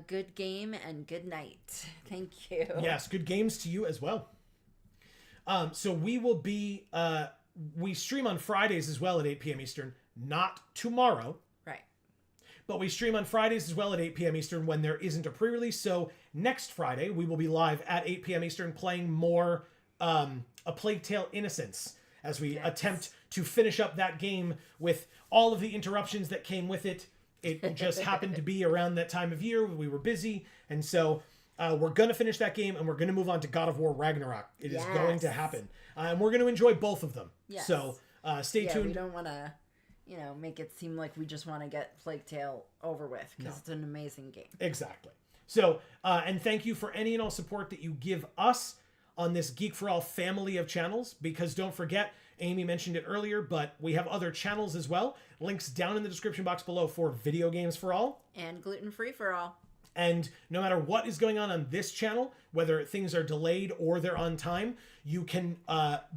Speaker 2: good game and good night. Thank you.
Speaker 1: Yes, good games to you as well. So we will be... we stream on Fridays as well at 8 p.m. Eastern. Not tomorrow.
Speaker 2: Right.
Speaker 1: But we stream on Fridays as well at 8 p.m. Eastern when there isn't a pre-release. So next Friday, we will be live at 8 p.m. Eastern playing more A Plague Tale Innocence as we attempt to finish up that game with all of the interruptions that came with it. It just happened to be around that time of year. We were busy. And so we're going to finish that game and we're going to move on to God of War Ragnarok. It is going to happen. And we're going to enjoy both of them.
Speaker 2: Yes.
Speaker 1: So stay tuned.
Speaker 2: We don't want to... make it seem like we just want to get Plague Tale over with, because it's an amazing game.
Speaker 1: Exactly. So, and thank you for any and all support that you give us on this Geek for All family of channels, because don't forget, Amy mentioned it earlier, but we have other channels as well. Links down in the description box below for Video Games for All.
Speaker 2: And Gluten Free for All.
Speaker 1: And no matter what is going on this channel, whether things are delayed or they're on time, you can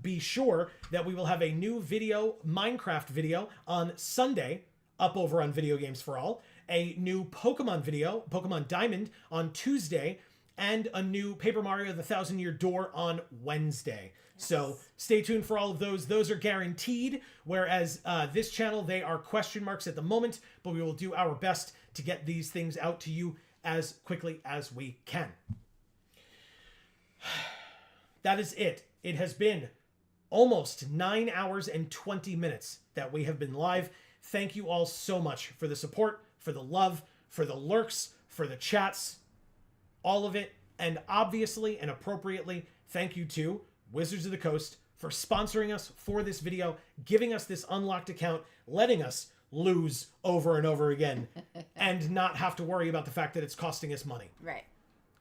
Speaker 1: be sure that we will have a new Minecraft video on Sunday, up over on Video Games for All, a new Pokemon video, Pokemon Diamond, on Tuesday, and a new Paper Mario The 1,000-Year Door on Wednesday. Yes. So stay tuned for all of those. Those are guaranteed, whereas this channel, they are question marks at the moment, but we will do our best to get these things out to you as quickly as we can. That is it. It has been almost 9 hours and 20 minutes that we have been live. Thank you all so much for the support, for the love, for the lurks, for the chats, all of it. And obviously and appropriately, thank you to Wizards of the Coast for sponsoring us for this video, giving us this unlocked account, letting us lose over and over again and not have to worry about the fact that it's costing us money.
Speaker 2: Right.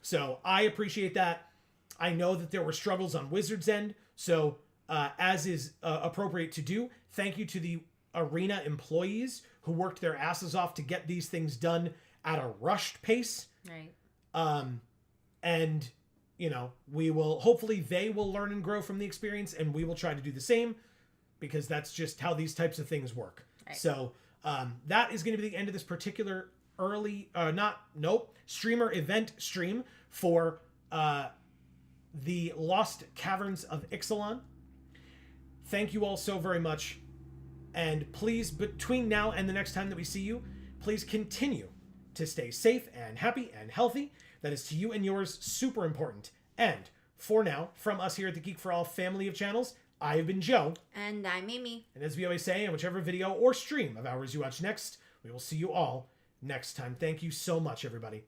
Speaker 1: So I appreciate that. I know that there were struggles on Wizards' end, so as is appropriate to do, thank you to the Arena employees who worked their asses off to get these things done at a rushed pace.
Speaker 2: Right.
Speaker 1: And, we will, hopefully they will learn and grow from the experience, and we will try to do the same, because that's just how these types of things work. Right. So that is going to be the end of this particular streamer event stream for the Lost Caverns of Ixalan. Thank you all so very much. And please, between now and the next time that we see you, please continue to stay safe and happy and healthy. That is to you and yours super important. And for now, from us here at the Geek for All family of channels, I have been Joe.
Speaker 2: And I'm Amy.
Speaker 1: And as we always say, in whichever video or stream of ours you watch next, we will see you all next time. Thank you so much, everybody.